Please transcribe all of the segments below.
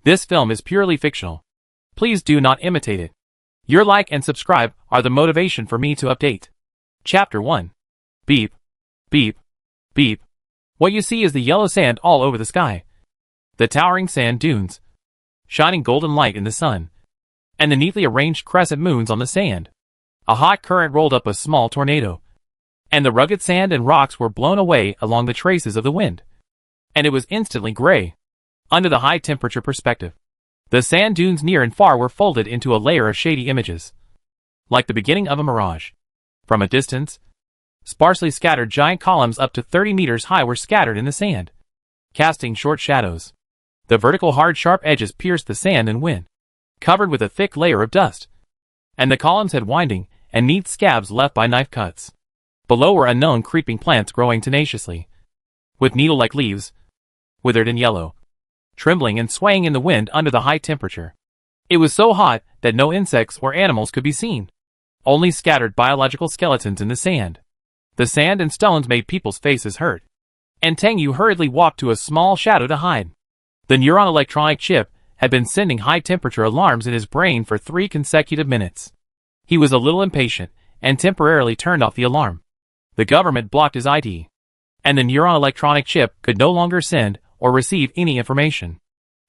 This film is purely fictional. Please do not imitate it. Your like and subscribe are the motivation for me to update. Chapter 1. Beep. Beep. Beep. What you see is the yellow sand all over the sky. The towering sand dunes, shining golden light in the sun, and the neatly arranged crescent moons on the sand. A hot current rolled up a small tornado, and the rugged sand and rocks were blown away along the traces of the wind. And it was instantly gray. Under the high-temperature perspective, the sand dunes near and far were folded into a layer of shady images, like the beginning of a mirage. From a distance, sparsely scattered giant columns up to 30 meters high were scattered in the sand, casting short shadows. The vertical hard sharp edges pierced the sand and wind, covered with a thick layer of dust, and the columns had winding and neat scabs left by knife cuts. Below were unknown creeping plants growing tenaciously, with needle-like leaves, withered and yellow, trembling and swaying in the wind under the high temperature. It was so hot that no insects or animals could be seen, only scattered biological skeletons in the sand. The sand and stones made people's faces hurt, and Tang Yu hurriedly walked to a small shadow to hide. The neuron electronic chip had been sending high-temperature alarms in his brain for 3 consecutive minutes. He was a little impatient and temporarily turned off the alarm. The government blocked his ID, and the neuron electronic chip could no longer send or receive any information.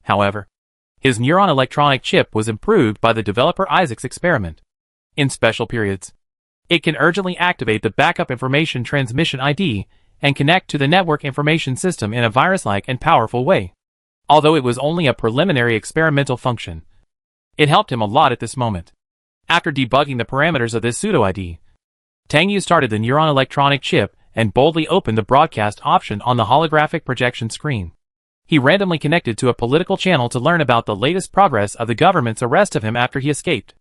However, his neuron electronic chip was improved by the developer Isaac's experiment. In special periods, it can urgently activate the backup information transmission ID and connect to the network information system in a virus-like and powerful way. Although it was only a preliminary experimental function, it helped him a lot at this moment. After debugging the parameters of this pseudo-ID, Tang Yu started the neuron electronic chip and boldly opened the broadcast option on the holographic projection screen. He randomly connected to a political channel to learn about the latest progress of the government's arrest of him after he escaped.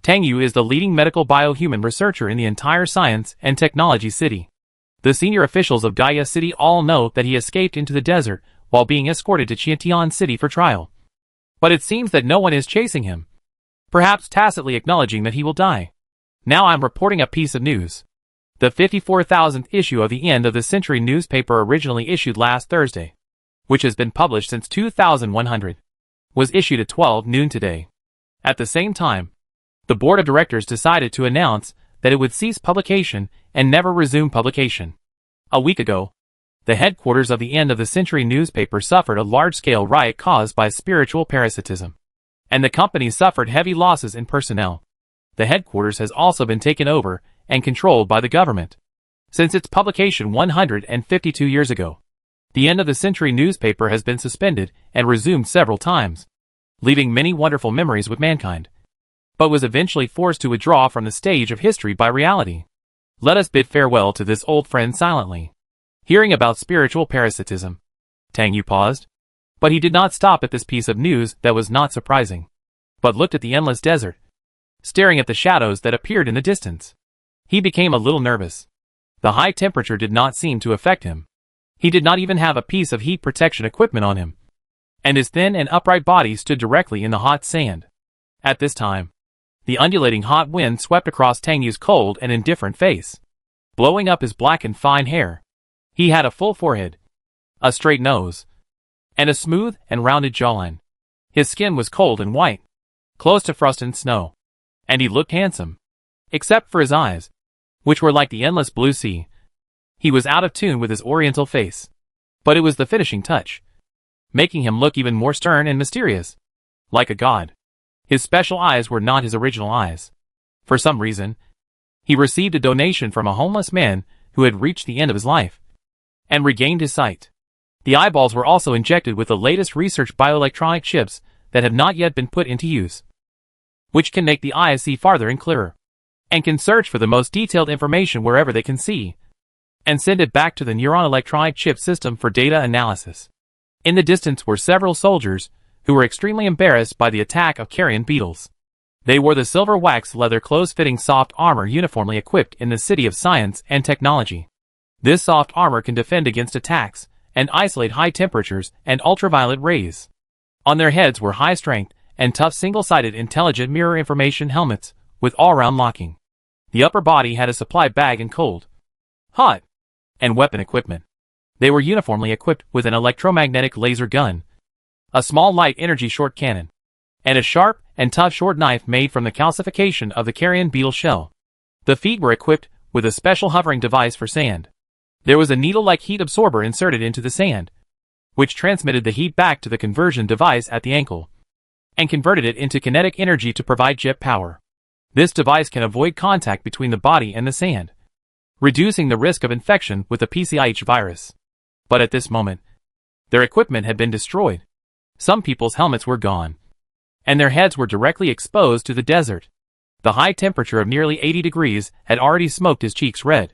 Tang Yu is the leading medical biohuman researcher in the entire science and technology city. The senior officials of Gaia City all know that he escaped into the desert while being escorted to Qiantian City for trial. But it seems that no one is chasing him, perhaps tacitly acknowledging that he will die. Now I'm reporting a piece of news. The 54,000th issue of the End of the Century newspaper, originally issued last Thursday, which has been published since 2100, was issued at 12 noon today. At the same time, the board of directors decided to announce that it would cease publication and never resume publication. A week ago, the headquarters of the End of the Century newspaper suffered a large-scale riot caused by spiritual parasitism, and the company suffered heavy losses in personnel. The headquarters has also been taken over and controlled by the government. Since its publication 152 years ago, the End of the Century newspaper has been suspended and resumed several times, leaving many wonderful memories with mankind, but was eventually forced to withdraw from the stage of history by reality. Let us bid farewell to this old friend silently. Hearing about spiritual parasitism, Tang Yu paused, but he did not stop at this piece of news that was not surprising, but looked at the endless desert, staring at the shadows that appeared in the distance. He became a little nervous. The high temperature did not seem to affect him. He did not even have a piece of heat protection equipment on him, and his thin and upright body stood directly in the hot sand. At this time, the undulating hot wind swept across Tang Yu's cold and indifferent face, blowing up his black and fine hair. He had a full forehead, a straight nose, and a smooth and rounded jawline. His skin was cold and white, close to frost and snow, and he looked handsome, except for his eyes, which were like the endless blue sea. He was out of tune with his oriental face, but it was the finishing touch, making him look even more stern and mysterious, like a god. His special eyes were not his original eyes. For some reason, he received a donation from a homeless man who had reached the end of his life and regained his sight. The eyeballs were also injected with the latest research bioelectronic chips that have not yet been put into use, which can make the eyes see farther and clearer, and can search for the most detailed information wherever they can see, and send it back to the neuron electronic chip system for data analysis. In the distance were several soldiers who were extremely embarrassed by the attack of carrion beetles. They wore the silver wax leather close-fitting soft armor uniformly equipped in the city of science and technology. This soft armor can defend against attacks and isolate high temperatures and ultraviolet rays. On their heads were high-strength and tough single-sided intelligent mirror information helmets with all-round locking. The upper body had a supply bag and cold, hot, and weapon equipment. They were uniformly equipped with an electromagnetic laser gun, a small light energy short cannon, and a sharp and tough short knife made from the calcification of the carrion beetle shell. The feet were equipped with a special hovering device for sand. There was a needle-like heat absorber inserted into the sand, which transmitted the heat back to the conversion device at the ankle, and converted it into kinetic energy to provide jet power. This device can avoid contact between the body and the sand, reducing the risk of infection with the PCIH virus. But at this moment, their equipment had been destroyed. Some people's helmets were gone, and their heads were directly exposed to the desert. The high temperature of nearly 80 degrees had already smoked his cheeks red.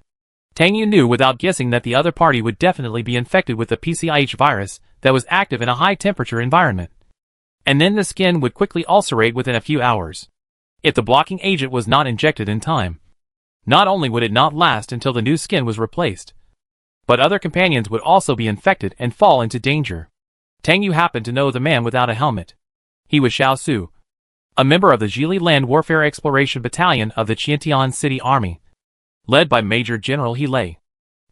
Tang Yu knew without guessing that the other party would definitely be infected with the PCIH virus that was active in a high-temperature environment. And then the skin would quickly ulcerate within a few hours. If the blocking agent was not injected in time, not only would it not last until the new skin was replaced, but other companions would also be infected and fall into danger. Tang Yu happened to know the man without a helmet. He was Shao Xu, a member of the Zhili Land Warfare Exploration Battalion of the Qiantian City Army, led by Major General He Lei.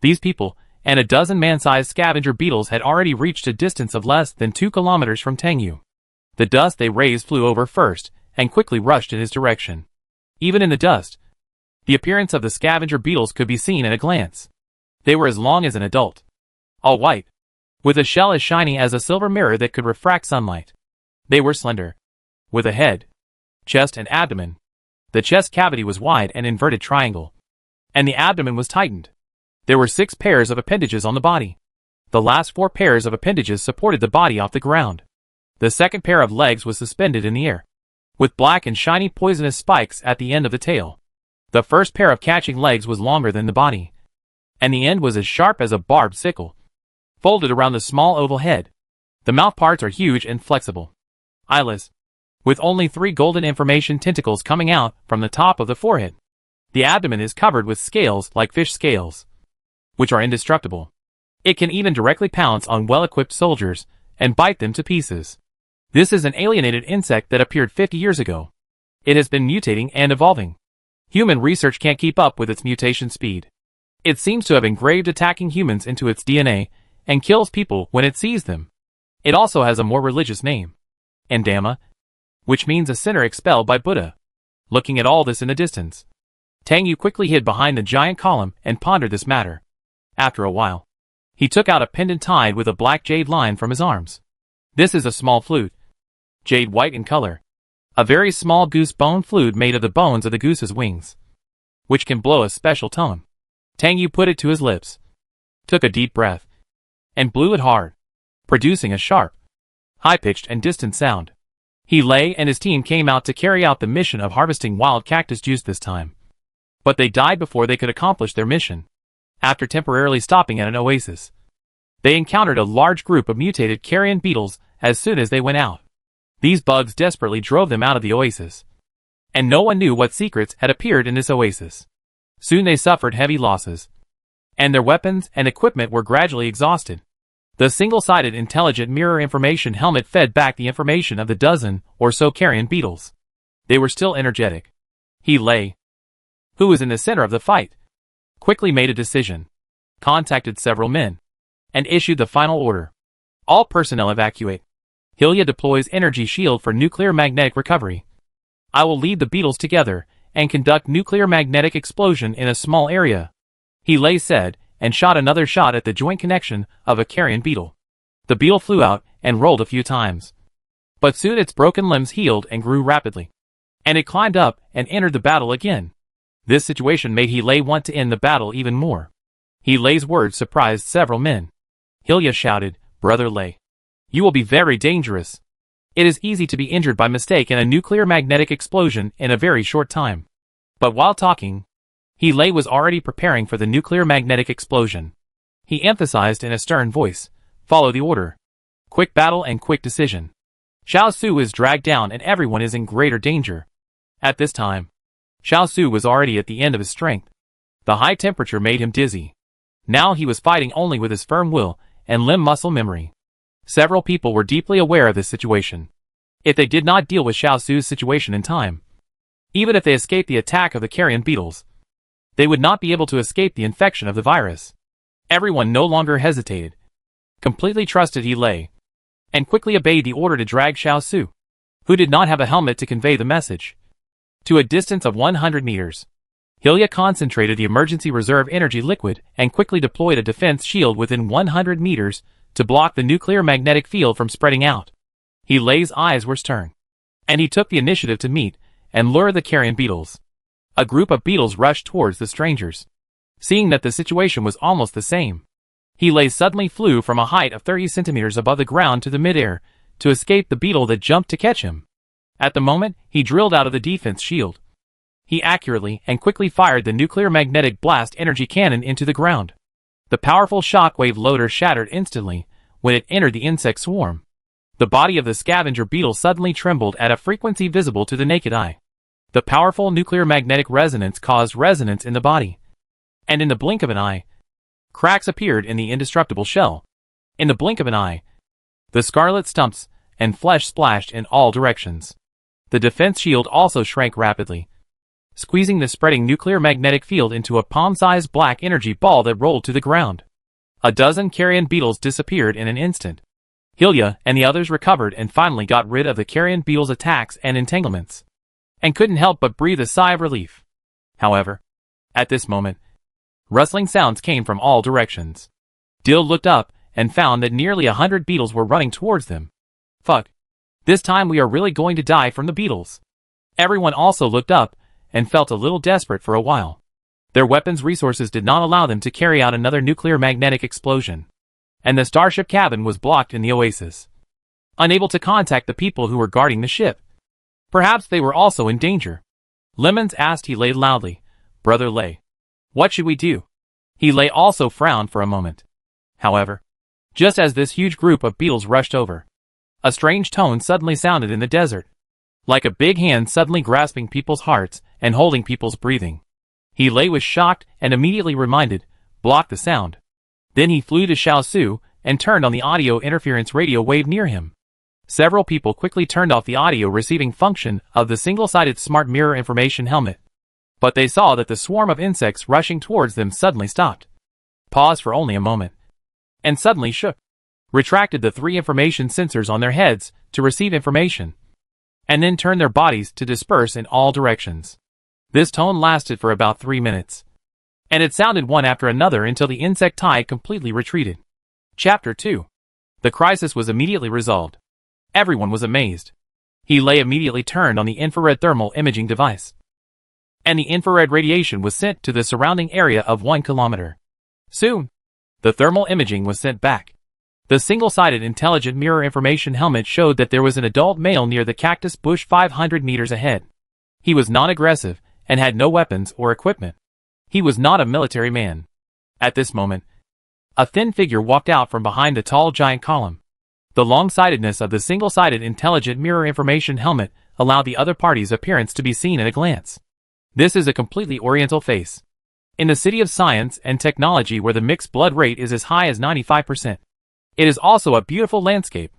These people, and a dozen man-sized scavenger beetles, had already reached a distance of less than 2 kilometers from Tang Yu. The dust they raised flew over first, and quickly rushed in his direction. Even in the dust, the appearance of the scavenger beetles could be seen at a glance. They were as long as an adult, all white, with a shell as shiny as a silver mirror that could refract sunlight. They were slender, with a head, chest and abdomen. The chest cavity was wide and inverted triangle, and the abdomen was tightened. There were 6 pairs of appendages on the body. The last 4 pairs of appendages supported the body off the ground. The second pair of legs was suspended in the air, with black and shiny poisonous spikes at the end of the tail. The first pair of catching legs was longer than the body, and the end was as sharp as a barbed sickle, folded around the small oval head. The mouth parts are huge and flexible, eyeless, with only 3 golden information tentacles coming out from the top of the forehead. The abdomen is covered with scales like fish scales, which are indestructible. It can even directly pounce on well-equipped soldiers and bite them to pieces. This is an alienated insect that appeared 50 years ago. It has been mutating and evolving. Human research can't keep up with its mutation speed. It seems to have engraved attacking humans into its DNA and kills people when it sees them. It also has a more religious name, Andama, which means a sinner expelled by Buddha. Looking at all this in the distance, Tang Yu quickly hid behind the giant column and pondered this matter. After a while, he took out a pendant tied with a black jade line from his arms. This is a small flute, jade white in color. A very small goose bone flute made of the bones of the goose's wings, which can blow a special tone. Tang Yu put it to his lips, took a deep breath, and blew it hard, producing a sharp, high-pitched and distant sound. He Lei and his team came out to carry out the mission of harvesting wild cactus juice this time, but they died before they could accomplish their mission. After temporarily stopping at an oasis, they encountered a large group of mutated carrion beetles as soon as they went out. These bugs desperately drove them out of the oasis, and no one knew what secrets had appeared in this oasis. Soon they suffered heavy losses, and their weapons and equipment were gradually exhausted. The single-sided intelligent mirror information helmet fed back the information of the dozen or so carrion beetles. They were still energetic. He Lei, who was in the center of the fight, quickly made a decision, contacted several men, and issued the final order. All personnel evacuate. Hilya deploys energy shield for nuclear magnetic recovery. I will lead the beetles together and conduct nuclear magnetic explosion in a small area, He Lei said, and shot another shot at the joint connection of a carrion beetle. The beetle flew out and rolled a few times, but soon its broken limbs healed and grew rapidly, and it climbed up and entered the battle again. This situation made He Lei want to end the battle even more. He Lei's words surprised several men. Hilya shouted, "Brother Lei, you will be very dangerous. It is easy to be injured by mistake in a nuclear magnetic explosion in a very short time." But while talking, He Lei was already preparing for the nuclear magnetic explosion. He emphasized in a stern voice, "Follow the order. Quick battle and quick decision." Shao Xu is dragged down and everyone is in greater danger. At this time, Shao Xu was already at the end of his strength. The high temperature made him dizzy. Now he was fighting only with his firm will and limb muscle memory. Several people were deeply aware of this situation. If they did not deal with Shao Xu's situation in time, even if they escaped the attack of the carrion beetles, they would not be able to escape the infection of the virus. Everyone no longer hesitated, completely trusted He Lei, and quickly obeyed the order to drag Shao Xu, who did not have a helmet to convey the message, to a distance of 100 meters. Hilya concentrated the emergency reserve energy liquid and quickly deployed a defense shield within 100 meters to block the nuclear magnetic field from spreading out. Lei's eyes were stern, and he took the initiative to meet and lure the carrion beetles. A group of beetles rushed towards the strangers. Seeing that the situation was almost the same, Lei suddenly flew from a height of 30 centimeters above the ground to the midair to escape the beetle that jumped to catch him. At the moment, he drilled out of the defense shield. He accurately and quickly fired the nuclear magnetic blast energy cannon into the ground. The powerful shockwave loader shattered instantly when it entered the insect swarm. The body of the scavenger beetle suddenly trembled at a frequency visible to the naked eye. The powerful nuclear magnetic resonance caused resonance in the body, and in the blink of an eye, cracks appeared in the indestructible shell. In the blink of an eye, the scarlet stumps and flesh splashed in all directions. The defense shield also shrank rapidly, squeezing the spreading nuclear magnetic field into a palm-sized black energy ball that rolled to the ground. A dozen carrion beetles disappeared in an instant. Hilya and the others recovered and finally got rid of the carrion beetles' attacks and entanglements, and couldn't help but breathe a sigh of relief. However, at this moment, rustling sounds came from all directions. Dill looked up and found that nearly 100 beetles were running towards them. Fuck. This time we are really going to die from the beetles. Everyone also looked up and felt a little desperate for a while. Their weapons resources did not allow them to carry out another nuclear magnetic explosion, and the starship cabin was blocked in the oasis, unable to contact the people who were guarding the ship. Perhaps they were also in danger. Lemons asked Lei loudly, "Brother Lei, what should we do?" Lei also frowned for a moment. However, just as this huge group of beetles rushed over, a strange tone suddenly sounded in the desert, like a big hand suddenly grasping people's hearts and holding people's breathing. Lei was shocked and immediately reminded, blocked the sound. Then he flew to Shao Xu and turned on the audio interference radio wave near him. Several people quickly turned off the audio receiving function of the single-sided smart mirror information helmet. But they saw that the swarm of insects rushing towards them suddenly stopped, paused for only a moment, and suddenly shook, retracted the 3 information sensors on their heads to receive information, and then turned their bodies to disperse in all directions. This tone lasted for about 3 minutes, and it sounded one after another until the insect tide completely retreated. Chapter 2. The crisis was immediately resolved. Everyone was amazed. Lei immediately turned on the infrared thermal imaging device, and the infrared radiation was sent to the surrounding area of 1 kilometer. Soon, the thermal imaging was sent back. The single-sided intelligent mirror information helmet showed that there was an adult male near the cactus bush 500 meters ahead. He was non-aggressive and had no weapons or equipment. He was not a military man. At this moment, a thin figure walked out from behind the tall giant column. The long-sightedness of the single-sided intelligent mirror information helmet allowed the other party's appearance to be seen at a glance. This is a completely oriental face. In the city of science and technology where the mixed blood rate is as high as 95%. It is also a beautiful landscape.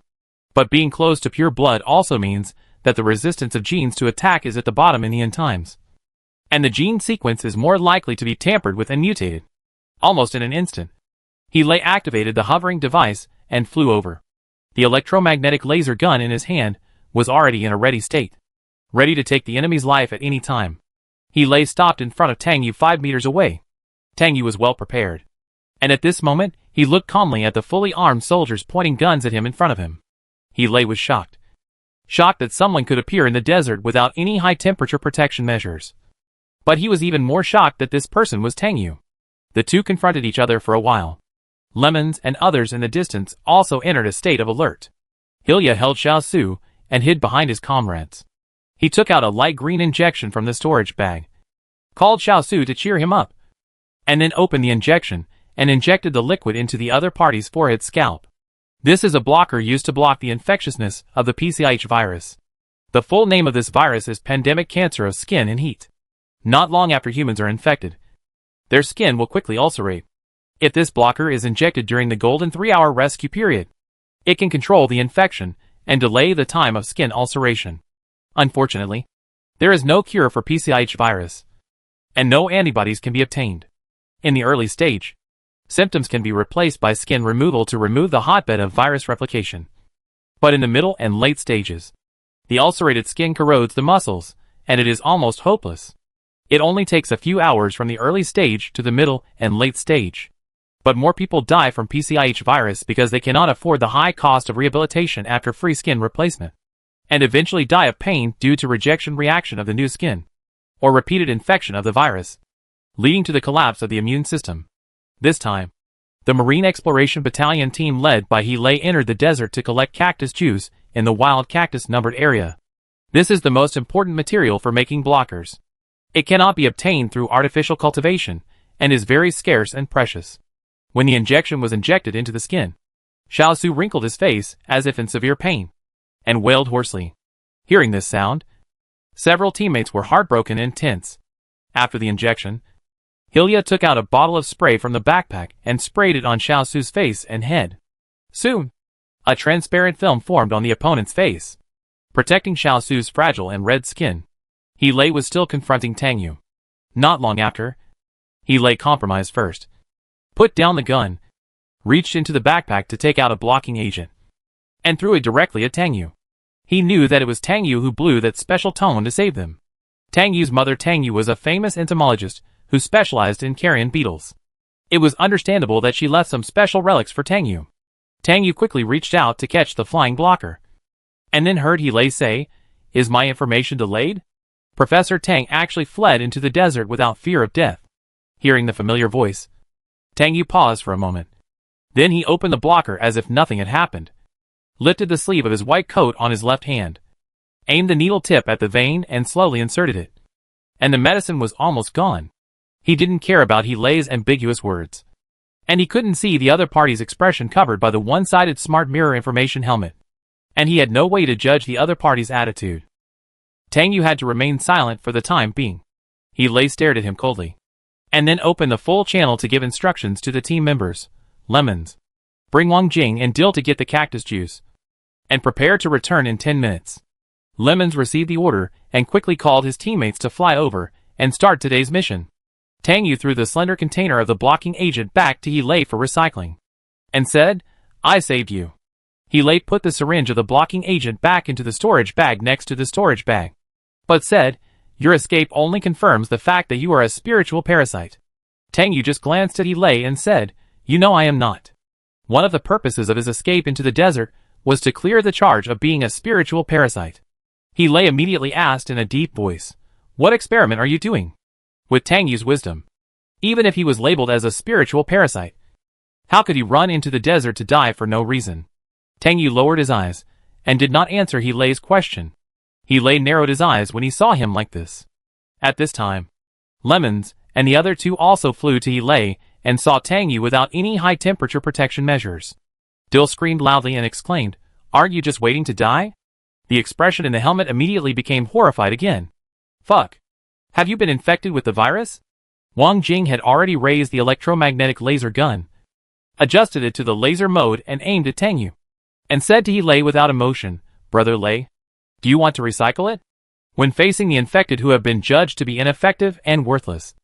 But being close to pure blood also means that the resistance of genes to attack is at the bottom in the end times, and the gene sequence is more likely to be tampered with and mutated. Almost in an instant, Lei activated the hovering device and flew over. The electromagnetic laser gun in his hand was already in a ready state, ready to take the enemy's life at any time. Lei stopped in front of Tang Yu 5 meters away. Tang Yu was well prepared, and at this moment, he looked calmly at the fully armed soldiers pointing guns at him in front of him. Lei was shocked. Shocked that someone could appear in the desert without any high-temperature protection measures. But he was even more shocked that this person was Tang Yu. The two confronted each other for a while. Lemons and others in the distance also entered a state of alert. Hilya held Shao Xu and hid behind his comrades. He took out a light green injection from the storage bag, called Shao Xu to cheer him up, and then opened the injection and injected the liquid into the other party's forehead scalp. This is a blocker used to block the infectiousness of the PCIH virus. The full name of this virus is pandemic cancer of skin and heat. Not long after humans are infected, their skin will quickly ulcerate. If this blocker is injected during the golden 3-hour rescue period, it can control the infection and delay the time of skin ulceration. Unfortunately, there is no cure for PCIH virus, and no antibodies can be obtained. In the early stage, symptoms can be replaced by skin removal to remove the hotbed of virus replication. but in the middle and late stages. The ulcerated skin corrodes the muscles, and it is almost hopeless. It only takes a few hours from the early stage to the middle and late stage. But more people die from PCIH virus because they cannot afford the high cost of rehabilitation after free skin replacement, and eventually die of pain due to rejection reaction of the new skin, or repeated infection of the virus, leading to the collapse of the immune system. This time, the Marine Exploration Battalion team led by Hele entered the desert to collect cactus juice in the wild cactus-numbered area. This is the most important material for making blockers. It cannot be obtained through artificial cultivation, and is very scarce and precious. When the injection was injected into the skin, Shao Xu wrinkled his face as if in severe pain, and wailed hoarsely. Hearing this sound, several teammates were heartbroken and tense. After the injection, Hele took out a bottle of spray from the backpack and sprayed it on Shao Xu's face and head. Soon, a transparent film formed on the opponent's face, protecting Shao Xu's fragile and red skin. Hele was still confronting Tang Yu. Not long after, Hele compromised first, put down the gun, reached into the backpack to take out a blocking agent, and threw it directly at Tang Yu. He knew that it was Tang Yu who blew that special tone to save them. Tang Yu's mother Tang Yu was a famous entomologist who specialized in carrion beetles. It was understandable that she left some special relics for Tang Yu. Tang Yu quickly reached out to catch the flying blocker, and then heard Hele say, "Is my information delayed?" Professor Tang actually fled into the desert without fear of death. Hearing the familiar voice, Tang Yu paused for a moment. Then he opened the blocker as if nothing had happened, lifted the sleeve of his white coat on his left hand, aimed the needle tip at the vein and slowly inserted it. And the medicine was almost gone. He didn't care about Hele's ambiguous words, and he couldn't see the other party's expression covered by the one-sided smart mirror information helmet, and he had no way to judge the other party's attitude. Tang Yu had to remain silent for the time being. Hele stared at him coldly, and then opened the full channel to give instructions to the team members. Lemons, bring Wang Jing and Dill to get the cactus juice, and prepare to return in 10 minutes. Lemons received the order and quickly called his teammates to fly over and start today's mission. Tang Yu threw the slender container of the blocking agent back to Hele for recycling, and said, "I saved you." Hele put the syringe of the blocking agent back into the storage bag next to the storage bag, but said, "Your escape only confirms the fact that you are a spiritual parasite." Tang Yu just glanced at Hele and said, "You know I am not." One of the purposes of his escape into the desert was to clear the charge of being a spiritual parasite. Hele immediately asked in a deep voice, "What experiment are you doing?" With Tang Yu's wisdom, even if he was labeled as a spiritual parasite, how could he run into the desert to die for no reason? Tang Yu lowered his eyes and did not answer Hele's question. Hele narrowed his eyes when he saw him like this. At this time, Lemons and the other two also flew to Hele and saw Tang Yu without any high-temperature protection measures. Dill screamed loudly and exclaimed, "Aren't you just waiting to die?" The expression in the helmet immediately became horrified again. "Fuck. Have you been infected with the virus?" Wang Jing had already raised the electromagnetic laser gun, adjusted it to the laser mode and aimed at Tang Yu, and said to Hele without emotion, "Brother Lei, do you want to recycle it?" When facing the infected who have been judged to be ineffective and worthless,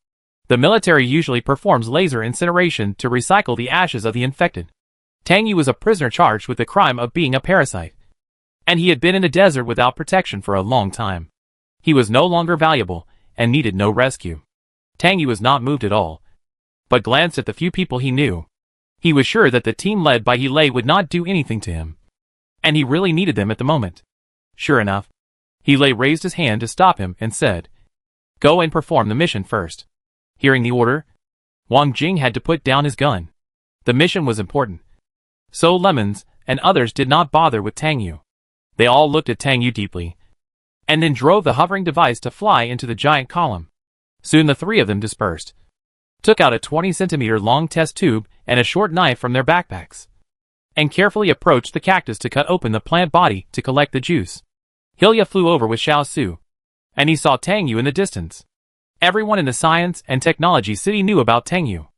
the military usually performs laser incineration to recycle the ashes of the infected. Tang Yu was a prisoner charged with the crime of being a parasite, and he had been in the desert without protection for a long time. He was no longer valuable and needed no rescue. Tang Yu was not moved at all, but glanced at the few people he knew. He was sure that the team led by Hele would not do anything to him, and he really needed them at the moment. Sure enough, Hele raised his hand to stop him and said, "Go and perform the mission first." Hearing the order, Wang Jing had to put down his gun. The mission was important, so Lemons and others did not bother with Tang Yu. They all looked at Tang Yu deeply, and then drove the hovering device to fly into the giant column. Soon the three of them dispersed, took out a 20-centimeter long test tube and a short knife from their backpacks, and carefully approached the cactus to cut open the plant body to collect the juice. Hele flew over with Shao Xu, and he saw Tang Yu in the distance. Everyone in the science and technology city knew about Tang Yu.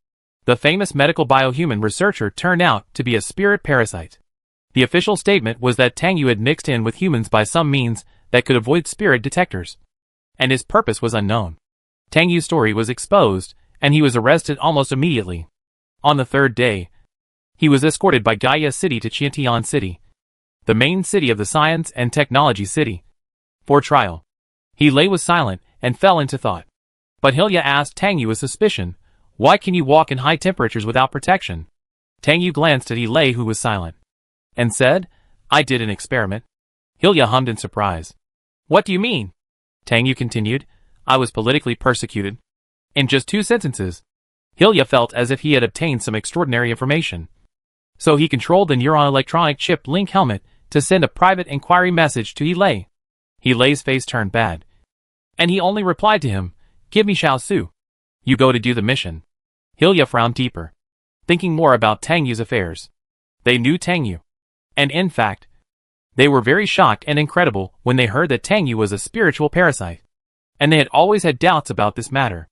The famous medical biohuman researcher turned out to be a spirit parasite. The official statement was that Tang Yu had mixed in with humans by some means that could avoid spirit detectors, and his purpose was unknown. Tang Yu's story was exposed, and he was arrested almost immediately. On the third day, he was escorted by Gaia City to Qiantian City. the main city of the science and technology city. For trial. He was silent and fell into thought. But Hilya asked Tang Yu with suspicion, "Why can you walk in high temperatures without protection?" Tang Yu glanced at He, who was silent, and said, "I did an experiment." Hilya hummed in surprise. "What do you mean?" Tang Yu continued, "I was politically persecuted." In just 2 sentences, Hilya felt as if he had obtained some extraordinary information. So he controlled the neuron electronic chip link helmet to send a private inquiry message to He. He's face turned bad. And he only replied to him, "Give me Shao Xu. You go to do the mission." Hilya frowned deeper, thinking more about Tang Yu's affairs. They knew Tang Yu. And in fact, they were very shocked and incredible when they heard that Tang Yu was a spiritual parasite. And they had always had doubts about this matter.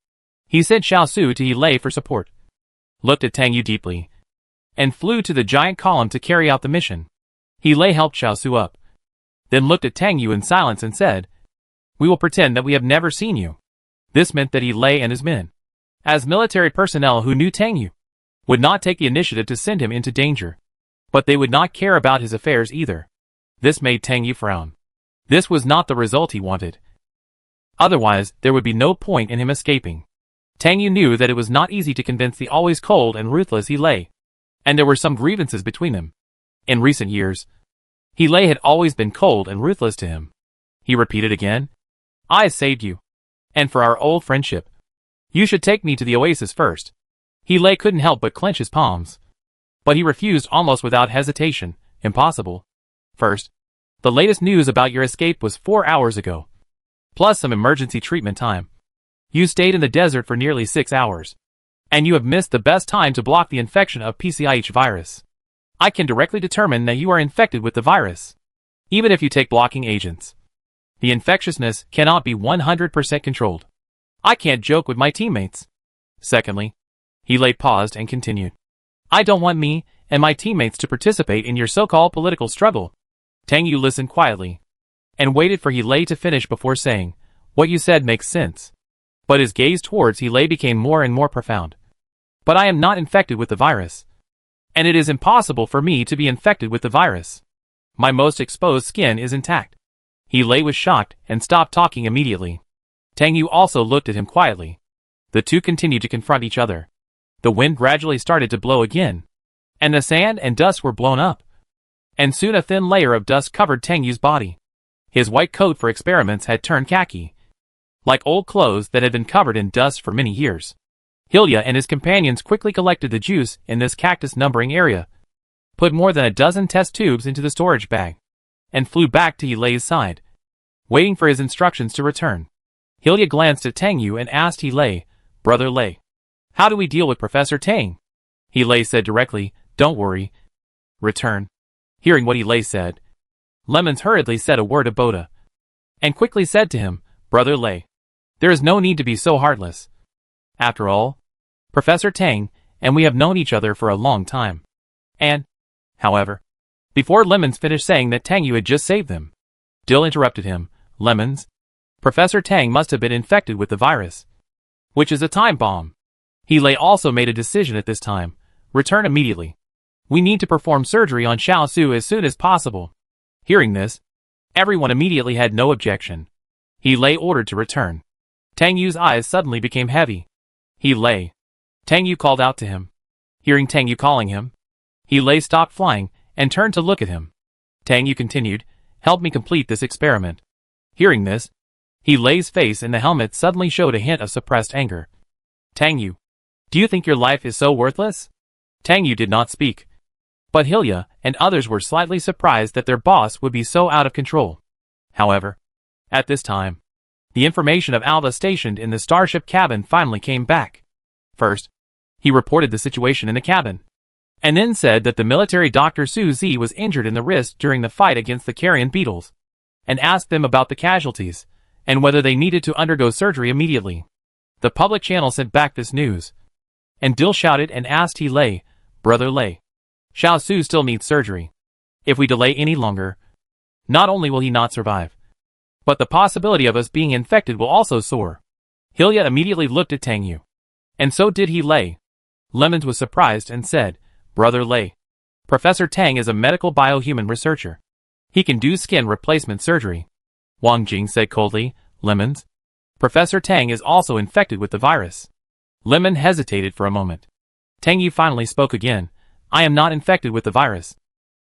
He sent Shao Xu to He for support, looked at Tang Yu deeply, and flew to the giant column to carry out the mission. He helped Shao Xu up, then looked at Tang Yu in silence and said, "We will pretend that we have never seen you." This meant that He and his men, as military personnel who knew Tang Yu, would not take the initiative to send him into danger. But they would not care about his affairs either. This made Tang Yu frown. This was not the result he wanted. Otherwise, there would be no point in him escaping. Tang Yu knew that it was not easy to convince the always cold and ruthless He, and there were some grievances between them. In recent years, He had always been cold and ruthless to him. He repeated again, "I saved you. And for our old friendship, you should take me to the oasis first." He couldn't help but clench his palms. But he refused almost without hesitation. "Impossible. First, the latest news about your escape was 4 hours ago. Plus some emergency treatment time. You stayed in the desert for nearly 6 hours. And you have missed the best time to block the infection of PCIH virus. I can directly determine that you are infected with the virus. Even if you take blocking agents, the infectiousness cannot be 100% controlled. I can't joke with my teammates. Secondly," He paused and continued, "I don't want me and my teammates to participate in your so-called political struggle." Tang Yu listened quietly and waited for He to finish before saying, "What you said makes sense." But his gaze towards He became more and more profound. "But I am not infected with the virus. And it is impossible for me to be infected with the virus. My most exposed skin is intact." He was shocked and stopped talking immediately. Tang Yu also looked at him quietly. The two continued to confront each other. The wind gradually started to blow again, and the sand and dust were blown up. And soon a thin layer of dust covered Tang Yu's body. His white coat for experiments had turned khaki, like old clothes that had been covered in dust for many years. Hilya and his companions quickly collected the juice in this cactus numbering area, put more than a dozen test tubes into the storage bag, and flew back to He's side, waiting for his instructions to return. Hilya glanced at Tang Yu and asked He, "Brother Lei, how do we deal with Professor Tang?" He said directly, "Don't worry. Return." Hearing what He said, Lemons hurriedly said a word to Boda, and quickly said to him, "Brother Lei, there is no need to be so heartless. After all, Professor Tang and we have known each other for a long time." And, however, before Lemons finished saying that Tang Yu had just saved them, Dill interrupted him, "Lemons, Professor Tang must have been infected with the virus, which is a time bomb. He also made a decision at this time. Return immediately. We need to perform surgery on Shao Xu as soon as possible." Hearing this, everyone immediately had no objection. He ordered to return. Tang Yu's eyes suddenly became heavy. Tang Yu called out to him. Hearing Tang Yu calling him, He stopped flying and turned to look at him. Tang Yu continued, "Help me complete this experiment." Hearing this, He's face in the helmet suddenly showed a hint of suppressed anger. "Tang Yu, do you think your life is so worthless?" Tang Yu did not speak. But Hilya and others were slightly surprised that their boss would be so out of control. However, at this time, the information of Alva stationed in the starship cabin finally came back. First, he reported the situation in the cabin, and then said that the military Dr. Su Zi was injured in the wrist during the fight against the carrion beetles, and asked them about the casualties, and whether they needed to undergo surgery immediately. The public channel sent back this news, and Dill shouted and asked He, "Brother Lei, Shao Xu still needs surgery. If we delay any longer, not only will he not survive, but the possibility of us being infected will also soar." Hilya immediately looked at Tang Yu, and so did He. Lemons was surprised and said, "Brother Lei, Professor Tang is a medical biohuman researcher. He can do skin replacement surgery. Wang Jing said coldly. Lemons? Professor Tang is also infected with the virus. Lemon hesitated for a moment. Tang Yu finally spoke again. I am not infected with the virus.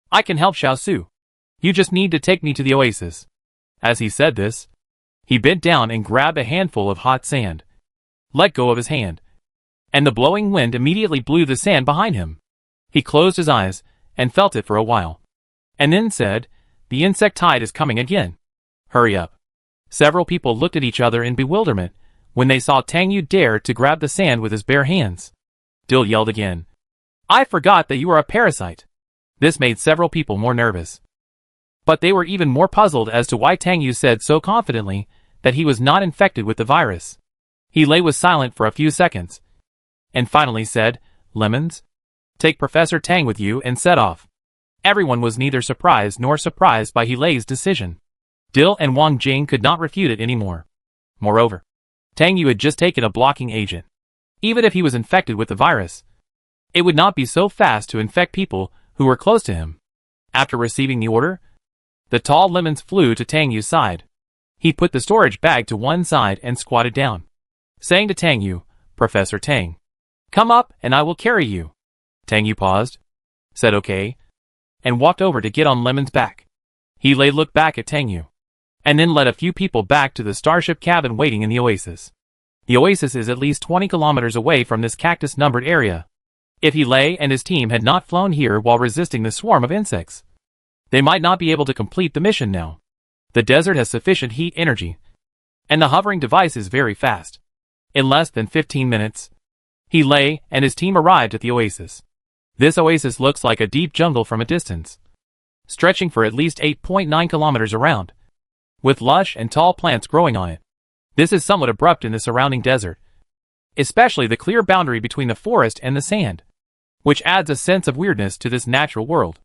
I can help Shao Xu. You just need to take me to the oasis. As he said this, he bent down and grabbed a handful of hot sand. Let go of his hand. And the blowing wind immediately blew the sand behind him. He closed his eyes and felt it for a while. And then said, the insect tide is coming again. Hurry up. Several people looked at each other in bewilderment when they saw Tang Yu dare to grab the sand with his bare hands. Dill yelled again. I forgot that you are a parasite. This made several people more nervous. But they were even more puzzled as to why Tang Yu said so confidently that he was not infected with the virus. He was silent for a few seconds, and finally said, Lemons? Take Professor Tang with you and set off. Everyone was neither surprised nor surprised by Lei's decision. Dill and Wang Jing could not refute it anymore. Moreover, Tang Yu had just taken a blocking agent. Even if he was infected with the virus, it would not be so fast to infect people who were close to him. After receiving the order, the tall Lemons flew to Tang Yu's side. He put the storage bag to one side and squatted down, saying to Tang Yu, Professor Tang, come up and I will carry you. Tang Yu paused, said okay, and walked over to get on Lemon's back. Lei looked back at Tang Yu, and then led a few people back to the starship cabin waiting in the oasis. The oasis is at least 20 kilometers away from this cactus-numbered area. If Lei and his team had not flown here while resisting the swarm of insects, they might not be able to complete the mission now. The desert has sufficient heat energy, and the hovering device is very fast. In less than 15 minutes, Lei and his team arrived at the oasis. This oasis looks like a deep jungle from a distance, stretching for at least 8.9 kilometers around, with lush and tall plants growing on it. This is somewhat abrupt in the surrounding desert, especially the clear boundary between the forest and the sand, which adds a sense of weirdness to this natural world.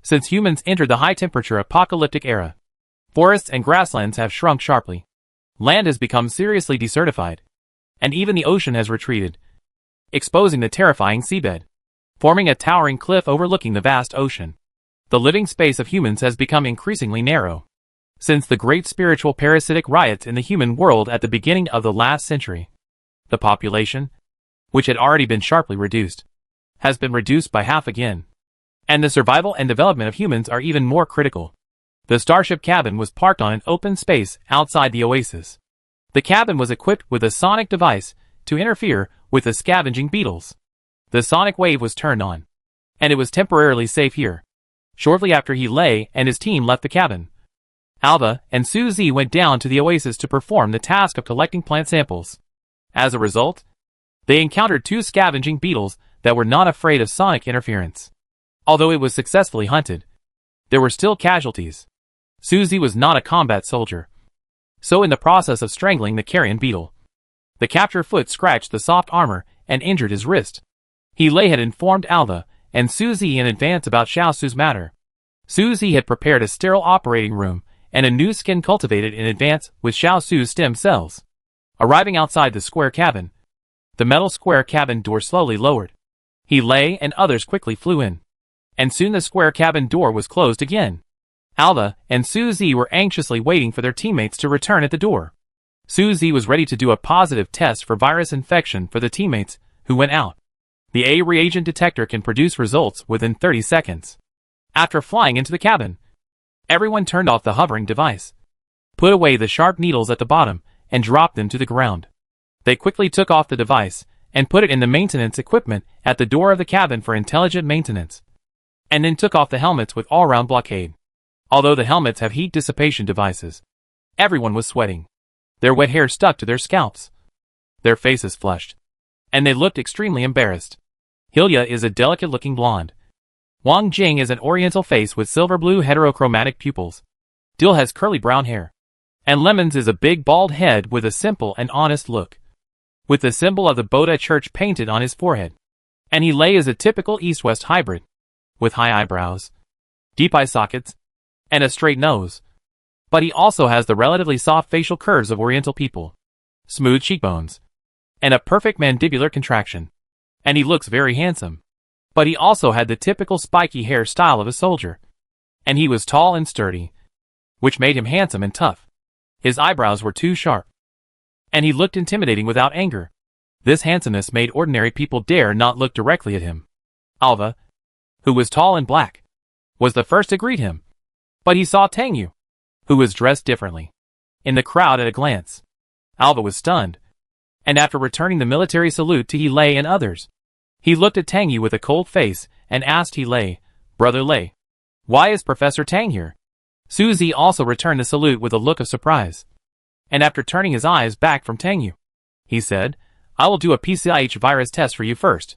Since humans entered the high-temperature apocalyptic era, forests and grasslands have shrunk sharply. Land has become seriously desertified, and even the ocean has retreated, exposing the terrifying seabed, forming a towering cliff overlooking the vast ocean. The living space of humans has become increasingly narrow. Since the great spiritual parasitic riots in the human world at the beginning of the last century, the population, which had already been sharply reduced, has been reduced by half again. And the survival and development of humans are even more critical. The starship cabin was parked on an open space outside the oasis. The cabin was equipped with a sonic device to interfere with the scavenging beetles. The sonic wave was turned on, and it was temporarily safe here. Shortly after Lei and his team left the cabin, Alva and Suzy went down to the oasis to perform the task of collecting plant samples. As a result, they encountered two scavenging beetles that were not afraid of sonic interference. Although it was successfully hunted, there were still casualties. Suzy was not a combat soldier, so in the process of strangling the carrion beetle, the captured foot scratched the soft armor and injured his wrist. Lei had informed Alva and Suzy in advance about Shao Xu's matter. Suzy had prepared a sterile operating room and a new skin cultivated in advance with Shao Xu's stem cells. Arriving outside the square cabin, the metal square cabin door slowly lowered. Lei and others quickly flew in, and soon the square cabin door was closed again. Alva and Suzy were anxiously waiting for their teammates to return at the door. Suzy was ready to do a positive test for virus infection for the teammates who went out. The A reagent detector can produce results within 30 seconds. After flying into the cabin, everyone turned off the hovering device, put away the sharp needles at the bottom, and dropped them to the ground. They quickly took off the device and put it in the maintenance equipment at the door of the cabin for intelligent maintenance, and then took off the helmets with all-round blockade. Although the helmets have heat dissipation devices, everyone was sweating. Their wet hair stuck to their scalps. Their faces flushed, and they looked extremely embarrassed. Hilya is a delicate-looking blonde. Wang Jing is an oriental face with silver-blue heterochromatic pupils. Dill has curly brown hair. And Lemons is a big bald head with a simple and honest look, with the symbol of the Boda Church painted on his forehead. And Lei is a typical East-West hybrid, with high eyebrows, deep eye sockets, and a straight nose. But he also has the relatively soft facial curves of Oriental people, smooth cheekbones, and a perfect mandibular contraction. And he looks very handsome. But he also had the typical spiky hair style of a soldier. and he was tall and sturdy, which made him handsome and tough. His eyebrows were too sharp, and he looked intimidating without anger. This handsomeness made ordinary people dare not look directly at him. Alva, who was tall and black, was the first to greet him. But he saw Tang Yu, who was dressed differently, in the crowd at a glance. Alva was stunned, and after returning the military salute to He Lei and others, he looked at Tang Yu with a cold face and asked He Lei, "Brother Lei, why is Professor Tang here?" Suzy also returned the salute with a look of surprise, and after turning his eyes back from Tang Yu, he said, "I will do a PCIH virus test for you first."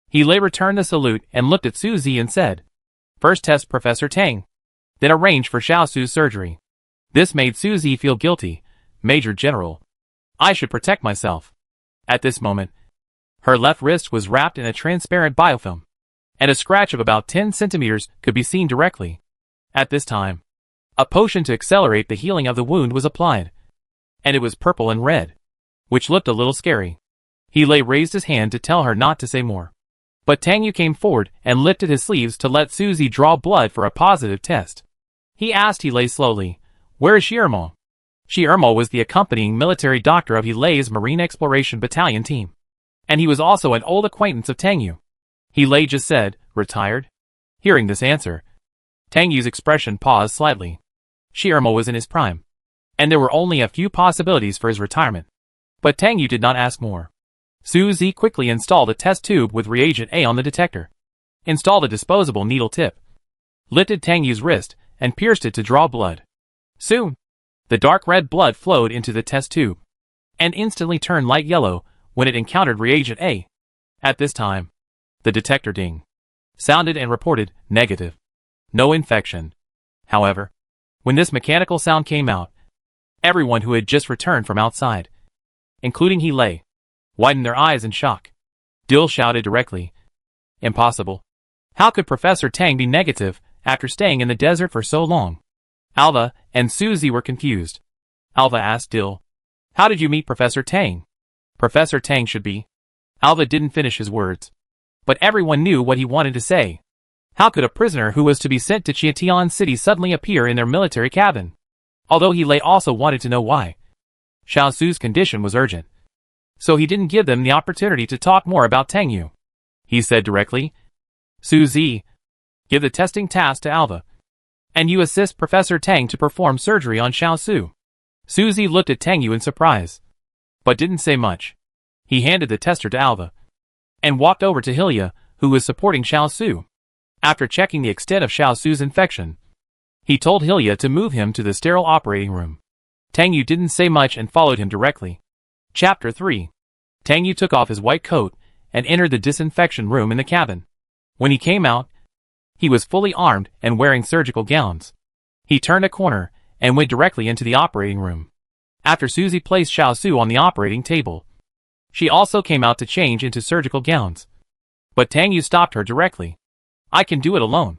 He Lei returned the salute and looked at Suzy and said, "First test Professor Tang, then arrange for Shao Xu's surgery." This made Suzy feel guilty. "Major General, I should protect myself." At this moment, her left wrist was wrapped in a transparent biofilm, and a scratch of about 10 centimeters could be seen directly. At this time, a potion to accelerate the healing of the wound was applied, and it was purple and red, which looked a little scary. He Lei raised his hand to tell her not to say more, but Tang Yu came forward and lifted his sleeves to let Suzy draw blood for a positive test. He asked He Lei slowly, "Where is Shirmo?" Shirmo was the accompanying military doctor of He Lei's Marine Exploration Battalion team, and he was also an old acquaintance of Tang Yu. He Lei just said, "Retired?" Hearing this answer, Tang Yu's expression paused slightly. Shirmo was in his prime, and there were only a few possibilities for his retirement. But Tang Yu did not ask more. Suzy quickly installed a test tube with reagent A on the detector, installed a disposable needle tip, lifted Tang Yu's wrist, and pierced it to draw blood. Soon, the dark red blood flowed into the test tube, and instantly turned light yellow when it encountered reagent A. At this time, the detector ding sounded and reported negative. No infection. However, when this mechanical sound came out, everyone who had just returned from outside, including He Lei, widened their eyes in shock. Dill shouted directly, "Impossible. How could Professor Tang be negative after staying in the desert for so long?" Alva and Suzy were confused. Alva asked Dill, "How did you meet Professor Tang?" "Professor Tang should be..." Alva didn't finish his words, but everyone knew what he wanted to say. How could a prisoner who was to be sent to Chiatian City suddenly appear in their military cabin? Although He Lei also wanted to know why. Shao Xu's condition was urgent, so he didn't give them the opportunity to talk more about Tang Yu. He said directly, "Suzy, give the testing task to Alva, and you assist Professor Tang to perform surgery on Shao Xu." Suzy looked at Tang Yu in surprise, but didn't say much. He handed the tester to Alva, and walked over to Hilya, who was supporting Shao Xu. After checking the extent of Shao Xu's infection, he told Hilya to move him to the sterile operating room. Tang Yu didn't say much and followed him directly. Chapter 3. Tang Yu took off his white coat and entered the disinfection room in the cabin. When he came out, he was fully armed and wearing surgical gowns. He turned a corner and went directly into the operating room. After Suzy placed Shao Xu on the operating table, she also came out to change into surgical gowns. But Tang Yu stopped her directly. "I can do it alone."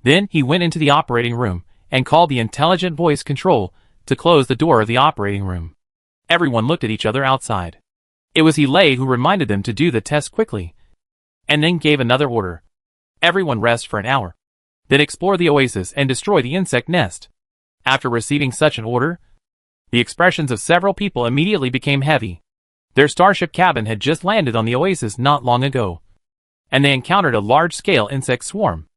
Then he went into the operating room and called the intelligent voice control to close the door of the operating room. Everyone looked at each other outside. It was He Lei who reminded them to do the test quickly, and then gave another order. Everyone rest for an hour, then explore the oasis and destroy the insect nest. After receiving such an order, the expressions of several people immediately became heavy. Their starship cabin had just landed on the oasis not long ago, and they encountered a large-scale insect swarm.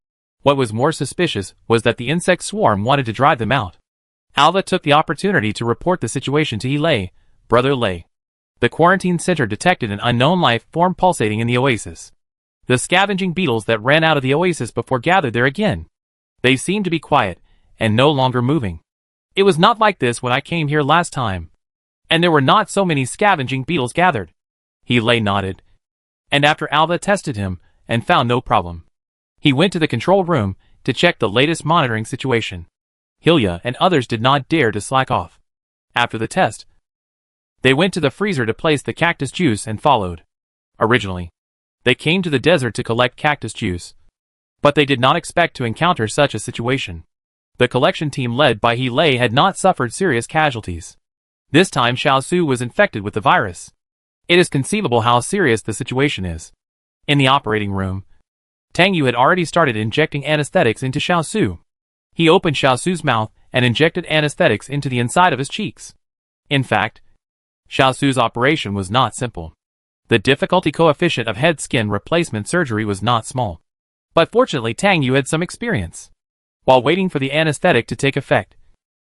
What was more suspicious was that the insect swarm wanted to drive them out. Alva took the opportunity to report the situation to He Lei. "Brother Lei, the quarantine center detected an unknown life form pulsating in the oasis. The scavenging beetles that ran out of the oasis before gathered there again. They seemed to be quiet and no longer moving. It was not like this when I came here last time, and there were not so many scavenging beetles gathered." He Lei nodded, and after Alva tested him and found no problem, he went to the control room to check the latest monitoring situation. Hilya and others did not dare to slack off. After the test, they went to the freezer to place the cactus juice and followed. Originally, they came to the desert to collect cactus juice, but they did not expect to encounter such a situation. The collection team led by He Lei had not suffered serious casualties. This time Shao Xu was infected with the virus. It is conceivable how serious the situation is. In the operating room, Tang Yu had already started injecting anesthetics into Shao Xu. He opened Shao Xu's mouth and injected anesthetics into the inside of his cheeks. In fact, Shao Xu's operation was not simple. The difficulty coefficient of head skin replacement surgery was not small. But fortunately Tang Yu had some experience. While waiting for the anesthetic to take effect,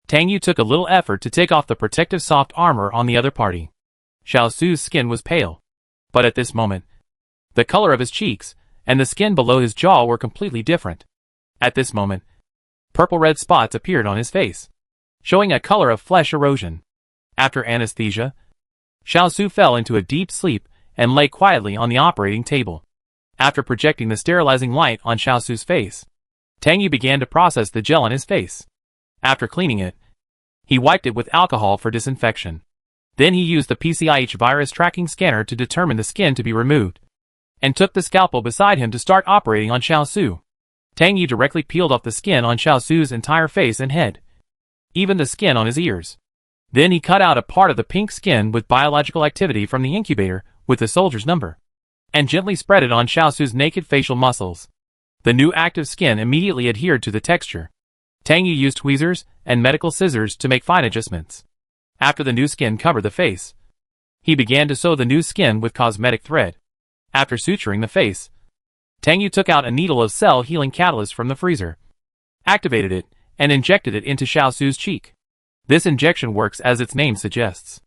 Tang Yu took a little effort to take off the protective soft armor on the other party. Shao Xu's skin was pale. But at this moment, the color of his cheeks and the skin below his jaw were completely different. At this moment, purple-red spots appeared on his face, showing a color of flesh erosion. After anesthesia, Shao Xu fell into a deep sleep and lay quietly on the operating table. After projecting the sterilizing light on Shao Xu's face, Tang Yu began to process the gel on his face. After cleaning it, he wiped it with alcohol for disinfection. Then he used the PCIH virus tracking scanner to determine the skin to be removed, and took the scalpel beside him to start operating on Shao Xu. Tang Yu directly peeled off the skin on Shao Xu's entire face and head, even the skin on his ears. Then he cut out a part of the pink skin with biological activity from the incubator with the soldier's number, and gently spread it on Shao Xu's naked facial muscles. The new active skin immediately adhered to the texture. Tang Yu used tweezers and medical scissors to make fine adjustments. After the new skin covered the face, he began to sew the new skin with cosmetic thread. After suturing the face, Tang Yu took out a needle of cell-healing catalyst from the freezer, activated it, and injected it into Shao Xu's cheek. This injection works as its name suggests.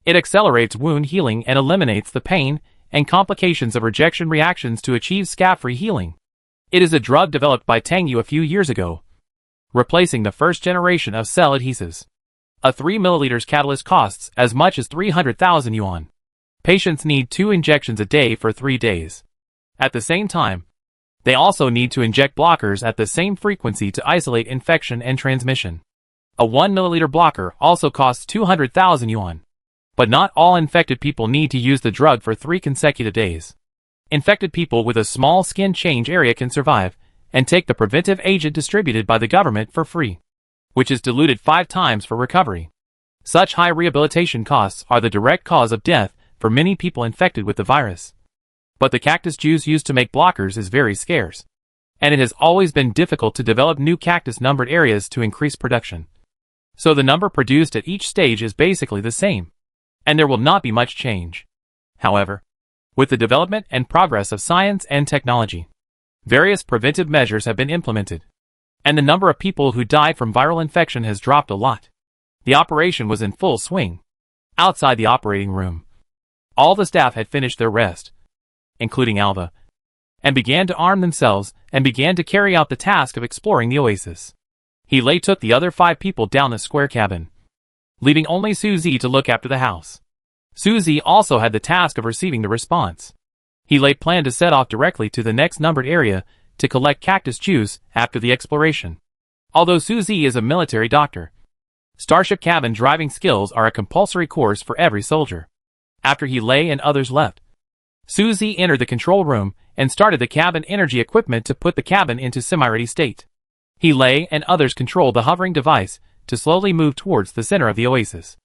It accelerates wound healing and eliminates the pain and complications of rejection reactions to achieve scab-free healing. It is a drug developed by Tang Yu a few years ago, replacing the first generation of cell adhesives. A 3 ml catalyst costs as much as 300,000 yuan. Patients need 2 injections a day for 3 days. At the same time, they also need to inject blockers at the same frequency to isolate infection and transmission. A 1 ml blocker also costs 200,000 yuan. But not all infected people need to use the drug for 3 consecutive days. Infected people with a small skin change area can survive and take the preventive agent distributed by the government for free, which is diluted 5 times for recovery. Such high rehabilitation costs are the direct cause of death for many people infected with the virus. But the cactus juice used to make blockers is very scarce, and it has always been difficult to develop new cactus-numbered areas to increase production. So the number produced at each stage is basically the same, and there will not be much change. However, with the development and progress of science and technology, various preventive measures have been implemented, and the number of people who died from viral infection has dropped a lot. The operation was in full swing. Outside the operating room, all the staff had finished their rest, including Alva, and began to arm themselves and began to carry out the task of exploring the oasis. He took the other 5 people down the square cabin, leaving only Suzy to look after the house. Suzy also had the task of receiving the response. He planned to set off directly to the next numbered area to collect cactus juice after the exploration. Although Suzy is a military doctor, starship cabin driving skills are a compulsory course for every soldier. After he and others left, Suzy entered the control room and started the cabin energy equipment to put the cabin into semi-ready state. He and others controlled the hovering device to slowly move towards the center of the oasis.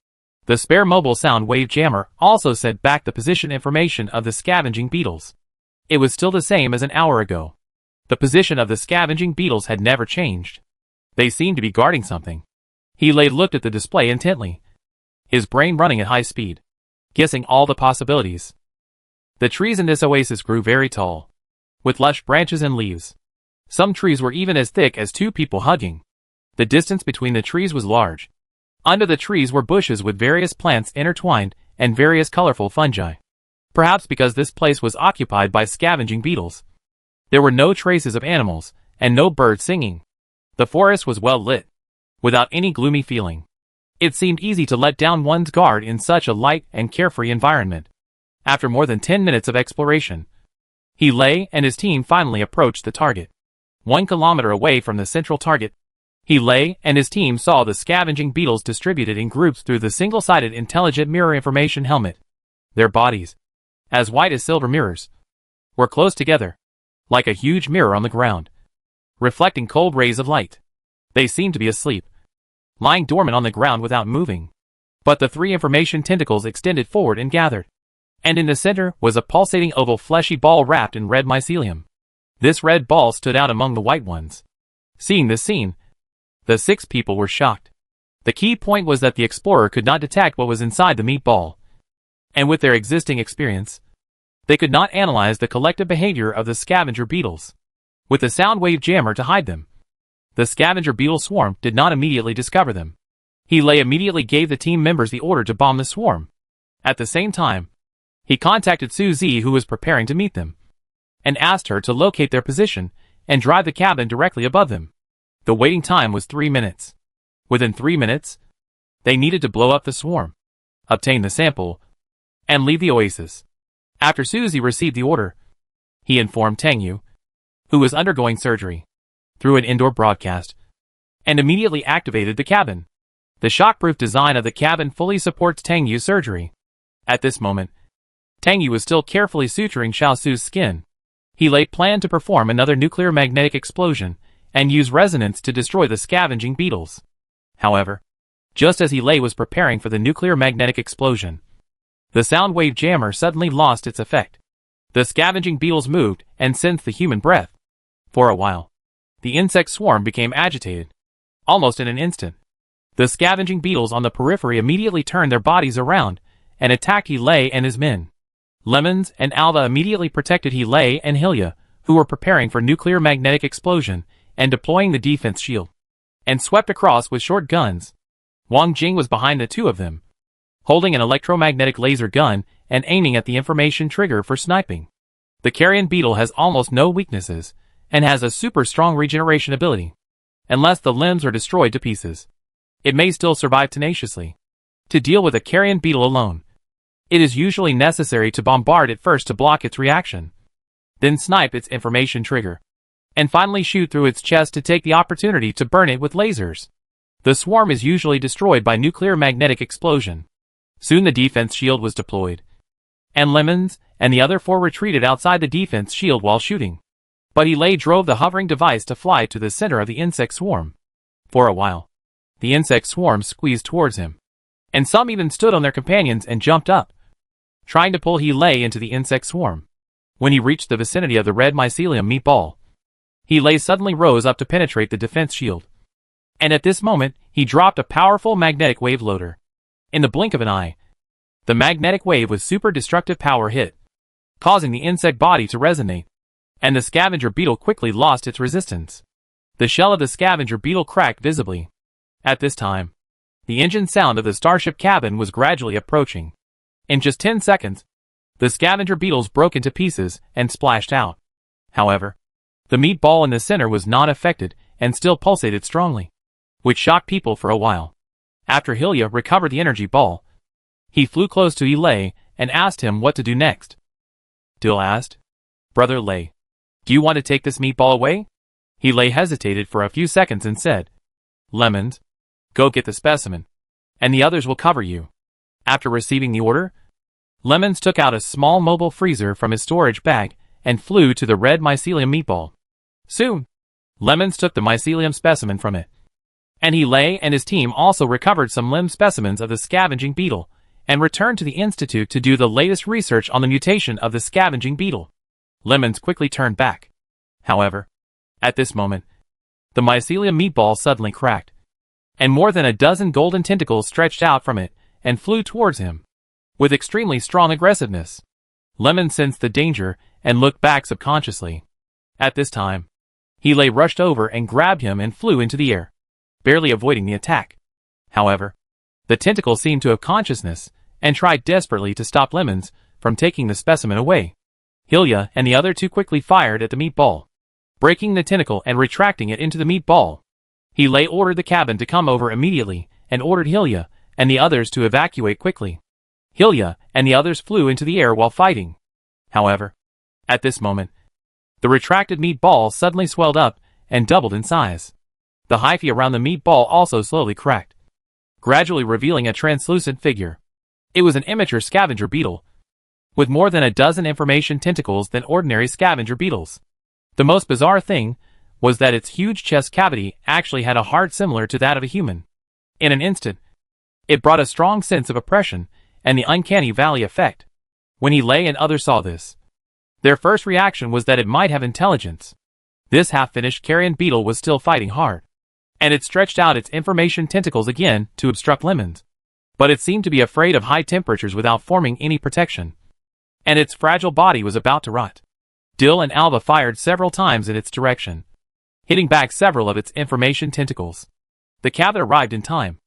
The spare mobile sound wave jammer also sent back the position information of the scavenging beetles. It was still the same as an hour ago. The position of the scavenging beetles had never changed. They seemed to be guarding something. He looked at the display intently, his brain running at high speed, guessing all the possibilities. The trees in this oasis grew very tall, with lush branches and leaves. Some trees were even as thick as 2 people hugging. The distance between the trees was large. Under the trees were bushes with various plants intertwined and various colorful fungi. Perhaps because this place was occupied by scavenging beetles, there were no traces of animals and no birds singing. The forest was well lit, without any gloomy feeling. It seemed easy to let down one's guard in such a light and carefree environment. After more than 10 minutes of exploration, he and his team finally approached the target. 1 kilometer away from the central target, he and his team saw the scavenging beetles distributed in groups through the single-sided intelligent mirror information helmet. Their bodies, as white as silver mirrors, were close together, like a huge mirror on the ground, reflecting cold rays of light. They seemed to be asleep, lying dormant on the ground without moving. But the 3 information tentacles extended forward and gathered, and in the center was a pulsating oval fleshy ball wrapped in red mycelium. This red ball stood out among the white ones. Seeing this scene, The 6 people were shocked. The key point was that the explorer could not detect what was inside the meatball. And with their existing experience, they could not analyze the collective behavior of the scavenger beetles. With the sound wave jammer to hide them, the scavenger beetle swarm did not immediately discover them. Lei immediately gave the team members the order to bomb the swarm. At the same time, he contacted Suzy, who was preparing to meet them, and asked her to locate their position and drive the cabin directly above them. The waiting time was 3 minutes. Within 3 minutes, they needed to blow up the swarm, obtain the sample, and leave the oasis. After Suzy received the order, he informed Tangyu, who was undergoing surgery, through an indoor broadcast, and immediately activated the cabin. The shockproof design of the cabin fully supports Tangyu's surgery. At this moment, Tangyu was still carefully suturing Shao Xu's skin. Lei planned to perform another nuclear magnetic explosion and use resonance to destroy the scavenging beetles. However, just as Lei was preparing for the nuclear magnetic explosion, the sound wave jammer suddenly lost its effect. The scavenging beetles moved and sensed the human breath. For a while, the insect swarm became agitated. Almost in an instant, the scavenging beetles on the periphery immediately turned their bodies around and attacked Lei and his men. Lemons and Alva immediately protected Lei and Hilya, who were preparing for nuclear magnetic explosion and deploying the defense shield, and swept across with short guns. Wang Jing was behind the 2 of them, holding an electromagnetic laser gun and aiming at the information trigger for sniping. The carrion beetle has almost no weaknesses and has a super strong regeneration ability. Unless the limbs are destroyed to pieces, it may still survive tenaciously. To deal with a carrion beetle alone, it is usually necessary to bombard it first to block its reaction, then snipe its information trigger, and finally shoot through its chest to take the opportunity to burn it with lasers. The swarm is usually destroyed by nuclear magnetic explosion. Soon the defense shield was deployed, and Lemons and the other 4 retreated outside the defense shield while shooting. But Lei drove the hovering device to fly to the center of the insect swarm. For a while, the insect swarm squeezed towards him, and some even stood on their companions and jumped up, trying to pull Lei into the insect swarm. When he reached the vicinity of the red mycelium meatball, Lei suddenly rose up to penetrate the defense shield. And at this moment, he dropped a powerful magnetic wave loader. In the blink of an eye, the magnetic wave with super destructive power hit, causing the insect body to resonate, and the scavenger beetle quickly lost its resistance. The shell of the scavenger beetle cracked visibly. At this time, the engine sound of the starship cabin was gradually approaching. In just 10 seconds, the scavenger beetles broke into pieces and splashed out. However, the meatball in the center was not affected and still pulsated strongly, which shocked people for a while. After Hilya recovered the energy ball, he flew close to Lei and asked him what to do next. Dill asked, "Brother Lei, do you want to take this meatball away?" Lei hesitated for a few seconds and said, "Lemons, go get the specimen, and the others will cover you." After receiving the order, Lemons took out a small mobile freezer from his storage bag and flew to the red mycelium meatball. Soon, Lemons took the mycelium specimen from it, and Lei and his team also recovered some limb specimens of the scavenging beetle and returned to the institute to do the latest research on the mutation of the scavenging beetle. Lemons quickly turned back. However, at this moment, the mycelium meatball suddenly cracked, and more than a dozen golden tentacles stretched out from it and flew towards him. With extremely strong aggressiveness, Lemon sensed the danger and looked back subconsciously. At this time, Lei rushed over and grabbed him and flew into the air, barely avoiding the attack. However, the tentacle seemed to have consciousness and tried desperately to stop Lemons from taking the specimen away. Hilya and the other 2 quickly fired at the meatball, breaking the tentacle and retracting it into the meatball. Lei ordered the cabin to come over immediately and ordered Hilya and the others to evacuate quickly. Hilya and the others flew into the air while fighting. However, at this moment, the retracted meatball suddenly swelled up and doubled in size. The hyphae around the meatball also slowly cracked, gradually revealing a translucent figure. It was an immature scavenger beetle, with more than a dozen information tentacles than ordinary scavenger beetles. The most bizarre thing was that its huge chest cavity actually had a heart similar to that of a human. In an instant, it brought a strong sense of oppression and the uncanny valley effect. When Lei and others saw this, their first reaction was that it might have intelligence. This half-finished carrion beetle was still fighting hard. and it stretched out its information tentacles again to obstruct Lemons. But it seemed to be afraid of high temperatures without forming any protection, and its fragile body was about to rot. Dill and Alva fired several times in its direction, hitting back several of its information tentacles. The cabin arrived in time,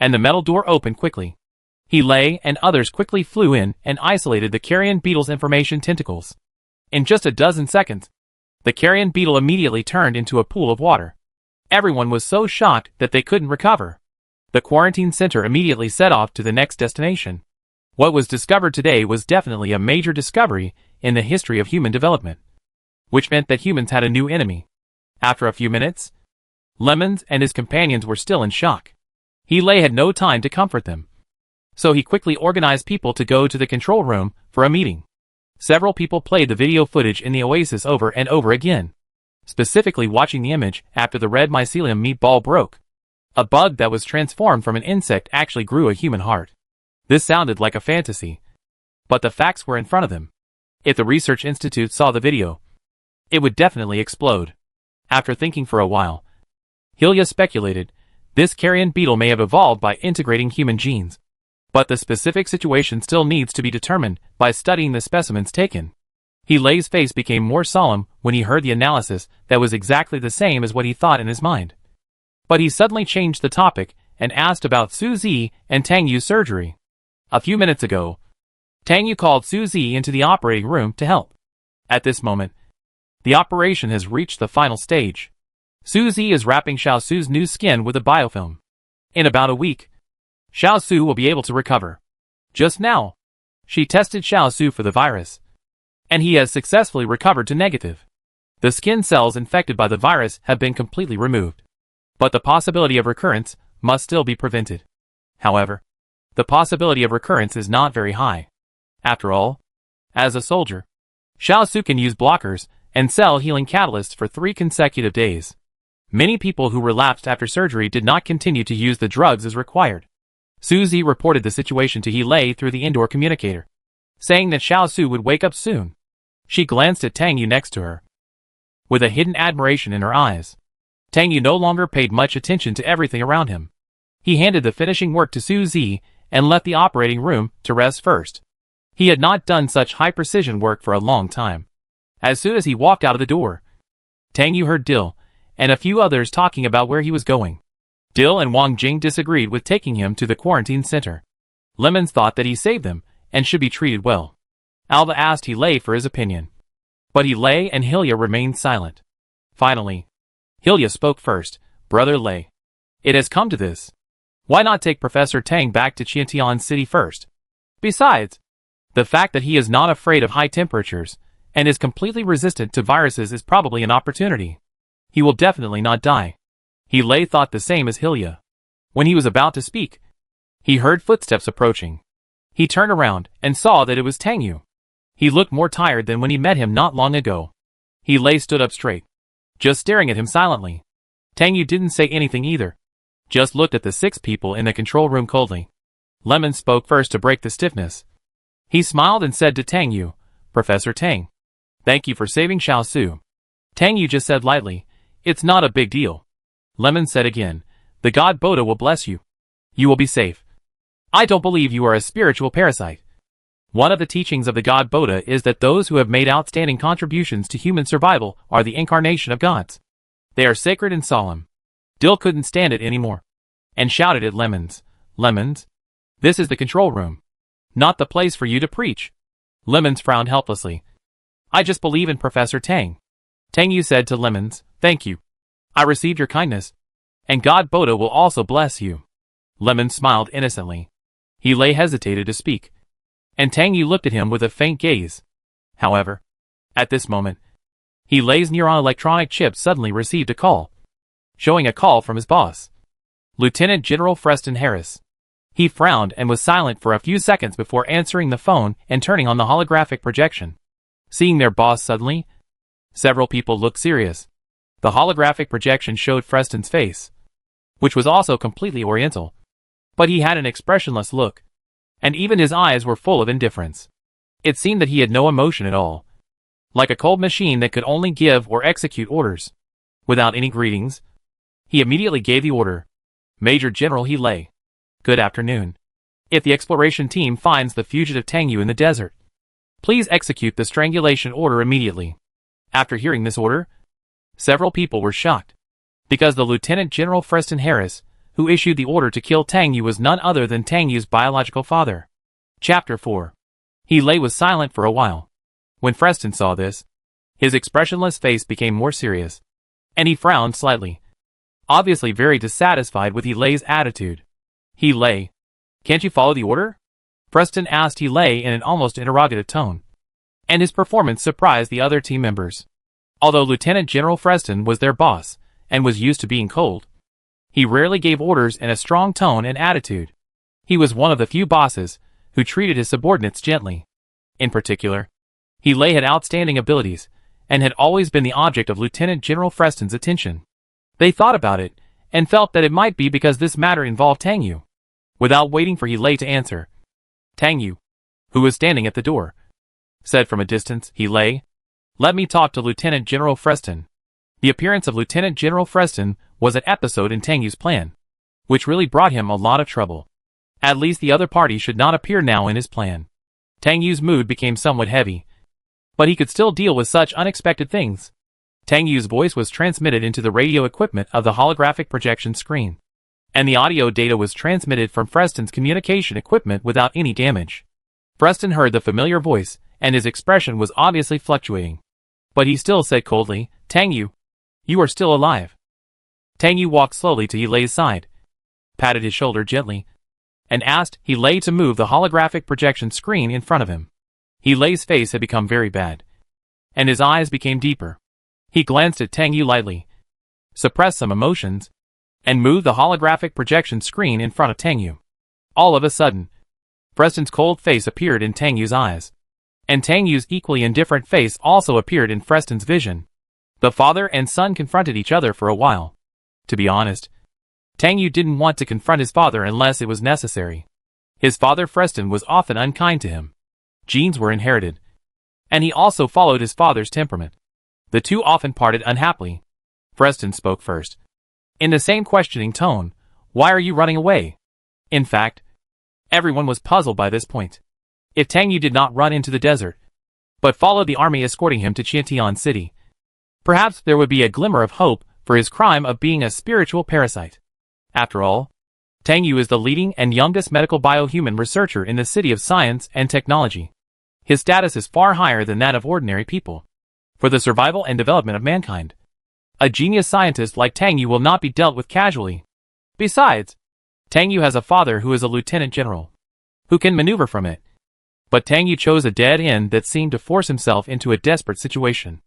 and the metal door opened quickly. He and others quickly flew in and isolated the carrion beetle's information tentacles. In just a dozen seconds, the carrion beetle immediately turned into a pool of water. Everyone was so shocked that they couldn't recover. The quarantine center immediately set off to the next destination. What was discovered today was definitely a major discovery in the history of human development, which meant that humans had a new enemy. After a few minutes, Lemons and his companions were still in shock. He had no time to comfort them, so he quickly organized people to go to the control room for a meeting. Several people played the video footage in the oasis over and over again, specifically watching the image after the red mycelium meatball broke. A bug that was transformed from an insect actually grew a human heart. This sounded like a fantasy, but the facts were in front of them. If the research institute saw the video, it would definitely explode. After thinking for a while, Hilya speculated, this carrion beetle may have evolved by integrating human genes. But the specific situation still needs to be determined by studying the specimens taken. Hilay's face became more solemn when he heard the analysis that was exactly the same as what he thought in his mind. But he suddenly changed the topic and asked about Su Zi and Tang Yu's surgery. A few minutes ago, Tang Yu called Su Zi into the operating room to help. At this moment, the operation has reached the final stage. Su Zi is wrapping Shao Xu's new skin with a biofilm. In about a week, Shao Xu will be able to recover. Just now, she tested Shao Xu for the virus, and he has successfully recovered to negative. The skin cells infected by the virus have been completely removed, but the possibility of recurrence must still be prevented. However, the possibility of recurrence is not very high. After all, as a soldier, Shao Xu can use blockers and cell healing catalysts for 3 consecutive days. Many people who relapsed after surgery did not continue to use the drugs as required. Su Zi reported the situation to Hilay through the indoor communicator, saying that Shao Xu would wake up soon. She glanced at Tang Yu next to her, with a hidden admiration in her eyes. Tang Yu no longer paid much attention to everything around him. He handed the finishing work to Su Zi and left the operating room to rest first. He had not done such high-precision work for a long time. As soon as he walked out of the door, Tang Yu heard Dill and a few others talking about where he was going. Dill and Wang Jing disagreed with taking him to the quarantine center. Lemons thought that he saved them and should be treated well. Alva asked Hilay for his opinion, but Hilay and Hilya remained silent. Finally, Hilya spoke first. Brother Lei, it has come to this. Why not take Professor Tang back to Qiantian City first? Besides, the fact that he is not afraid of high temperatures and is completely resistant to viruses is probably an opportunity. He will definitely not die. Hilay thought the same as Hilya. When he was about to speak, he heard footsteps approaching. He turned around and saw that it was Tang Yu. He looked more tired than when he met him not long ago. Hilay stood up straight, just staring at him silently. Tang Yu didn't say anything either, just looked at the 6 people in the control room coldly. Lemon spoke first to break the stiffness. He smiled and said to Tang Yu, Professor Tang, thank you for saving Shao Xu. Tang Yu just said lightly, it's not a big deal. Lemon said again, the god Boda will bless you. You will be safe. I don't believe you are a spiritual parasite. One of the teachings of the god Boda is that those who have made outstanding contributions to human survival are the incarnation of gods. They are sacred and solemn. Dill couldn't stand it anymore, and shouted at Lemons, Lemons, this is the control room, not the place for you to preach. Lemons frowned helplessly. I just believe in Professor Tang. Tang Yu said to Lemons, thank you. I received your kindness, and God Boda will also bless you. Lemon smiled innocently. Hilay hesitated to speak, and Tang Yu looked at him with a faint gaze. However, at this moment, Hilay's neuron electronic chip suddenly received a call, showing a call from his boss, Lieutenant General Freston Harris. He frowned and was silent for a few seconds before answering the phone and turning on the holographic projection. Seeing their boss suddenly, several people looked serious. The holographic projection showed Freston's face, which was also completely oriental, but he had an expressionless look, and even his eyes were full of indifference. It seemed that he had no emotion at all, like a cold machine that could only give or execute orders, without any greetings. He immediately gave the order. Major General He Lei. Good afternoon. If the exploration team finds the fugitive Tang Yu in the desert, please execute the strangulation order immediately. After hearing this order, several people were shocked, because the Lieutenant General Freston Harris, who issued the order to kill Tang Yu, was none other than Tang Yu's biological father. Chapter 4. He Lei was silent for a while. When Freston saw this, his expressionless face became more serious, and he frowned slightly, obviously very dissatisfied with He Lei's attitude. He Lei, can't you follow the order? Freston asked He Lei in an almost interrogative tone, and his performance surprised the other team members. Although Lieutenant General Freston was their boss, and was used to being cold, he rarely gave orders in a strong tone and attitude. He was one of the few bosses who treated his subordinates gently. In particular, He Lei had outstanding abilities, and had always been the object of Lieutenant General Freston's attention. They thought about it, and felt that it might be because this matter involved Tang Yu. Without waiting for He Lei to answer, Tang Yu, who was standing at the door, said from a distance, He Lei, let me talk to Lieutenant General Freston. The appearance of Lieutenant General Freston was an episode in Tang Yu's plan, which really brought him a lot of trouble. At least the other party should not appear now in his plan. Tang Yu's mood became somewhat heavy, but he could still deal with such unexpected things. Tang Yu's voice was transmitted into the radio equipment of the holographic projection screen, and the audio data was transmitted from Freston's communication equipment without any damage. Freston heard the familiar voice, and his expression was obviously fluctuating. But he still said coldly, Tang Yu, you are still alive. Tang Yu walked slowly to He Lei's side, patted his shoulder gently, and asked He Lei to move the holographic projection screen in front of him. He Lei's face had become very bad, and his eyes became deeper. He glanced at Tang Yu lightly, suppressed some emotions, and moved the holographic projection screen in front of Tang Yu. All of a sudden, Freston's cold face appeared in Tang Yu's eyes, and Tang Yu's equally indifferent face also appeared in Freston's vision. The father and son confronted each other for a while. To be honest, Tang Yu didn't want to confront his father unless it was necessary. His father Freston was often unkind to him. Genes were inherited, and he also followed his father's temperament. The two often parted unhappily. Freston spoke first, in the same questioning tone, why are you running away? In fact, everyone was puzzled by this point. If Tang Yu did not run into the desert, but followed the army escorting him to Qiantian City, perhaps there would be a glimmer of hope for his crime of being a spiritual parasite. After all, Tang Yu is the leading and youngest medical biohuman researcher in the City of Science and Technology. His status is far higher than that of ordinary people. For the survival and development of mankind, a genius scientist like Tang Yu will not be dealt with casually. Besides, Tang Yu has a father who is a lieutenant general, who can maneuver from it. But Tang Yu chose a dead end that seemed to force himself into a desperate situation.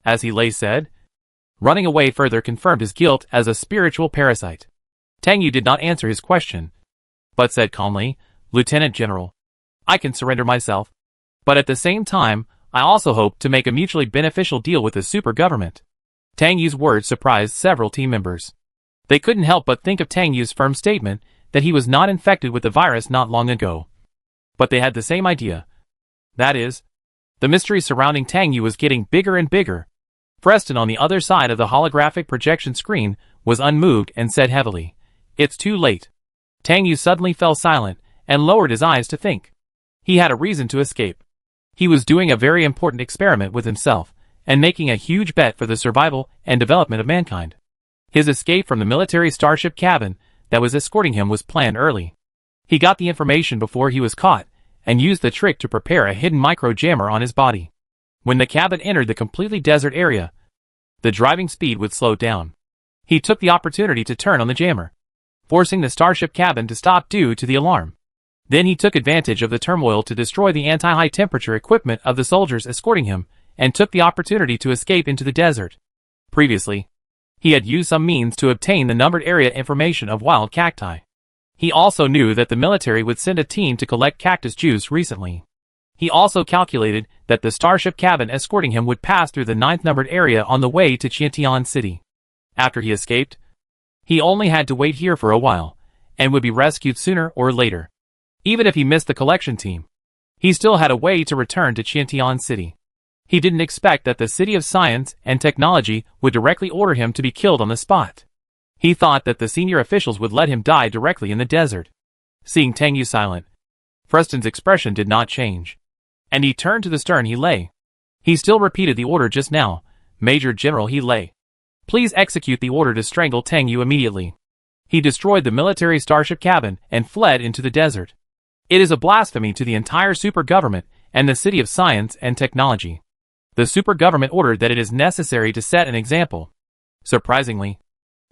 As He Lei said, running away further confirmed his guilt as a spiritual parasite. Tang Yu did not answer his question, but said calmly, Lieutenant General, I can surrender myself, but at the same time, I also hope to make a mutually beneficial deal with the super government. Tang Yu's words surprised several team members. They couldn't help but think of Tang Yu's firm statement that he was not infected with the virus not long ago. But they had the same idea. That is, the mystery surrounding Tang Yu was getting bigger and bigger. Freston on the other side of the holographic projection screen was unmoved and said heavily, It's too late. Tang Yu suddenly fell silent and lowered his eyes to think. He had a reason to escape. He was doing a very important experiment with himself and making a huge bet for the survival and development of mankind. His escape from the military starship cabin that was escorting him was planned early. He got the information before he was caught and used the trick to prepare a hidden micro-jammer on his body. When the cabin entered the completely desert area, the driving speed would slow down. He took the opportunity to turn on the jammer, forcing the starship cabin to stop due to the alarm. Then he took advantage of the turmoil to destroy the anti-high temperature equipment of the soldiers escorting him and took the opportunity to escape into the desert. Previously, he had used some means to obtain the numbered area information of wild cacti. He also knew that the military would send a team to collect cactus juice recently. He also calculated that the starship cabin escorting him would pass through the 9th numbered area on the way to Qiantian City. After he escaped, he only had to wait here for a while, and would be rescued sooner or later. Even if he missed the collection team, he still had a way to return to Qiantian City. He didn't expect that the City of Science and Technology would directly order him to be killed on the spot. He thought that the senior officials would let him die directly in the desert. Seeing Tang Yu silent, Freston's expression did not change, and he turned to the stern He Lei. He still repeated the order just now. Major General He Lei, please execute the order to strangle Tang Yu immediately. He destroyed the military starship cabin and fled into the desert. It is a blasphemy to the entire super government and the City of Science and Technology. The super government ordered that it is necessary to set an example. Surprisingly,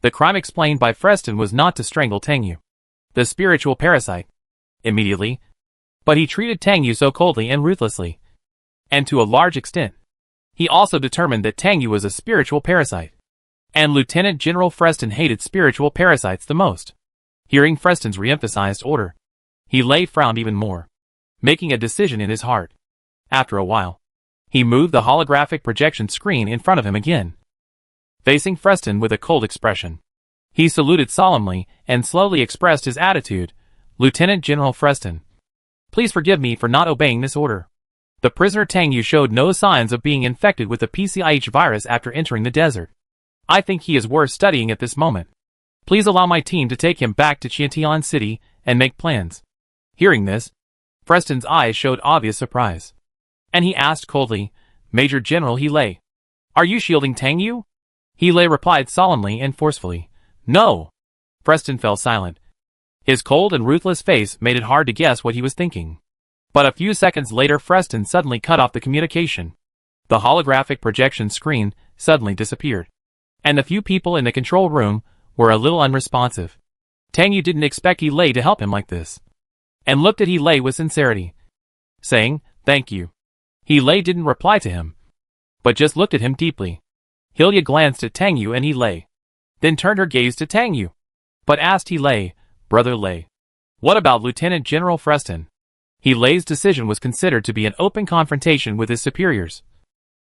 the crime explained by Freston was not to strangle Tang Yu, the spiritual parasite, immediately, but he treated Tang Yu so coldly and ruthlessly. And to a large extent, he also determined that Tang Yu was a spiritual parasite. And Lieutenant General Freston hated spiritual parasites the most. Hearing Freston's re-emphasized order, He Lei frowned even more, making a decision in his heart. After a while, he moved the holographic projection screen in front of him again. Facing Freston with a cold expression, he saluted solemnly and slowly expressed his attitude. Lieutenant General Freston, please forgive me for not obeying this order. The prisoner Tang Yu showed no signs of being infected with the PCIH virus after entering the desert. I think he is worth studying at this moment. Please allow my team to take him back to Qiantian City and make plans. Hearing this, Freston's eyes showed obvious surprise, and he asked coldly, Major General He Lei, are you shielding Tang Yu? He Lei replied solemnly and forcefully, no. Freston fell silent. His cold and ruthless face made it hard to guess what he was thinking. But a few seconds later Freston suddenly cut off the communication. The holographic projection screen suddenly disappeared, and the few people in the control room were a little unresponsive. Tang Yu didn't expect He Lei to help him like this, and looked at He Lei with sincerity, saying, thank you. He Lei didn't reply to him, but just looked at him deeply. Hilya glanced at Tang Yu and He Lei, then turned her gaze to Tang Yu, but asked He Lei, Brother Lei, what about Lieutenant General Freston? He Lei's decision was considered to be an open confrontation with his superiors,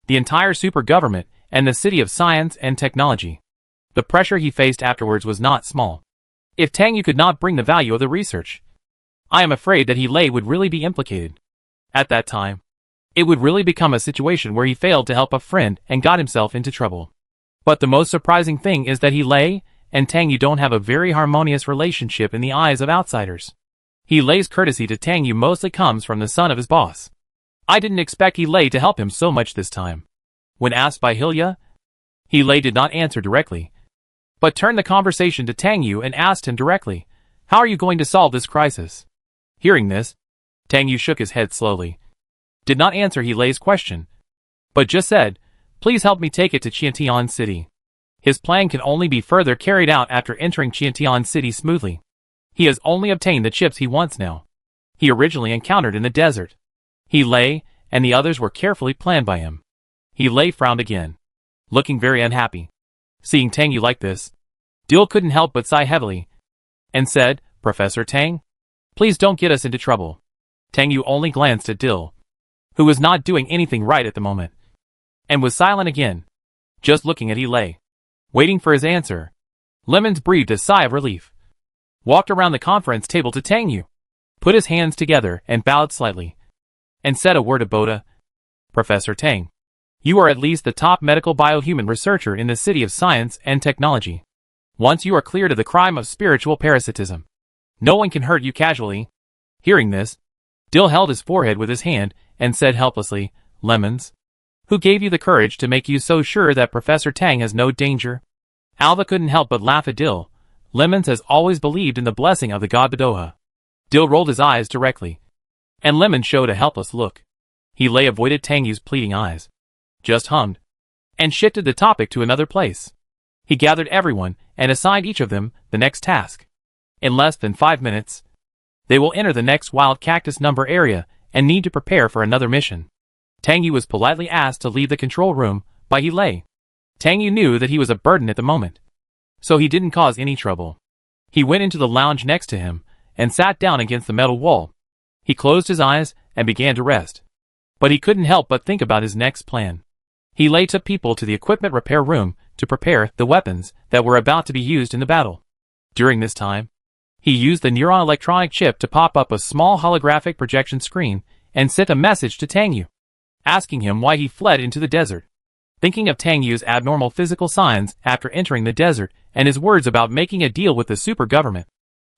the entire super government, and the City of Science and Technology. The pressure he faced afterwards was not small. If Tang Yu could not bring the value of the research, I am afraid that He Lei would really be implicated. At that time, it would really become a situation where he failed to help a friend and got himself into trouble. But the most surprising thing is that He Lei and Tang Yu don't have a very harmonious relationship in the eyes of outsiders. He Lei's courtesy to Tang Yu mostly comes from the son of his boss. I didn't expect He Lei to help him so much this time. When asked by Hilya, He Lei did not answer directly, but turned the conversation to Tang Yu and asked him directly, how are you going to solve this crisis? Hearing this, Tang Yu shook his head slowly, did not answer He Lei's question, but just said, please help me take it to Qiantian City. His plan can only be further carried out after entering Qiantian City smoothly. He has only obtained the chips he wants now. He originally encountered in the desert. He Lei and the others were carefully planned by him. He Lei frowned again, looking very unhappy. Seeing Tang Yu like this, Dill couldn't help but sigh heavily, and said, Professor Tang, please don't get us into trouble. Tang Yu only glanced at Dill, who was not doing anything right at the moment, and was silent again, just looking at He Lei, waiting for his answer. Lemons breathed a sigh of relief, walked around the conference table to Tang Yu, put his hands together and bowed slightly, and said a word to Boda. Professor Tang, you are at least the top medical biohuman researcher in the City of Science and Technology. Once you are cleared of the crime of spiritual parasitism, no one can hurt you casually. Hearing this, Dill held his forehead with his hand and said helplessly, Lemons, who gave you the courage to make you so sure that Professor Tang has no danger? Alva couldn't help but laugh at Dill. Lemons has always believed in the blessing of the god Bedoha. Dill rolled his eyes directly, and Lemon showed a helpless look. He Lei avoided Tang Yu's pleading eyes, just hummed, and shifted the topic to another place. He gathered everyone and assigned each of them the next task. In less than 5 minutes, they will enter the next wild cactus number area and need to prepare for another mission. Tang Yu was politely asked to leave the control room by He Lei. Tang Yu knew that he was a burden at the moment, so he didn't cause any trouble. He went into the lounge next to him and sat down against the metal wall. He closed his eyes and began to rest, but he couldn't help but think about his next plan. He Lei took people to the equipment repair room to prepare the weapons that were about to be used in the battle. During this time, he used the neuron electronic chip to pop up a small holographic projection screen and sent a message to Tang Yu, asking him why he fled into the desert. Thinking of Tang Yu's abnormal physical signs after entering the desert and his words about making a deal with the super government.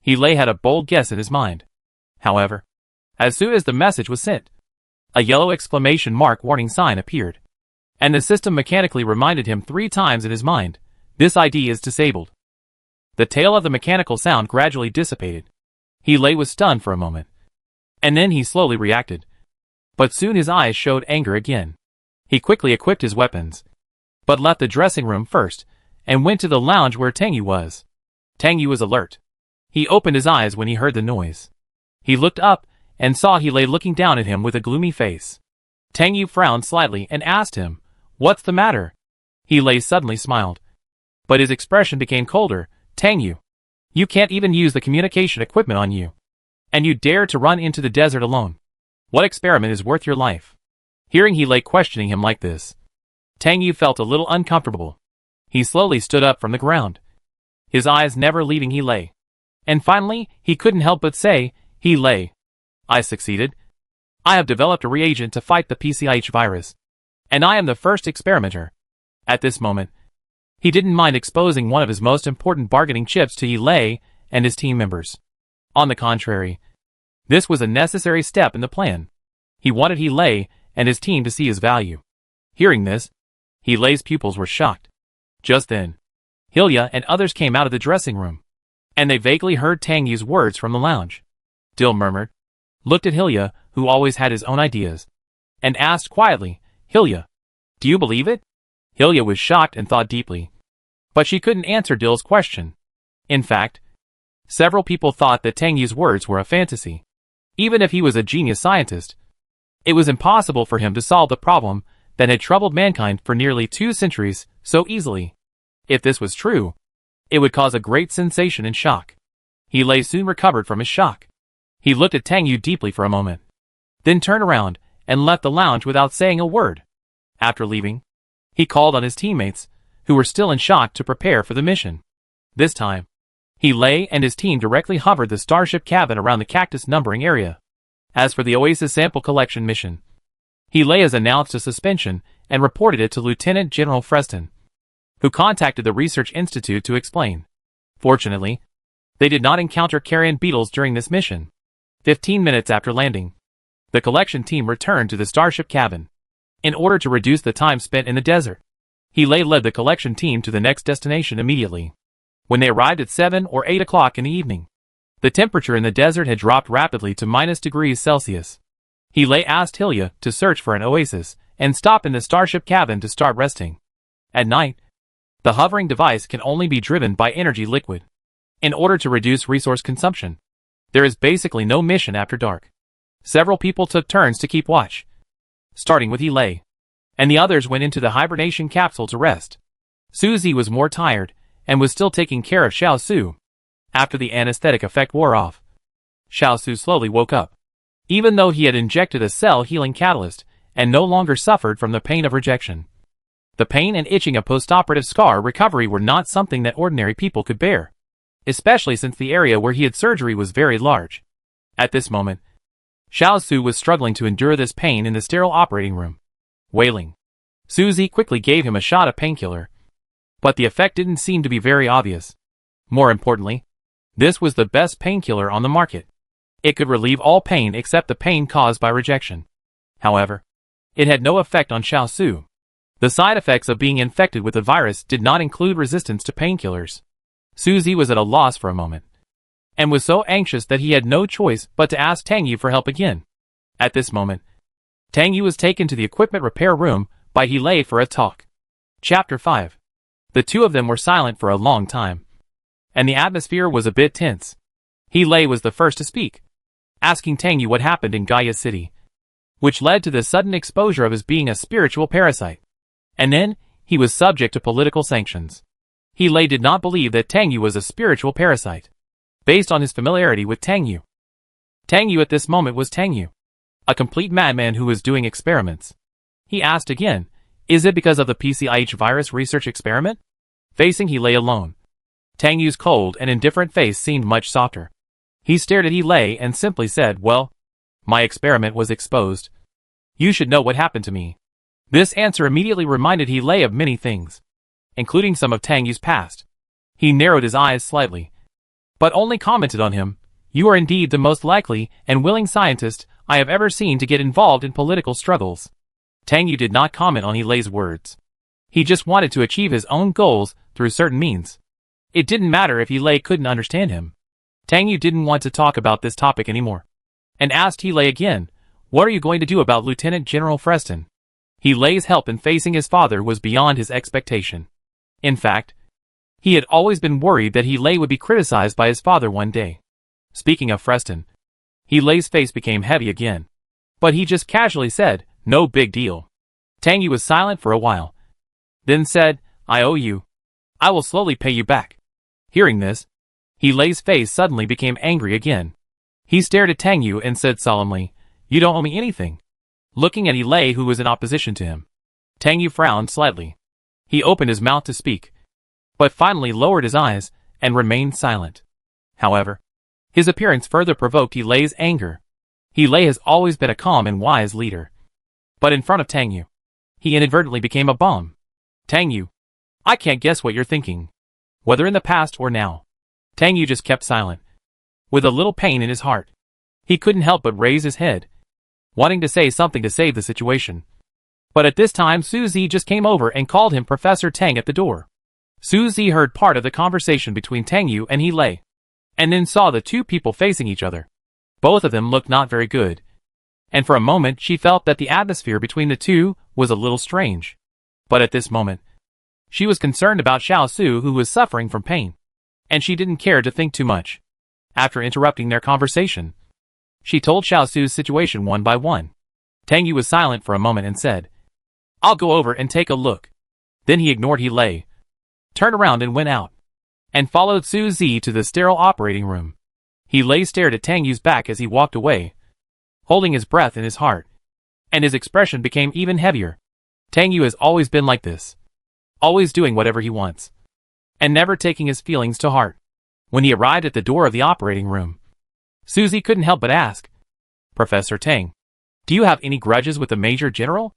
He had a bold guess in his mind. However, as soon as the message was sent, a yellow exclamation mark warning sign appeared, and the system mechanically reminded him 3 times in his mind, "This ID is disabled." The tail of the mechanical sound gradually dissipated. He was stunned for a moment, and then he slowly reacted. But soon his eyes showed anger again. He quickly equipped his weapons, but left the dressing room first, and went to the lounge where Tang Yu was. Tang Yu was alert. He opened his eyes when he heard the noise. He looked up, and saw he lay looking down at him with a gloomy face. Tang Yu frowned slightly and asked him, "What's the matter?" He suddenly smiled, but his expression became colder. "Tang Yu, you can't even use the communication equipment on you. And you dare to run into the desert alone. What experiment is worth your life?" Hearing he questioning him like this, Tang Yu felt a little uncomfortable. He slowly stood up from the ground, his eyes never leaving He. And finally, he couldn't help but say, "He, I succeeded. I have developed a reagent to fight the PCIH virus. And I am the first experimenter." At this moment, he didn't mind exposing one of his most important bargaining chips to He and his team members. On the contrary, this was a necessary step in the plan. He wanted He and his team to see his value. Hearing this, He's pupils were shocked. Just then, Hilya and others came out of the dressing room, and they vaguely heard Tang Yu's words from the lounge. Dill murmured, looked at Hilya, who always had his own ideas, and asked quietly, "Hilya, do you believe it?" Hilya was shocked and thought deeply, but she couldn't answer Dill's question. In fact, several people thought that Tang Yu's words were a fantasy. Even if he was a genius scientist, it was impossible for him to solve the problem that had troubled mankind for nearly 2 centuries so easily. If this was true, it would cause a great sensation and shock. He soon recovered from his shock. He looked at Tang Yu deeply for a moment, then turned around and left the lounge without saying a word. After leaving, he called on his teammates, who were still in shock, to prepare for the mission. This time, He and his team directly hovered the starship cabin around the cactus numbering area. As for the oasis sample collection mission, He has announced a suspension and reported it to Lieutenant General Freston, who contacted the Research Institute to explain. Fortunately, they did not encounter carrion beetles during this mission. 15 minutes after landing, the collection team returned to the starship cabin. In order to reduce the time spent in the desert, He led the collection team to the next destination immediately. When they arrived at 7 or 8 o'clock in the evening, the temperature in the desert had dropped rapidly to -°C. He asked Hilya to search for an oasis and stop in the starship cabin to start resting. At night, the hovering device can only be driven by energy liquid. In order to reduce resource consumption, there is basically no mission after dark. Several people took turns to keep watch, starting with He, and the others went into the hibernation capsule to rest. Suzy was more tired and was still taking care of Shao Xu. After the anesthetic effect wore off, Shao Xu slowly woke up. Even though he had injected a cell-healing catalyst and no longer suffered from the pain of rejection, the pain and itching of postoperative scar recovery were not something that ordinary people could bear, especially since the area where he had surgery was very large. At this moment, Shao Xu was struggling to endure this pain in the sterile operating room. Wailing, Suzy quickly gave him a shot of painkiller, but the effect didn't seem to be very obvious. More importantly, this was the best painkiller on the market. It could relieve all pain except the pain caused by rejection. However, it had no effect on Shao Xu. The side effects of being infected with the virus did not include resistance to painkillers. Suzy was at a loss for a moment, and was so anxious that he had no choice but to ask Tang Yu for help again. At this moment, Tang Yu was taken to the equipment repair room by He for a talk. Chapter 5. The two of them were silent for a long time, and the atmosphere was a bit tense. He was the first to speak, asking Tang Yu what happened in Gaia City, which led to the sudden exposure of his being a spiritual parasite. And then, he was subject to political sanctions. He did not believe that Tang Yu was a spiritual parasite, based on his familiarity with Tang Yu. Tang Yu at this moment was Tang Yu, a complete madman who was doing experiments. He asked again, is it because of the PCIH virus research experiment? Facing He alone, Tang Yu's cold and indifferent face seemed much softer. He stared at He and simply said, well, my experiment was exposed. You should know what happened to me. This answer immediately reminded He of many things, including some of Tang Yu's past. He narrowed his eyes slightly, but only commented on him. You are indeed the most likely and willing scientist I have ever seen to get involved in political struggles. Tang Yu did not comment on He Lei's words. He just wanted to achieve his own goals through certain means. It didn't matter if He Lei couldn't understand him. Tang Yu didn't want to talk about this topic anymore, and asked He Lei again, what are you going to do about Lieutenant General Freston? He Lei's help in facing his father was beyond his expectation. In fact, he had always been worried that He Lei would be criticized by his father one day. Speaking of Freston, He Lei's face became heavy again, but he just casually said, no big deal. Tang Yu was silent for a while, then said, I owe you. I will slowly pay you back. Hearing this, He Lei's face suddenly became angry again. He stared at Tang Yu and said solemnly, you don't owe me anything. Looking at He Lei, who was in opposition to him, Tang Yu frowned slightly. He opened his mouth to speak, but finally lowered his eyes and remained silent. However, his appearance further provoked He Lei's anger. He Lei has always been a calm and wise leader, but in front of Tang Yu, he inadvertently became a bomb. Tang Yu, I can't guess what you're thinking, whether in the past or now. Tang Yu just kept silent, with a little pain in his heart. He couldn't help but raise his head, wanting to say something to save the situation. But at this time Su Zi just came over and called him Professor Tang at the door. Su Zi heard part of the conversation between Tang Yu and He Lei, and then saw the two people facing each other. Both of them looked not very good, and for a moment she felt that the atmosphere between the two was a little strange. But at this moment, she was concerned about Shao Xu, who was suffering from pain, and she didn't care to think too much. After interrupting their conversation, she told Shao Xu's situation one by one. Tang Yu was silent for a moment and said, I'll go over and take a look. Then he ignored He Lei, turned around and went out, and followed Su Zi to the sterile operating room. He Lei stared at Tang Yu's back as he walked away, holding his breath in his heart, and his expression became even heavier. Tang Yu has always been like this, always doing whatever he wants, and never taking his feelings to heart. When he arrived at the door of the operating room, Su Zi couldn't help but ask, Professor Tang, do you have any grudges with the Major General?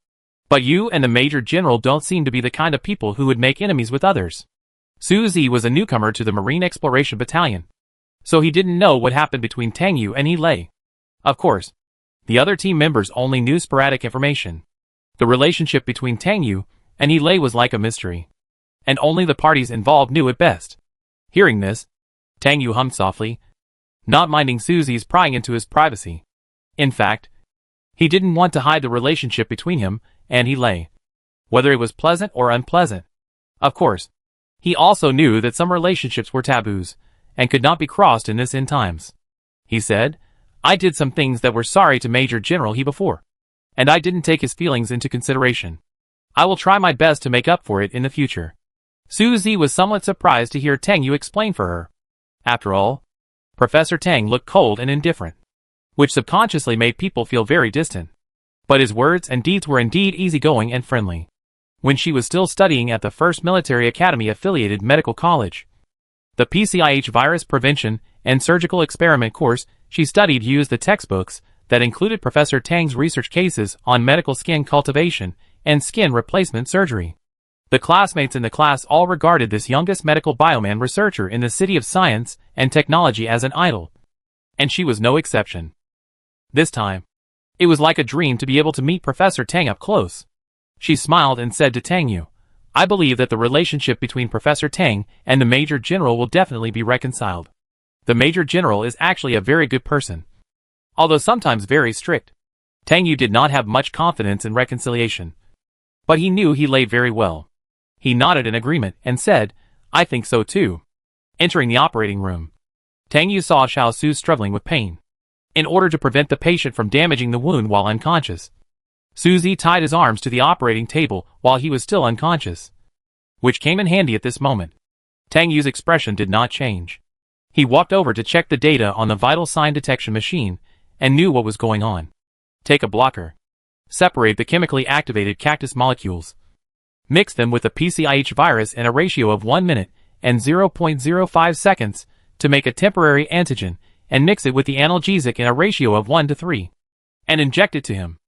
But you and the Major General don't seem to be the kind of people who would make enemies with others. Su Zi was a newcomer to the Marine Exploration Battalion, so he didn't know what happened between Tang Yu and He Lei. Of course, the other team members only knew sporadic information. The relationship between Tang Yu and He Lei was like a mystery, and only the parties involved knew it best. Hearing this, Tang Yu hummed softly, not minding Su Zi's prying into his privacy. In fact, he didn't want to hide the relationship between him and He Lei, whether it was pleasant or unpleasant. Of course, he also knew that some relationships were taboos, and could not be crossed in this end times. He said, I did some things that were sorry to Major General He before, and I didn't take his feelings into consideration. I will try my best to make up for it in the future. Su Zi was somewhat surprised to hear Tang Yu explain for her. After all, Professor Tang looked cold and indifferent, which subconsciously made people feel very distant. But his words and deeds were indeed easygoing and friendly. When she was still studying at the 1st Military Academy affiliated medical college, the PCIH virus prevention and surgical experiment course she studied used the textbooks that included Professor Tang's research cases on medical skin cultivation and skin replacement surgery. The classmates in the class all regarded this youngest medical bioman researcher in the city of science and technology as an idol, and she was no exception. This time, it was like a dream to be able to meet Professor Tang up close. She smiled and said to Tang Yu, I believe that the relationship between Professor Tang and the Major General will definitely be reconciled. The Major General is actually a very good person, although sometimes very strict. Tang Yu did not have much confidence in reconciliation, but he knew He Lei very well. He nodded in agreement and said, I think so too. Entering the operating room, Tang Yu saw Shao Xu struggling with pain. In order to prevent the patient from damaging the wound while unconscious, Su Zi tied his arms to the operating table while he was still unconscious, which came in handy at this moment. Tang Yu's expression did not change. He walked over to check the data on the vital sign detection machine and knew what was going on. Take a blocker. Separate the chemically activated cactus molecules. Mix them with the PCIH virus in a ratio of 1 minute and 0.05 seconds to make a temporary antigen, and mix it with the analgesic in a ratio of 1 to 3. And inject it to him.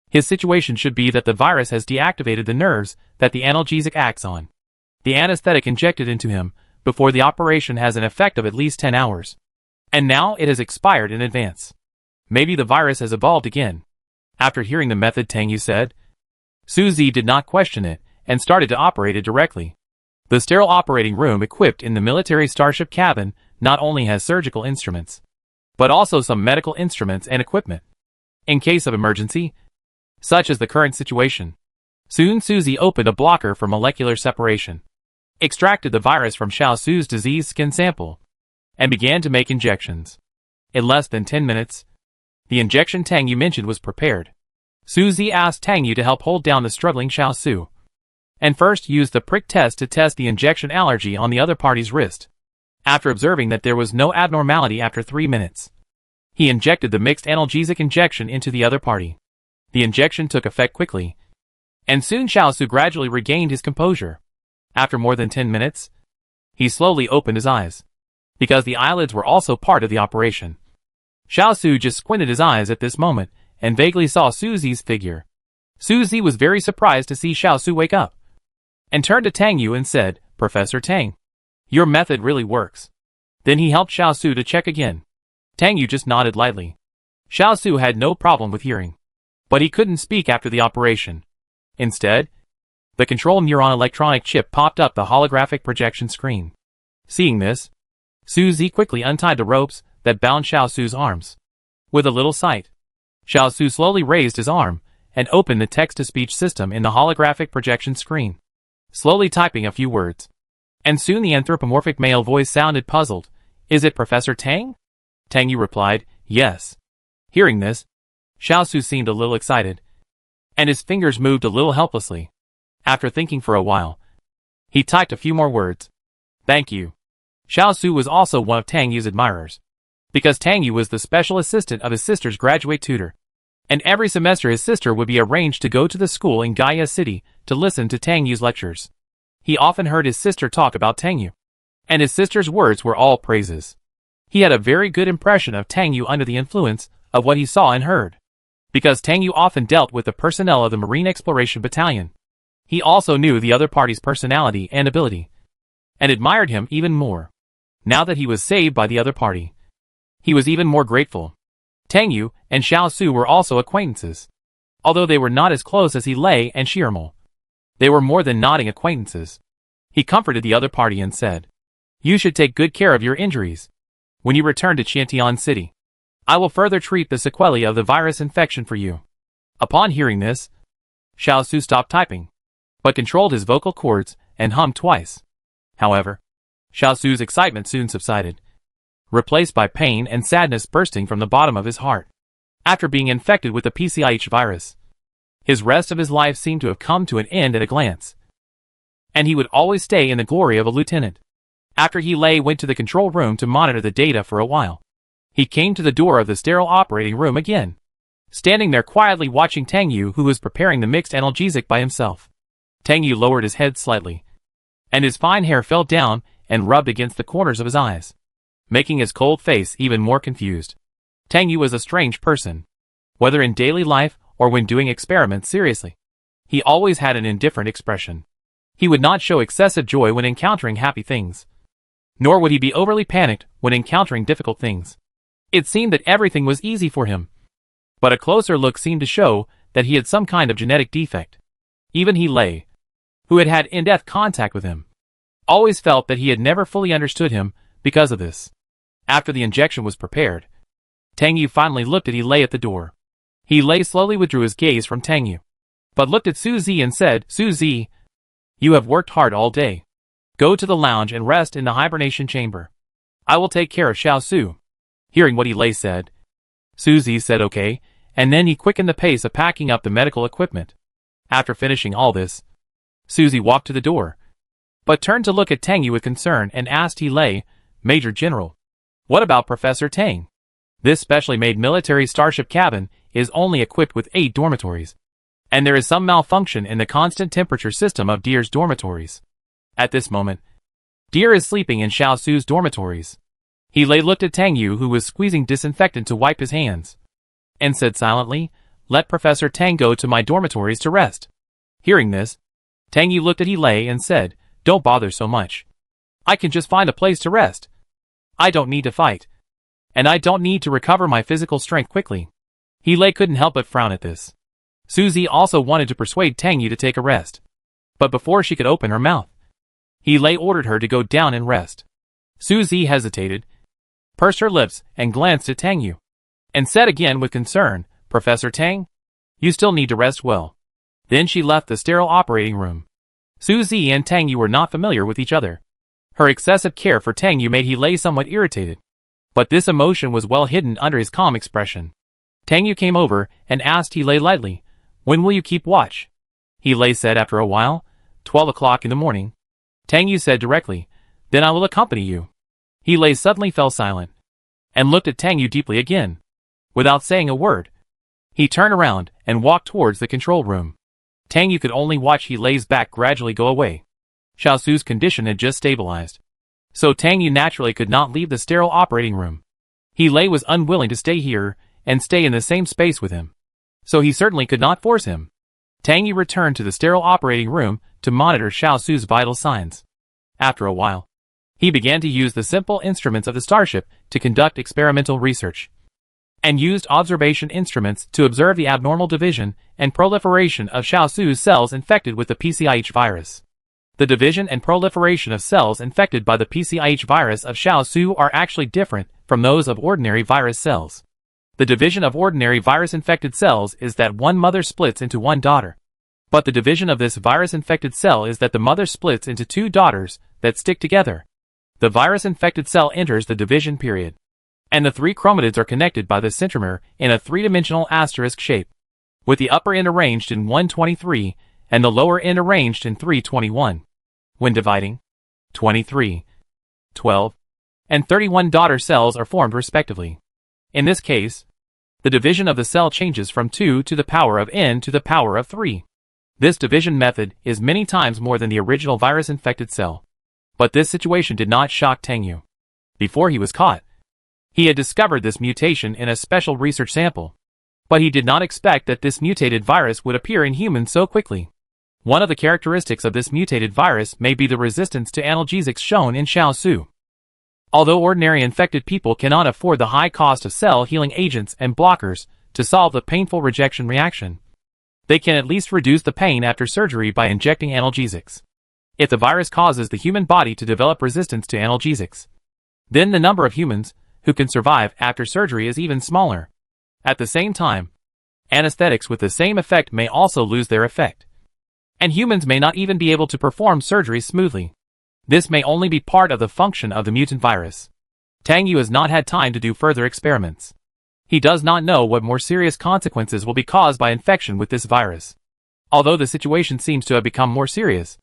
His situation should be that the virus has deactivated the nerves that the analgesic acts on. The anesthetic injected into him before the operation has an effect of at least 10 hours. And now it has expired in advance. Maybe the virus has evolved again. After hearing the method Tang Yu said, Suzy did not question it and started to operate it directly. The sterile operating room equipped in the military starship cabin not only has surgical instruments, but also some medical instruments and equipment. In case of emergency, such as the current situation, soon Suzy opened a blocker for molecular separation, extracted the virus from Shao Xu's diseased skin sample, and began to make injections. In less than 10 minutes, the injection Tang Yu mentioned was prepared. Suzy asked Tang Yu to help hold down the struggling Shao Xu, and first used the prick test to test the injection allergy on the other party's wrist. After observing that there was no abnormality after 3 minutes, he injected the mixed analgesic injection into the other party. The injection took effect quickly, and soon Shao Xu gradually regained his composure. After more than 10 minutes, he slowly opened his eyes, because the eyelids were also part of the operation. Shao Xu just squinted his eyes at this moment and vaguely saw Suzy's figure. Suzy was very surprised to see Shao Xu wake up, and turned to Tang Yu and said, "Professor Tang, your method really works." Then he helped Shao Xu to check again. Tang Yu just nodded lightly. Shao Xu had no problem with hearing, but he couldn't speak after the operation. Instead, the control neuron electronic chip popped up the holographic projection screen. Seeing this, Suzy quickly untied the ropes that bound Shao Xu's arms. With a little sight, Shao Xu slowly raised his arm and opened the text-to-speech system in the holographic projection screen, slowly typing a few words. And soon the anthropomorphic male voice sounded puzzled. "Is it Professor Tang?" Tang Yu replied, "Yes." Hearing this, Shao Xu seemed a little excited, and his fingers moved a little helplessly. After thinking for a while, he typed a few more words. "Thank you." Shao Xu was also one of Tang Yu's admirers, because Tang Yu was the special assistant of his sister's graduate tutor, and every semester his sister would be arranged to go to the school in Gaia City to listen to Tang Yu's lectures. He often heard his sister talk about Tang Yu, and his sister's words were all praises. He had a very good impression of Tang Yu under the influence of what he saw and heard, because Tang Yu often dealt with the personnel of the Marine Exploration Battalion. He also knew the other party's personality and ability, and admired him even more. Now that he was saved by the other party, he was even more grateful. Tang Yu and Shao Xu were also acquaintances. Although they were not as close as He Lei and Shirmal, they were more than nodding acquaintances. He comforted the other party and said, "You should take good care of your injuries. When you return to Qiantian City, I will further treat the sequelae of the virus infection for you." Upon hearing this, Shao Xu stopped typing, but controlled his vocal cords and hummed twice. However, Shao Xu's excitement soon subsided, replaced by pain and sadness bursting from the bottom of his heart. After being infected with the PCIH virus, his rest of his life seemed to have come to an end at a glance, and he would always stay in the glory of a lieutenant. After He Lei went to the control room to monitor the data for a while, he came to the door of the sterile operating room again, standing there quietly watching Tang Yu, who was preparing the mixed analgesic by himself. Tang Yu lowered his head slightly, and his fine hair fell down and rubbed against the corners of his eyes, making his cold face even more confused. Tang Yu was a strange person. Whether in daily life or when doing experiments seriously, he always had an indifferent expression. He would not show excessive joy when encountering happy things, nor would he be overly panicked when encountering difficult things. It seemed that everything was easy for him, but a closer look seemed to show that he had some kind of genetic defect. Even He Lei, who had had in-depth contact with him, always felt that he had never fully understood him because of this. After the injection was prepared, Tang Yu finally looked at He Lei at the door. He Lei slowly withdrew his gaze from Tang Yu, but looked at Suzy and said, "Suzy, you have worked hard all day. Go to the lounge and rest in the hibernation chamber. I will take care of Shao Xu." Hearing what He Lei said, Suzy said okay, and then he quickened the pace of packing up the medical equipment. After finishing all this, Suzy walked to the door, but turned to look at Tang Yu with concern and asked He Lei, "Major General, what about Professor Tang? This specially made military starship cabin is only equipped with 8 dormitories, and there is some malfunction in the constant temperature system of Deer's dormitories. At this moment, Deer is sleeping in Shao Xu's dormitories." He Lei looked at Tang Yu, who was squeezing disinfectant to wipe his hands, and said silently, "Let Professor Tang go to my dormitories to rest." Hearing this, Tang Yu looked at He Lei and said, "Don't bother so much. I can just find a place to rest. I don't need to fight. And I don't need to recover my physical strength quickly. He couldn't help but frown at this. Suzy also wanted to persuade Tang Yu to take a rest. But before she could open her mouth, He ordered her to go down and rest. Suzy hesitated, pursed her lips, and glanced at Tang Yu, and said again with concern, "Professor Tang, you still need to rest well." Then she left the sterile operating room. Suzy and Tang Yu were not familiar with each other. Her excessive care for Tang Yu made He somewhat irritated. But this emotion was well hidden under his calm expression. Tang Yu came over and asked He lightly, "When will you keep watch?" He said after a while, 12 o'clock in the morning. Tang Yu said directly, "Then I will accompany you." He suddenly fell silent, and looked at Tang Yu deeply again. Without saying a word, he turned around and walked towards the control room. Tang Yu could only watch He's back gradually go away. Shao Xu's condition had just stabilized, so Tang Yu naturally could not leave the sterile operating room. He was unwilling to stay here and stay in the same space with him, so he certainly could not force him. Tang Yu returned to the sterile operating room to monitor Shao Xu's vital signs. After a while, he began to use the simple instruments of the starship to conduct experimental research, and used observation instruments to observe the abnormal division and proliferation of Shao Xu's cells infected with the PCIH virus. The division and proliferation of cells infected by the PCIH virus of Shao Xu are actually different from those of ordinary virus cells. The division of ordinary virus-infected cells is that one mother splits into one daughter. But the division of this virus-infected cell is that the mother splits into two daughters that stick together. The virus-infected cell enters the division period, and the three chromatids are connected by the centromere in a three-dimensional asterisk shape, with the upper end arranged in 123 and the lower end arranged in 321. When dividing, 23, 12, and 31 daughter cells are formed respectively. In this case, the division of the cell changes from 2 to the power of n to the power of 3. This division method is many times more than the original virus-infected cell. But this situation did not shock Tang Yu. Before he was caught, he had discovered this mutation in a special research sample. But he did not expect that this mutated virus would appear in humans so quickly. One of the characteristics of this mutated virus may be the resistance to analgesics shown in Shao Xu. Although ordinary infected people cannot afford the high cost of cell-healing agents and blockers to solve the painful rejection reaction, they can at least reduce the pain after surgery by injecting analgesics. If the virus causes the human body to develop resistance to analgesics, then the number of humans who can survive after surgery is even smaller. At the same time, anesthetics with the same effect may also lose their effect, and humans may not even be able to perform surgery smoothly. This may only be part of the function of the mutant virus. Tang Yu has not had time to do further experiments. He does not know what more serious consequences will be caused by infection with this virus. Although the situation seems to have become more serious,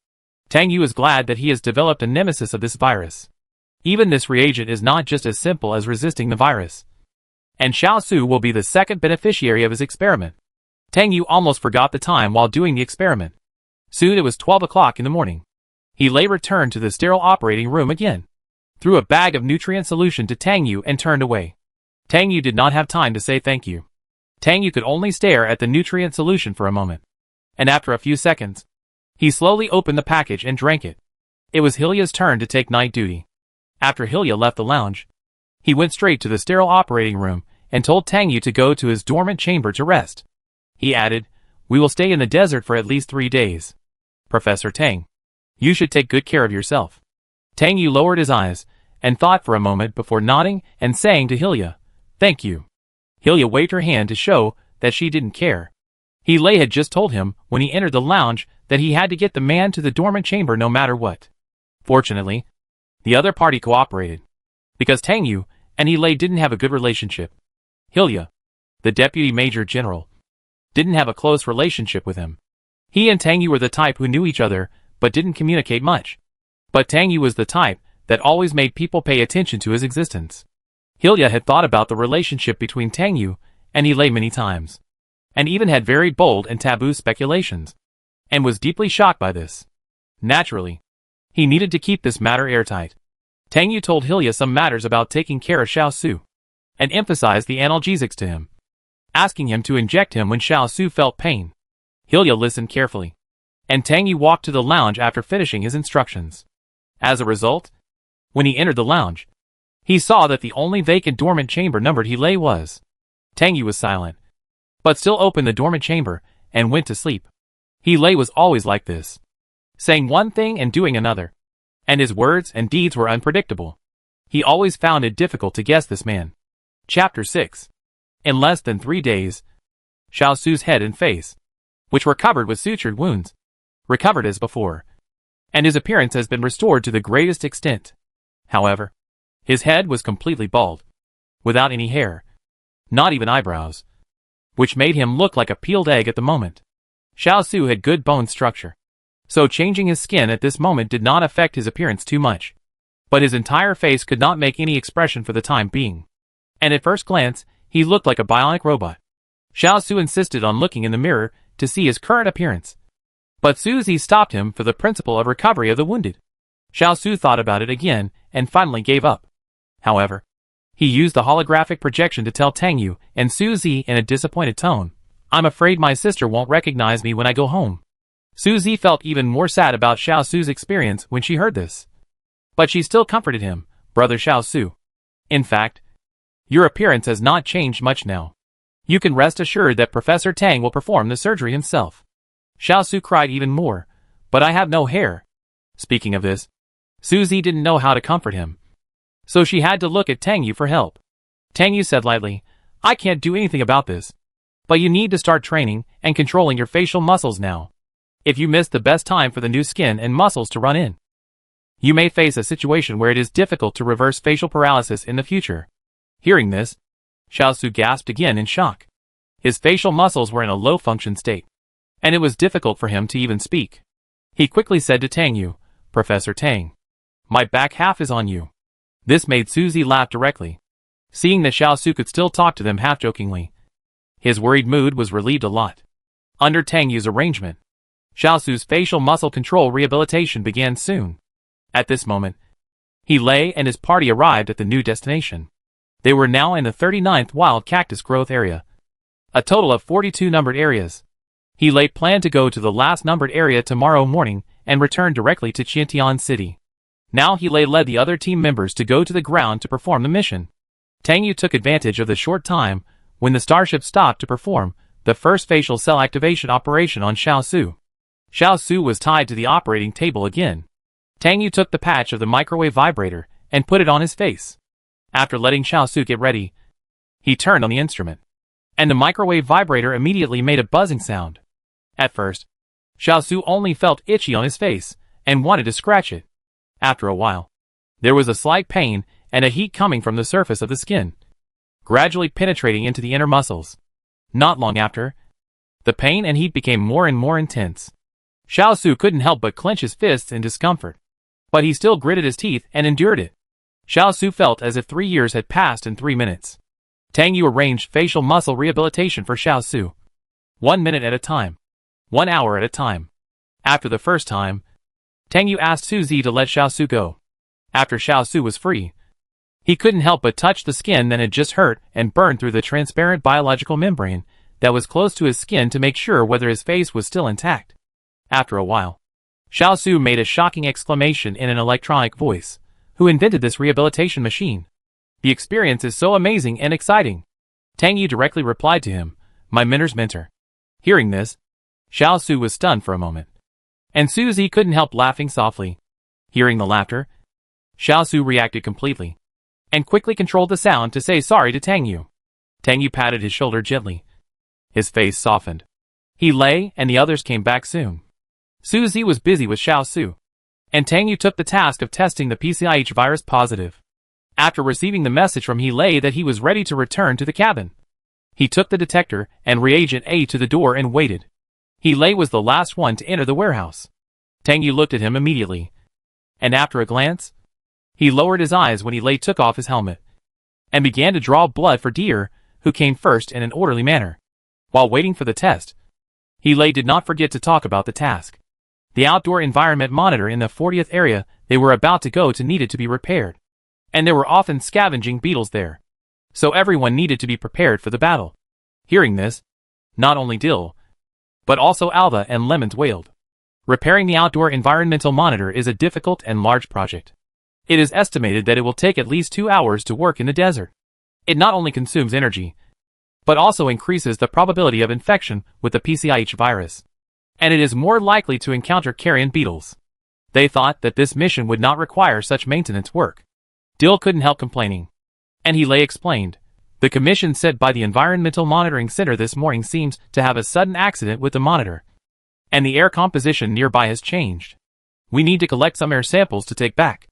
Tang Yu is glad that he has developed a nemesis of this virus. Even this reagent is not just as simple as resisting the virus. And Shao Xu will be the second beneficiary of his experiment. Tang Yu almost forgot the time while doing the experiment. Soon it was 12 o'clock in the morning. He returned to the sterile operating room again, threw a bag of nutrient solution to Tang Yu and turned away. Tang Yu did not have time to say thank you. Tang Yu could only stare at the nutrient solution for a moment. And after a few seconds, he slowly opened the package and drank it. It was Hilya's turn to take night duty. After Hilya left the lounge, he went straight to the sterile operating room and told Tang Yu to go to his dormant chamber to rest. He added, "We will stay in the desert for at least 3 days. Professor Tang, you should take good care of yourself." Tang Yu lowered his eyes and thought for a moment before nodding and saying to Hilya, "Thank you." Hilya waved her hand to show that she didn't care. He had just told him when he entered the lounge that he had to get the man to the dormant chamber no matter what. Fortunately, the other party cooperated, because Tang Yu and he didn't have a good relationship. Hilya, the deputy major general, didn't have a close relationship with him. He and Tang Yu were the type who knew each other but didn't communicate much. But Tang Yu was the type that always made people pay attention to his existence. Hilya had thought about the relationship between Tang Yu and he many times, and even had very bold and taboo speculations, and was deeply shocked by this. Naturally, he needed to keep this matter airtight. Tang Yu told Hilya some matters about taking care of Shao Xu, and emphasized the analgesics to him, asking him to inject him when Shao Xu felt pain. Hilya listened carefully, and Tang Yu walked to the lounge after finishing his instructions. As a result, When he entered the lounge, he saw that the only vacant dormant chamber numbered he lay was. Tang Yu was silent, but still opened the dormant chamber and went to sleep. He lay was always like this, saying one thing and doing another, and his words and deeds were unpredictable. He always found it difficult to guess this man. Chapter 6. In less than 3 days, Shao Xu's head and face, which were covered with sutured wounds, recovered as before, and his appearance has been restored to the greatest extent. However, his head was completely bald, without any hair, not even eyebrows, which made him look like a peeled egg at the moment. Shao Xu had good bone structure, so changing his skin at this moment did not affect his appearance too much. But his entire face could not make any expression for the time being, and at first glance, he looked like a bionic robot. Shao Xu insisted on looking in the mirror to see his current appearance, but Suzy stopped him for the principle of recovery of the wounded. Shao Xu thought about it again and finally gave up. However, he used the holographic projection to tell Tang Yu and Suzy in a disappointed tone, "I'm afraid my sister won't recognize me when I go home." Suzy felt even more sad about Shao Xu's experience when she heard this. But she still comforted him, "Brother Shao Xu. In fact, your appearance has not changed much now. You can rest assured that Professor Tang will perform the surgery himself." Shao Xu cried even more, "But I have no hair." Speaking of this, Suzy didn't know how to comfort him, so she had to look at Tang Yu for help. Tang Yu said lightly, "I can't do anything about this, but you need to start training and controlling your facial muscles now. If you miss the best time for the new skin and muscles to run in, you may face a situation where it is difficult to reverse facial paralysis in the future." Hearing this, Shao Xu gasped again in shock. His facial muscles were in a low-function state, and it was difficult for him to even speak. He quickly said to Tang Yu, "Professor Tang, my back half is on you." This made Suzy laugh directly, seeing that Shao Xu could still talk to them half-jokingly. His worried mood was relieved a lot. Under Tang Yu's arrangement, Shao Xu's facial muscle control rehabilitation began soon. At this moment, he lay and his party arrived at the new destination. They were now in the 39th wild cactus growth area, a total of 42 numbered areas. He lay planned to go to the last numbered area tomorrow morning and return directly to Qiantian City. Now he led the other team members to go to the ground to perform the mission. Tang Yu took advantage of the short time when the starship stopped to perform the first facial cell activation operation on Shao Xu. Shao Xu was tied to the operating table again. Tang Yu took the patch of the microwave vibrator and put it on his face. After letting Shao Xu get ready, he turned on the instrument, and the microwave vibrator immediately made a buzzing sound. At first, Shao Xu only felt itchy on his face and wanted to scratch it. After a while, there was a slight pain and a heat coming from the surface of the skin, gradually penetrating into the inner muscles. Not long after, the pain and heat became more and more intense. Shao Xu couldn't help but clench his fists in discomfort, but he still gritted his teeth and endured it. Shao Xu felt as if 3 years had passed in 3 minutes. Tang Yu arranged facial muscle rehabilitation for Shao Xu, 1 minute at a time, 1 hour at a time. After the first time, Tang Yu asked Suzy to let Shao Xu go. After Shao Xu was free, he couldn't help but touch the skin that had just hurt and burned through the transparent biological membrane that was close to his skin to make sure whether his face was still intact. After a while, Shao Xu made a shocking exclamation in an electronic voice. "Who invented this rehabilitation machine? The experience is so amazing and exciting." Tang Yu directly replied to him, "My mentor's mentor." Hearing this, Shao Xu was stunned for a moment, and Suzy couldn't help laughing softly. Hearing the laughter, Shao Xu reacted completely, and quickly controlled the sound to say sorry to Tang Yu. Tang Yu patted his shoulder gently. His face softened. He lay, and the others came back soon. Suzy was busy with Shao Xu, and Tang Yu took the task of testing the PCIH virus positive. After receiving the message from He Lei that he was ready to return to the cabin, he took the detector and reagent A to the door and waited. He Lei was the last one to enter the warehouse. Tang Yu looked at him immediately, and after a glance, he lowered his eyes when He Lei took off his helmet, and began to draw blood for Deer, who came first in an orderly manner. While waiting for the test, He Lei did not forget to talk about the task. The outdoor environment monitor in the 40th area they were about to go to needed to be repaired, and there were often scavenging beetles there, so everyone needed to be prepared for the battle. Hearing this, not only Dill, but also Alva and Lemons wailed. Repairing the outdoor environmental monitor is a difficult and large project. It is estimated that it will take at least 2 hours to work in the desert. It not only consumes energy, but also increases the probability of infection with the PCIH virus. And it is more likely to encounter carrion beetles. They thought that this mission would not require such maintenance work. Dill couldn't help complaining. And he explained. The commission said by the Environmental Monitoring Center this morning seems to have a sudden accident with the monitor. And the air composition nearby has changed. We need to collect some air samples to take back.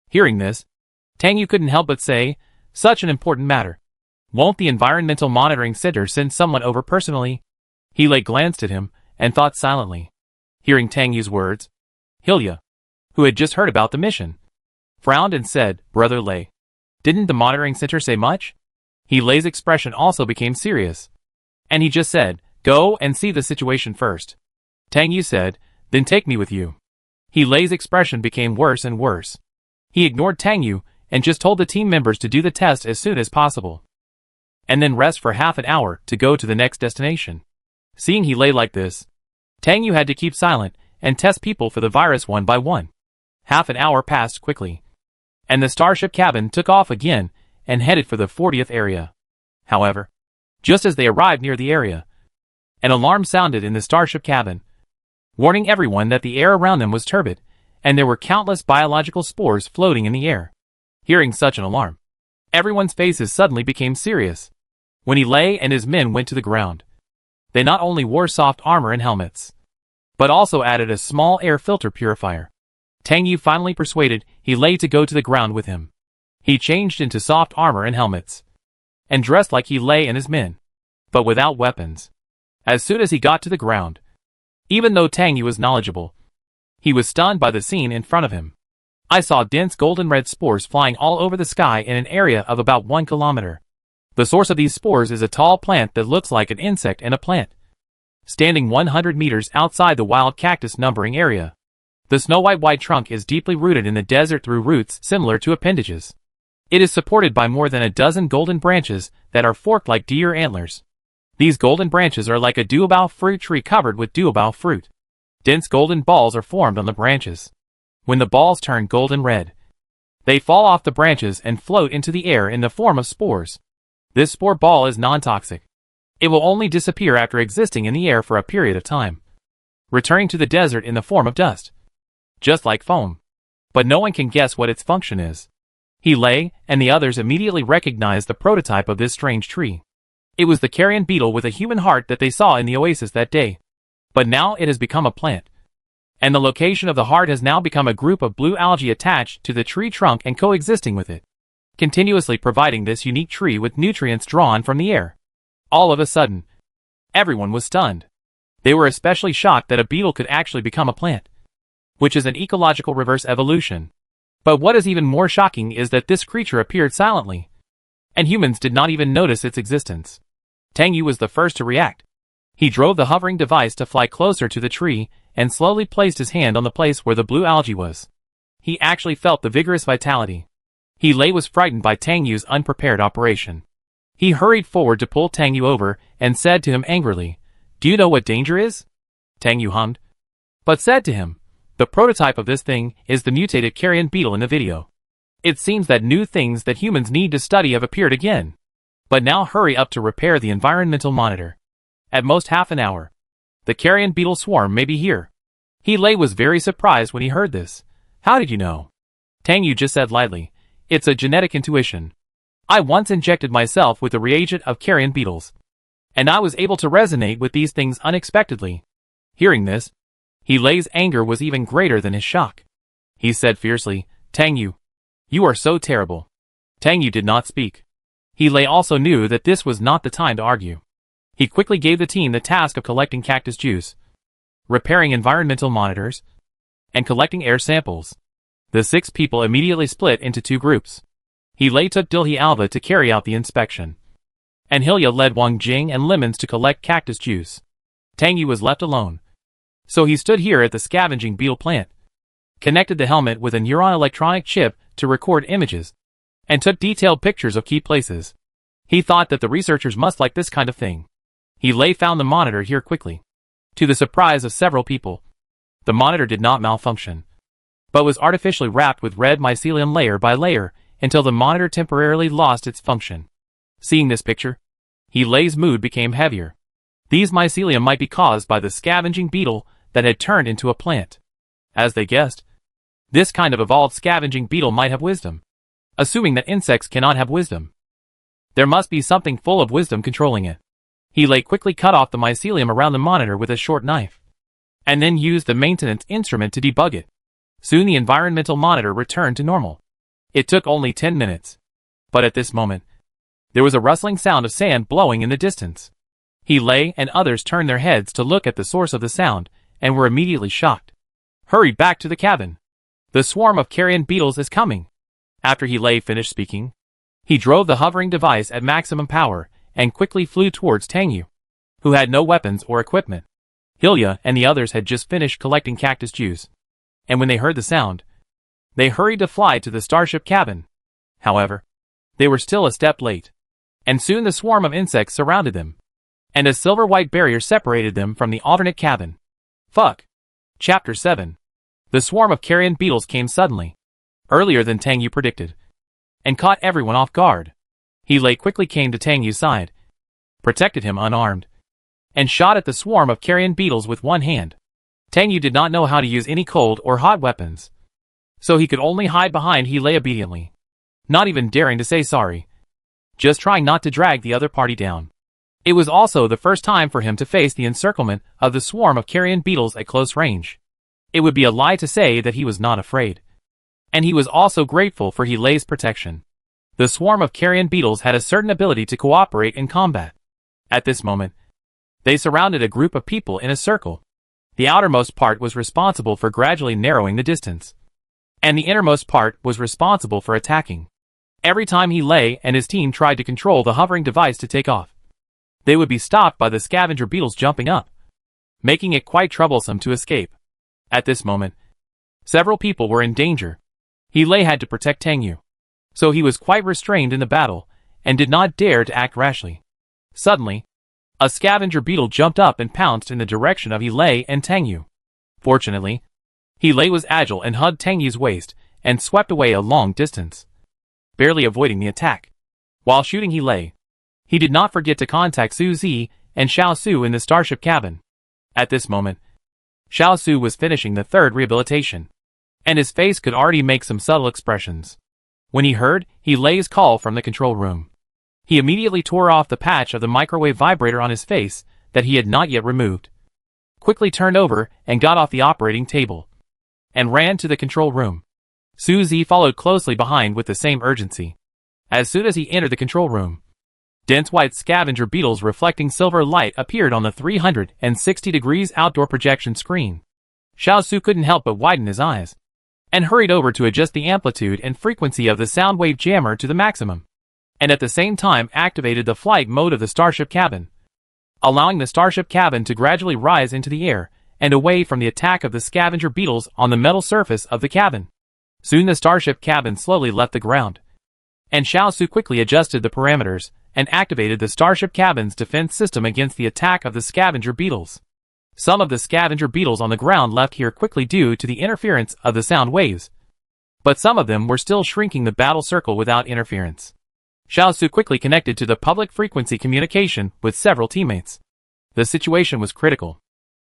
Hearing this, Tang Yu couldn't help but say, such an important matter. Won't the Environmental Monitoring Center send someone over personally? He glanced at him and thought silently. Hearing Tang Yu's words, Hilya, who had just heard about the mission, frowned and said, Brother Lei, didn't the monitoring center say much? He Lei's expression also became serious. And he just said, go and see the situation first. Tang Yu said, then take me with you. He Lei's expression became worse and worse. He ignored Tang Yu and just told the team members to do the test as soon as possible. And then rest for half an hour to go to the next destination. Seeing He Lei like this, Tang Yu had to keep silent and test people for the virus one by one. Half an hour passed quickly. And the starship cabin took off again and headed for the 40th area. However, just as they arrived near the area, an alarm sounded in the starship cabin, warning everyone that the air around them was turbid, and there were countless biological spores floating in the air. Hearing such an alarm, everyone's faces suddenly became serious. When He Lei and his men went to the ground, they not only wore soft armor and helmets, but also added a small air filter purifier. Tang Yu finally persuaded He Lei to go to the ground with him. He changed into soft armor and helmets, and dressed like He Lei and his men, but without weapons. As soon as he got to the ground, even though Tang Yu was knowledgeable, he was stunned by the scene in front of him. I saw dense golden-red spores flying all over the sky in an area of about 1 kilometer. The source of these spores is a tall plant that looks like an insect and a plant, standing 100 meters outside the wild cactus numbering area. The snow-white trunk is deeply rooted in the desert through roots similar to appendages. It is supported by more than a dozen golden branches that are forked like deer antlers. These golden branches are like a duobao fruit tree covered with duobao fruit. Dense golden balls are formed on the branches. When the balls turn golden red, they fall off the branches and float into the air in the form of spores. This spore ball is non-toxic. It will only disappear after existing in the air for a period of time, returning to the desert in the form of dust, just like foam. But no one can guess what its function is. He Lei and the others immediately recognized the prototype of this strange tree. It was the carrion beetle with a human heart that they saw in the oasis that day. But now it has become a plant. And the location of the heart has now become a group of blue algae attached to the tree trunk and coexisting with it, continuously providing this unique tree with nutrients drawn from the air. All of a sudden, everyone was stunned. They were especially shocked that a beetle could actually become a plant, which is an ecological reverse evolution. But what is even more shocking is that this creature appeared silently, and humans did not even notice its existence. Tang Yu was the first to react. He drove the hovering device to fly closer to the tree and slowly placed his hand on the place where the blue algae was. He actually felt the vigorous vitality. He Lei was frightened by Tang Yu's unprepared operation. He hurried forward to pull Tang Yu over and said to him angrily, "Do you know what danger is?" Tang Yu hummed, but said to him, "The prototype of this thing is the mutated carrion beetle in the video. It seems that new things that humans need to study have appeared again. But now hurry up to repair the environmental monitor. At most half an hour. The carrion beetle swarm may be here." He Lei was very surprised when he heard this. "How did you know?" Tang Yu just said lightly, "It's a genetic intuition. I once injected myself with the reagent of carrion beetles, and I was able to resonate with these things unexpectedly." Hearing this, He Lei's anger was even greater than his shock. He said fiercely, "Tang Yu, you are so terrible." Tang Yu did not speak. He Lei also knew that this was not the time to argue. He quickly gave the team the task of collecting cactus juice, repairing environmental monitors, and collecting air samples. The 6 people immediately split into 2 groups. He Lei took Dilhi Alva to carry out the inspection, and Hilya led Wang Jing and Lemons to collect cactus juice. Tang Yu was left alone. So he stood here at the scavenging beetle plant, connected the helmet with a neuron electronic chip to record images, and took detailed pictures of key places. He thought that the researchers must like this kind of thing. He Lei found the monitor here quickly. To the surprise of several people, the monitor did not malfunction. but was artificially wrapped with red mycelium layer by layer until the monitor temporarily lost its function. Seeing this picture, He Lei's mood became heavier. These mycelium might be caused by the scavenging beetle that had turned into a plant. As they guessed, this kind of evolved scavenging beetle might have wisdom. Assuming that insects cannot have wisdom, there must be something full of wisdom controlling it. He Lei quickly cut off the mycelium around the monitor with a short knife, and then used the maintenance instrument to debug it. Soon the environmental monitor returned to normal. It took only 10 minutes. But at this moment, there was a rustling sound of sand blowing in the distance. He Lei and others turned their heads to look at the source of the sound, and were immediately shocked. Hurry back to the cabin. The swarm of carrion beetles is coming. After He Lei finished speaking, he drove the hovering device at maximum power, and quickly flew towards Tang Yu, who had no weapons or equipment. Hilya and the others had just finished collecting cactus juice, and when they heard the sound, they hurried to fly to the starship cabin. However, they were still a step late, and soon the swarm of insects surrounded them, and a silver-white barrier separated them from the alternate cabin. Fuck. Chapter 7. The swarm of carrion beetles came suddenly, earlier than Tang Yu predicted, and caught everyone off guard. He Lei quickly came to Tang Yu's side, protected him unarmed, and shot at the swarm of carrion beetles with one hand. Tang Yu did not know how to use any cold or hot weapons, so he could only hide behind He Lei obediently, not even daring to say sorry, just trying not to drag the other party down. It was also the first time for him to face the encirclement of the swarm of carrion beetles at close range. It would be a lie to say that he was not afraid. And he was also grateful for He Lei's protection. The swarm of carrion beetles had a certain ability to cooperate in combat. At this moment, they surrounded a group of people in a circle. The outermost part was responsible for gradually narrowing the distance, and the innermost part was responsible for attacking. Every time He Lei and his team tried to control the hovering device to take off, they would be stopped by the scavenger beetles jumping up, making it quite troublesome to escape. At this moment, several people were in danger. He Lei had to protect Tang Yu, so he was quite restrained in the battle, and did not dare to act rashly. Suddenly, a scavenger beetle jumped up and pounced in the direction of He Lei and Tang Yu. Fortunately, He Lei was agile and hugged Tang Yu's waist, and swept away a long distance, barely avoiding the attack. While shooting He Lei, he did not forget to contact Su Zi and Shao Xu in the starship cabin. At this moment, Shao Xu was finishing the third rehabilitation, and his face could already make some subtle expressions. When he heard He Lei's call from the control room, he immediately tore off the patch of the microwave vibrator on his face that he had not yet removed, quickly turned over and got off the operating table, and ran to the control room. Su Zi followed closely behind with the same urgency. As soon as he entered the control room, dense white scavenger beetles reflecting silver light appeared on the 360 degrees outdoor projection screen. Shao Xu couldn't help but widen his eyes, and hurried over to adjust the amplitude and frequency of the sound wave jammer to the maximum, and at the same time activated the flight mode of the starship cabin, allowing the starship cabin to gradually rise into the air and away from the attack of the scavenger beetles on the metal surface of the cabin. Soon the starship cabin slowly left the ground, and Shao Xu quickly adjusted the parameters and activated the starship cabin's defense system against the attack of the scavenger beetles. Some of the scavenger beetles on the ground left here quickly due to the interference of the sound waves, but some of them were still shrinking the battle circle without interference. Shao Xu quickly connected to the public frequency communication with several teammates. The situation was critical.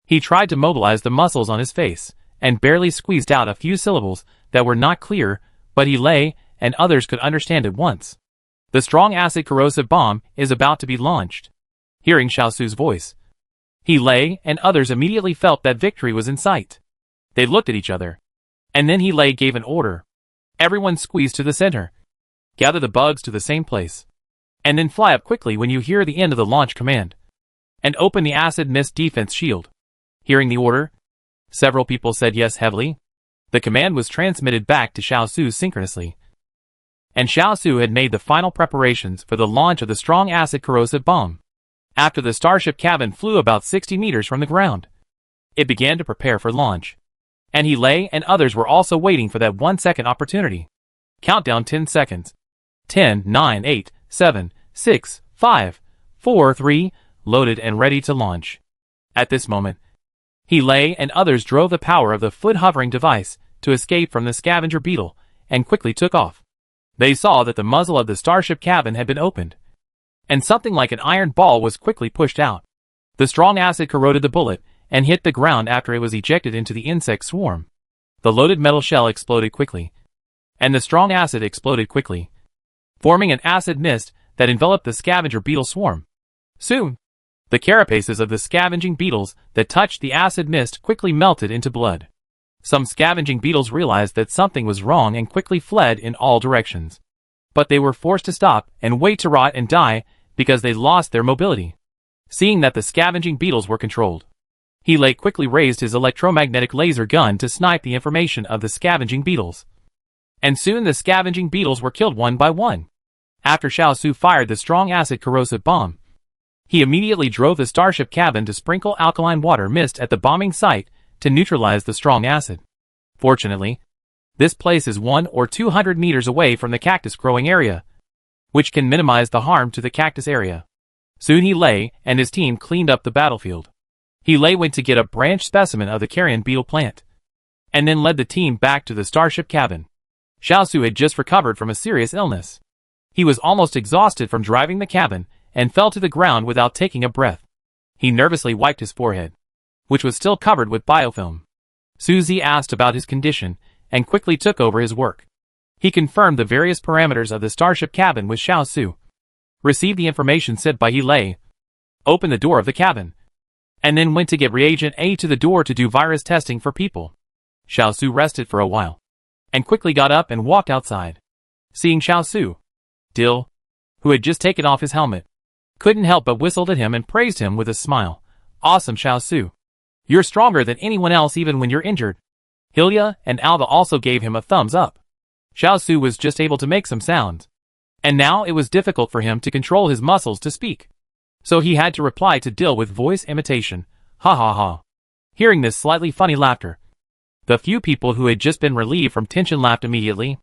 He tried to mobilize the muscles on his face, and barely squeezed out a few syllables that were not clear, but He Lei and others could understand at once. The strong acid corrosive bomb is about to be launched. Hearing Shao Xu's voice, He Lei and others immediately felt that victory was in sight. They looked at each other, and then He Lei gave an order. Everyone squeeze to the center. Gather the bugs to the same place, and then fly up quickly when you hear the end of the launch command, and open the acid mist defense shield. Hearing the order, several people said yes heavily. The command was transmitted back to Shao Xu synchronously, and Shao Xu had made the final preparations for the launch of the strong acid corrosive bomb. After the starship cabin flew about 60 meters from the ground, it began to prepare for launch, and He Lei and others were also waiting for that 1-second opportunity. Countdown 10 seconds. 10, 9, 8, 7, 6, 5, 4, 3, loaded and ready to launch. At this moment, He Lei and others drove the power of the foot hovering device to escape from the scavenger beetle, and quickly took off. They saw that the muzzle of the starship cabin had been opened, and something like an iron ball was quickly pushed out. The strong acid corroded the bullet, and hit the ground after it was ejected into the insect swarm. The loaded metal shell exploded quickly, and the strong acid exploded quickly, forming an acid mist that enveloped the scavenger beetle swarm. Soon, the carapaces of the scavenging beetles that touched the acid mist quickly melted into blood. Some scavenging beetles realized that something was wrong and quickly fled in all directions. But they were forced to stop and wait to rot and die because they lost their mobility. Seeing that the scavenging beetles were controlled, He quickly raised his electromagnetic laser gun to snipe the information of the scavenging beetles. And soon the scavenging beetles were killed one by one. After Shao Xu fired the strong acid corrosive bomb, he immediately drove the starship cabin to sprinkle alkaline water mist at the bombing site to neutralize the strong acid. Fortunately, this place is 100 or 200 meters away from the cactus growing area, which can minimize the harm to the cactus area. Soon He and his team cleaned up the battlefield. He went to get a branch specimen of the carrion beetle plant, and then led the team back to the starship cabin. Shao Xu had just recovered from a serious illness. He was almost exhausted from driving the cabin, and fell to the ground without taking a breath. He nervously wiped his forehead, which was still covered with biofilm. Suzy asked about his condition, and quickly took over his work. He confirmed the various parameters of the starship cabin with Shao Xu, received the information sent by He, opened the door of the cabin, and then went to get reagent A to the door to do virus testing for people. Shao Xu rested for a while, and quickly got up and walked outside. Seeing Shao Xu, Dill, who had just taken off his helmet, couldn't help but whistled at him and praised him with a smile. Awesome, Shao Xu. You're stronger than anyone else even when you're injured. Hilya and Alva also gave him a thumbs up. Shao Xu was just able to make some sounds, and now it was difficult for him to control his muscles to speak. So he had to reply to Dill with voice imitation. Ha ha ha. Hearing this slightly funny laughter, the few people who had just been relieved from tension laughed immediately.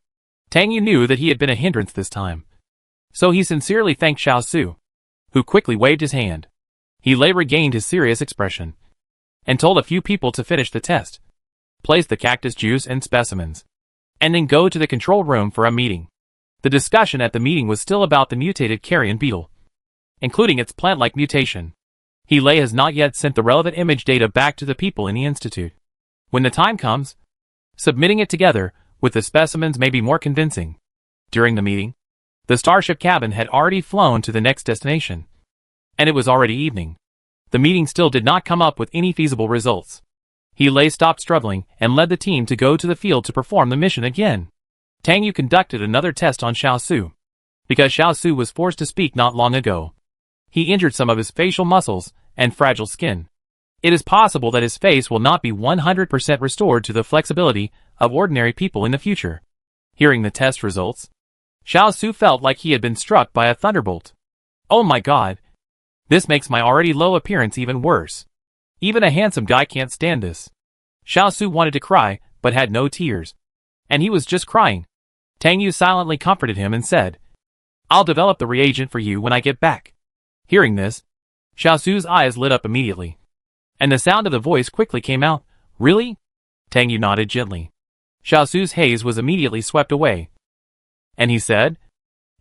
Tang Yu knew that he had been a hindrance this time, so he sincerely thanked Shao Xu, who quickly waved his hand. He regained his serious expression, and told a few people to finish the test, place the cactus juice and specimens, and then go to the control room for a meeting. The discussion at the meeting was still about the mutated carrion beetle, including its plant-like mutation. He has not yet sent the relevant image data back to the people in the institute. When the time comes, submitting it together with the specimens may be more convincing. During the meeting, the starship cabin had already flown to the next destination, and it was already evening. The meeting still did not come up with any feasible results. He stopped struggling and led the team to go to the field to perform the mission again. Tang Yu conducted another test on Shao Xu, because Shao Xu was forced to speak not long ago. He injured some of his facial muscles and fragile skin. It is possible that his face will not be 100% restored to the flexibility of ordinary people in the future. Hearing the test results, Shao Xu felt like he had been struck by a thunderbolt. Oh my god! This makes my already low appearance even worse. Even a handsome guy can't stand this. Shao Xu wanted to cry, but had no tears. And he was just crying. Tang Yu silently comforted him and said, I'll develop the reagent for you when I get back. Hearing this, Shao Xu's eyes lit up immediately, and the sound of the voice quickly came out. Really? Tang Yu nodded gently. Shao Xu's haze was immediately swept away, and he said,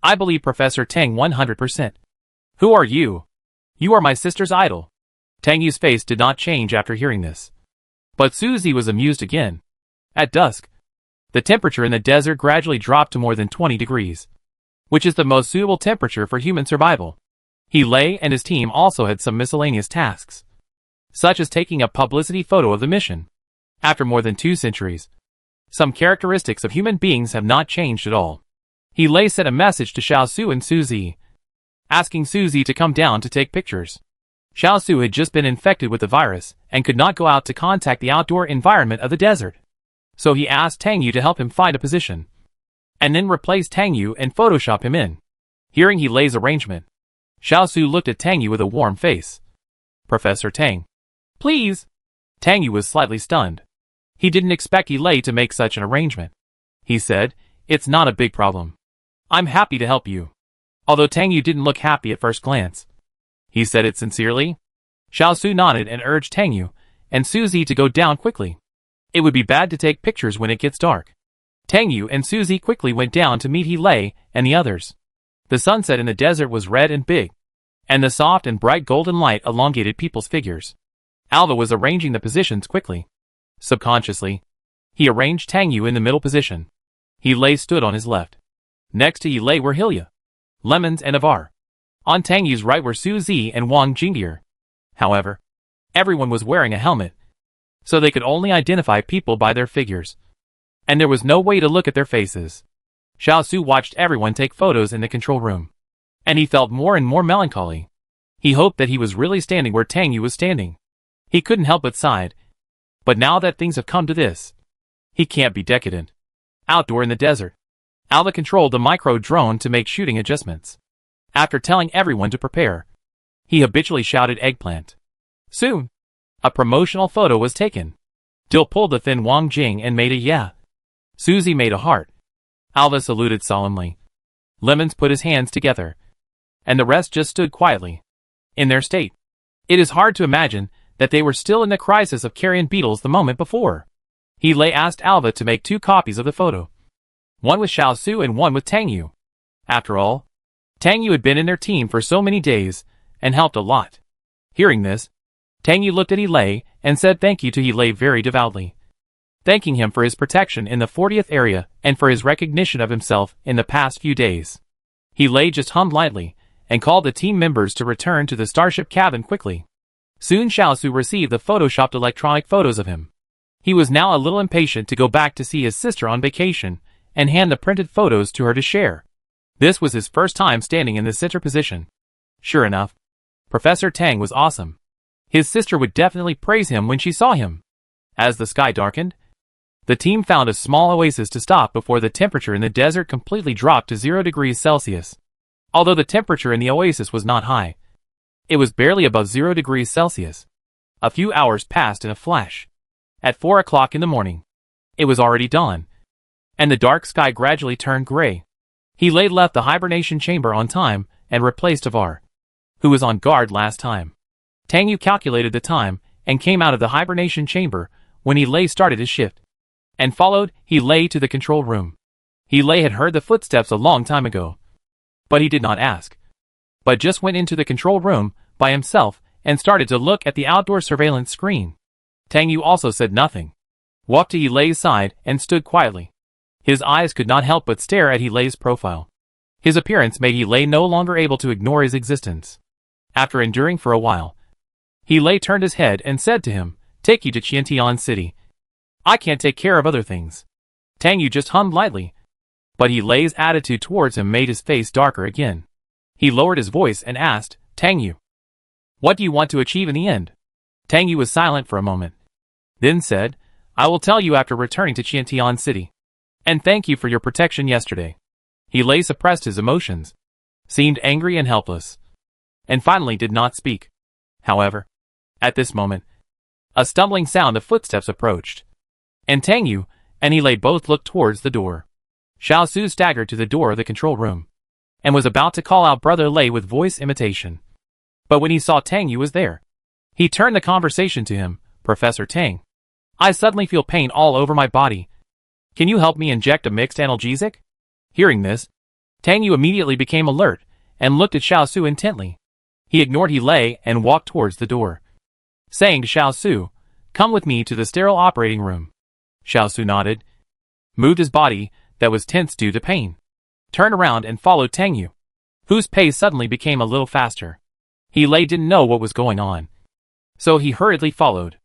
I believe Professor Tang 100%. Who are you? You are my sister's idol. Tang Yu's face did not change after hearing this, but Suzy was amused again. At dusk, the temperature in the desert gradually dropped to more than 20 degrees, which is the most suitable temperature for human survival. He and his team also had some miscellaneous tasks, such as taking a publicity photo of the mission. After more than 2 centuries, some characteristics of human beings have not changed at all. He sent a message to Shao Xu and Suzy, asking Suzy to come down to take pictures. Shao Xu had just been infected with the virus and could not go out to contact the outdoor environment of the desert. So he asked Tang Yu to help him find a position, and then replace Tang Yu and Photoshop him in. Hearing He's arrangement, Shao Xu looked at Tang Yu with a warm face. Professor Tang. Please. Tang Yu was slightly stunned. He didn't expect He to make such an arrangement. He said, It's not a big problem. I'm happy to help you. Although Tang Yu didn't look happy at first glance, he said it sincerely. Shao Xu nodded and urged Tang Yu and Suzy to go down quickly. It would be bad to take pictures when it gets dark. Tang Yu and Suzy quickly went down to meet He Lei and the others. The sunset in the desert was red and big, and the soft and bright golden light elongated people's figures. Alva was arranging the positions quickly. Subconsciously, he arranged Tang Yu in the middle position. He Lei stood on his left. Next to He Lei were Hilya, Lemons and Avar. On Tang Yu's right were Suzy and Wang Jingir. However, everyone was wearing a helmet, so they could only identify people by their figures, and there was no way to look at their faces. Shao Xu watched everyone take photos in the control room, and he felt more and more melancholy. He hoped that he was really standing where Tang Yu was standing. He couldn't help but sigh. But now that things have come to this, he can't be decadent. Outdoor in the desert, Alva controlled the micro-drone to make shooting adjustments. After telling everyone to prepare, he habitually shouted eggplant. Soon, a promotional photo was taken. Dill pulled the thin Wang Jing and made a yeah. Suzy made a heart. Alva saluted solemnly. Lemons put his hands together, and the rest just stood quietly. In their state, it is hard to imagine that they were still in the crisis of carrion beetles the moment before. He Lei asked Alva to make 2 copies of the photo. One with Shao Xu and one with Tang Yu. After all, Tang Yu had been in their team for so many days, and helped a lot. Hearing this, Tang Yu looked at He Lei and said thank you to He Lei very devoutly, thanking him for his protection in the 40th area and for his recognition of himself in the past few days. He Lei just hummed lightly, and called the team members to return to the starship cabin quickly. Soon Shao Xu received the photoshopped electronic photos of him. He was now a little impatient to go back to see his sister on vacation, and hand the printed photos to her to share. This was his first time standing in the center position. Sure enough, Professor Tang was awesome. His sister would definitely praise him when she saw him. As the sky darkened, the team found a small oasis to stop before the temperature in the desert completely dropped to 0 degrees Celsius. Although the temperature in the oasis was not high, it was barely above 0 degrees Celsius. A few hours passed in a flash. At 4 o'clock in the morning, it was already dawn, and the dark sky gradually turned gray. He Lei left the hibernation chamber on time and replaced Avar, who was on guard last time. Tang Yu calculated the time and came out of the hibernation chamber when He Lei started his shift, and followed He Lei to the control room. He Lei had heard the footsteps a long time ago, but he did not ask, but just went into the control room by himself and started to look at the outdoor surveillance screen. Tang Yu also said nothing, walked to He Lei's side and stood quietly. His eyes could not help but stare at He Lei's profile. His appearance made He Lei no longer able to ignore his existence. After enduring for a while, He Lei turned his head and said to him, "Take you to Qiantian City. I can't take care of other things." Tang Yu just hummed lightly, but He Lei's attitude towards him made his face darker again. He lowered his voice and asked, "Tang Yu, what do you want to achieve in the end?" Tang Yu was silent for a moment, then said, "I will tell you after returning to Qiantian City. And thank you for your protection yesterday." He Lei suppressed his emotions, seemed angry and helpless, and finally did not speak. However, at this moment, a stumbling sound of footsteps approached, and Tang Yu and He Lei both looked towards the door. Shao Xu staggered to the door of the control room, and was about to call out Brother Lei with voice imitation. But when he saw Tang Yu was there, he turned the conversation to him. "Professor Tang, I suddenly feel pain all over my body. Can you help me inject a mixed analgesic?" Hearing this, Tang Yu immediately became alert and looked at Shao Xu intently. He ignored He Lei and walked towards the door, saying to Shao Xu, "Come with me to the sterile operating room." Shao Xu nodded, moved his body that was tense due to pain, turned around and followed Tang Yu, whose pace suddenly became a little faster. He Lei didn't know what was going on, so he hurriedly followed.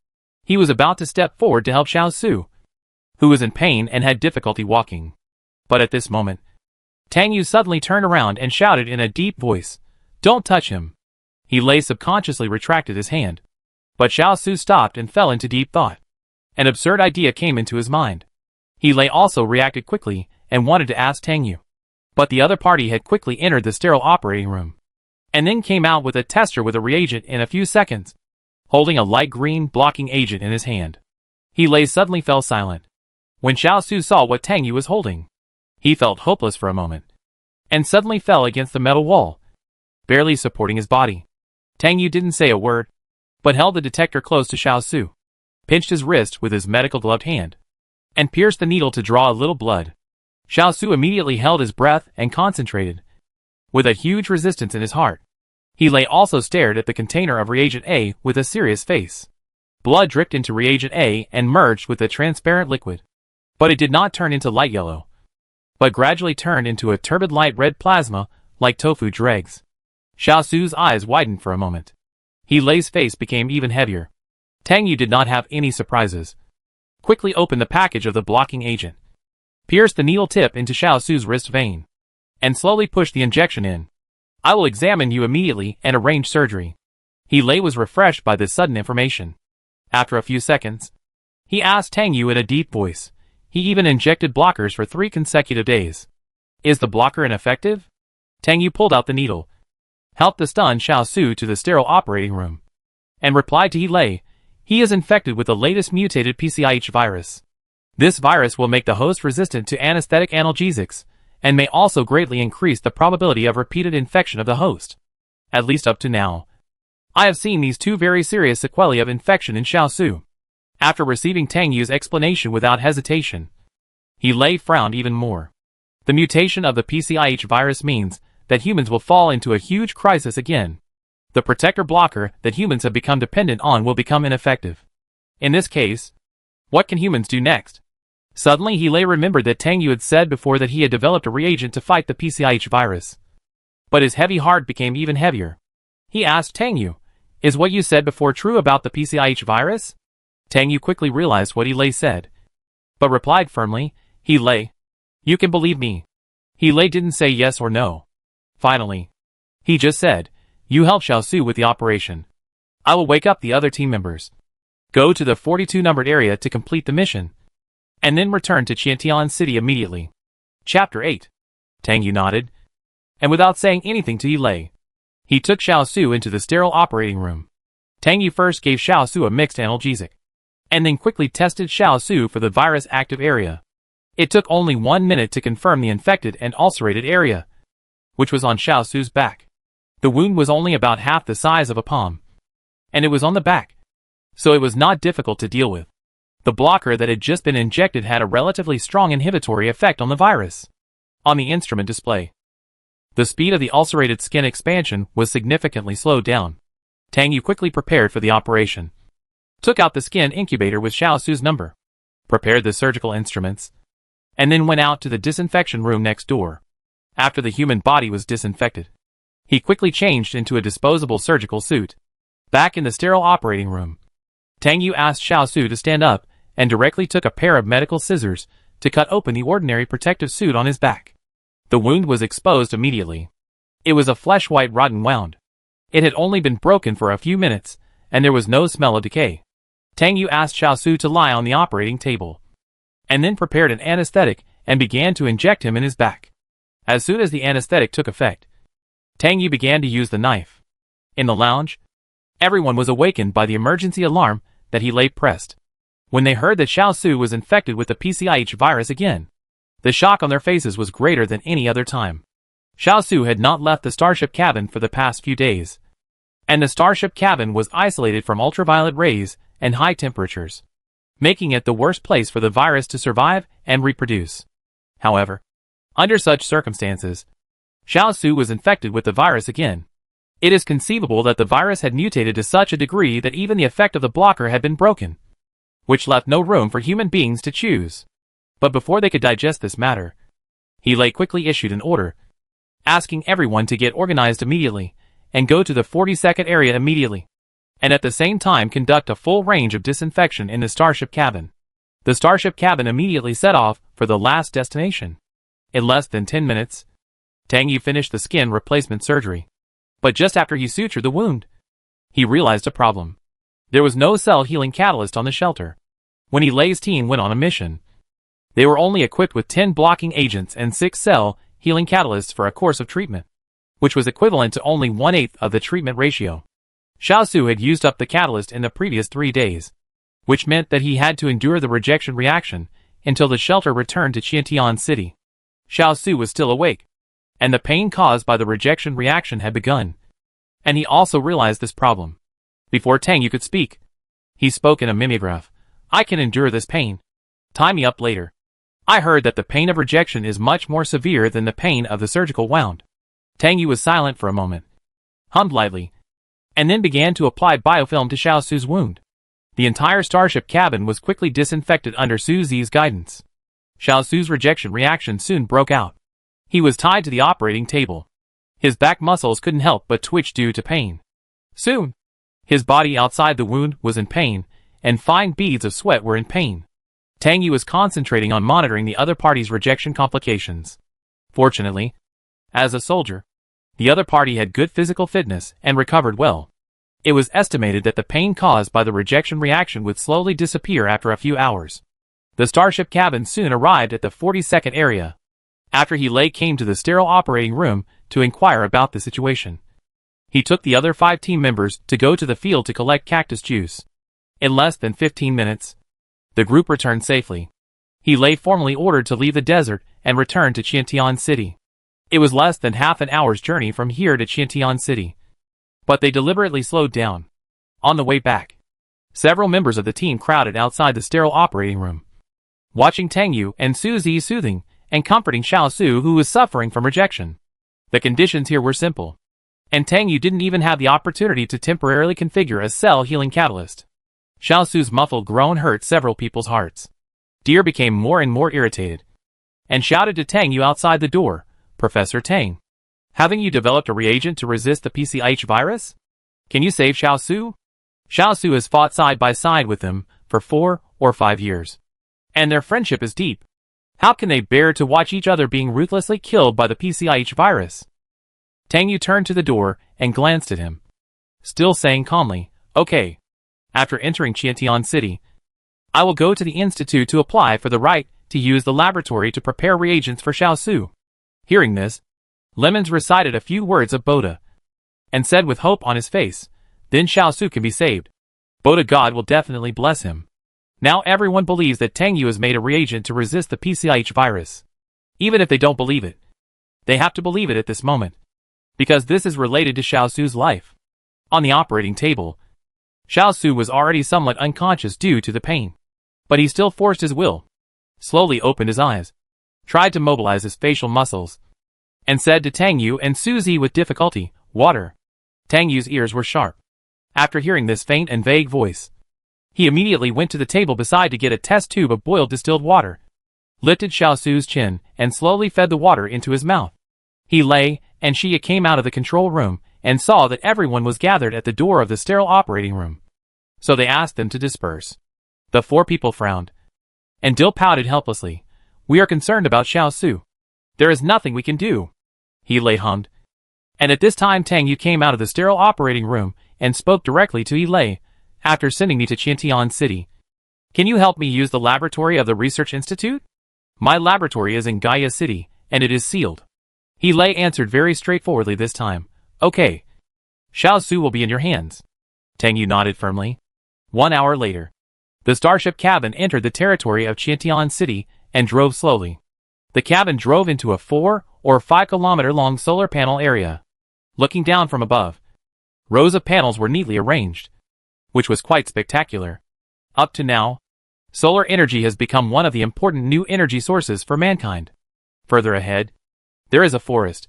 He was about to step forward to help Shao Xu, who was in pain and had difficulty walking. But at this moment, Tang Yu suddenly turned around and shouted in a deep voice, "Don't touch him." He Lei subconsciously retracted his hand, but Shao Xu stopped and fell into deep thought. An absurd idea came into his mind. He Lei also reacted quickly and wanted to ask Tang Yu, but the other party had quickly entered the sterile operating room, and then came out with a tester with a reagent in a few seconds, holding a light green blocking agent in his hand. He Lei suddenly fell silent. When Shao Xu saw what Tang Yu was holding, he felt hopeless for a moment, and suddenly fell against the metal wall, barely supporting his body. Tang Yu didn't say a word, but held the detector close to Shao Xu. pinched his wrist with his medical gloved hand, and pierced the needle to draw a little blood. Shao Xu immediately held his breath and concentrated. With a huge resistance in his heart, he also stared at the container of reagent A with a serious face. Blood dripped into reagent A and merged with the transparent liquid. But it did not turn into light yellow, but gradually turned into a turbid light red plasma, like tofu dregs. Shao Xu's eyes widened for a moment. Hei's face became even heavier. Tang Yu did not have any surprises. Quickly opened the package of the blocking agent, pierced the needle tip into Shao Xu's wrist vein, and slowly pushed the injection in. I will examine you immediately and arrange surgery. Hei was refreshed by this sudden information. After a few seconds, he asked Tang Yu in a deep voice. He even injected blockers for 3 consecutive days. Is the blocker ineffective? Tang Yu pulled out the needle, helped the stunned Shao Xu to the sterile operating room, and replied to Hei, he is infected with the latest mutated PCIH virus. This virus will make the host resistant to anesthetic analgesics, and may also greatly increase the probability of repeated infection of the host. At least up to now, I have seen these 2 very serious sequelae of infection in Shao Xu. After receiving Tang Yu's explanation without hesitation, Hei frowned even more. The mutation of the PCIH virus means that humans will fall into a huge crisis again. The protector blocker that humans have become dependent on will become ineffective. In this case, what can humans do next? Suddenly Hei remembered that Tang Yu had said before that he had developed a reagent to fight the PCIH virus. But his heavy heart became even heavier. He asked Tang Yu, is what you said before true about the PCIH virus? Tang Yu quickly realized what Hei said, but replied firmly, Hei, you can believe me. Hei didn't say yes or no. Finally, he just said, you help Shao Xu with the operation. I will wake up the other team members. Go to the 42 numbered area to complete the mission, and then return to Qiantian City immediately. Chapter 8. Tang Yu nodded, and without saying anything to Hei, he took Shao Xu into the sterile operating room. Tang Yu first gave Shao Xu a mixed analgesic, and then quickly tested Shao Xu for the virus-active area. It took only 1 minute to confirm the infected and ulcerated area, which was on Shao Xu's back. The wound was only about half the size of a palm, and it was on the back, so it was not difficult to deal with. The blocker that had just been injected had a relatively strong inhibitory effect on the virus. On the instrument display, the speed of the ulcerated skin expansion was significantly slowed down. Tang Yu quickly prepared for the operation, took out the skin incubator with Shao Xu's number, prepared the surgical instruments, and then went out to the disinfection room next door. After the human body was disinfected, he quickly changed into a disposable surgical suit. Back in the sterile operating room, Tang Yu asked Shao Xu to stand up and directly took a pair of medical scissors to cut open the ordinary protective suit on his back. The wound was exposed immediately. It was a flesh-white rotten wound. It had only been broken for a few minutes, and there was no smell of decay. Tang Yu asked Shao Xu to lie on the operating table, and then prepared an anesthetic and began to inject him in his back. As soon as the anesthetic took effect, Tang Yu began to use the knife. In the lounge, everyone was awakened by the emergency alarm that Hei pressed. When they heard that Shao Xu was infected with the PCIH virus again, the shock on their faces was greater than any other time. Shao Xu had not left the starship cabin for the past few days, and the starship cabin was isolated from ultraviolet rays and high temperatures, making it the worst place for the virus to survive and reproduce. However, under such circumstances, Shao Xu was infected with the virus again. It is conceivable that the virus had mutated to such a degree that even the effect of the blocker had been broken, which left no room for human beings to choose. But before they could digest this matter, Hei quickly issued an order, asking everyone to get organized immediately and go to the 42nd area immediately, and at the same time conduct a full range of disinfection in the starship cabin. The starship cabin immediately set off for the last destination. In less than 10 minutes, Tang Yu finished the skin replacement surgery. But just after he sutured the wound, he realized a problem. There was no cell healing catalyst on the shelter. When Hei's team went on a mission, they were only equipped with 10 blocking agents and 6 cell healing catalysts for a course of treatment, which was equivalent to only 1/8 of the treatment ratio. Shao Xu had used up the catalyst in the previous 3 days, which meant that he had to endure the rejection reaction until the shelter returned to Qiantian City. Shao Xu was still awake, and the pain caused by the rejection reaction had begun, and he also realized this problem. Before Tang Yu could speak, he spoke in a mimeograph. I can endure this pain. Tie me up later. I heard that the pain of rejection is much more severe than the pain of the surgical wound. Tang Yu was silent for a moment, hummed lightly, and then began to apply biofilm to Shao Xu's wound. The entire starship cabin was quickly disinfected under Su Zi's guidance. Shao Xu's rejection reaction soon broke out. He was tied to the operating table. His back muscles couldn't help but twitch due to pain. Soon, his body outside the wound was in pain, and fine beads of sweat were in pain. Tang Yu was concentrating on monitoring the other party's rejection complications. Fortunately, as a soldier, the other party had good physical fitness and recovered well. It was estimated that the pain caused by the rejection reaction would slowly disappear after a few hours. The starship cabin soon arrived at the 42nd area. After Lei came to the sterile operating room to inquire about the situation. He took the other 5 team members to go to the field to collect cactus juice. In less than 15 minutes, the group returned safely. Lei formally ordered to leave the desert and return to Qiantian City. It was less than half an hour's journey from here to Qiantian City. But they deliberately slowed down. On the way back, several members of the team crowded outside the sterile operating room, watching Tang Yu and Su Zi soothing and comforting Shao Xu, who was suffering from rejection. The conditions here were simple, and Tang Yu didn't even have the opportunity to temporarily configure a cell healing catalyst. Shao Xu's muffled groan hurt several people's hearts. Deer became more and more irritated, and shouted to Tang Yu outside the door, "Professor Tang, haven't you developed a reagent to resist the PCH virus? Can you save Shao Xu?" Shao Xu has fought side by side with them for 4 or 5 years, and their friendship is deep. How can they bear to watch each other being ruthlessly killed by the PCH virus? Tang Yu turned to the door and glanced at him, still saying calmly, "Okay. After entering Qiantian City, I will go to the institute to apply for the right to use the laboratory to prepare reagents for Shao Xu." Hearing this, Lemons recited a few words of Boda, and said with hope on his face, "Then Shao Xu can be saved. Boda God will definitely bless him." Now everyone believes that Tang Yu has made a reagent to resist the PCH virus. Even if they don't believe it, they have to believe it at this moment, because this is related to Shao Xu's life. On the operating table, Shao Xu was already somewhat unconscious due to the pain, but he still forced his will, slowly opened his eyes, tried to mobilize his facial muscles, and said to Tang Yu and Su Zi with difficulty, "Water." Tang Yu's ears were sharp. After hearing this faint and vague voice, he immediately went to the table beside to get a test tube of boiled distilled water, lifted Shao Xu's chin, and slowly fed the water into his mouth. Lei and Xia came out of the control room and saw that everyone was gathered at the door of the sterile operating room. So they asked them to disperse. The 4 people frowned, and Dill pouted helplessly. "We are concerned about Shao Xu. There is nothing we can do," Lei hummed. And at this time Tang Yu came out of the sterile operating room and spoke directly to Lei. "After sending me to Qiantian City, can you help me use the laboratory of the Research Institute? My laboratory is in Gaia City, and it is sealed." Lei answered very straightforwardly this time, "Okay. Shao Xu will be in your hands." Tang Yu nodded firmly. 1 hour later, the starship cabin entered the territory of Qiantian City and drove slowly. The cabin drove into a 4 or 5 kilometer long solar panel area. Looking down from above, rows of panels were neatly arranged, which was quite spectacular. Up to now, solar energy has become one of the important new energy sources for mankind. Further ahead, there is a forest.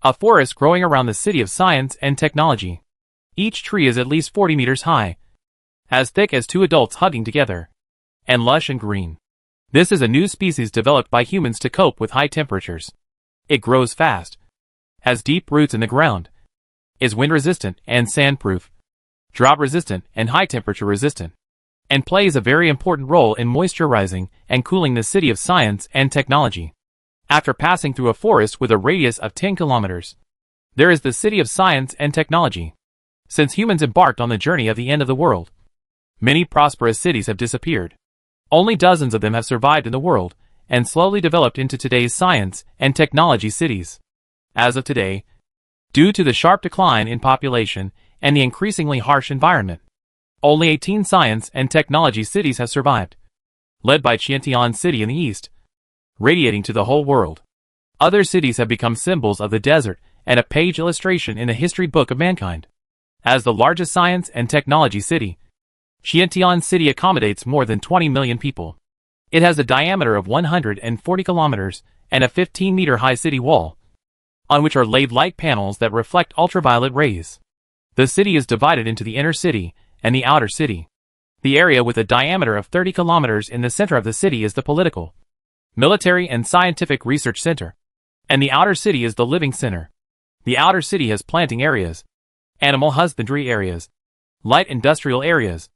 A forest growing around the city of science and technology. Each tree is at least 40 meters high, as thick as 2 adults hugging together, and lush and green. This is a new species developed by humans to cope with high temperatures. It grows fast, has deep roots in the ground, is wind-resistant and sand-proof, drought-resistant and high-temperature resistant, and plays a very important role in moisturizing and cooling the city of science and technology. After passing through a forest with a radius of 10 kilometers, there is the city of science and technology. Since humans embarked on the journey of the end of the world, many prosperous cities have disappeared. Only dozens of them have survived in the world, and slowly developed into today's science and technology cities. As of today, due to the sharp decline in population and the increasingly harsh environment, only 18 science and technology cities have survived, led by Qiantian City in the east, radiating to the whole world. Other cities have become symbols of the desert and a page illustration in the history book of mankind. As the largest science and technology city, Xiantian City accommodates more than 20 million people. It has a diameter of 140 kilometers and a 15-meter high city wall, on which are laid light panels that reflect ultraviolet rays. The city is divided into the inner city and the outer city. The area with a diameter of 30 kilometers in the center of the city is the political, military and scientific research center, and the outer city is the living center. The outer city has planting areas, animal husbandry areas, light industrial areas,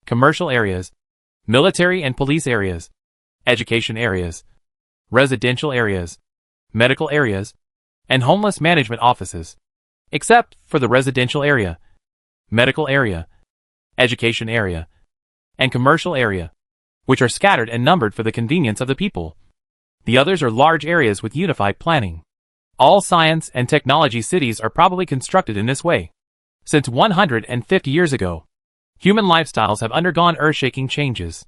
commercial areas, military and police areas, education areas, residential areas, medical areas, and homeless management offices, except for the residential area, medical area, education area, and commercial area, which are scattered and numbered for the convenience of the people. The others are large areas with unified planning. All science and technology cities are probably constructed in this way. Since 150 years ago, human lifestyles have undergone earth-shaking changes.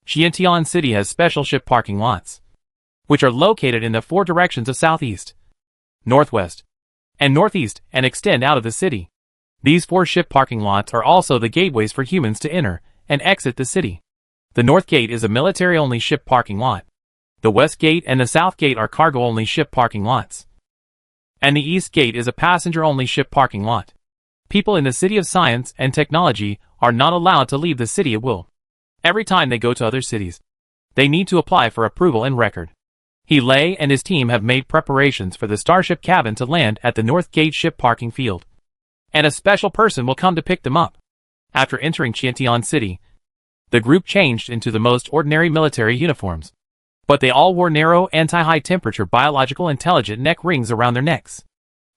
Xiantian City has special ship parking lots, which are located in the four directions of southeast, northwest, and northeast and extend out of the city. These four ship parking lots are also the gateways for humans to enter and exit the city. The north gate is a military-only ship parking lot. The west gate and the south gate are cargo-only ship parking lots. And the east gate is a passenger-only ship parking lot. People in the City of Science and Technology are not allowed to leave the city at will. Every time they go to other cities, they need to apply for approval and record. Lei and his team have made preparations for the Starship cabin to land at the North Gate ship parking field, and a special person will come to pick them up. After entering Xiantian City, the group changed into the most ordinary military uniforms, but they all wore narrow anti-high temperature biological intelligent neck rings around their necks.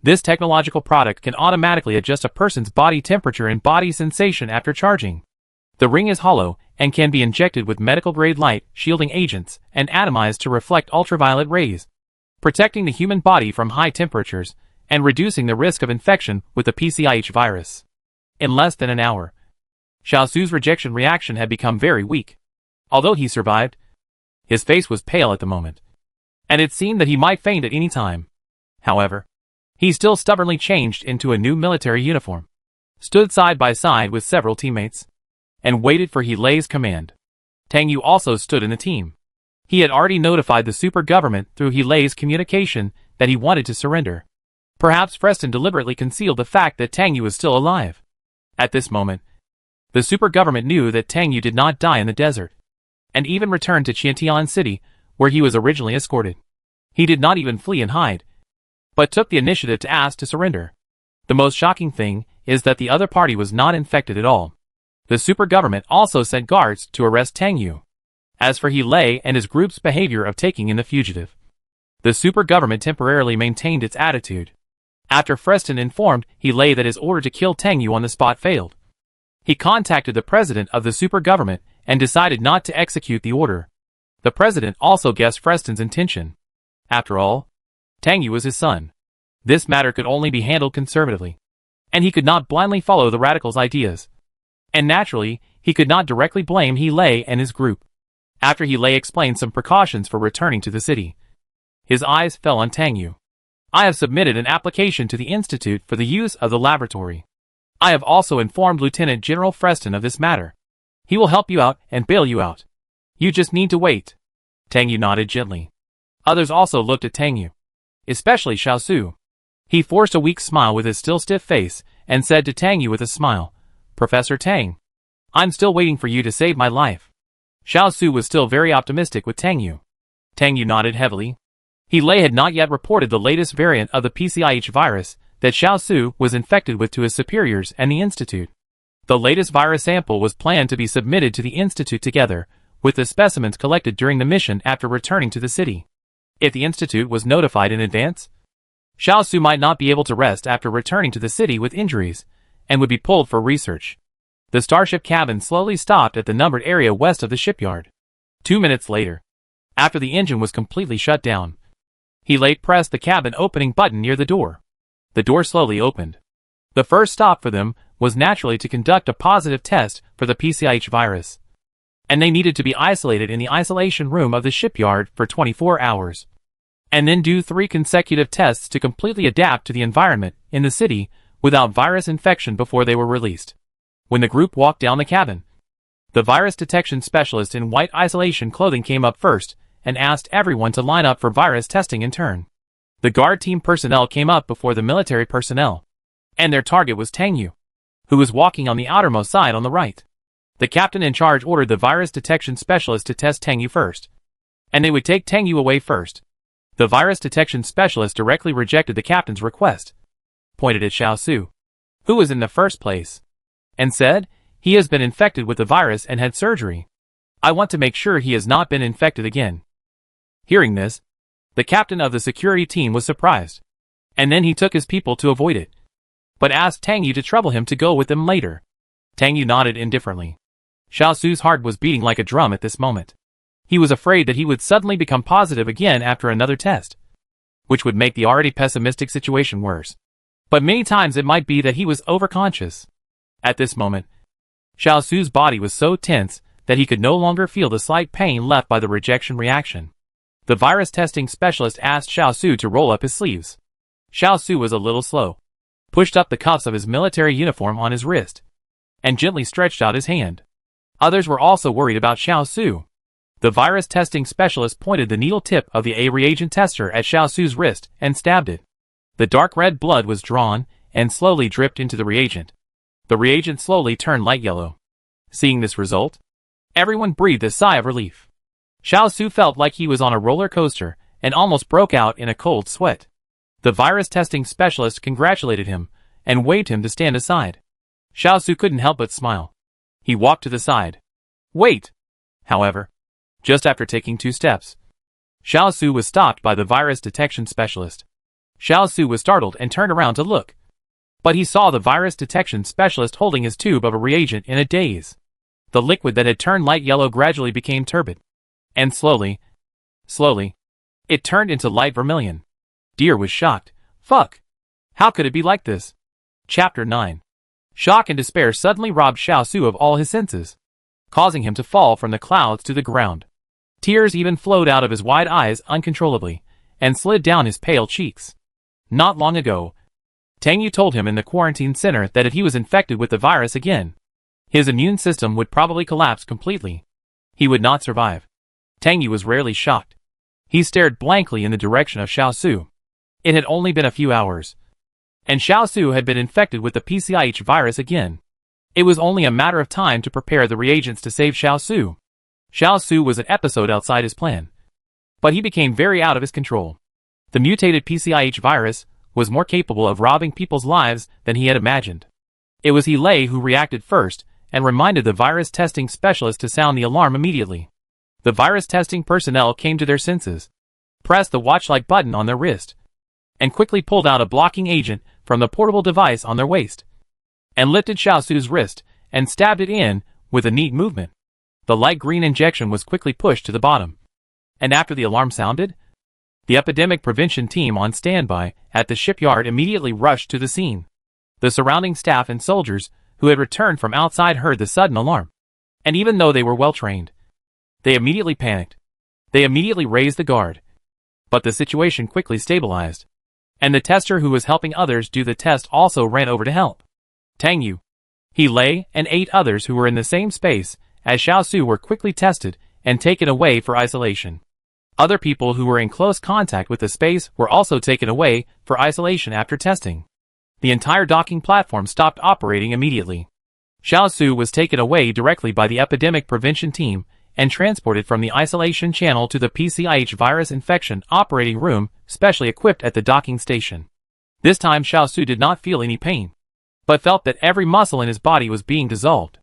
This technological product can automatically adjust a person's body temperature and body sensation after charging. The ring is hollow and can be injected with medical-grade light shielding agents and atomized to reflect ultraviolet rays, protecting the human body from high temperatures and reducing the risk of infection with the PCIH virus. In less than an hour, Shao Xu's rejection reaction had become very weak. Although he survived, his face was pale at the moment, and it seemed that he might faint at any time. However, he still stubbornly changed into a new military uniform, stood side by side with several teammates, and waited for Lei's command. Tang Yu also stood in the team. He had already notified the super government through Lei's communication that he wanted to surrender. Perhaps Freston deliberately concealed the fact that Tang Yu was still alive. At this moment, the super government knew that Tang Yu did not die in the desert, and even returned to Xiantian City, where he was originally escorted. He did not even flee and hide, but took the initiative to ask to surrender. The most shocking thing is that the other party was not infected at all. The super government also sent guards to arrest Tang Yu. As for Lei and his group's behavior of taking in the fugitive, the super government temporarily maintained its attitude. After Freston informed Lei that his order to kill Tang Yu on the spot failed, he contacted the president of the super government and decided not to execute the order. The president also guessed Freston's intention. After all, Tang Yu was his son. This matter could only be handled conservatively, and he could not blindly follow the radicals' ideas. And naturally, he could not directly blame Lei and his group. After Lei explained some precautions for returning to the city, his eyes fell on Tang Yu. I have submitted an application to the Institute for the use of the laboratory. I have also informed Lieutenant General Freston of this matter. He will help you out and bail you out. You just need to wait. Tang Yu nodded gently. Others also looked at Tang Yu, especially Shao Xu. He forced a weak smile with his still stiff face and said to Tang Yu with a smile, "Professor Tang, I'm still waiting for you to save my life." Shao Xu was still very optimistic with Tang Yu. Tang Yu nodded heavily. Lei had not yet reported the latest variant of the PCIH virus that Shao Xu was infected with to his superiors and the Institute. The latest virus sample was planned to be submitted to the Institute together with the specimens collected during the mission after returning to the city. If the Institute was notified in advance, Shao Xu might not be able to rest after returning to the city with injuries, and would be pulled for research. The starship cabin slowly stopped at the numbered area west of the shipyard. 2 minutes later, after the engine was completely shut down, Lei pressed the cabin opening button near the door. The door slowly opened. The first stop for them was naturally to conduct a positive test for the PCIH virus, and they needed to be isolated in the isolation room of the shipyard for 24 hours, and then do 3 consecutive tests to completely adapt to the environment in the city without virus infection before they were released. When the group walked down the cabin, The virus detection specialist in white isolation clothing came up first and asked everyone to line up for virus testing in turn. The guard team personnel came up before the military personnel, and their target was Tang Yu, who was walking on the outermost side on the right. The captain in charge ordered the virus detection specialist to test Tang Yu first, and they would take Tang Yu away first. The virus detection specialist directly rejected the captain's request, pointed at Shao Xu, who was in the first place, and said, "He has been infected with the virus and had surgery. I want to make sure he has not been infected again." Hearing this, the captain of the security team was surprised, and then he took his people to avoid it, but asked Tang Yu to trouble him to go with them later. Tang Yu nodded indifferently. Shao Xu's heart was beating like a drum at this moment. He was afraid that he would suddenly become positive again after another test, which would make the already pessimistic situation worse. But many times it might be that he was overconscious. At this moment, Shao Xu's body was so tense that he could no longer feel the slight pain left by the rejection reaction. The virus testing specialist asked Shao Xu to roll up his sleeves. Shao Xu was a little slow, pushed up the cuffs of his military uniform on his wrist, and gently stretched out his hand. Others were also worried about Shao Xu. The virus testing specialist pointed the needle tip of the A reagent tester at Shao Xu's wrist and stabbed it. The dark red blood was drawn and slowly dripped into the reagent. The reagent slowly turned light yellow. Seeing this result, everyone breathed a sigh of relief. Shao Xu felt like he was on a roller coaster and almost broke out in a cold sweat. The virus testing specialist congratulated him and waved him to stand aside. Shao Xu couldn't help but smile. He walked to the side. Wait! However, just after taking 2 steps, Shao Xu was stopped by the virus detection specialist. Shao Xu was startled and turned around to look, but he saw the virus detection specialist holding his tube of a reagent in a daze. The liquid that had turned light yellow gradually became turbid, and slowly, it turned into light vermilion. Deer was shocked. Fuck! How could it be like this? Chapter 9. Shock and despair suddenly robbed Shao Xu of all his senses, causing him to fall from the clouds to the ground. Tears even flowed out of his wide eyes uncontrollably, and slid down his pale cheeks. Not long ago, Tang Yu told him in the quarantine center that if he was infected with the virus again, his immune system would probably collapse completely. He would not survive. Tang Yu was rarely shocked. He stared blankly in the direction of Shao Xu. It had only been a few hours, and Shao Xu had been infected with the PCIH virus again. It was only a matter of time to prepare the reagents to save Shao Xu. Shao Xu was an episode outside his plan, but he became very out of his control. The mutated PCIH virus was more capable of robbing people's lives than he had imagined. It was He Lei who reacted first and reminded the virus testing specialist to sound the alarm immediately. The virus testing personnel came to their senses, pressed the watch-like button on their wrist, and quickly pulled out a blocking agent from the portable device on their waist, and lifted Shao Xu's wrist and stabbed it in with a neat movement. The light green injection was quickly pushed to the bottom, and after the alarm sounded, the epidemic prevention team on standby at the shipyard immediately rushed to the scene. The surrounding staff and soldiers who had returned from outside heard the sudden alarm, and even though they were well trained, they immediately panicked. They immediately raised the guard, but the situation quickly stabilized, and the tester who was helping others do the test also ran over to help. Tang Yu, He Lei, and 8 others who were in the same space as Shao Xu were quickly tested and taken away for isolation. Other people who were in close contact with the space were also taken away for isolation after testing. The entire docking platform stopped operating immediately. Shao Xu was taken away directly by the epidemic prevention team and transported from the isolation channel to the PCIH virus infection operating room specially equipped at the docking station. This time Shao Xu did not feel any pain, but felt that every muscle in his body was being dissolved.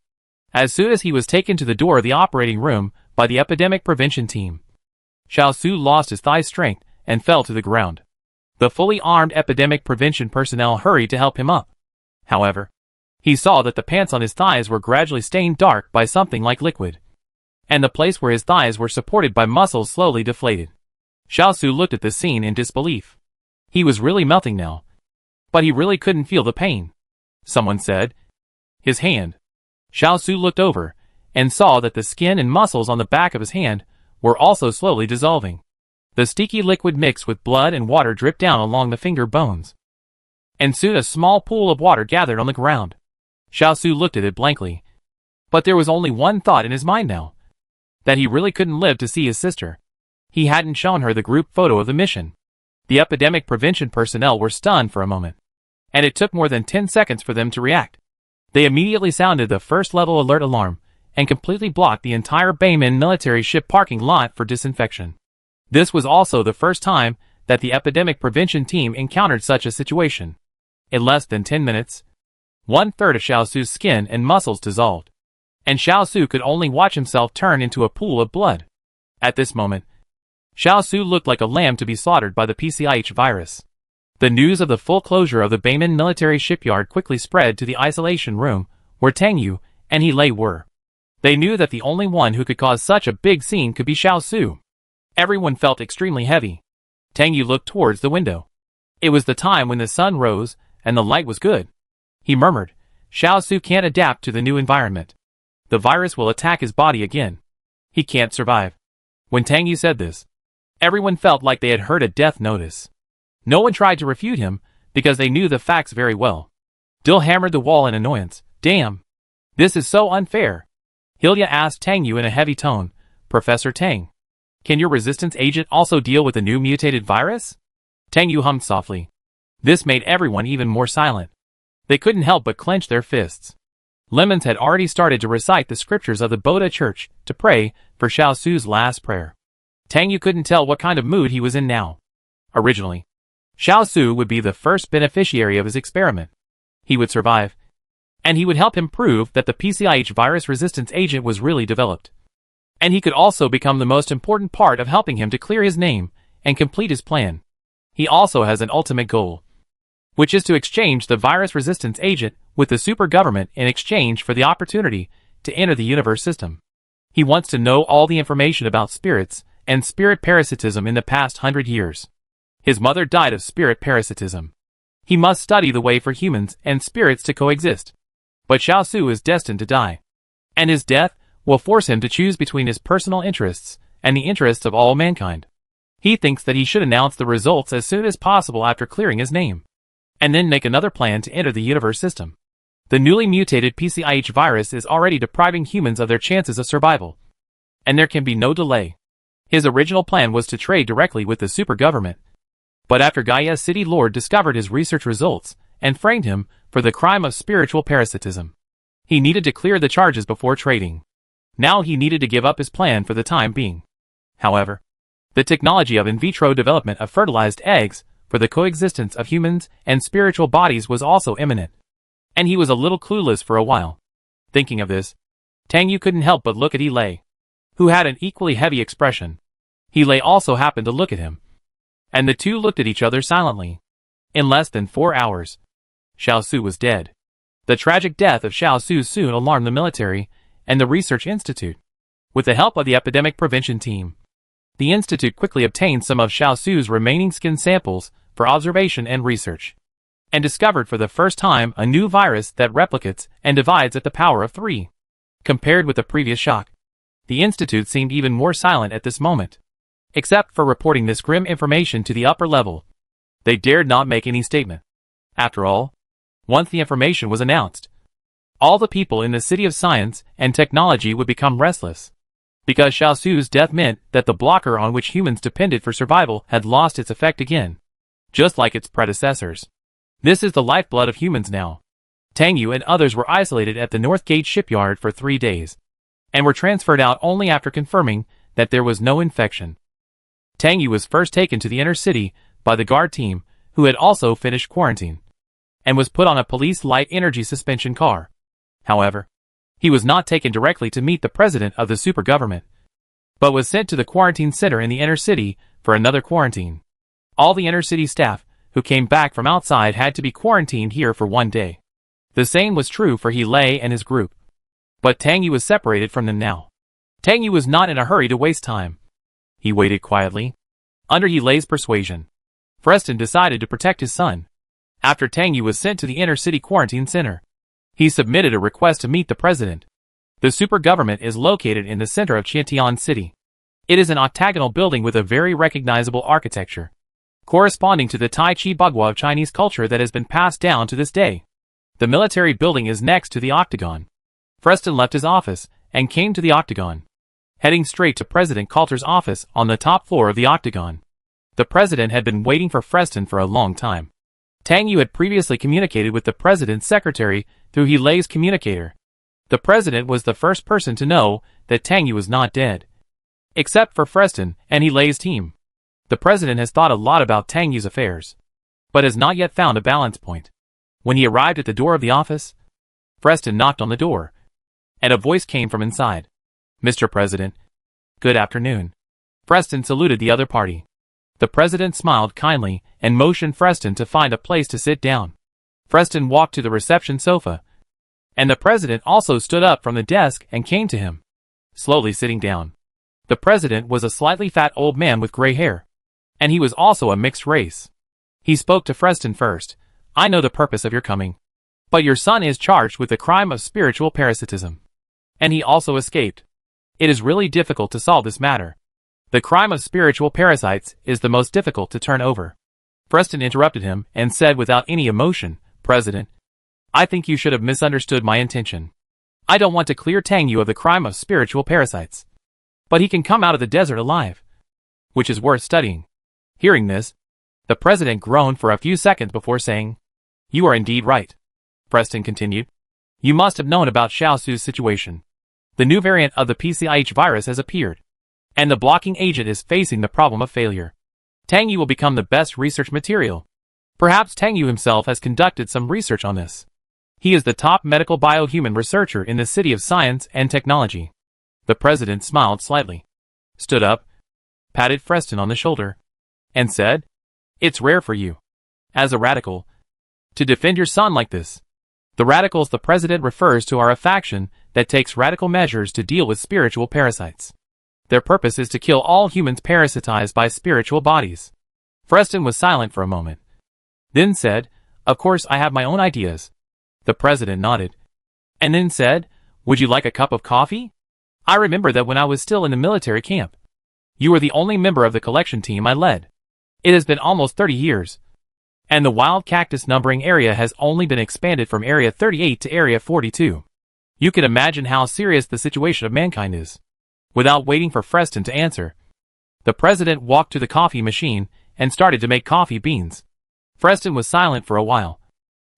As soon as he was taken to the door of the operating room by the epidemic prevention team, Shao Xu lost his thigh strength and fell to the ground. The fully armed epidemic prevention personnel hurried to help him up. However, he saw that the pants on his thighs were gradually stained dark by something like liquid, and the place where his thighs were supported by muscles slowly deflated. Shao Xu looked at the scene in disbelief. He was really melting now, but he really couldn't feel the pain. Someone said, "His hand." Shao Xu looked over and saw that the skin and muscles on the back of his hand were also slowly dissolving. The sticky liquid mixed with blood and water dripped down along the finger bones, and soon a small pool of water gathered on the ground. Shao Xu looked at it blankly. But there was only one thought in his mind now. That he really couldn't live to see his sister. He hadn't shown her the group photo of the mission. The epidemic prevention personnel were stunned for a moment. And it took more than 10 seconds for them to react. They immediately sounded the first level alert alarm, and completely blocked the entire Bayman military ship parking lot for disinfection. This was also the first time that the epidemic prevention team encountered such a situation. In less than 10 minutes, 1/3 of Shao Xu's skin and muscles dissolved. And Shao Xu could only watch himself turn into a pool of blood. At this moment, Shao Xu looked like a lamb to be slaughtered by the PCIH virus. The news of the full closure of the Bayman military shipyard quickly spread to the isolation room, where Tang Yu and He Lei were. They knew that the only one who could cause such a big scene could be Shao Xu. Everyone felt extremely heavy. Tang Yu looked towards the window. It was the time when the sun rose, and the light was good. He murmured, Shao Xu can't adapt to the new environment. The virus will attack his body again. He can't survive. When Tang Yu said this, everyone felt like they had heard a death notice. No one tried to refute him, because they knew the facts very well. Dill hammered the wall in annoyance. Damn! This is so unfair. Hilya asked Tang Yu in a heavy tone, Professor Tang, can your resistance agent also deal with the new mutated virus? Tang Yu hummed softly. This made everyone even more silent. They couldn't help but clench their fists. Lemons had already started to recite the scriptures of the Boda Church to pray for Shao Xu's last prayer. Tang Yu couldn't tell what kind of mood he was in now. Originally, Shao Xu would be the first beneficiary of his experiment. He would survive, and he would help him prove that the PCIH virus resistance agent was really developed. And he could also become the most important part of helping him to clear his name and complete his plan. He also has an ultimate goal, which is to exchange the virus resistance agent with the super government in exchange for the opportunity to enter the universe system. He wants to know all the information about spirits and spirit parasitism in the past 100 years. His mother died of spirit parasitism. He must study the way for humans and spirits to coexist. But Shao Xu is destined to die. And his death will force him to choose between his personal interests and the interests of all mankind. He thinks that he should announce the results as soon as possible after clearing his name, and then make another plan to enter the universe system. The newly mutated PCIH virus is already depriving humans of their chances of survival. And there can be no delay. His original plan was to trade directly with the super government. But after Gaia's city lord discovered his research results and framed him for the crime of spiritual parasitism, he needed to clear the charges before trading. Now he needed to give up his plan for the time being. However, the technology of in vitro development of fertilized eggs for the coexistence of humans and spiritual bodies was also imminent. And he was a little clueless for a while. Thinking of this, Tang Yu couldn't help but look at He Lei, who had an equally heavy expression. He Lei also happened to look at him. And the two looked at each other silently. In less than 4 hours, Shao Xu was dead. The tragic death of Shao Xu soon alarmed the military and the research institute. With the help of the epidemic prevention team, the institute quickly obtained some of Shao Xu's remaining skin samples for observation and research, and discovered for the first time a new virus that replicates and divides at the power of 3. Compared with the previous shock, the institute seemed even more silent at this moment. Except for reporting this grim information to the upper level, they dared not make any statement. After all, once the information was announced, all the people in the City of Science and Technology would become restless. Because Shao Xu's death meant that the blocker on which humans depended for survival had lost its effect again, just like its predecessors. This is the lifeblood of humans now. Tang Yu and others were isolated at the North Gate shipyard for 3 days, and were transferred out only after confirming that there was no infection. Tang Yu was first taken to the inner city by the guard team, who had also finished quarantine, and was put on a police light energy suspension car. However, he was not taken directly to meet the president of the super government, but was sent to the quarantine center in the inner city for another quarantine. All the inner city staff who came back from outside had to be quarantined here for 1 day. The same was true for He Lei and his group. But Tang Yu was separated from them now. Tang Yu was not in a hurry to waste time. He waited quietly. Under He Lei's persuasion, Freston decided to protect his son. After Tang Yu was sent to the inner city quarantine center, he submitted a request to meet the president. The super government is located in the center of Qiantian City. It is an octagonal building with a very recognizable architecture, corresponding to the Tai Chi Bagua of Chinese culture that has been passed down to this day. The military building is next to the octagon. Freston left his office and came to the octagon, heading straight to President Coulter's office on the top floor of the octagon. The president had been waiting for Freston for a long time. Tang Yu had previously communicated with the president's secretary through Helay's communicator. The president was the first person to know that Tang Yu was not dead, except for Freston and Helay's team. The president has thought a lot about Tang Yu's affairs, but has not yet found a balance point. When he arrived at the door of the office, Freston knocked on the door, and a voice came from inside. "Mr. President, good afternoon." Freston saluted the other party. The president smiled kindly and motioned Freston to find a place to sit down. Freston walked to the reception sofa, and the president also stood up from the desk and came to him, slowly sitting down. The president was a slightly fat old man with gray hair, and he was also a mixed race. He spoke to Freston first. "I know the purpose of your coming, but your son is charged with the crime of spiritual parasitism, and he also escaped. It is really difficult to solve this matter. The crime of spiritual parasites is the most difficult to turn over." Freston interrupted him and said without any emotion, "President, I think you should have misunderstood my intention. I don't want to clear Tang Yu of the crime of spiritual parasites, but he can come out of the desert alive, which is worth studying." Hearing this, the president groaned for a few seconds before saying, "You are indeed right." Freston continued, "You must have known about Shao Xu's situation. The new variant of the PCIH virus has appeared, and the blocking agent is facing the problem of failure. Tang Yu will become the best research material. Perhaps Tang Yu himself has conducted some research on this. He is the top medical biohuman researcher in the City of Science and Technology." The president smiled slightly, stood up, patted Freston on the shoulder, and said, "It's rare for you, as a radical, to defend your son like this." The radicals the president refers to are a faction that takes radical measures to deal with spiritual parasites. Their purpose is to kill all humans parasitized by spiritual bodies. Freston was silent for a moment, then said, "Of course I have my own ideas." The president nodded, and then said, "Would you like a cup of coffee? I remember that when I was still in the military camp, you were the only member of the collection team I led. It has been almost 30 years, and the wild cactus numbering area has only been expanded from Area 38 to Area 42. You can imagine how serious the situation of mankind is." Without waiting for Freston to answer, the president walked to the coffee machine and started to make coffee beans. Freston was silent for a while,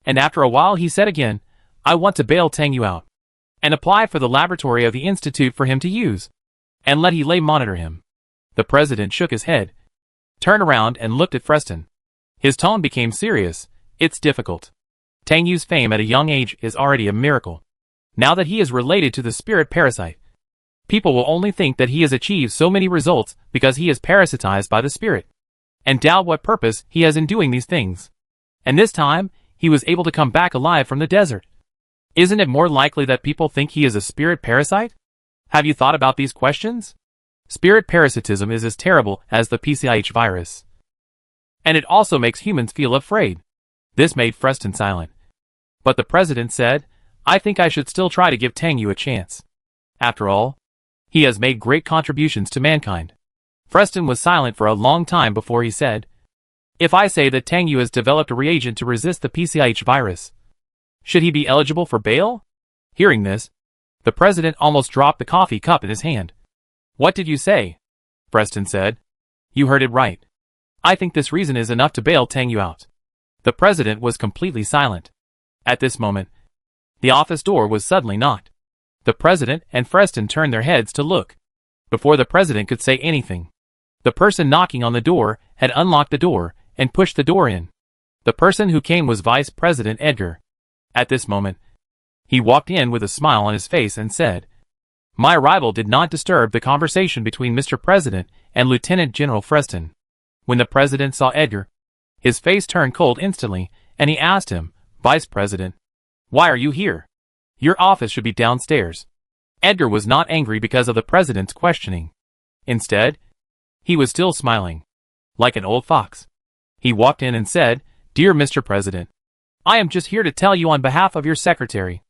and after a while he said again, "I want to bail Tang Yu out, and apply for the laboratory of the institute for him to use, and let Helay monitor him." The president shook his head, turned around and looked at Freston. His tone became serious. "It's difficult. Tang Yu's fame at a young age is already a miracle. Now that he is related to the spirit parasite, people will only think that he has achieved so many results because he is parasitized by the spirit, and doubt what purpose he has in doing these things. And this time, he was able to come back alive from the desert. Isn't it more likely that people think he is a spirit parasite? Have you thought about these questions? Spirit parasitism is as terrible as the PCIH virus, and it also makes humans feel afraid." This made Freston silent, but the president said, "I think I should still try to give Tang Yu a chance. After all, he has made great contributions to mankind." Freston was silent for a long time before he said, "If I say that Tang Yu has developed a reagent to resist the PCIH virus, should he be eligible for bail?" Hearing this, the president almost dropped the coffee cup in his hand. "What did you say?" Freston said. "You heard it right. I think this reason is enough to bail Tang Yu out." The president was completely silent. At this moment, the office door was suddenly knocked. The president and Freston turned their heads to look. Before the president could say anything, the person knocking on the door had unlocked the door and pushed the door in. The person who came was Vice President Edgar. At this moment, he walked in with a smile on his face and said, "My arrival did not disturb the conversation between Mr. President and Lieutenant General Freston." When the president saw Edgar, his face turned cold instantly, and he asked him, "Vice President, why are you here? Your office should be downstairs." Edgar was not angry because of the president's questioning. Instead, he was still smiling, like an old fox. He walked in and said, "Dear Mr. President, I am just here to tell you on behalf of your secretary.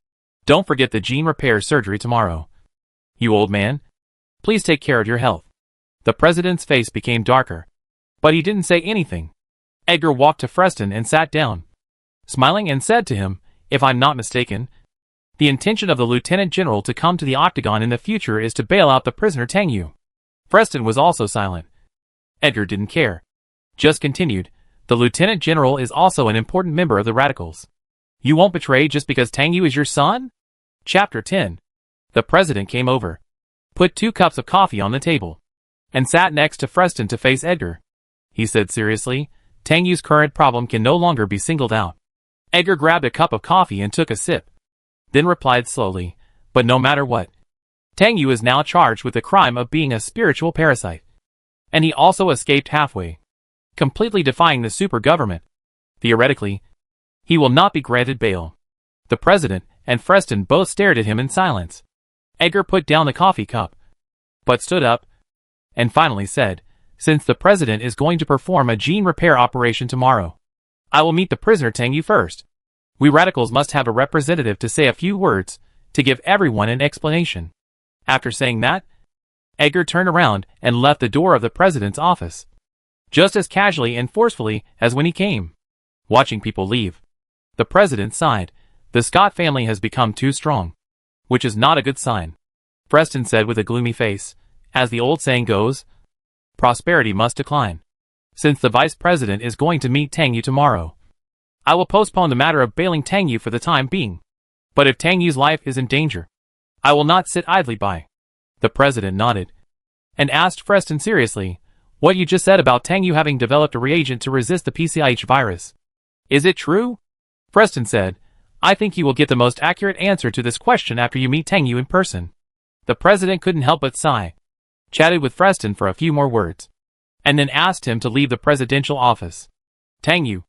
Don't forget the gene repair surgery tomorrow. You old man, please take care of your health." The president's face became darker, but he didn't say anything. Edgar walked to Freston and sat down, smiling, and said to him, "If I'm not mistaken, The intention of the Lieutenant General to come to the Octagon in the future is to bail out the prisoner Tang Yu. Freston was also silent. Edgar didn't care. Just continued, the Lieutenant General is also an important member of the Radicals. You won't betray just because Tang Yu is your son? Chapter 10. The President came over, put 2 cups of coffee on the table, and sat next to Freston to face Edgar. He said seriously, Tang Yu's current problem can no longer be singled out. Edgar grabbed a cup of coffee and took a sip, then replied slowly, but no matter what, Tang Yu is now charged with the crime of being a spiritual parasite. And he also escaped halfway, completely defying the super government. Theoretically, he will not be granted bail. The President and Freston both stared at him in silence. Edgar put down the coffee cup, but stood up, and finally said, since the President is going to perform a gene repair operation tomorrow, I will meet the prisoner Tang Yu first. We Radicals must have a representative to say a few words, to give everyone an explanation. After saying that, Edgar turned around and left the door of the President's office, just as casually and forcefully as when he came. Watching people leave, the President sighed. The Scott family has become too strong, which is not a good sign. Freston said with a gloomy face, as the old saying goes, prosperity must decline. Since the Vice President is going to meet Tang Yu tomorrow, I will postpone the matter of bailing Tang Yu for the time being. But if Tang Yu's life is in danger, I will not sit idly by. The President nodded, and asked Freston seriously, what you just said about Tang Yu having developed a reagent to resist the PCIH virus. Is it true? Freston said, I think you will get the most accurate answer to this question after you meet Tang Yu in person. The President couldn't help but sigh, chatted with Freston for a few more words, and then asked him to leave the presidential office. Tang Yu,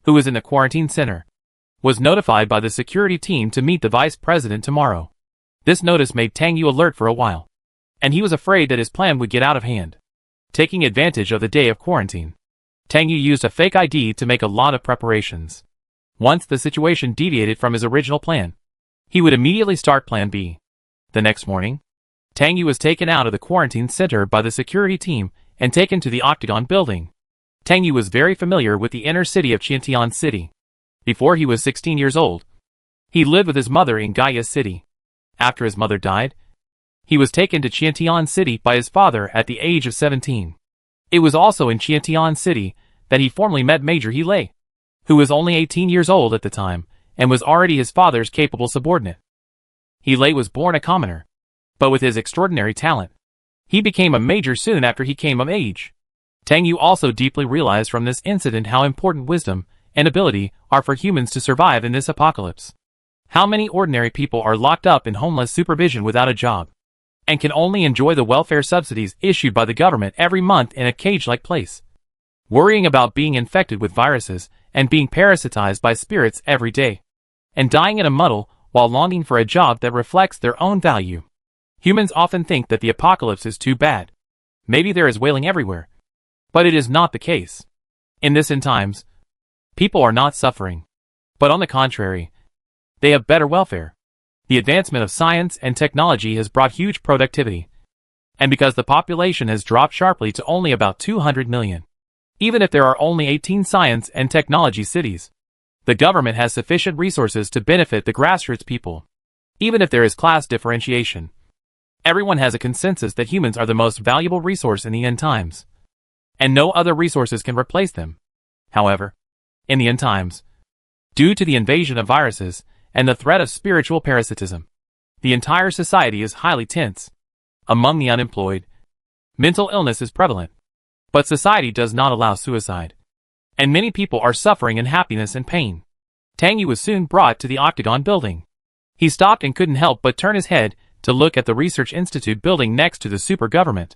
who was in the quarantine center, was notified by the security team to meet the Vice President tomorrow. This notice made Tang Yu alert for a while, and he was afraid that his plan would get out of hand. Taking advantage of the day of quarantine, Tang Yu used a fake ID to make a lot of preparations. Once the situation deviated from his original plan, he would immediately start Plan B. The next morning, Tang Yu was taken out of the quarantine center by the security team and taken to the Octagon building. Tang Yu was very familiar with the inner city of Qiantian City. Before he was 16 years old, he lived with his mother in Gaia City. After his mother died, he was taken to Qiantian City by his father at the age of 17. It was also in Qiantian City that he formally met Major He Lei, who was only 18 years old at the time and was already his father's capable subordinate. He Lei was born a commoner, but with his extraordinary talent, he became a major soon after he came of age. Tang Yu also deeply realized from this incident how important wisdom and ability are for humans to survive in this apocalypse. How many ordinary people are locked up in homeless supervision without a job, and can only enjoy the welfare subsidies issued by the government every month in a cage-like place, worrying about being infected with viruses and being parasitized by spirits every day, and dying in a muddle while longing for a job that reflects their own value. Humans often think that the apocalypse is too bad. Maybe there is wailing everywhere, but it is not the case. In this end times, people are not suffering, but on the contrary, they have better welfare. The advancement of science and technology has brought huge productivity, and because the population has dropped sharply to only about 200 million, even if there are only 18 science and technology cities, the government has sufficient resources to benefit the grassroots people. Even if there is class differentiation, everyone has a consensus that humans are the most valuable resource in the end times, and no other resources can replace them. However, in the end times, due to the invasion of viruses and the threat of spiritual parasitism, the entire society is highly tense. Among the unemployed, mental illness is prevalent, but society does not allow suicide, and many people are suffering in happiness and pain. Tang Yu was soon brought to the Octagon building. He stopped and couldn't help but turn his head to look at the Research Institute building next to the super government.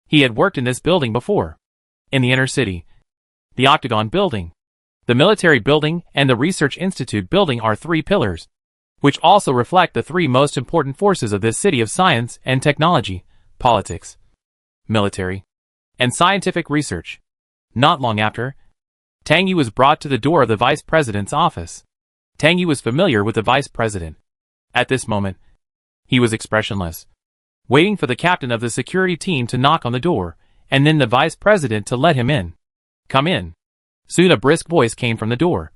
He had worked in this building before. In the inner city, the Octagon building, the military building, and the Research Institute building are 3 pillars, which also reflect the 3 most important forces of this city of science and technology: politics, military, and scientific research. Not long after, Tang Yu was brought to the door of the Vice President's office. Tang Yu was familiar with the Vice President. At this moment, he was expressionless, waiting for the captain of the security team to knock on the door, and then the Vice President to let him in. Come in. Soon a brisk voice came from the door,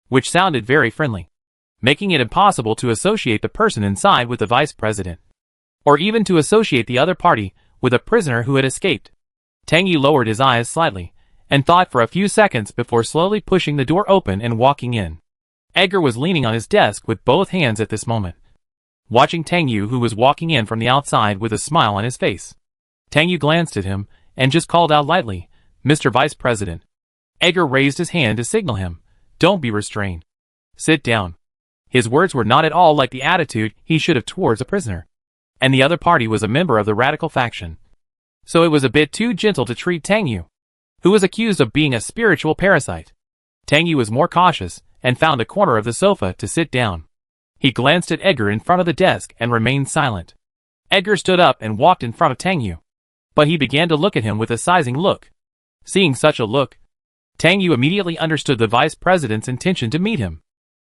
which sounded very friendly. making it impossible to associate the person inside with the vice president, or even to associate the other party with a prisoner who had escaped. Tang Yu lowered his eyes slightly, and thought for a few seconds before slowly pushing the door open and walking in. Edgar was leaning on his desk with both hands at this moment, watching Tang Yu, who was walking in from the outside with a smile on his face. Tang Yu glanced at him, and just called out lightly, "Mr. Vice President." Edgar raised his hand to signal him, "Don't be restrained. Sit down." His words were not at all like the attitude he should have towards a prisoner, and the other party was a member of the radical faction. So it was a bit too gentle to treat Tang Yu, who was accused of being a spiritual parasite. Tang Yu was more cautious, and found a corner of the sofa to sit down. He glanced at Edgar in front of the desk and remained silent. Edgar stood up and walked in front of Tang Yu, but he began to look at him with a sizing look. Seeing such a look, Tang Yu immediately understood the vice president's intention to meet him.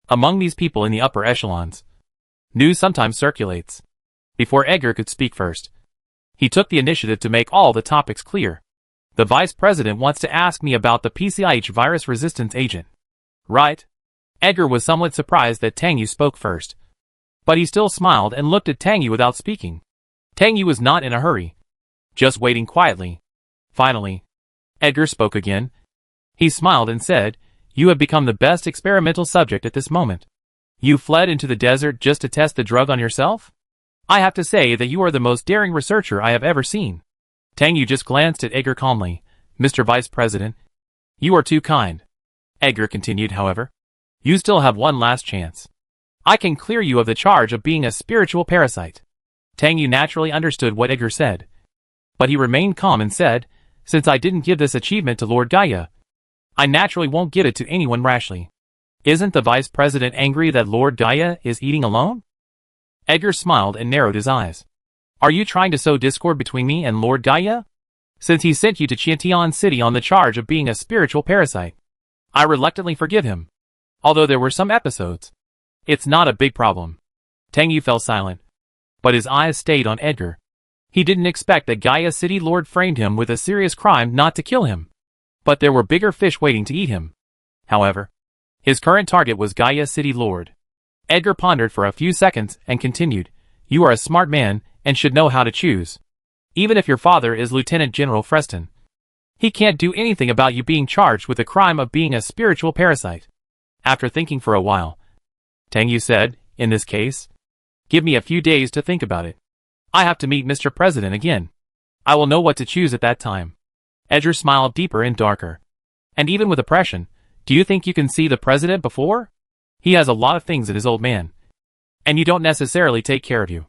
Among these people in the upper echelons, news sometimes circulates. Before Edgar could speak first, he took the initiative to make all the topics clear. "The vice president wants to ask me about the PCIH virus resistance agent. Right?" Edgar was somewhat surprised that Tang Yu spoke first, but he still smiled and looked at Tang Yu without speaking. Tang Yu was not in a hurry, just waiting quietly. Finally, Edgar spoke again. He smiled and said, "You have become the best experimental subject at this moment. You fled into the desert just to test the drug on yourself? I have to say that you are the most daring researcher I have ever seen." Tang Yu just glanced at Edgar calmly. "Mr. Vice President, you are too kind." Edgar continued, "However, you still have one last chance. I can clear you of the charge of being a spiritual parasite." Tang Yu naturally understood what Edgar said, but he remained calm and said, "Since I didn't give this achievement to Lord Gaia, I naturally won't give it to anyone rashly. Isn't the vice president angry that Lord Gaia is eating alone?" Edgar smiled and narrowed his eyes. "Are you trying to sow discord between me and Lord Gaia? Since he sent you to Qiantian City on the charge of being a spiritual parasite, I reluctantly forgive him. Although there were some episodes, it's not a big problem." Tang Yu fell silent, but his eyes stayed on Edgar. He didn't expect that Gaia City Lord framed him with a serious crime not to kill him, but there were bigger fish waiting to eat him. However, his current target was Gaia City Lord. Edgar pondered for a few seconds and continued, "You are a smart man and should know how to choose. Even if your father is Lieutenant General Freston, he can't do anything about you being charged with the crime of being a spiritual parasite." After thinking for a while, Tang Yu said, "In this case, give me a few days to think about it. I have to meet Mr. President again. I will know what to choose at that time." Edgar smiled deeper and darker. "And even with oppression, do you think you can see the president before? He has a lot of things in his old man, and you don't necessarily take care of you."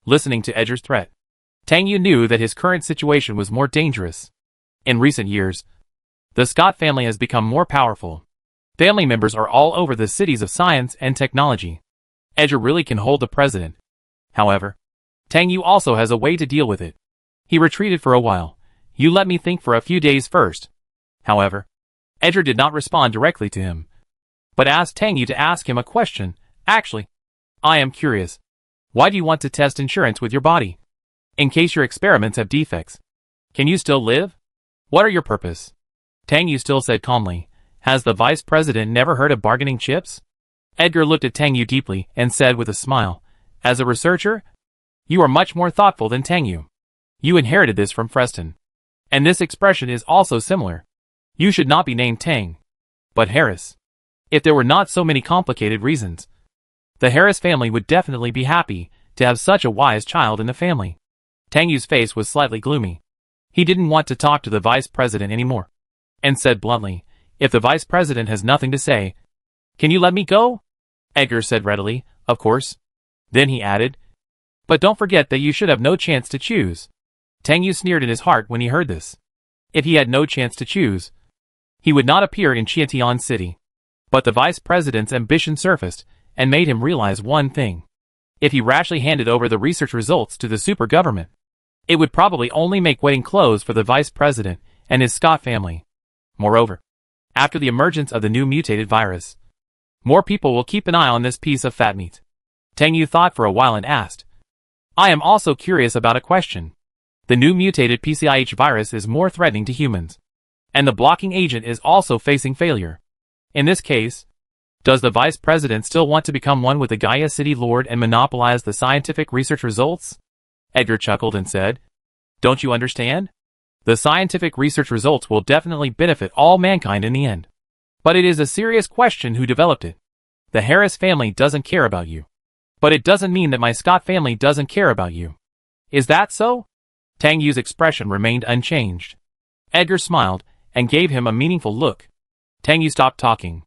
Listening to Edgar's threat, Tang Yu knew that his current situation was more dangerous. In recent years, the Scott family has become more powerful. Family members are all over the cities of science and technology. Edgar really can hold the president. However, Tang Yu also has a way to deal with it. He retreated for a while. "You let me think for a few days first." However, Edgar did not respond directly to him, but asked Tang Yu to ask him a question. "Actually, I am curious. Why do you want to test insurance with your body? In case your experiments have defects. Can you still live? What are your purpose?" Tang Yu still said calmly, "Has the vice president never heard of bargaining chips?" Edgar looked at Tang Yu deeply and said with a smile, "As a researcher, you are much more thoughtful than Tang Yu. You inherited this from Freston. And this expression is also similar. You should not be named Tang, but Harris. If there were not so many complicated reasons, the Harris family would definitely be happy to have such a wise child in the family." Tang Yu's face was slightly gloomy. He didn't want to talk to the vice president anymore, and said bluntly, "If the vice president has nothing to say, can you let me go?" Edgar said readily, "Of course." Then he added, "But don't forget that you should have no chance to choose." Tang Yu sneered in his heart when he heard this. If he had no chance to choose, he would not appear in Qiantian City. But the vice president's ambition surfaced and made him realize one thing. If he rashly handed over the research results to the super government, it would probably only make waiting close for the vice president and his Scott family. Moreover, after the emergence of the new mutated virus, more people will keep an eye on this piece of fat meat. Tang Yu thought for a while and asked, "I am also curious about a question. The new mutated PCIH virus is more threatening to humans, and the blocking agent is also facing failure. In this case, Does the vice president still want to become one with the Gaia City Lord and monopolize the scientific research results? Edgar chuckled and said, "Don't you understand? The scientific research results will definitely benefit all mankind in the end. But it is a serious question who developed it. The Harris family doesn't care about you. But it doesn't mean that my Scott family doesn't care about you. Is that so?" Tang Yu's expression remained unchanged. Edgar smiled and gave him a meaningful look. Tang Yu stopped talking,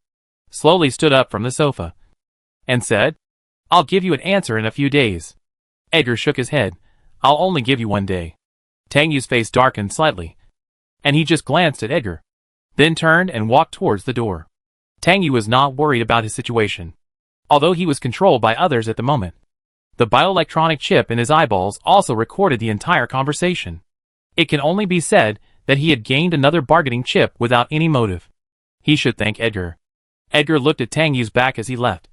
slowly stood up from the sofa, and said, "I'll give you an answer in a few days." Edgar shook his head. "I'll only give you 1 day." Tang Yu's face darkened slightly, and he just glanced at Edgar, then turned and walked towards the door. Tang Yu was not worried about his situation, although he was controlled by others at the moment. The bioelectronic chip in his eyeballs also recorded the entire conversation. It can only be said that he had gained another bargaining chip without any motive. He should thank Edgar. Edgar looked at Tang Yu's back as he left,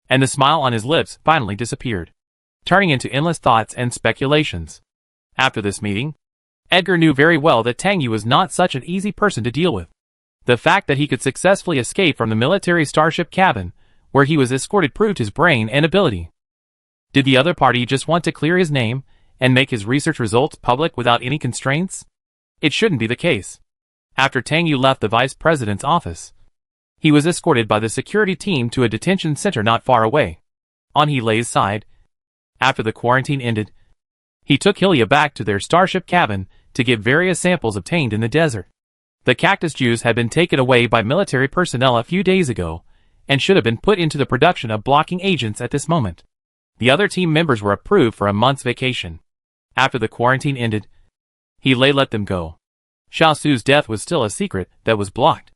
and the smile on his lips finally disappeared, turning into endless thoughts and speculations. After this meeting, Edgar knew very well that Tang Yu was not such an easy person to deal with. The fact that he could successfully escape from the military starship cabin, where he was escorted, proved his brain and ability. Did the other party just want to clear his name and make his research results public without any constraints? It shouldn't be the case. After Tang Yu left the vice president's office, he was escorted by the security team to a detention center not far away. On He Lei's side, after the quarantine ended, he took Hilya back to their starship cabin to get various samples obtained in the desert. The cactus juice had been taken away by military personnel a few days ago, and should have been put into the production of blocking agents at this moment. The other team members were approved for a month's vacation. After the quarantine ended, He Lei let them go. Shao Xu's death was still a secret that was blocked.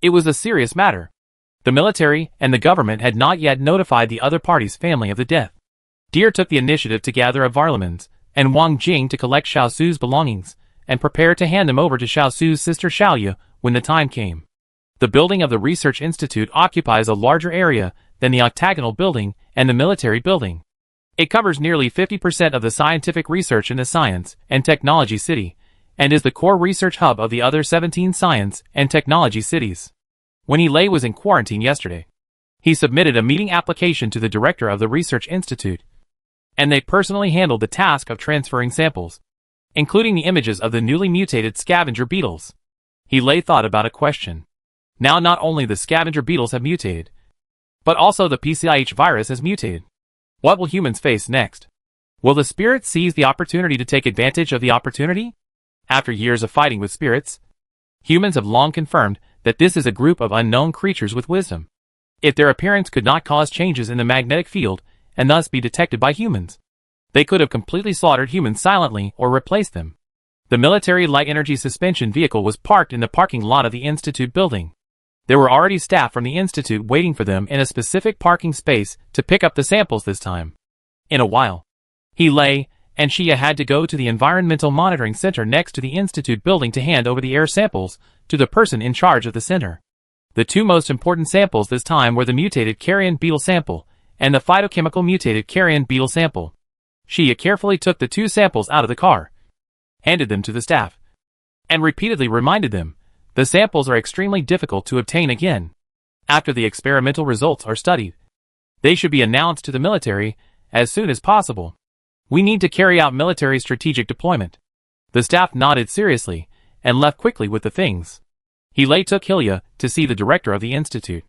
It was a serious matter. The military and the government had not yet notified the other party's family of the death. Deer took the initiative to gather a Varlamans and Wang Jing to collect Shao Xu's belongings and prepare to hand them over to Shao Xu's sister Xiaoyu when the time came. The building of the Research Institute occupies a larger area than the octagonal building and the military building. It covers nearly 50% of the scientific research in the Science and Technology City, and is the core research hub of the other 17 science and technology cities. When He Lei was in quarantine yesterday, he submitted a meeting application to the director of the Research Institute, and they personally handled the task of transferring samples, including the images of the newly mutated scavenger beetles. He Lei thought about a question. Now not only the scavenger beetles have mutated, but also the PCIH virus has mutated. What will humans face next? Will the spirits seize the opportunity to take advantage of the opportunity? After years of fighting with spirits, humans have long confirmed that this is a group of unknown creatures with wisdom. If their appearance could not cause changes in the magnetic field and thus be detected by humans, they could have completely slaughtered humans silently or replaced them. The military light energy suspension vehicle was parked in the parking lot of the Institute building. There were already staff from the Institute waiting for them in a specific parking space to pick up the samples this time. In a while, He Lei and Xia had to go to the Environmental Monitoring Center next to the Institute building to hand over the air samples to the person in charge of the center. The two most important samples this time were the mutated carrion beetle sample and the phytochemical mutated carrion beetle sample. Xia carefully took the two samples out of the car, handed them to the staff, and repeatedly reminded them, the samples are extremely difficult to obtain again. After the experimental results are studied, they should be announced to the military as soon as possible. We need to carry out military strategic deployment. The staff nodded seriously and left quickly with the things. He Lei took Hilya to see the director of the institute.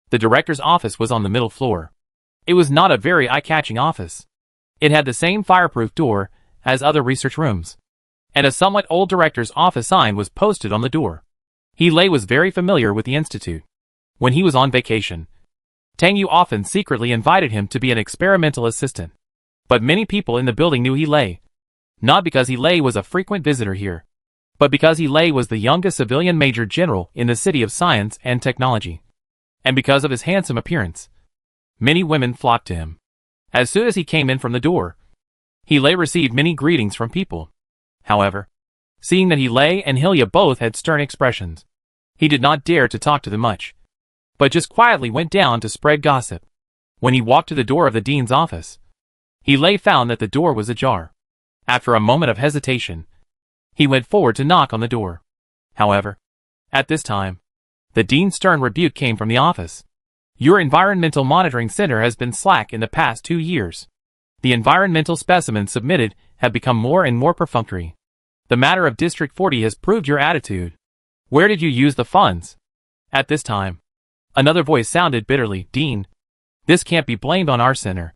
The director's office was on the middle floor. It was not a very eye-catching office. It had the same fireproof door as other research rooms, and a somewhat old director's office sign was posted on the door. He Lei was very familiar with the institute. When he was on vacation, Tang Yu often secretly invited him to be an experimental assistant. But many people in the building knew He Lei, not because He Lei was a frequent visitor here, but because He Lei was the youngest civilian major general in the City of Science and Technology, and because of his handsome appearance. Many women flocked to him. As soon as he came in from the door, He Lei received many greetings from people. However, seeing that He Lei and Hilya both had stern expressions, he did not dare to talk to them much, but just quietly went down to spread gossip. When he walked to the door of the dean's office, He Lei found that the door was ajar. After a moment of hesitation, he went forward to knock on the door. However, at this time, the dean's stern rebuke came from the office. Your environmental monitoring center has been slack in the past 2 years. The environmental specimens submitted have become more and more perfunctory. The matter of District 40 has proved your attitude. Where did you use the funds? At this time, another voice sounded bitterly, Dean. This can't be blamed on our center.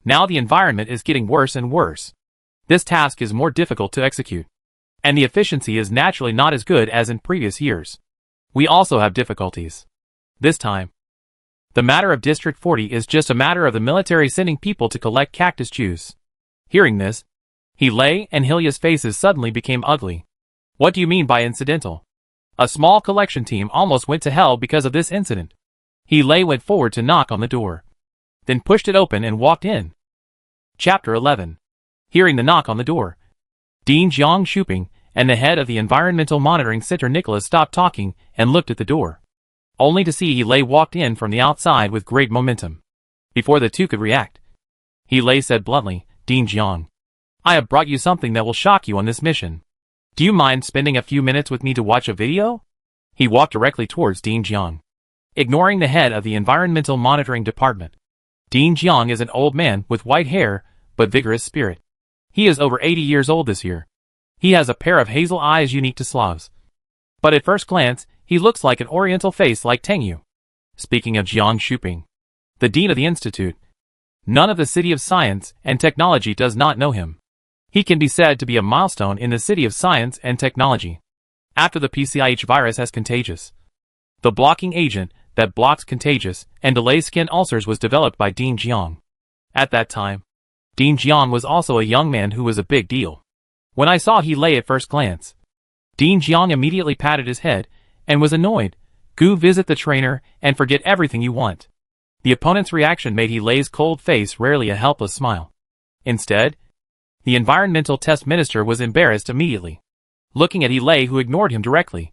Now the environment is getting worse and worse. This task is more difficult to execute. And the efficiency is naturally not as good as in previous years. We also have difficulties. This time, the matter of District 40 is just a matter of the military sending people to collect cactus juice. Hearing this, Hele and Hylia's faces suddenly became ugly. What do you mean by incidental? A small collection team almost went to hell because of this incident. Hele went forward to knock on the door, then pushed it open and walked in. Chapter 11. Hearing the knock on the door, Dean Jiang Shuping and the head of the Environmental Monitoring Center Nicholas stopped talking and looked at the door, only to see Hele walked in from the outside with great momentum. Before the two could react, Hele said bluntly, Dean Jiang, I have brought you something that will shock you on this mission. Do you mind spending a few minutes with me to watch a video? He walked directly towards Dean Jiang, ignoring the head of the Environmental Monitoring Department. Dean Jiang is an old man with white hair, but vigorous spirit. He is over 80 years old this year. He has a pair of hazel eyes unique to Slavs. But at first glance, he looks like an oriental face like Tengyu. Speaking of Jiang Shuping, the dean of the institute, none of the City of Science and Technology does not know him. He can be said to be a milestone in the City of Science and Technology. After the PCIH virus has contagious, the blocking agent that blocks contagious and delays skin ulcers was developed by Dean Jiang. At that time, Dean Jiang was also a young man who was a big deal. When I saw Hele at first glance, Dean Jiang immediately patted his head and was annoyed. Go visit the trainer and forget everything you want. The opponent's reaction made Hele's cold face rarely a helpless smile. Instead, the environmental test minister was embarrassed immediately, looking at Hele, who ignored him directly,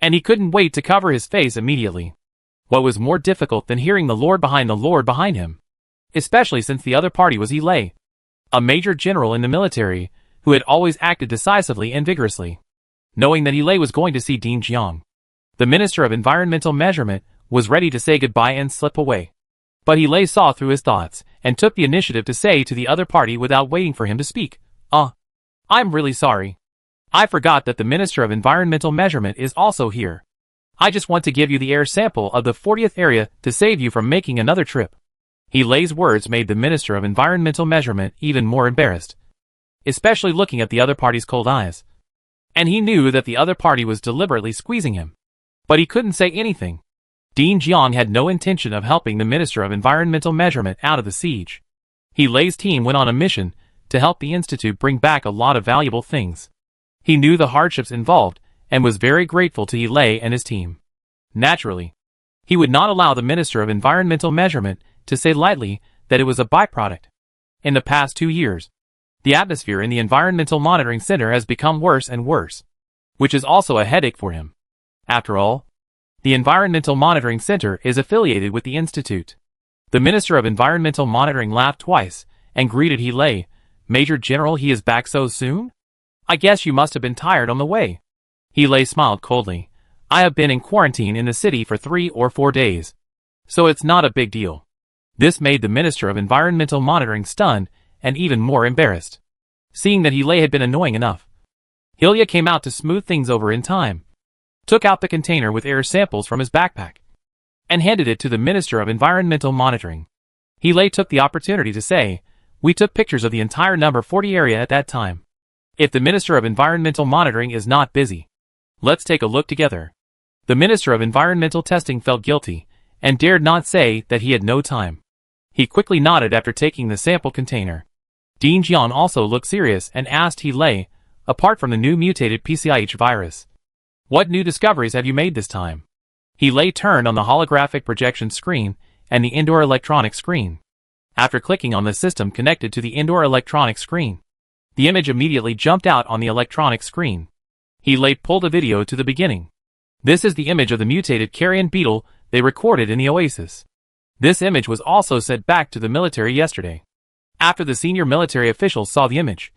and he couldn't wait to cover his face immediately. What was more difficult than hearing the lord behind him, especially since the other party was Hele, a major general in the military who had always acted decisively and vigorously. Knowing that Hele was going to see Dean Jiang, the Minister of Environmental Measurement was ready to say goodbye and slip away. But Hele saw through his thoughts and took the initiative to say to the other party without waiting for him to speak, I'm really sorry. I forgot that the Minister of Environmental Measurement is also here. I just want to give you the air sample of the 40th area to save you from making another trip. Hele's words made the Minister of Environmental Measurement even more embarrassed, especially looking at the other party's cold eyes. And he knew that the other party was deliberately squeezing him. But he couldn't say anything. Dean Jiang had no intention of helping the Minister of Environmental Measurement out of the siege. Hele's team went on a mission to help the Institute bring back a lot of valuable things. He knew the hardships involved and was very grateful to Hele and his team. Naturally, he would not allow the Minister of Environmental Measurement to say lightly that it was a byproduct. In the past 2 years, the atmosphere in the Environmental Monitoring Center has become worse and worse, which is also a headache for him. After all, the Environmental Monitoring Center is affiliated with the Institute. The Minister of Environmental Monitoring laughed twice and greeted Hele. Major General, he is back so soon? I guess you must have been tired on the way. Hele smiled coldly. I have been in quarantine in the city for 3 or 4 days, so it's not a big deal. This made the Minister of Environmental Monitoring stunned and even more embarrassed. Seeing that Hele had been annoying enough, Hylia came out to smooth things over in time, took out the container with air samples from his backpack, and handed it to the Minister of Environmental Monitoring. Hele took the opportunity to say, we took pictures of the entire number 40 area at that time. If the Minister of Environmental Monitoring is not busy, let's take a look together. The Minister of Environmental Testing felt guilty and dared not say that he had no time. He quickly nodded after taking the sample container. Dean Jiang also looked serious and asked Hele, apart from the new mutated PCIH virus, what new discoveries have you made this time? Hele turned on the holographic projection screen and the indoor electronic screen. After clicking on the system connected to the indoor electronic screen, the image immediately jumped out on the electronic screen. Hele pulled a video to the beginning. This is the image of the mutated carrion beetle they recorded in the oasis. This image was also sent back to the military yesterday. After the senior military officials saw the image,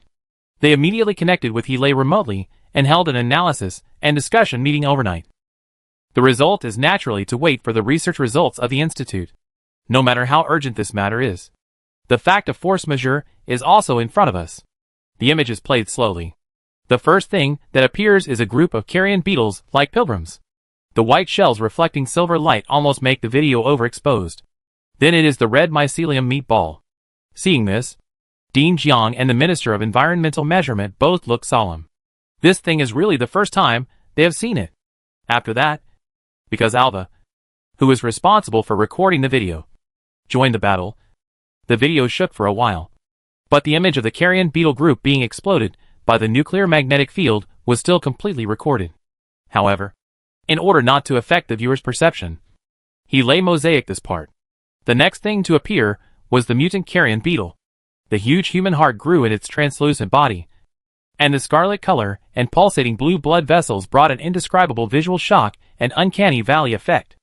they immediately connected with Hele remotely and held an analysis and discussion meeting overnight. The result is naturally to wait for the research results of the Institute, no matter how urgent this matter is. The fact of force majeure is also in front of us. The image is played slowly. The first thing that appears is a group of carrion beetles like pilgrims. The white shells reflecting silver light almost make the video overexposed. Then it is the red mycelium meatball. Seeing this, Dean Jiang and the Minister of Environmental Measurement both look solemn. This thing is really the first time they have seen it. After that, because Alva, who is responsible for recording the video, joined the battle, the video shook for a while. But the image of the carrion beetle group being exploded by the nuclear magnetic field was still completely recorded. However, in order not to affect the viewer's perception, he mosaic this part. The next thing to appear was the mutant carrion beetle. The huge human heart grew in its translucent body, and the scarlet color and pulsating blue blood vessels brought an indescribable visual shock and uncanny valley effect.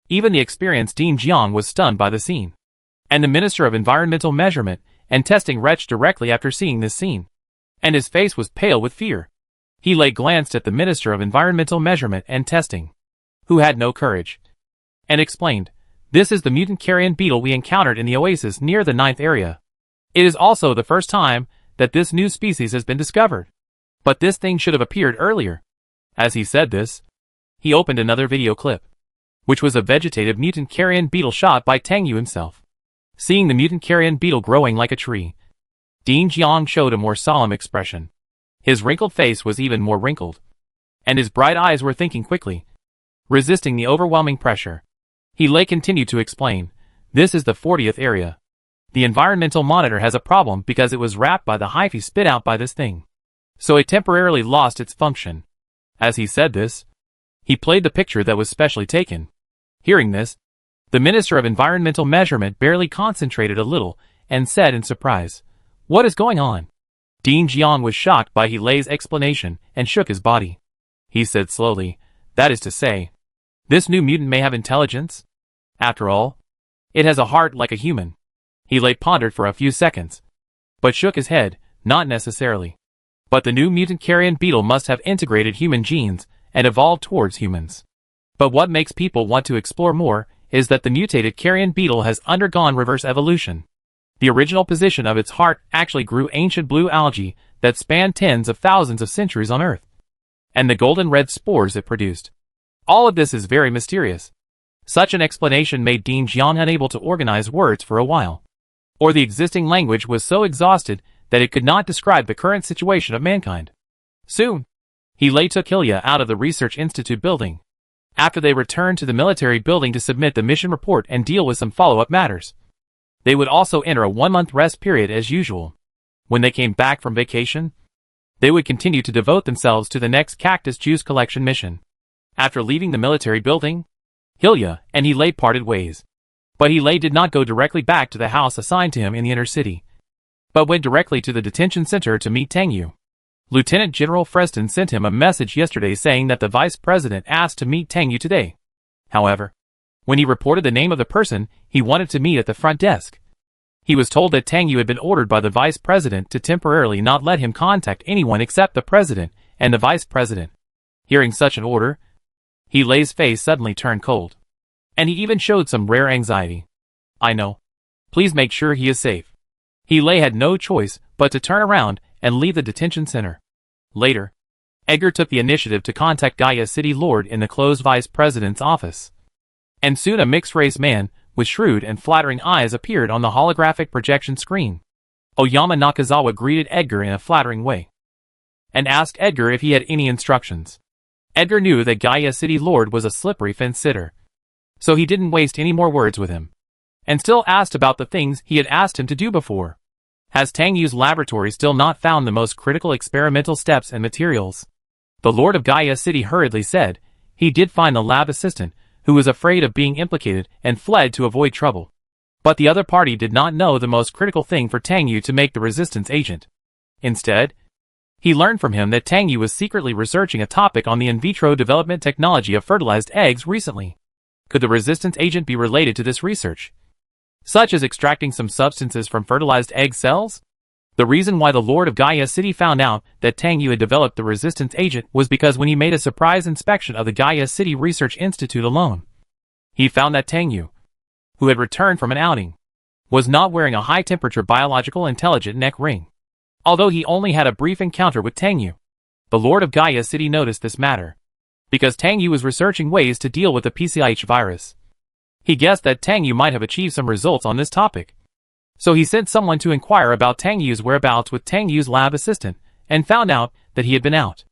Even the experienced Dean Jiang was stunned by the scene. And the Minister of Environmental Measurement and Testing retched directly after seeing this scene. And his face was pale with fear. He glanced at the Minister of Environmental Measurement and Testing, who had no courage, and explained, "This is the mutant carrion beetle we encountered in the oasis near the 9th area. It is also the first time that this new species has been discovered. But this thing should have appeared earlier." As he said this, he opened another video clip, which was a vegetative mutant carrion beetle shot by Tang Yu himself. Seeing the mutant carrion beetle growing like a tree, Dean Jiang showed a more solemn expression. His wrinkled face was even more wrinkled, and his bright eyes were thinking quickly, resisting the overwhelming pressure. He continued to explain, "This is the 40th area. The environmental monitor has a problem because it was wrapped by the hyphae spit out by this thing. So it temporarily lost its function." As he said this, he played the picture that was specially taken. Hearing this, the Minister of Environmental Measurement barely concentrated a little and said in surprise, "What is going on?" Dean Jiang was shocked by Helay's explanation and shook his body. He said slowly, "That is to say, this new mutant may have intelligence? After all, it has a heart like a human." Helay pondered for a few seconds, but shook his head, "Not necessarily. But the new mutant carrion beetle must have integrated human genes and evolved towards humans. But what makes people want to explore more is that the mutated carrion beetle has undergone reverse evolution. The original position of its heart actually grew ancient blue algae that spanned tens of thousands of centuries on Earth, and the golden red spores it produced. All of this is very mysterious." Such an explanation made Dean Jiang unable to organize words for a while, or the existing language was so exhausted that it could not describe the current situation of mankind. Soon, Helay took Hilya out of the Research Institute building, after they returned to the military building to submit the mission report and deal with some follow-up matters. They would also enter a 1-month rest period as usual. When they came back from vacation, they would continue to devote themselves to the next cactus juice collection mission. After leaving the military building, Hilya and Helay parted ways. But Helay did not go directly back to the house assigned to him in the inner city, but went directly to the detention center to meet Tang Yu. Lieutenant General Freston sent him a message yesterday saying that the vice president asked to meet Tang Yu today. However, when he reported the name of the person he wanted to meet at the front desk, he was told that Tang Yu had been ordered by the vice president to temporarily not let him contact anyone except the president and the vice president. Hearing such an order, Helay's face suddenly turned cold, and he even showed some rare anxiety. "I know. Please make sure he is safe." Helay had no choice but to turn around and leave the detention center. Later, Edgar took the initiative to contact Gaia City Lord in the closed vice president's office. And soon a mixed-race man with shrewd and flattering eyes appeared on the holographic projection screen. Oyama Nakazawa greeted Edgar in a flattering way, and asked Edgar if he had any instructions. Edgar knew that Gaia City Lord was a slippery fence-sitter, so he didn't waste any more words with him, and still asked about the things he had asked him to do before. Has Tang Yu's laboratory still not found the most critical experimental steps and materials? The Lord of Gaia City hurriedly said he did find the lab assistant, who was afraid of being implicated and fled to avoid trouble. But the other party did not know the most critical thing for Tang Yu to make the resistance agent. Instead, he learned from him that Tang Yu was secretly researching a topic on the in vitro development technology of fertilized eggs recently. Could the resistance agent be related to this research, such as extracting some substances from fertilized egg cells? The reason why the Lord of Gaia City found out that Tang Yu had developed the resistance agent was because when he made a surprise inspection of the Gaia City Research Institute alone, he found that Tang Yu, who had returned from an outing, was not wearing a high-temperature biological intelligent neck ring. Although he only had a brief encounter with Tang Yu, the Lord of Gaia City noticed this matter, because Tang Yu was researching ways to deal with the PCIH virus. He guessed that Tang Yu might have achieved some results on this topic. So he sent someone to inquire about Tang Yu's whereabouts with Tang Yu's lab assistant, and found out that he had been out.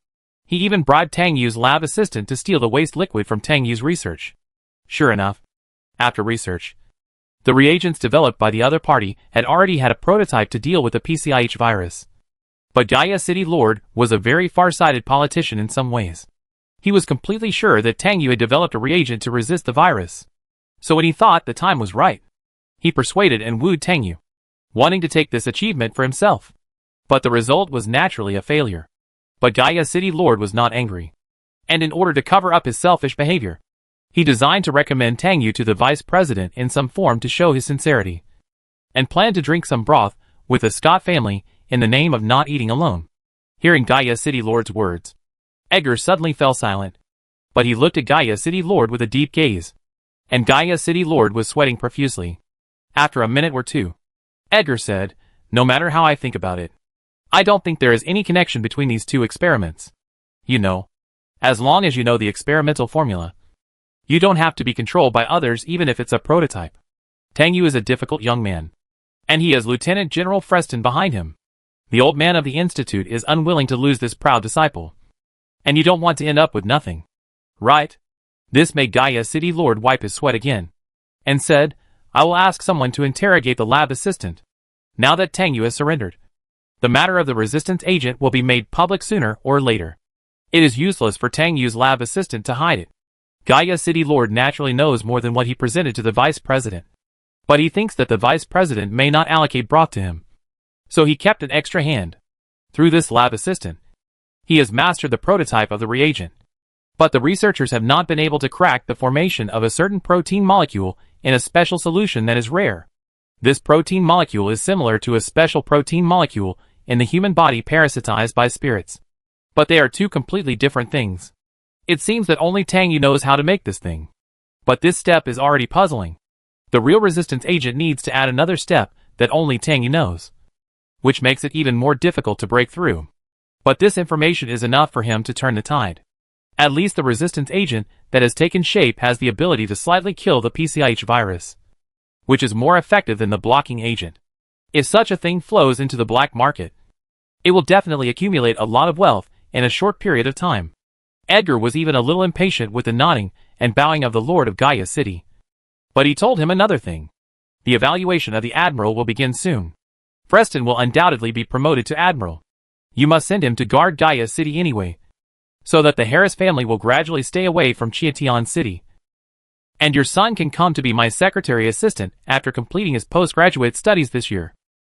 He even bribed Tang Yu's lab assistant to steal the waste liquid from Tang Yu's research. Sure enough, after research, the reagents developed by the other party had already had a prototype to deal with the PCIH virus. But Gaia City Lord was a very far-sighted politician in some ways. He was completely sure that Tang Yu had developed a reagent to resist the virus. So when he thought the time was right, he persuaded and wooed Tang Yu, wanting to take this achievement for himself. But the result was naturally a failure. But Gaia City Lord was not angry. And in order to cover up his selfish behavior, he designed to recommend Tang Yu to the vice president in some form to show his sincerity, and planned to drink some broth with the Scott family in the name of not eating alone. Hearing Gaia City Lord's words, Edgar suddenly fell silent. But he looked at Gaia City Lord with a deep gaze, and Gaia City Lord was sweating profusely. After a minute or two, Edgar said, "No matter how I think about it, I don't think there is any connection between these two experiments. You know, as long as you know the experimental formula, you don't have to be controlled by others even if it's a prototype. Tang Yu is a difficult young man, and he has Lieutenant General Freston behind him. The old man of the Institute is unwilling to lose this proud disciple, and you don't want to end up with nothing, right?" This made Gaia City Lord wipe his sweat again, and said, "I will ask someone to interrogate the lab assistant, now that Tang Yu has surrendered. The matter of the resistance agent will be made public sooner or later. It is useless for Tang Yu's lab assistant to hide it." Gaia City Lord naturally knows more than what he presented to the vice president, but he thinks that the vice president may not allocate broth to him. So he kept an extra hand. Through this lab assistant, he has mastered the prototype of the reagent. But the researchers have not been able to crack the formation of a certain protein molecule in a special solution that is rare. This protein molecule is similar to a special protein molecule in the human body parasitized by spirits. But they are two completely different things. It seems that only Tang Yu knows how to make this thing. But this step is already puzzling. The real resistance agent needs to add another step that only Tang Yu knows, which makes it even more difficult to break through. But this information is enough for him to turn the tide. At least the resistance agent that has taken shape has the ability to slightly kill the PCIH virus, which is more effective than the blocking agent. If such a thing flows into the black market, it will definitely accumulate a lot of wealth in a short period of time. Edgar was even a little impatient with the nodding and bowing of the Lord of Gaia City. But he told him another thing. The evaluation of the Admiral will begin soon. Freston will undoubtedly be promoted to Admiral. You must send him to guard Gaia City anyway, so that the Harris family will gradually stay away from Chiatian City. And your son can come to be my secretary assistant after completing his postgraduate studies this year."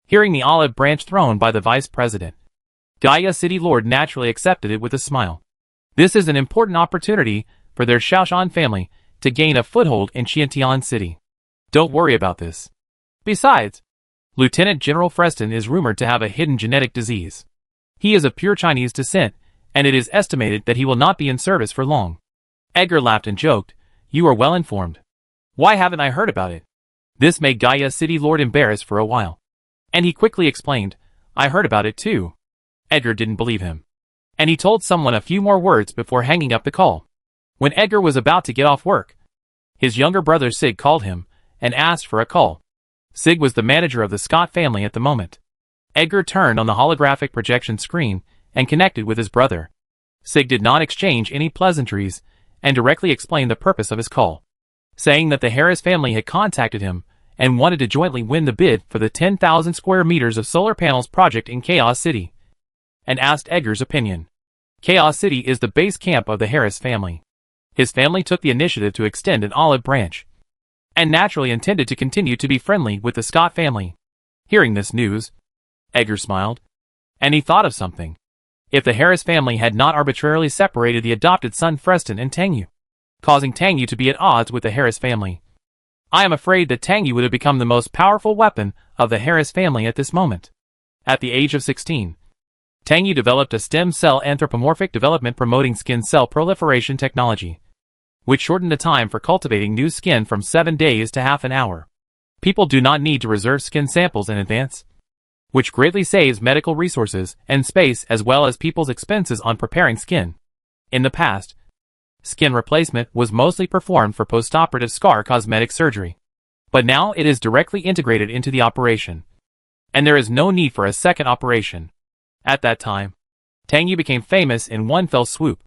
Hearing the olive branch thrown by the vice president, Gaia City Lord naturally accepted it with a smile. This is an important opportunity for their Shao Xu family to gain a foothold in Chiatian City. Don't worry about this. Besides, Lieutenant General Freston is rumored to have a hidden genetic disease. He is of pure Chinese descent, and it is estimated that he will not be in service for long. Edgar laughed and joked, "You are well informed. Why haven't I heard about it?" This made Gaia City Lord embarrassed for a while, and he quickly explained, "I heard about it too." Edgar didn't believe him, and he told someone a few more words before hanging up the call. When Edgar was about to get off work, his younger brother Sig called him and asked for a call. Sig was the manager of the Scott family at the moment. Edgar turned on the holographic projection screen and connected with his brother. Sig did not exchange any pleasantries and directly explained the purpose of his call, saying that the Harris family had contacted him and wanted to jointly win the bid for the 10,000 square meters of solar panels project in Chaos City, and asked Edgar's opinion. Chaos City is the base camp of the Harris family. His family took the initiative to extend an olive branch, and naturally intended to continue to be friendly with the Scott family. Hearing this news, Edgar smiled, and he thought of something. If the Harris family had not arbitrarily separated the adopted son Freston and Tang Yu, causing Tang Yu to be at odds with the Harris family, I am afraid that Tang Yu would have become the most powerful weapon of the Harris family at this moment. At the age of 16, Tang Yu developed a stem cell anthropomorphic development promoting skin cell proliferation technology, which shortened the time for cultivating new skin from 7 days to half an hour. People do not need to reserve skin samples in advance, which greatly saves medical resources and space as well as people's expenses on preparing skin. In the past, skin replacement was mostly performed for postoperative scar cosmetic surgery, but now it is directly integrated into the operation, and there is no need for a second operation. At that time, Tang Yu became famous in one fell swoop.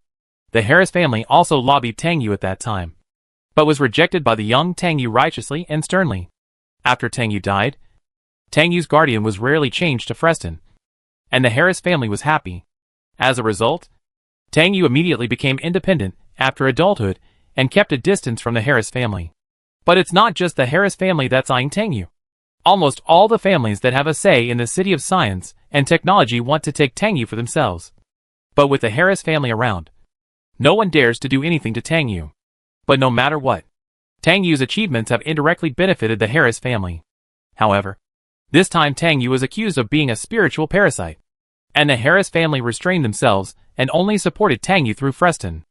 The Harris family also lobbied Tang Yu at that time, but was rejected by the young Tang Yu righteously and sternly. After Tang Yu died, Tang Yu's guardian was rarely changed to Freston, and the Harris family was happy. As a result, Tang Yu immediately became independent after adulthood and kept a distance from the Harris family. But it's not just the Harris family that's eyeing Tang Yu. Almost all the families that have a say in the city of science and technology want to take Tang Yu for themselves. But with the Harris family around, no one dares to do anything to Tang Yu. But no matter what, Tang Yu's achievements have indirectly benefited the Harris family. However, this time Tang Yu was accused of being a spiritual parasite, and the Harris family restrained themselves and only supported Tang Yu through Freston.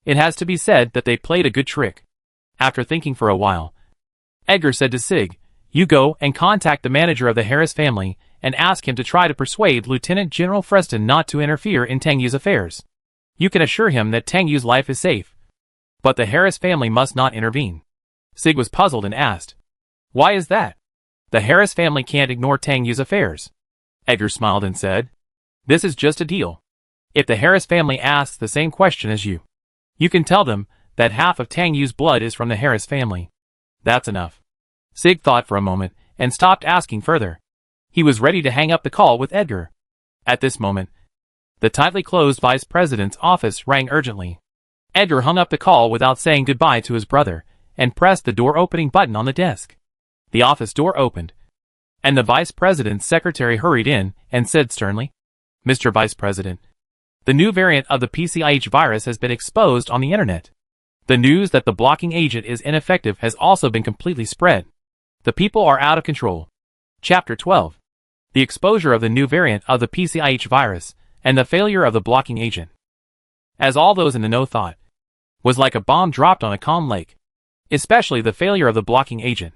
It has to be said that they played a good trick. After thinking for a while, Edgar said to Sig, "You go and contact the manager of the Harris family and ask him to try to persuade Lieutenant General Freston not to interfere in Tang Yu's affairs. You can assure him that Tang Yu's life is safe, but the Harris family must not intervene." Sig was puzzled and asked, "Why is that? The Harris family can't ignore Tang Yu's affairs." Edgar smiled and said, "This is just a deal. If the Harris family asks the same question as you, you can tell them that half of Tang Yu's blood is from the Harris family. That's enough." Sig thought for a moment and stopped asking further. He was ready to hang up the call with Edgar. At this moment, the tightly closed vice president's office rang urgently. Edgar hung up the call without saying goodbye to his brother and pressed the door opening button on the desk. The office door opened, and the vice president's secretary hurried in and said sternly, "Mr. Vice President, the new variant of the PCIH virus has been exposed on the internet. The news that the blocking agent is ineffective has also been completely spread. The people are out of control." Chapter 12. The exposure of the new variant of the PCIH virus and the failure of the blocking agent. As all those in the know thought, was like a bomb dropped on a calm lake. Especially the failure of the blocking agent.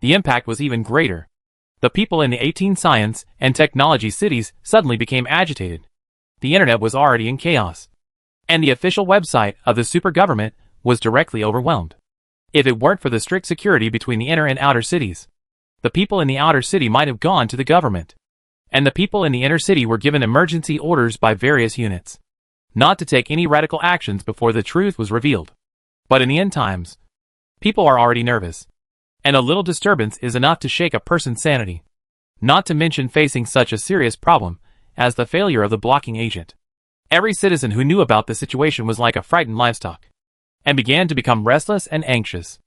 The impact was even greater. The people in the 18 science and technology cities suddenly became agitated. The internet was already in chaos, and the official website of the super government was directly overwhelmed. If it weren't for the strict security between the inner and outer cities, the people in the outer city might have gone to the government, and the people in the inner city were given emergency orders by various units not to take any radical actions before the truth was revealed. But in the end times, people are already nervous, and a little disturbance is enough to shake a person's sanity, not to mention facing such a serious problem as the failure of the blocking agent. Every citizen who knew about the situation was like a frightened livestock, and began to become restless and anxious.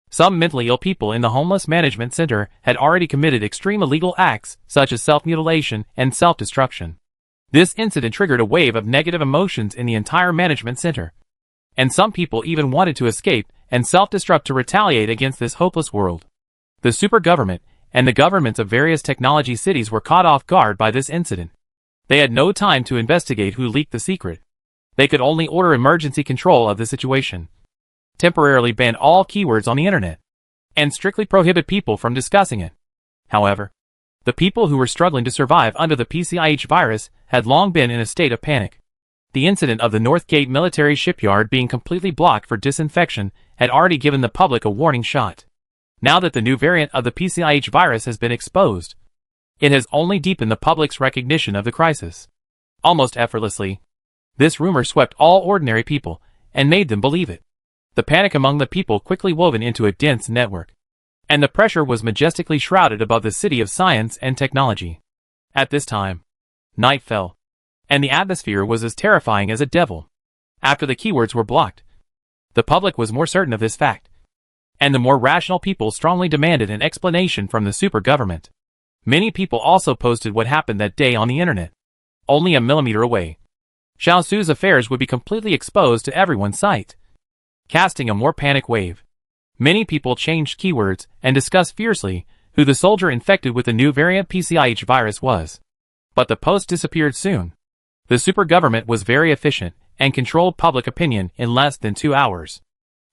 Some mentally ill people in the homeless management center had already committed extreme illegal acts such as self-mutilation and self-destruction. This incident triggered a wave of negative emotions in the entire management center, and some people even wanted to escape and self-destruct to retaliate against this hopeless world. The super government and the governments of various technology cities were caught off guard by this incident. They had no time to investigate who leaked the secret. They could only order emergency control of the situation, temporarily ban all keywords on the internet, and strictly prohibit people from discussing it. However, the people who were struggling to survive under the PCIH virus had long been in a state of panic. The incident of the North Gate military shipyard being completely blocked for disinfection had already given the public a warning shot. Now that the new variant of the PCIH virus has been exposed, it has only deepened the public's recognition of the crisis. Almost effortlessly, this rumor swept all ordinary people and made them believe it. The panic among the people quickly woven into a dense network, and the pressure was majestically shrouded above the city of science and technology. At this time, night fell, and the atmosphere was as terrifying as a devil. After the keywords were blocked, the public was more certain of this fact, and the more rational people strongly demanded an explanation from the super government. Many people also posted what happened that day on the internet. Only a millimeter away, Shao Xu's affairs would be completely exposed to everyone's sight, casting a more panic wave. Many people changed keywords and discussed fiercely who the soldier infected with the new variant PCIH virus was. But the post disappeared soon. The super government was very efficient and controlled public opinion in less than 2 hours.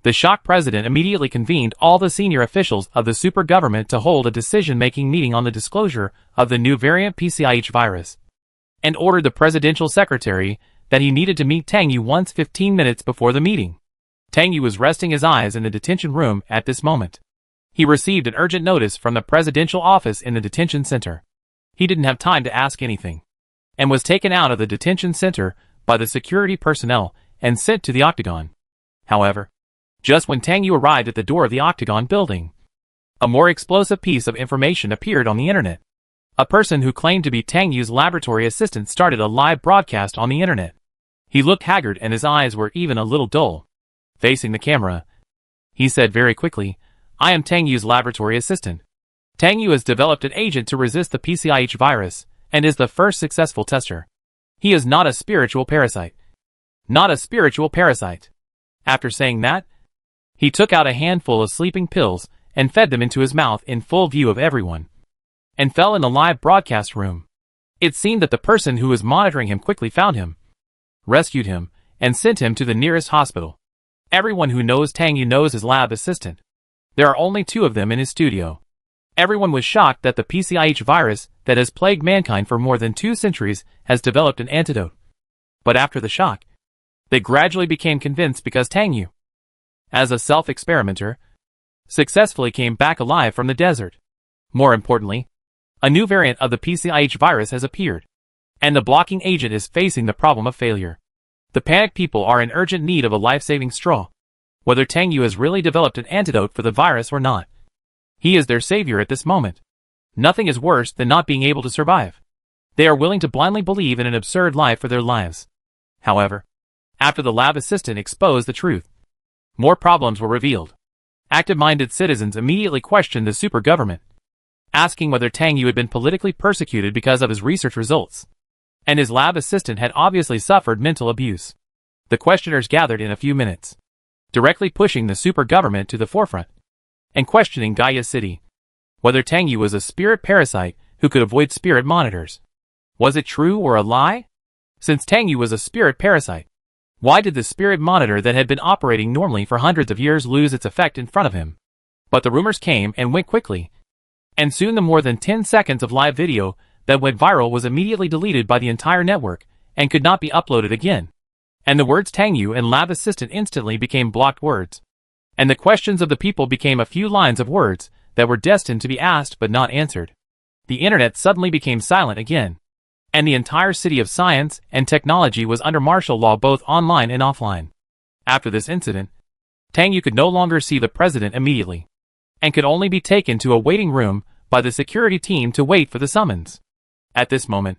The shocked president immediately convened all the senior officials of the super government to hold a decision-making meeting on the disclosure of the new variant PCIH virus, and ordered the presidential secretary that he needed to meet Tang Yu once 15 minutes before the meeting. Tang Yu was resting his eyes in the detention room at this moment. He received an urgent notice from the presidential office in the detention center. He didn't have time to ask anything, and was taken out of the detention center by the security personnel and sent to the Octagon. However, just when Tang Yu arrived at the door of the Octagon building, a more explosive piece of information appeared on the internet. A person who claimed to be Tang Yu's laboratory assistant started a live broadcast on the internet. He looked haggard and his eyes were even a little dull. Facing the camera, he said very quickly, "I am Tang Yu's laboratory assistant. Tang Yu has developed an agent to resist the PCIH virus and is the first successful tester. He is not a spiritual parasite. Not a spiritual parasite." After saying that, he took out a handful of sleeping pills and fed them into his mouth in full view of everyone, and fell in the live broadcast room. It seemed that the person who was monitoring him quickly found him, rescued him, and sent him to the nearest hospital. Everyone who knows Tang Yu knows his lab assistant. There are only 2 of them in his studio. Everyone was shocked that the PCIH virus that has plagued mankind for more than 2 centuries has developed an antidote. But after the shock, they gradually became convinced because Tang Yu, as a self-experimenter, successfully came back alive from the desert. More importantly, a new variant of the PCIH virus has appeared, and the blocking agent is facing the problem of failure. The panicked people are in urgent need of a life-saving straw, whether Tang Yu has really developed an antidote for the virus or not. He is their savior at this moment. Nothing is worse than not being able to survive. They are willing to blindly believe in an absurd lie for their lives. However, after the lab assistant exposed the truth, more problems were revealed. Active-minded citizens immediately questioned the super government, asking whether Tang Yu had been politically persecuted because of his research results, and his lab assistant had obviously suffered mental abuse. The questioners gathered in a few minutes, directly pushing the super government to the forefront, and questioning Gaia City, whether Tang Yu was a spirit parasite who could avoid spirit monitors. Was it true or a lie? Since Tang Yu was a spirit parasite, why did the spirit monitor that had been operating normally for hundreds of years lose its effect in front of him? But the rumors came and went quickly, and soon the more than 10 seconds of live video that went viral was immediately deleted by the entire network and could not be uploaded again. And the words Tang Yu and lab assistant instantly became blocked words, and the questions of the people became a few lines of words that were destined to be asked but not answered. The internet suddenly became silent again, and the entire city of science and technology was under martial law both online and offline. After this incident, Tang Yu could no longer see the president immediately, and could only be taken to a waiting room by the security team to wait for the summons. At this moment,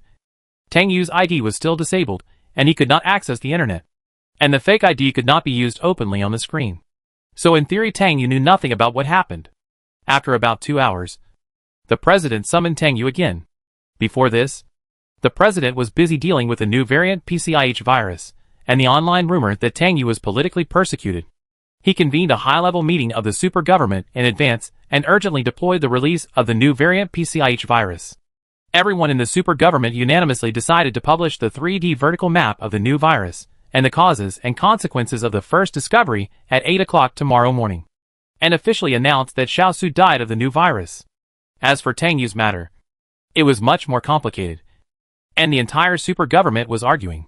Tang Yu's ID was still disabled, and he could not access the internet, and the fake ID could not be used openly on the screen. So in theory Tang Yu knew nothing about what happened. After about 2 hours, the president summoned Tang Yu again. Before this, the president was busy dealing with the new variant PCIH virus, and the online rumor that Tang Yu was politically persecuted. He convened a high-level meeting of the super government in advance and urgently deployed the release of the new variant PCIH virus. Everyone in the super government unanimously decided to publish the 3D vertical map of the new virus, and the causes and consequences of the first discovery at 8 o'clock tomorrow morning, and officially announced that Shao Xu died of the new virus. As for Tang Yu's matter, it was much more complicated, and the entire super government was arguing.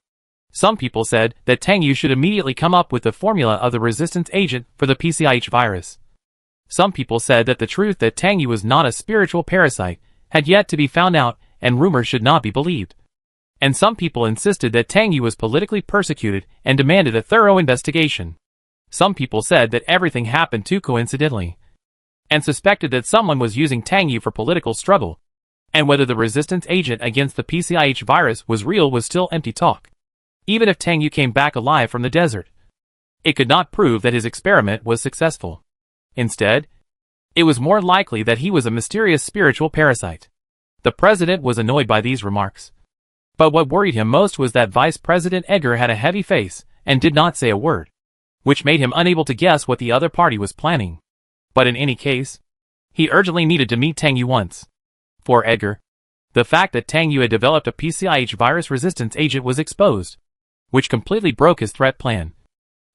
Some people said that Tang Yu should immediately come up with the formula of the resistance agent for the PCIH virus. Some people said that the truth that Tang Yu was not a spiritual parasite had yet to be found out and rumors should not be believed. And some people insisted that Tang Yu was politically persecuted and demanded a thorough investigation. Some people said that everything happened too coincidentally, and suspected that someone was using Tang Yu for political struggle, and whether the resistance agent against the PCIH virus was real was still empty talk. Even if Tang Yu came back alive from the desert, it could not prove that his experiment was successful. Instead, it was more likely that he was a mysterious spiritual parasite. The president was annoyed by these remarks. But what worried him most was that Vice President Edgar had a heavy face and did not say a word, which made him unable to guess what the other party was planning. But in any case, he urgently needed to meet Tang Yu once. For Edgar, The fact that Tang Yu had developed a PCIH virus resistance agent was exposed, which completely broke his threat plan,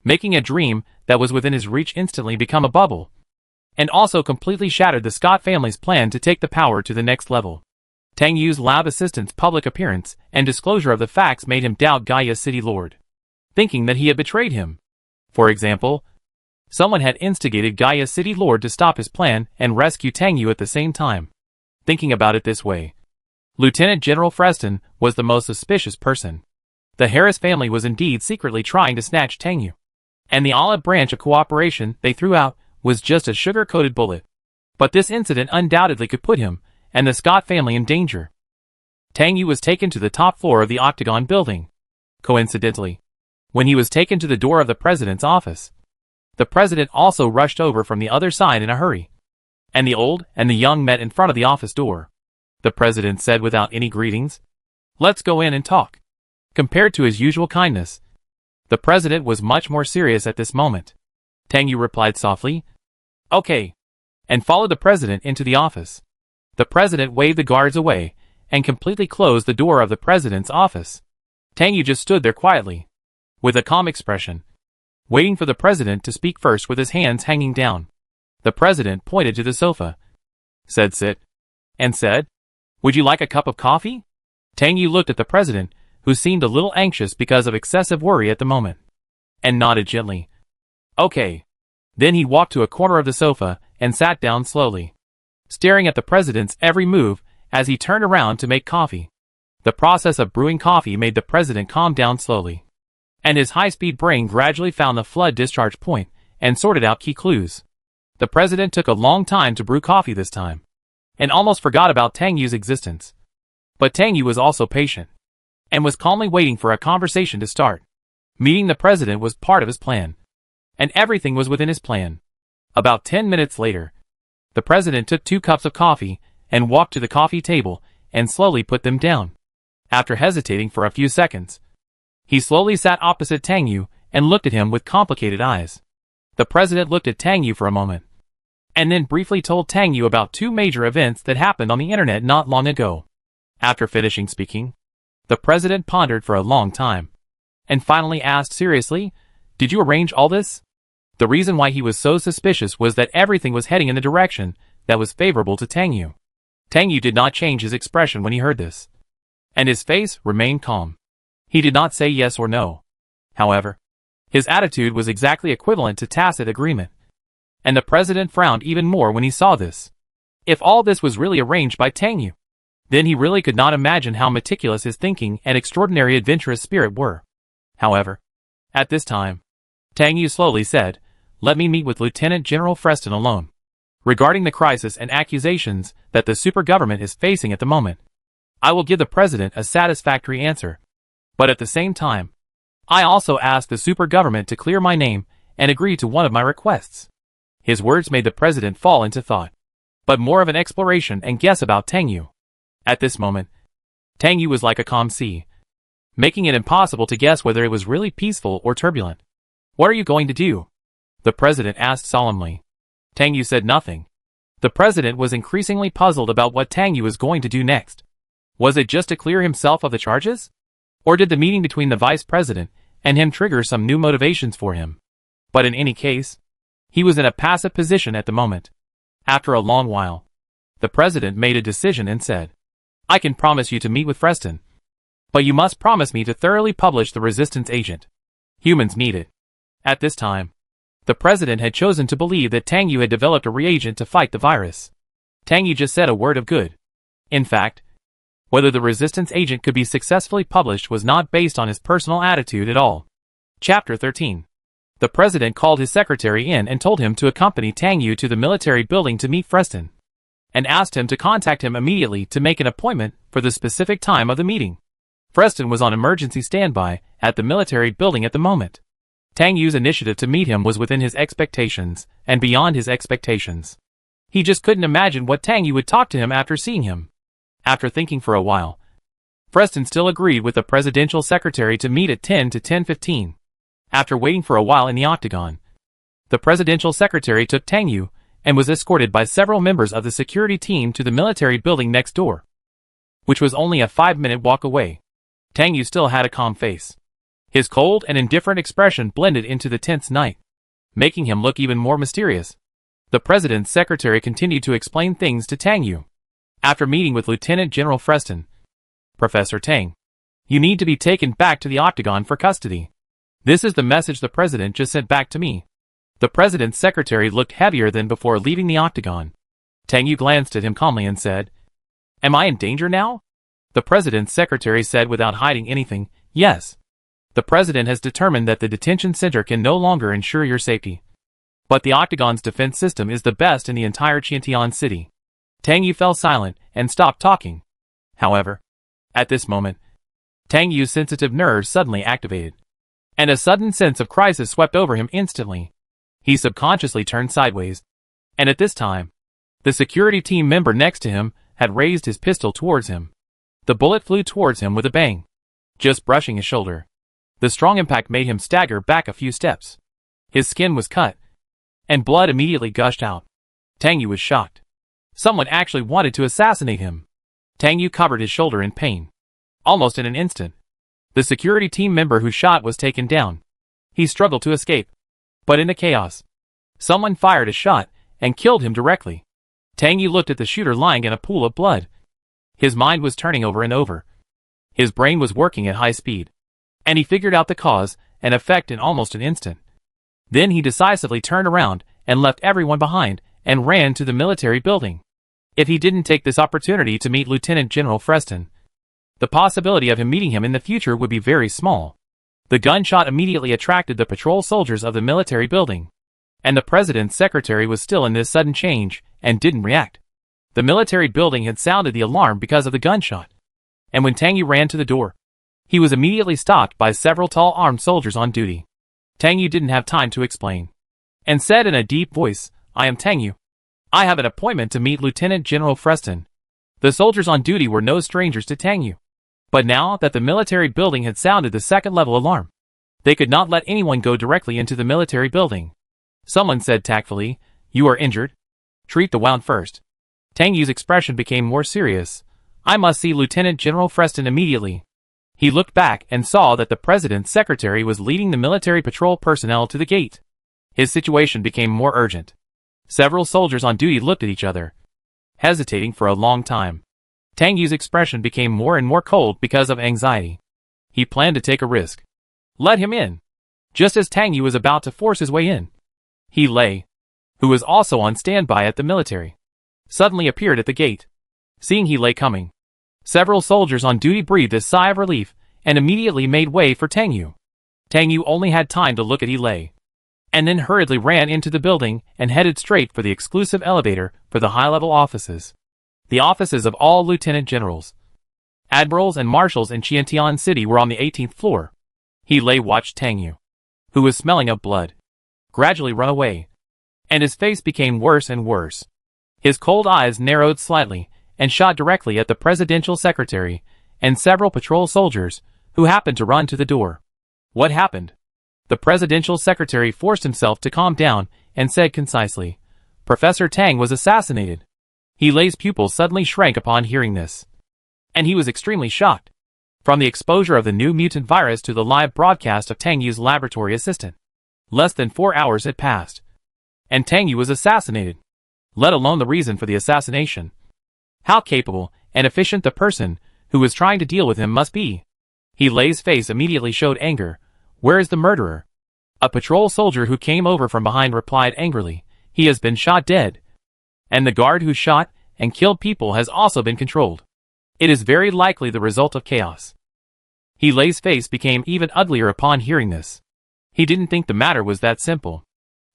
making a dream that was within his reach instantly become a bubble, and also completely shattered the Scott family's plan to take the power to the next level. Tang Yu's loud assistant's public appearance and disclosure of the facts made him doubt Gaia's city lord, thinking that he had betrayed him. For example, someone had instigated Gaia's city lord to stop his plan and rescue Tang Yu at the same time. Thinking about it this way, Lieutenant General Freston was the most suspicious person. The Harris family was indeed secretly trying to snatch Tang Yu, and the olive branch of cooperation they threw out was just a sugar-coated bullet. But this incident undoubtedly could put him and the Scott family in danger. Tang Yu was taken to the top floor of the Octagon building. Coincidentally, when he was taken to the door of the president's office, the president also rushed over from the other side in a hurry, and the old and the young met in front of the office door. The president said without any greetings, "Let's go in and talk." Compared to his usual kindness, the president was much more serious at this moment. Tang Yu replied softly, "Okay," and followed the president into the office. The president waved the guards away and completely closed the door of the president's office. Tang Yu just stood there quietly, with a calm expression, waiting for the president to speak first with his hands hanging down. The president pointed to the sofa, said sit, and said, "Would you like a cup of coffee?" Tang Yu looked at the president, who seemed a little anxious because of excessive worry at the moment, and nodded gently. "Okay." Then he walked to a corner of the sofa and sat down slowly, staring at the president's every move as he turned around to make coffee. The process of brewing coffee made the president calm down slowly, and his high-speed brain gradually found the flood discharge point and sorted out key clues. The president took a long time to brew coffee this time, and almost forgot about Tang Yu's existence. But Tang Yu was also patient, and was calmly waiting for a conversation to start. Meeting the president was part of his plan, and everything was within his plan. About 10 minutes later, the president took 2 cups of coffee and walked to the coffee table and slowly put them down. After hesitating for a few seconds, he slowly sat opposite Tang Yu and looked at him with complicated eyes. The president looked at Tang Yu for a moment, and then briefly told Tang Yu about 2 major events that happened on the internet not long ago. After finishing speaking, the president pondered for a long time, and finally asked seriously, "Did you arrange all this?" The reason why he was so suspicious was that everything was heading in the direction that was favorable to Tang Yu. Tang Yu did not change his expression when he heard this, and his face remained calm. He did not say yes or no. However, his attitude was exactly equivalent to tacit agreement, and the president frowned even more when he saw this. If all this was really arranged by Tang Yu, then he really could not imagine how meticulous his thinking and extraordinary adventurous spirit were. However, at this time, Tang Yu slowly said, "Let me meet with Lieutenant General Freston alone, regarding the crisis and accusations that the super government is facing at the moment. I will give the president a satisfactory answer, but at the same time, I also ask the super government to clear my name and agree to one of my requests." His words made the president fall into thought, but more of an exploration and guess about Tang Yu. At this moment, Tang Yu was like a calm sea, making it impossible to guess whether it was really peaceful or turbulent. "What are you going to do?" the president asked solemnly. Tang Yu said nothing. The president was increasingly puzzled about what Tang Yu was going to do next. Was it just to clear himself of the charges? Or did the meeting between the vice president and him trigger some new motivations for him? But in any case, he was in a passive position at the moment. After a long while, the president made a decision and said, "I can promise you to meet with Freston, but you must promise me to thoroughly publish the resistance agent. Humans need it." At this time, the president had chosen to believe that Tang Yu had developed a reagent to fight the virus. Tang Yu just said a word of good. In fact, whether the resistance agent could be successfully published was not based on his personal attitude at all. Chapter 13. The president called his secretary in and told him to accompany Tang Yu to the military building to meet Freston, and asked him to contact him immediately to make an appointment for the specific time of the meeting. Freston was on emergency standby at the military building at the moment. Tang Yu's initiative to meet him was within his expectations and beyond his expectations. He just couldn't imagine what Tang Yu would talk to him after seeing him. After thinking for a while, Freston still agreed with the presidential secretary to meet at 10 to 10:15. After waiting for a while in the Octagon, the presidential secretary took Tang Yu and was escorted by several members of the security team to the military building next door. which was only a 5-minute walk away. Tang Yu still had a calm face. His cold and indifferent expression blended into the tense night, making him look even more mysterious. The president's secretary continued to explain things to Tang Yu. After meeting with Lieutenant General Freston, Professor Tang, you need to be taken back to the Octagon for custody. This is the message the president just sent back to me. The president's secretary looked heavier than before leaving the Octagon. Tang Yu glanced at him calmly and said, Am I in danger now? The president's secretary said without hiding anything, Yes. The president has determined that the detention center can no longer ensure your safety. But the Octagon's defense system is the best in the entire Qiantian city. Tang Yu fell silent and stopped talking. However, at this moment, Tang Yu's sensitive nerves suddenly activated, and a sudden sense of crisis swept over him instantly. He subconsciously turned sideways, and at this time, the security team member next to him had raised his pistol towards him. The bullet flew towards him with a bang, just brushing his shoulder. The strong impact made him stagger back a few steps. His skin was cut, and blood immediately gushed out. Tang Yu was shocked. Someone actually wanted to assassinate him. Tang Yu covered his shoulder in pain. Almost in an instant, the security team member who shot was taken down. He struggled to escape, but in the chaos, someone fired a shot and killed him directly. Tang Yu looked at the shooter lying in a pool of blood. His mind was turning over and over. His brain was working at high speed, and he figured out the cause and effect in almost an instant. Then he decisively turned around and left everyone behind and ran to the military building. If he didn't take this opportunity to meet Lieutenant General Freston, the possibility of him meeting him in the future would be very small. The gunshot immediately attracted the patrol soldiers of the military building, and the president's secretary was still in this sudden change and didn't react. The military building had sounded the alarm because of the gunshot, and when Tang Yu ran to the door, he was immediately stopped by several tall armed soldiers on duty. Tang Yu didn't have time to explain, and said in a deep voice, I am Tang Yu. I have an appointment to meet Lieutenant General Freston. The soldiers on duty were no strangers to Tang Yu. But now that the military building had sounded the second-level alarm, they could not let anyone go directly into the military building. Someone said tactfully, You are injured? Treat the wound first. Tang Yu's expression became more serious. I must see Lieutenant General Freston immediately. He looked back and saw that the president's secretary was leading the military patrol personnel to the gate. His situation became more urgent. Several soldiers on duty looked at each other, hesitating for a long time. Tang Yu's expression became more and more cold because of anxiety. He planned to take a risk. Let him in. Just as Tang Yu was about to force his way in, He Lei, who was also on standby at the military, suddenly appeared at the gate. Seeing He Lei coming, several soldiers on duty breathed a sigh of relief and immediately made way for Tang Yu. Tang Yu only had time to look at He Lei, and then hurriedly ran into the building and headed straight for the exclusive elevator for the high-level offices. The offices of all lieutenant generals, admirals and marshals in Qiantian City were on the 18th floor. He Lei watched Tang Yu, who was smelling of blood, gradually run away, and his face became worse and worse. His cold eyes narrowed slightly and shot directly at the presidential secretary and several patrol soldiers who happened to run to the door. What happened? The presidential secretary forced himself to calm down and said concisely, Professor Tang was assassinated. He Lei's pupils suddenly shrank upon hearing this, and he was extremely shocked. From the exposure of the new mutant virus to the live broadcast of Tang Yu's laboratory assistant, less than 4 hours had passed, and Tang Yu was assassinated, let alone the reason for the assassination. How capable and efficient the person who was trying to deal with him must be. He Lei's face immediately showed anger. Where is the murderer? A patrol soldier who came over from behind replied angrily, He has been shot dead. And the guard who shot and killed people has also been controlled. It is very likely the result of chaos. He Lei's face became even uglier upon hearing this. He didn't think the matter was that simple.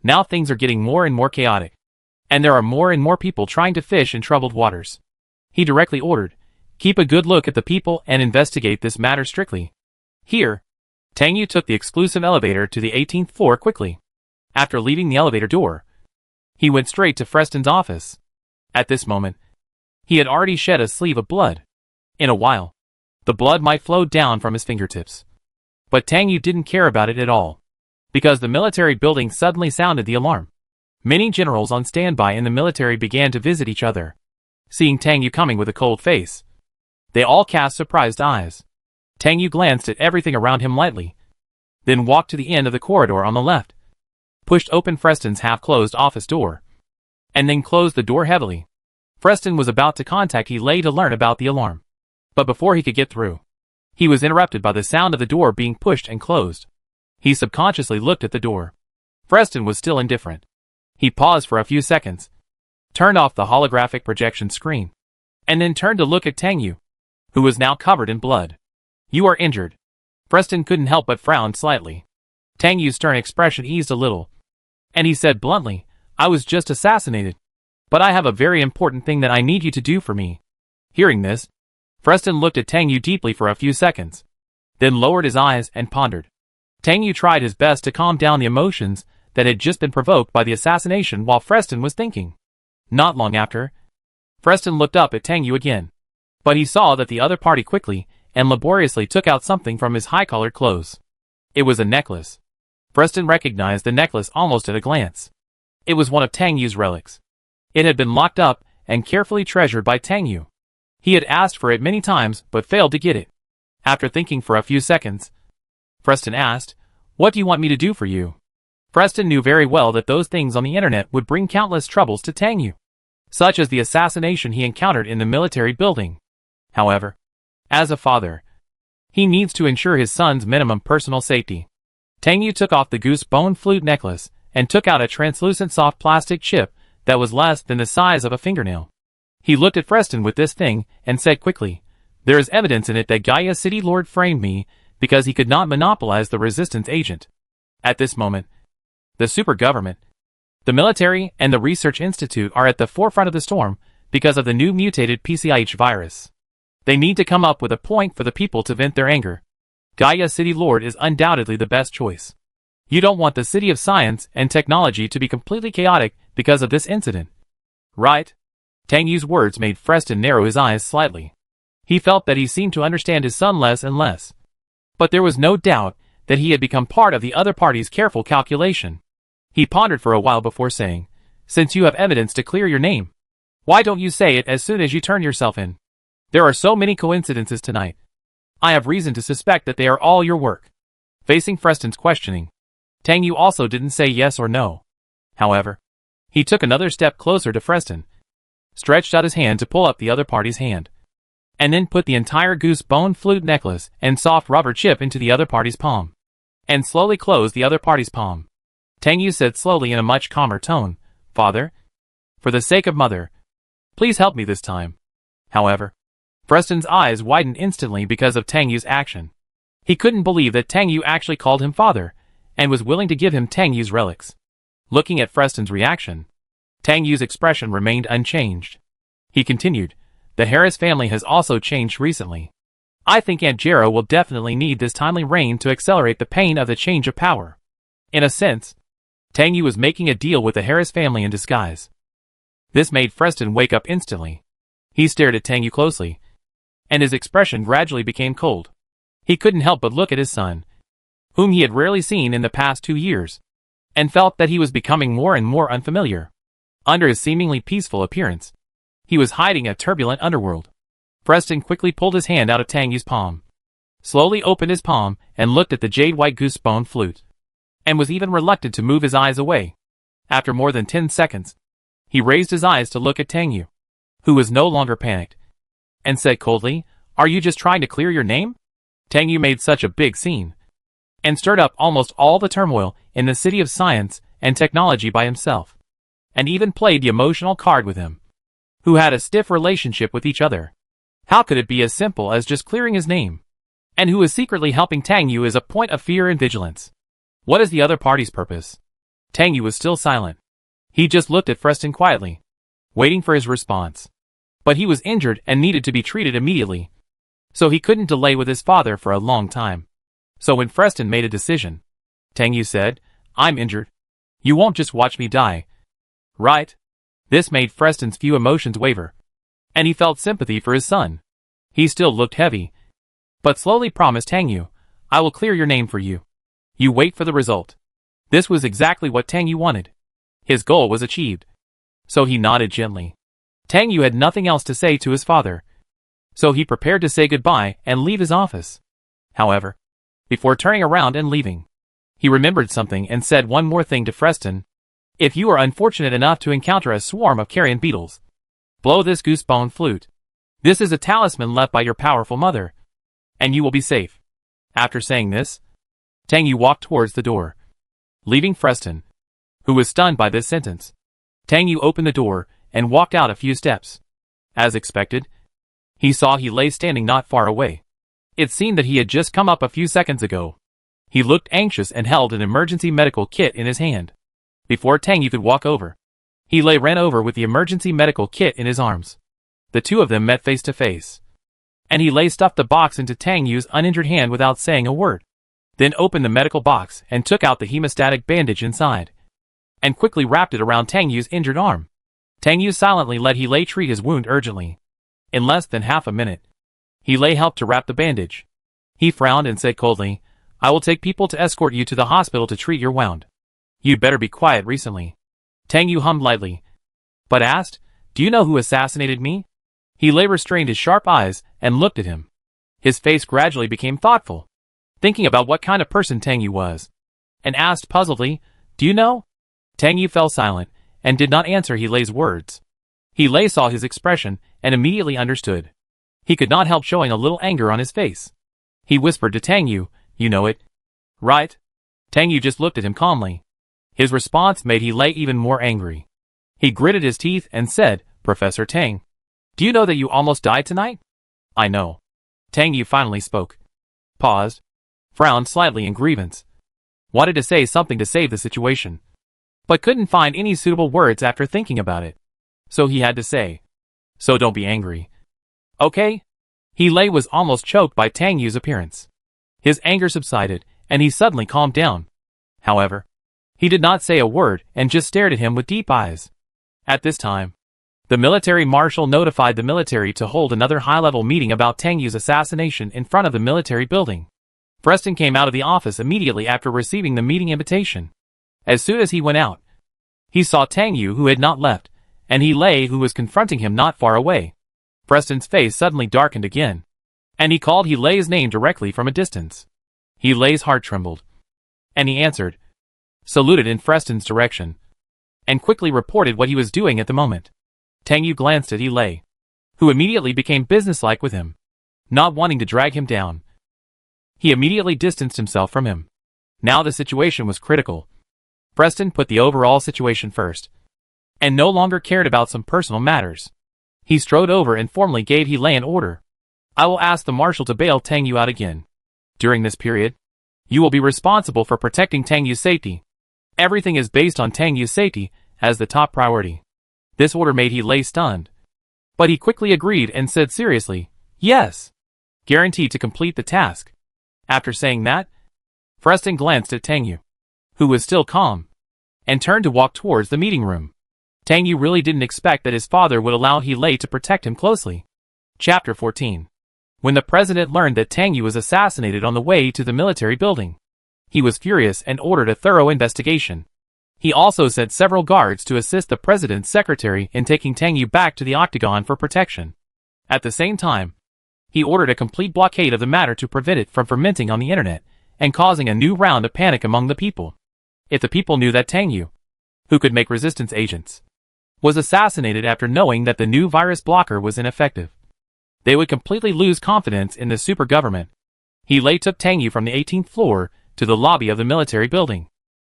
Now things are getting more and more chaotic, and there are more and more people trying to fish in troubled waters. He directly ordered, Keep a good look at the people and investigate this matter strictly. Here, Tang Yu took the exclusive elevator to the 18th floor quickly. After leaving the elevator door, he went straight to Freston's office. At this moment, he had already shed a sleeve of blood. In a while, the blood might flow down from his fingertips. But Tang Yu didn't care about it at all, because the military building suddenly sounded the alarm. Many generals on standby in the military began to visit each other. Seeing Tang Yu coming with a cold face, They all cast surprised eyes. Tang Yu glanced at everything around him lightly, then walked to the end of the corridor on the left, pushed open Freston's half-closed office door, and then closed the door heavily. Freston was about to contact Lei to learn about the alarm. But before he could get through, he was interrupted by the sound of the door being pushed and closed. He subconsciously looked at the door. Freston was still indifferent. He paused for a few seconds, turned off the holographic projection screen, and then turned to look at Tang Yu, who was now covered in blood. "You are injured." Freston couldn't help but frown slightly. Tang Yu's stern expression eased a little, and he said bluntly, "I was just assassinated. But I have a very important thing that I need you to do for me." Hearing this, Freston looked at Tang Yu deeply for a few seconds, then lowered his eyes and pondered. Tang Yu tried his best to calm down the emotions that had just been provoked by the assassination while Freston was thinking. Not long after, Freston looked up at Tang Yu again, but he saw that the other party quickly and laboriously took out something from his high-collared clothes. It was a necklace. Freston recognized the necklace almost at a glance. It was one of Tang Yu's relics. It had been locked up and carefully treasured by Tang Yu. He had asked for it many times but failed to get it. After thinking for a few seconds, Freston asked, "What do you want me to do for you?" Freston knew very well that those things on the internet would bring countless troubles to Tang Yu, such as the assassination he encountered in the military building. However, as a father, he needs to ensure his son's minimum personal safety. Tang Yu took off the goose bone flute necklace and took out a translucent soft plastic chip that was less than the size of a fingernail. He looked at Freston with this thing and said quickly, "There is evidence in it that Gaia City Lord framed me because he could not monopolize the resistance agent." At this moment, the super government, the military, and the research institute are at the forefront of the storm because of the new mutated PCIH virus. They need to come up with a point for the people to vent their anger. Gaia City Lord is undoubtedly the best choice. You don't want the city of science and technology to be completely chaotic because of this incident. Right? Tang Yu's words made Freston narrow his eyes slightly. He felt that he seemed to understand his son less and less. But there was no doubt that he had become part of the other party's careful calculation. He pondered for a while before saying, "Since you have evidence to clear your name, why don't you say it as soon as you turn yourself in? There are so many coincidences tonight. I have reason to suspect that they are all your work." Facing Freston's questioning, Tang Yu also didn't say yes or no. However, he took another step closer to Freston, stretched out his hand to pull up the other party's hand, and then put the entire goose bone flute necklace and soft rubber chip into the other party's palm, and slowly closed the other party's palm. Tang Yu said slowly in a much calmer tone, "Father, for the sake of Mother, please help me this time." However, Freston's eyes widened instantly because of Tang Yu's action. He couldn't believe that Tang Yu actually called him father, and was willing to give him Tang Yu's relics. Looking at Freston's reaction, Tang Yu's expression remained unchanged. He continued, "The Harris family has also changed recently. I think Aunt Jero will definitely need this timely rain to accelerate the pain of the change of power." In a sense, Tang Yu was making a deal with the Harris family in disguise. This made Freston wake up instantly. He stared at Tang Yu closely, and his expression gradually became cold. He couldn't help but look at his son, whom he had rarely seen in the past 2 years, and felt that he was becoming more and more unfamiliar. Under his seemingly peaceful appearance, he was hiding a turbulent underworld. Freston quickly pulled his hand out of Tang Yu's palm, slowly opened his palm and looked at the jade-white goose bone flute, and was even reluctant to move his eyes away. After more than 10 seconds, he raised his eyes to look at Tang Yu, who was no longer panicked, and said coldly, "Are you just trying to clear your name?" Tang Yu made such a big scene, and stirred up almost all the turmoil in the city of science and technology by himself, and even played the emotional card with him, who had a stiff relationship with each other. How could it be as simple as just clearing his name? And who is secretly helping Tang Yu is a point of fear and vigilance. What is the other party's purpose? Tang Yu was still silent. He just looked at Freston quietly, waiting for his response. But he was injured and needed to be treated immediately, so he couldn't delay with his father for a long time. So when Freston made a decision, Tang Yu said, "I'm injured. You won't just watch me die, right?" This made Freston's few emotions waver, and he felt sympathy for his son. He still looked heavy, but slowly promised Tang Yu, "I will clear your name for you. You wait for the result." This was exactly what Tang Yu wanted. His goal was achieved, so he nodded gently. Tang Yu had nothing else to say to his father. So he prepared to say goodbye and leave his office. However, before turning around and leaving, he remembered something and said one more thing to Freston. If you are unfortunate enough to encounter a swarm of carrion beetles, blow this goosebone flute. This is a talisman left by your powerful mother, and you will be safe. After saying this, Tang Yu walked towards the door, leaving Freston, who was stunned by this sentence. Tang Yu opened the door and walked out a few steps. As expected, he saw he lay standing not far away. It seemed that he had just come up a few seconds ago. He looked anxious and held an emergency medical kit in his hand. Before Tang Yu could walk over, he ran over with the emergency medical kit in his arms. The two of them met face to face, and he stuffed the box into Tang Yu's uninjured hand without saying a word. Then opened the medical box and took out the hemostatic bandage inside, and quickly wrapped it around Tang Yu's injured arm. Tang Yu silently let he treat his wound urgently. In less than half a minute, he helped to wrap the bandage. He frowned and said coldly, I will take people to escort you to the hospital to treat your wound. You'd better be quiet recently. Tang Yu hummed lightly, but asked, Do you know who assassinated me? He restrained his sharp eyes and looked at him. His face gradually became thoughtful, thinking about what kind of person Tang Yu was, and asked puzzledly, Do you know? Tang Yu fell silent and did not answer He words. He saw his expression and immediately understood. He could not help showing a little anger on his face. He whispered to Tang Yu, You know it, right? Tang Yu just looked at him calmly. His response made He even more angry. He gritted his teeth and said, Professor Tang, do you know that you almost died tonight? I know. Tang Yu finally spoke. Paused, frowned slightly in grievance. Wanted to say something to save the situation, but couldn't find any suitable words after thinking about it. So he had to say, So don't be angry. Okay? He was almost choked by Tang Yu's appearance. His anger subsided, and he suddenly calmed down. However, he did not say a word and just stared at him with deep eyes. At this time, the military marshal notified the military to hold another high-level meeting about Tang Yu's assassination in front of the military building. Freston came out of the office immediately after receiving the meeting invitation. As soon as he went out, he saw Tang Yu, who had not left, and who was confronting him not far away. Freston's face suddenly darkened again, and he called He's name directly from a distance. He's heart trembled, and he answered, saluted in Freston's direction, and quickly reported what he was doing at the moment. Tang Yu glanced at He, who immediately became businesslike with him. Not wanting to drag him down, he immediately distanced himself from him. Now the situation was critical. Freston put the overall situation first, and no longer cared about some personal matters. He strode over and formally gave an order. I will ask the marshal to bail Tang Yu out again. During this period, you will be responsible for protecting Tang Yu's safety. Everything is based on Tang Yu's safety as the top priority. This order made He stunned, but he quickly agreed and said seriously, Yes, guaranteed to complete the task. After saying that, Freston glanced at Tang Yu, who was still calm, and turned to walk towards the meeting room. Tang Yu really didn't expect that his father would allow He to protect him closely. Chapter 14. When the president learned that Tang Yu was assassinated on the way to the military building, he was furious and ordered a thorough investigation. He also sent several guards to assist the president's secretary in taking Tang Yu back to the octagon for protection. At the same time, he ordered a complete blockade of the matter to prevent it from fermenting on the internet and causing a new round of panic among the people. If the people knew that Tang Yu, who could make resistance agents, was assassinated after knowing that the new virus blocker was ineffective, they would completely lose confidence in the super government. He took Tang Yu from the 18th floor to the lobby of the military building,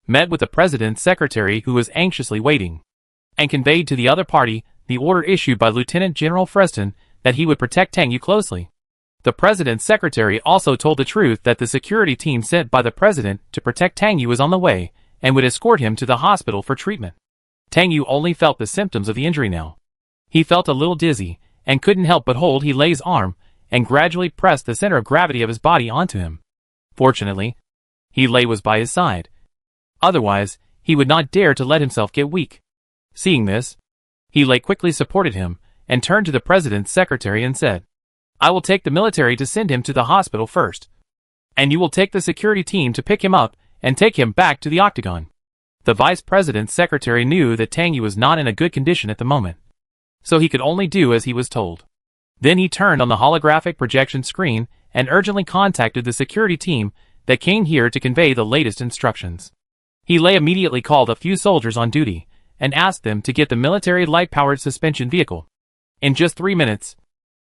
met with the president's secretary who was anxiously waiting, and conveyed to the other party the order issued by Lieutenant General Freston that he would protect Tang Yu closely. The president's secretary also told the truth that the security team sent by the president to protect Tang Yu was on the way and would escort him to the hospital for treatment. Tang Yu only felt the symptoms of the injury now. He felt a little dizzy and couldn't help but hold He's arm and gradually pressed the center of gravity of his body onto him. Fortunately, He was by his side. Otherwise, he would not dare to let himself get weak. Seeing this, He quickly supported him and turned to the president's secretary and said, I will take the military to send him to the hospital first, and you will take the security team to pick him up and take him back to the octagon. The vice president's secretary knew that Tang Yu was not in a good condition at the moment, so he could only do as he was told. Then he turned on the holographic projection screen and urgently contacted the security team that came here to convey the latest instructions. He immediately called a few soldiers on duty and asked them to get the military light-powered suspension vehicle. In just 3 minutes,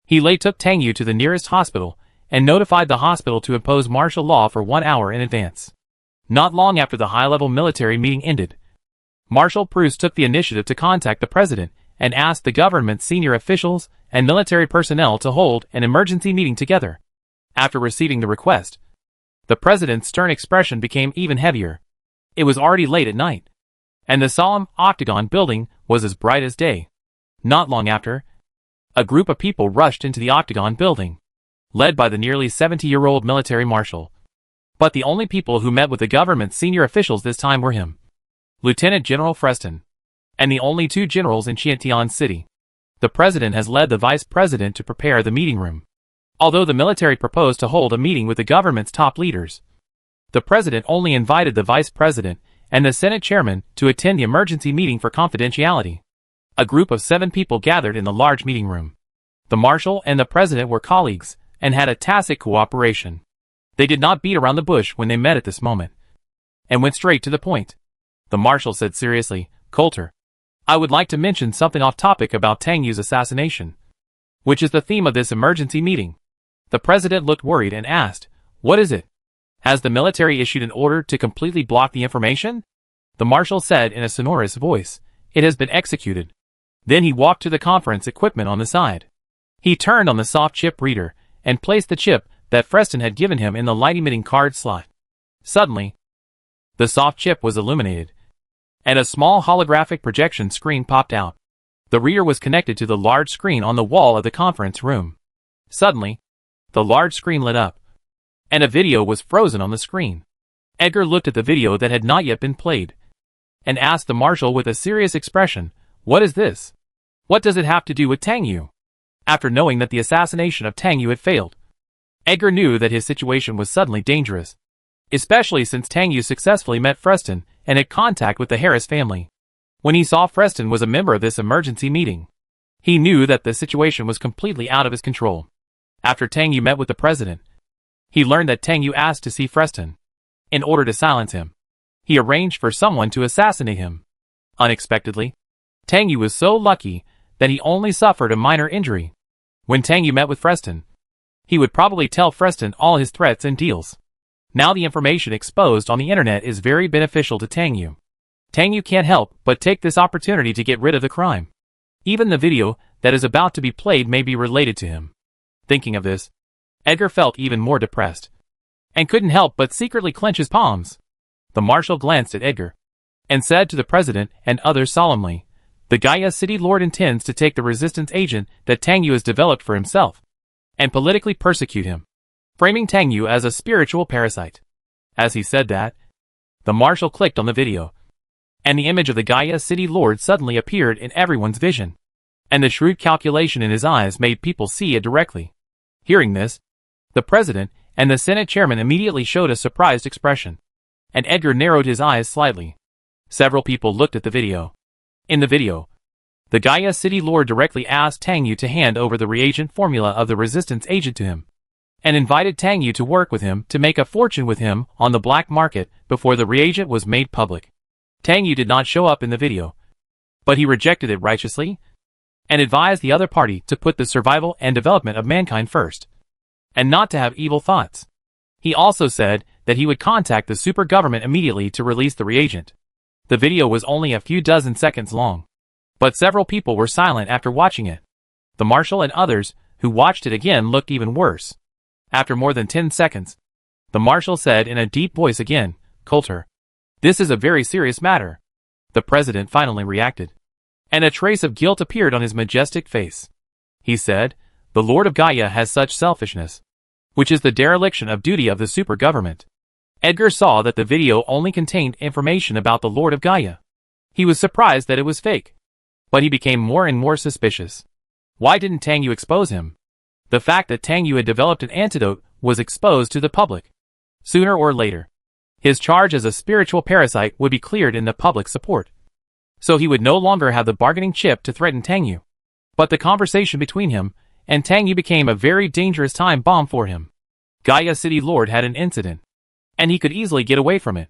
he took Tang Yu to the nearest hospital and notified the hospital to impose martial law for 1 hour in advance. Not long after the high-level military meeting ended, Marshal Proust took the initiative to contact the president and asked the government's senior officials and military personnel to hold an emergency meeting together. After receiving the request, the president's stern expression became even heavier. It was already late at night, and the solemn octagon building was as bright as day. Not long after, a group of people rushed into the octagon building, led by the nearly 70-year-old military marshal. But the only people who met with the government's senior officials this time were him, Lieutenant General Freston, and the only 2 generals in Qiantian City. The president has led the vice president to prepare the meeting room. Although the military proposed to hold a meeting with the government's top leaders, the president only invited the vice president and the Senate chairman to attend the emergency meeting for confidentiality. A group of 7 people gathered in the large meeting room. The marshal and the president were colleagues and had a tacit cooperation. They did not beat around the bush when they met at this moment, and went straight to the point. The marshal said seriously, "Coulter, I would like to mention something off topic about Tang Yu's assassination, which is the theme of this emergency meeting." The president looked worried and asked, "What is it? Has the military issued an order to completely block the information?" The marshal said in a sonorous voice, "It has been executed." Then he walked to the conference equipment on the side. He turned on the soft chip reader and placed the chip that Freston had given him in the light-emitting card slot. Suddenly, the soft chip was illuminated, and a small holographic projection screen popped out. The reader was connected to the large screen on the wall of the conference room. Suddenly, the large screen lit up, and a video was frozen on the screen. Edgar looked at the video that had not yet been played, and asked the marshal with a serious expression, "What is this? What does it have to do with Tang Yu?" After knowing that the assassination of Tang Yu had failed, Edgar knew that his situation was suddenly dangerous, especially since Tang Yu successfully met Freston and had contact with the Harris family. When he saw Freston was a member of this emergency meeting, he knew that the situation was completely out of his control. After Tang Yu met with the president, he learned that Tang Yu asked to see Freston. In order to silence him, he arranged for someone to assassinate him. Unexpectedly, Tang Yu was so lucky that he only suffered a minor injury. When Tang Yu met with Freston, he would probably tell Freston all his threats and deals. Now the information exposed on the internet is very beneficial to Tang Yu. Tang Yu can't help but take this opportunity to get rid of the crime. Even the video that is about to be played may be related to him. Thinking of this, Edgar felt even more depressed, and couldn't help but secretly clench his palms. The marshal glanced at Edgar, and said to the president and others solemnly, "The Gaia City Lord intends to take the resistance agent that Tang Yu has developed for himself, and politically persecute him, framing Tang Yu as a spiritual parasite." As he said that, the marshal clicked on the video, and the image of the Gaia City Lord suddenly appeared in everyone's vision, and the shrewd calculation in his eyes made people see it directly. Hearing this, the president and the Senate chairman immediately showed a surprised expression, and Edgar narrowed his eyes slightly. Several people looked at the video. In the video, the Gaia City Lord directly asked Tang Yu to hand over the reagent formula of the resistance agent to him, and invited Tang Yu to work with him to make a fortune with him on the black market before the reagent was made public. Tang Yu did not show up in the video, but he rejected it righteously, and advised the other party to put the survival and development of mankind first, and not to have evil thoughts. He also said that he would contact the super government immediately to release the reagent. The video was only a few dozen seconds long, but several people were silent after watching it. The marshal and others who watched it again looked even worse. After more than 10 seconds, the marshal said in a deep voice again, "Coulter, this is a very serious matter." The president finally reacted, and a trace of guilt appeared on his majestic face. He said, "The Lord of Gaia has such selfishness, which is the dereliction of duty of the super government." Edgar saw that the video only contained information about the Lord of Gaia. He was surprised that it was fake, but he became more and more suspicious. Why didn't Tang Yu expose him? The fact that Tang Yu had developed an antidote was exposed to the public. Sooner or later, his charge as a spiritual parasite would be cleared in the public support, so he would no longer have the bargaining chip to threaten Tang Yu. But the conversation between him and Tang Yu became a very dangerous time bomb for him. Gaia City Lord had an incident, and he could easily get away from it.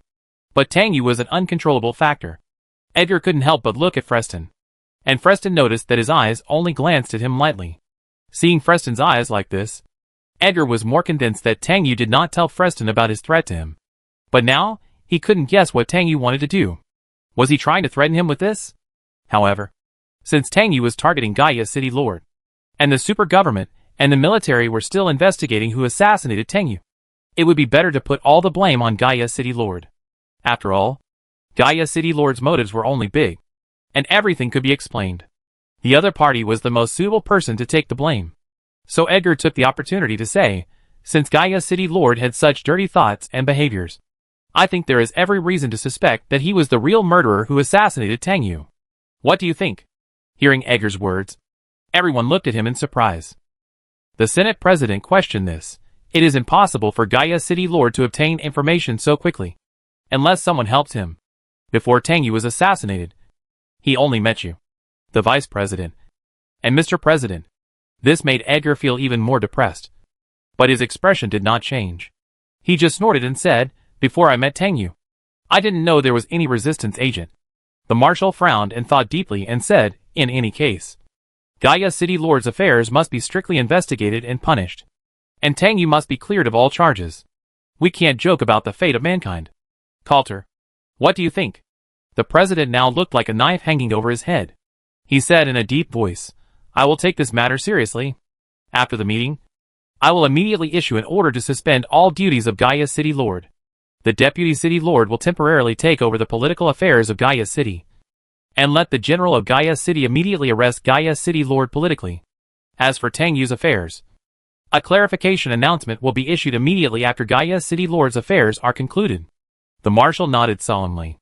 But Tang Yu was an uncontrollable factor. Edgar couldn't help but look at Freston, and Freston noticed that his eyes only glanced at him lightly. Seeing Freston's eyes like this, Edgar was more convinced that Tang Yu did not tell Freston about his threat to him. But now, he couldn't guess what Tang Yu wanted to do. Was he trying to threaten him with this? However, since Tang Yu was targeting Gaia City Lord, and the super government and the military were still investigating who assassinated Tang Yu, it would be better to put all the blame on Gaia City Lord. After all, Gaia City Lord's motives were only big, and everything could be explained. The other party was the most suitable person to take the blame. So Edgar took the opportunity to say, since Gaia City Lord had such dirty thoughts and behaviors, I think there is every reason to suspect that he was the real murderer who assassinated Tang Yu. What do you think? Hearing Edgar's words, everyone looked at him in surprise. The Senate President questioned this. It is impossible for Gaia City Lord to obtain information so quickly, unless someone helped him. Before Tang Yu was assassinated, he only met you, the Vice President, and Mr. President. This made Edgar feel even more depressed. But his expression did not change. He just snorted and said, before I met Tang Yu, I didn't know there was any resistance agent. The Marshal frowned and thought deeply and said, in any case, Gaia City Lord's affairs must be strictly investigated and punished. And Tang Yu must be cleared of all charges. We can't joke about the fate of mankind. Coulter, what do you think? The president now looked like a knife hanging over his head. He said in a deep voice, I will take this matter seriously. After the meeting, I will immediately issue an order to suspend all duties of Gaia City Lord. The Deputy City Lord will temporarily take over the political affairs of Gaia City, and let the General of Gaia City immediately arrest Gaia City Lord politically. As for Tang Yu's affairs, a clarification announcement will be issued immediately after Gaia City Lord's affairs are concluded. The Marshal nodded solemnly.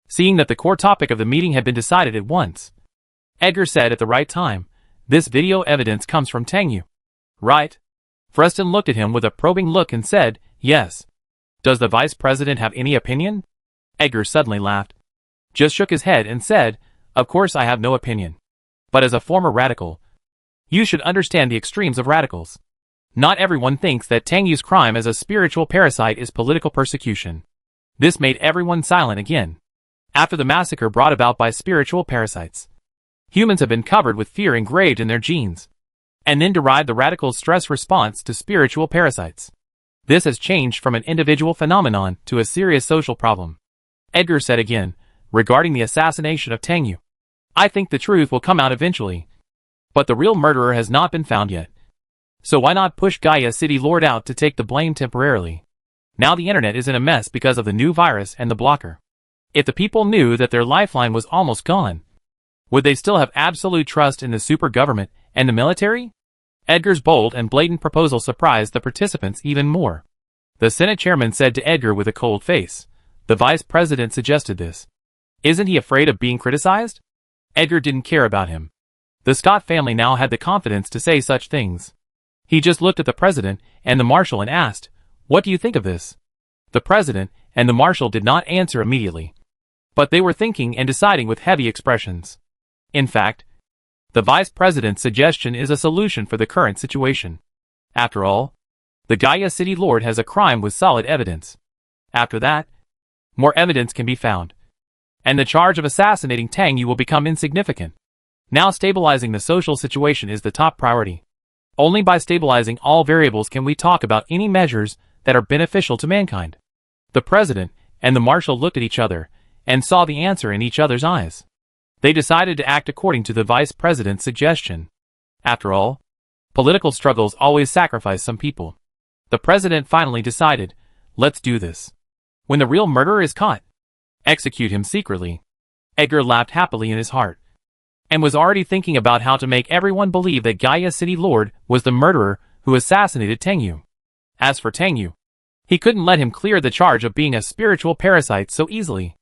Seeing that the core topic of the meeting had been decided at once, Edgar said at the right time, this video evidence comes from Tang Yu, right? Freston looked at him with a probing look and said, yes. Does the Vice President have any opinion? Edgar suddenly laughed, just shook his head and said, of course I have no opinion. But as a former radical, you should understand the extremes of radicals. Not everyone thinks that Tang Yu's crime as a spiritual parasite is political persecution. This made everyone silent again. After the massacre brought about by spiritual parasites, humans have been covered with fear engraved in their genes, and then derived the radical's stress response to spiritual parasites. This has changed from an individual phenomenon to a serious social problem. Edgar said again, regarding the assassination of Tang Yu, I think the truth will come out eventually. But the real murderer has not been found yet. So why not push Gaia City Lord out to take the blame temporarily? Now the internet is in a mess because of the new virus and the blocker. If the people knew that their lifeline was almost gone, would they still have absolute trust in the super government and the military? Edgar's bold and blatant proposal surprised the participants even more. The Senate chairman said to Edgar with a cold face, the Vice President suggested this. Isn't he afraid of being criticized? Edgar didn't care about him. The Scott family now had the confidence to say such things. He just looked at the President and the Marshal and asked, what do you think of this? The President and the Marshal did not answer immediately, but they were thinking and deciding with heavy expressions. In fact, the Vice President's suggestion is a solution for the current situation. After all, the Gaia City Lord has a crime with solid evidence. After that, more evidence can be found, and the charge of assassinating Tang Yu will become insignificant. Now stabilizing the social situation is the top priority. Only by stabilizing all variables can we talk about any measures that are beneficial to mankind. The President and the Marshal looked at each other and saw the answer in each other's eyes. They decided to act according to the Vice President's suggestion. After all, political struggles always sacrifice some people. The President finally decided, let's do this. When the real murderer is caught, execute him secretly. Edgar laughed happily in his heart, and was already thinking about how to make everyone believe that Gaia City Lord was the murderer who assassinated Tang Yu. As for Tang Yu, he couldn't let him clear the charge of being a spiritual parasite so easily.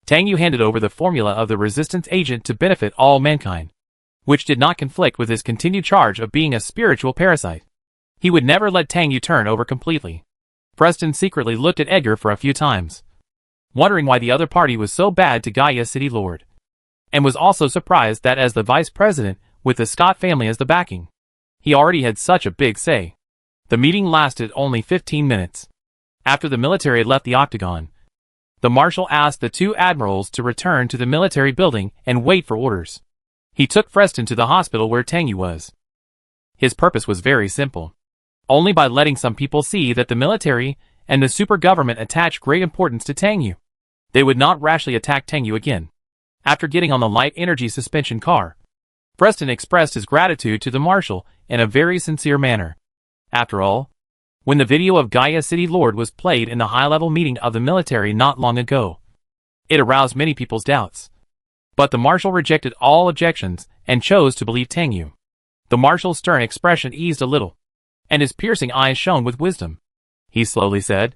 Tang Yu handed over the formula of the resistance agent to benefit all mankind, which did not conflict with his continued charge of being a spiritual parasite. He would never let Tang Yu turn over completely. Freston secretly looked at Edgar for a few times, wondering why the other party was so bad to Gaia City Lord, and was also surprised that as the Vice President, with the Scott family as the backing, He already had such a big say. The meeting lasted only 15 minutes. After the military had left the octagon, the marshal asked the two admirals to return to the military building and wait for orders. He took Freston to the hospital where Tang Yu was. His purpose was very simple. Only by letting some people see that the military and the super government attach great importance to Tang Yu, they would not rashly attack Tang Yu again. After getting on the light energy suspension car, Freston expressed his gratitude to the marshal in a very sincere manner. After all, when the video of Gaia City Lord was played in the high-level meeting of the military not long ago, it aroused many people's doubts. But the marshal rejected all objections and chose to believe Tang Yu. The marshal's stern expression eased a little, and his piercing eyes shone with wisdom. He slowly said,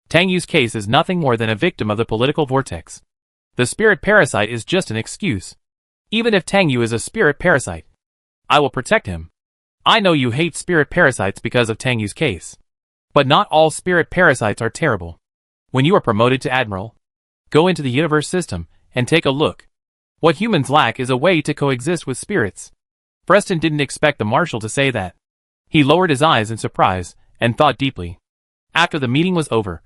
Tang Yu's case is nothing more than a victim of the political vortex. The spirit parasite is just an excuse. Even if Tang Yu is a spirit parasite, I will protect him. I know you hate spirit parasites because of Tang Yu's case. But not all spirit parasites are terrible. When you are promoted to admiral, go into the universe system and take a look. What humans lack is a way to coexist with spirits. Freston didn't expect the marshal to say that. He lowered his eyes in surprise and thought deeply. After the meeting was over,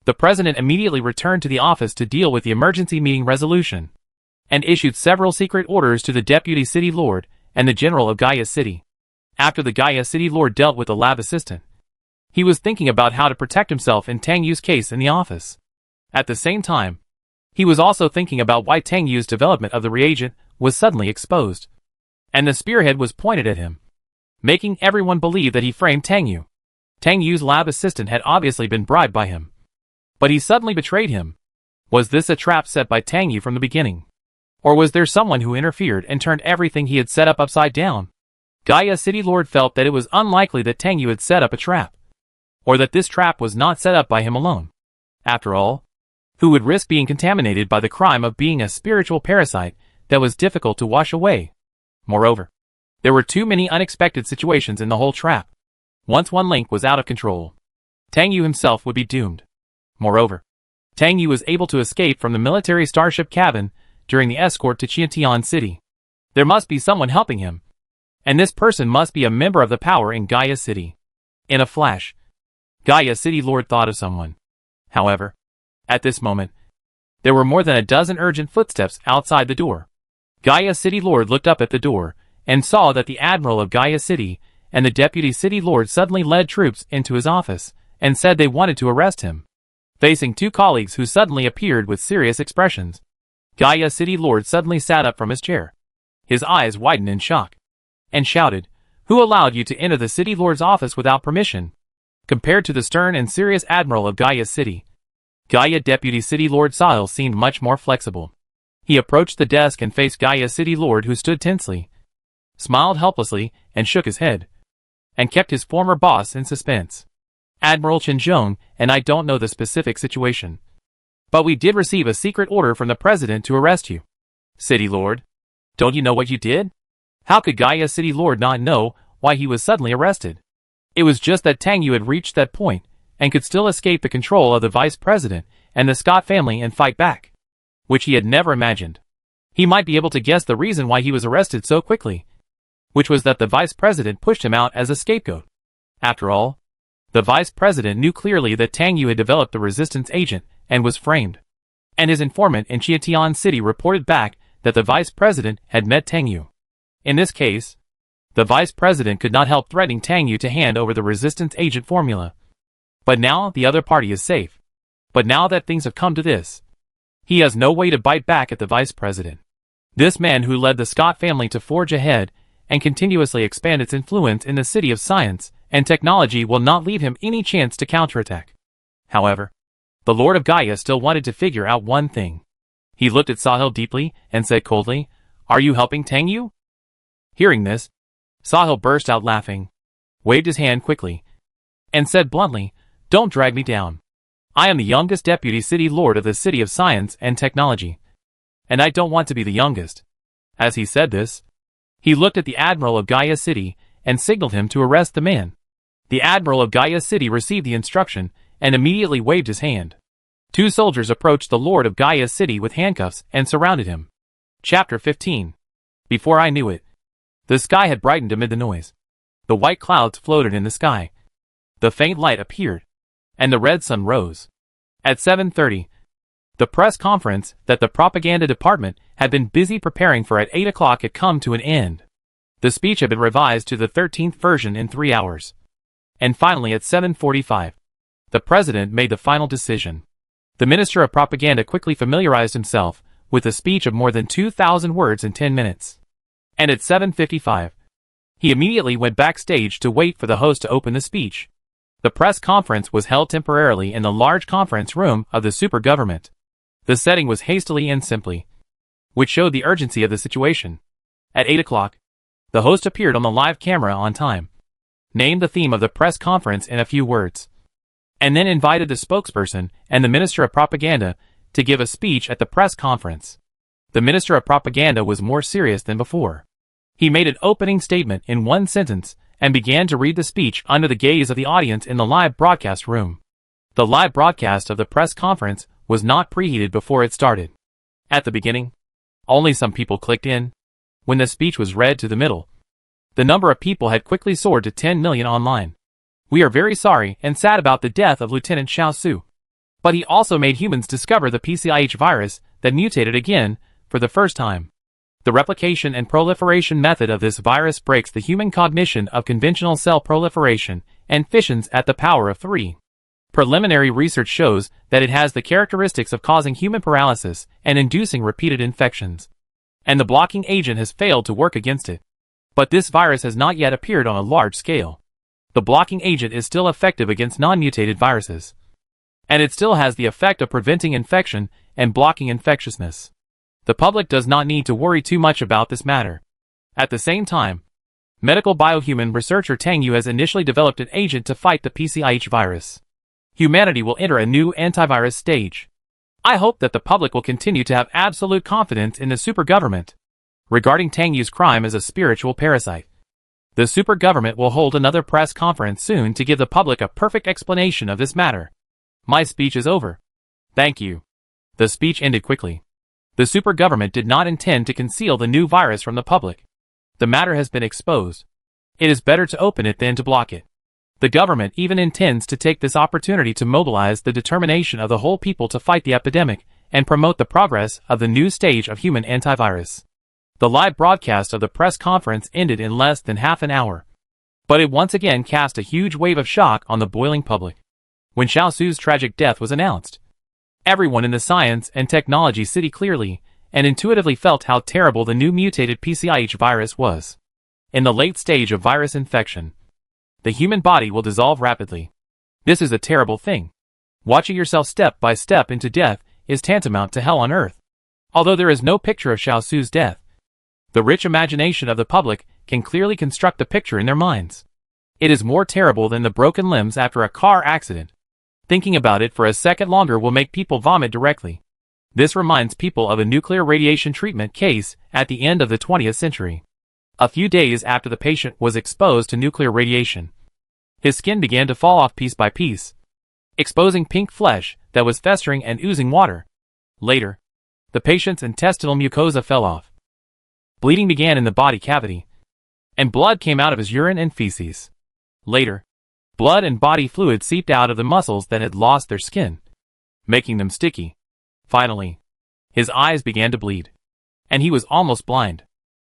the president immediately returned to the office to deal with the emergency meeting resolution, and issued several secret orders to the deputy city lord and the general of Gaia City. After the Gaia City Lord dealt with the lab assistant, he was thinking about how to protect himself in Tang Yu's case in the office. At the same time, he was also thinking about why Tang Yu's development of the reagent was suddenly exposed, and the spearhead was pointed at him, making everyone believe that he framed Tang Yu. Tang Yu's lab assistant had obviously been bribed by him, but he suddenly betrayed him. Was this a trap set by Tang Yu from the beginning? Or was there someone who interfered and turned everything he had set up upside down? Gaia City Lord felt that it was unlikely that Tang Yu had set up a trap, or that this trap was not set up by him alone. After all, who would risk being contaminated by the crime of being a spiritual parasite that was difficult to wash away? Moreover, there were too many unexpected situations in the whole trap. Once one link was out of control, Tang Yu himself would be doomed. Moreover, Tang Yu was able to escape from the military starship cabin during the escort to Qiantian City. There must be someone helping him, and this person must be a member of the power in Gaia City. In a flash, Gaia City Lord thought of someone. However, at this moment, there were more than a dozen urgent footsteps outside the door. Gaia City Lord looked up at the door and saw that the Admiral of Gaia City and the Deputy City Lord suddenly led troops into his office and said they wanted to arrest him. Facing two colleagues who suddenly appeared with serious expressions, Gaia City Lord suddenly sat up from his chair. His eyes widened in shock, and shouted, "Who allowed you to enter the City Lord's office without permission?" Compared to the stern and serious Admiral of Gaia City, Gaia Deputy City Lord Sahil seemed much more flexible. He approached the desk and faced Gaia City Lord, who stood tensely, smiled helplessly, and shook his head, and kept his former boss in suspense. "Admiral Chinzhong, and I don't know the specific situation, but we did receive a secret order from the President to arrest you." "City Lord, don't you know what you did?" How could Gaia City Lord not know why he was suddenly arrested? It was just that Tang Yu had reached that point and could still escape the control of the Vice President and the Scott family and fight back, which he had never imagined. He might be able to guess the reason why he was arrested so quickly, which was that the Vice President pushed him out as a scapegoat. After all, the Vice President knew clearly that Tang Yu had developed the resistance agent and was framed, and his informant in Qiantian City reported back that the Vice President had met Tang Yu. In this case, the Vice President could not help threatening Tang Yu to hand over the resistance agent formula. But now the other party is safe. But now that things have come to this, he has no way to bite back at the Vice President. This man who led the Scott family to forge ahead and continuously expand its influence in the city of science and technology will not leave him any chance to counterattack. However, the Lord of Gaia still wanted to figure out one thing. He looked at Sahil deeply and said coldly, "Are you helping Tang Yu?" Hearing this, Sahil burst out laughing, waved his hand quickly, and said bluntly, "Don't drag me down. I am the youngest Deputy City Lord of the City of Science and Technology, and I don't want to be the youngest." As he said this, he looked at the Admiral of Gaia City and signaled him to arrest the man. The Admiral of Gaia City received the instruction and immediately waved his hand. Two soldiers approached the Lord of Gaia City with handcuffs and surrounded him. Chapter 15. Before I knew it, the sky had brightened amid the noise. The white clouds floated in the sky. The faint light appeared, and the red sun rose. At 7:30, the press conference that the propaganda department had been busy preparing for at 8 o'clock had come to an end. The speech had been revised to the 13th version in 3 hours. And finally at 7:45, the president made the final decision. The minister of propaganda quickly familiarized himself with a speech of more than 2,000 words in 10 minutes. And at 7:55, he immediately went backstage to wait for the host to open the speech. The press conference was held temporarily in the large conference room of the super government. The setting was hastily and simply, which showed the urgency of the situation. At 8 o'clock, the host appeared on the live camera on time, named the theme of the press conference in a few words, and then invited the spokesperson and the minister of propaganda to give a speech at the press conference. The minister of propaganda was more serious than before. He made an opening statement in one sentence and began to read the speech under the gaze of the audience in the live broadcast room. The live broadcast of the press conference was not preheated before it started. At the beginning, only some people clicked in. When the speech was read to the middle, the number of people had quickly soared to 10 million online. We are very sorry and sad about the death of Lieutenant Shao Xu. But he also made humans discover the PCIH virus that mutated again for the first time. The replication and proliferation method of this virus breaks the human cognition of conventional cell proliferation and fissions at the power of 3. Preliminary research shows that it has the characteristics of causing human paralysis and inducing repeated infections. And the blocking agent has failed to work against it. But this virus has not yet appeared on a large scale. The blocking agent is still effective against non-mutated viruses. And it still has the effect of preventing infection and blocking infectiousness. The public does not need to worry too much about this matter. At the same time, medical biohuman researcher Tang Yu has initially developed an agent to fight the PCIH virus. Humanity will enter a new antivirus stage. I hope that the public will continue to have absolute confidence in the super government. Regarding Tang Yu's crime as a spiritual parasite, the super government will hold another press conference soon to give the public a perfect explanation of this matter. My speech is over. Thank you. The speech ended quickly. The super government did not intend to conceal the new virus from the public. The matter has been exposed. It is better to open it than to block it. The government even intends to take this opportunity to mobilize the determination of the whole people to fight the epidemic and promote the progress of the new stage of human antivirus. The live broadcast of the press conference ended in less than half an hour. But it once again cast a huge wave of shock on the boiling public. When Shao Xu's tragic death was announced, everyone in the science and technology city clearly and intuitively felt how terrible the new mutated PCIH virus was. In the late stage of virus infection, the human body will dissolve rapidly. This is a terrible thing. Watching yourself step by step into death is tantamount to hell on earth. Although there is no picture of Shao Xu's death, the rich imagination of the public can clearly construct a picture in their minds. It is more terrible than the broken limbs after a car accident. Thinking about it for a second longer will make people vomit directly. This reminds people of a nuclear radiation treatment case at the end of the 20th century. A few days after the patient was exposed to nuclear radiation, his skin began to fall off piece by piece, exposing pink flesh that was festering and oozing water. Later, the patient's intestinal mucosa fell off. Bleeding began in the body cavity, and blood came out of his urine and feces. Later, blood and body fluid seeped out of the muscles that had lost their skin, making them sticky. Finally, his eyes began to bleed, and he was almost blind.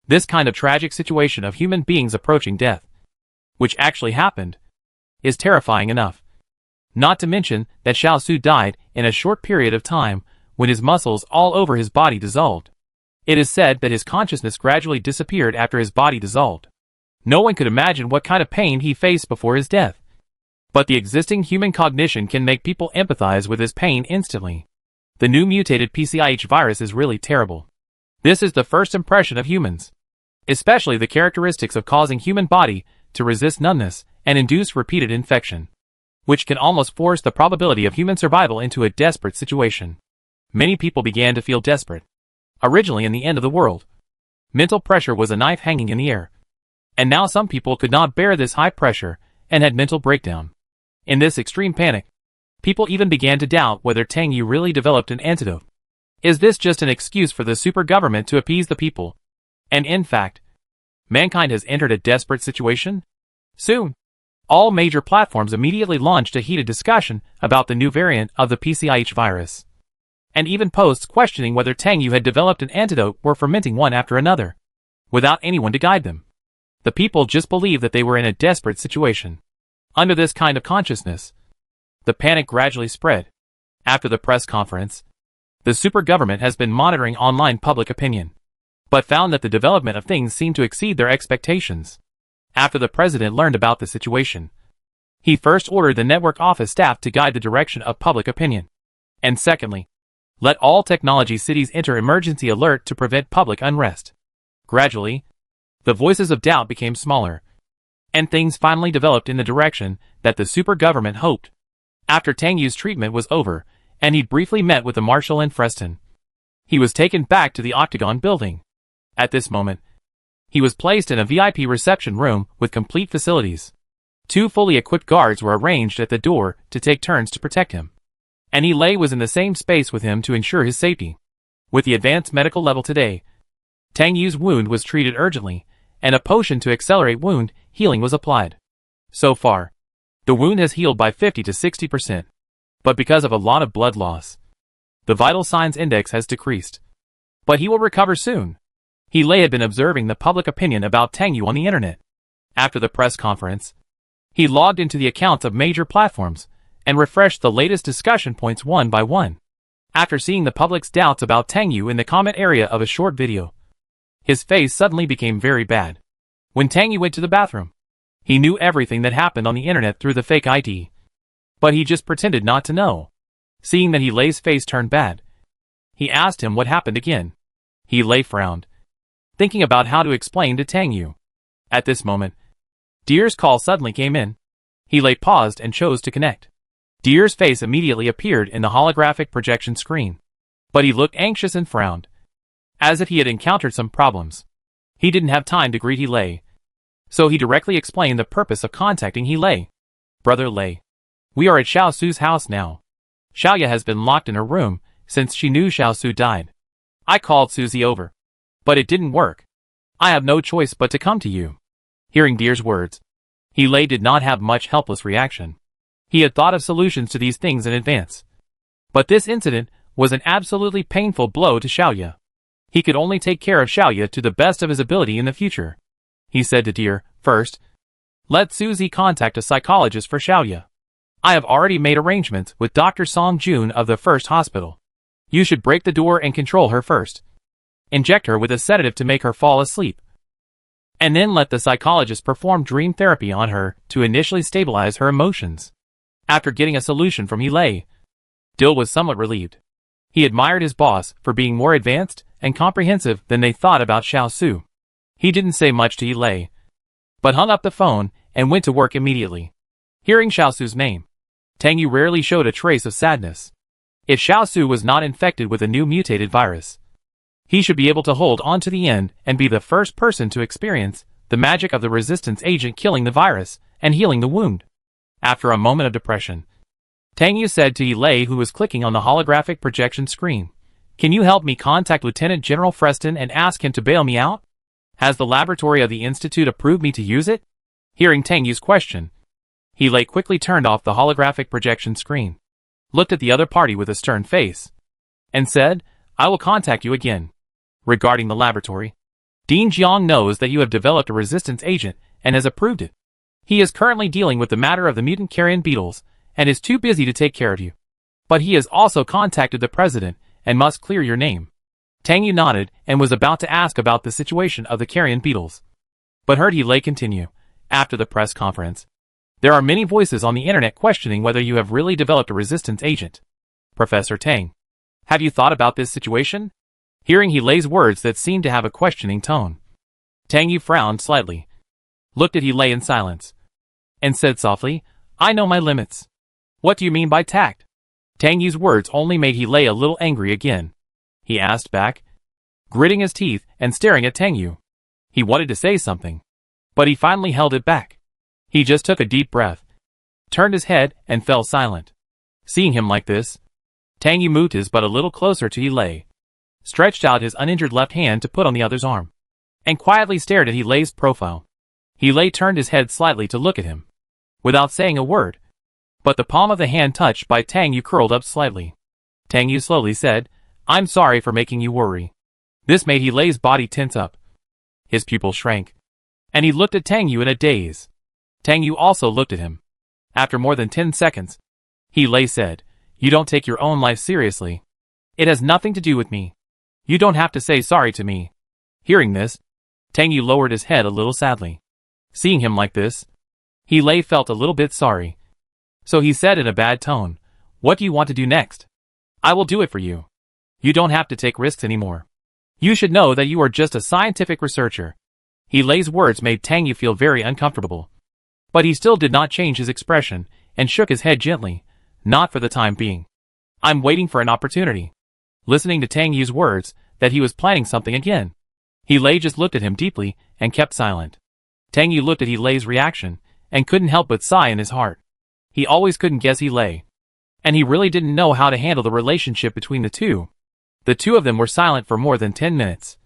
This kind of tragic situation of human beings approaching death, which actually happened, is terrifying enough. Not to mention that Shao Xu died in a short period of time when his muscles all over his body dissolved. It is said that his consciousness gradually disappeared after his body dissolved. No one could imagine what kind of pain he faced before his death. But the existing human cognition can make people empathize with his pain instantly. The new mutated PCIH virus is really terrible. This is the first impression of humans, especially the characteristics of causing human body to resist numbness and induce repeated infection, which can almost force the probability of human survival into a desperate situation. Many people began to feel desperate. Originally in the end of the world, mental pressure was a knife hanging in the air. And now some people could not bear this high pressure and had mental breakdown. In this extreme panic, people even began to doubt whether Tang Yu really developed an antidote. Is this just an excuse for the super government to appease the people? And in fact, mankind has entered a desperate situation? Soon, all major platforms immediately launched a heated discussion about the new variant of the PCIH virus. And even posts questioning whether Tang Yu had developed an antidote were fermenting one after another, without anyone to guide them. The people just believed that they were in a desperate situation. Under this kind of consciousness, the panic gradually spread. After the press conference, the super government has been monitoring online public opinion, but found that the development of things seemed to exceed their expectations. After the president learned about the situation, he first ordered the network office staff to guide the direction of public opinion. And secondly, let all technology cities enter emergency alert to prevent public unrest. Gradually, the voices of doubt became smaller, and things finally developed in the direction that the super government hoped. After Tang Yu's treatment was over, and he'd briefly met with the marshal in Freston, he was taken back to the Octagon building. At this moment, he was placed in a VIP reception room with complete facilities. 2 fully equipped guards were arranged at the door to take turns to protect him, and Lei was in the same space with him to ensure his safety. With the advanced medical level today, Tang Yu's wound was treated urgently, and a potion to accelerate wound healing was applied. So far, the wound has healed by 50 to 60%, but because of a lot of blood loss, the vital signs index has decreased. But he will recover soon. Lei had been observing the public opinion about Tang Yu on the internet. After the press conference, he logged into the accounts of major platforms and refreshed the latest discussion points one by one. After seeing the public's doubts about Tang Yu in the comment area of a short video, his face suddenly became very bad. When Tang Yu went to the bathroom, he knew everything that happened on the internet through the fake ID. But he just pretended not to know. Seeing that Lei's face turned bad, he asked him what happened again. Lei frowned, thinking about how to explain to Tang Yu. At this moment, Deer's call suddenly came in. Lei paused and chose to connect. Deer's face immediately appeared in the holographic projection screen, but he looked anxious and frowned, as if he had encountered some problems. He didn't have time to greet Lei, so he directly explained the purpose of contacting Lei. Brother Lei, we are at Shao Xu's house now. Xiaoya has been locked in her room since she knew Shao Xu died. I called Susie over, but it didn't work. I have no choice but to come to you. Hearing Deer's words, Lei did not have much helpless reaction. He had thought of solutions to these things in advance, but this incident was an absolutely painful blow to Xiaoya. He could only take care of Xiaoya to the best of his ability in the future. He said to Deer, first, let Susie contact a psychologist for Xiaoya. I have already made arrangements with Dr. Song Jun of the first hospital. You should break the door and control her first. Inject her with a sedative to make her fall asleep. And then let the psychologist perform dream therapy on her to initially stabilize her emotions. After getting a solution from Lei, Dill was somewhat relieved. He admired his boss for being more advanced and comprehensive than they thought about Shao Xu. He didn't say much to Lei, but hung up the phone and went to work immediately. Hearing Shao Xu's name, Tang Yu rarely showed a trace of sadness. If Shao Xu was not infected with a new mutated virus, he should be able to hold on to the end and be the first person to experience the magic of the resistance agent killing the virus and healing the wound. After a moment of depression, Tang Yu said to Lei, who was clicking on the holographic projection screen, can you help me contact Lieutenant General Freston and ask him to bail me out? Has the laboratory of the Institute approved me to use it? Hearing Tang Yu's question, Lei quickly turned off the holographic projection screen, looked at the other party with a stern face, and said, I will contact you again. Regarding the laboratory, Dean Jiang knows that you have developed a resistance agent and has approved it. He is currently dealing with the matter of the mutant carrion beetles and is too busy to take care of you. But he has also contacted the president and must clear your name. Tang Yu nodded and was about to ask about the situation of the carrion beetles, but heard Lei continue. After the press conference, there are many voices on the internet questioning whether you have really developed a resistance agent. Professor Tang, have you thought about this situation? Hearing Lei's words that seemed to have a questioning tone, Tang Yu frowned slightly, looked at Lei in silence, and said softly, I know my limits. What do you mean by tact? Tang Yu's words only made Lei a little angry again. He asked back, gritting his teeth and staring at Tang Yu. He wanted to say something, but he finally held it back. He just took a deep breath, turned his head and fell silent. Seeing him like this, Tang Yu moved his butt a little closer to Lei, stretched out his uninjured left hand to put on the other's arm, and quietly stared at Lei's profile. He turned his head slightly to look at him, without saying a word. But the palm of the hand touched by Tang Yu curled up slightly. Tang Yu slowly said, "I'm sorry for making you worry." This made He body tense up. His pupil shrank, and he looked at Tang Yu in a daze. Tang Yu also looked at him. After more than 10 seconds, He said, "You don't take your own life seriously. It has nothing to do with me. You don't have to say sorry to me." Hearing this, Tang Yu lowered his head a little sadly. Seeing him like this, He felt a little bit sorry. So he said in a bad tone, "What do you want to do next? I will do it for you. You don't have to take risks anymore. You should know that you are just a scientific researcher." He's words made Tang Yu feel very uncomfortable. But he still did not change his expression, and shook his head gently, "Not for the time being. I'm waiting for an opportunity." Listening to Tang Yu's words, that he was planning something again. He just looked at him deeply, and kept silent. Tang Yu looked at He's reaction, and couldn't help but sigh in his heart. He always couldn't guess He. And he really didn't know how to handle the relationship between the two. The two of them were silent for more than 10 minutes.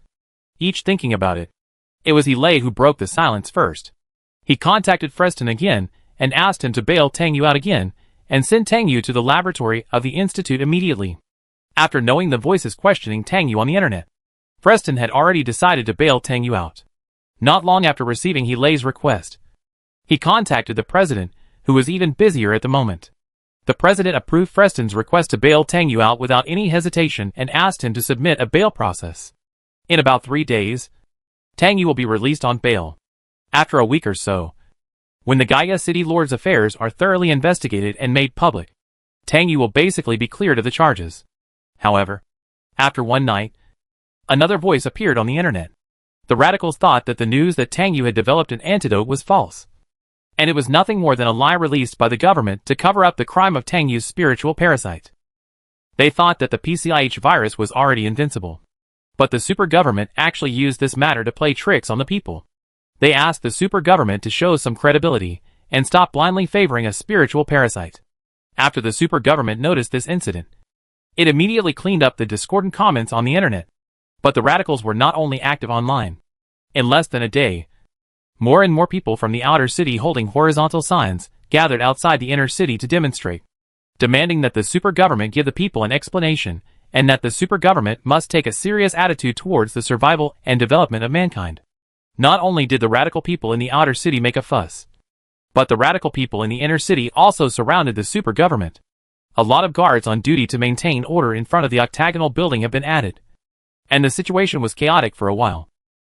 Each thinking about it. It was He who broke the silence first. He contacted Freston again, and asked him to bail Tang Yu out again, and send Tang Yu to the laboratory of the Institute immediately. After knowing the voices questioning Tang Yu on the internet, Freston had already decided to bail Tang Yu out. Not long after receiving He's request, he contacted the president, who was even busier at the moment. The president approved Freston's request to bail Tang Yu out without any hesitation and asked him to submit a bail process. In about 3 days, Tang Yu will be released on bail. After a week or so, when the Gaia City Lord's affairs are thoroughly investigated and made public, Tang Yu will basically be cleared of the charges. However, after one night, another voice appeared on the internet. The radicals thought that the news that Tang Yu had developed an antidote was false, and it was nothing more than a lie released by the government to cover up the crime of Tang Yu's spiritual parasite. They thought that the PCIH virus was already invincible. But the super government actually used this matter to play tricks on the people. They asked the super government to show some credibility, and stop blindly favoring a spiritual parasite. After the super government noticed this incident, it immediately cleaned up the discordant comments on the internet. But the radicals were not only active online. In less than a day, more and more people from the outer city holding horizontal signs gathered outside the inner city to demonstrate, demanding that the super government give the people an explanation, and that the super government must take a serious attitude towards the survival and development of mankind. Not only did the radical people in the outer city make a fuss, but the radical people in the inner city also surrounded the super government. A lot of guards on duty to maintain order in front of the octagonal building have been added. And the situation was chaotic for a while.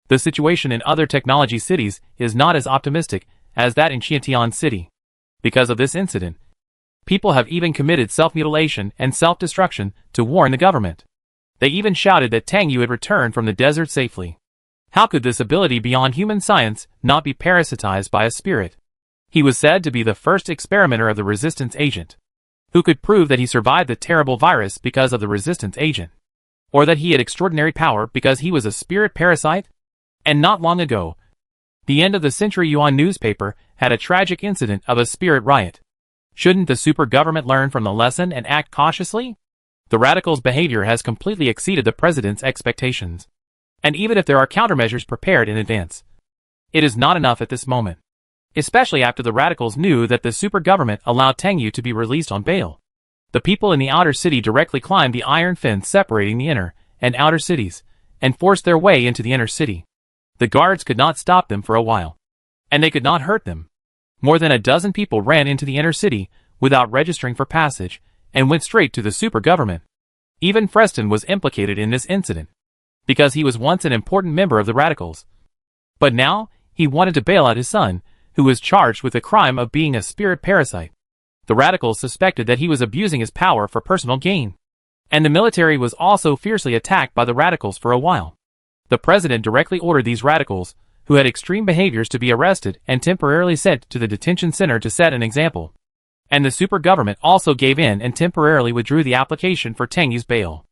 The situation in other technology cities is not as optimistic as that in Xiantian City. Because of this incident, people have even committed self-mutilation and self-destruction to warn the government. They even shouted that Tang Yu had returned from the desert safely. How could this ability beyond human science not be parasitized by a spirit? He was said to be the first experimenter of the resistance agent, who could prove that he survived the terrible virus because of the resistance agent, or that he had extraordinary power because he was a spirit parasite. And not long ago, the end of the Century Yuan newspaper had a tragic incident of a spirit riot. Shouldn't the super government learn from the lesson and act cautiously? The radicals' behavior has completely exceeded the president's expectations. And even if there are countermeasures prepared in advance, it is not enough at this moment. Especially after the radicals knew that the super government allowed Tang Yu to be released on bail. The people in the outer city directly climbed the iron fence separating the inner and outer cities, and forced their way into the inner city. The guards could not stop them for a while, and they could not hurt them. More than a dozen people ran into the inner city without registering for passage, and went straight to the super government. Even Freston was implicated in this incident, because he was once an important member of the radicals. But now, he wanted to bail out his son, who was charged with the crime of being a spirit parasite. The radicals suspected that he was abusing his power for personal gain. And the military was also fiercely attacked by the radicals for a while. The president directly ordered these radicals, who had extreme behaviors, to be arrested and temporarily sent to the detention center to set an example. And the super government also gave in and temporarily withdrew the application for Tang Yu's bail.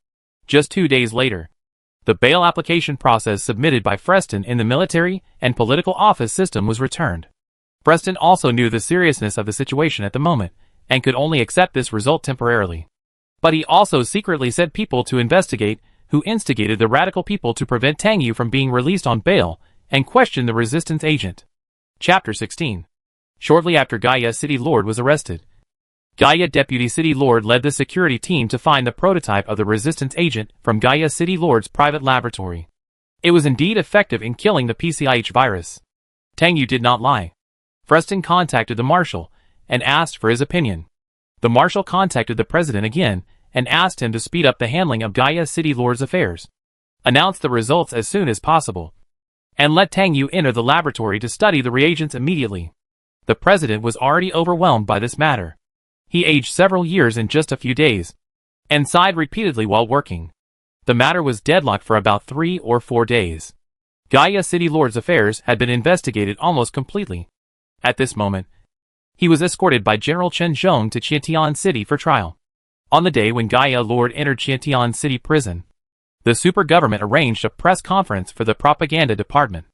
Just 2 days later, the bail application process submitted by Freston in the military and political office system was returned. Freston also knew the seriousness of the situation at the moment, and could only accept this result temporarily. But he also secretly sent people to investigate who instigated the radical people to prevent Tang Yu from being released on bail, and question the resistance agent. Chapter 16. Shortly after Gaia City Lord was arrested, Gaia Deputy City Lord led the security team to find the prototype of the resistance agent from Gaia City Lord's private laboratory. It was indeed effective in killing the PCIH virus. Tang Yu did not lie. Freston contacted the marshal and asked for his opinion. The marshal contacted the president again and asked him to speed up the handling of Gaia City Lord's affairs, announce the results as soon as possible, and let Tang Yu enter the laboratory to study the reagents immediately. The president was already overwhelmed by this matter. He aged several years in just a few days, and sighed repeatedly while working. The matter was deadlocked for about 3 or 4 days. Gaia City Lord's affairs had been investigated almost completely. At this moment, he was escorted by General Chen Zhong to Qiantian City for trial. On the day when Gaia Lord entered Qiantian City prison, the super government arranged a press conference for the propaganda department.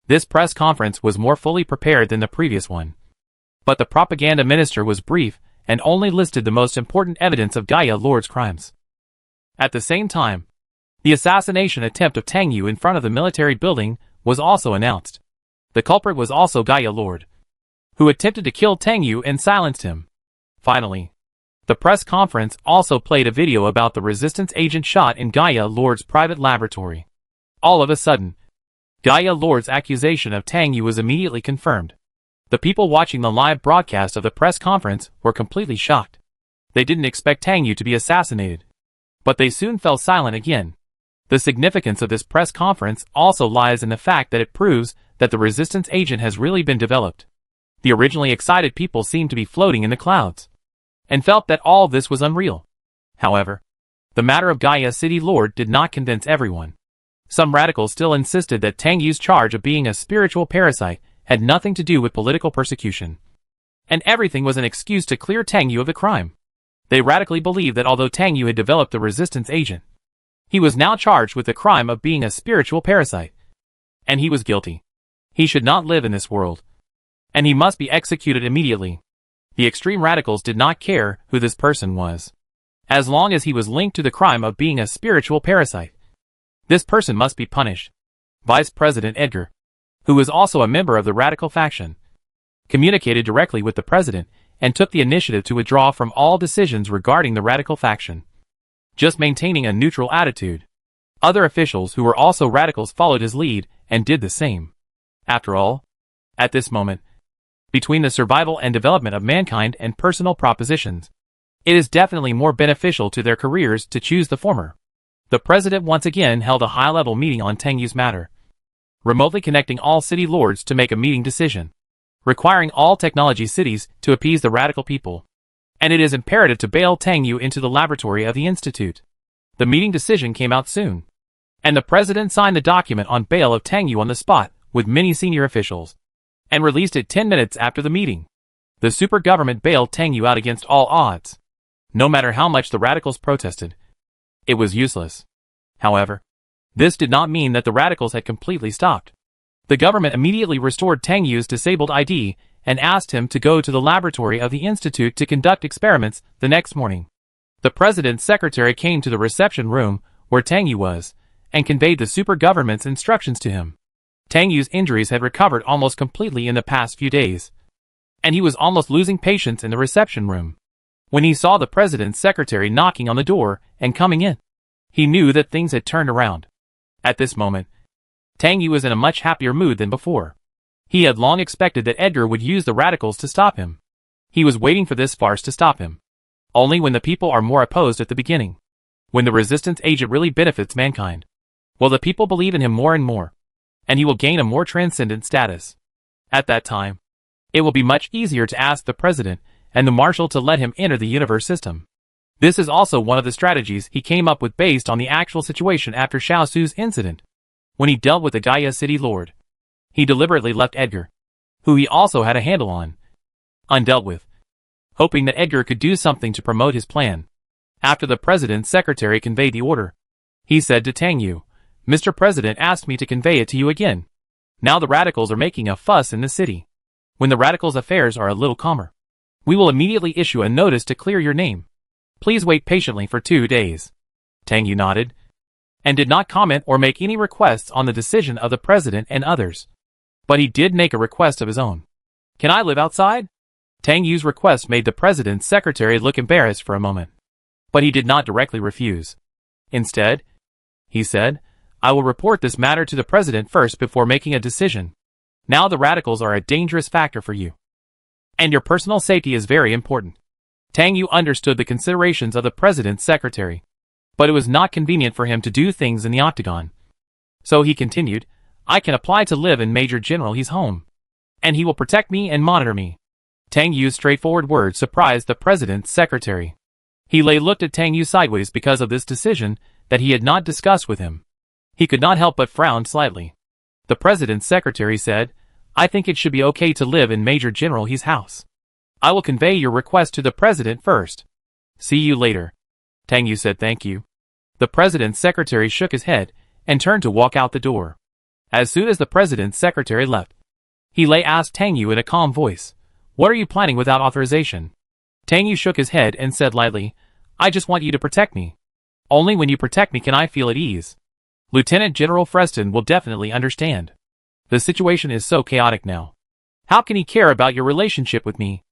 This press conference was more fully prepared than the previous one. But the propaganda minister was brief and only listed the most important evidence of Gaia Lord's crimes. At the same time, the assassination attempt of Tang Yu in front of the military building was also announced. The culprit was also Gaia Lord, who attempted to kill Tang Yu and silenced him. Finally, the press conference also played a video about the resistance agent shot in Gaia Lord's private laboratory. All of a sudden, Gaia Lord's accusation of Tang Yu was immediately confirmed. The people watching the live broadcast of the press conference were completely shocked. They didn't expect Tang Yu to be assassinated, but they soon fell silent again. The significance of this press conference also lies in the fact that it proves that the resistance agent has really been developed. The originally excited people seemed to be floating in the clouds, and felt that all this was unreal. However, the matter of Gaia City Lord did not convince everyone. Some radicals still insisted that Tang Yu's charge of being a spiritual parasite had nothing to do with political persecution, and everything was an excuse to clear Tang Yu of the crime. They radically believed that although Tang Yu had developed the resistance agent, he was now charged with the crime of being a spiritual parasite, and he was guilty. He should not live in this world, and he must be executed immediately. The extreme radicals did not care who this person was, as long as he was linked to the crime of being a spiritual parasite. This person must be punished. Vice President Edgar, who was also a member of the radical faction, communicated directly with the president and took the initiative to withdraw from all decisions regarding the radical faction, just maintaining a neutral attitude. Other officials who were also radicals followed his lead and did the same. After all, at this moment, between the survival and development of mankind and personal propositions, it is definitely more beneficial to their careers to choose the former. The president once again held a high-level meeting on Tang Yu's matter, remotely connecting all city lords to make a meeting decision, requiring all technology cities to appease the radical people. And it is imperative to bail Tang Yu into the laboratory of the institute. The meeting decision came out soon, and the president signed the document on bail of Tang Yu on the spot with many senior officials, and released it 10 minutes after the meeting. The super government bailed Tang Yu out against all odds. No matter how much the radicals protested, it was useless. However, this did not mean that the radicals had completely stopped. The government immediately restored Tang Yu's disabled ID and asked him to go to the laboratory of the institute to conduct experiments the next morning. The president's secretary came to the reception room where Tang Yu was and conveyed the super government's instructions to him. Tang Yu's injuries had recovered almost completely in the past few days, and he was almost losing patience in the reception room. When he saw the president's secretary knocking on the door and coming in, he knew that things had turned around. At this moment, Tang Yu was in a much happier mood than before. He had long expected that Edgar would use the radicals to stop him. He was waiting for this farce to stop him. Only when the people are more opposed at the beginning, when the resistance agent really benefits mankind, will the people believe in him more and more, and he will gain a more transcendent status. At that time, it will be much easier to ask the president and the marshal to let him enter the universe system. This is also one of the strategies he came up with based on the actual situation after Shao Xu's incident. When he dealt with the Gaia City Lord, he deliberately left Edgar, who he also had a handle on, undealt with, hoping that Edgar could do something to promote his plan. After the president's secretary conveyed the order, he said to Tang Yu, "Mr. President asked me to convey it to you again. Now the radicals are making a fuss in the city. When the radicals' affairs are a little calmer, we will immediately issue a notice to clear your name. Please wait patiently for 2 days." Tang Yu nodded, and did not comment or make any requests on the decision of the president and others. But he did make a request of his own. "Can I live outside?" Tang Yu's request made the president's secretary look embarrassed for a moment. But he did not directly refuse. Instead, he said, "I will report this matter to the president first before making a decision. Now the radicals are a dangerous factor for you. And your personal safety is very important." Tang Yu understood the considerations of the president's secretary. But it was not convenient for him to do things in the octagon. So he continued, "I can apply to live in Major General He's home. And he will protect me and monitor me." Tang Yu's straightforward words surprised the president's secretary. He looked at Tang Yu sideways because of this decision that he had not discussed with him. He could not help but frown slightly. The president's secretary said, "I think it should be okay to live in Major General He's house. I will convey your request to the president first. See you later." Tang Yu said thank you. The president's secretary shook his head and turned to walk out the door. As soon as the president's secretary left, he asked Tang Yu in a calm voice, "What are you planning without authorization?" Tang Yu shook his head and said lightly, "I just want you to protect me. Only when you protect me can I feel at ease. Lieutenant General Freston will definitely understand. The situation is so chaotic now. How can he care about your relationship with me?"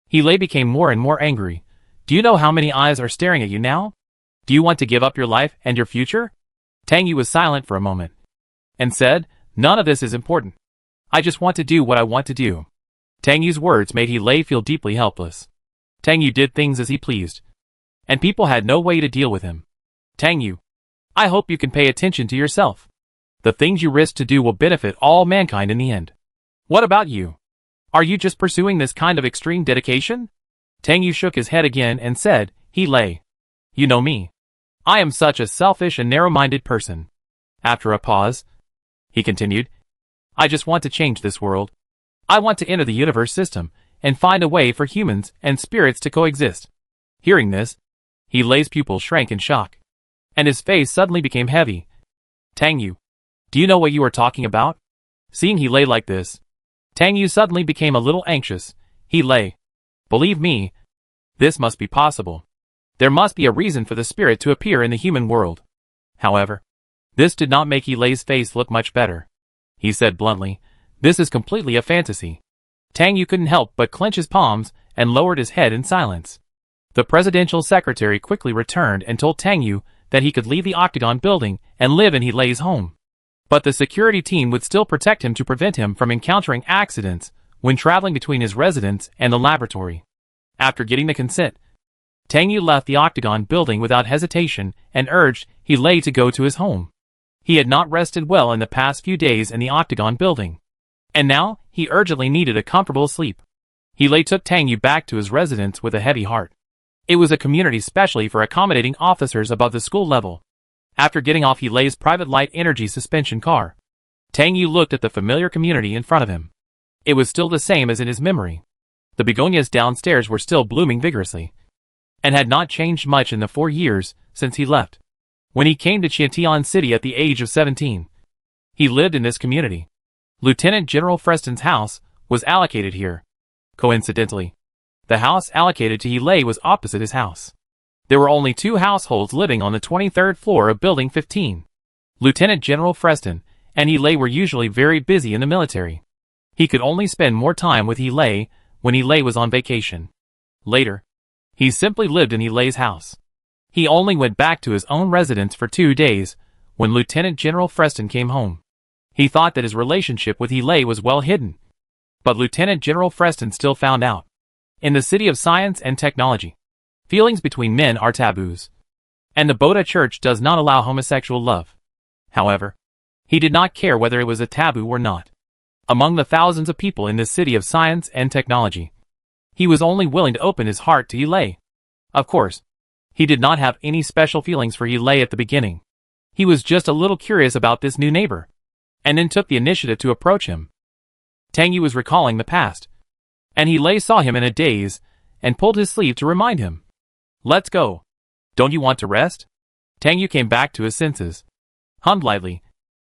He became more and more angry. "Do you know how many eyes are staring at you now? Do you want to give up your life and your future?" Tang Yu was silent for a moment and said, "None of this is important. I just want to do what I want to do." Tang Yu's words made He feel deeply helpless. Tang Yu did things as he pleased, and people had no way to deal with him. "Tang Yu, I hope you can pay attention to yourself. The things you risk to do will benefit all mankind in the end. What about you? Are you just pursuing this kind of extreme dedication?" Tang Yu shook his head again and said, "You know me. I am such a selfish and narrow-minded person." After a pause, he continued, "I just want to change this world. I want to enter the universe system and find a way for humans and spirits to coexist." Hearing this, He's pupils shrank in shock, and his face suddenly became heavy. "Tang Yu, do you know what you are talking about?" Seeing He like this, Tang Yu suddenly became a little anxious. "Believe me, this must be possible. There must be a reason for the spirit to appear in the human world." However, this did not make He's face look much better. He said bluntly, "This is completely a fantasy." Tang Yu couldn't help but clench his palms and lowered his head in silence. The presidential secretary quickly returned and told Tang Yu that he could leave the Octagon building and live in He's home. But the security team would still protect him to prevent him from encountering accidents when traveling between his residence and the laboratory. After getting the consent, Tang Yu left the Octagon building without hesitation and urged He to go to his home. He had not rested well in the past few days in the Octagon building, and now he urgently needed a comfortable sleep. He took Tang Yu back to his residence with a heavy heart. It was a community specially for accommodating officers above the school level. After getting off He's private light energy suspension car, Tang Yu looked at the familiar community in front of him. It was still the same as in his memory. The begonias downstairs were still blooming vigorously, and had not changed much in the 4 years since he left. When he came to Qiantian City at the age of 17, he lived in this community. Lieutenant General Freston's house was allocated here. Coincidentally, the house allocated to He was opposite his house. There were only 2 households living on the 23rd floor of Building 15. Lieutenant General Freston and He were usually very busy in the military. He could only spend more time with He when He was on vacation. Later, he simply lived in He's house. He only went back to his own residence for 2 days when Lieutenant General Freston came home. He thought that his relationship with He was well hidden, but Lieutenant General Freston still found out. In the city of science and technology, feelings between men are taboos, and the Boda Church does not allow homosexual love. However, he did not care whether it was a taboo or not. Among the thousands of people in this city of science and technology, he was only willing to open his heart to He. Of course, he did not have any special feelings for He at the beginning. He was just a little curious about this new neighbor, and then took the initiative to approach him. Tang Yu was recalling the past, and He saw him in a daze and pulled his sleeve to remind him. "Let's go. Don't you want to rest?" Tang Yu came back to his senses, hummed lightly,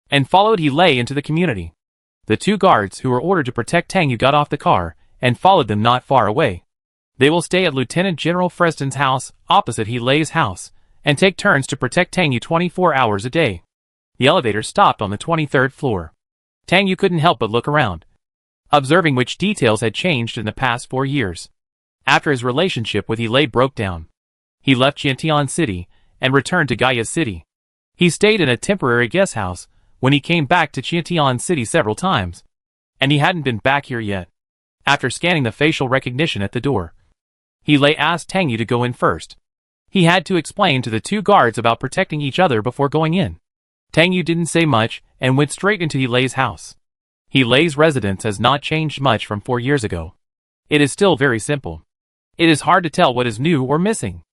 and followed He into the community. The 2 guards who were ordered to protect Tang Yu got off the car and followed them not far away. They will stay at Lieutenant General Freston's house opposite He's house and take turns to protect Tang Yu 24 hours a day. The elevator stopped on the 23rd floor. Tang Yu couldn't help but look around, observing which details had changed in the past 4 years. After his relationship with Lei broke down, he left Qiantian City and returned to Gaia City. He stayed in a temporary guest house when he came back to Qiantian City several times, and he hadn't been back here yet. After scanning the facial recognition at the door, Lei asked Tang Yu to go in first. He had to explain to the two guards about protecting each other before going in. Tang Yu didn't say much and went straight into Lei's house. Lei's residence has not changed much from 4 years ago. It is still very simple. It is hard to tell what is new or missing.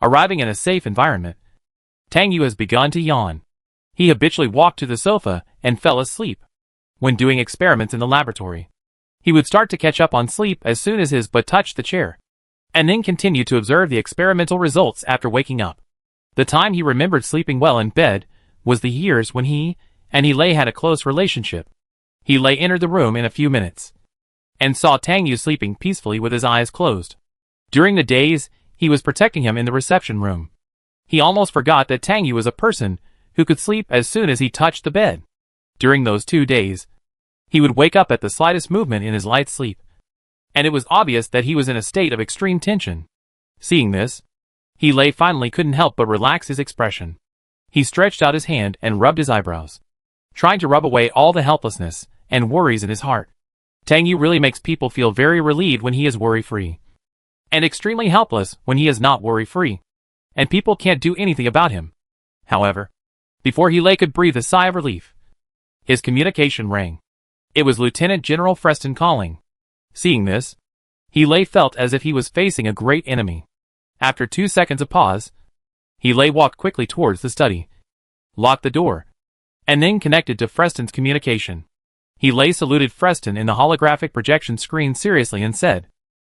Arriving in a safe environment, Tang Yu has begun to yawn. He habitually walked to the sofa and fell asleep. When doing experiments in the laboratory, he would start to catch up on sleep as soon as his butt touched the chair, and then continue to observe the experimental results after waking up. The time he remembered sleeping well in bed was the years when he and Lei had a close relationship. Lei entered the room in a few minutes and saw Tang Yu sleeping peacefully with his eyes closed. During the days he was protecting him in the reception room, he almost forgot that Tang Yu was a person who could sleep as soon as he touched the bed. During those 2 days, he would wake up at the slightest movement in his light sleep, and it was obvious that he was in a state of extreme tension. Seeing this, Lei finally couldn't help but relax his expression. He stretched out his hand and rubbed his eyebrows, trying to rub away all the helplessness and worries in his heart. Tang Yu really makes people feel very relieved when he is worry-free, and extremely helpless when he is not worry-free, and people can't do anything about him. However, before Lei could breathe a sigh of relief, his communication rang. It was Lieutenant General Freston calling. Seeing this, Lei felt as if he was facing a great enemy. After 2 seconds of pause, Lei walked quickly towards the study, locked the door, and then connected to Freston's communication. Lei saluted Freston in the holographic projection screen seriously and said,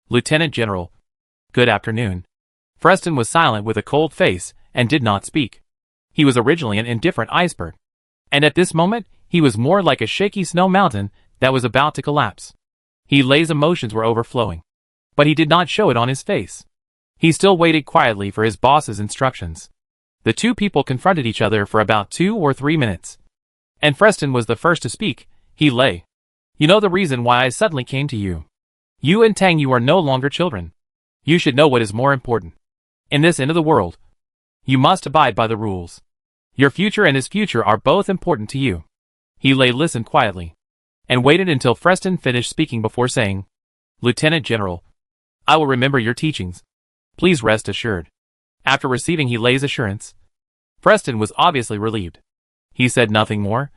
"Lieutenant General, good afternoon." Freston was silent with a cold face and did not speak. He was originally an indifferent iceberg, and at this moment, he was more like a shaky snow mountain that was about to collapse. Lei's emotions were overflowing, but he did not show it on his face. He still waited quietly for his boss's instructions. The two people confronted each other for about 2 or 3 minutes, and Freston was the first to speak. "Lei, you know the reason why I suddenly came to you. You and Tang Yu are no longer children. You should know what is more important. In this end of the world, you must abide by the rules. Your future and his future are both important to you." Lei listened quietly, and waited until Freston finished speaking before saying, "Lieutenant General, I will remember your teachings. Please rest assured." After receiving Lei's assurance, Freston was obviously relieved. He said nothing more,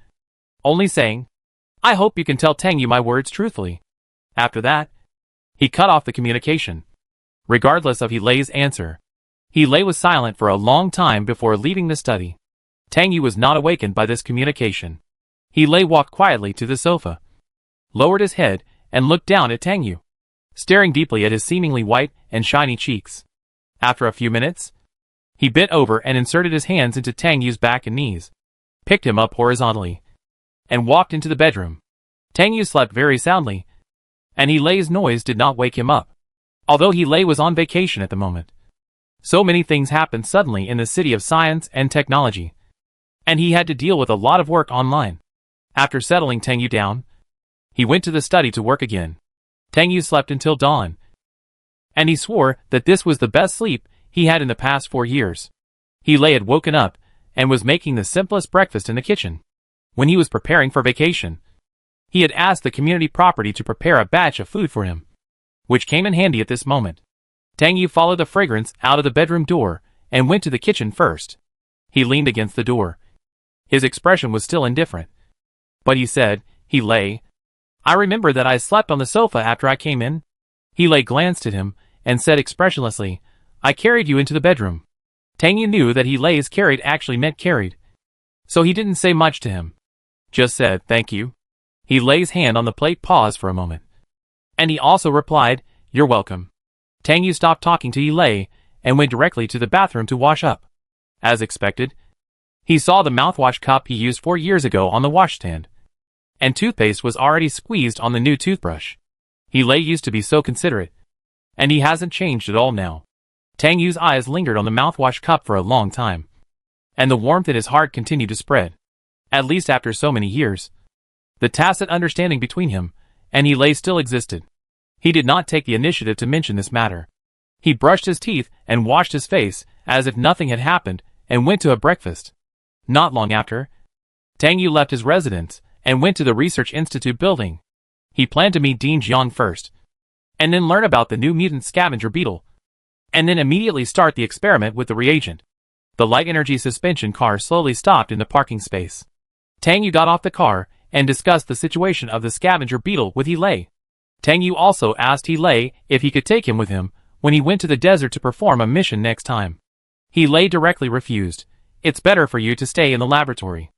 only saying, "I hope you can tell Tang Yu my words truthfully." After that, he cut off the communication. Regardless of Lei's answer, Lei was silent for a long time before leaving the study. Tang Yu was not awakened by this communication. Lei walked quietly to the sofa, lowered his head, and looked down at Tang Yu, staring deeply at his seemingly white and shiny cheeks. After a few minutes, he bent over and inserted his hands into Tang Yu's back and knees, picked him up horizontally, and walked into the bedroom. Tang Yu slept very soundly, and Lei's noise did not wake him up. Although Lei was on vacation at the moment, so many things happened suddenly in the city of science and technology, and he had to deal with a lot of work online. After settling Tang Yu down, he went to the study to work again. Tang Yu slept until dawn, and he swore that this was the best sleep he had in the past 4 years. Lei had woken up and was making the simplest breakfast in the kitchen. When he was preparing for vacation, he had asked the community property to prepare a batch of food for him, which came in handy at this moment. Tang Yu followed the fragrance out of the bedroom door and went to the kitchen first. He leaned against the door. His expression was still indifferent, but he said, "Lei, I remember that I slept on the sofa after I came in." Lei glanced at him and said expressionlessly, "I carried you into the bedroom." Tang Yu knew that Lei's carried actually meant carried, so he didn't say much to him, just said, "Thank you." Lei's hand on the plate paused for a moment, and he also replied, "You're welcome." Tang Yu stopped talking to Lei and went directly to the bathroom to wash up. As expected, he saw the mouthwash cup he used 4 years ago on the washstand, and toothpaste was already squeezed on the new toothbrush. Lei used to be so considerate, and he hasn't changed at all now. Tang Yu's eyes lingered on the mouthwash cup for a long time, and the warmth in his heart continued to spread. At least after so many years, The tacit understanding between him and He Lay still existed. He did not take the initiative to mention this matter. He brushed his teeth and washed his face as if nothing had happened and went to a breakfast. Not long after, Tang Yu left his residence and went to the Research Institute building. He planned to meet Dean Jiang first, and then learn about the new mutant scavenger beetle, and then immediately start the experiment with the reagent. The light energy suspension car slowly stopped in the parking space. Tang Yu got off the car and discussed the situation of the scavenger beetle with He Lay. Tang Yu also asked He Lay if he could take him with him when he went to the desert to perform a mission next time. He Lay directly refused. It's better for you to stay in the laboratory.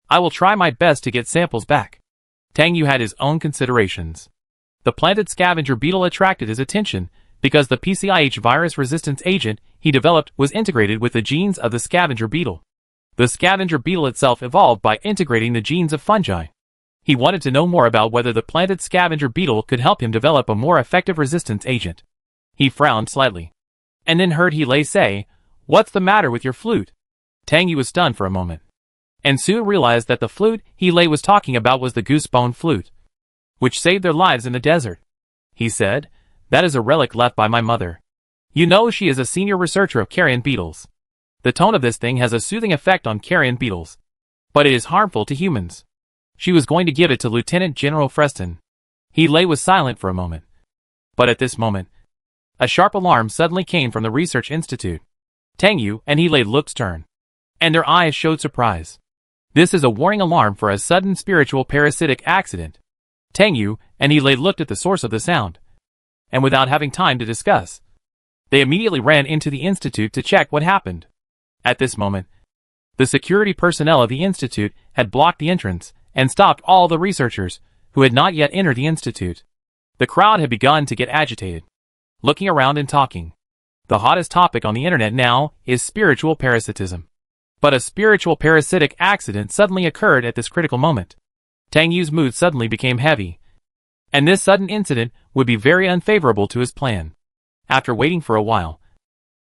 I will try my best to get samples back. Tang Yu had his own considerations. The planted scavenger beetle attracted his attention because the PCIH virus resistance agent he developed was integrated with the genes of the scavenger beetle. The scavenger beetle itself evolved by integrating the genes of fungi. He wanted to know more about whether the planted scavenger beetle could help him develop a more effective resistance agent. He frowned slightly, and then heard He Lay say, "What's the matter with your flute?" Tang Yu was stunned for a moment, and soon realized that the flute He Lay was talking about was the goosebone flute, which saved their lives in the desert. He said, "That is a relic left by my mother. You know she is a senior researcher of carrion beetles. The tone of this thing has a soothing effect on carrion beetles, but it is harmful to humans. She was going to give it to Lieutenant General Freston." He Lay was silent for a moment, but at this moment, a sharp alarm suddenly came from the Research Institute. Tang Yu and He Lay looked stern, and their eyes showed surprise. This is a warning alarm for a sudden spiritual parasitic accident. Tang Yu and He Lay looked at the source of the sound, and without having time to discuss, they immediately ran into the Institute to check what happened. At this moment, the security personnel of the Institute had blocked the entrance and stopped all the researchers who had not yet entered the Institute. The crowd had begun to get agitated, looking around and talking. The hottest topic on the internet now is spiritual parasitism. But a spiritual parasitic accident suddenly occurred at this critical moment. Tang Yu's mood suddenly became heavy, and this sudden incident would be very unfavorable to his plan. After waiting for a while,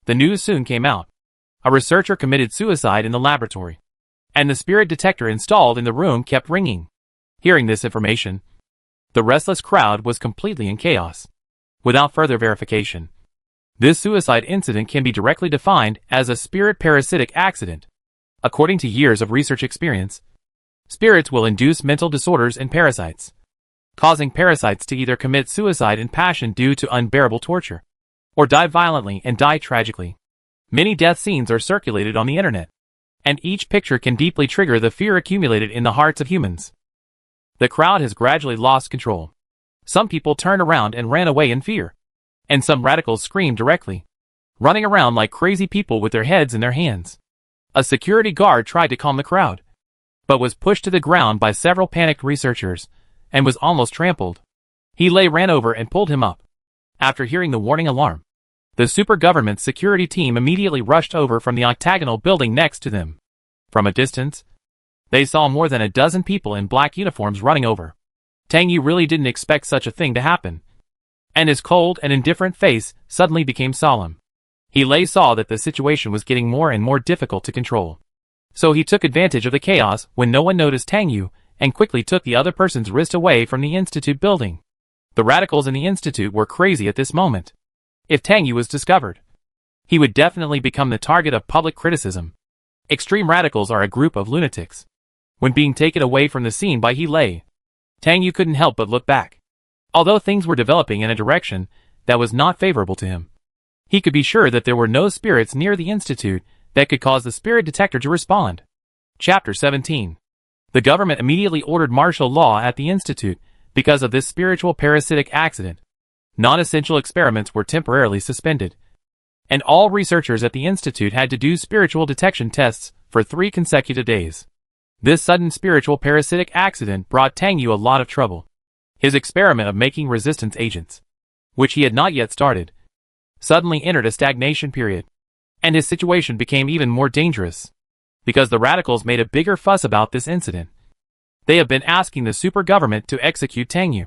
the news soon came out. A researcher committed suicide in the laboratory, and the spirit detector installed in the room kept ringing. Hearing this information, the restless crowd was completely in chaos. Without further verification, this suicide incident can be directly defined as a spirit parasitic accident. According to years of research experience, spirits will induce mental disorders in parasites, causing parasites to either commit suicide in passion due to unbearable torture, or die violently and die tragically. Many death scenes are circulated on the internet, and each picture can deeply trigger the fear accumulated in the hearts of humans. The crowd has gradually lost control. Some people turned around and ran away in fear, and some radicals screamed directly, running around like crazy people with their heads in their hands. A security guard tried to calm the crowd, but was pushed to the ground by several panicked researchers, and was almost trampled. He Lay ran over and pulled him up. After hearing the warning alarm, the super government security team immediately rushed over from the octagonal building next to them. From a distance, they saw more than a dozen people in black uniforms running over. Tang Yu really didn't expect such a thing to happen, and his cold and indifferent face suddenly became solemn. He Lay saw that the situation was getting more and more difficult to control, so he took advantage of the chaos when no one noticed Tang Yu and quickly took the other person's wrist away from the Institute building. The radicals in the Institute were crazy at this moment. If Tang Yu was discovered, he would definitely become the target of public criticism. Extreme radicals are a group of lunatics. When being taken away from the scene by He Lay, Tang Yu couldn't help but look back. Although things were developing in a direction that was not favorable to him, he could be sure that there were no spirits near the Institute that could cause the spirit detector to respond. Chapter 17. The government immediately ordered martial law at the Institute because of this spiritual parasitic accident. Non-essential experiments were temporarily suspended, and all researchers at the Institute had to do spiritual detection tests for 3 consecutive days. This sudden spiritual parasitic accident brought Tang Yu a lot of trouble. His experiment of making resistance agents, which he had not yet started, suddenly entered a stagnation period, and his situation became even more dangerous, because the radicals made a bigger fuss about this incident. They have been asking the super government to execute Tang Yu,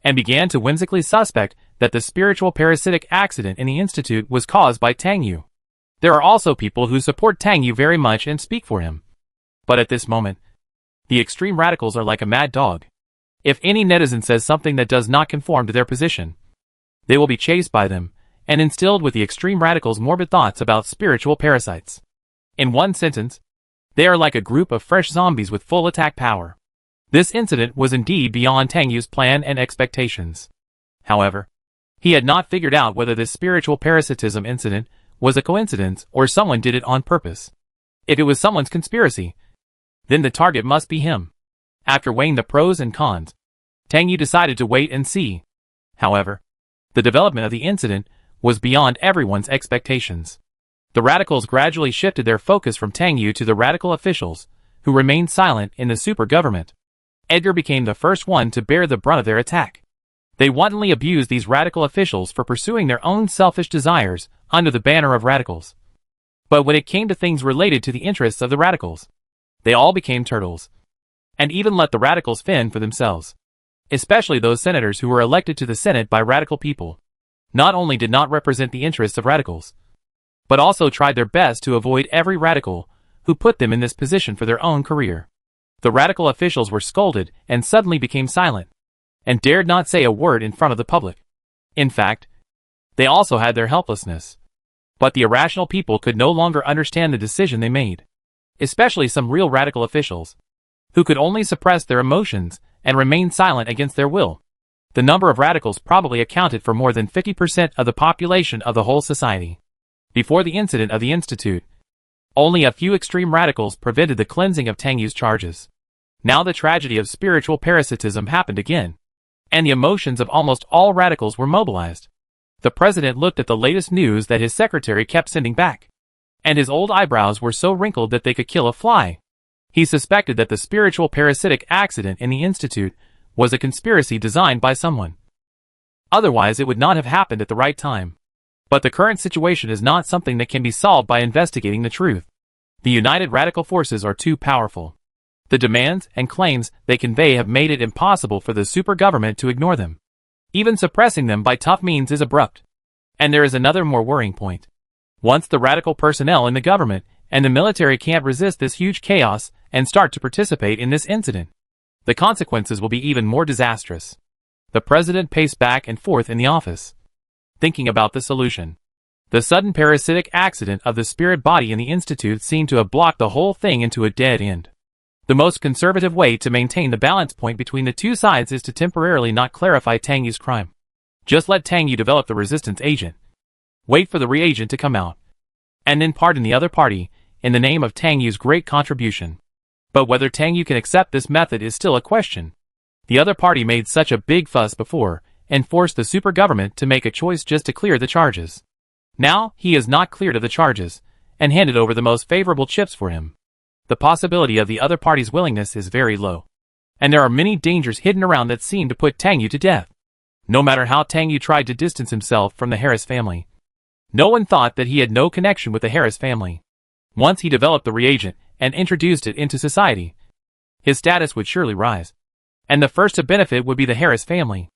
and began to whimsically suspect that the spiritual parasitic accident in the Institute was caused by Tang Yu. There are also people who support Tang Yu very much and speak for him. But at this moment, the extreme radicals are like a mad dog. If any netizen says something that does not conform to their position, they will be chased by them and instilled with the extreme radicals' morbid thoughts about spiritual parasites. In one sentence, they are like a group of fresh zombies with full attack power. This incident was indeed beyond Tang Yu's plan and expectations. However, he had not figured out whether this spiritual parasitism incident was a coincidence or someone did it on purpose. If it was someone's conspiracy, then the target must be him. After weighing the pros and cons, Tang Yu decided to wait and see. However, the development of the incident was beyond everyone's expectations. The radicals gradually shifted their focus from Tang Yu to the radical officials, who remained silent in the super government. Edgar became the first one to bear the brunt of their attack. They wantonly abused these radical officials for pursuing their own selfish desires under the banner of radicals. But when it came to things related to the interests of the radicals, they all became turtles, and even let the radicals fend for themselves. Especially those senators who were elected to the Senate by radical people, not only did not represent the interests of radicals, but also tried their best to avoid every radical who put them in this position for their own career. The radical officials were scolded and suddenly became silent, and dared not say a word in front of the public. In fact, they also had their helplessness. But the irrational people could no longer understand the decision they made, especially some real radical officials, who could only suppress their emotions and remain silent against their will. The number of radicals probably accounted for more than 50% of the population of the whole society. Before the incident of the Institute, only a few extreme radicals prevented the cleansing of Tang Yu's charges. Now the tragedy of spiritual parasitism happened again, and the emotions of almost all radicals were mobilized. The president looked at the latest news that his secretary kept sending back, and his old eyebrows were so wrinkled that they could kill a fly. He suspected that the spiritual parasitic accident in the Institute was a conspiracy designed by someone. Otherwise it would not have happened at the right time. But the current situation is not something that can be solved by investigating the truth. The united radical forces are too powerful. The demands and claims they convey have made it impossible for the super government to ignore them. Even suppressing them by tough means is abrupt. And there is another more worrying point. Once the radical personnel in the government and the military can't resist this huge chaos and start to participate in this incident, the consequences will be even more disastrous. The president paced back and forth in the office, thinking about the solution. The sudden parasitic accident of the spirit body in the Institute seemed to have blocked the whole thing into a dead end. The most conservative way to maintain the balance point between the two sides is to temporarily not clarify Tang Yu's crime. Just let Tang Yu develop the resistance agent. Wait for the reagent to come out, and then pardon the other party in the name of Tang Yu's great contribution. But whether Tang Yu can accept this method is still a question. The other party made such a big fuss before, and forced the super government to make a choice just to clear the charges. Now, he is not cleared of the charges, and handed over the most favorable chips for him. The possibility of the other party's willingness is very low. And there are many dangers hidden around that seem to put Tang Yu to death. No matter how Tang Yu tried to distance himself from the Harris family, no one thought that he had no connection with the Harris family. Once he developed the reagent and introduced it into society, his status would surely rise. And the first to benefit would be the Harris family.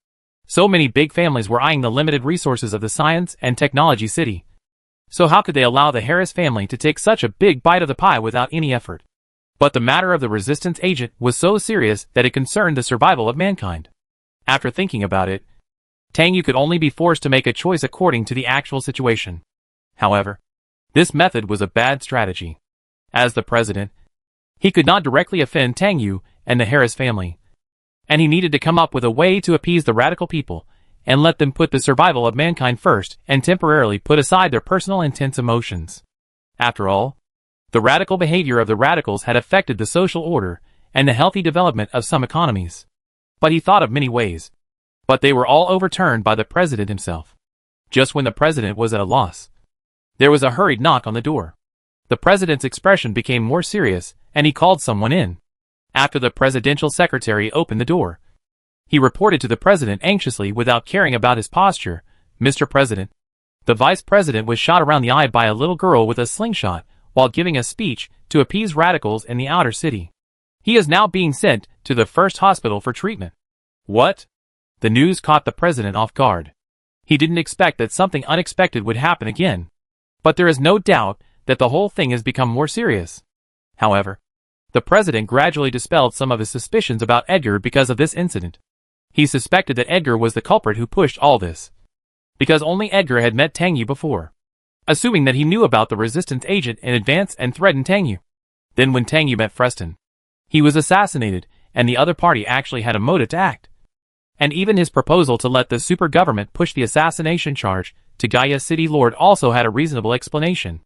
So many big families were eyeing the limited resources of the science and technology city. So how could they allow the Harris family to take such a big bite of the pie without any effort? But the matter of the resistance agent was so serious that it concerned the survival of mankind. After thinking about it, Tang Yu could only be forced to make a choice according to the actual situation. However, this method was a bad strategy. As the president, he could not directly offend Tang Yu and the Harris family, and he needed to come up with a way to appease the radical people and let them put the survival of mankind first and temporarily put aside their personal intense emotions. After all, the radical behavior of the radicals had affected the social order and the healthy development of some economies. But he thought of many ways, but they were all overturned by the president himself. Just when the president was at a loss, there was a hurried knock on the door. The president's expression became more serious, and he called someone in. After the presidential secretary opened the door, he reported to the president anxiously without caring about his posture, "Mr. President, the vice president was shot around the eye by a little girl with a slingshot while giving a speech to appease radicals in the outer city. He is now being sent to the first hospital for treatment." What? The news caught the president off guard. He didn't expect that something unexpected would happen again. But there is no doubt that the whole thing has become more serious. However, The president gradually dispelled some of his suspicions about Edgar because of this incident. He suspected that Edgar was the culprit who pushed all this, because only Edgar had met Tang Yu before, assuming that he knew about the resistance agent in advance and threatened Tang Yu. Then when Tang Yu met Freston, he was assassinated, and the other party actually had a motive to act. And even his proposal to let the super government push the assassination charge to Gaia City Lord also had a reasonable explanation.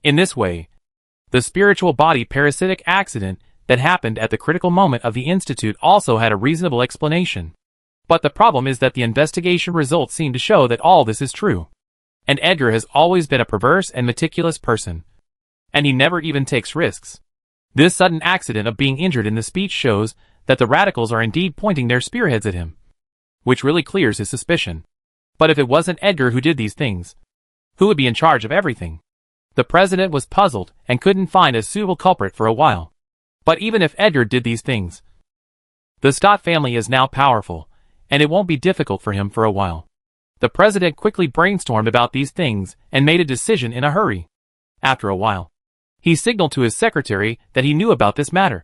In this way, the spiritual body parasitic accident that happened at the critical moment of the Institute also had a reasonable explanation. But the problem is that the investigation results seem to show that all this is true. And Edgar has always been a perverse and meticulous person. And he never even takes risks. This sudden accident of being injured in the speech shows that the radicals are indeed pointing their spearheads at him, which really clears his suspicion. But if it wasn't Edgar who did these things, who would be in charge of everything? The president was puzzled and couldn't find a suitable culprit for a while. But even if Edgar did these things, the Stott family is now powerful, and it won't be difficult for him for a while. The president quickly brainstormed about these things and made a decision in a hurry. After a while, he signaled to his secretary that he knew about this matter,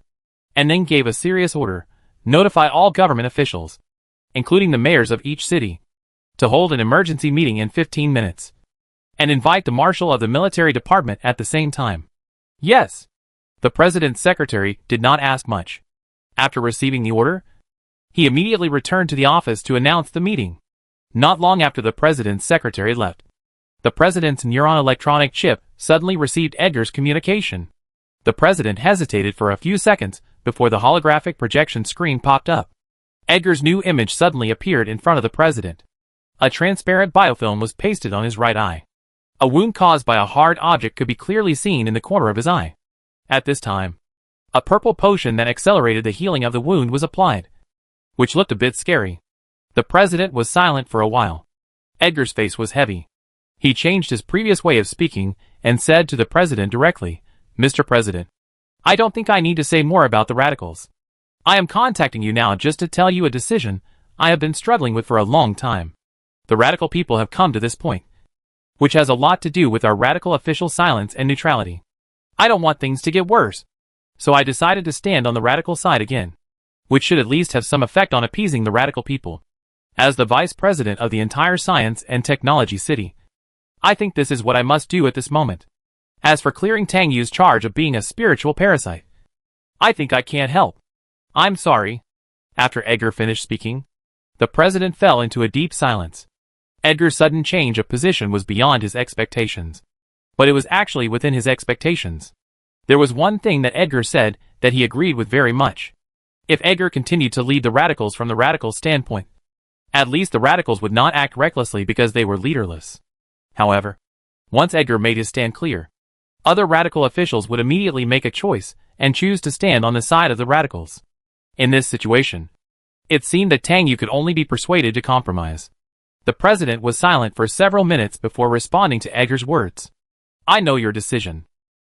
and then gave a serious order: notify all government officials, including the mayors of each city, to hold an emergency meeting in 15 minutes, and invite the marshal of the military department at the same time. Yes. The president's secretary did not ask much. After receiving the order, he immediately returned to the office to announce the meeting. Not long after the president's secretary left, the president's neuron electronic chip suddenly received Edgar's communication. The president hesitated for a few seconds before the holographic projection screen popped up. Edgar's new image suddenly appeared in front of the president. A transparent biofilm was pasted on his right eye. A wound caused by a hard object could be clearly seen in the corner of his eye. At this time, a purple potion that accelerated the healing of the wound was applied, which looked a bit scary. The president was silent for a while. Edgar's face was heavy. He changed his previous way of speaking and said to the president directly, "Mr. President, I don't think I need to say more about the radicals. I am contacting you now just to tell you a decision I have been struggling with for a long time. The radical people have come to this point, which has a lot to do with our radical official silence and neutrality. I don't want things to get worse, so I decided to stand on the radical side again, which should at least have some effect on appeasing the radical people. As the vice president of the entire science and technology city, I think this is what I must do at this moment. As for clearing Tang Yu's charge of being a spiritual parasite, I think I can't help. I'm sorry." After Edgar finished speaking, the president fell into a deep silence. Edgar's sudden change of position was beyond his expectations, but it was actually within his expectations. There was one thing that Edgar said that he agreed with very much. If Edgar continued to lead the radicals from the radical standpoint, at least the radicals would not act recklessly because they were leaderless. However, once Edgar made his stand clear, other radical officials would immediately make a choice and choose to stand on the side of the radicals. In this situation, it seemed that Tang Yu could only be persuaded to compromise. The president was silent for several minutes before responding to Edgar's words. "I know your decision.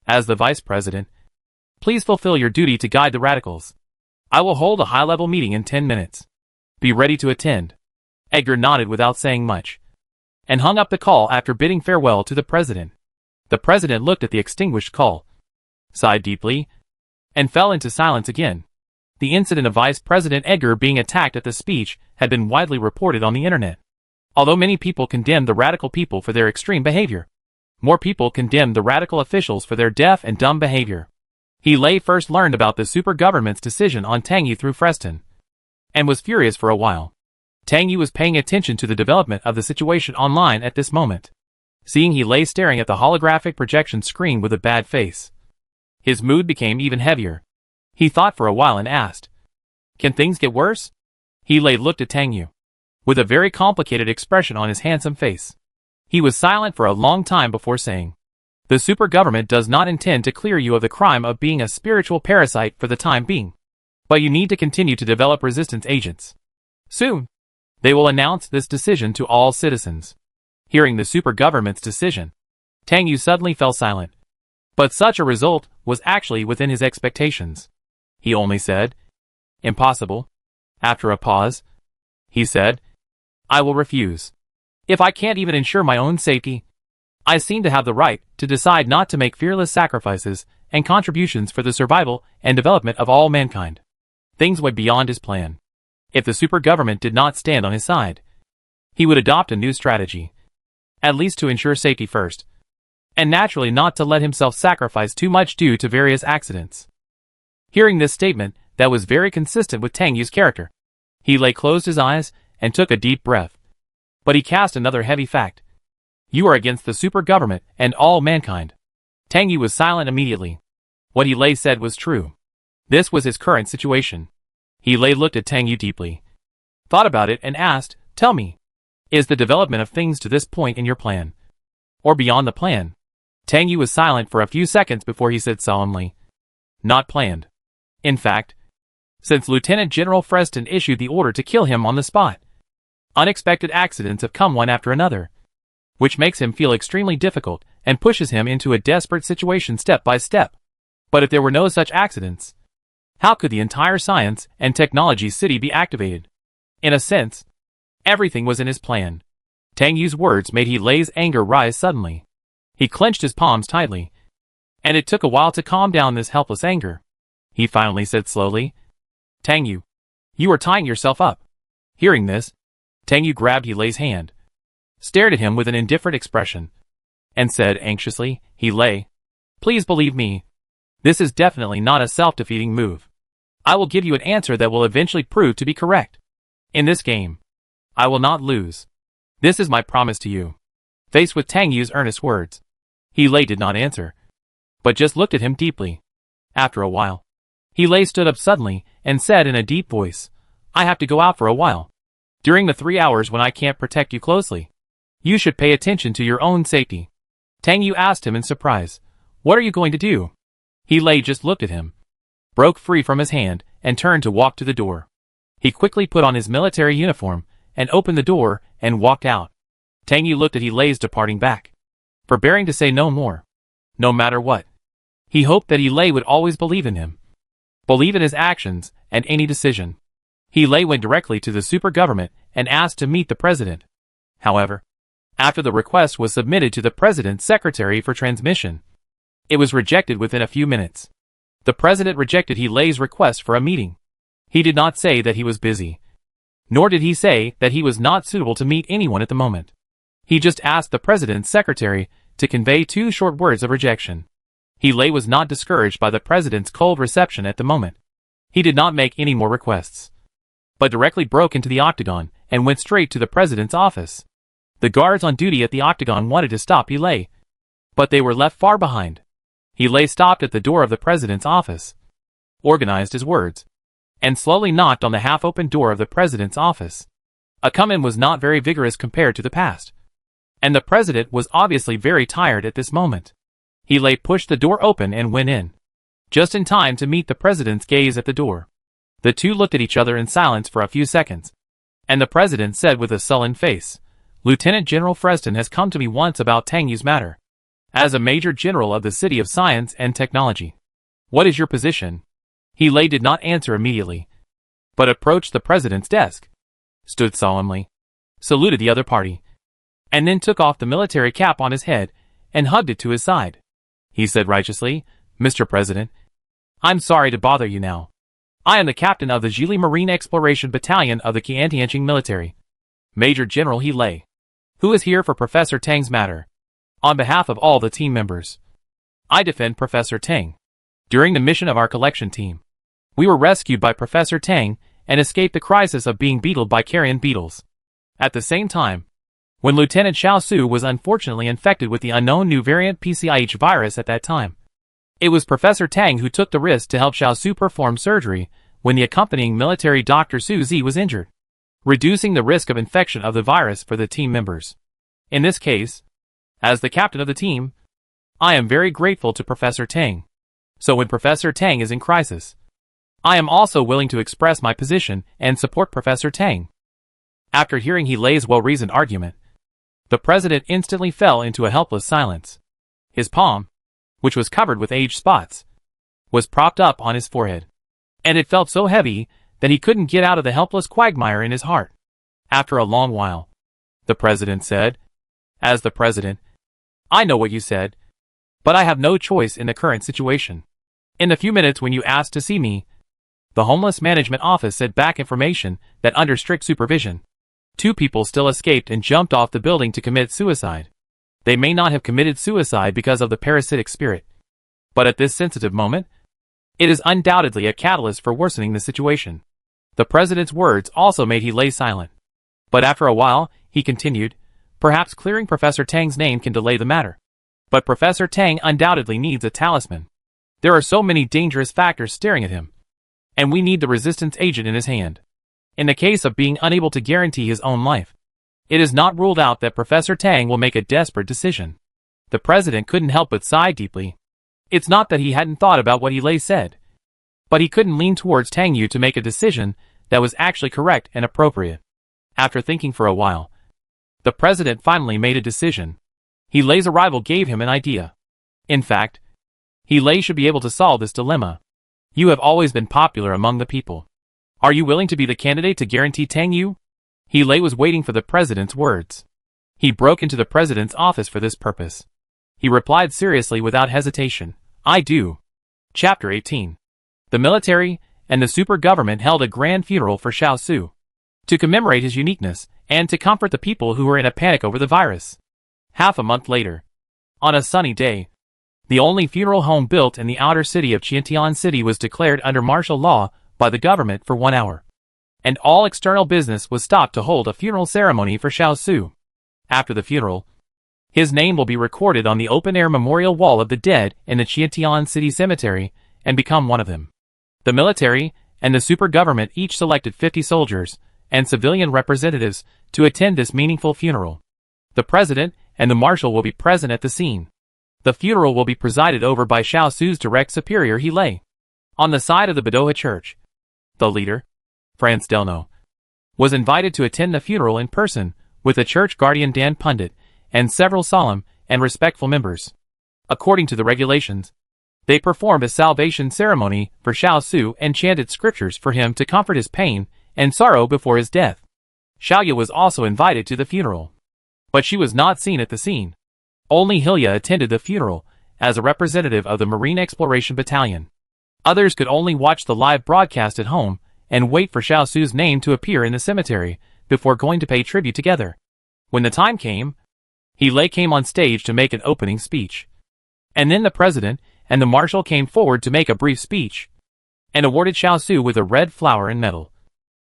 As the vice president, please fulfill your duty to guide the radicals. I will hold a high-level meeting in 10 minutes. Be ready to attend." Edgar nodded without saying much, and hung up the call after bidding farewell to the president. The president looked at the extinguished call, sighed deeply, and fell into silence again. The incident of Vice President Edgar being attacked at the speech had been widely reported on the internet. Although many people condemned the radical people for their extreme behavior, more people condemned the radical officials for their deaf and dumb behavior. He first learned about the super government's decision on Tang Yu through Freston, and was furious for a while. Tang Yu was paying attention to the development of the situation online at this moment. Seeing he lay staring at the holographic projection screen with a bad face, his mood became even heavier. He thought for a while and asked, "Can things get worse?" He looked at Tang Yu with a very complicated expression on his handsome face. He was silent for a long time before saying, "The super government does not intend to clear you of the crime of being a spiritual parasite for the time being, but you need to continue to develop resistance agents. Soon, they will announce this decision to all citizens." Hearing the super government's decision, Tang Yu suddenly fell silent. But such a result was actually within his expectations. He only said, "Impossible." After a pause, he said, "I will refuse. If I can't even ensure my own safety, I seem to have the right to decide not to make fearless sacrifices and contributions for the survival and development of all mankind. Things went beyond his plan. If the super government did not stand on his side, he would adopt a new strategy, at least to ensure safety first, and naturally not to let himself sacrifice too much due to various accidents. Hearing this statement that was very consistent with Tang Yu's character, he closed his eyes and took a deep breath. But he cast another heavy fact. You are against the super government and all mankind. Tang Yu was silent immediately. What he said was true. This was his current situation. He looked at Tang Yu deeply, thought about it and asked, tell me, is the development of things to this point in your plan, or beyond the plan? Tang Yu was silent for a few seconds before he said solemnly, not planned. In fact, since Lieutenant General Freston issued the order to kill him on the spot, unexpected accidents have come one after another, which makes him feel extremely difficult and pushes him into a desperate situation step by step. But if there were no such accidents, how could the entire science and technology city be activated? In a sense, everything was in his plan. Tang Yu's words made He's anger rise suddenly. He clenched his palms tightly, and it took a while to calm down this helpless anger. He finally said slowly, Tang Yu, you are tying yourself up. Hearing this, Tang Yu grabbed He's hand, stared at him with an indifferent expression, and said anxiously, He, please believe me. This is definitely not a self-defeating move. I will give you an answer that will eventually prove to be correct. In this game, I will not lose. This is my promise to you. Faced with Tang Yu's earnest words, He did not answer, but just looked at him deeply. After a while, He stood up suddenly and said in a deep voice, I have to go out for a while. During the 3 hours when I can't protect you closely, you should pay attention to your own safety. Tang Yu asked him in surprise, what are you going to do? He just looked at him, broke free from his hand, and turned to walk to the door. He quickly put on his military uniform and opened the door and walked out. Tang Yu looked at He's departing back, forbearing to say no more. No matter what, he hoped that He would always believe in him, believe in his actions and any decision. He went directly to the super government and asked to meet the president. However, after the request was submitted to the president's secretary for transmission, it was rejected within a few minutes. The president rejected He's request for a meeting. He did not say that he was busy, nor did he say that he was not suitable to meet anyone at the moment. He just asked the president's secretary to convey 2 short words of rejection. He was not discouraged by the president's cold reception at the moment. He did not make any more requests, but directly broke into the octagon and went straight to the president's office. The guards on duty at the octagon wanted to stop He, but they were left far behind. He stopped at the door of the president's office, organized his words, and slowly knocked on the half-open door of the president's office. A come-in was not very vigorous compared to the past, and the president was obviously very tired at this moment. He pushed the door open and went in, just in time to meet the president's gaze at the door. The two looked at each other in silence for a few seconds, and the president said with a sullen face, Lieutenant General Freston has come to me once about Tang Yu's matter. As a Major General of the City of Science and Technology, what is your position? He did not answer immediately, but approached the president's desk, stood solemnly, saluted the other party, and then took off the military cap on his head and hugged it to his side. He said righteously, Mr. President, I'm sorry to bother you now. I am the captain of the Zhili Marine Exploration Battalion of the Qiantianqing Military, Major General He, who is here for Professor Tang's matter. On behalf of all the team members, I defend Professor Tang. During the mission of our collection team, we were rescued by Professor Tang and escaped the crisis of being beetled by carrion beetles. At the same time, when Lieutenant Shao Xu was unfortunately infected with the unknown new variant PCIH virus at that time, it was Professor Tang who took the risk to help Shao Xu perform surgery when the accompanying military Dr. Su Zi was injured, reducing the risk of infection of the virus for the team members. In this case, as the captain of the team, I am very grateful to Professor Tang. So when Professor Tang is in crisis, I am also willing to express my position and support Professor Tang. After hearing He's well-reasoned argument, the president instantly fell into a helpless silence. His palm, which was covered with age spots, was propped up on his forehead, and it felt so heavy that he couldn't get out of the helpless quagmire in his heart. After a long while, the president said, as the president, I know what you said. But I have no choice in the current situation. In the few minutes when you asked to see me, the homeless management office sent back information that under strict supervision, 2 people still escaped and jumped off the building to commit suicide. They may not have committed suicide because of the parasitic spirit, but at this sensitive moment, it is undoubtedly a catalyst for worsening the situation. The president's words also made he lay silent. But after a while, he continued, perhaps clearing Professor Tang's name can delay the matter. But Professor Tang undoubtedly needs a talisman. There are so many dangerous factors staring at him. And we need the resistance agent in his hand. In the case of being unable to guarantee his own life, it is not ruled out that Professor Tang will make a desperate decision. The president couldn't help but sigh deeply. It's not that he hadn't thought about what he lay said, but he couldn't lean towards Tang Yu to make a decision that was actually correct and appropriate. After thinking for a while, the president finally made a decision. He Lay's arrival gave him an idea. In fact, He Lay should be able to solve this dilemma. You have always been popular among the people. Are you willing to be the candidate to guarantee Tang Yu? He Lay was waiting for the president's words. He broke into the president's office for this purpose. He replied seriously without hesitation, I do. Chapter 18. The military and the super government held a grand funeral for Shao Xu, to commemorate his uniqueness and to comfort the people who were in a panic over the virus. Half a month later, on a sunny day, the only funeral home built in the outer city of Qiantian City was declared under martial law by the government for 1 hour. And all external business was stopped to hold a funeral ceremony for Shao Xu. After the funeral, his name will be recorded on the open-air memorial wall of the dead in the Qiantian City Cemetery and become one of them. The military and the super government each selected 50 soldiers and civilian representatives to attend this meaningful funeral. The president and the marshal will be present at the scene. The funeral will be presided over by Shao Xu's direct superior He Lay. On the side of the Boda Church, the leader, Freston, was invited to attend the funeral in person with the church guardian Dan Pundit and several solemn and respectful members. According to the regulations, they performed a salvation ceremony for Shao Xu and chanted scriptures for him to comfort his pain and sorrow before his death. Shao Yu was also invited to the funeral, but she was not seen at the scene. Only Hilya attended the funeral as a representative of the Marine Exploration Battalion. Others could only watch the live broadcast at home and wait for Shao Xu's name to appear in the cemetery before going to pay tribute together. When the time came, He Lay came on stage to make an opening speech. And then the president and the marshal came forward to make a brief speech and awarded Shao Xu with a red flower and medal,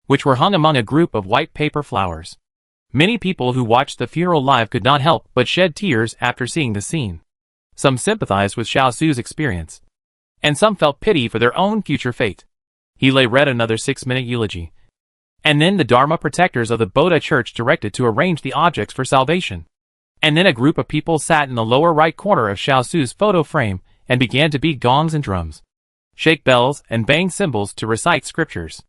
which were hung among a group of white paper flowers. Many people who watched the funeral live could not help but shed tears after seeing the scene. Some sympathized with Shao Xu's experience, and some felt pity for their own future fate. He Lay read another 6-minute eulogy, and then the Dharma protectors of the Boda Church directed to arrange the objects for salvation. And then a group of people sat in the lower right corner of Shao Xu's photo frame and began to beat gongs and drums, shake bells, and bang cymbals to recite scriptures.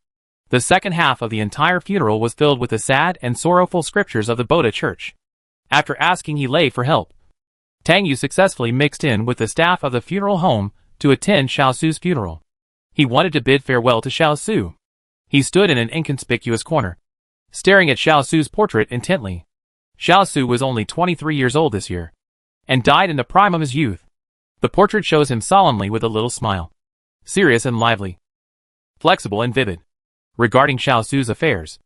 The second half of the entire funeral was filled with the sad and sorrowful scriptures of the Boda Church. After asking He Lay for help, Tang Yu successfully mixed in with the staff of the funeral home to attend Shao Xu's funeral. He wanted to bid farewell to Shao Xu. He stood in an inconspicuous corner, staring at Shao Xu's portrait intently. Shao Xu was only 23 years old this year, and died in the prime of his youth. The portrait shows him solemnly with a little smile, serious and lively, flexible and vivid. Regarding Shao Xu's affairs,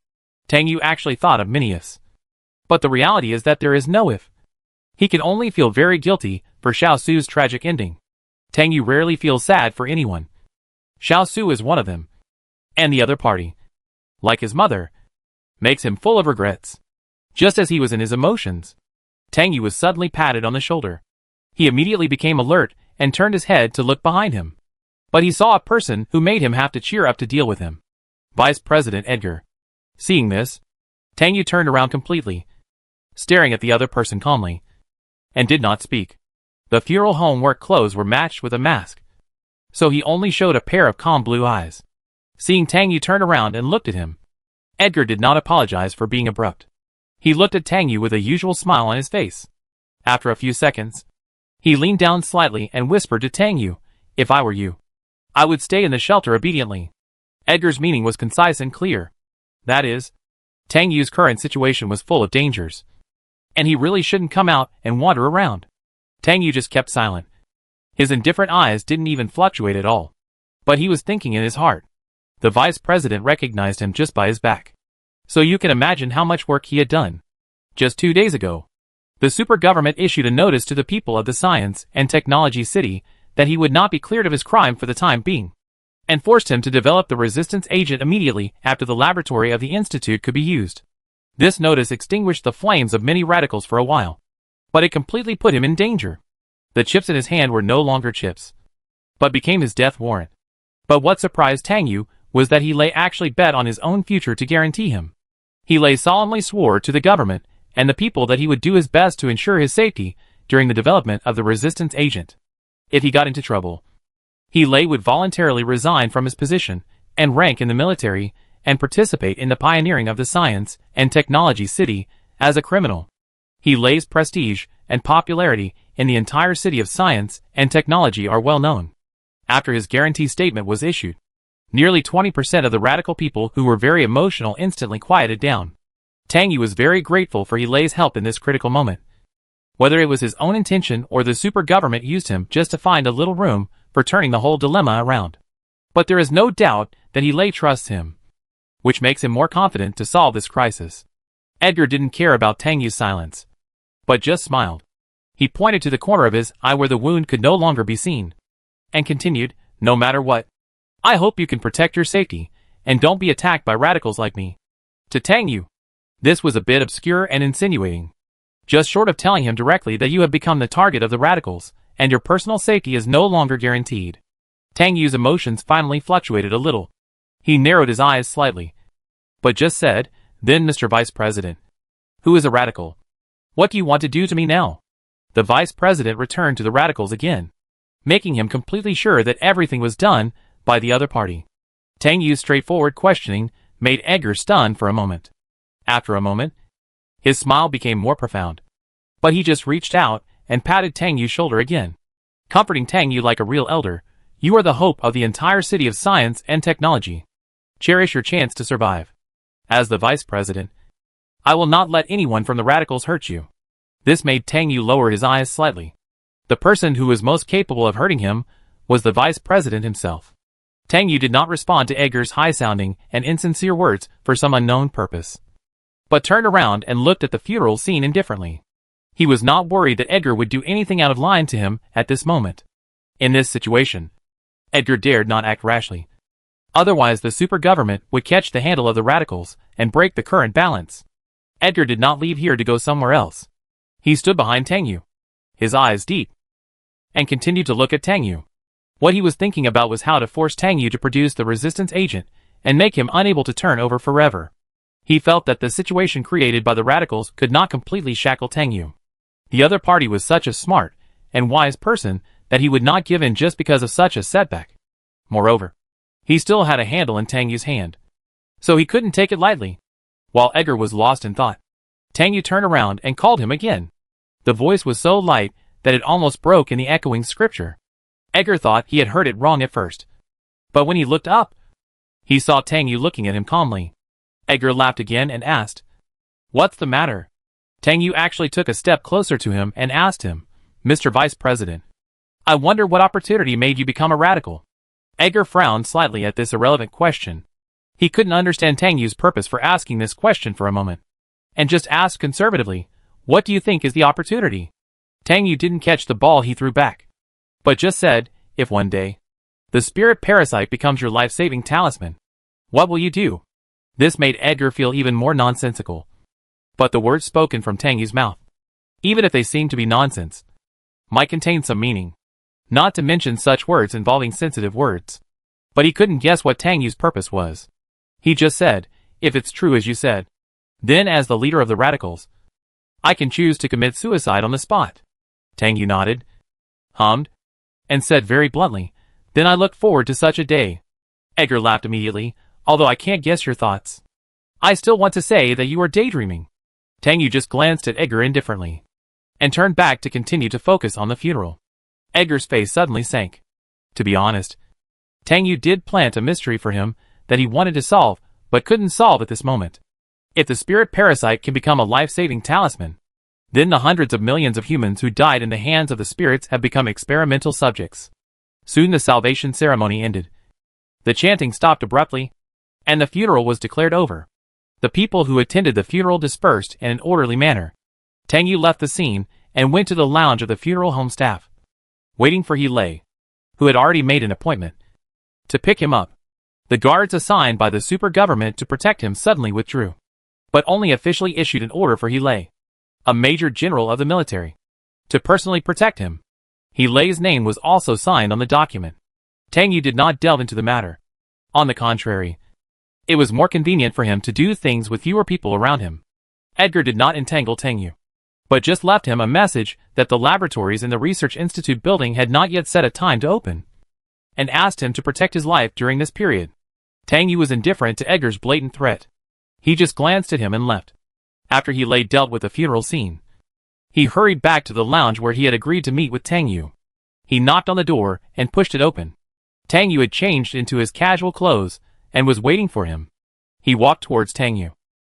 Tang Yu actually thought of many ifs. But the reality is that there is no if. He can only feel very guilty for Shao Xu's tragic ending. Tang Yu rarely feels sad for anyone. Shao Xu is one of them. And the other party, like his mother, makes him full of regrets. Just as he was in his emotions, Tang Yu was suddenly patted on the shoulder. He immediately became alert and turned his head to look behind him. But he saw a person who made him have to cheer up to deal with him. Vice President Edgar. Seeing this, Tang Yu turned around completely, staring at the other person calmly, and did not speak. The funeral home work clothes were matched with a mask, so he only showed a pair of calm blue eyes. Seeing Tang Yu turn around and looked at him, Edgar did not apologize for being abrupt. He looked at Tang Yu with a usual smile on his face. After a few seconds, he leaned down slightly and whispered to Tang Yu, "If I were you, I would stay in the shelter obediently." Edgar's meaning was concise and clear. That is, Tang Yu's current situation was full of dangers, and he really shouldn't come out and wander around. Tang Yu just kept silent, His indifferent eyes didn't even fluctuate at all. But he was thinking in his heart. The vice president recognized him just by his back. So you can imagine how much work he had done. Just 2 days ago, the super government issued a notice to the people of the Science and Technology City that he would not be cleared of his crime for the time being, and forced him to develop the resistance agent immediately after the laboratory of the Institute could be used. This notice extinguished the flames of many radicals for a while, but it completely put him in danger. The chips in his hand were no longer chips, but became his death warrant. But what surprised Tang Yu was that he lay actually bet on his own future to guarantee him. He lay solemnly swore to the government and the people that he would do his best to ensure his safety during the development of the resistance agent. If he got into trouble, he would voluntarily resign from his position and rank in the military and participate in the pioneering of the Science and Technology City as a criminal. He lay's prestige and popularity in the entire city of science and technology are well known. After his guarantee statement was issued, nearly 20% of the radical people who were very emotional instantly quieted down. Tang Yu was very grateful for He Lei's help in this critical moment. Whether it was his own intention or the super government used him just to find a little room for turning the whole dilemma around. But there is no doubt that He Lei trusts him, which makes him more confident to solve this crisis. Edgar didn't care about Tang Yu's silence, but just smiled. He pointed to the corner of his eye where the wound could no longer be seen, and continued, "No matter what, I hope you can protect your safety, and don't be attacked by radicals like me." To Tang Yu, this was a bit obscure and insinuating. Just short of telling him directly that you have become the target of the radicals, and your personal safety is no longer guaranteed. Tang Yu's emotions finally fluctuated a little. He narrowed his eyes slightly, but just said, "Then Mr. Vice President, who is a radical? What do you want to do to me now?" The Vice President returned to the radicals again, making him completely sure that everything was done by the other party. Tang Yu's straightforward questioning made Edgar stunned for a moment. After a moment, his smile became more profound. But he just reached out and patted Tang Yu's shoulder again, comforting Tang Yu like a real elder. "You are the hope of the entire city of science and technology. Cherish your chance to survive. As the Vice President, I will not let anyone from the radicals hurt you." This made Tang Yu lower his eyes slightly. The person who was most capable of hurting him was the Vice President himself. Tang Yu did not respond to Edgar's high-sounding and insincere words for some unknown purpose, but turned around and looked at the funeral scene indifferently. He was not worried that Edgar would do anything out of line to him at this moment. In this situation, Edgar dared not act rashly. Otherwise the super government would catch the handle of the radicals and break the current balance. Edgar did not leave here to go somewhere else. He stood behind Tang Yu, his eyes deep, and continued to look at Tang Yu. What he was thinking about was how to force Tang Yu to produce the resistance agent and make him unable to turn over forever. He felt that the situation created by the radicals could not completely shackle Tang Yu. The other party was such a smart and wise person that he would not give in just because of such a setback. Moreover, he still had a handle in Tang Yu's hand, so he couldn't take it lightly. While Edgar was lost in thought, Tang Yu turned around and called him again. The voice was so light that it almost broke in the echoing scripture. Edgar thought he had heard it wrong at first, but when he looked up, he saw Tang Yu looking at him calmly. Edgar laughed again and asked, "What's the matter?" Tang Yu actually took a step closer to him and asked him, "Mr. Vice President, I wonder what opportunity made you become a radical?" Edgar frowned slightly at this irrelevant question. He couldn't understand Tang Yu's purpose for asking this question for a moment, and just asked conservatively, "What do you think is the opportunity?" Tang Yu didn't catch the ball he threw back, but just said, "If one day the spirit parasite becomes your life-saving talisman, what will you do?" This made Edgar feel even more nonsensical. But the words spoken from Tang Yu's mouth, even if they seemed to be nonsense, might contain some meaning. Not to mention such words involving sensitive words. But he couldn't guess what Tang Yu's purpose was. He just said, "If it's true as you said, then as the leader of the radicals, I can choose to commit suicide on the spot." Tang Yu nodded, hummed, and said very bluntly, "Then I look forward to such a day." Edgar laughed immediately, "Although I can't guess your thoughts, I still want to say that you are daydreaming." Tang Yu just glanced at Edgar indifferently, and turned back to continue to focus on the funeral. Edgar's face suddenly sank. To be honest, Tang Yu did plant a mystery for him that he wanted to solve, but couldn't solve at this moment. If the spirit parasite can become a life-saving talisman, Then the hundreds of millions of humans who died in the hands of the spirits have become experimental subjects. Soon the salvation ceremony ended. The chanting stopped abruptly, and the funeral was declared over. The people who attended the funeral dispersed in an orderly manner. Tang Yu left the scene and went to the lounge of the funeral home staff, waiting for He Lei, who had already made an appointment to pick him up. The guards assigned by the super government to protect him suddenly withdrew, but only officially issued an order for He Lei, a major general of the military, to personally protect him. He Lei's name was also signed on the document. Tang Yu did not delve into the matter. On the contrary, it was more convenient for him to do things with fewer people around him. Edgar did not entangle Tang Yu, but just left him a message that the laboratories in the Research Institute building had not yet set a time to open, and asked him to protect his life during this period. Tang Yu was indifferent to Edgar's blatant threat. He just glanced at him and left. After He Lei dealt with the funeral scene, he hurried back to the lounge where he had agreed to meet with Tang Yu. He knocked on the door and pushed it open. Tang Yu had changed into his casual clothes and was waiting for him. He walked towards Tang Yu,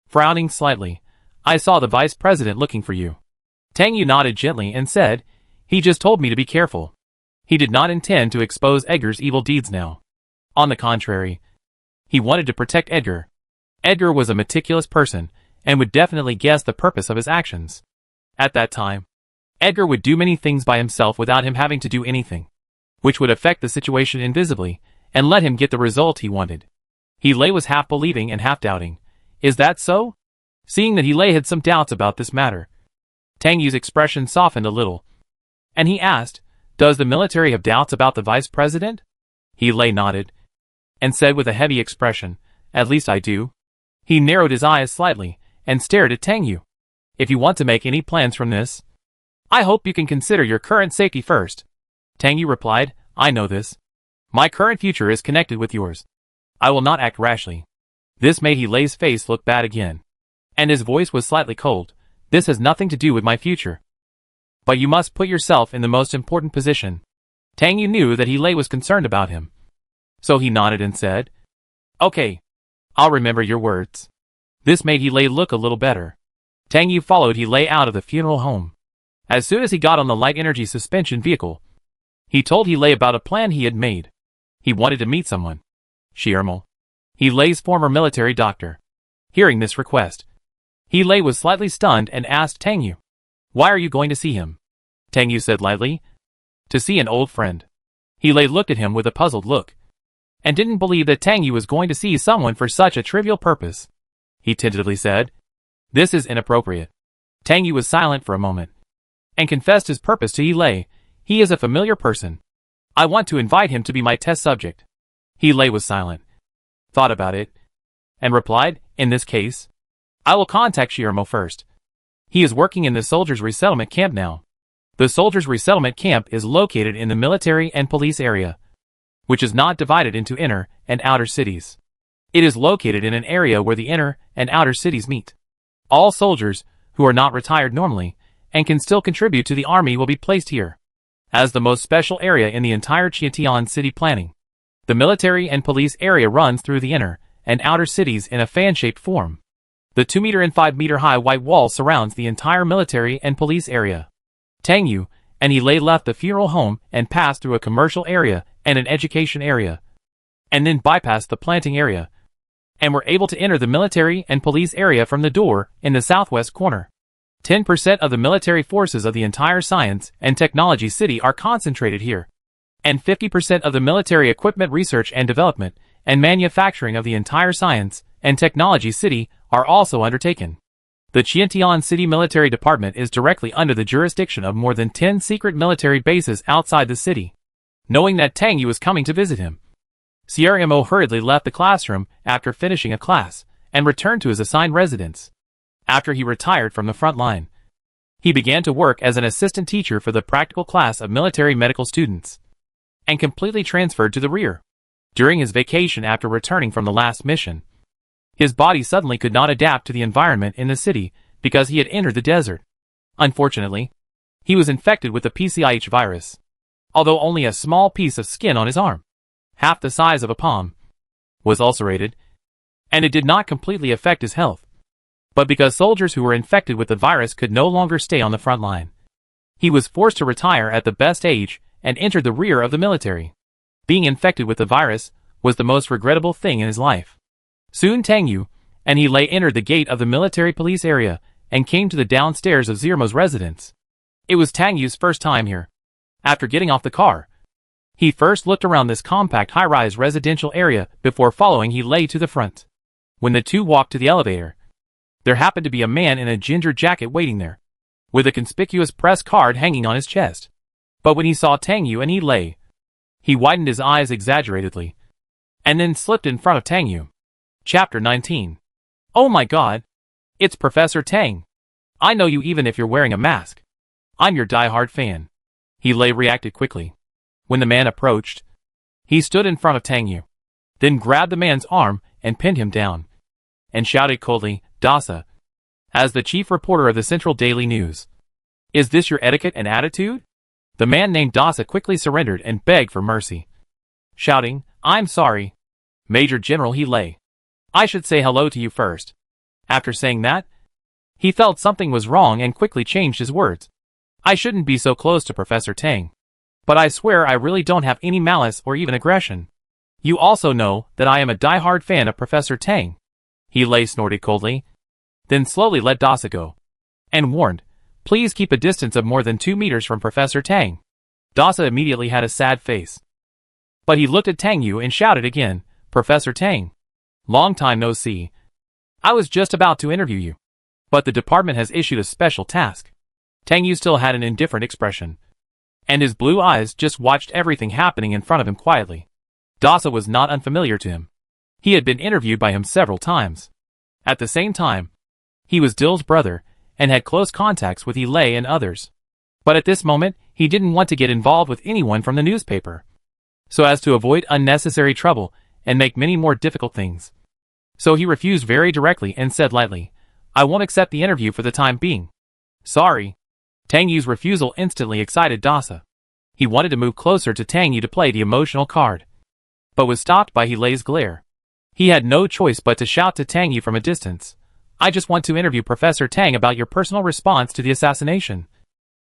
frowning slightly. "I saw the vice president looking for you." Tang Yu nodded gently and said, "He just told me to be careful." He did not intend to expose Edgar's evil deeds now. On the contrary, he wanted to protect Edgar. Edgar was a meticulous person and would definitely guess the purpose of his actions. At that time, Edgar would do many things by himself without him having to do anything, which would affect the situation invisibly and let him get the result he wanted. He Lei was half believing and half doubting. Is that so? Seeing that He Lei had some doubts about this matter, Tang Yu's expression softened a little, and he asked, "Does the military have doubts about the vice president?" He Lei nodded, and said with a heavy expression, "At least I do." He narrowed his eyes slightly, and stared at Tang Yu. "If you want to make any plans from this, I hope you can consider your current safety first." Tang Yu replied, "I know this. My current future is connected with yours. I will not act rashly." This made He Lei's face look bad again, and his voice was slightly cold. "This has nothing to do with my future. But you must put yourself in the most important position." Tang Yu knew that He Lei was concerned about him, so he nodded and said, "Okay, I'll remember your words." This made He Lei look a little better. Tang Yu followed He Lei out of the funeral home. As soon as he got on the light energy suspension vehicle, he told He Lei about a plan he had made. He wanted to meet someone. Shirmo, He Lei's former military doctor. Hearing this request, He Lei was slightly stunned and asked Tang Yu, "Why are you going to see him?" Tang Yu said lightly, "To see an old friend." He Lei looked at him with a puzzled look, and didn't believe that Tang Yu was going to see someone for such a trivial purpose. He tentatively said, "This is inappropriate." Tang Yu was silent for a moment, and confessed his purpose to He Lei. "He is a familiar person. I want to invite him to be my test subject." He Lei was silent, thought about it, and replied, "In this case, I will contact Shirmo first. He is working in the soldiers' resettlement camp now." The soldiers' resettlement camp is located in the military and police area, which is not divided into inner and outer cities. It is located in an area where the inner and outer cities meet. All soldiers who are not retired normally and can still contribute to the army will be placed here, as the most special area in the entire Qiantian city planning. The military and police area runs through the inner and outer cities in a fan-shaped form. The 2-meter and 5-meter high white wall surrounds the entire military and police area. Tang Yu and He Lei left the funeral home and passed through a commercial area and an education area, and then bypassed the planting area, and were able to enter the military and police area from the door in the southwest corner. 10% of the military forces of the entire science and technology city are concentrated here, and 50% of the military equipment research and development and manufacturing of the entire science and technology city are also undertaken. The Qiantian City Military Department is directly under the jurisdiction of more than 10 secret military bases outside the city. Knowing that Tang Yu was coming to visit him, CRMO hurriedly left the classroom after finishing a class and returned to his assigned residence. After he retired from the front line, he began to work as an assistant teacher for the practical class of military medical students, and completely transferred to the rear. During his vacation after returning from the last mission, his body suddenly could not adapt to the environment in the city because he had entered the desert. Unfortunately, he was infected with the PCIH virus, although only a small piece of skin on his arm, half the size of a palm, was ulcerated, and it did not completely affect his health. But because soldiers who were infected with the virus could no longer stay on the front line, he was forced to retire at the best age and entered the rear of the military. Being infected with the virus was the most regrettable thing in his life. Soon Tang Yu and he Lei entered the gate of the military police area and came to the downstairs of Zirmo's residence. It was Tang Yu's first time here. After getting off the car, he first looked around this compact high-rise residential area before following he Lei to the front. When the two walked to the elevator, there happened to be a man in a ginger jacket waiting there, with a conspicuous press card hanging on his chest. But when he saw Tang Yu and he Lei, he widened his eyes exaggeratedly, and then slipped in front of Tang Yu. Chapter 19. Oh my god! It's Professor Tang. I know you even if you're wearing a mask. I'm your die-hard fan. He Lei reacted quickly. When the man approached, he stood in front of Tang Yu, then grabbed the man's arm and pinned him down, and shouted coldly, "Dasa, as the chief reporter of the Central Daily News, is this your etiquette and attitude?" The man named Dasa quickly surrendered and begged for mercy, shouting, "I'm sorry, Major General He Lei. I should say hello to you first." After saying that, he felt something was wrong and quickly changed his words. "I shouldn't be so close to Professor Tang, but I swear I really don't have any malice or even aggression. You also know that I am a die-hard fan of Professor Tang." He Lei snorted coldly, then slowly let Dasa go, and warned, "Please keep a distance of more than 2 meters from Professor Tang." Dasa immediately had a sad face, but he looked at Tang Yu and shouted again, "Professor Tang, long time no see. I was just about to interview you, but the department has issued a special task." Tang Yu still had an indifferent expression, and his blue eyes just watched everything happening in front of him quietly. Dasa was not unfamiliar to him. He had been interviewed by him several times. At the same time, he was Dill's brother and had close contacts with He Lei and others. But at this moment, he didn't want to get involved with anyone from the newspaper, so as to avoid unnecessary trouble and make many more difficult things. So he refused very directly and said lightly, "I won't accept the interview for the time being." "Sorry." Tang Yu's refusal instantly excited Dasa. He wanted to move closer to Tang Yu to play the emotional card, but was stopped by He Lei's glare. He had no choice but to shout to Tang Yu from a distance, "I just want to interview Professor Tang about your personal response to the assassination.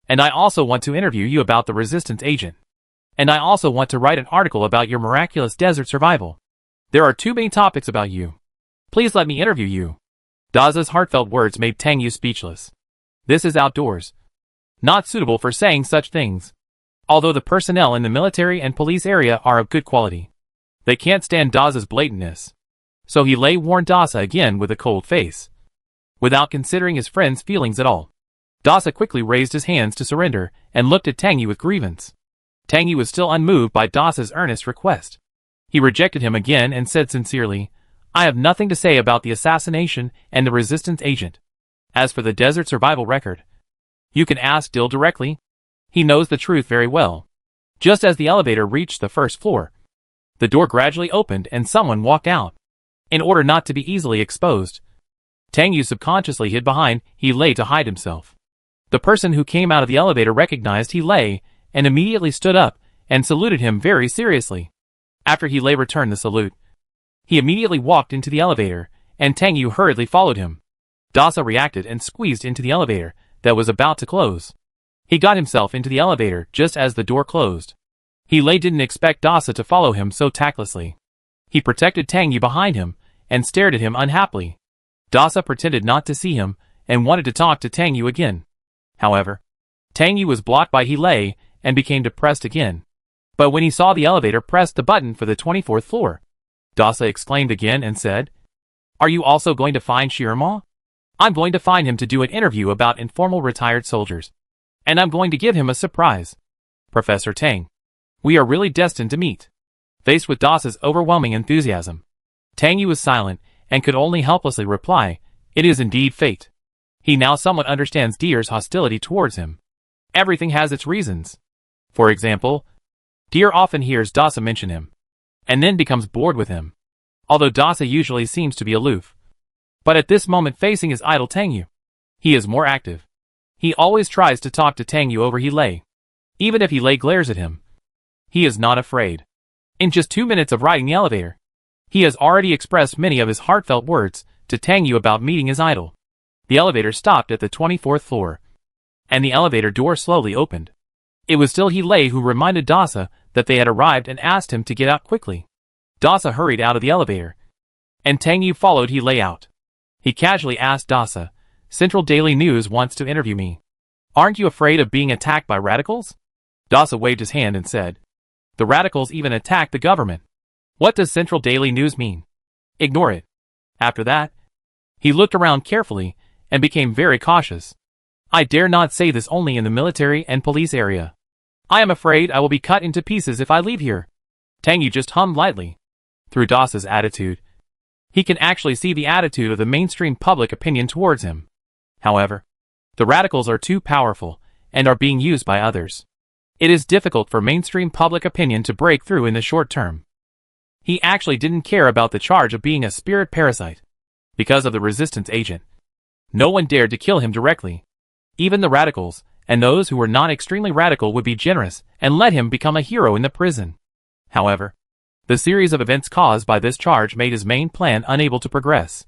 And I also want to interview you about the resistance agent. And I also want to write an article about your miraculous desert survival. There are too many topics about you. Please let me interview you." Dasa's heartfelt words made Tang Yu speechless. This is outdoors, not suitable for saying such things. Although the personnel in the military and police area are of good quality, they can't stand Dasa's blatantness. So He Lei warned Dasa again with a cold face, without considering his friend's feelings at all. Dasa quickly raised his hands to surrender and looked at Tang Yu with grievance. Tang Yu was still unmoved by Dasa's earnest request. He rejected him again and said sincerely, "I have nothing to say about the assassination and the resistance agent. As for the desert survival record, you can ask Dill directly. He knows the truth very well." Just as the elevator reached the first floor, the door gradually opened and someone walked out. In order not to be easily exposed, Tang Yu subconsciously hid behind He Lei to hide himself. The person who came out of the elevator recognized He Lei and immediately stood up and saluted him very seriously. After He Lei returned the salute, he immediately walked into the elevator, and Tang Yu hurriedly followed him. Dasa reacted and squeezed into the elevator that was about to close. He got himself into the elevator just as the door closed. He Lei didn't expect Dasa to follow him so tactlessly. He protected Tang Yu behind him and stared at him unhappily. Dasa pretended not to see him and wanted to talk to Tang Yu again. However, Tang Yu was blocked by He Lei and became depressed again. But when he saw the elevator press the button for the 24th floor, Dasa exclaimed again and said, "Are you also going to find Shirama? I'm going to find him to do an interview about informal retired soldiers. And I'm going to give him a surprise. Professor Tang, we are really destined to meet." Faced with Dasa's overwhelming enthusiasm, Tang Yu was silent and could only helplessly reply, "It is indeed fate." He now somewhat understands Deer's hostility towards him. Everything has its reasons. For example, Deer often hears Dasa mention him, and then becomes bored with him, although Dasa usually seems to be aloof. But at this moment facing his idol Tang Yu, he is more active. He always tries to talk to Tang Yu over He Lei. Even if He Lei glares at him, he is not afraid. In just 2 minutes of riding the elevator, he has already expressed many of his heartfelt words to Tang Yu about meeting his idol. The elevator stopped at the 24th floor, and the elevator door slowly opened. It was still He Lei who reminded Dasa that they had arrived and asked him to get out quickly. Dasa hurried out of the elevator, and Tang Yu followed He Lei out. He casually asked Dasa, "Central Daily News wants to interview me. Aren't you afraid of being attacked by radicals?" Dasa waved his hand and said, "The radicals even attack the government. What does Central Daily News mean? Ignore it." After that, he looked around carefully and became very cautious. "I dare not say this only in the military and police area. I am afraid I will be cut into pieces if I leave here." Tang Yu just hummed lightly. Through Dasa's attitude, he can actually see the attitude of the mainstream public opinion towards him. However, the radicals are too powerful and are being used by others. It is difficult for mainstream public opinion to break through in the short term. He actually didn't care about the charge of being a spirit parasite. Because of the resistance agent, no one dared to kill him directly. Even the radicals, and those who were not extremely radical, would be generous and let him become a hero in the prison. However, the series of events caused by this charge made his main plan unable to progress.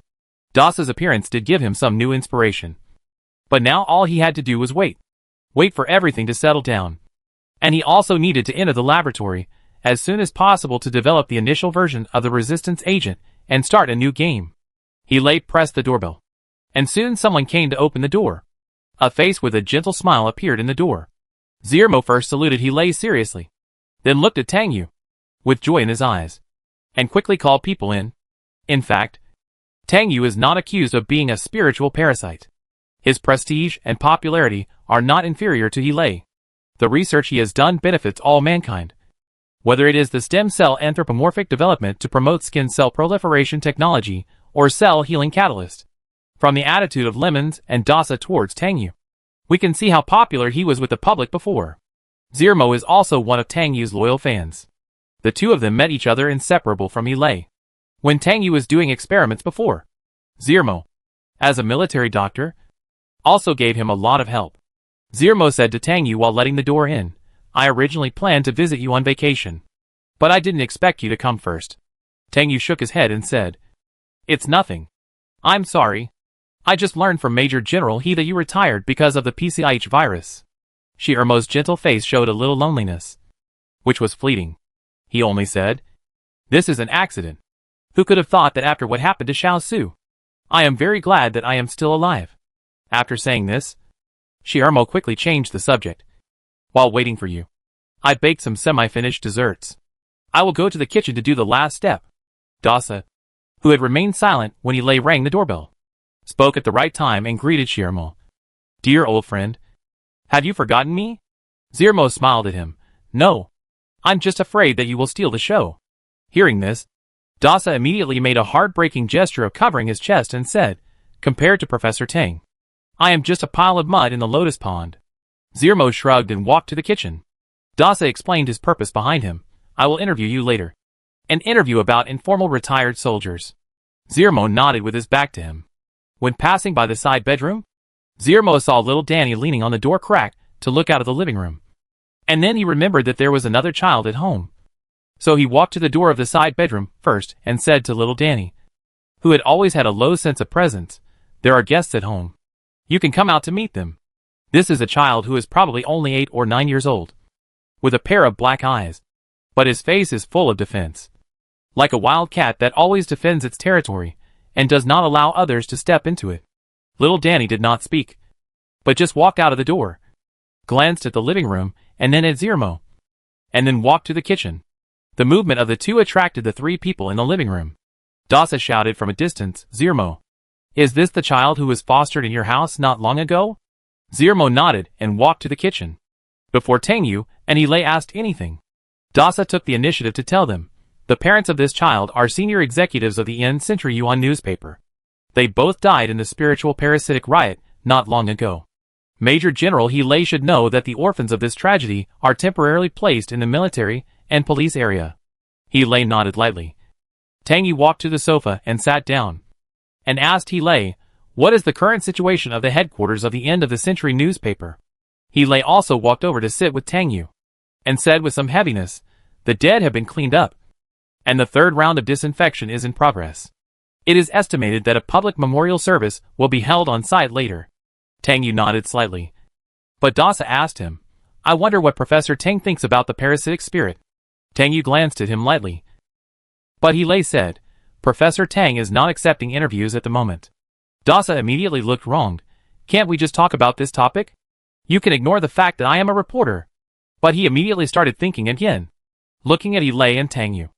Dasa's appearance did give him some new inspiration. But now all he had to do was wait. Wait for everything to settle down. And he also needed to enter the laboratory as soon as possible to develop the initial version of the resistance agent and start a new game. He Lei pressed the doorbell, and soon someone came to open the door. A face with a gentle smile appeared in the door. Zirmo first saluted He Lei seriously, then looked at Tang Yu with joy in his eyes, and quickly called people in. In fact, Tang Yu is not accused of being a spiritual parasite. His prestige and popularity are not inferior to He Lei. The research he has done benefits all mankind. Whether it is the stem cell anthropomorphic development to promote skin cell proliferation technology or cell healing catalyst. From the attitude of Lemons and Dasa towards Tang Yu, we can see how popular he was with the public before. Zirmo is also one of Tang Yu's loyal fans. The two of them met each other inseparable from He Lei. When Tang Yu was doing experiments before, Zirmo, as a military doctor, also gave him a lot of help. Zirmo said to Tang Yu while letting the door in, "I originally planned to visit you on vacation, but I didn't expect you to come first." Tang Yu shook his head and said, "It's nothing. I'm sorry. I just learned from Major General He that you retired because of the PCIH virus." Shirmo's gentle face showed a little loneliness, which was fleeting. He only said, "This is an accident. Who could have thought that after what happened to Shao Xu? I am very glad that I am still alive." After saying this, Shirmo quickly changed the subject. "While waiting for you, I baked some semi-finished desserts. I will go to the kitchen to do the last step." Dasa, who had remained silent when He Lei rang the doorbell, spoke at the right time and greeted Shirmo. "Dear old friend, have you forgotten me?" Zirmo smiled at him. "No. I'm just afraid that you will steal the show." Hearing this, Dasa immediately made a heartbreaking gesture of covering his chest and said, "Compared to Professor Tang, I am just a pile of mud in the lotus pond." Zirmo shrugged and walked to the kitchen. Dasa explained his purpose behind him. "I will interview you later. An interview about informal retired soldiers." Zirmo nodded with his back to him. When passing by the side bedroom, Zirmo saw little Danny leaning on the door crack to look out of the living room. And then he remembered that there was another child at home. So he walked to the door of the side bedroom first and said to little Danny, who had always had a low sense of presence, "There are guests at home. You can come out to meet them." This is a child who is probably only 8 or 9 years old, with a pair of black eyes, but his face is full of defense. Like a wild cat that always defends its territory and does not allow others to step into it. Little Danny did not speak, but just walked out of the door, glanced at the living room and then at Zirmo, and then walked to the kitchen. The movement of the two attracted the 3 people in the living room. Dasa shouted from a distance, "Zirmo, is this the child who was fostered in your house not long ago?" Zirmo nodded and walked to the kitchen. Before Tang Yu and He Lei asked anything, Dasa took the initiative to tell them, "The parents of this child are senior executives of the Century Yuan newspaper. They both died in the spiritual parasitic riot not long ago. Major General He Lei should know that the orphans of this tragedy are temporarily placed in the military and police area." He Lei nodded lightly. Tang Yu walked to the sofa and sat down, and asked He Lei, "What is the current situation of the headquarters of the End of the Century newspaper?" He Lei also walked over to sit with Tang Yu, and said with some heaviness, "The dead have been cleaned up, and the 3rd round of disinfection is in progress. It is estimated that a public memorial service will be held on site later. Tang Yu nodded slightly. But Dasa asked him, I wonder what Professor Tang thinks about the parasitic spirit. Tang Yu glanced at him lightly. But He Lei said, Professor Tang is not accepting interviews at the moment. Dasa immediately looked wronged. Can't we just talk about this topic? You can ignore the fact that I am a reporter. But he immediately started thinking again, looking at He Lei and Tang Yu.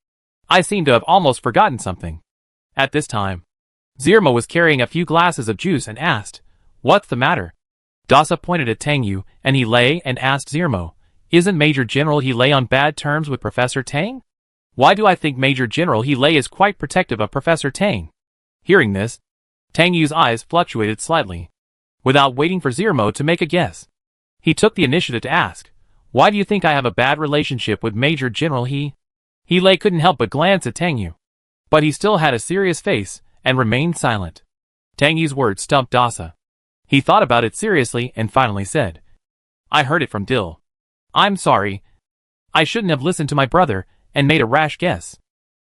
I seem to have almost forgotten something. At this time, Zirmo was carrying a few glasses of juice and asked, What's the matter? Dasa pointed at Tang Yu and He Lei and asked Zirmo, Isn't Major General He Lei on bad terms with Professor Tang? Why do I think Major General He Lei is quite protective of Professor Tang? Hearing this, Tang Yu's eyes fluctuated slightly. Without waiting for Zirmo to make a guess, he took the initiative to ask, Why do you think I have a bad relationship with Major General He? He Lei couldn't help but glance at Tang Yu. But he still had a serious face and remained silent. Tang Yu's words stumped Dasa. He thought about it seriously and finally said, I heard it from Dill. I'm sorry. I shouldn't have listened to my brother and made a rash guess.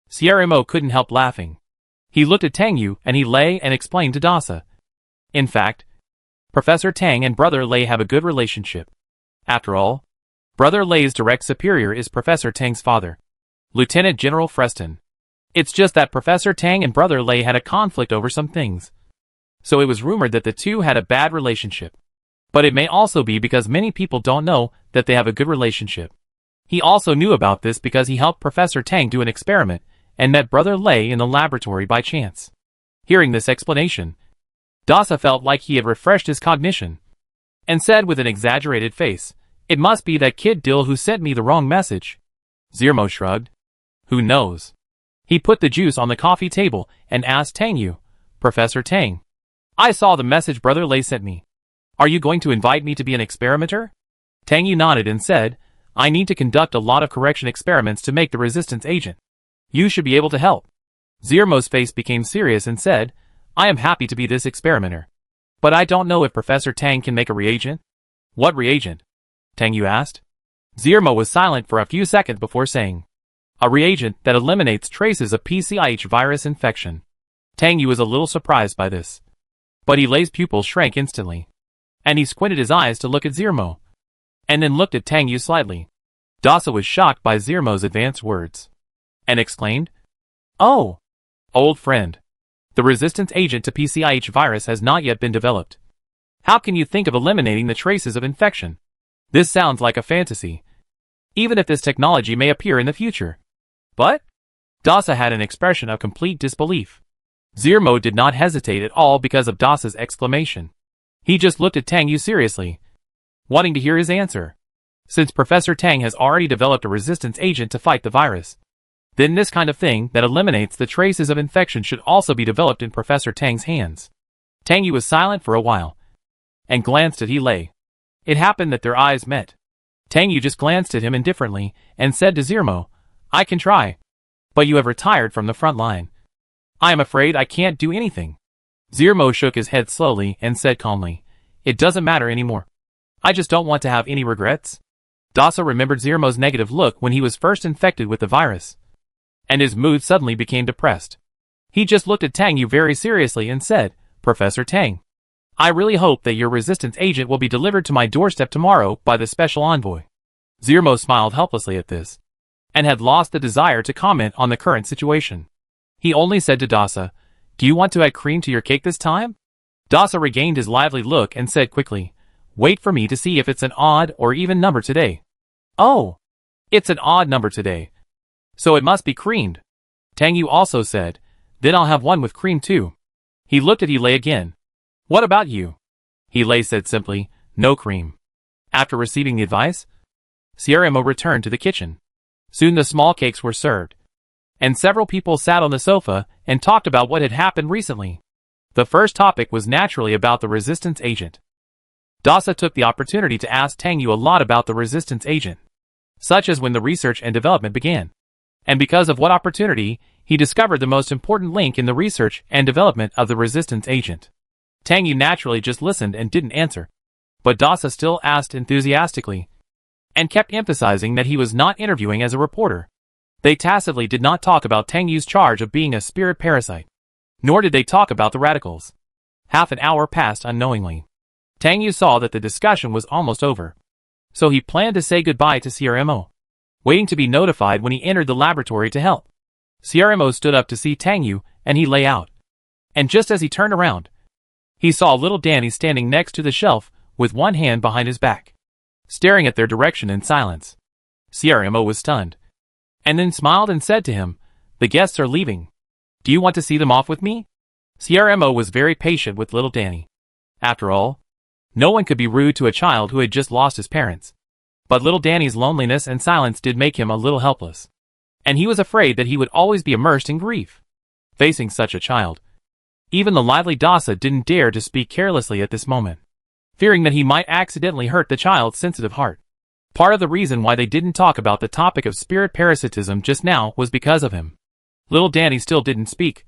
Sierra couldn't help laughing. He looked at Tang Yu and He Lei and explained to Dasa. In fact, Professor Tang and Brother Lei have a good relationship. After all, Brother Lei's direct superior is Professor Tang's father, Lieutenant General Freston. It's just that Professor Tang and Brother Lei had a conflict over some things. So it was rumored that the two had a bad relationship. But it may also be because many people don't know that they have a good relationship. He also knew about this because he helped Professor Tang do an experiment and met Brother Lei in the laboratory by chance. Hearing this explanation, Dasa felt like he had refreshed his cognition and said with an exaggerated face, It must be that kid Dill who sent me the wrong message. Zirmo shrugged. Who knows? He put the juice on the coffee table and asked Tang Yu, Professor Tang, I saw the message Brother Lei sent me. Are you going to invite me to be an experimenter? Tang Yu nodded and said, I need to conduct a lot of correction experiments to make the resistance agent. You should be able to help. Zirmo's face became serious and said, I am happy to be this experimenter. But I don't know if Professor Tang can make a reagent. What reagent? Tang Yu asked. Zirmo was silent for a few seconds before saying, A reagent that eliminates traces of PCIH virus infection. Tang Yu was a little surprised by this. But He Lei's pupils shrank instantly. And he squinted his eyes to look at Zirmo. And then looked at Tang Yu slightly. Dasa was shocked by Zirmo's advanced words. And exclaimed, Oh! Old friend. The resistance agent to PCIH virus has not yet been developed. How can you think of eliminating the traces of infection? This sounds like a fantasy. Even if this technology may appear in the future. But? Dasa had an expression of complete disbelief. Zirmo did not hesitate at all because of Dasa's exclamation. He just looked at Tang Yu seriously, wanting to hear his answer. Since Professor Tang has already developed a resistance agent to fight the virus, then this kind of thing that eliminates the traces of infection should also be developed in Professor Tang's hands. Tang Yu was silent for a while, and glanced at He Lei. It happened that their eyes met. Tang Yu just glanced at him indifferently, and said to Zirmo, I can try. But you have retired from the front line. I am afraid I can't do anything. Zirmo shook his head slowly and said calmly, It doesn't matter anymore. I just don't want to have any regrets. Dasa remembered Zirmo's negative look when he was first infected with the virus, and his mood suddenly became depressed. He just looked at Tang Yu very seriously and said, Professor Tang, I really hope that your resistance agent will be delivered to my doorstep tomorrow by the special envoy. Zirmo smiled helplessly at this, and had lost the desire to comment on the current situation. He only said to Dasa, Do you want to add cream to your cake this time? Dasa regained his lively look and said quickly, Wait for me to see if it's an odd or even number today. Oh, it's an odd number today. So it must be creamed. Tang Yu also said, Then I'll have one with cream too. He looked at He Lei again. What about you? He Lei said simply, No cream. After receiving the advice, Sierra returned to the kitchen. Soon the small cakes were served, and several people sat on the sofa and talked about what had happened recently. The first topic was naturally about the resistance agent. Dasa took the opportunity to ask Tang Yu a lot about the resistance agent, such as when the research and development began. And because of what opportunity, he discovered the most important link in the research and development of the resistance agent. Tang Yu naturally just listened and didn't answer. But Dasa still asked enthusiastically, and kept emphasizing that he was not interviewing as a reporter. They tacitly did not talk about Tang Yu's charge of being a spirit parasite. Nor did they talk about the radicals. Half an hour passed unknowingly. Tang Yu saw that the discussion was almost over. So he planned to say goodbye to CRMO, waiting to be notified when he entered the laboratory to help. CRMO stood up to see Tang Yu, and he lay out. And just as he turned around, he saw little Danny standing next to the shelf with one hand behind his back, staring at their direction in silence. CRMO was stunned, and then smiled and said to him, "The guests are leaving. Do you want to see them off with me?" CRMO was very patient with little Danny. After all, no one could be rude to a child who had just lost his parents. But little Danny's loneliness and silence did make him a little helpless, and he was afraid that he would always be immersed in grief, facing such a child. Even the lively Dasa didn't dare to speak carelessly at this moment, fearing that he might accidentally hurt the child's sensitive heart. Part of the reason why they didn't talk about the topic of spirit parasitism just now was because of him. Little Danny still didn't speak,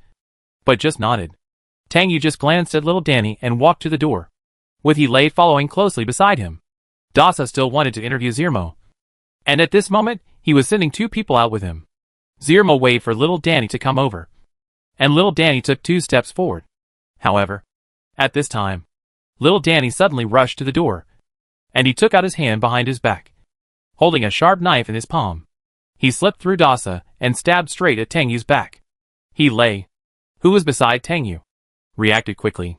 but just nodded. Tang Yu just glanced at little Danny and walked to the door, with He Lei following closely beside him. Dasa still wanted to interview Zirmo, and at this moment, he was sending 2 people out with him. Zirmo waited for little Danny to come over, and little Danny took 2 steps forward. However, at this time, little Danny suddenly rushed to the door, and he took out his hand behind his back, holding a sharp knife in his palm. He slipped through Dasa and stabbed straight at Tang Yu's back. He Lei, who was beside Tang Yu, reacted quickly.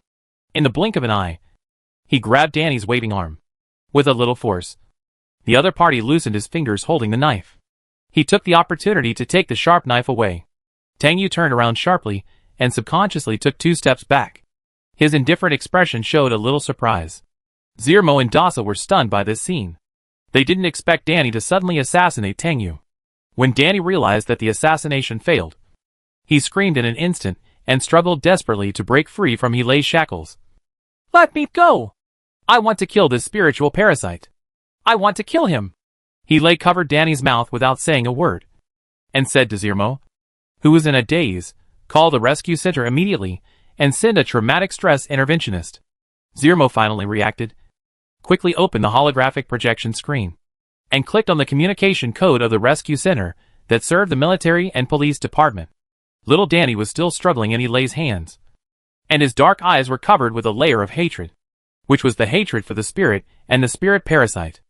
In the blink of an eye, he grabbed Danny's waving arm. With a little force, the other party loosened his fingers holding the knife. He took the opportunity to take the sharp knife away. Tang Yu turned around sharply and subconsciously took 2 steps back. His indifferent expression showed a little surprise. Zirmo and Dasa were stunned by this scene. They didn't expect Danny to suddenly assassinate Tang Yu. When Danny realized that the assassination failed, he screamed in an instant and struggled desperately to break free from He Lei's shackles. "Let me go! I want to kill this spiritual parasite. I want to kill him!" He Lei covered Danny's mouth without saying a word, and said to Zirmo, who was in a daze, "Call the rescue center immediately and send a traumatic stress interventionist." Zirmo finally reacted, quickly opened the holographic projection screen, and clicked on the communication code of the rescue center that served the military and police department. Little Danny was still struggling in He Lei's hands, and his dark eyes were covered with a layer of hatred, which was the hatred for the spirit and the spirit parasite.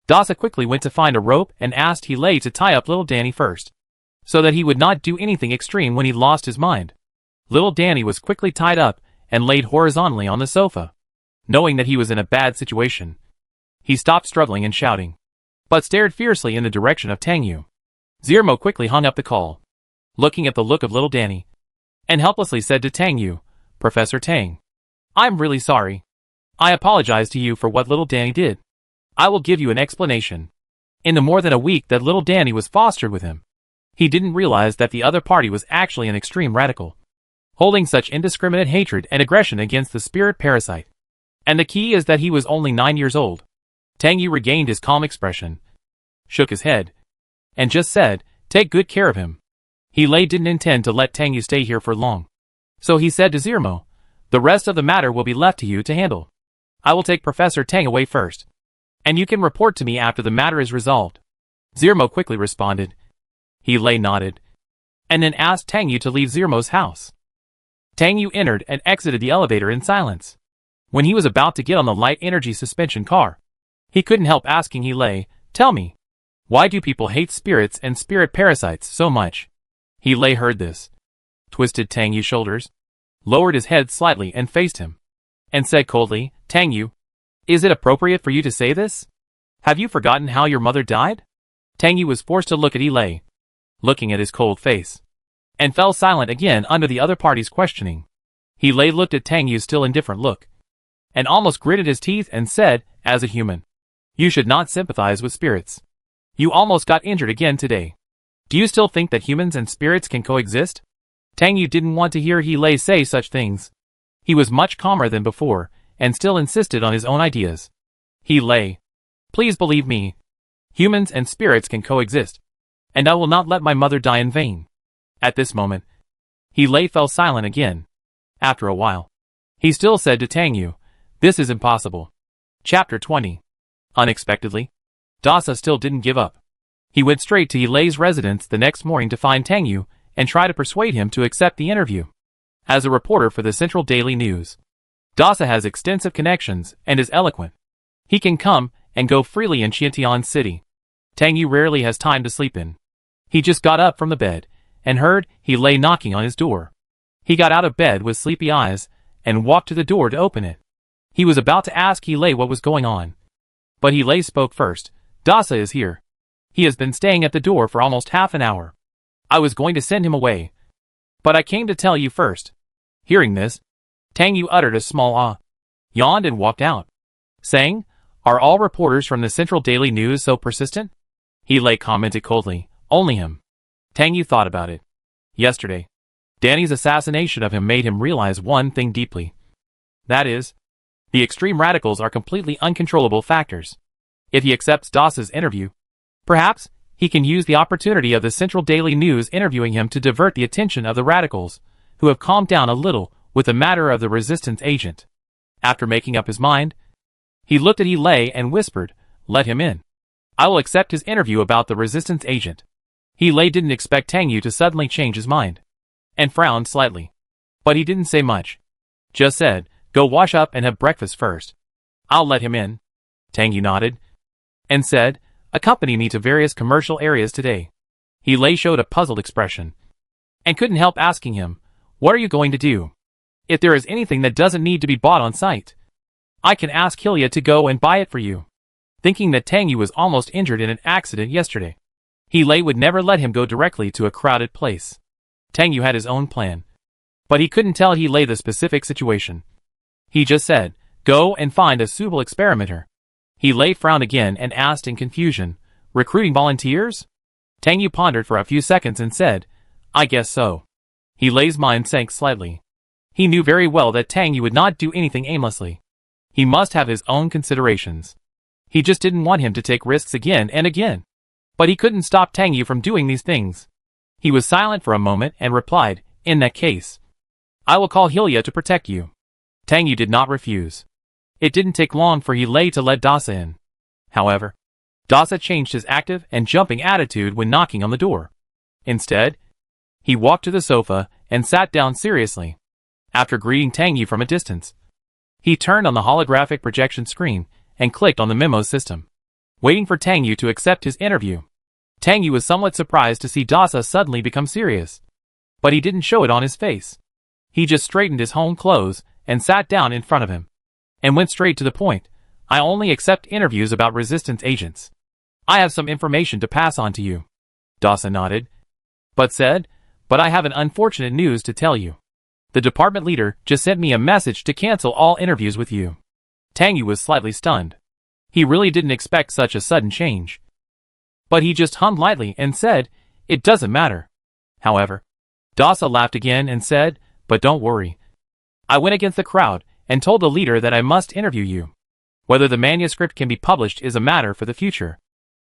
Dasa quickly went to find a rope and asked He Lei to tie up little Danny first, so that he would not do anything extreme when he lost his mind. Little Danny was quickly tied up and laid horizontally on the sofa. Knowing that he was in a bad situation, he stopped struggling and shouting, but stared fiercely in the direction of Tang Yu. Zirmo quickly hung up the call, looking at the look of little Danny, and helplessly said to Tang Yu, "Professor Tang, I'm really sorry. I apologize to you for what little Danny did. I will give you an explanation. In the more than a week that little Danny was fostered with him, he didn't realize that the other party was actually an extreme radical, holding such indiscriminate hatred and aggression against the spirit parasite. And the key is that he was only 9 years old." Tang Yu regained his calm expression, shook his head, and just said, "Take good care of him." He Lei didn't intend to let Tang Yu stay here for long, so he said to Zirmo, "The rest of the matter will be left to you to handle. I will take Professor Tang away first, and you can report to me after the matter is resolved." Zirmo quickly responded. He Lei nodded, and then asked Tang Yu to leave Zirmo's house. Tang Yu entered and exited the elevator in silence. When he was about to get on the light energy suspension car, he couldn't help asking He Lei, "Tell me, why do people hate spirits and spirit parasites so much?" He Lei heard this, twisted Tang Yu's shoulders, lowered his head slightly and faced him, and said coldly, "Tang Yu, is it appropriate for you to say this? Have you forgotten how your mother died?" Tang Yu was forced to look at He Lei, looking at his cold face, and fell silent again under the other party's questioning. He Lei looked at Tang Yu's still indifferent look, and almost gritted his teeth and said, "As a human, you should not sympathize with spirits. You almost got injured again today. Do you still think that humans and spirits can coexist?" Tang Yu didn't want to hear He Lei say such things. He was much calmer than before, and still insisted on his own ideas. "He Lei, please believe me. Humans and spirits can coexist, and I will not let my mother die in vain." At this moment, He Lei fell silent again. After a while, he still said to Tang Yu, "This is impossible." Chapter 20. Unexpectedly, Dasa still didn't give up. He went straight to He Lei's residence the next morning to find Tang Yu and try to persuade him to accept the interview. as a reporter for the Central Daily News. Dasa has extensive connections and is eloquent. He can come and go freely in Xiantian City. Tang Yu rarely has time to sleep in. He just got up from the bed and heard He Lei knocking on his door. He got out of bed with sleepy eyes and walked to the door to open it. He was about to ask He Lei what was going on. But He Lei spoke first. Dasa is here. He has been staying at the door for almost half an hour. I was going to send him away, but I came to tell you first. Hearing this, Tang Yu uttered a small ah, yawned and walked out, saying, Are all reporters from the Central Daily News so persistent? He Lei commented coldly, Only him. Tang Yu thought about it. Yesterday, Danny's assassination of him made him realize one thing deeply. That is, the extreme radicals are completely uncontrollable factors. If he accepts Dasa's interview, perhaps he can use the opportunity of the Central Daily News interviewing him to divert the attention of the radicals, who have calmed down a little with the matter of the resistance agent. After making up his mind, he looked at He Lei and whispered, Let him in. I will accept his interview about the resistance agent. He Lei didn't expect Tang Yu to suddenly change his mind, and frowned slightly. But he didn't say much. Just said, Go wash up and have breakfast first. I'll let him in. Tang Yu nodded, and said, Accompany me to various commercial areas today. He Lei showed a puzzled expression, and couldn't help asking him, What are you going to do? If there is anything that doesn't need to be bought on site, I can ask Hilya to go and buy it for you. Thinking that Tang Yu was almost injured in an accident yesterday, He Lei would never let him go directly to a crowded place. Tang Yu had his own plan, but he couldn't tell He Lei the specific situation. He just said, Go and find a suitable experimenter. He Lei frowned again and asked in confusion, Recruiting volunteers? Tang Yu pondered for a few seconds and said, I guess so. He Lei's mind sank slightly. He knew very well that Tang Yu would not do anything aimlessly. He must have his own considerations. He just didn't want him to take risks again and again. But he couldn't stop Tang Yu from doing these things. He was silent for a moment and replied, In that case, I will call Hilya to protect you. Tang Yu did not refuse. It didn't take long for He Lei to let Dasa in. However, Dasa changed his active and jumping attitude when knocking on the door. Instead, he walked to the sofa and sat down seriously. After greeting Tang Yu from a distance, he turned on the holographic projection screen and clicked on the memo system, waiting for Tang Yu to accept his interview. Tang Yu was somewhat surprised to see Dasa suddenly become serious, but he didn't show it on his face. He just straightened his home clothes and sat down in front of him, and went straight to the point. I only accept interviews about resistance agents. I have some information to pass on to you. Dasa nodded, but said, But I have an unfortunate news to tell you. The department leader just sent me a message to cancel all interviews with you. Tang Yu was slightly stunned. He really didn't expect such a sudden change. But he just hummed lightly and said, It doesn't matter. However, Dasa laughed again and said, But don't worry. I went against the crowd and told the leader that I must interview you. Whether the manuscript can be published is a matter for the future.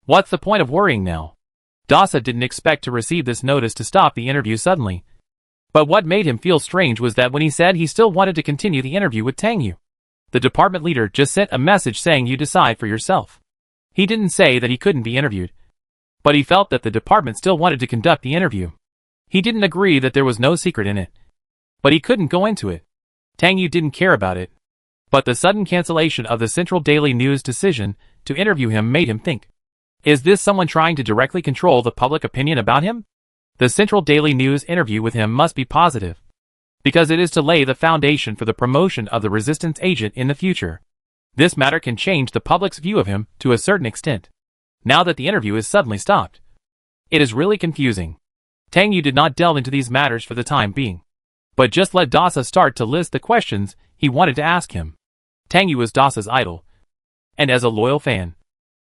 What's the point of worrying now? Dasa didn't expect to receive this notice to stop the interview suddenly. But what made him feel strange was that when he said he still wanted to continue the interview with Tang Yu, the department leader just sent a message saying you decide for yourself. He didn't say that he couldn't be interviewed, but he felt that the department still wanted to conduct the interview. He didn't agree that there was no secret in it, but he couldn't go into it. Tang Yu didn't care about it, but the sudden cancellation of the Central Daily News decision to interview him made him think. Is this someone trying to directly control the public opinion about him? The Central Daily News interview with him must be positive, because it is to lay the foundation for the promotion of the resistance agent in the future. This matter can change the public's view of him to a certain extent, now that the interview is suddenly stopped. It is really confusing. Tang Yu did not delve into these matters for the time being, but just let Dasa start to list the questions he wanted to ask him. Tang Yu was Dasa's idol, and as a loyal fan,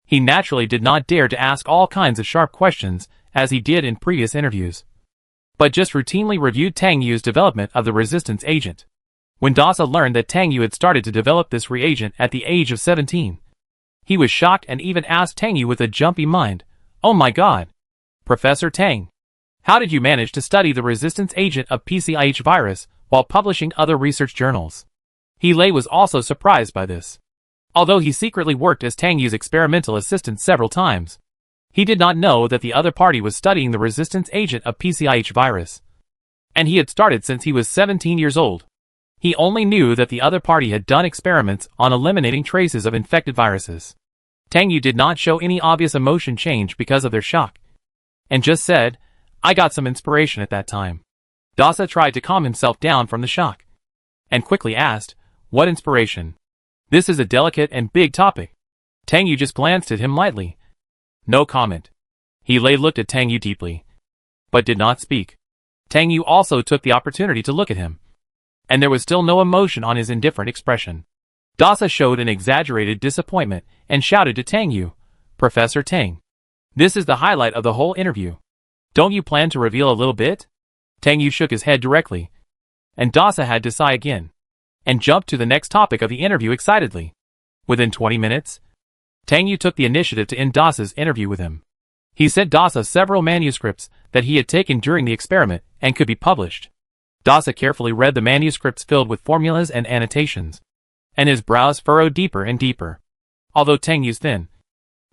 he naturally did not dare to ask all kinds of sharp questions as he did in previous interviews, but just routinely reviewed Tang Yu's development of the resistance agent. When Dasa learned that Tang Yu had started to develop this reagent at the age of 17, he was shocked and even asked Tang Yu with a jumpy mind, Oh my god! Professor Tang, how did you manage to study the resistance agent of PCIH virus while publishing other research journals? He Lei was also surprised by this. Although he secretly worked as Tang Yu's experimental assistant several times, he did not know that the other party was studying the resistance agent of PCIH virus. and he had started since he was 17 years old. He only knew that the other party had done experiments on eliminating traces of infected viruses. Tang Yu did not show any obvious emotion change because of their shock, and just said, "I got some inspiration at that time." Dasa tried to calm himself down from the shock, and quickly asked, "What inspiration? This is a delicate and big topic." Tang Yu just glanced at him lightly. No comment. He looked at Tang Yu deeply, but did not speak. Tang Yu also took the opportunity to look at him, and there was still no emotion on his indifferent expression. Dasa showed an exaggerated disappointment and shouted to Tang Yu, "Professor Tang, this is the highlight of the whole interview. Don't you plan to reveal a little bit?" Tang Yu shook his head directly, and Dasa had to sigh again, and jumped to the next topic of the interview excitedly. Within 20 minutes, Tang Yu took the initiative to end Dasa's interview with him. He sent Dasa several manuscripts that he had taken during the experiment and could be published. Dasa carefully read the manuscripts filled with formulas and annotations, and his brows furrowed deeper and deeper. Although Tang Yu's thin,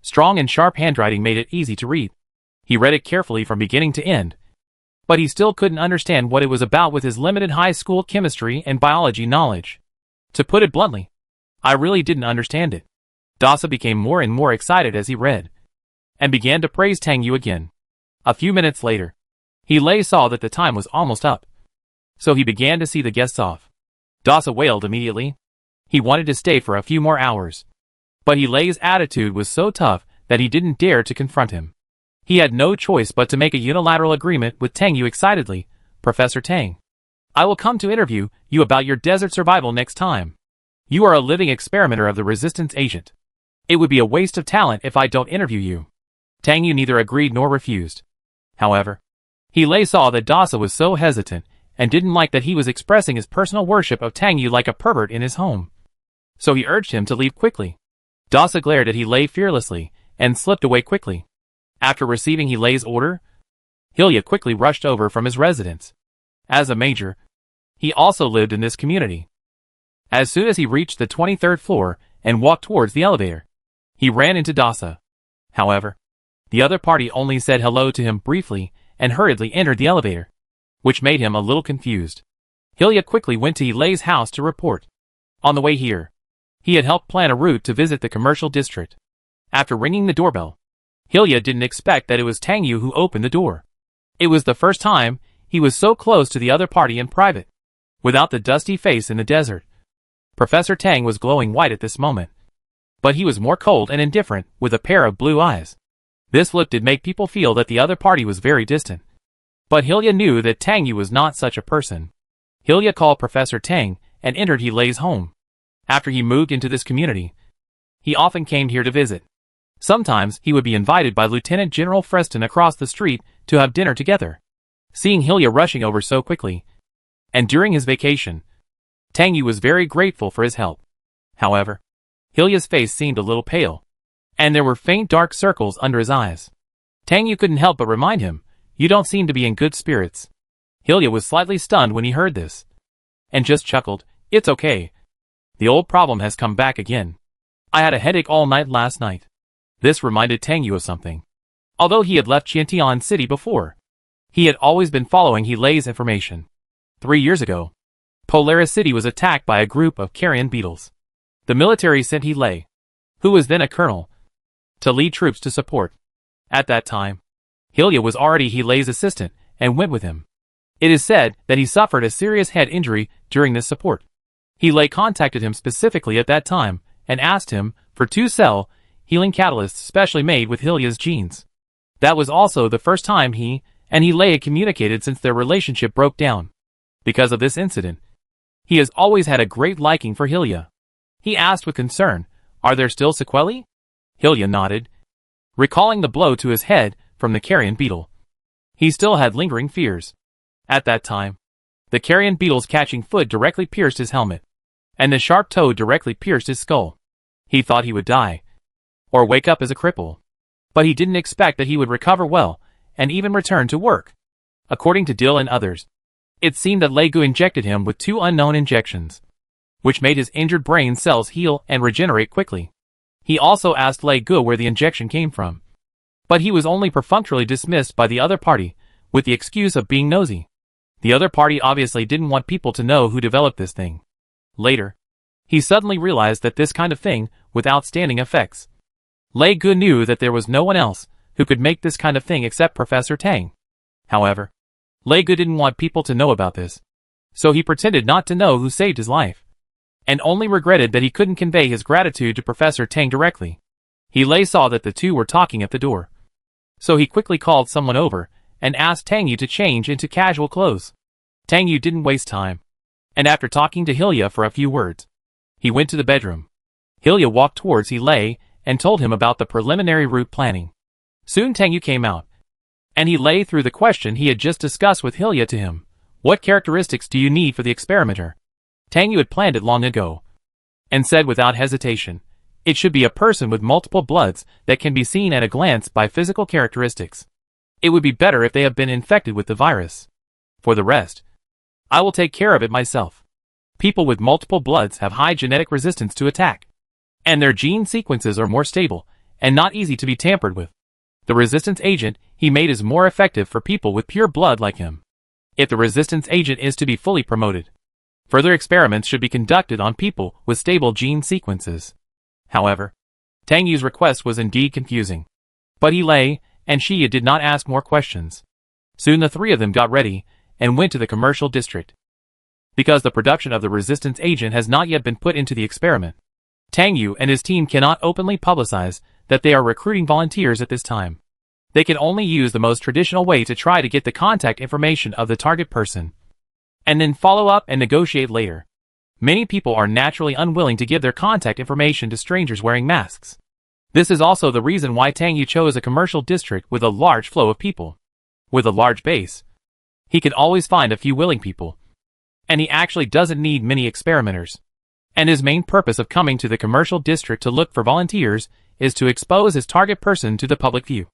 strong and sharp handwriting made it easy to read, he read it carefully from beginning to end, but he still couldn't understand what it was about with his limited high school chemistry and biology knowledge. To put it bluntly, I really didn't understand it. Dasa became more and more excited as he read, and began to praise Tang Yu again. A few minutes later, he saw that the time was almost up, so he began to see the guests off. Dasa wailed immediately. He wanted to stay for a few more hours, but Lei's attitude was so tough that he didn't dare to confront him. He had no choice but to make a unilateral agreement with Tang Yu excitedly. "Professor Tang, I will come to interview you about your desert survival next time. You are a living experimenter of the resistance agent. It would be a waste of talent if I don't interview you." Tang Yu neither agreed nor refused. However, Lei saw that Dasa was so hesitant and didn't like that he was expressing his personal worship of Tang Yu like a pervert in his home. So he urged him to leave quickly. Dasa glared at Lei fearlessly and slipped away quickly. After receiving Lei's order, Hilya quickly rushed over from his residence. As a major, he also lived in this community. As soon as he reached the 23rd floor and walked towards the elevator, he ran into Dasa. However, the other party only said hello to him briefly and hurriedly entered the elevator, which made him a little confused. Hilya quickly went to Lei's house to report. On the way here, he had helped plan a route to visit the commercial district. After ringing the doorbell, Hilya didn't expect that it was Tang Yu who opened the door. It was the first time he was so close to the other party in private, without the dusty face in the desert. Professor Tang was glowing white at this moment, but he was more cold and indifferent with a pair of blue eyes. This look did make people feel that the other party was very distant. But Hilya knew that Tang Yu was not such a person. Hilya called Professor Tang and entered Lei's home. After he moved into this community, he often came here to visit. Sometimes he would be invited by Lieutenant General Freston across the street to have dinner together. Seeing Hilya rushing over so quickly, and during his vacation, Tang Yu was very grateful for his help. However, Hilya's face seemed a little pale, and there were faint dark circles under his eyes. Tang Yu couldn't help but remind him, "You don't seem to be in good spirits." Hilya was slightly stunned when he heard this, and just chuckled, "It's okay. The old problem has come back again. I had a headache all night last night." This reminded Tang Yu of something. Although he had left Qiantian City before, he had always been following Lei's information. 3 years ago, Polaris City was attacked by a group of carrion beetles. The military sent Lei, who was then a colonel, to lead troops to support. At that time, Hilya was already Lei's assistant and went with him. It is said that he suffered a serious head injury during this support. Lei contacted him specifically at that time and asked him for 2-cell healing catalysts specially made with Hilya's genes. That was also the first time he and Lei had communicated since their relationship broke down. Because of this incident, he has always had a great liking for Hilya. He asked with concern, "Are there still sequelae?" Hilya nodded, recalling the blow to his head from the carrion beetle. He still had lingering fears. At that time, the carrion beetle's catching foot directly pierced his helmet, and the sharp toe directly pierced his skull. He thought he would die, or wake up as a cripple. But he didn't expect that he would recover well, and even return to work. According to Dill and others, it seemed that Lei Gu injected him with 2 unknown injections, which made his injured brain cells heal and regenerate quickly. He also asked Lei Gu where the injection came from, but he was only perfunctorily dismissed by the other party, with the excuse of being nosy. The other party obviously didn't want people to know who developed this thing. Later, he suddenly realized that this kind of thing, with outstanding effects. Lei Gu knew that there was no one else who could make this kind of thing except Professor Tang. However, Lei Gu didn't want people to know about this, so he pretended not to know who saved his life, and only regretted that he couldn't convey his gratitude to Professor Tang directly. Lei saw that the two were talking at the door, so he quickly called someone over and asked Tang Yu to change into casual clothes. Tang Yu didn't waste time, and after talking to Hilya for a few words, he went to the bedroom. Hilya walked towards Lei and told him about the preliminary route planning. Soon Tang Yu came out, and he lay through the question he had just discussed with Hilya to him. What characteristics do you need for the experimenter? Tang Yu had planned it long ago, and said without hesitation, it should be a person with multiple bloods that can be seen at a glance by physical characteristics. It would be better if they have been infected with the virus. For the rest, I will take care of it myself. People with multiple bloods have high genetic resistance to attack, and their gene sequences are more stable and not easy to be tampered with. The resistance agent he made is more effective for people with pure blood like him. If the resistance agent is to be fully promoted, further experiments should be conducted on people with stable gene sequences. However, Tang Yu's request was indeed confusing, but Lei and Xia did not ask more questions. Soon the three of them got ready and went to the commercial district. Because the production of the resistance agent has not yet been put into the experiment, Tang Yu and his team cannot openly publicize that they are recruiting volunteers at this time. They can only use the most traditional way to try to get the contact information of the target person, and then follow up and negotiate later. Many people are naturally unwilling to give their contact information to strangers wearing masks. This is also the reason why Tang Yu chose a commercial district with a large flow of people. With a large base, he can always find a few willing people, and he actually doesn't need many experimenters. And his main purpose of coming to the commercial district to look for volunteers is to expose his target person to the public view,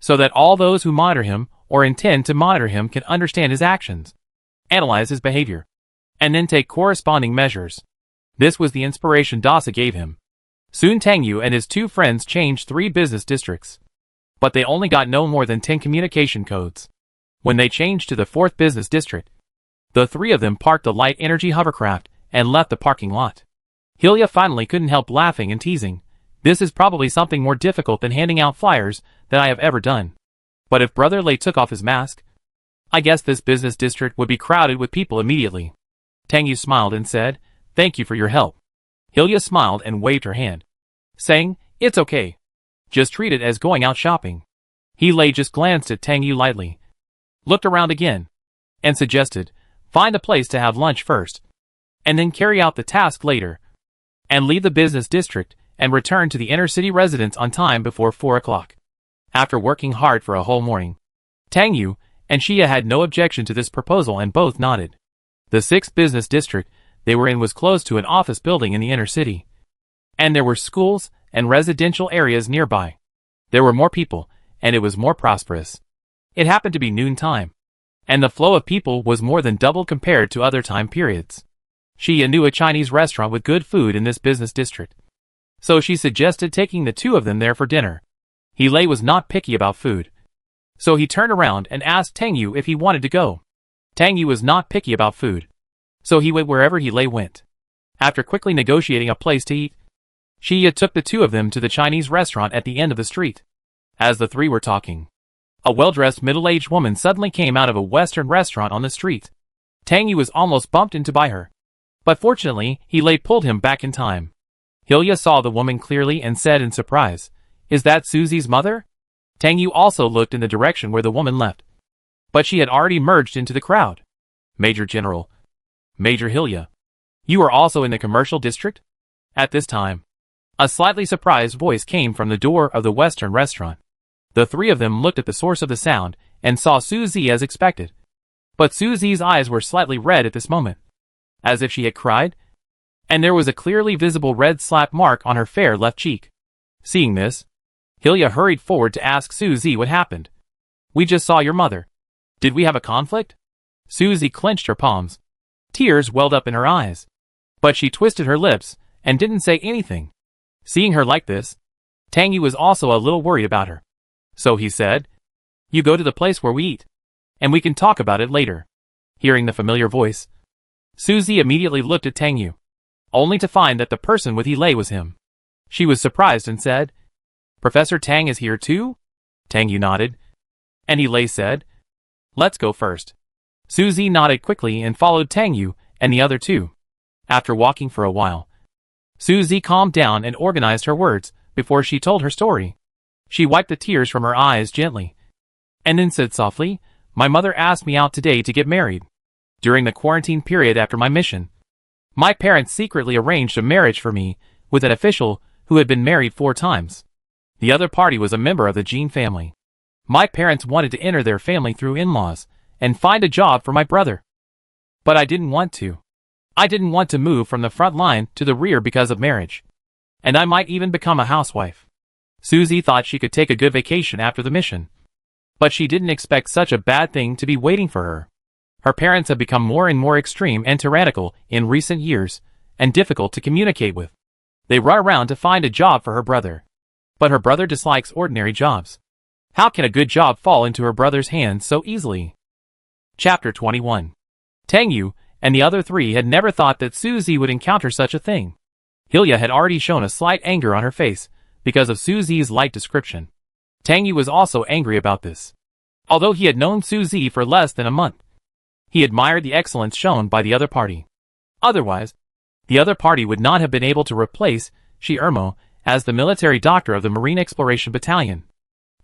so that all those who monitor him or intend to monitor him can understand his actions, analyze his behavior, and then take corresponding measures. This was the inspiration Dasa gave him. Soon Tang Yu and his two friends changed 3 business districts, but they only got no more than 10 communication codes. When they changed to the 4th business district, the 3 of them parked a light energy hovercraft and left the parking lot. Hilya finally couldn't help laughing and teasing. This is probably something more difficult than handing out flyers that I have ever done. But if Brother Lei took off his mask, I guess this business district would be crowded with people immediately. Tang Yu smiled and said, thank you for your help. Hilya smiled and waved her hand, saying, it's okay. Just treat it as going out shopping. Lei just glanced at Tang Yu lightly, looked around again, and suggested, find a place to have lunch first, and then carry out the task later, and leave the business district and return to the inner city residence on time before 4 o'clock. After working hard for a whole morning, Tang Yu and Xia had no objection to this proposal and both nodded. The 6th business district they were in was close to an office building in the inner city, and there were schools and residential areas nearby. There were more people, and it was more prosperous. It happened to be noon time, and the flow of people was more than double compared to other time periods. Xia knew a Chinese restaurant with good food in this business district, so she suggested taking the 2 of them there for dinner. Lei was not picky about food, so he turned around and asked Tang Yu if he wanted to go. Tang Yu was not picky about food, so he went wherever Lei went. After quickly negotiating a place to eat, Xia took the 2 of them to the Chinese restaurant at the end of the street. As the 3 were talking, a well-dressed middle-aged woman suddenly came out of a Western restaurant on the street. Tang Yu was almost bumped into by her, but fortunately Lei pulled him back in time. Hilya saw the woman clearly and said in surprise, is that Susie's mother? Tang Yu also looked in the direction where the woman left, but she had already merged into the crowd. Major General, Major Hilya, you are also in the commercial district? At this time, a slightly surprised voice came from the door of the Western restaurant. The 3 of them looked at the source of the sound and saw Susie as expected, but Susie's eyes were slightly red at this moment, as if she had cried, and there was a clearly visible red slap mark on her fair left cheek. Seeing this, Hilya hurried forward to ask Susie what happened. We just saw your mother. Did we have a conflict? Susie clenched her palms. Tears welled up in her eyes, but she twisted her lips and didn't say anything. Seeing her like this, Tang Yu was also a little worried about her. So he said, you go to the place where we eat, and we can talk about it later. Hearing the familiar voice, Suzy immediately looked at Tang Yu, only to find that the person with He was him. She was surprised and said, "Professor Tang is here too?" Tang Yu nodded, and He said, "Let's go first." Suzy nodded quickly and followed Tang Yu and the other two. After walking for a while, Suzy calmed down and organized her words before she told her story. She wiped the tears from her eyes gently, and then said softly, "My mother asked me out today to get married. During the quarantine period after my mission, my parents secretly arranged a marriage for me with an official who had been married 4 times. The other party was a member of the Jean family. My parents wanted to enter their family through in-laws and find a job for my brother. But I didn't want to. I didn't want to move from the front line to the rear because of marriage. And I might even become a housewife." Suzy thought she could take a good vacation after the mission, but she didn't expect such a bad thing to be waiting for her. Her parents have become more and more extreme and tyrannical in recent years, and difficult to communicate with. They run around to find a job for her brother. But her brother dislikes ordinary jobs. How can a good job fall into her brother's hands so easily? Chapter 21. Tang Yu and the other 3 had never thought that Suzy would encounter such a thing. Hilya had already shown a slight anger on her face because of Suzy's light description. Tang Yu was also angry about this. Although he had known Suzy for less than a month, he admired the excellence shown by the other party. Otherwise, the other party would not have been able to replace Shi Ermo as the military doctor of the Marine Exploration Battalion.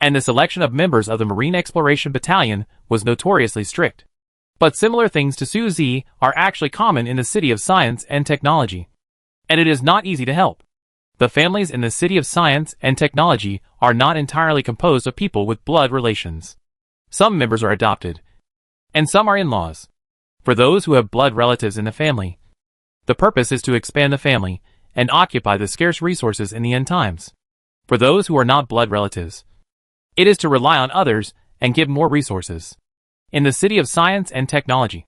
And the selection of members of the Marine Exploration Battalion was notoriously strict. But similar things to Suzy are actually common in the City of Science and Technology. And it is not easy to help. The families in the City of Science and Technology are not entirely composed of people with blood relations. Some members are adopted, and some are in-laws. For those who have blood relatives in the family, the purpose is to expand the family and occupy the scarce resources in the end times. For those who are not blood relatives, it is to rely on others and give more resources. In the City of Science and Technology,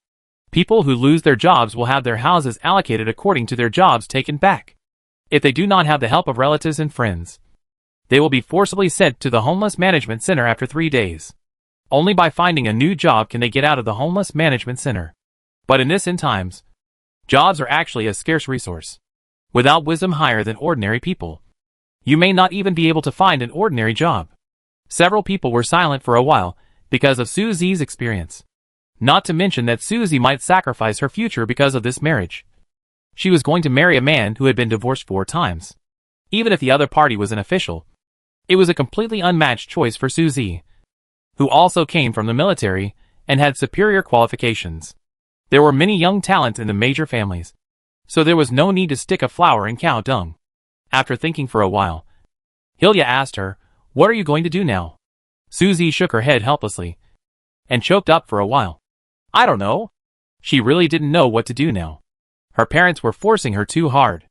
people who lose their jobs will have their houses allocated according to their jobs taken back. If they do not have the help of relatives and friends, they will be forcibly sent to the Homeless Management Center after 3 days. Only by finding a new job can they get out of the Homeless Management Center. But in this end times, jobs are actually a scarce resource. Without wisdom higher than ordinary people, you may not even be able to find an ordinary job. Several people were silent for a while because of Suzy's experience. Not to mention that Suzy might sacrifice her future because of this marriage. She was going to marry a man who had been divorced 4 times. Even if the other party was an official, it was a completely unmatched choice for Suzy, who also came from the military and had superior qualifications. There were many young talents in the major families, so there was no need to stick a flower in cow dung. After thinking for a while, Hilya asked her, "What are you going to do now?" Suzy shook her head helplessly and choked up for a while. "I don't know." She really didn't know what to do now. Her parents were forcing her too hard.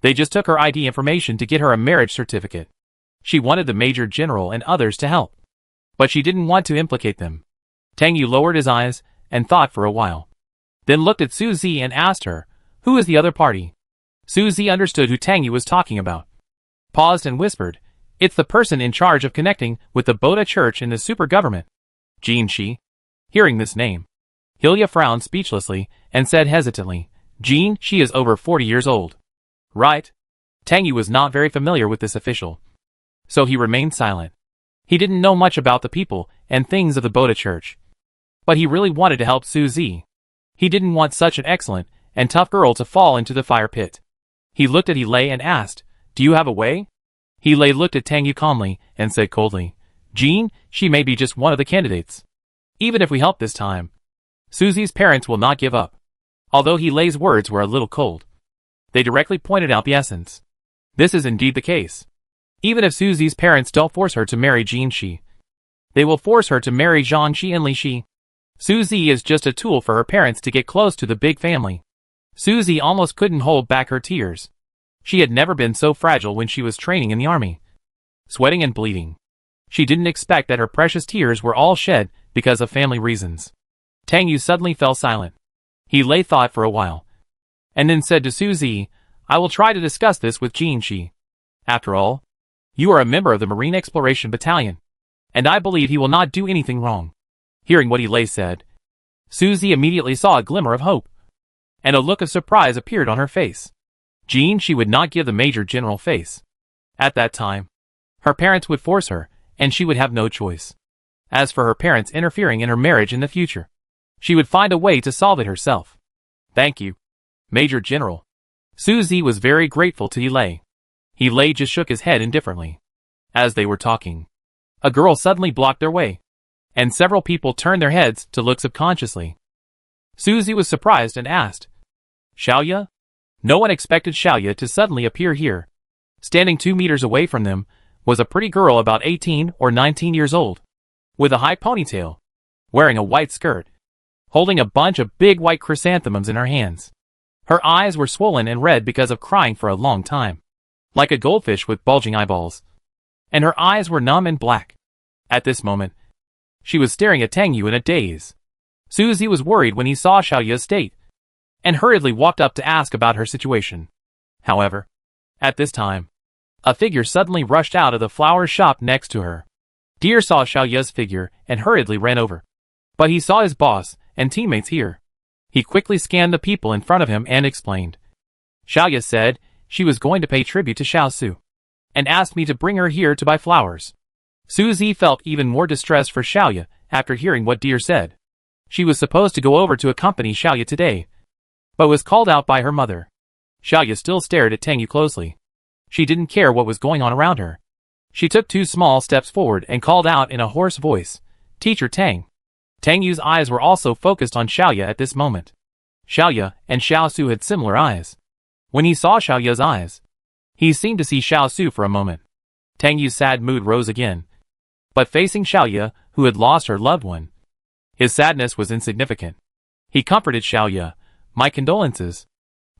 They just took her ID information to get her a marriage certificate. She wanted the Major General and others to help, but she didn't want to implicate them. Tang Yu lowered his eyes and thought for a while, then looked at Suzy and asked her, "Who is the other party?" Suzy understood who Tang Yu was talking about, paused and whispered, "It's the person in charge of connecting with the Boda Church in the super government, Jean Shi." Hearing this name, Hilya frowned speechlessly and said hesitantly, "Jean Shi is over 40 years old, right?" Tang Yu was not very familiar with this official, so he remained silent. He didn't know much about the people and things of the Boda Church, but he really wanted to help Suzy. He didn't want such an excellent and tough girl to fall into the fire pit. He looked at He and asked, "Do you have a way?" He looked at Tang Yu calmly and said coldly, "Jean, she may be just one of the candidates. Even if we help this time, Suzy's parents will not give up." Although He's words were a little cold, they directly pointed out the essence. This is indeed the case. Even if Suzy's parents don't force her to marry Jean Shi, they will force her to marry Zhang Shi and Li Shi. Suzy is just a tool for her parents to get close to the big family. Suzy almost couldn't hold back her tears. She had never been so fragile when she was training in the army, sweating and bleeding. She didn't expect that her precious tears were all shed because of family reasons. Tang Yu suddenly fell silent. He thought for a while, and then said to Suzy, "I will try to discuss this with Jean Shi. After all, you are a member of the Marine Exploration Battalion, and I believe he will not do anything wrong." Hearing what He said, Susie immediately saw a glimmer of hope, and a look of surprise appeared on her face. Jean, she would not give the Major General face. At that time, her parents would force her, and she would have no choice. As for her parents interfering in her marriage in the future, she would find a way to solve it herself. Thank you, Major General. Susie was very grateful to Eli. Eli just shook his head indifferently. As they were talking, a girl suddenly blocked their way, and several people turned their heads to look subconsciously. Susie was surprised and asked, Xiaoya? No one expected Xiaoya to suddenly appear here. Standing 2 meters away from them was a pretty girl about 18 or 19 years old, with a high ponytail, wearing a white skirt, holding a bunch of big white chrysanthemums in her hands. Her eyes were swollen and red because of crying for a long time, like a goldfish with bulging eyeballs, and her eyes were numb and black. At this moment, she was staring at Tang Yu in a daze. Susie was worried when he saw Xiaoya's state, and hurriedly walked up to ask about her situation. However, at this time, a figure suddenly rushed out of the flower shop next to her. Deer saw Xiaoya's figure and hurriedly ran over. But he saw his boss and teammates here. He quickly scanned the people in front of him and explained. Xiaoya said she was going to pay tribute to Shao Xu, and asked me to bring her here to buy flowers. Susie felt even more distressed for Xiaoya after hearing what Deer said. She was supposed to go over to accompany Xiaoya today, but was called out by her mother. Xiaoya still stared at Tang Yu closely. She didn't care what was going on around her. She took 2 small steps forward and called out in a hoarse voice, Teacher Tang. Tang Yu's eyes were also focused on Xiaoya at this moment. Xiaoya and Shao Xu had similar eyes. When he saw Xiaoya's eyes, he seemed to see Shao Xu for a moment. Tang Yu's sad mood rose again. But facing Xiaoya, who had lost her loved one, his sadness was insignificant. He comforted Xiaoya. My condolences.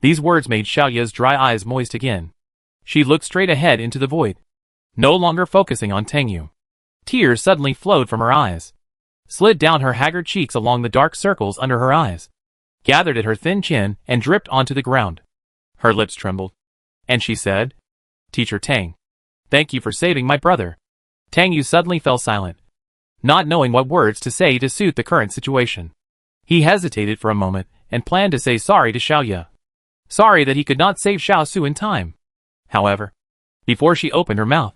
These words made Xiaoya's dry eyes moist again. She looked straight ahead into the void, no longer focusing on Tang Yu. Tears suddenly flowed from her eyes, slid down her haggard cheeks along the dark circles under her eyes, gathered at her thin chin and dripped onto the ground. Her lips trembled, and she said, Teacher Tang, thank you for saving my brother. Tang Yu suddenly fell silent, not knowing what words to say to suit the current situation. He hesitated for a moment and planned to say sorry to Xiaoya. Sorry that he could not save Shao Xu in time. However, before she opened her mouth,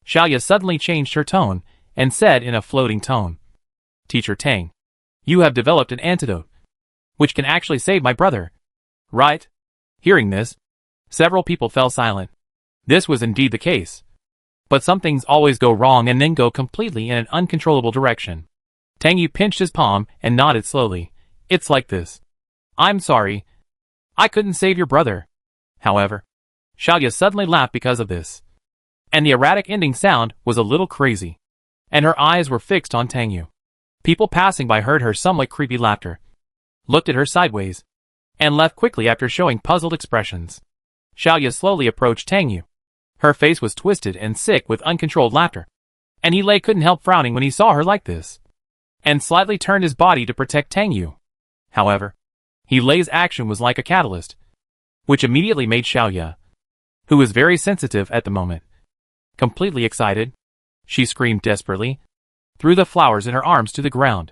Xiaoya suddenly changed her tone and said in a floating tone, Teacher Tang, you have developed an antidote, which can actually save my brother, right? Hearing this, several people fell silent. This was indeed the case. But some things always go wrong and then go completely in an uncontrollable direction. Tang Yu pinched his palm and nodded slowly. It's like this. I'm sorry. I couldn't save your brother. However, Xiaoya suddenly laughed because of this. And the erratic ending sound was a little crazy. And her eyes were fixed on Tang Yu. People passing by heard her somewhat creepy laughter, looked at her sideways, and left quickly after showing puzzled expressions. Xiaoya slowly approached Tang Yu. Her face was twisted and sick with uncontrolled laughter, and Eli couldn't help frowning when he saw her like this, and slightly turned his body to protect Tang Yu. However, Eli's action was like a catalyst, which immediately made Xiaoya, who was very sensitive at the moment, completely excited. She screamed desperately, threw the flowers in her arms to the ground,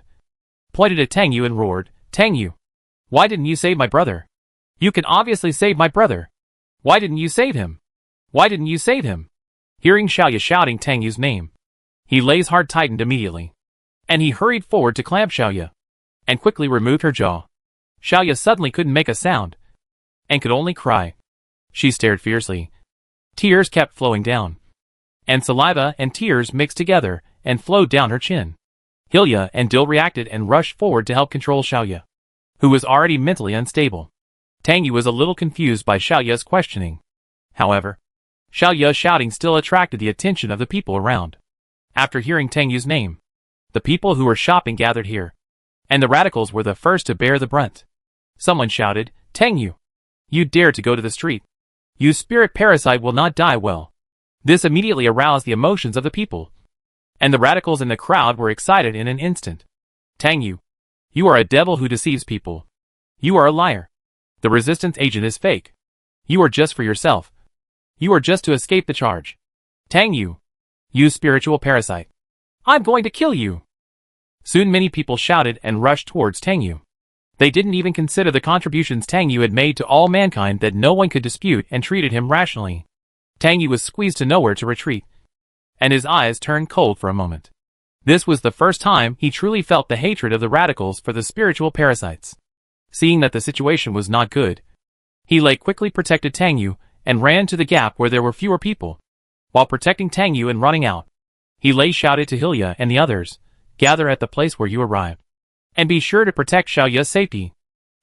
pointed at Tang Yu and roared, Tang Yu, why didn't you save my brother? You can obviously save my brother. Why didn't you save him? Why didn't you save him? Hearing Xiaoya shouting Tang Yu's name, Eli's heart tightened immediately, and he hurried forward to clamp Xiaoya, and quickly removed her jaw. Xiaoya suddenly couldn't make a sound, and could only cry. She stared fiercely. Tears kept flowing down, and saliva and tears mixed together and flowed down her chin. Hilya and Dil reacted and rushed forward to help control Xiaoya, who was already mentally unstable. Tang Yu was a little confused by Xiaoya's questioning. However, Xiaoya's shouting still attracted the attention of the people around. After hearing Tang Yu's name, the people who were shopping gathered here, and the radicals were the first to bear the brunt. Someone shouted, Tang Yu, you dare to go to the street. You spirit parasite will not die well. This immediately aroused the emotions of the people, and the radicals in the crowd were excited in an instant. Tang Yu, you are a devil who deceives people. You are a liar. The resistance agent is fake. You are just for yourself. You are just to escape the charge. Tang Yu, you spiritual parasite. I'm going to kill you. Soon many people shouted and rushed towards Tang Yu. They didn't even consider the contributions Tang Yu had made to all mankind that no one could dispute and treated him rationally. Tang Yu was squeezed to nowhere to retreat, and his eyes turned cold for a moment. This was the first time he truly felt the hatred of the radicals for the spiritual parasites. Seeing that the situation was not good, he Lei quickly protected Tang Yu and ran to the gap where there were fewer people. While protecting Tang Yu and running out, he Lei shouted to Hilya and the others, "Gather at the place where you arrived, and be sure to protect Shao Yu's safety."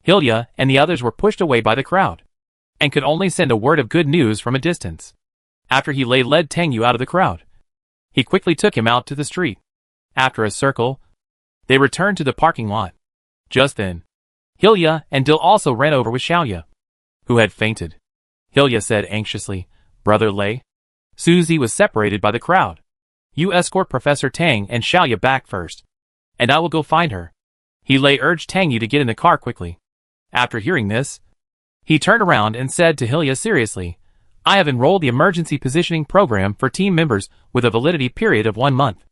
Hilya and the others were pushed away by the crowd, and could only send a word of good news from a distance. After he led Tang Yu out of the crowd, he quickly took him out to the street. After a circle, they returned to the parking lot. Just then, Hilya and Dil also ran over with Shao Yu, who had fainted. Hilya said anxiously, "Brother Lei, Suzy was separated by the crowd. You escort Professor Tang and Shao Yu back first, and I will go find her." He Lei urged Tang Yu to get in the car quickly. After hearing this, he turned around and said to Hilya seriously, "I have enrolled the emergency positioning program for team members with a validity period of 1 month.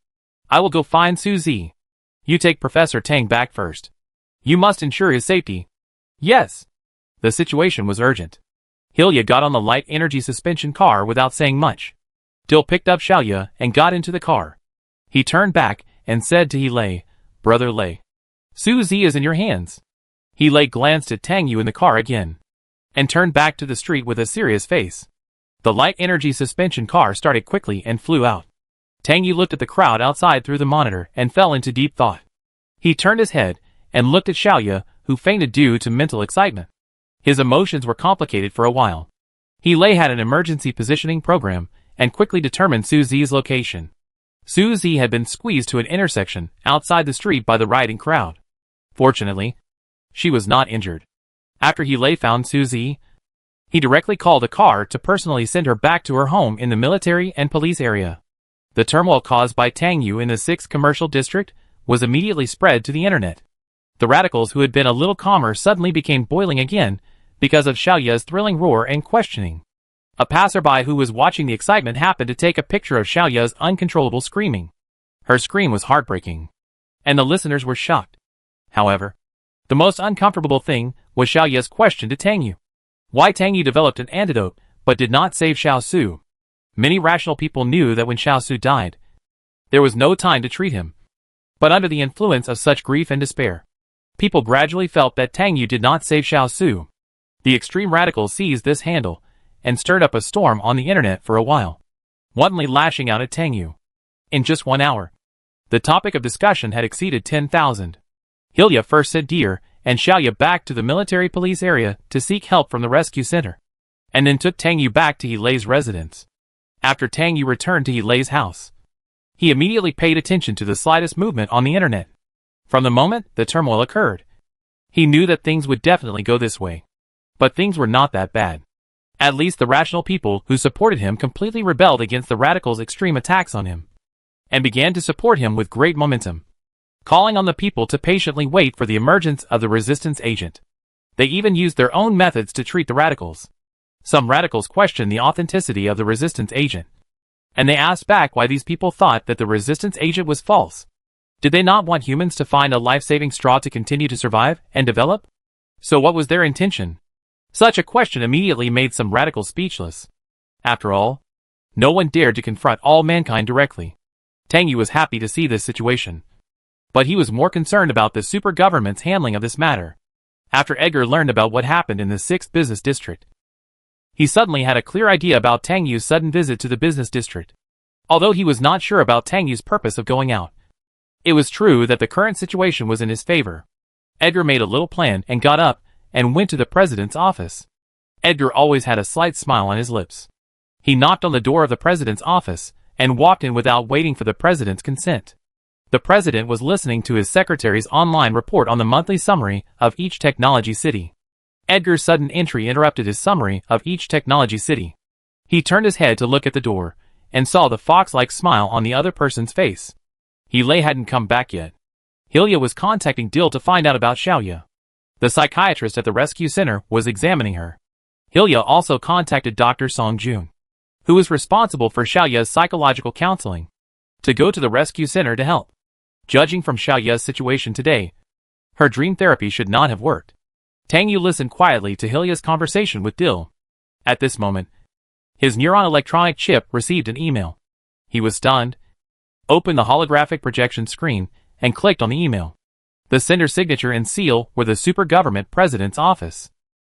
I will go find Suzy. You take Professor Tang back first. You must ensure his safety." "Yes." The situation was urgent. Hilya got on the light energy suspension car without saying much. Dil picked up Shao Yu and got into the car. He turned back and said to He Lei, "Brother Lei, Suzy is in your hands." He Lei glanced at Tang Yu in the car again, and turned back to the street with a serious face. The light energy suspension car started quickly and flew out. Tang Yu looked at the crowd outside through the monitor and fell into deep thought. He turned his head and looked at Shao Yu, who fainted due to mental excitement. His emotions were complicated for a while. He Lei had an emergency positioning program and quickly determined Suzy's location. Suzy had been squeezed to an intersection outside the street by the rioting crowd. Fortunately, she was not injured. After He Lei found Suzy, he directly called a car to personally send her back to her home in the military and police area. The turmoil caused by Tang Yu in the 6th commercial district was immediately spread to the internet. The radicals who had been a little calmer suddenly became boiling again because of Shao Yu's thrilling roar and questioning. A passerby who was watching the excitement happened to take a picture of Shao Yu's uncontrollable screaming. Her scream was heartbreaking, and the listeners were shocked. However, the most uncomfortable thing was Shao Yu's question to Tang Yu. Why Tang Yu developed an antidote but did not save Shao Xu? Many rational people knew that when Shao Xu died, there was no time to treat him. But under the influence of such grief and despair, people gradually felt that Tang Yu did not save Shao Xu. The extreme radicals seized this handle and stirred up a storm on the internet for a while, wantonly lashing out at Tang Yu. In just 1 hour, the topic of discussion had exceeded 10,000. Hilya first sent Deer and Shao Yu back to the military police area to seek help from the rescue center, and then took Tang Yu back to He Lei's residence. After Tang Yu returned to He Lei's house, he immediately paid attention to the slightest movement on the internet. From the moment the turmoil occurred, he knew that things would definitely go this way. But things were not that bad. At least the rational people who supported him completely rebelled against the radicals' extreme attacks on him, and began to support him with great momentum, calling on the people to patiently wait for the emergence of the resistance agent. They even used their own methods to treat the radicals. Some radicals questioned the authenticity of the resistance agent, and they asked back why these people thought that the resistance agent was false. Did they not want humans to find a life-saving straw to continue to survive and develop? So what was their intention? Such a question immediately made some radicals speechless. After all, no one dared to confront all mankind directly. Tang Yu was happy to see this situation, but he was more concerned about the super government's handling of this matter. After Edgar learned about what happened in the 6th business district, he suddenly had a clear idea about Tang Yu's sudden visit to the business district. Although he was not sure about Tang Yu's purpose of going out, it was true that the current situation was in his favor. Edgar made a little plan and got up and went to the president's office. Edgar always had a slight smile on his lips. He knocked on the door of the president's office and walked in without waiting for the president's consent. The president was listening to his secretary's online report on the monthly summary of each technology city. Edgar's sudden entry interrupted his summary of each technology city. He turned his head to look at the door, and saw the fox-like smile on the other person's face. He Lei hadn't come back yet. Hilya was contacting Dil to find out about Shao Yu. The psychiatrist at the rescue center was examining her. Hilya also contacted Dr. Song Jun, who was responsible for Shao Yu's psychological counseling, to go to the rescue center to help. Judging from Shao Xu's situation today, her dream therapy should not have worked. Tang Yu listened quietly to Helia's conversation with Dill. At this moment, his neuron electronic chip received an email. He was stunned, opened the holographic projection screen, and clicked on the email. The sender's signature and seal were the super government president's office.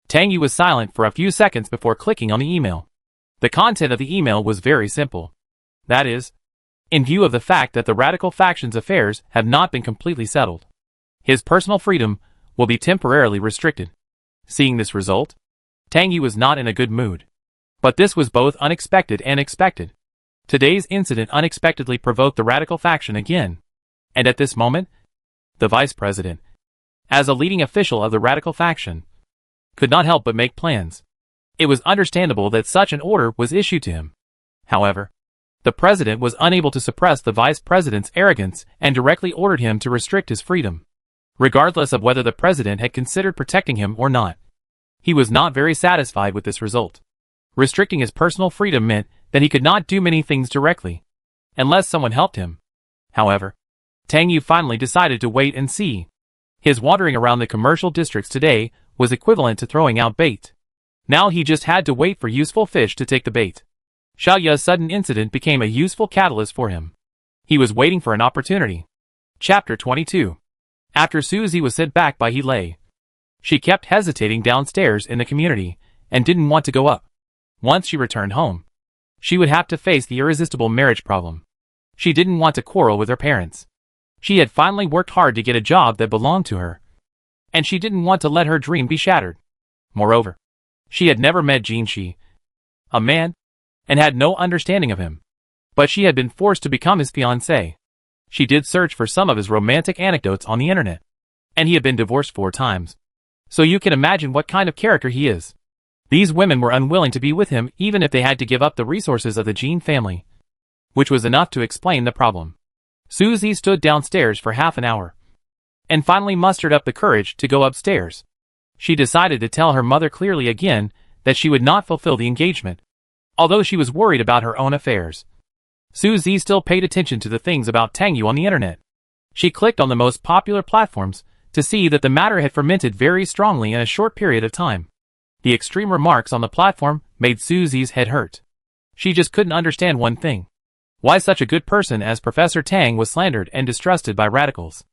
Tang Yu was silent for a few seconds before clicking on the email. The content of the email was very simple. That is, in view of the fact that the radical faction's affairs have not been completely settled, his personal freedom will be temporarily restricted. Seeing this result, Tang Yu was not in a good mood. But this was both unexpected and expected. Today's incident unexpectedly provoked the radical faction again. And at this moment, the vice president, as a leading official of the radical faction, could not help but make plans. It was understandable that such an order was issued to him. However, the president was unable to suppress the vice president's arrogance and directly ordered him to restrict his freedom. Regardless of whether the president had considered protecting him or not, he was not very satisfied with this result. Restricting his personal freedom meant that he could not do many things directly, unless someone helped him. However, Tang Yu finally decided to wait and see. His wandering around the commercial districts today was equivalent to throwing out bait. Now he just had to wait for useful fish to take the bait. Shao Xu's sudden incident became a useful catalyst for him. He was waiting for an opportunity. Chapter 22. After Suzy was sent back by He, she kept hesitating downstairs in the community and didn't want to go up. Once she returned home, she would have to face the irresistible marriage problem. She didn't want to quarrel with her parents. She had finally worked hard to get a job that belonged to her, and she didn't want to let her dream be shattered. Moreover, she had never met Jinshi, a man, and had no understanding of him. But she had been forced to become his fiancé. She did search for some of his romantic anecdotes on the internet, and he had been divorced 4 times. So you can imagine what kind of character he is. These women were unwilling to be with him even if they had to give up the resources of the Jin family, which was enough to explain the problem. Suzy stood downstairs for half an hour, and finally mustered up the courage to go upstairs. She decided to tell her mother clearly again that she would not fulfill the engagement, although she was worried about her own affairs. Suzy still paid attention to the things about Tang Yu on the internet. She clicked on the most popular platforms to see that the matter had fermented very strongly in a short period of time. The extreme remarks on the platform made Suzy's head hurt. She just couldn't understand one thing. Why such a good person as Professor Tang was slandered and distrusted by radicals.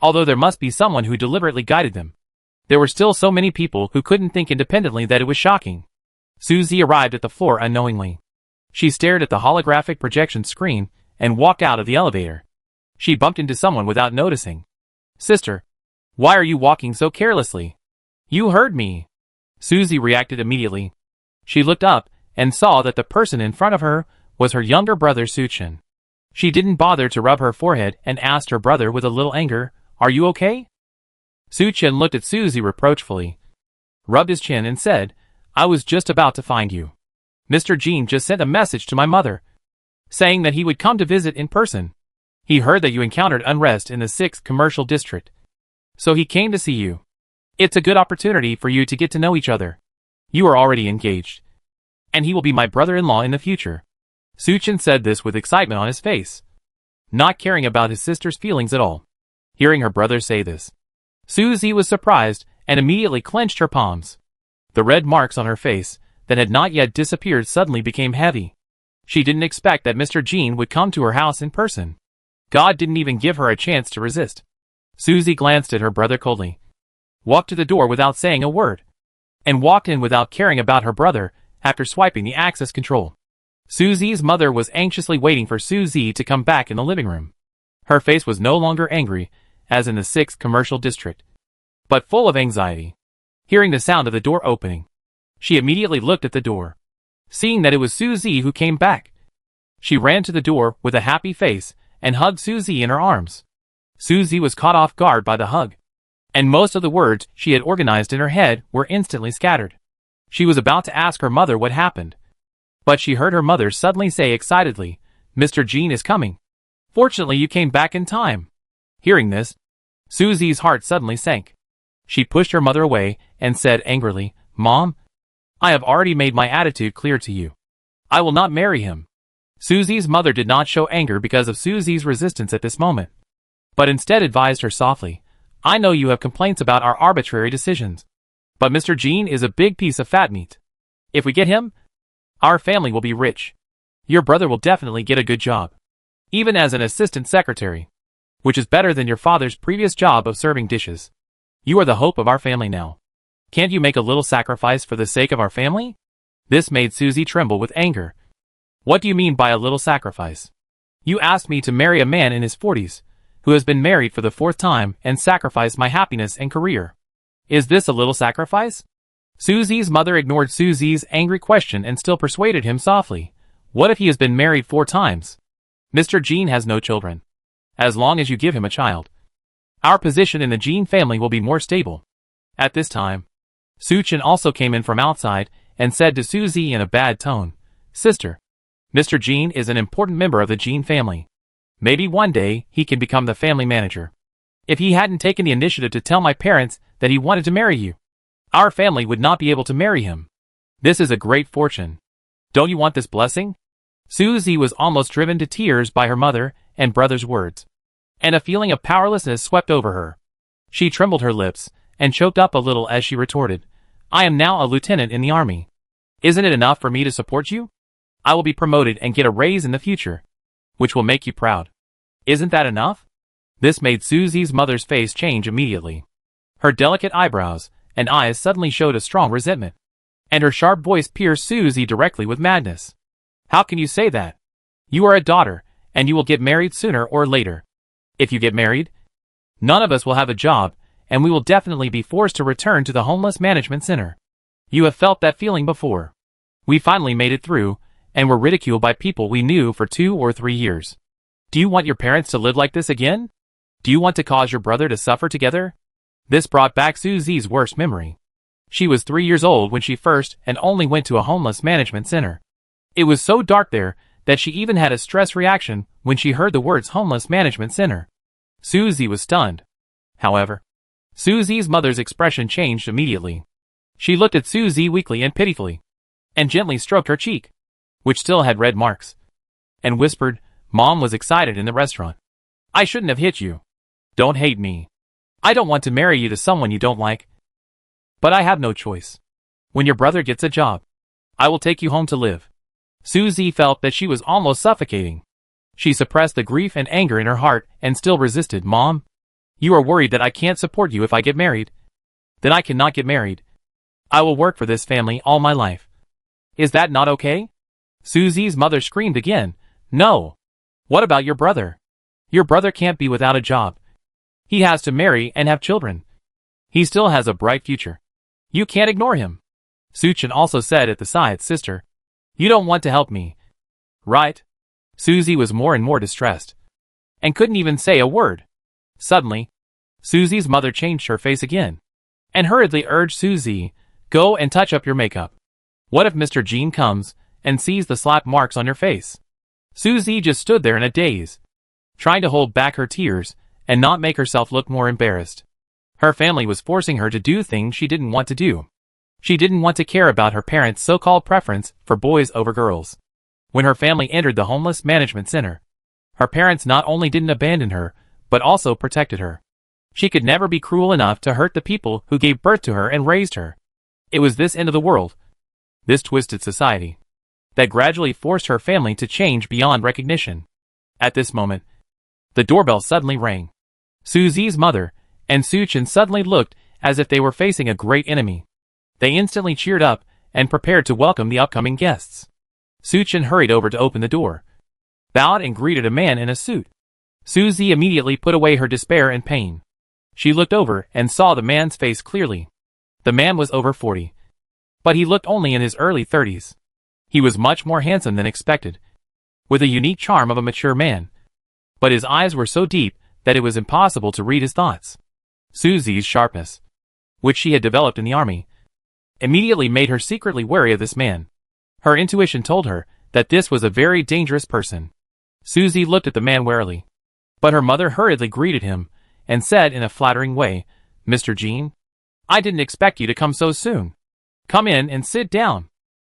Although there must be someone who deliberately guided them, there were still so many people who couldn't think independently that it was shocking. Suzy arrived at the floor unknowingly. She stared at the holographic projection screen and walked out of the elevator. She bumped into someone without noticing. "Sister, why are you walking so carelessly? You heard me." Suzy reacted immediately. She looked up and saw that the person in front of her was her younger brother Suchin. She didn't bother to rub her forehead and asked her brother with a little anger, "Are you okay?" Suchin looked at Suzy reproachfully, rubbed his chin and said, "I was just about to find you. Mr. Jean just sent a message to my mother, saying that he would come to visit in person. He heard that you encountered unrest in the 6th commercial district, so he came to see you. It's a good opportunity for you to get to know each other. You are already engaged, and he will be my brother-in-law in the future." Suchin said this with excitement on his face, not caring about his sister's feelings at all. Hearing her brother say this, Suzy was surprised and immediately clenched her palms. The red marks on her face that had not yet disappeared suddenly became heavy. She didn't expect that Mr. Jean would come to her house in person. God didn't even give her a chance to resist. Suzy glanced at her brother coldly, walked to the door without saying a word, and walked in without caring about her brother after swiping the access control. Suzy's mother was anxiously waiting for Suzy to come back in the living room. Her face was no longer angry, as in the 6th commercial district, but full of anxiety. Hearing the sound of the door opening, she immediately looked at the door. Seeing that it was Suzy who came back, she ran to the door with a happy face and hugged Suzy in her arms. Suzy was caught off guard by the hug, and most of the words she had organized in her head were instantly scattered. She was about to ask her mother what happened, but she heard her mother suddenly say excitedly, "Mr. Jean is coming. Fortunately you came back in time." Hearing this, Suzy's heart suddenly sank. She pushed her mother away and said angrily, "Mom, I have already made my attitude clear to you. I will not marry him." Suzy's mother did not show anger because of Suzy's resistance at this moment. but instead advised her softly, I know you have complaints about our arbitrary decisions. But Mr. Jean is a big piece of fat meat. If we get him, our family will be rich. Your brother will definitely get a good job, even as an assistant secretary, which is better than your father's previous job of serving dishes. You are the hope of our family now. Can't you make a little sacrifice for the sake of our family? This made Susie tremble with anger. What do you mean by a little sacrifice? You asked me to marry a man in his 40s, who has been married for the 4th time and sacrificed my happiness and career. Is this a little sacrifice? Susie's mother ignored Susie's angry question and still persuaded him softly. What if he has been married 4 times? Mr. Jean has no children. As long as you give him a child, our position in the Jean family will be more stable. At this time, Scorching also came in from outside and said to Susie in a bad tone, Sister, Mr. Jean is an important member of the Jean family. Maybe one day he can become the family manager. If he hadn't taken the initiative to tell my parents that he wanted to marry you, our family would not be able to marry him. This is a great fortune. Don't you want this blessing? Susie was almost driven to tears by her mother and brother's words, and a feeling of powerlessness swept over her. She trembled her lips and choked up a little as she retorted, I am now a lieutenant in the army. Isn't it enough for me to support you? I will be promoted and get a raise in the future, which will make you proud. Isn't that enough? This made Susie's mother's face change immediately. Her delicate eyebrows and eyes suddenly showed a strong resentment, and her sharp voice pierced Susie directly with madness. How can you say that? You are a daughter, and you will get married sooner or later. If you get married, none of us will have a job, and we will definitely be forced to return to the homeless management center. You have felt that feeling before. We finally made it through, and were ridiculed by people we knew for 2 or 3 years. Do you want your parents to live like this again? Do you want to cause your brother to suffer together? This brought back Susie's worst memory. She was 3 years old when she first and only went to a homeless management center. It was so dark there that she even had a stress reaction when she heard the words homeless management center. Susie was stunned. However, Susie's mother's expression changed immediately. She looked at Susie weakly and pitifully, and gently stroked her cheek, which still had red marks, and whispered, Mom was excited in the restaurant. I shouldn't have hit you. Don't hate me. I don't want to marry you to someone you don't like. But I have no choice. When your brother gets a job, I will take you home to live. Susie felt that she was almost suffocating. She suppressed the grief and anger in her heart and still resisted. Mom, you are worried that I can't support you if I get married. Then I cannot get married. I will work for this family all my life. Is that not okay? Susie's mother screamed again. No. What about your brother? Your brother can't be without a job. He has to marry and have children. He still has a bright future. You can't ignore him. Scorching also said at the side, Sister, you don't want to help me, right? Susie was more and more distressed, and couldn't even say a word. Suddenly, Susie's mother changed her face again, and hurriedly urged Susie, go and touch up your makeup. What if Mr. Jean comes and sees the slap marks on your face? Susie just stood there in a daze, trying to hold back her tears and not make herself look more embarrassed. Her family was forcing her to do things she didn't want to do. She didn't want to care about her parents' so-called preference for boys over girls. When her family entered the homeless management center, her parents not only didn't abandon her, but also protected her. She could never be cruel enough to hurt the people who gave birth to her and raised her. It was this end of the world, this twisted society, that gradually forced her family to change beyond recognition. At this moment, the doorbell suddenly rang. Susie's mother and Scorching suddenly looked as if they were facing a great enemy. They instantly cheered up and prepared to welcome the upcoming guests. Scorching hurried over to open the door, bowed and greeted a man in a suit. Susie immediately put away her despair and pain. She looked over and saw the man's face clearly. The man was over 40, but he looked only in his early 30s. He was much more handsome than expected, with a unique charm of a mature man, but his eyes were so deep that it was impossible to read his thoughts. Susie's sharpness, which she had developed in the army, immediately made her secretly wary of this man. Her intuition told her that this was a very dangerous person. Susie looked at the man warily, but her mother hurriedly greeted him and said in a flattering way, Mr. Jean, I didn't expect you to come so soon. Come in and sit down.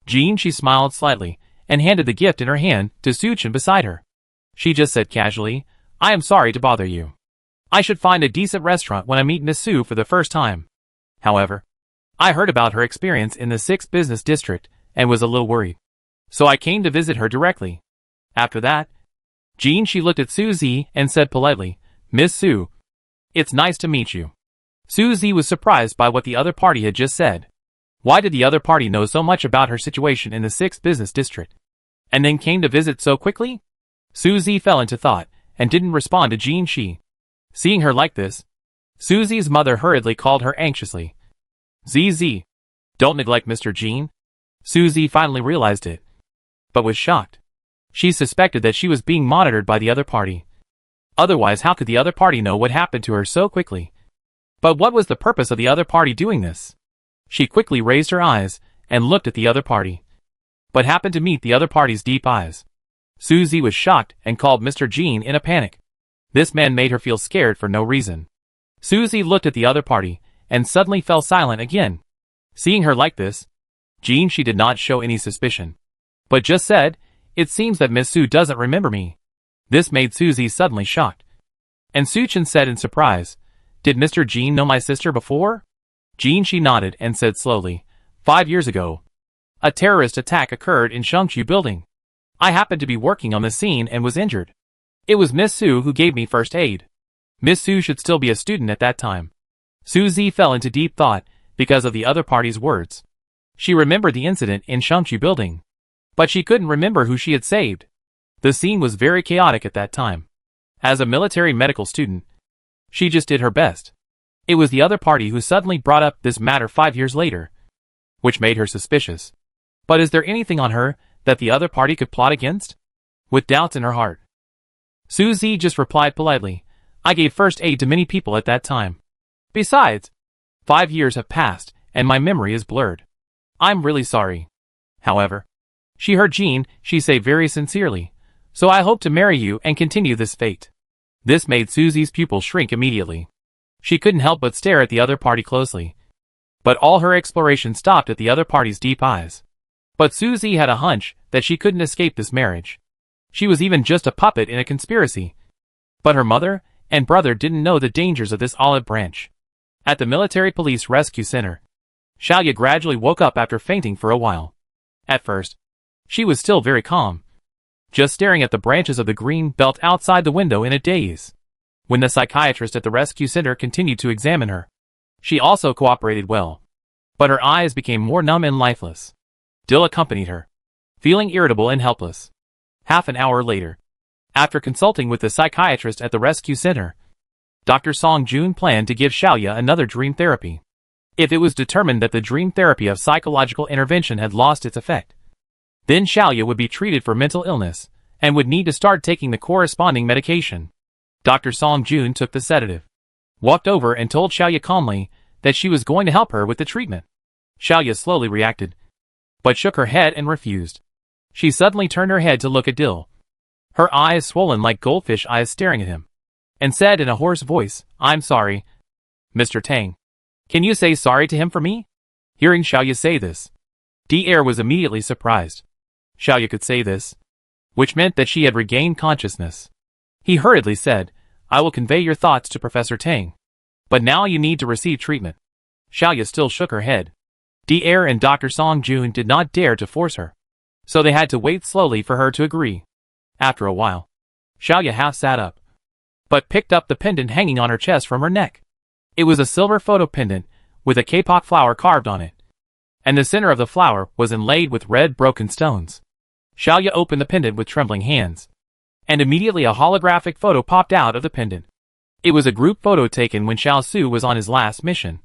Jean, she smiled slightly and handed the gift in her hand to Scorching beside her. She just said casually, I am sorry to bother you. I should find a decent restaurant when I meet Miss Su for the first time. However, I heard about her experience in the 6th business district and was a little worried. So I came to visit her directly. After that, she looked at Suzy and said politely, Miss Su, it's nice to meet you. Suzy was surprised by what the other party had just said. Why did the other party know so much about her situation in the 6th business district? And then came to visit so quickly? Suzy fell into thought and didn't respond to Shi. Seeing her like this, Suzy's mother hurriedly called her anxiously. ZZ, don't neglect Mr. Jean. Suzy finally realized it, but was shocked. She suspected that she was being monitored by the other party. Otherwise, how could the other party know what happened to her so quickly? But what was the purpose of the other party doing this? She quickly raised her eyes and looked at the other party, but happened to meet the other party's deep eyes. Suzy was shocked and called Mr. Jean in a panic. This man made her feel scared for no reason. Suzy looked at the other party and suddenly fell silent again. Seeing her like this, she did not show any suspicion, but just said, it seems that Miss Su doesn't remember me. This made Suzy suddenly shocked. And Suchin said in surprise, did Mr. Jean know my sister before? She nodded and said slowly, 5 years ago, a terrorist attack occurred in Shao Xu building. I happened to be working on the scene and was injured. It was Miss Su who gave me first aid. Miss Su should still be a student at that time. Suzy fell into deep thought because of the other party's words. She remembered the incident in Shao Xu building, but she couldn't remember who she had saved. The scene was very chaotic at that time. As a military medical student, she just did her best. It was the other party who suddenly brought up this matter 5 years later, which made her suspicious. But is there anything on her that the other party could plot against? With doubts in her heart, Suzy just replied politely, I gave first aid to many people at that time. Besides, 5 years have passed and my memory is blurred. I'm really sorry. However, she heard she say very sincerely, so I hope to marry you and continue this fate. This made Suzy's pupil shrink immediately. She couldn't help but stare at the other party closely. But all her exploration stopped at the other party's deep eyes. But Suzy had a hunch that she couldn't escape this marriage. She was even just a puppet in a conspiracy. But her mother and brother didn't know the dangers of this olive branch. At the military police rescue center, Shao Xu gradually woke up after fainting for a while. At first, she was still very calm, just staring at the branches of the green belt outside the window in a daze. When the psychiatrist at the rescue center continued to examine her, she also cooperated well. But her eyes became more numb and lifeless. Dill accompanied her, feeling irritable and helpless. Half an hour later, after consulting with the psychiatrist at the rescue center, Dr. Song Jun planned to give Shao Xu another dream therapy. If it was determined that the dream therapy of psychological intervention had lost its effect, then Shao Xu would be treated for mental illness and would need to start taking the corresponding medication. Dr. Song Jun took the sedative, walked over and told Shao Xu calmly that she was going to help her with the treatment. Shao Xu slowly reacted, but shook her head and refused. She suddenly turned her head to look at Dill, her eyes swollen like goldfish eyes staring at him, and said in a hoarse voice, I'm sorry, Mr. Tang. Can you say sorry to him for me? Hearing Shao Xu say this, Edgar was immediately surprised. Shao Xu could say this, which meant that she had regained consciousness. He hurriedly said, I will convey your thoughts to Professor Tang, but now you need to receive treatment. Shao Xu still shook her head. Edgar and Dr. Song Jun did not dare to force her, so they had to wait slowly for her to agree. After a while, Shao Xu half sat up, but picked up the pendant hanging on her chest from her neck. It was a silver photo pendant with a kapok flower carved on it, and the center of the flower was inlaid with red broken stones. Shao Xu opened the pendant with trembling hands, and immediately a holographic photo popped out of the pendant. It was a group photo taken when Shao Xu was on his last mission,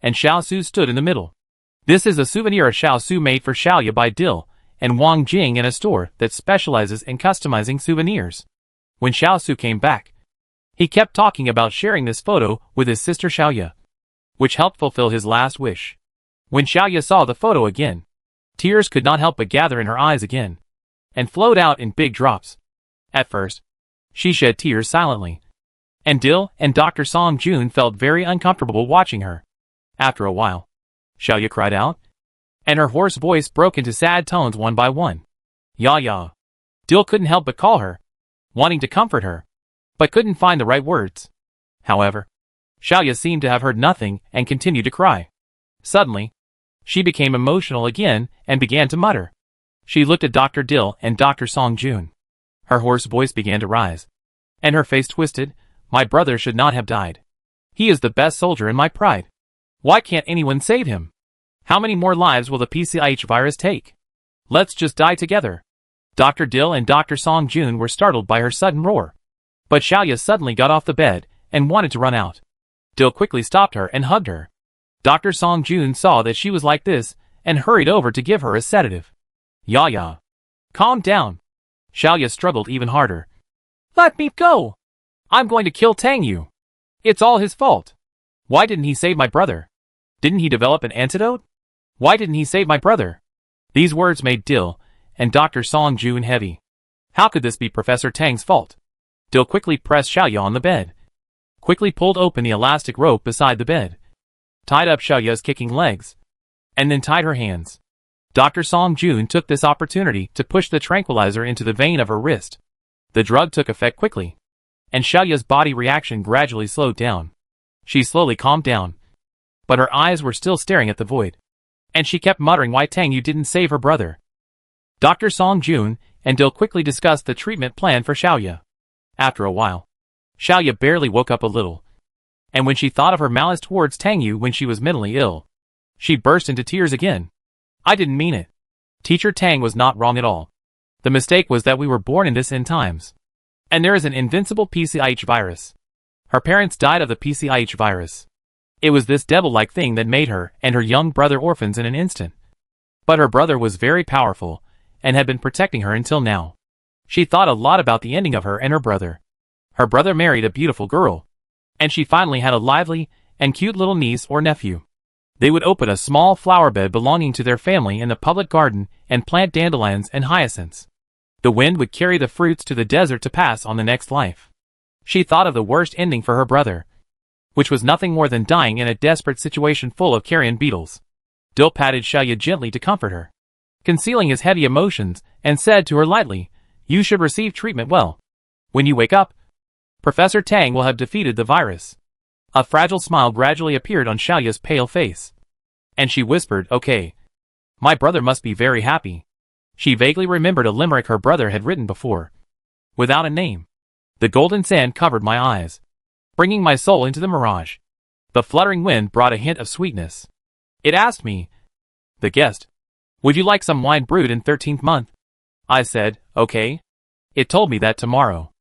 and Shao Xu stood in the middle. This is a souvenir Shao Xu made for Shao Xu by Dill and Wang Jing in a store that specializes in customizing souvenirs. When Shao Xu came back, he kept talking about sharing this photo with his sister Shao Xu, which helped fulfill his last wish. When Shao Xu saw the photo again, tears could not help but gather in her eyes again, and flowed out in big drops. At first, she shed tears silently, and Dill and Dr. Song Jun felt very uncomfortable watching her. After a while, Shao Xu cried out, and her hoarse voice broke into sad tones one by one. Ya ya. Dill couldn't help but call her, wanting to comfort her, but couldn't find the right words. However, Xiaoya seemed to have heard nothing and continued to cry. Suddenly, she became emotional again and began to mutter. She looked at Dr. Dill and Dr. Songjun. Her hoarse voice began to rise, and her face twisted. My brother should not have died. He is the best soldier in my pride. Why can't anyone save him? How many more lives will the PCIH virus take? Let's just die together. Dr. Dill and Dr. Songjun were startled by her sudden roar. But Xiaoya suddenly got off the bed and wanted to run out. Dill quickly stopped her and hugged her. Dr. Songjun saw that she was like this and hurried over to give her a sedative. Ya. Calm down. Xiaoya struggled even harder. Let me go. I'm going to kill Tang Yu. It's all his fault. Why didn't he save my brother? Didn't he develop an antidote? Why didn't he save my brother? These words made Dill and Dr. Songjun heavy. How could this be Professor Tang's fault? Dill quickly pressed Xiaoya on the bed. Quickly pulled open the elastic rope beside the bed. Tied up Xiaoya's kicking legs. And then tied her hands. Dr. Songjun took this opportunity to push the tranquilizer into the vein of her wrist. The drug took effect quickly, and Xiaoya's body reaction gradually slowed down. She slowly calmed down, but her eyes were still staring at the void, and she kept muttering why Tang Yu didn't save her brother. Dr. Songjun and Dill quickly discussed the treatment plan for Xiaoya. After a while, Xiaoya barely woke up a little, and when she thought of her malice towards Tang Yu when she was mentally ill, she burst into tears again. I didn't mean it. Teacher Tang was not wrong at all. The mistake was that we were born in this end times. And there is an invincible PCIH virus. Her parents died of the PCIH virus. It was this devil-like thing that made her and her young brother orphans in an instant. But her brother was very powerful and had been protecting her until now. She thought a lot about the ending of her and her brother. Her brother married a beautiful girl, and she finally had a lively and cute little niece or nephew. They would open a small flower bed belonging to their family in the public garden and plant dandelions and hyacinths. The wind would carry the fruits to the desert to pass on the next life. She thought of the worst ending for her brother, which was nothing more than dying in a desperate situation full of carrion beetles. Dill patted Xiaoya gently to comfort her, concealing his heavy emotions, and said to her lightly, You should receive treatment well. When you wake up, Professor Tang will have defeated the virus. A fragile smile gradually appeared on Xiaoya's pale face, and she whispered, Okay. My brother must be very happy. She vaguely remembered a limerick her brother had written before. Without a name. The golden sand covered my eyes, bringing my soul into the mirage. The fluttering wind brought a hint of sweetness. It asked me, the guest, Would you like some wine brewed in 13th month? I said, Okay. It told me that tomorrow,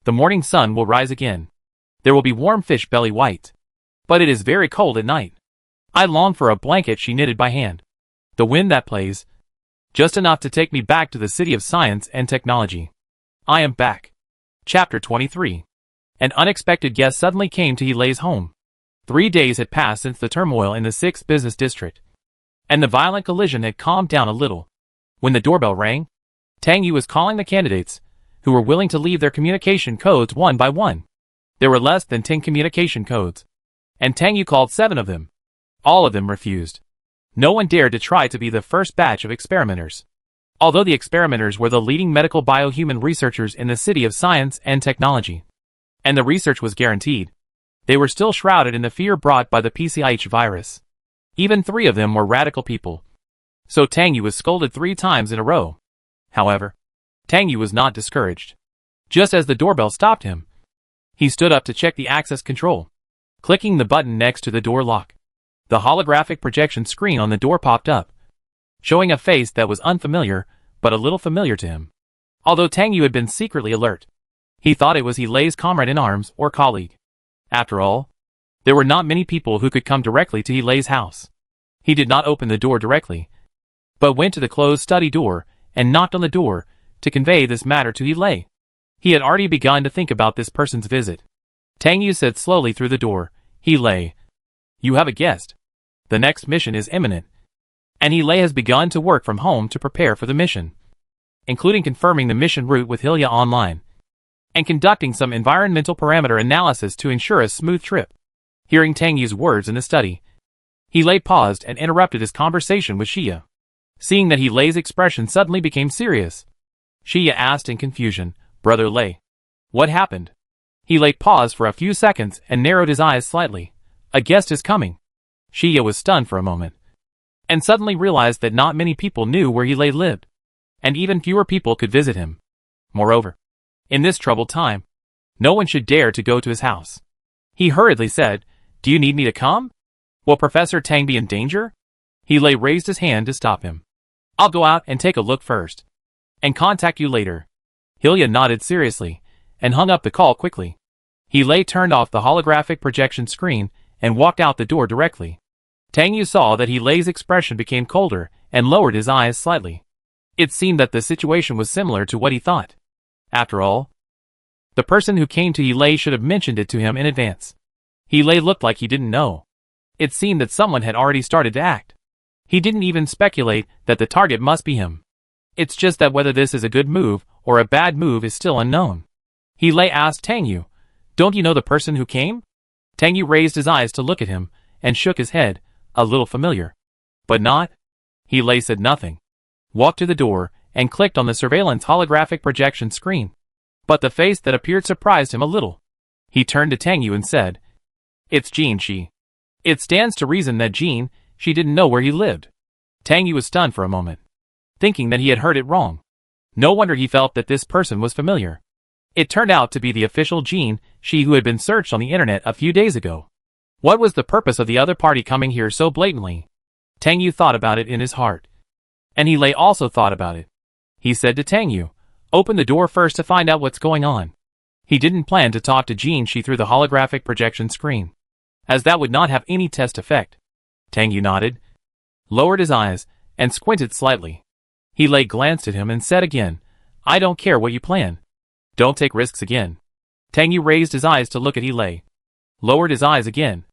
the morning sun will rise again. There will be warm fish belly white. But it is very cold at night. I long for a blanket she knitted by hand. The wind that plays, just enough to take me back to the city of science and technology. I am back. Chapter 23. An unexpected guest suddenly came to Heilei's home. 3 days had passed since the turmoil in the 6th business district, and the violent collision had calmed down a little. When the doorbell rang, Tang Yu was calling the candidates, who were willing to leave their communication codes one by one. There were less than 10 communication codes, and Tang Yu called 7 of them. All of them refused. No one dared to try to be the first batch of experimenters. Although the experimenters were the leading medical biohuman researchers in the city of science and technology, and the research was guaranteed, they were still shrouded in the fear brought by the PCIH virus. Even 3 of them were radical people. So Tang Yu was scolded 3 times in a row. However, Tang Yu was not discouraged. Just as the doorbell stopped him, he stood up to check the access control, clicking the button next to the door lock. The holographic projection screen on the door popped up, showing a face that was unfamiliar, but a little familiar to him. Although Tang Yu had been secretly alert, he thought it was Heilei's comrade-in-arms or colleague. After all, there were not many people who could come directly to Heilei's house. He did not open the door directly, but went to the closed study door and knocked on the door to convey this matter to Heilei. He had already begun to think about this person's visit. Tang Yu said slowly through the door, Heilei, you have a guest. The next mission is imminent, and Heilei has begun to work from home to prepare for the mission, including confirming the mission route with Hilya online, and conducting some environmental parameter analysis to ensure a smooth trip. Hearing Tang Yu's words in the study, Heilei paused and interrupted his conversation with Xia. Seeing that Heilei's expression suddenly became serious, Xia asked in confusion, Brother Lei, what happened? He lay paused for a few seconds and narrowed his eyes slightly. A guest is coming. Shia was stunned for a moment, and suddenly realized that not many people knew where he lived, and even fewer people could visit him. Moreover, in this troubled time, no one should dare to go to his house. He hurriedly said, "Do you need me to come? Will Professor Tang be in danger?" He raised his hand to stop him. "I'll go out and take a look first, and contact you later." Hilya nodded seriously, and hung up the call quickly. He turned off the holographic projection screen, and walked out the door directly. Tang Yu saw that He's expression became colder, and lowered his eyes slightly. It seemed that the situation was similar to what he thought. After all, the person who came to He should have mentioned it to him in advance. He looked like he didn't know. It seemed that someone had already started to act. He didn't even speculate that the target must be him. It's just that whether this is a good move or a bad move is still unknown. He asked Tang Yu, "Don't you know the person who came?" Tang Yu raised his eyes to look at him, and shook his head, a little familiar. But not? He said nothing, walked to the door, and clicked on the surveillance holographic projection screen. But the face that appeared surprised him a little. He turned to Tang Yu and said, "It's Jean Shi." It stands to reason that Jean Shi didn't know where he lived. Tang Yu was stunned for a moment, thinking that he had heard it wrong. No wonder he felt that this person was familiar. It turned out to be the official Jean Shi who had been searched on the internet a few days ago. What was the purpose of the other party coming here so blatantly? Tang Yu thought about it in his heart. And He also thought about it. He said to Tang Yu, "Open the door first to find out what's going on." He didn't plan to talk to Jean Shi through the holographic projection screen, as that would not have any test effect. Tang Yu nodded, lowered his eyes, and squinted slightly. He glanced at him and said again, "I don't care what you plan. Don't take risks again." Tang Yu raised his eyes to look at He, lowered his eyes again,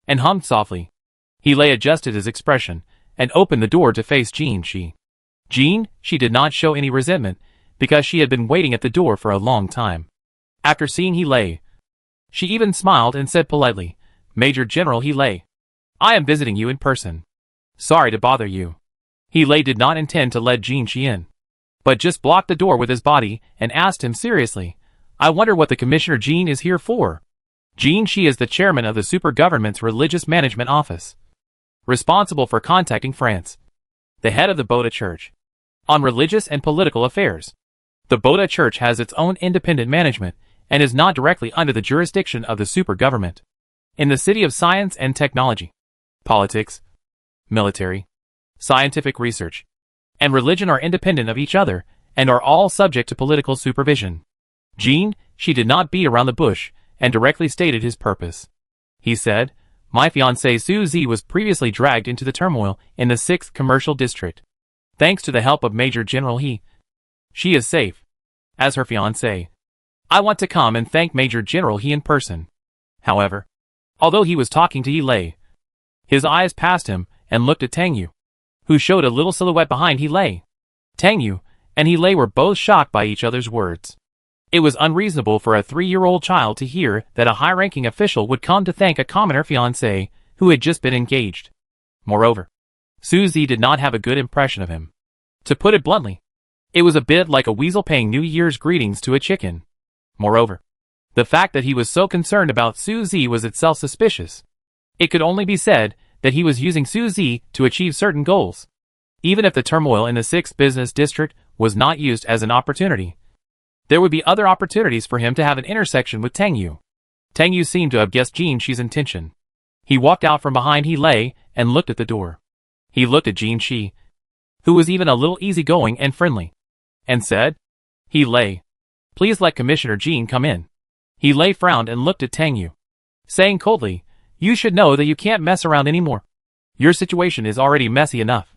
and hummed softly. He adjusted his expression, and opened the door to face Jean Shi. Jean Shi did not show any resentment, because she had been waiting at the door for a long time. After seeing He, she even smiled and said politely, "Major General He, I am visiting you in person. Sorry to bother you." He did not intend to let Jean Shi in, but just blocked the door with his body and asked him seriously, "I wonder what the Commissioner Jean is here for?" Jean Shi is the chairman of the super government's religious management office, responsible for contacting France, the head of the Boda Church, on religious and political affairs. The Boda Church has its own independent management, and is not directly under the jurisdiction of the super government. In the city of science and technology, politics, military, scientific research, and religion are independent of each other, and are all subject to political supervision. Jean Shi did not beat around the bush, and directly stated his purpose. He said, "My fiancée Suzy was previously dragged into the turmoil in the 6th Commercial District. Thanks to the help of Major General He, she is safe. As her fiancée, I want to come and thank Major General He in person." However, although he was talking to He, his eyes passed him and looked at Tang Yu, who showed a little silhouette behind He. Tang Yu and He were both shocked by each other's words. It was unreasonable for a 3-year-old child to hear that a high-ranking official would come to thank a commoner fiancé who had just been engaged. Moreover, Suzy did not have a good impression of him. To put it bluntly, it was a bit like a weasel paying New Year's greetings to a chicken. Moreover, the fact that he was so concerned about Suzy was itself suspicious. It could only be said that he was using Suzy to achieve certain goals. Even if the turmoil in the 6th Business District was not used as an opportunity, there would be other opportunities for him to have an intersection with Tang Yu. Tang Yu seemed to have guessed Jean Shi's intention. He walked out from behind He and looked at the door. He looked at Jean Shi, who was even a little easygoing and friendly, and said, "He, please let Commissioner Jean come in." He frowned and looked at Tang Yu, saying coldly, "You should know that you can't mess around anymore. Your situation is already messy enough.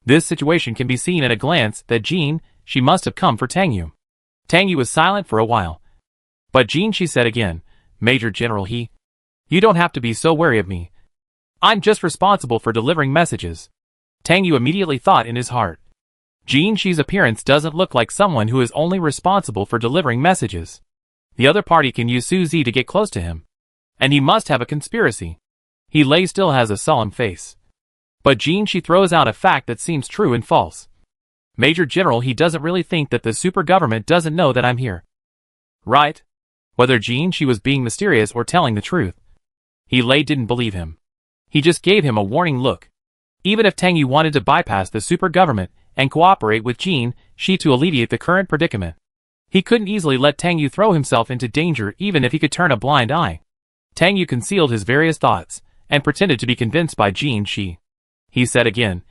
This situation can be seen at a glance that Jean Shi must have come for Tang Yu." Tang Yu was silent for a while, but Jean Shi said again, "Major General He, you don't have to be so wary of me. I'm just responsible for delivering messages." Tang Yu immediately thought in his heart, Jean Shi's appearance doesn't look like someone who is only responsible for delivering messages. The other party can use Suzy to get close to him, and he must have a conspiracy. He still has a solemn face, but Jean Shi throws out a fact that seems true and false. "Major General He doesn't really think that the super government doesn't know that I'm here, right?" whether she was being mysterious or telling the truth. He didn't believe him. He just gave him a warning look. Even if Tang Yu wanted to bypass the super government and cooperate with she to alleviate the current predicament, he couldn't easily let Tang Yu throw himself into danger even if he could turn a blind eye. Tang Yu concealed his various thoughts and pretended to be convinced by she. He said again,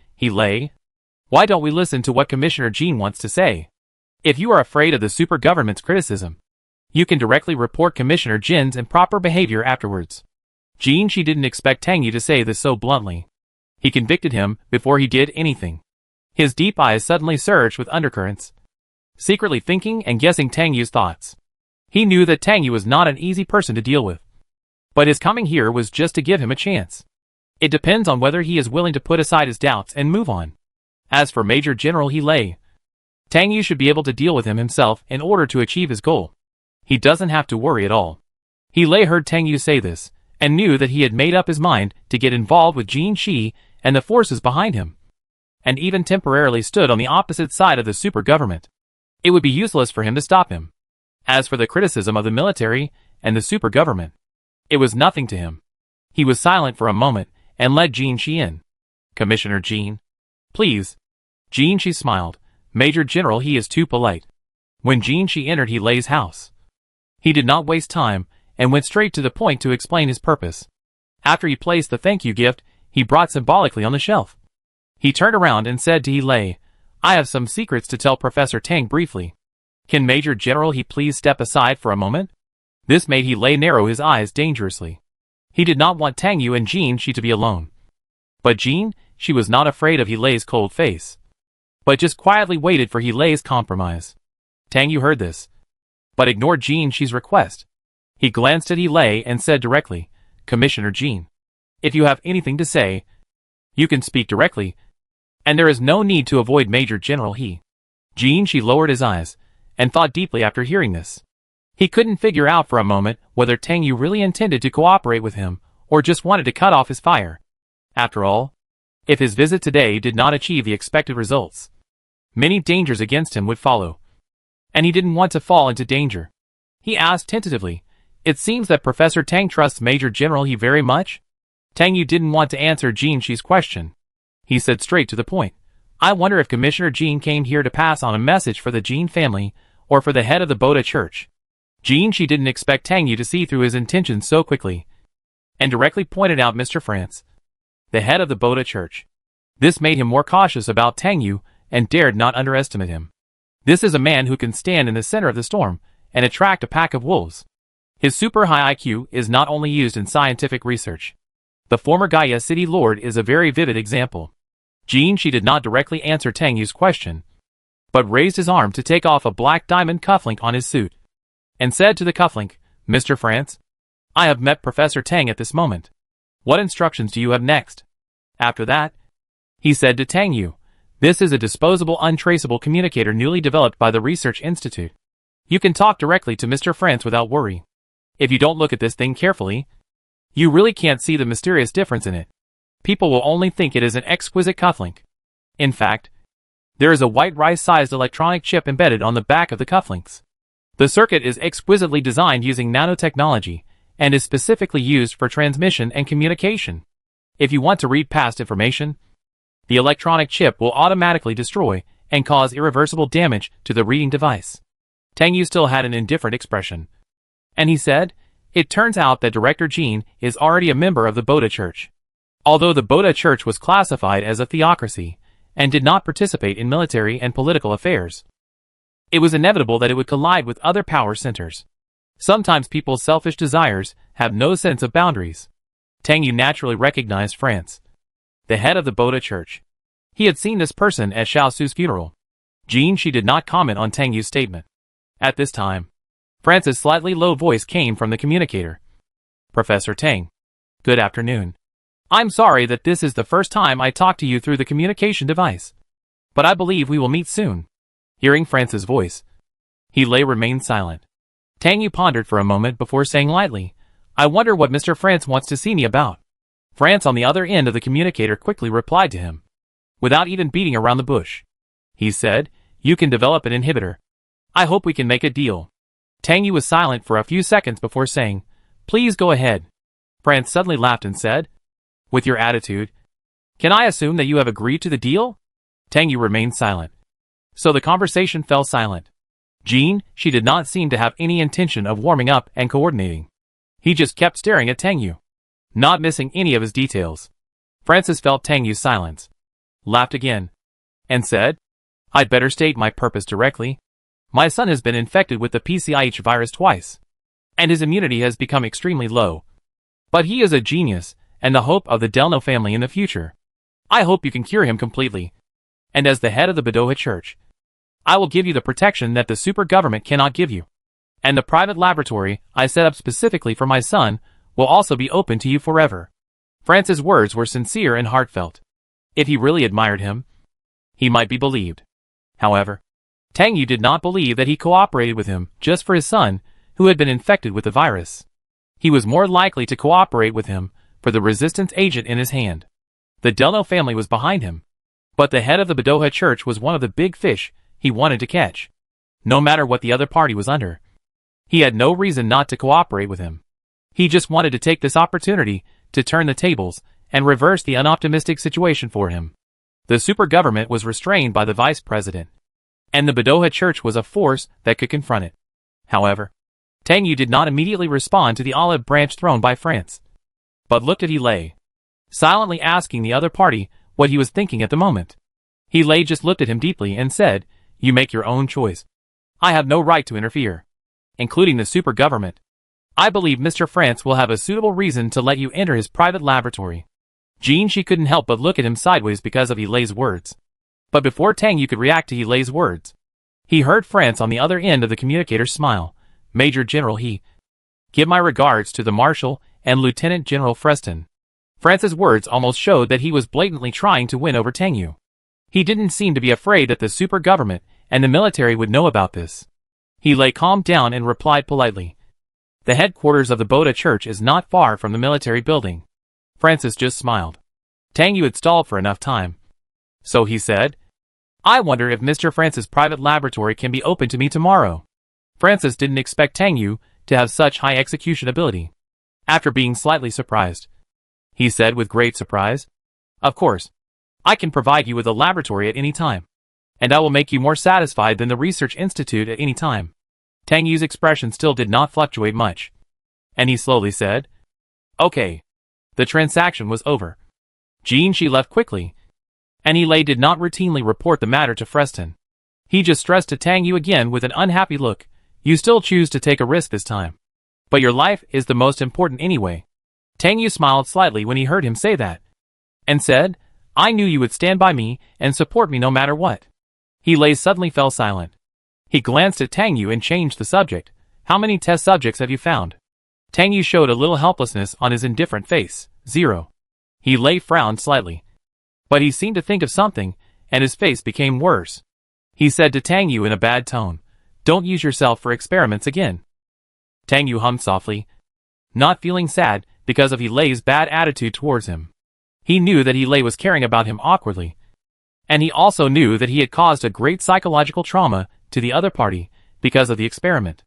why don't we listen to what Commissioner wants to say? If you are afraid of the super government's criticism, you can directly report Commissioner Jin's improper behavior afterwards. She didn't expect Tang Yu to say this so bluntly. He convicted him before he did anything. His deep eyes suddenly surged with undercurrents, secretly thinking and guessing Tang Yu's thoughts. He knew that Tang Yu was not an easy person to deal with. But his coming here was just to give him a chance. It depends on whether he is willing to put aside his doubts and move on. As for Major General Tang Yu should be able to deal with him himself in order to achieve his goal. He doesn't have to worry at all. Heard Tang Yu say this, and knew that he had made up his mind to get involved with Shi and the forces behind him, and even temporarily stood on the opposite side of the super government. It would be useless for him to stop him. As for the criticism of the military and the super government, it was nothing to him. He was silent for a moment and led Shi in. Commissioner please. Shi smiled. Major General, he is too polite. When Shi entered Lei's house, he did not waste time and went straight to the point to explain his purpose. After he placed the thank you gift he brought symbolically on the shelf, he turned around and said to Lei, I have some secrets to tell Professor Tang briefly. Can Major General please step aside for a moment? This made Lei narrow his eyes dangerously. He did not want Tang Yu and she to be alone. But she was not afraid of Lei's cold face, but just quietly waited for Lei's compromise. Tang Yu heard this, but ignored she's request. He glanced at Lei and said directly, Commissioner if you have anything to say, you can speak directly, and there is no need to avoid Major General she lowered his eyes and thought deeply after hearing this. He couldn't figure out for a moment whether Tang Yu really intended to cooperate with him or just wanted to cut off his fire. After all, if his visit today did not achieve the expected results, many dangers against him would follow, and he didn't want to fall into danger. He asked tentatively, it seems that Professor Tang trusts Major General very much? Tang Yu didn't want to answer she's question. He said straight to the point, I wonder if Commissioner came here to pass on a message for the family or for the head of the Boda Church. She didn't expect Tang Yu to see through his intentions so quickly, and directly pointed out Mr. France, the head of the Boda Church. This made him more cautious about Tang Yu and dared not underestimate him. This is a man who can stand in the center of the storm and attract a pack of wolves. His super high IQ is not only used in scientific research. The former Gaia City Lord is a very vivid example. She did not directly answer Tang Yu's question, but raised his arm to take off a black diamond cufflink on his suit, and said to the cufflink, Mr. France, I have met Professor Tang at this moment. What instructions do you have next? After that, he said to Tang Yu, this is a disposable untraceable communicator newly developed by the Research Institute. You can talk directly to Mr. France without worry. If you don't look at this thing carefully, you really can't see the mysterious difference in it. People will only think it is an exquisite cufflink. In fact, there is a white rice-sized electronic chip embedded on the back of the cufflinks. The circuit is exquisitely designed using nanotechnology and is specifically used for transmission and communication. If you want to read past information, the electronic chip will automatically destroy and cause irreversible damage to the reading device. Tang Yu still had an indifferent expression, and he said, it turns out that Director is already a member of the Boda Church. Although the Boda Church was classified as a theocracy and did not participate in military and political affairs, it was inevitable that it would collide with other power centers. Sometimes people's selfish desires have no sense of boundaries. Tang Yu naturally recognized France, the head of the Boda Church. He had seen this person at Shao Xu's funeral. She did not comment on Tang Yu's statement. At this time, France's slightly low voice came from the communicator. Professor Tang, good afternoon. I'm sorry that this is the first time I talk to you through the communication device, but I believe we will meet soon. Hearing France's voice, remained silent. Tang Yu pondered for a moment before saying lightly, I wonder what Mr. France wants to see me about. France on the other end of the communicator quickly replied to him, without even beating around the bush. He said, you can develop an inhibitor. I hope we can make a deal. Tang Yu was silent for a few seconds before saying, "Please go ahead." France suddenly laughed and said, "With your attitude, can I assume that you have agreed to the deal?" Tang Yu remained silent. So the conversation fell silent. Jean, she did not seem to have any intention of warming up and coordinating. He just kept staring at Tang Yu, not missing any of his details. Francis felt Tang Yu's silence, laughed again, and said, "I'd better state my purpose directly. My son has been infected with the PCIH virus twice, and his immunity has become extremely low. But he is a genius, and the hope of the Delno family in the future. I hope you can cure him completely. And as the head of the Boda Church, I will give you the protection that the super government cannot give you. And the private laboratory I set up specifically for my son will also be open to you forever." Francis' words were sincere and heartfelt. If he really admired him, he might be believed. However, Tang Yu did not believe that he cooperated with him just for his son, who had been infected with the virus. He was more likely to cooperate with him for the resistance agent in his hand. The Delno family was behind him, but the head of the Boda Church was one of the big fish he wanted to catch. No matter what the other party was under, he had no reason not to cooperate with him. He just wanted to take this opportunity to turn the tables and reverse the unoptimistic situation for him. The super government was restrained by the vice president, and the Boda Church was a force that could confront it. However, Tang Yu did not immediately respond to the olive branch thrown by France, but looked at He, silently asking the other party what he was thinking at the moment. He just looked at him deeply and said, "You make your own choice. I have no right to interfere, including the super government. I believe Mr. France will have a suitable reason to let you enter his private laboratory." Jean, she couldn't help but look at him sideways because of He's words. But before Tang Yu could react to He's words, he heard France on the other end of the communicator smile. "Major General He, give my regards to the Marshal and Lieutenant General Freston." France's words almost showed that he was blatantly trying to win over Tang Yu. He didn't seem to be afraid that the super government and the military would know about this. He calmed down and replied politely, "The headquarters of the Boda Church is not far from the military building." Francis just smiled. Tang Yu had stalled for enough time. So he said, "I wonder if Mr. Francis' private laboratory can be open to me tomorrow." Francis didn't expect Tang Yu to have such high execution ability. After being slightly surprised, he said with great surprise, "Of course, I can provide you with a laboratory at any time, and I will make you more satisfied than the research institute at any time." Tang Yu's expression still did not fluctuate much, and he slowly said, "Okay." The transaction was over. Jean, she left quickly, and He did not routinely report the matter to Freston. He just stressed to Tang Yu again with an unhappy look, "You still choose to take a risk this time. But your life is the most important anyway." Tang Yu smiled slightly when he heard him say that, and said, "I knew you would stand by me and support me no matter what." He suddenly fell silent. He glanced at Tang Yu and changed the subject. "How many test subjects have you found?" Tang Yu showed a little helplessness on his indifferent face. "0. He frowned slightly, but he seemed to think of something, and his face became worse. He said to Tang Yu in a bad tone, "Don't use yourself for experiments again." Tang Yu hummed softly, not feeling sad because of He's bad attitude towards him. He knew that He was caring about him awkwardly, and he also knew that he had caused a great psychological trauma to the other party because of the experiment.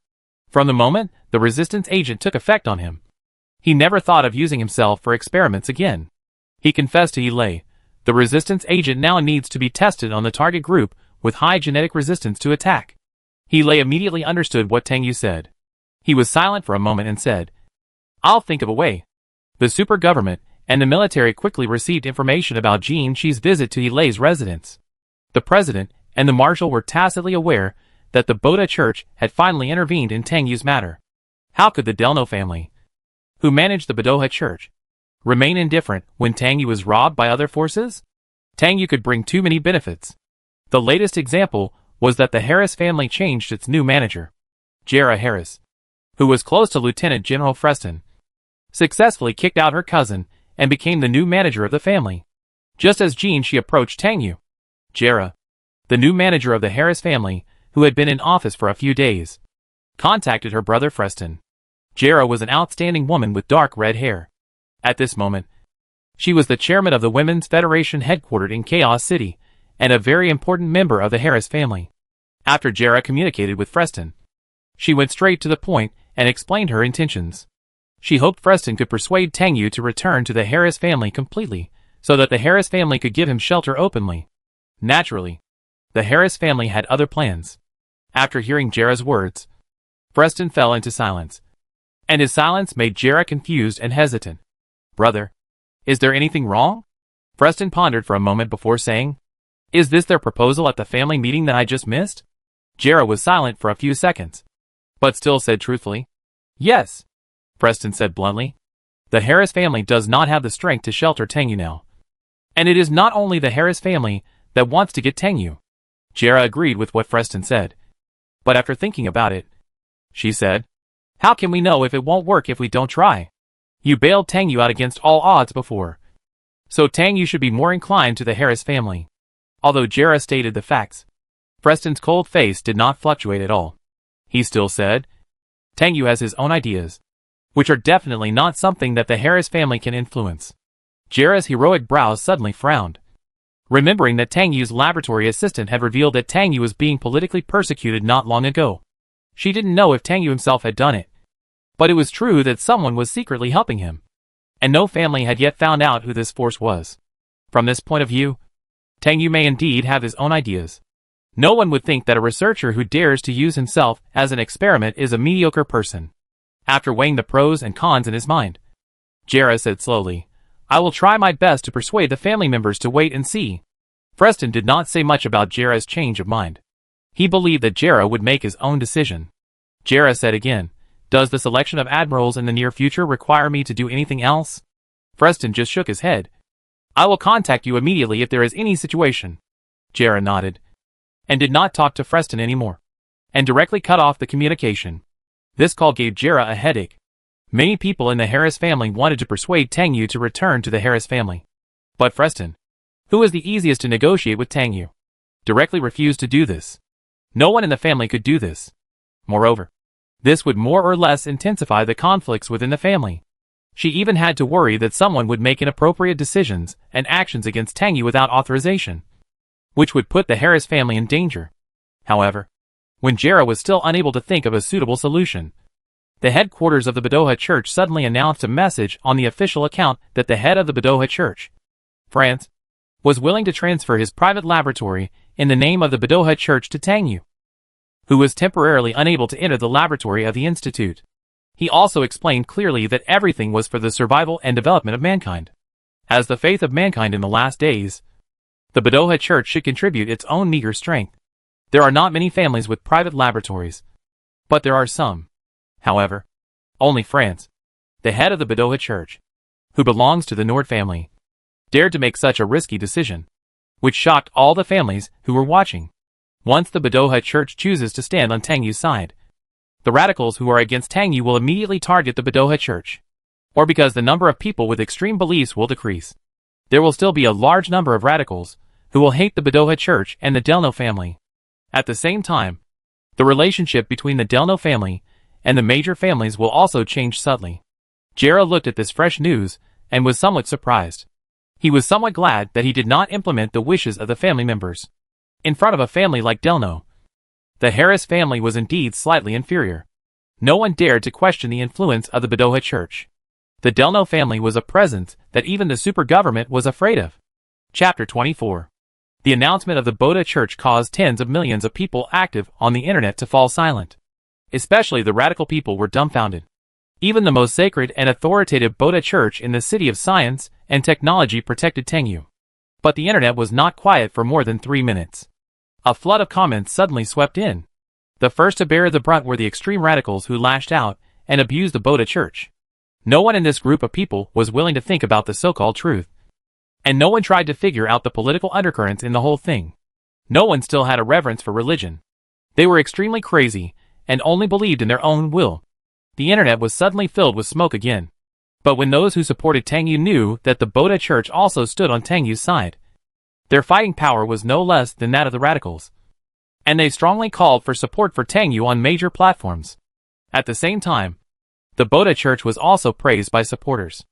From the moment the resistance agent took effect on him, he never thought of using himself for experiments again. He confessed to He, "The resistance agent now needs to be tested on the target group with high genetic resistance to attack." He immediately understood what Tang Yu said. He was silent for a moment and said, "I'll think of a way." The super government and the military quickly received information about Jean Shi's visit to He's residence. The president and the marshal were tacitly aware that the Boda Church had finally intervened in Tang Yu's matter. How could the Delno family, who managed the Boda Church, remain indifferent when Tang Yu was robbed by other forces? Tang Yu could bring too many benefits. The latest example was that the Harris family changed its new manager. Jera Harris, who was close to Lieutenant General Freston, successfully kicked out her cousin and became the new manager of the family. Just as Jean Shi approached Tang Yu, Jera, the new manager of the Harris family, who had been in office for a few days, contacted her brother Freston. Jera was an outstanding woman with dark red hair. At this moment, she was the chairman of the Women's Federation headquartered in Chaos City, and a very important member of the Harris family. After Jera communicated with Freston, She went straight to the point and explained her intentions. She hoped Freston could persuade Tang Yu to return to the Harris family completely, so that the Harris family could give him shelter openly. Naturally, the Harris family had other plans. After hearing Jera's words, Freston fell into silence. And his silence made Jera confused and hesitant. "Brother, is there anything wrong?" Freston pondered for a moment before saying, "Is this their proposal at the family meeting that I just missed?" Jera was silent for a few seconds, but still said truthfully, "Yes." Freston said bluntly, "The Harris family does not have the strength to shelter Tang Yu now. And it is not only the Harris family that wants to get Tang Yu." Jera agreed with what Freston said. But after thinking about it, she said, "How can we know if it won't work if we don't try? You bailed Tang Yu out against all odds before. So Tang Yu should be more inclined to the Harris family." Although Jera stated the facts, Freston's cold face did not fluctuate at all. He still said, "Tang Yu has his own ideas, which are definitely not something that the Harris family can influence." Jera's heroic brows suddenly frowned, remembering that Tang Yu's laboratory assistant had revealed that Tang Yu was being politically persecuted not long ago. She didn't know if Tang Yu himself had done it, but it was true that someone was secretly helping him, and no family had yet found out who this force was. From this point of view, Tang Yu may indeed have his own ideas. No one would think that a researcher who dares to use himself as an experiment is a mediocre person. After weighing the pros and cons in his mind, Jera said slowly, "I will try my best to persuade the family members to wait and see." Freston did not say much about Jera's change of mind. He believed that Jera would make his own decision. Jera said again, "Does the selection of admirals in the near future require me to do anything else?" Freston just shook his head. "I will contact you immediately if there is any situation." Jera nodded, and did not talk to Freston anymore, and directly cut off the communication. This call gave Jera a headache. Many people in the Harris family wanted to persuade Tang Yu to return to the Harris family. But Freston, who was the easiest to negotiate with Tang Yu, directly refused to do this. No one in the family could do this. Moreover, this would more or less intensify the conflicts within the family. She even had to worry that someone would make inappropriate decisions and actions against Tang Yu without authorization, which would put the Harris family in danger. However, when Jera was still unable to think of a suitable solution, the headquarters of the Boda Church suddenly announced a message on the official account that the head of the Boda Church, France, was willing to transfer his private laboratory in the name of the Boda Church to Tang Yu, who was temporarily unable to enter the laboratory of the Institute. He also explained clearly that everything was for the survival and development of mankind. As the faith of mankind in the last days, the Boda Church should contribute its own meager strength. There are not many families with private laboratories, but there are some. However, only France, the head of the Boda Church, who belongs to the Nord family, dared to make such a risky decision, which shocked all the families who were watching. Once the Boda Church chooses to stand on Tang Yu's side, the radicals who are against Tang Yu will immediately target the Boda Church. Or because the number of people with extreme beliefs will decrease, there will still be a large number of radicals who will hate the Boda Church and the Delno family. At the same time, the relationship between the Delno family and the major families will also change subtly. Jera looked at this fresh news and was somewhat surprised. He was somewhat glad that he did not implement the wishes of the family members. In front of a family like Delno, the Harris family was indeed slightly inferior. No one dared to question the influence of the Boda Church. The Delno family was a presence that even the super government was afraid of. Chapter 24. The announcement of the Boda Church caused tens of millions of people active on the internet to fall silent. Especially the radical people were dumbfounded. Even the most sacred and authoritative Boda Church in the city of science and technology protected Tang Yu. But the internet was not quiet for more than 3 minutes. A flood of comments suddenly swept in. The first to bear the brunt were the extreme radicals who lashed out and abused the Boda Church. No one in this group of people was willing to think about the so-called truth. And no one tried to figure out the political undercurrents in the whole thing. No one still had a reverence for religion. They were extremely crazy and only believed in their own will. The internet was suddenly filled with smoke again. But when those who supported Tang Yu knew that the Boda Church also stood on Tang Yu's side, their fighting power was no less than that of the radicals. And they strongly called for support for Tang Yu on major platforms. At the same time, the Boda Church was also praised by supporters.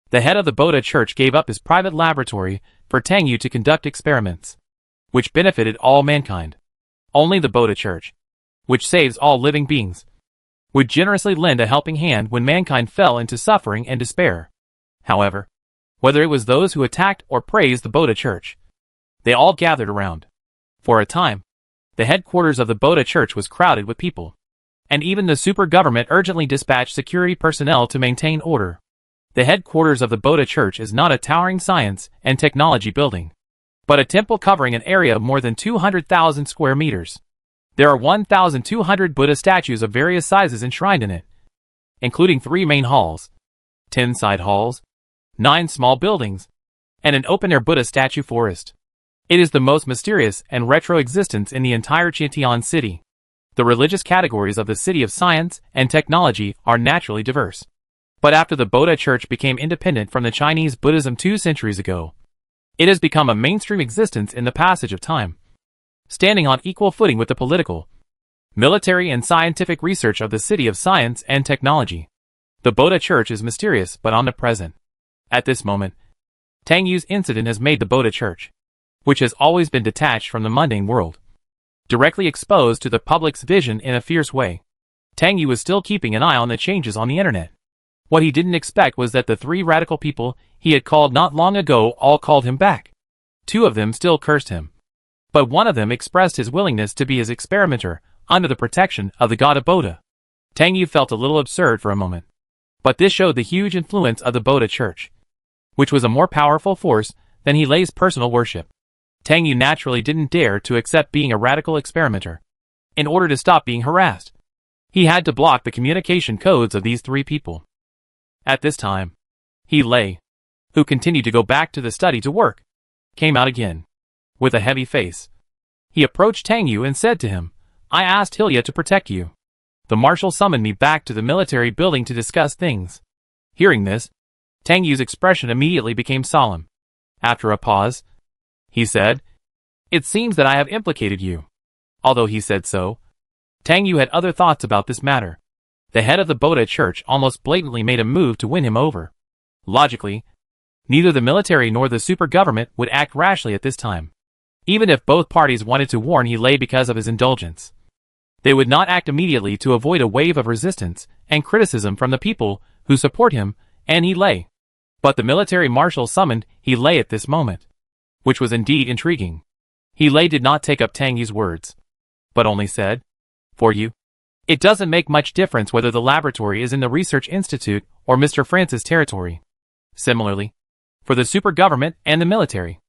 The head of the Boda Church gave up his private laboratory for Tang Yu to conduct experiments, which benefited all mankind. Only the Boda Church, which saves all living beings, would generously lend a helping hand when mankind fell into suffering and despair. However, whether it was those who attacked or praised the Boda Church, they all gathered around. For a time, the headquarters of the Boda Church was crowded with people, and even the super government urgently dispatched security personnel to maintain order. The headquarters of the Boda Church is not a towering science and technology building, but a temple covering an area of more than 200,000 square meters. There are 1,200 Buddha statues of various sizes enshrined in it, including 3 main halls, 10 side halls, 9 small buildings, and an open-air Buddha statue forest. It is the most mysterious and retro existence in the entire Qiantian city. The religious categories of the city of science and technology are naturally diverse. But after the Boda Church became independent from the Chinese Buddhism 2 centuries ago, it has become a mainstream existence in the passage of time, standing on equal footing with the political, military and scientific research of the city of science and technology. The Boda Church is mysterious but omnipresent. At this moment, Tang Yu's incident has made the Boda Church, which has always been detached from the mundane world, directly exposed to the public's vision in a fierce way. Tang Yu was still keeping an eye on the changes on the internet. What he didn't expect was that the 3 radical people he had called not long ago all called him back. 2 of them still cursed him, but one of them expressed his willingness to be his experimenter under the protection of the god of Boda. Tang Yu felt a little absurd for a moment, but this showed the huge influence of the Boda Church, which was a more powerful force than He Lei's personal worship. Tang Yu naturally didn't dare to accept being a radical experimenter. In order to stop being harassed, he had to block the communication codes of these 3 people. At this time, He Lei, who continued to go back to the study to work, came out again. With a heavy face, he approached Tang Yu and said to him, "I asked Hilya to protect you. The marshal summoned me back to the military building to discuss things." Hearing this, Tang Yu's expression immediately became solemn. After a pause, he said, "It seems that I have implicated you." Although he said so, Tang Yu had other thoughts about this matter. The head of the Boda Church almost blatantly made a move to win him over. Logically, neither the military nor the super government would act rashly at this time. Even if both parties wanted to warn He Lei because of his indulgence, they would not act immediately to avoid a wave of resistance and criticism from the people who support him and He Lei. But the military marshal summoned He Lei at this moment, which was indeed intriguing. He Lei did not take up Tang Yu's words, but only said, "For you, it doesn't make much difference whether the laboratory is in the research institute or Mr. France's territory. Similarly, for the super government and the military,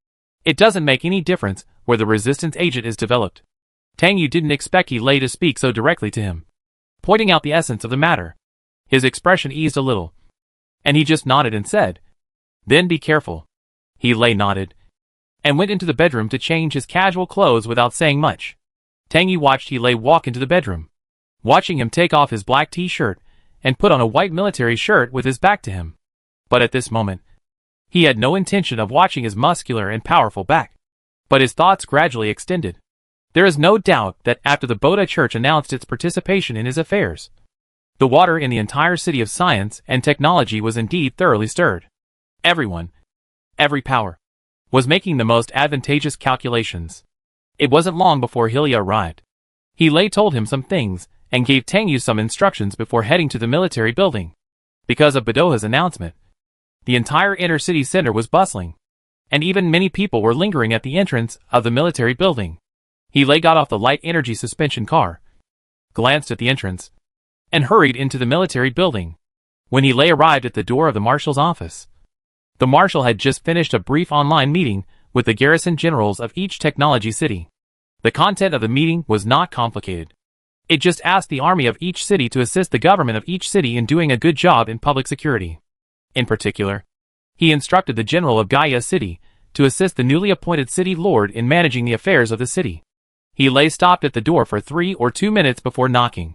it doesn't make any difference where the resistance agent is developed." Tang Yu didn't expect He Lei to speak so directly to him, pointing out the essence of the matter. His expression eased a little, and he just nodded and said, "Then be careful." He Lei nodded, and went into the bedroom to change his casual clothes without saying much. Tang Yu watched He Lei walk into the bedroom, watching him take off his black t-shirt and put on a white military shirt with his back to him. But at this moment, he had no intention of watching his muscular and powerful back. But his thoughts gradually extended. There is no doubt that after the Boda Church announced its participation in his affairs, the water in the entire city of science and technology was indeed thoroughly stirred. Everyone, every power, was making the most advantageous calculations. It wasn't long before Hilya arrived. He Lei told him some things and gave Tang Yu some instructions before heading to the military building. Because of Bedoha's announcement, the entire inner city center was bustling, and even many people were lingering at the entrance of the military building. He Lei got off the light energy suspension car, glanced at the entrance, and hurried into the military building. When He Lei arrived at the door of the marshal's office, the marshal had just finished a brief online meeting with the garrison generals of each technology city. The content of the meeting was not complicated. It just asked the army of each city to assist the government of each city in doing a good job in public security. In particular, he instructed the general of Gaia City to assist the newly appointed city lord in managing the affairs of the city. He Lei stopped at the door for 3 or 2 minutes before knocking.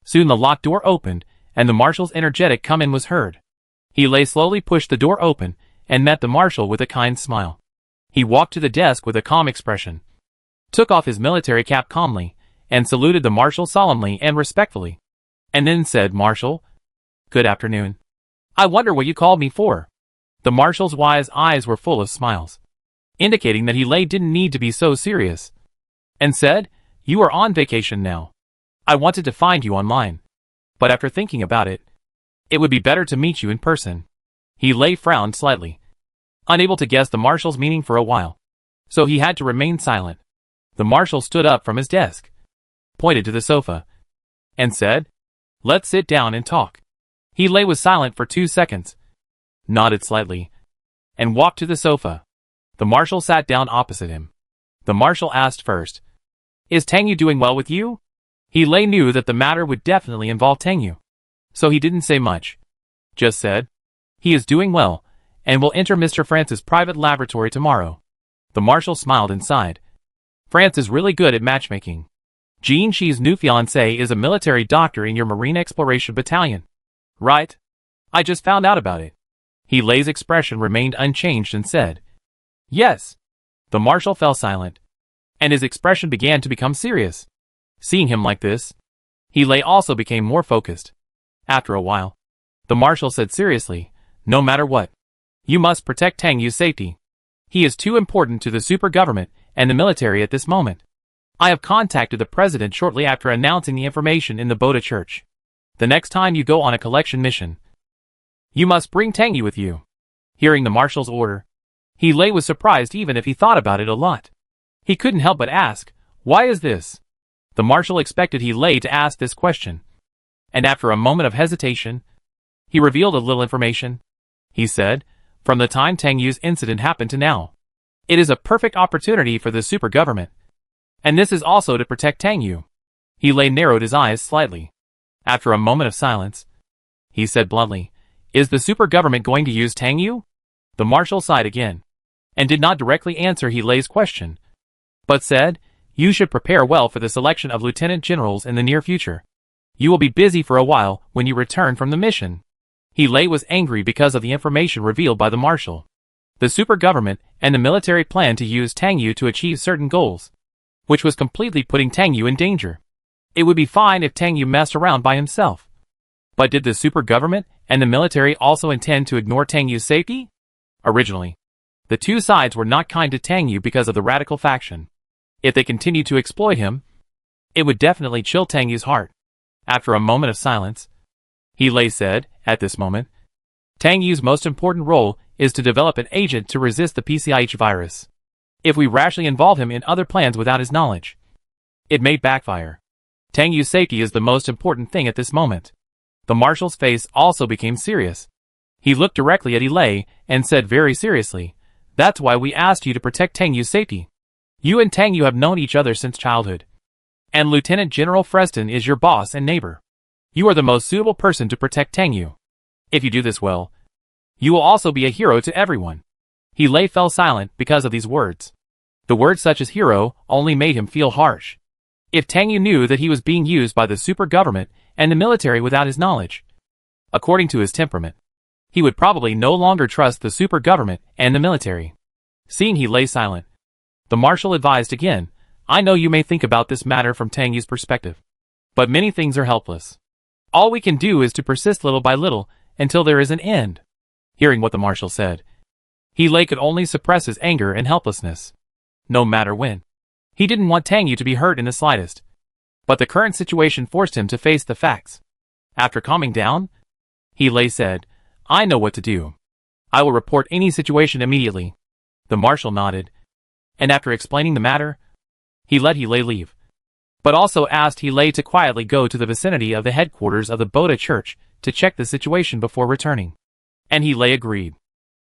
Soon the locked door opened, and the marshal's energetic come-in was heard. He Lei slowly pushed the door open and met the marshal with a kind smile. He walked to the desk with a calm expression, took off his military cap calmly, and saluted the marshal solemnly and respectfully, and then said, "Marshal, good afternoon. I wonder what you called me for." The marshal's wise eyes were full of smiles, indicating that He Lei didn't need to be so serious, and said, "You are on vacation now. I wanted to find you online. But after thinking about it, it would be better to meet you in person. He Lei frowned slightly, unable to guess the marshal's meaning for a while. So he had to remain silent. The marshal stood up from his desk, pointed to the sofa, and said, "Let's sit down and talk." He Lei was silent for 2 seconds, nodded slightly, and walked to the sofa. The marshal sat down opposite him. The marshal asked first, "Is Tang Yu doing well with you?" He Lei knew that the matter would definitely involve Tang Yu, so he didn't say much. Just said, "He is doing well, and will enter Mr. France's private laboratory tomorrow." The marshal smiled and sighed. France is really good at matchmaking. Jean Shi's new fiancé is a military doctor in your Marine Exploration Battalion. Right? I just found out about it. He Lei's expression remained unchanged and said, "Yes." The marshal fell silent, and his expression began to become serious. Seeing him like this, He Lei also became more focused. After a while, the marshal said seriously, "No matter what, you must protect Tang Yu's safety. He is too important to the super government and the military at this moment. I have contacted the president shortly after announcing the information in the Boda Church. The next time you go on a collection mission, you must bring Tang Yu with you." Hearing the marshal's order, He Lei was surprised even if he thought about it a lot. He couldn't help but ask, "Why is this?" The marshal expected He Lei to ask this question, and after a moment of hesitation, he revealed a little information. He said, "From the time Tang Yu's incident happened to now, it is a perfect opportunity for the super government. And this is also to protect Tang Yu." He Lei narrowed his eyes slightly. After a moment of silence, he said bluntly, "Is the super government going to use Tang Yu?" The marshal sighed again, and did not directly answer He Lei's question, but said, "You should prepare well for the selection of lieutenant generals in the near future. You will be busy for a while when you return from the mission." He Lei was angry because of the information revealed by the marshal. The super government and the military planned to use Tang Yu to achieve certain goals, which was completely putting Tang Yu in danger. It would be fine if Tang Yu messed around by himself. But did the super government and the military also intend to ignore Tang Yu's safety? Originally, the two sides were not kind to Tang Yu because of the radical faction. If they continued to exploit him, it would definitely chill Tang Yu's heart. After a moment of silence, He Lei said, "At this moment, Tang Yu's most important role is to develop an agent to resist the PCIH virus. If we rashly involve him in other plans without his knowledge, it may backfire. Tang Yu's safety is the most important thing at this moment." The marshal's face also became serious. He looked directly at He Lei and said very seriously, "That's why we asked you to protect Tang Yu's safety. You and Tang Yu have known each other since childhood, and Lieutenant General Freston is your boss and neighbor. You are the most suitable person to protect Tang Yu. If you do this well, you will also be a hero to everyone." He Lei fell silent because of these words. The words such as hero only made him feel harsh. If Tang Yu knew that he was being used by the super government and the military without his knowledge, according to his temperament, he would probably no longer trust the super government and the military. Seeing He Lei silent, the marshal advised again, "I know you may think about this matter from Tang Yu's perspective, but many things are helpless. All we can do is to persist little by little until there is an end." Hearing what the marshal said, He Lei could only suppress his anger and helplessness. No matter when, he didn't want Tang Yu to be hurt in the slightest, but the current situation forced him to face the facts. After calming down, He Lei said, "I know what to do. I will report any situation immediately." The marshal nodded, and after explaining the matter, he let He Lei leave, but also asked He Lei to quietly go to the vicinity of the headquarters of the Boda Church to check the situation before returning. And He Lei agreed.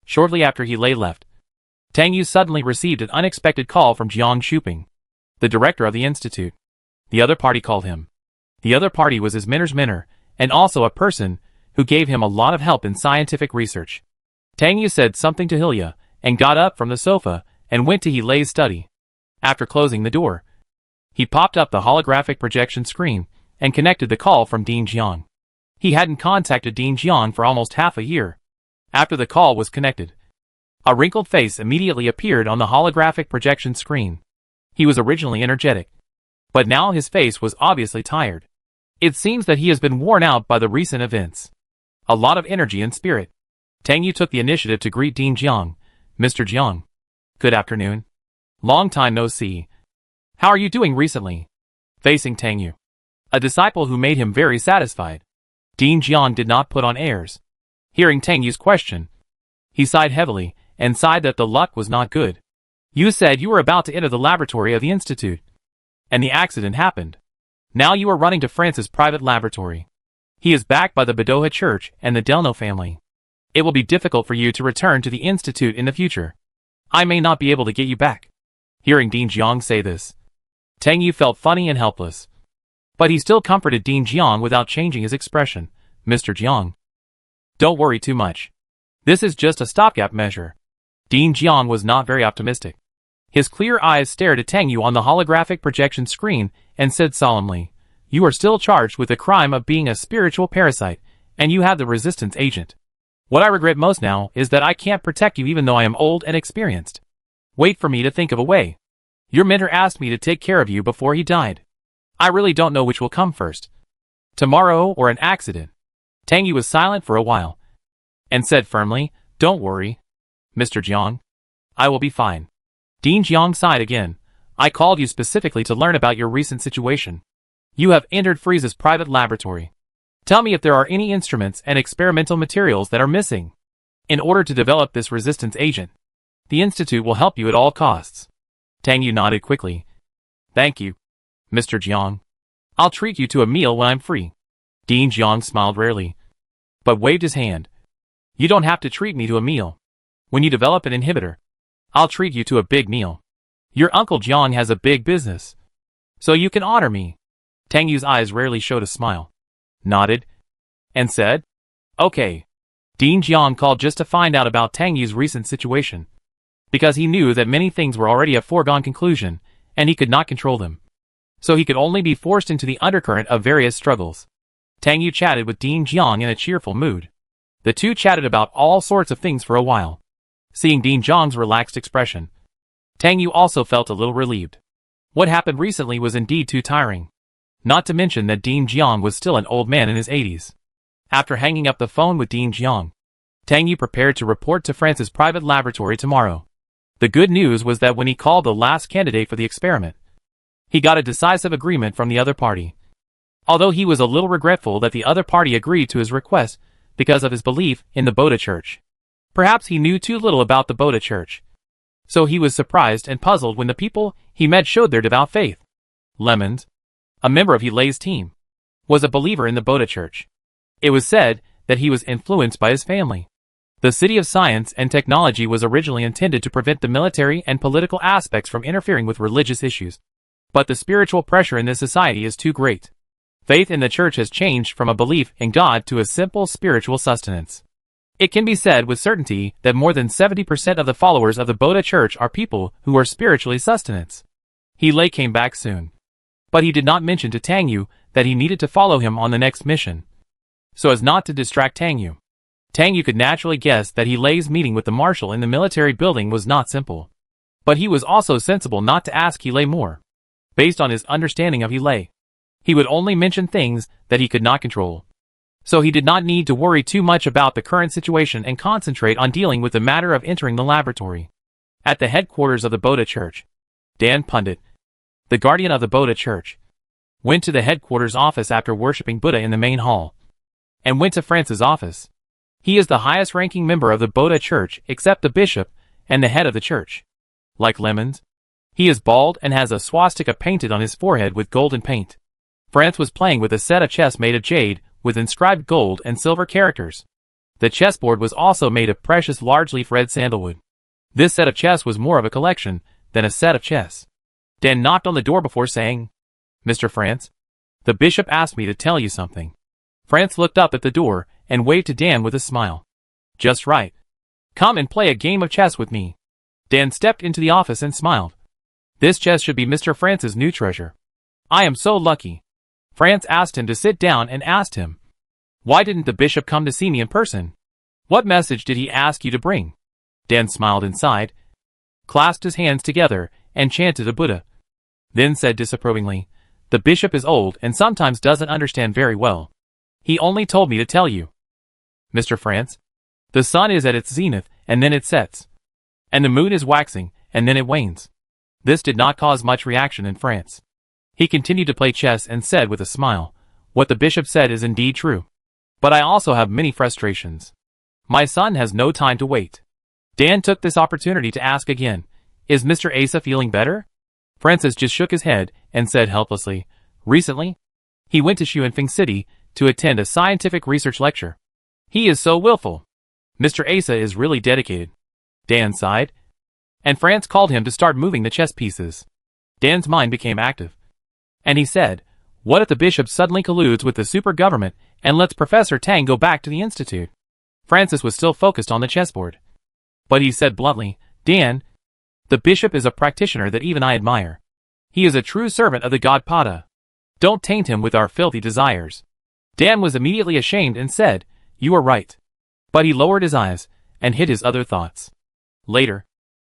Shortly after He Lei left, Tang Yu suddenly received an unexpected call from Jiang Shuping, the director of the institute. The other party called him. The other party was his mentor's mentor, and also a person who gave him a lot of help in scientific research. Tang Yu said something to Hilya, and got up from the sofa, and went to He Lei's study. After closing the door, he popped up the holographic projection screen, and connected the call from Dean Jiang. He hadn't contacted Dean Jiang for almost half a year. After the call was connected, a wrinkled face immediately appeared on the holographic projection screen. He was originally energetic, but now his face was obviously tired. It seems that he has been worn out by the recent events. A lot of energy and spirit. Tang Yu took the initiative to greet Dean Jiang. "Mr. Jiang. Good afternoon. Long time no see. How are you doing recently?" Facing Tang Yu, a disciple who made him very satisfied, Dean Jiang did not put on airs. Hearing Tang Yu's question, he sighed heavily, and sighed that the luck was not good. You said you were about to enter the laboratory of the Institute. And the accident happened. Now you are running to France's private laboratory. He is backed by the Boda Church and the Delno family. It will be difficult for you to return to the Institute in the future. I may not be able to get you back. Hearing Dean Jiang say this, Tang Yu felt funny and helpless. But he still comforted Dean Jiang without changing his expression. Mr. Jiang, don't worry too much. This is just a stopgap measure. Dean Jiang was not very optimistic. His clear eyes stared at Tang Yu on the holographic projection screen and said solemnly, You are still charged with the crime of being a spiritual parasite, and you have the resistance agent. What I regret most now is that I can't protect you even though I am old and experienced. Wait for me to think of a way. Your mentor asked me to take care of you before he died. I really don't know which will come first. Tomorrow or an accident. Tang Yu was silent for a while, and said firmly, Don't worry, Mr. Jiang. I will be fine. Dean Jiang sighed again. I called you specifically to learn about your recent situation. You have entered Frieza's private laboratory. Tell me if there are any instruments and experimental materials that are missing. In order to develop this resistance agent, the Institute will help you at all costs. Tang Yu nodded quickly. Thank you, Mr. Jiang. I'll treat you to a meal when I'm free. Dean Jiang smiled rarely, but waved his hand. You don't have to treat me to a meal. When you develop an inhibitor, I'll treat you to a big meal. Your uncle Jiang has a big business, so you can honor me. Tang Yu's eyes rarely showed a smile, nodded, and said, Okay. Dean Jiang called just to find out about Tang Yu's recent situation, because he knew that many things were already a foregone conclusion, and he could not control them. So he could only be forced into the undercurrent of various struggles. Tang Yu chatted with Dean Jiang in a cheerful mood. The two chatted about all sorts of things for a while. Seeing Dean Jiang's relaxed expression, Tang Yu also felt a little relieved. What happened recently was indeed too tiring. Not to mention that Dean Jiang was still an old man in his 80s. After hanging up the phone with Dean Jiang, Tang Yu prepared to report to France's private laboratory tomorrow. The good news was that when he called the last candidate for the experiment, he got a decisive agreement from the other party. Although he was a little regretful that the other party agreed to his request because of his belief in the Boda Church. Perhaps he knew too little about the Boda Church. So he was surprised and puzzled when the people he met showed their devout faith. Lemons, a member of Helay's team, was a believer in the Boda Church. It was said that he was influenced by his family. The City of Science and Technology was originally intended to prevent the military and political aspects from interfering with religious issues. But the spiritual pressure in this society is too great. Faith in the church has changed from a belief in God to a simple spiritual sustenance. It can be said with certainty that more than 70% of the followers of the Boda Church are people who are spiritually sustenance. Helay came back soon. But he did not mention to Tang Yu that he needed to follow him on the next mission, so as not to distract Tang Yu. Tang Yu could naturally guess that Helay's meeting with the marshal in the military building was not simple. But he was also sensible not to ask Helay more. Based on his understanding of Helay, he would only mention things that he could not control. So he did not need to worry too much about the current situation and concentrate on dealing with the matter of entering the laboratory. At the headquarters of the Boda Church, Dan Pundit, the guardian of the Boda Church, went to the headquarters office after worshipping Buddha in the main hall, and went to France's office. He is the highest ranking member of the Boda Church except the bishop and the head of the church. Like Lemons, he is bald and has a swastika painted on his forehead with golden paint. France was playing with a set of chess made of jade with inscribed gold and silver characters. The chessboard was also made of precious large-leaf red sandalwood. This set of chess was more of a collection than a set of chess. Dan knocked on the door before saying, Mr. France, the bishop asked me to tell you something. France looked up at the door and waved to Dan with a smile. Just right. Come and play a game of chess with me. Dan stepped into the office and smiled. This chess should be Mr. France's new treasure. I am so lucky. France asked him to sit down and asked him, Why didn't the bishop come to see me in person? What message did he ask you to bring? Dan smiled and sighed, clasped his hands together, and chanted a Buddha. Then said disapprovingly, The bishop is old and sometimes doesn't understand very well. He only told me to tell you. Mr. France, the sun is at its zenith and then it sets. And the moon is waxing and then it wanes. This did not cause much reaction in France. He continued to play chess and said with a smile, What the bishop said is indeed true. But I also have many frustrations. My son has no time to wait. Dan took this opportunity to ask again, is Mr. Asa feeling better? Francis just shook his head and said helplessly, recently? He went to Xuanfeng City to attend a scientific research lecture. He is so willful. Mr. Asa is really dedicated. Dan sighed. And France called him to start moving the chess pieces. Dan's mind became active. And he said, what if the bishop suddenly colludes with the super government and lets Professor Tang go back to the institute? Francis was still focused on the chessboard. But he said bluntly, Dan, the bishop is a practitioner that even I admire. He is a true servant of the god Pada. Don't taint him with our filthy desires. Dan was immediately ashamed and said, you are right. But he lowered his eyes and hid his other thoughts. Later,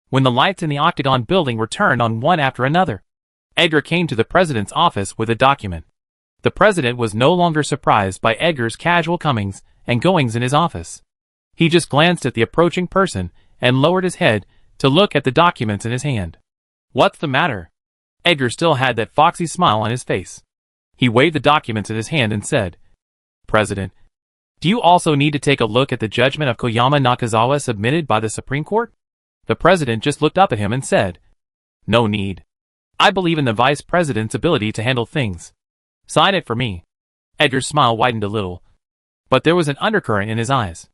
when the lights in the octagon building were turned on one after another, Edgar came to the president's office with a document. The president was no longer surprised by Edgar's casual comings and goings in his office. He just glanced at the approaching person and lowered his head to look at the documents in his hand. What's the matter? Edgar still had that foxy smile on his face. He waved the documents in his hand and said, President, do you also need to take a look at the judgment of Koyama Nakazawa submitted by the Supreme Court? The president just looked up at him and said, no need. I believe in the vice president's ability to handle things. Sign it for me. Edgar's smile widened a little, but there was an undercurrent in his eyes.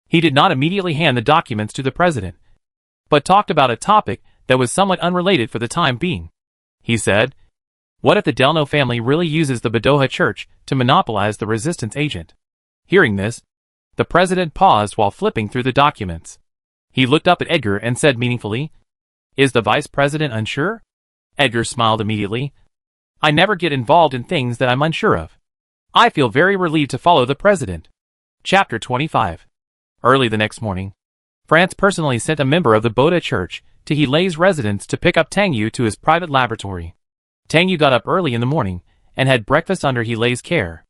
He did not immediately hand the documents to the president, but talked about a topic that was somewhat unrelated for the time being. He said, what if the Delno family really uses the Boda Church to monopolize the resistance agent? Hearing this, the president paused while flipping through the documents. He looked up at Edgar and said meaningfully, is the vice president unsure? Edgar smiled immediately. I never get involved in things that I'm unsure of. I feel very relieved to follow the president. Chapter 25. Early the next morning, France personally sent a member of the Boda Church to Helei's residence to pick up Tang Yu to his private laboratory. Tang Yu got up early in the morning and had breakfast under Helei's care.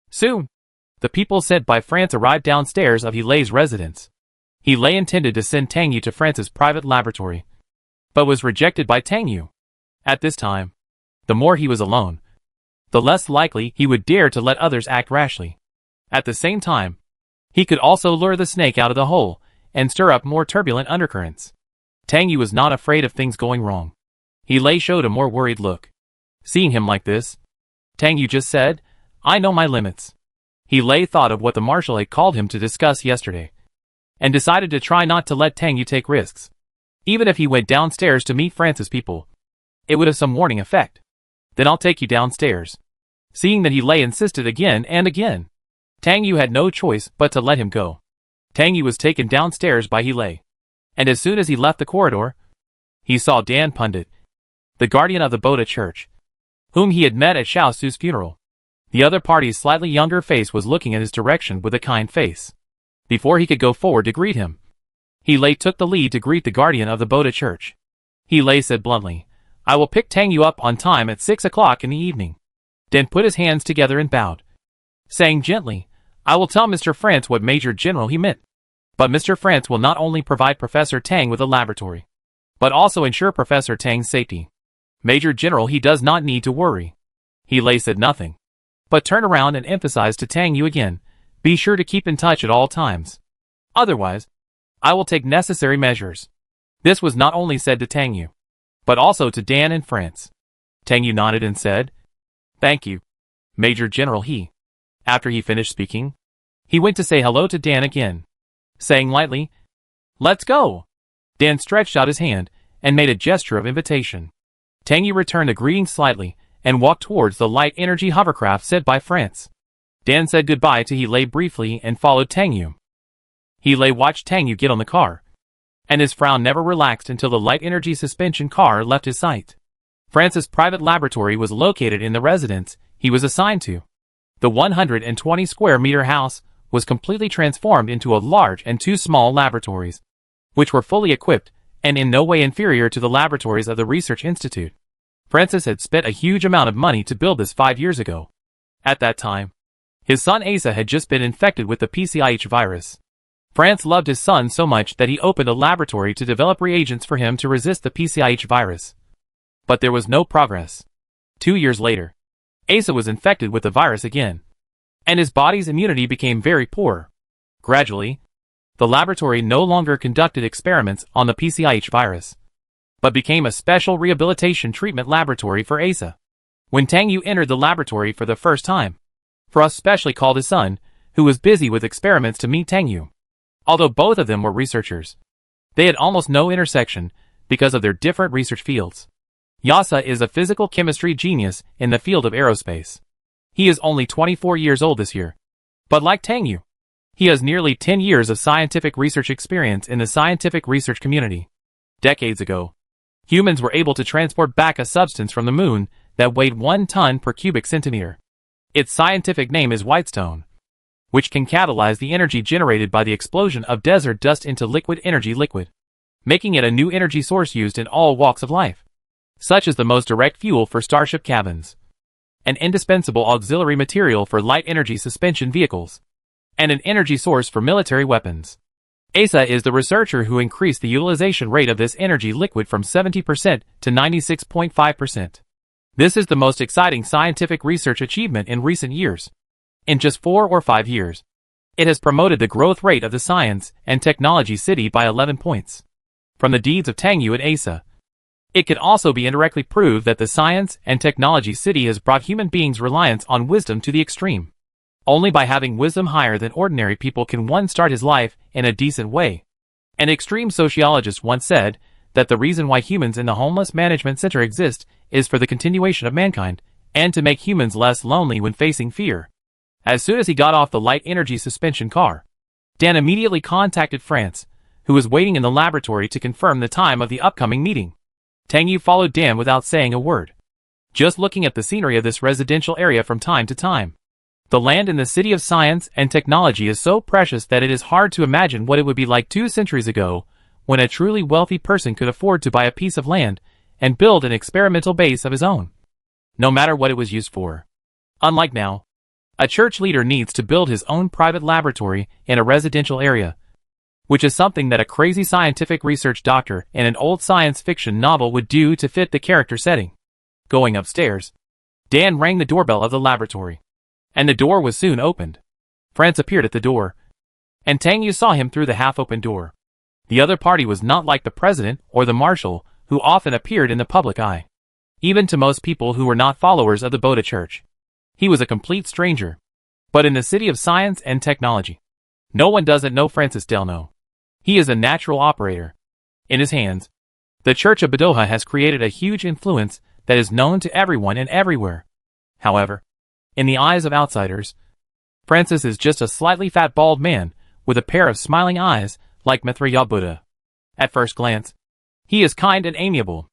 Soon, the people sent by France arrived downstairs of Helei's residence. Helei intended to send Tang Yu to France's private laboratory, but was rejected by Tang Yu. At this time, the more he was alone, the less likely he would dare to let others act rashly. At the same time, he could also lure the snake out of the hole and stir up more turbulent undercurrents. Tang Yu was not afraid of things going wrong. Helei showed a more worried look. Seeing him like this, Tang Yu just said, I know my limits. Helei thought of what the marshal had called him to discuss yesterday, and decided to try not to let Tang Yu take risks. Even if he went downstairs to meet France's people, it would have some warning effect. Then I'll take you downstairs. Seeing that Helei insisted again and again, Tang Yu had no choice but to let him go. Tang Yu was taken downstairs by Helei, and as soon as he left the corridor, he saw Dan Pundit, the guardian of the Boda Church, whom he had met at Shao Xu's funeral. The other party's slightly younger face was looking in his direction with a kind face. Before he could go forward to greet him, Helei took the lead to greet the guardian of the Boda Church. Helei said bluntly, I will pick Tang Yu up on time at 6 o'clock in the evening. Dan put his hands together and bowed, saying gently, I will tell Mr. France what Major General he meant. But Mr. France will not only provide Professor Tang with a laboratory, but also ensure Professor Tang's safety. Major General he does not need to worry. Helei said nothing, but turned around and emphasized to Tang Yu again, be sure to keep in touch at all times. Otherwise, I will take necessary measures. This was not only said to Tang Yu, but also to Dan and France. Tang Yu nodded and said, thank you, Major General he. After he finished speaking, he went to say hello to Dan again, saying lightly, let's go. Dan stretched out his hand and made a gesture of invitation. Tang Yu returned a greeting slightly and walked towards the light energy hovercraft sent by France. Dan said goodbye to Helei briefly and followed Tang Yu. Helei watched Tang Yu get on the car, and his frown never relaxed until the light energy suspension car left his sight. France's private laboratory was located in the residence he was assigned to. The 120 square meter house was completely transformed into a large and two small laboratories, which were fully equipped and in no way inferior to the laboratories of the Research Institute. Francis had spent a huge amount of money to build this 5 years ago. At that time, his son Asa had just been infected with the PCIH virus. France loved his son so much that he opened a laboratory to develop reagents for him to resist the PCIH virus. But there was no progress. 2 years later, Asa was infected with the virus again, and his body's immunity became very poor. Gradually, the laboratory no longer conducted experiments on the PCIH virus, but became a special rehabilitation treatment laboratory for Asa. When Tang Yu entered the laboratory for the first time, Frost specially called his son, who was busy with experiments, to meet Tang Yu. Although both of them were researchers, they had almost no intersection because of their different research fields. Yasa is a physical chemistry genius in the field of aerospace. He is only 24 years old this year. But like Tang Yu, he has nearly 10 years of scientific research experience in the scientific research community. Decades ago, humans were able to transport back a substance from the moon that weighed 1 ton per cubic centimeter. Its scientific name is whitestone, which can catalyze the energy generated by the explosion of desert dust into liquid energy, making it a new energy source used in all walks of life, such as the most direct fuel for starship cabins, an indispensable auxiliary material for light energy suspension vehicles, and an energy source for military weapons. Asa is the researcher who increased the utilization rate of this energy liquid from 70% to 96.5%. This is the most exciting scientific research achievement in recent years. In just 4 or 5 years, it has promoted the growth rate of the science and technology city by 11 points. From the deeds of Tang Yu and Asa, it could also be indirectly proved that the science and technology city has brought human beings' reliance on wisdom to the extreme. Only by having wisdom higher than ordinary people can one start his life in a decent way. An extreme sociologist once said that the reason why humans in the homeless management center exist is for the continuation of mankind, and to make humans less lonely when facing fear. As soon as he got off the light energy suspension car, Dan immediately contacted France, who was waiting in the laboratory to confirm the time of the upcoming meeting. Tang Yu followed Dan without saying a word, just looking at the scenery of this residential area from time to time. The land in the city of science and technology is so precious that it is hard to imagine what it would be like 2 centuries ago, when a truly wealthy person could afford to buy a piece of land and build an experimental base of his own, no matter what it was used for. Unlike now, a church leader needs to build his own private laboratory in a residential area, which is something that a crazy scientific research doctor in an old science fiction novel would do to fit the character setting. Going upstairs, Dan rang the doorbell of the laboratory, and the door was soon opened. France appeared at the door, and Tang Yu saw him through the half-open door. The other party was not like the president or the marshal, who often appeared in the public eye, even to most people who were not followers of the Boda Church. He was a complete stranger. But in the city of science and technology, no one doesn't know Francis Delno. He is a natural operator. In his hands, the Church of Boda has created a huge influence that is known to everyone and everywhere. However, in the eyes of outsiders, Francis is just a slightly fat bald man with a pair of smiling eyes like Mithra Buddha. At first glance, he is kind and amiable.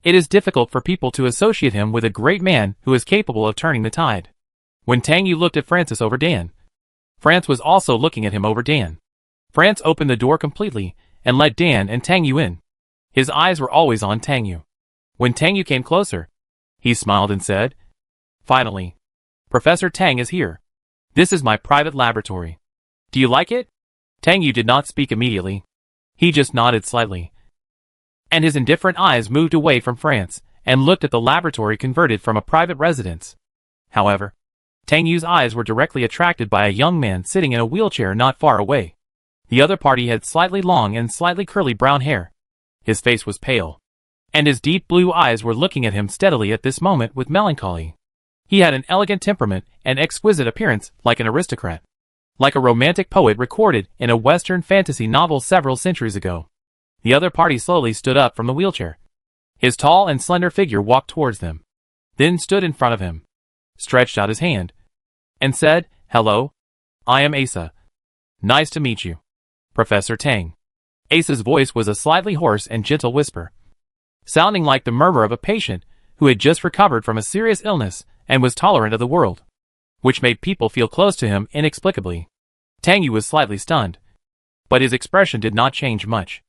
It is difficult for people to associate him with a great man who is capable of turning the tide. When Tang Yu looked at Francis over Dan, France was also looking at him over Dan. France opened the door completely and let Dan and Tang Yu in. His eyes were always on Tang Yu. When Tang Yu came closer, he smiled and said, "Finally, Professor Tang is here. This is my private laboratory. Do you like it?" Tang Yu did not speak immediately. He just nodded slightly, and his indifferent eyes moved away from France and looked at the laboratory converted from a private residence. However, Tang Yu's eyes were directly attracted by a young man sitting in a wheelchair not far away. The other party had slightly long and slightly curly brown hair. His face was pale, and his deep blue eyes were looking at him steadily at this moment with melancholy. He had an elegant temperament and exquisite appearance like an aristocrat, like a romantic poet recorded in a Western fantasy novel several centuries ago. The other party slowly stood up from the wheelchair. His tall and slender figure walked towards them, then stood in front of him, stretched out his hand, and said, "Hello, I am Asa. Nice to meet you, Professor Tang." Asa's voice was a slightly hoarse and gentle whisper, sounding like the murmur of a patient who had just recovered from a serious illness and was tolerant of the world, which made people feel close to him inexplicably. Tang Yu was slightly stunned, but his expression did not change much.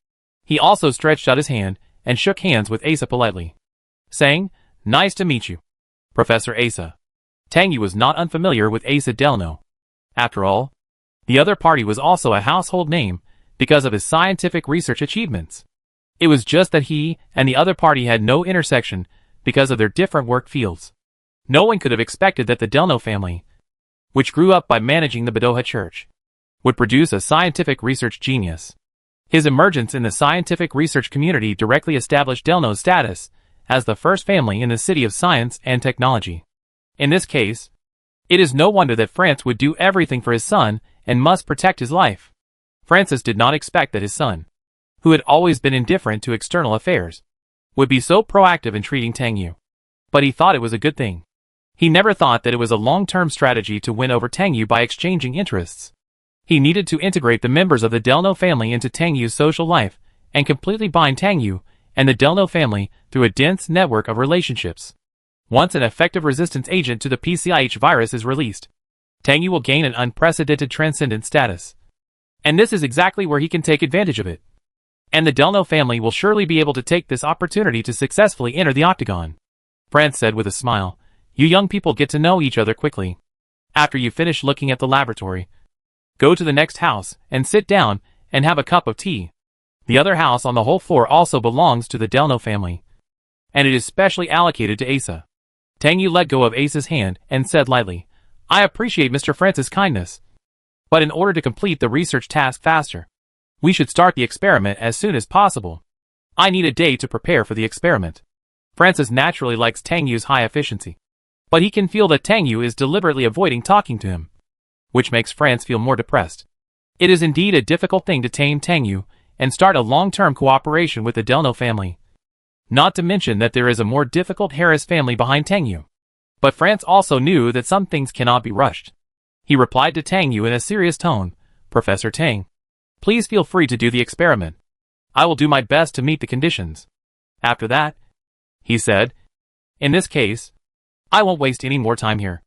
He also stretched out his hand and shook hands with Asa politely, saying, "Nice to meet you, Professor Asa." Tang Yu was not unfamiliar with Asa Delno. After all, the other party was also a household name because of his scientific research achievements. It was just that he and the other party had no intersection because of their different work fields. No one could have expected that the Delno family which grew up by managing the Boda Church, would produce a scientific research genius. His emergence in the scientific research community directly established Delno's status as the first family in the city of science and technology. In this case, it is no wonder that France would do everything for his son and must protect his life. Francis did not expect that his son, who had always been indifferent to external affairs, would be so proactive in treating Tang Yu. But he thought it was a good thing. He never thought that it was a long-term strategy to win over Tang Yu by exchanging interests. He needed to integrate the members of the Delno family into Tang Yu's social life and completely bind Tang Yu and the Delno family through a dense network of relationships. Once an effective resistance agent to the PCIH virus is released, Tang Yu will gain an unprecedented transcendent status. And this is exactly where he can take advantage of it. And the Delno family will surely be able to take this opportunity to successfully enter the octagon. France said with a smile, "You young people get to know each other quickly. After you finish looking at the laboratory, go to the next house and sit down and have a cup of tea. The other house on the whole floor also belongs to the Delno family, and it is specially allocated to Asa." Tang Yu let go of Asa's hand and said lightly, "I appreciate Mr. Francis' kindness. But in order to complete the research task faster, we should start the experiment as soon as possible. I need a day to prepare for the experiment." Francis naturally likes Tang Yu's high efficiency, but he can feel that Tang Yu is deliberately avoiding talking to him, which makes France feel more depressed. It is indeed a difficult thing to tame Tang Yu and start a long-term cooperation with the Delno family. Not to mention that there is a more difficult Harris family behind Tang Yu. But France also knew that some things cannot be rushed. He replied to Tang Yu in a serious tone, "Professor Tang, please feel free to do the experiment. I will do my best to meet the conditions. After that," he said, "in this case, I won't waste any more time here.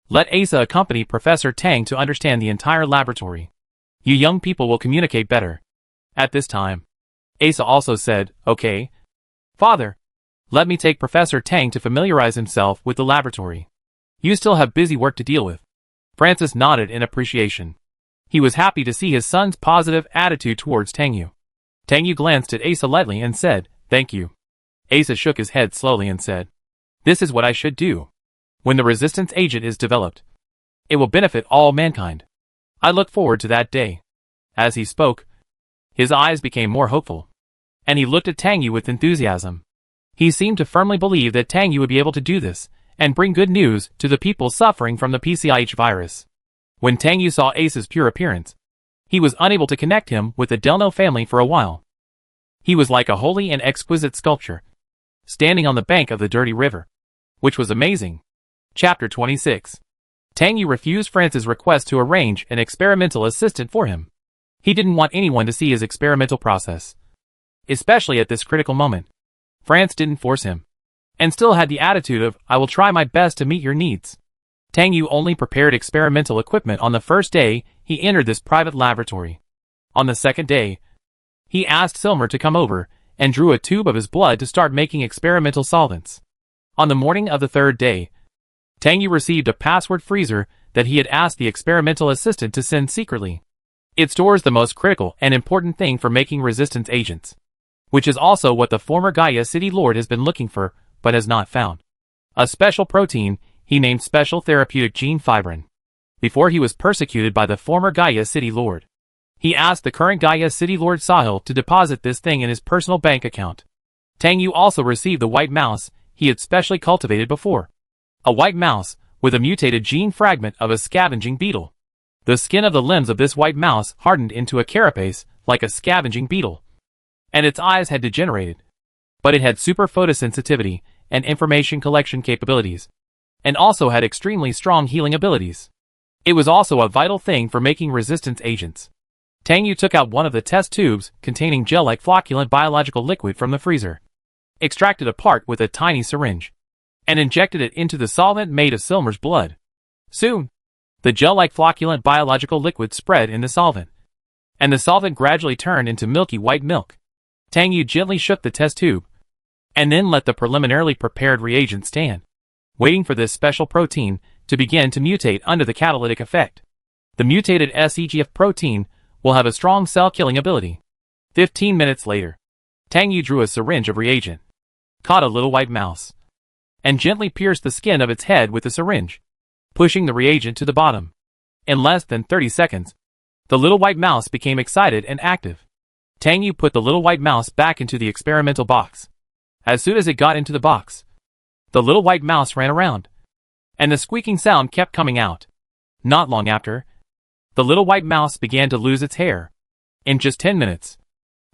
Let Asa accompany Professor Tang to understand the entire laboratory. You young people will communicate better." At this time, Asa also said, "Okay, Father, let me take Professor Tang to familiarize himself with the laboratory. You still have busy work to deal with." Francis nodded in appreciation. He was happy to see his son's positive attitude towards Tang Yu. Tang Yu glanced at Asa lightly and said, "Thank you." Asa shook his head slowly and said, "This is what I should do. When the resistance agent is developed, it will benefit all mankind. I look forward to that day." As he spoke, his eyes became more hopeful, and he looked at Tang Yu with enthusiasm. He seemed to firmly believe that Tang Yu would be able to do this and bring good news to the people suffering from the PCIH virus. When Tang Yu saw Asa's pure appearance, he was unable to connect him with the Delno family for a while. He was like a holy and exquisite sculpture, standing on the bank of the dirty river, which was amazing. Chapter 26. Tang Yu refused France's request to arrange an experimental assistant for him. He didn't want anyone to see his experimental process, especially at this critical moment. France didn't force him, and still had the attitude of, "I will try my best to meet your needs." Tang Yu only prepared experimental equipment on the first day he entered this private laboratory. On the second day, he asked Silmer to come over and drew a tube of his blood to start making experimental solvents. On the morning of the third day, Tang Yu received a password freezer that he had asked the experimental assistant to send secretly. It stores the most critical and important thing for making resistance agents, which is also what the former Gaia City Lord has been looking for, but has not found. A special protein he named Special Therapeutic Gene Fibrin. Before he was persecuted by the former Gaia City Lord, he asked the current Gaia City Lord Sahil to deposit this thing in his personal bank account. Tang Yu also received the white mouse he had specially cultivated before. A white mouse with a mutated gene fragment of a scavenging beetle. The skin of the limbs of this white mouse hardened into a carapace like a scavenging beetle, and its eyes had degenerated. But it had super photosensitivity and information collection capabilities, and also had extremely strong healing abilities. It was also a vital thing for making resistance agents. Tang Yu took out one of the test tubes containing gel-like flocculent biological liquid from the freezer, extracted a part with a tiny syringe, and injected it into the solvent made of Silmer's blood. Soon, the gel-like flocculent biological liquid spread in the solvent, and the solvent gradually turned into milky white milk. Tang Yu gently shook the test tube, and then let the preliminarily prepared reagent stand, waiting for this special protein to begin to mutate under the catalytic effect. The mutated SEGF protein will have a strong cell-killing ability. 15 minutes later, Tang Yu drew a syringe of reagent, caught a little white mouse, and gently pierced the skin of its head with the syringe, pushing the reagent to the bottom. In less than 30 seconds, the little white mouse became excited and active. Tang Yu put the little white mouse back into the experimental box. As soon as it got into the box, the little white mouse ran around, and the squeaking sound kept coming out. Not long after, the little white mouse began to lose its hair. In just 10 minutes,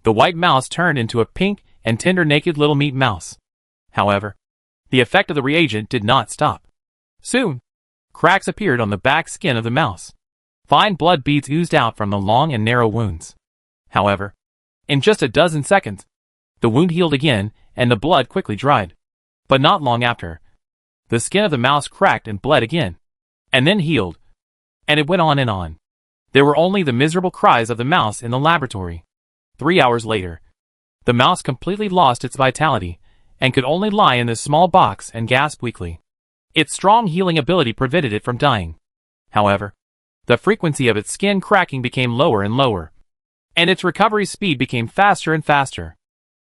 the white mouse turned into a pink and tender naked little meat mouse. However, the effect of the reagent did not stop. Soon, cracks appeared on the back skin of the mouse. Fine blood beads oozed out from the long and narrow wounds. However, in just a dozen seconds, the wound healed again and the blood quickly dried. But not long after, the skin of the mouse cracked and bled again, and then healed. And it went on and on. There were only the miserable cries of the mouse in the laboratory. 3 hours later, the mouse completely lost its vitality, and could only lie in this small box and gasp weakly. Its strong healing ability prevented it from dying. However, the frequency of its skin cracking became lower and lower, and its recovery speed became faster and faster.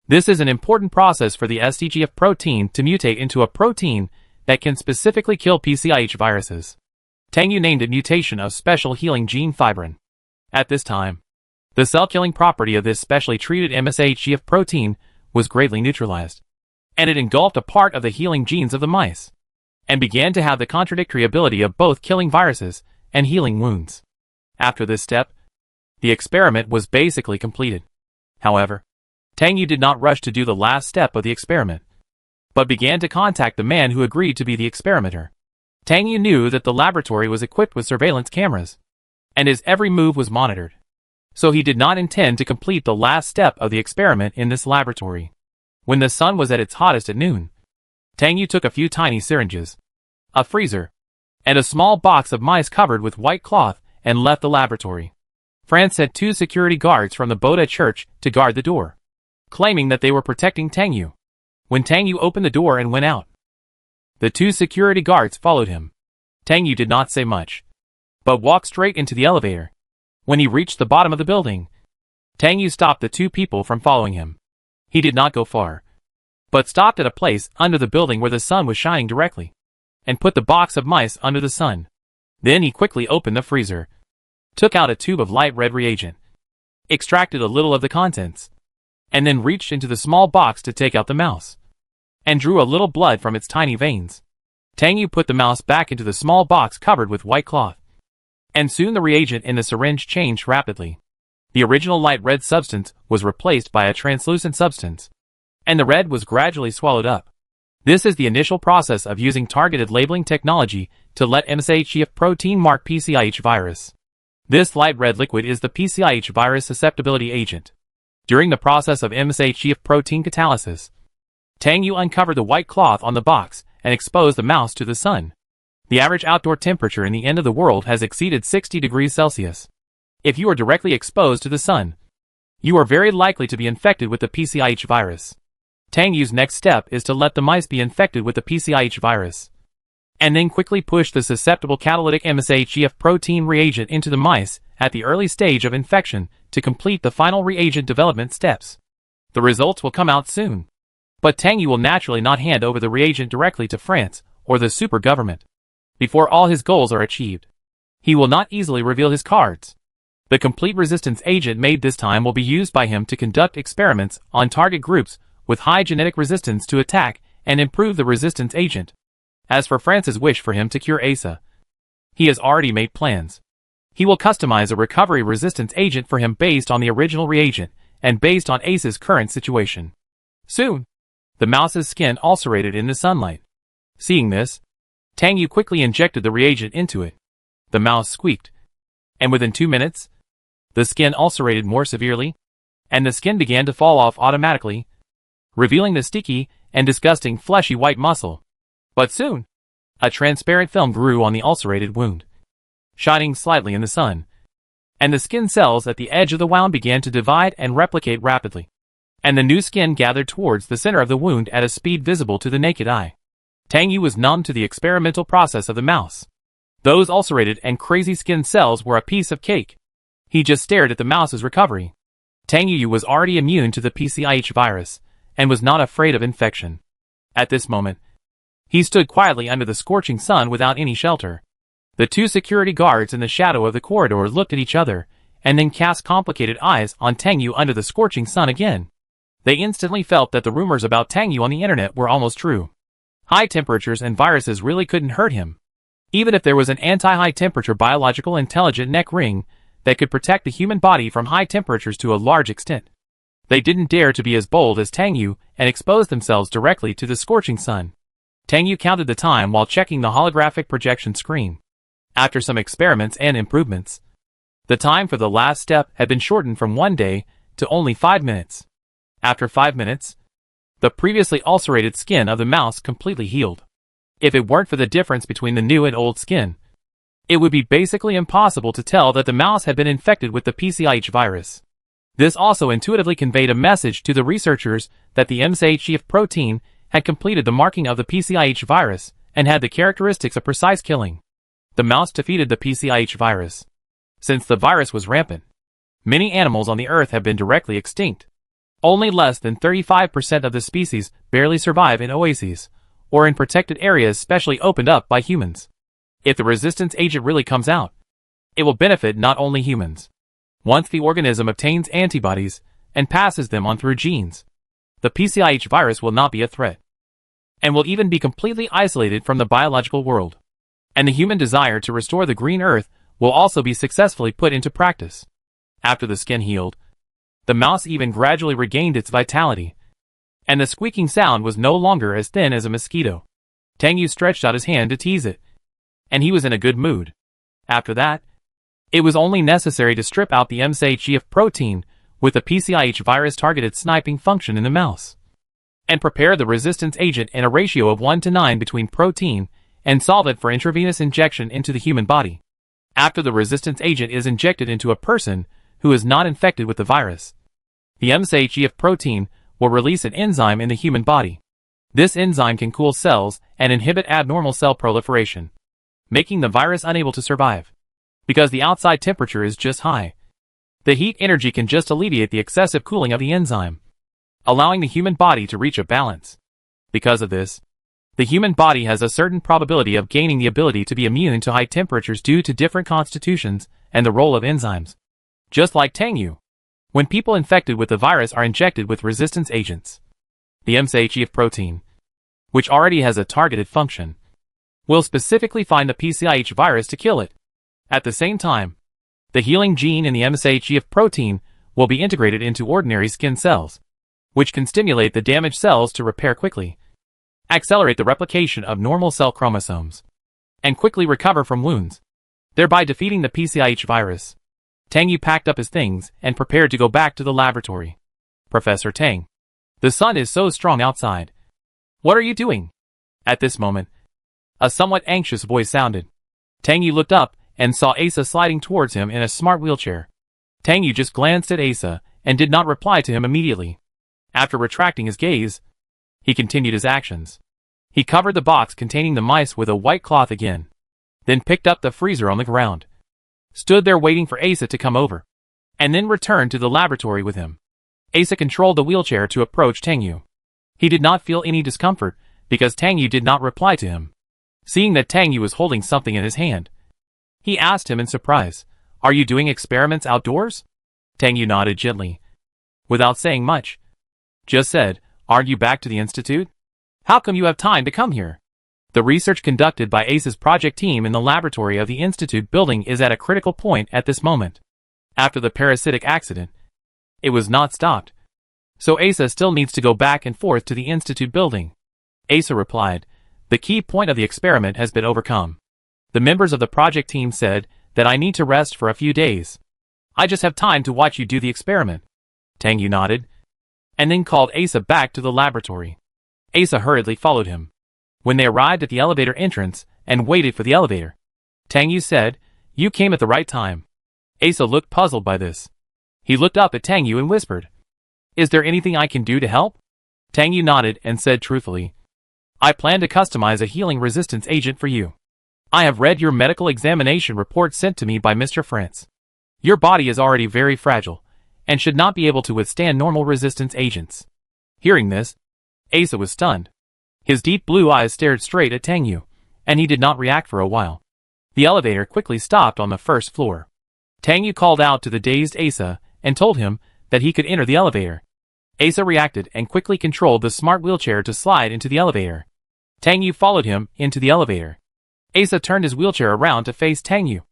This is an important process for the STGF protein to mutate into a protein that can specifically kill PCIH viruses. Tang Yu named it mutation of special healing gene fibrin. At this time, the cell-killing property of this specially treated MSHGF protein was greatly neutralized, and it engulfed a part of the healing genes of the mice, and began to have the contradictory ability of both killing viruses and healing wounds. After this step, the experiment was basically completed. However, Tang Yu did not rush to do the last step of the experiment, but began to contact the man who agreed to be the experimenter. Tang Yu knew that the laboratory was equipped with surveillance cameras, and his every move was monitored. So he did not intend to complete the last step of the experiment in this laboratory. When the sun was at its hottest at noon, Tang Yu took a few tiny syringes, a freezer, and a small box of mice covered with white cloth and left the laboratory. France sent 2 security guards from the Boda Church to guard the door, claiming that they were protecting Tang Yu. When Tang Yu opened the door and went out, the 2 security guards followed him. Tang Yu did not say much, but walked straight into the elevator. When he reached the bottom of the building, Tang Yu stopped the 2 people from following him. He did not go far, but stopped at a place under the building where the sun was shining directly, and put the box of mice under the sun. Then he quickly opened the freezer, took out a tube of light red reagent, extracted a little of the contents, and then reached into the small box to take out the mouse, and drew a little blood from its tiny veins. Tang Yu put the mouse back into the small box covered with white cloth, and soon the reagent in the syringe changed rapidly. The original light red substance was replaced by a translucent substance, and the red was gradually swallowed up. This is the initial process of using targeted labeling technology to let MSHGF protein mark PCIH virus. This light red liquid is the PCIH virus susceptibility agent. During the process of MSHGF protein catalysis, Tang Yu uncovered the white cloth on the box and exposed the mouse to the sun. The average outdoor temperature in the end of the world has exceeded 60 degrees Celsius. If you are directly exposed to the sun, you are very likely to be infected with the PCIH virus. Tang Yu's next step is to let the mice be infected with the PCIH virus, and then quickly push the susceptible catalytic MSHGF protein reagent into the mice at the early stage of infection to complete the final reagent development steps. The results will come out soon, but Tang Yu will naturally not hand over the reagent directly to France or the super government before all his goals are achieved. He will not easily reveal his cards. The complete resistance agent made this time will be used by him to conduct experiments on target groups with high genetic resistance to attack and improve the resistance agent. As for France's wish for him to cure Asa, he has already made plans. He will customize a recovery resistance agent for him based on the original reagent and based on Asa's current situation. Soon, the mouse's skin ulcerated in the sunlight. Seeing this, Tang Yu quickly injected the reagent into it. The mouse squeaked, and within 2 minutes, the skin ulcerated more severely, and the skin began to fall off automatically, revealing the sticky and disgusting fleshy white muscle. But soon, a transparent film grew on the ulcerated wound, shining slightly in the sun, and the skin cells at the edge of the wound began to divide and replicate rapidly, and the new skin gathered towards the center of the wound at a speed visible to the naked eye. Tang Yu was numb to the experimental process of the mouse. Those ulcerated and crazy skin cells were a piece of cake. He just stared at the mouse's recovery. Tang Yu was already immune to the PCIH virus, and was not afraid of infection. At this moment, he stood quietly under the scorching sun without any shelter. The two security guards in the shadow of the corridor looked at each other, and then cast complicated eyes on Tang Yu under the scorching sun again. They instantly felt that the rumors about Tang Yu on the internet were almost true. High temperatures and viruses really couldn't hurt him. Even if there was an anti-high temperature biological intelligent neck ring that could protect the human body from high temperatures to a large extent. They didn't dare to be as bold as Tang Yu and expose themselves directly to the scorching sun. Tang Yu counted the time while checking the holographic projection screen. After some experiments and improvements, the time for the last step had been shortened from 1 day to only 5 minutes. After 5 minutes, the previously ulcerated skin of the mouse completely healed. If it weren't for the difference between the new and old skin, it would be basically impossible to tell that the mouse had been infected with the PCIH virus. This also intuitively conveyed a message to the researchers that the MCHF protein had completed the marking of the PCIH virus and had the characteristics of precise killing. The mouse defeated the PCIH virus. Since the virus was rampant, many animals on the Earth have been directly extinct. Only less than 35% of the species barely survive in oases, or in protected areas specially opened up by humans. If the resistance agent really comes out, it will benefit not only humans. Once the organism obtains antibodies and passes them on through genes, the PCIH virus will not be a threat, and will even be completely isolated from the biological world. And the human desire to restore the green earth will also be successfully put into practice. After the skin healed, the mouse even gradually regained its vitality, and the squeaking sound was no longer as thin as a mosquito. Tang Yu stretched out his hand to tease it, and he was in a good mood. After that, it was only necessary to strip out the MCHF protein with the PCIH virus-targeted sniping function in the mouse, and prepare the resistance agent in a ratio of 1:9 between protein and solvent for intravenous injection into the human body. After the resistance agent is injected into a person who is not infected with the virus, the MCHF protein will release an enzyme in the human body. This enzyme can cool cells and inhibit abnormal cell proliferation, making the virus unable to survive. Because the outside temperature is just high, the heat energy can just alleviate the excessive cooling of the enzyme, allowing the human body to reach a balance. Because of this, the human body has a certain probability of gaining the ability to be immune to high temperatures due to different constitutions and the role of enzymes. Just like Tang Yu, when people infected with the virus are injected with resistance agents, the MCHF protein, which already has a targeted function, will specifically find the PCIH virus to kill it. At the same time, the healing gene in the MCHF protein will be integrated into ordinary skin cells, which can stimulate the damaged cells to repair quickly, accelerate the replication of normal cell chromosomes, and quickly recover from wounds, thereby defeating the PCIH virus. Tang Yu packed up his things and prepared to go back to the laboratory. Professor Tang, the sun is so strong outside. What are you doing? At this moment, a somewhat anxious voice sounded. Tang Yu looked up and saw Asa sliding towards him in a smart wheelchair. Tang Yu just glanced at Asa and did not reply to him immediately. After retracting his gaze, he continued his actions. He covered the box containing the mice with a white cloth again, then picked up the freezer on the ground, stood there waiting for Asa to come over, and then returned to the laboratory with him. Asa controlled the wheelchair to approach Tang Yu. He did not feel any discomfort because Tang Yu did not reply to him. Seeing that Tang Yu was holding something in his hand, he asked him in surprise, "Are you doing experiments outdoors?" Tang Yu nodded gently, without saying much. Just said, "Aren't you back to the institute? How come you have time to come here?" The research conducted by Ace's project team in the laboratory of the institute building is at a critical point at this moment. After the parasitic accident, it was not stopped, so Asa still needs to go back and forth to the institute building. Asa replied, "The key point of the experiment has been overcome. The members of the project team said that I need to rest for a few days. I just have time to watch you do the experiment." Tang Yu nodded, and then called Asa back to the laboratory. Asa hurriedly followed him. When they arrived at the elevator entrance and waited for the elevator, Tang Yu said, "You came at the right time." Asa looked puzzled by this. He looked up at Tang Yu and whispered, "Is there anything I can do to help?" Tang Yu nodded and said truthfully, "I plan to customize a healing resistance agent for you. I have read your medical examination report sent to me by Mr. France. Your body is already very fragile, and should not be able to withstand normal resistance agents." Hearing this, Asa was stunned. His deep blue eyes stared straight at Tang Yu, and he did not react for a while. The elevator quickly stopped on the first floor. Tang Yu called out to the dazed Asa and told him that he could enter the elevator. Asa reacted and quickly controlled the smart wheelchair to slide into the elevator. Tang Yu followed him into the elevator. Asa turned his wheelchair around to face Tang Yu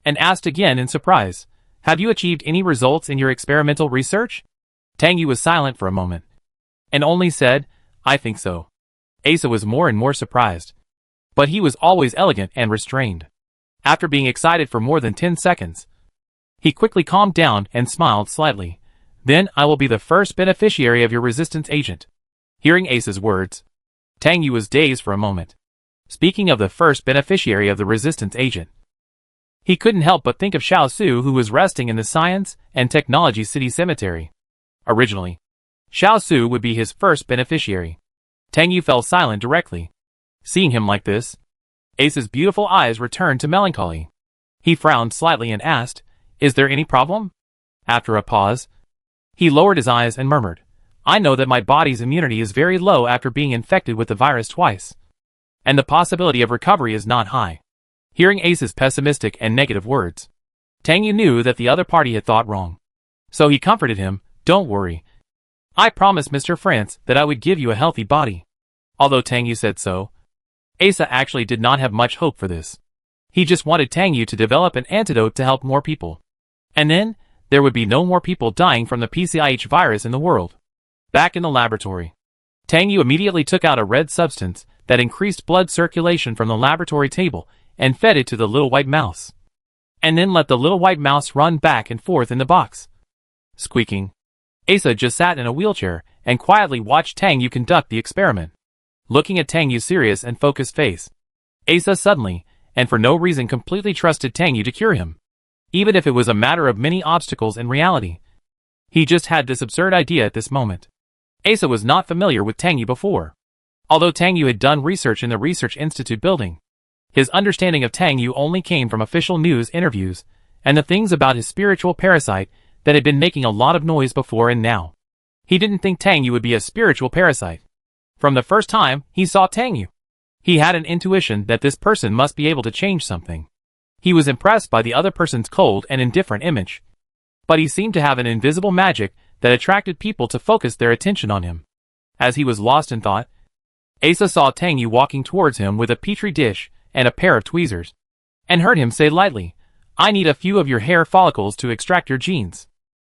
and asked again in surprise, "Have you achieved any results in your experimental research?" Tang Yu was silent for a moment and only said, "I think so." Asa was more and more surprised, but he was always elegant and restrained. After being excited for more than 10 seconds, he quickly calmed down and smiled slightly. "Then I will be the first beneficiary of your resistance agent." Hearing Asa's words, Tang Yu was dazed for a moment. Speaking of the first beneficiary of the resistance agent, he couldn't help but think of Shao Xu, who was resting in the Science and Technology City Cemetery. Originally, Shao Xu would be his first beneficiary. Tang Yu fell silent directly. Seeing him like this, Ace's beautiful eyes returned to melancholy. He frowned slightly and asked, "Is there any problem?" After a pause, he lowered his eyes and murmured, "I know that my body's immunity is very low after being infected with the virus twice, and the possibility of recovery is not high." Hearing Ace's pessimistic and negative words, Tang Yu knew that the other party had thought wrong. So he comforted him, "Don't worry. I promised Mr. France that I would give you a healthy body." Although Tang Yu said so, Asa actually did not have much hope for this. He just wanted Tang Yu to develop an antidote to help more people. And then, there would be no more people dying from the PCIH virus in the world. Back in the laboratory, Tang Yu immediately took out a red substance that increased blood circulation from the laboratory table and fed it to the little white mouse. And then let the little white mouse run back and forth in the box. Squeaking, Asa just sat in a wheelchair and quietly watched Tang Yu conduct the experiment. Looking at Tang Yu's serious and focused face, Asa suddenly, and for no reason, completely trusted Tang Yu to cure him. Even if it was a matter of many obstacles in reality. He just had this absurd idea at this moment. Asa was not familiar with Tang Yu before. Although Tang Yu had done research in the Research Institute building, his understanding of Tang Yu only came from official news interviews and the things about his spiritual parasite that had been making a lot of noise before and now. He didn't think Tang Yu would be a spiritual parasite. From the first time he saw Tang Yu, he had an intuition that this person must be able to change something. He was impressed by the other person's cold and indifferent image, but he seemed to have an invisible magic that attracted people to focus their attention on him. As he was lost in thought, Asa saw Tang Yu walking towards him with a petri dish and a pair of tweezers, and heard him say lightly, "I need a few of your hair follicles to extract your genes."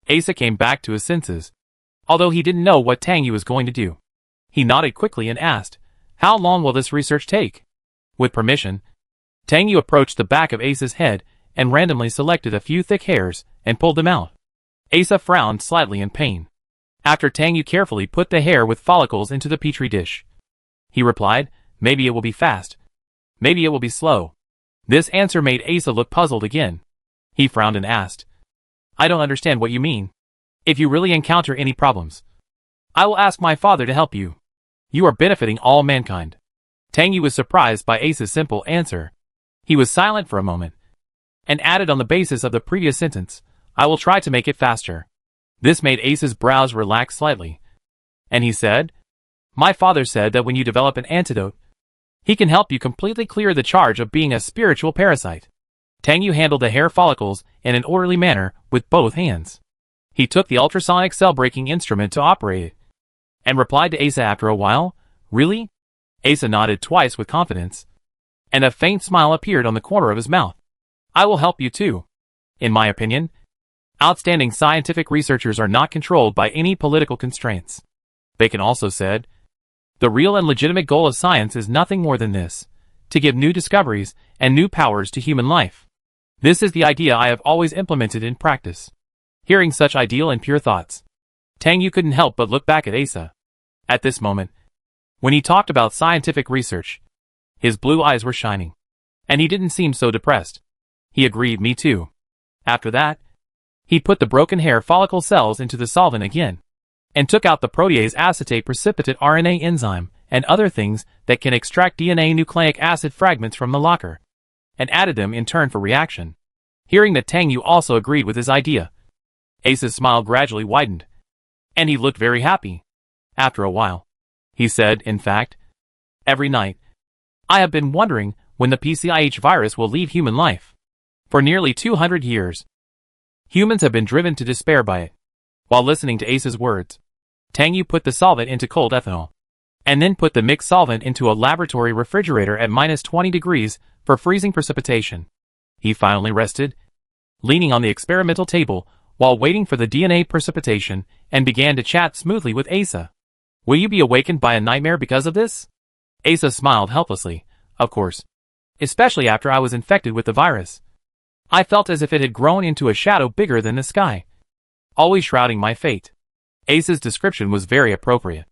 Asa came back to his senses. Although he didn't know what Tang Yu was going to do, he nodded quickly and asked, "How long will this research take?" With permission, Tang Yu approached the back of Asa's head and randomly selected a few thick hairs and pulled them out. Asa frowned slightly in pain. After Tang Yu carefully put the hair with follicles into the petri dish, he replied, "Maybe it will be fast. Maybe it will be slow." This answer made Asa look puzzled again. He frowned and asked, "I don't understand what you mean. If you really encounter any problems, I will ask my father to help you. You are benefiting all mankind." Tang Yu was surprised by Asa's simple answer. He was silent for a moment, and added on the basis of the previous sentence, "I will try to make it faster." This made Asa's brows relax slightly, and he said, "My father said that when you develop an antidote, he can help you completely clear the charge of being a spiritual parasite." Tang Yu handled the hair follicles in an orderly manner with both hands. He took the ultrasonic cell-breaking instrument to operate it, and replied to Asa after a while, "Really?" Asa nodded twice with confidence, and a faint smile appeared on the corner of his mouth. "I will help you too. In my opinion, outstanding scientific researchers are not controlled by any political constraints." Bacon also said, "The real and legitimate goal of science is nothing more than this, to give new discoveries and new powers to human life. This is the idea I have always implemented in practice." Hearing such ideal and pure thoughts, Tang Yu couldn't help but look back at Asa. At this moment, when he talked about scientific research, his blue eyes were shining, and he didn't seem so depressed. He agreed, "Me too." After that, he put the broken hair follicle cells into the solvent again, and took out the protease acetate precipitate RNA enzyme and other things that can extract DNA nucleic acid fragments from the locker, and added them in turn for reaction. Hearing that Tang Yu also agreed with his idea, Ace's smile gradually widened, and he looked very happy. After a while, he said, "In fact, every night, I have been wondering when the PCIH virus will leave human life. For nearly 200 years, humans have been driven to despair by it. While listening to Ace's words, Tang Yu put the solvent into cold ethanol, and then put the mixed solvent into a laboratory refrigerator at -20 degrees for freezing precipitation. He finally rested, leaning on the experimental table while waiting for the DNA precipitation, and began to chat smoothly with Asa. Will you be awakened by a nightmare because of this? Asa smiled helplessly. Of course. Especially after I was infected with the virus. I felt as if it had grown into a shadow bigger than the sky, always shrouding my fate. Asa's description was very appropriate.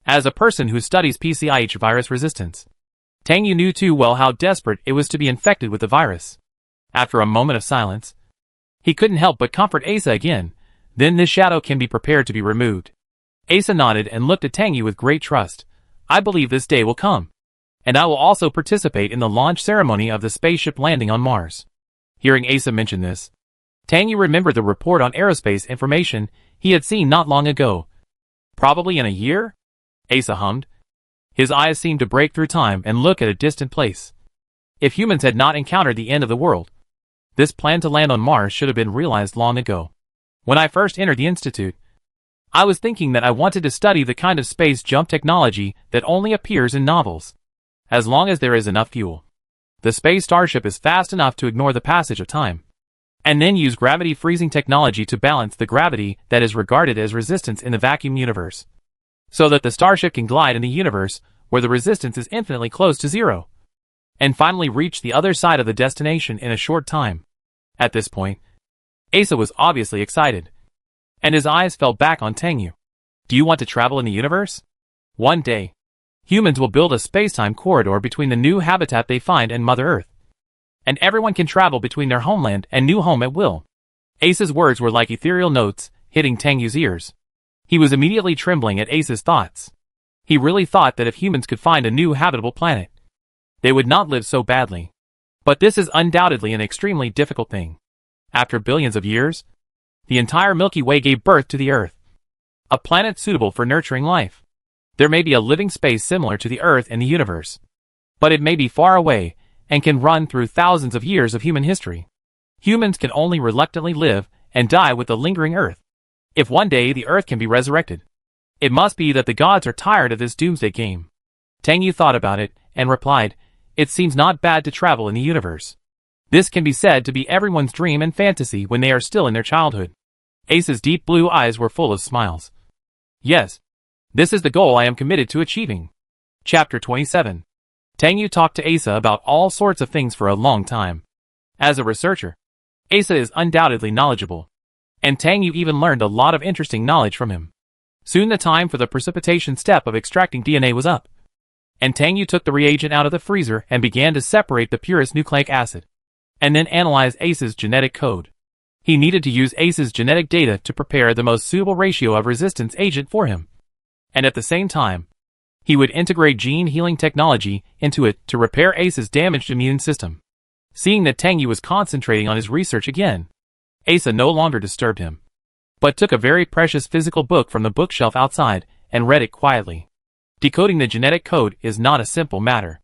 As a person who studies PCIH virus resistance, Tang Yu knew too well how desperate it was to be infected with the virus. After a moment of silence, he couldn't help but comfort Asa again. Then this shadow can be prepared to be removed. Asa nodded and looked at Tang Yu with great trust. I believe this day will come, and I will also participate in the launch ceremony of the spaceship landing on Mars. Hearing Asa mention this, Tang Yu remembered the report on aerospace information he had seen not long ago. Probably in a year? Asa hummed. His eyes seemed to break through time and look at a distant place. If humans had not encountered the end of the world, this plan to land on Mars should have been realized long ago. When I first entered the Institute, I was thinking that I wanted to study the kind of space jump technology that only appears in novels. As long as there is enough fuel, the space starship is fast enough to ignore the passage of time, and then use gravity freezing technology to balance the gravity that is regarded as resistance in the vacuum universe, so that the starship can glide in the universe where the resistance is infinitely close to zero, and finally reach the other side of the destination in a short time. At this point, Asa was obviously excited, and his eyes fell back on Tang Yu. Do you want to travel in the universe? One day, humans will build a space-time corridor between the new habitat they find and Mother Earth, and everyone can travel between their homeland and new home at will. Asa's words were like ethereal notes hitting Tang Yu's ears. He was immediately trembling at Asa's thoughts. He really thought that if humans could find a new habitable planet, they would not live so badly. But this is undoubtedly an extremely difficult thing. After billions of years, the entire Milky Way gave birth to the Earth, a planet suitable for nurturing life. There may be a living space similar to the Earth and the universe, but it may be far away and can run through thousands of years of human history. Humans can only reluctantly live and die with the lingering Earth. If one day the Earth can be resurrected, it must be that the gods are tired of this doomsday game. Tang Yu thought about it and replied, it seems not bad to travel in the universe. This can be said to be everyone's dream and fantasy when they are still in their childhood. Ace's deep blue eyes were full of smiles. Yes, this is the goal I am committed to achieving. Chapter 27. Tang Yu talked to Asa about all sorts of things for a long time. As a researcher, Asa is undoubtedly knowledgeable, and Tang Yu even learned a lot of interesting knowledge from him. Soon the time for the precipitation step of extracting DNA was up, and Tang Yu took the reagent out of the freezer and began to separate the purest nucleic acid, and then analyze Ace's genetic code. He needed to use Ace's genetic data to prepare the most suitable ratio of resistance agent for him, and at the same time, he would integrate gene healing technology into it to repair Ace's damaged immune system. Seeing that Tang Yu was concentrating on his research again, Asa no longer disturbed him, but took a very precious physical book from the bookshelf outside and read it quietly. Decoding the genetic code is not a simple matter.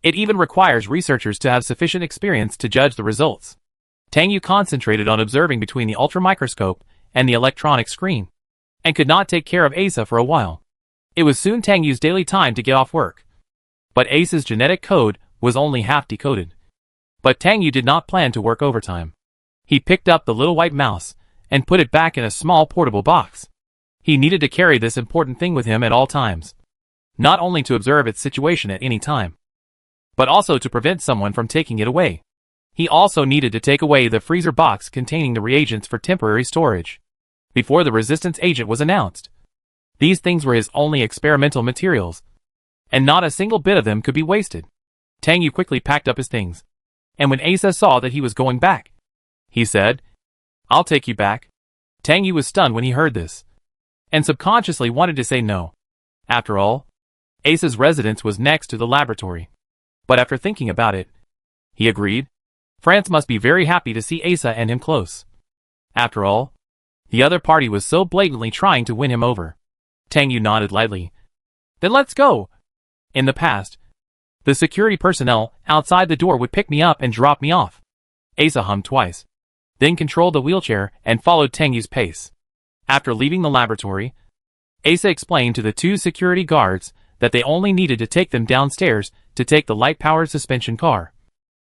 It even requires researchers to have sufficient experience to judge the results. Tang Yu concentrated on observing between the ultramicroscope and the electronic screen, and could not take care of Asa for a while. It was soon Tang Yu's daily time to get off work. But Ace's genetic code was only half decoded. But Tang Yu did not plan to work overtime. He picked up the little white mouse and put it back in a small portable box. He needed to carry this important thing with him at all times, not only to observe its situation at any time, but also to prevent someone from taking it away. He also needed to take away the freezer box containing the reagents for temporary storage before the resistance agent was announced. These things were his only experimental materials, and not a single bit of them could be wasted. Tang Yu quickly packed up his things, and when Asa saw that he was going back, he said, I'll take you back. Tang Yu was stunned when he heard this, and subconsciously wanted to say no. After all, Asa's residence was next to the laboratory. But after thinking about it, he agreed. France must be very happy to see Asa and him close. After all, the other party was so blatantly trying to win him over. Tang Yu nodded lightly. Then let's go. In the past, The security personnel outside the door would pick me up and drop me off. Asa hummed twice, then controlled the wheelchair and followed Tang Yu's pace. After leaving the laboratory, Asa explained to the two security guards that they only needed to take them downstairs to take the light-powered suspension car,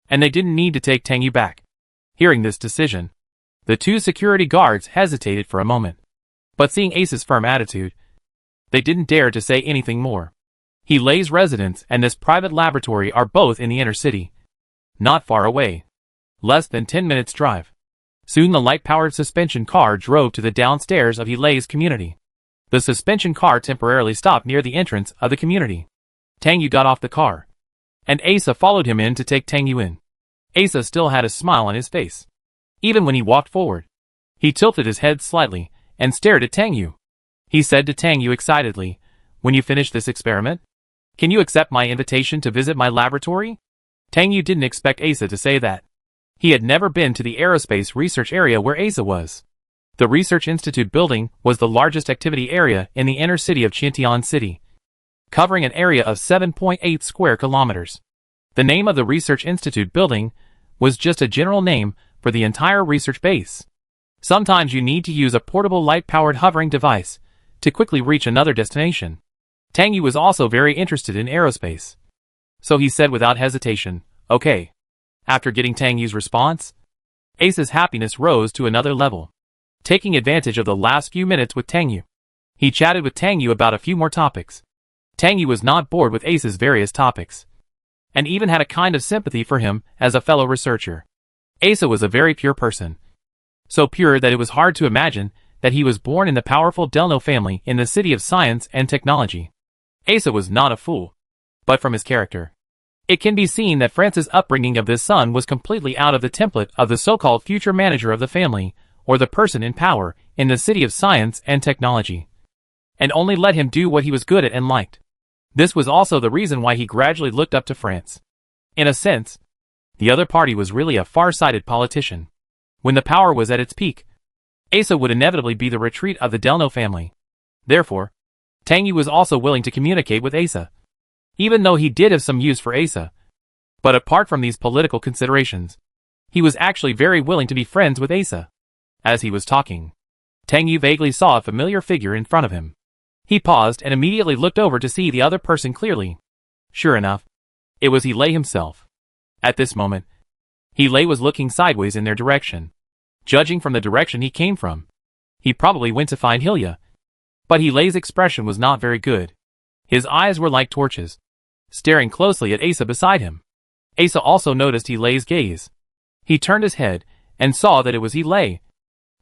and they didn't need to take Tang Yu back. Hearing this decision, the two security guards hesitated for a moment, but seeing Asa's firm attitude, they didn't dare to say anything more. He Lei's residence and this private laboratory are both in the inner city, not far away, less than 10 minutes drive. Soon the light-powered suspension car drove to the downstairs of He Lei's community. The suspension car temporarily stopped near the entrance of the community. Tang Yu got off the car, and Asa followed him in to take Tang Yu in. Asa still had a smile on his face. Even when he walked forward, he tilted his head slightly and stared at Tang Yu. He said to Tang Yu excitedly, "When you finish this experiment, can you accept my invitation to visit my laboratory?" Tang Yu didn't expect Asa to say that. He had never been to the aerospace research area where Asa was. The Research Institute building was the largest activity area in the inner city of Qiantian City, covering an area of 7.8 square kilometers. The name of the Research Institute building was just a general name for the entire research base. Sometimes you need to use a portable light-powered hovering device to quickly reach another destination. Tang Yu was also very interested in aerospace, so he said without hesitation, "Okay." After getting Tang Yu's response, Asa's happiness rose to another level. Taking advantage of the last few minutes with Tang Yu, he chatted with Tang Yu about a few more topics. Tang Yu was not bored with Asa's various topics, and even had a kind of sympathy for him as a fellow researcher. Asa was a very pure person, so pure that it was hard to imagine that he was born in the powerful Delno family in the city of science and technology. Asa was not a fool, but from his character, it can be seen that France's upbringing of this son was completely out of the template of the so-called future manager of the family, or the person in power in the city of science and technology, and only let him do what he was good at and liked. This was also the reason why he gradually looked up to France. In a sense, the other party was really a far-sighted politician. When the power was at its peak, Asa would inevitably be the retreat of the Delno family. Therefore, Tang Yu was also willing to communicate with Asa, even though he did have some use for Asa. But apart from these political considerations, he was actually very willing to be friends with Asa. As he was talking, Tang Yu vaguely saw a familiar figure in front of him. He paused and immediately looked over to see the other person clearly. Sure enough, it was He Lei himself. At this moment, He Lei was looking sideways in their direction. Judging from the direction he came from, he probably went to find Hilya. But He Lei's expression was not very good. His eyes were like torches, staring closely at Asa beside him. Asa also noticed He Lei's gaze. He turned his head and saw that it was He Lei,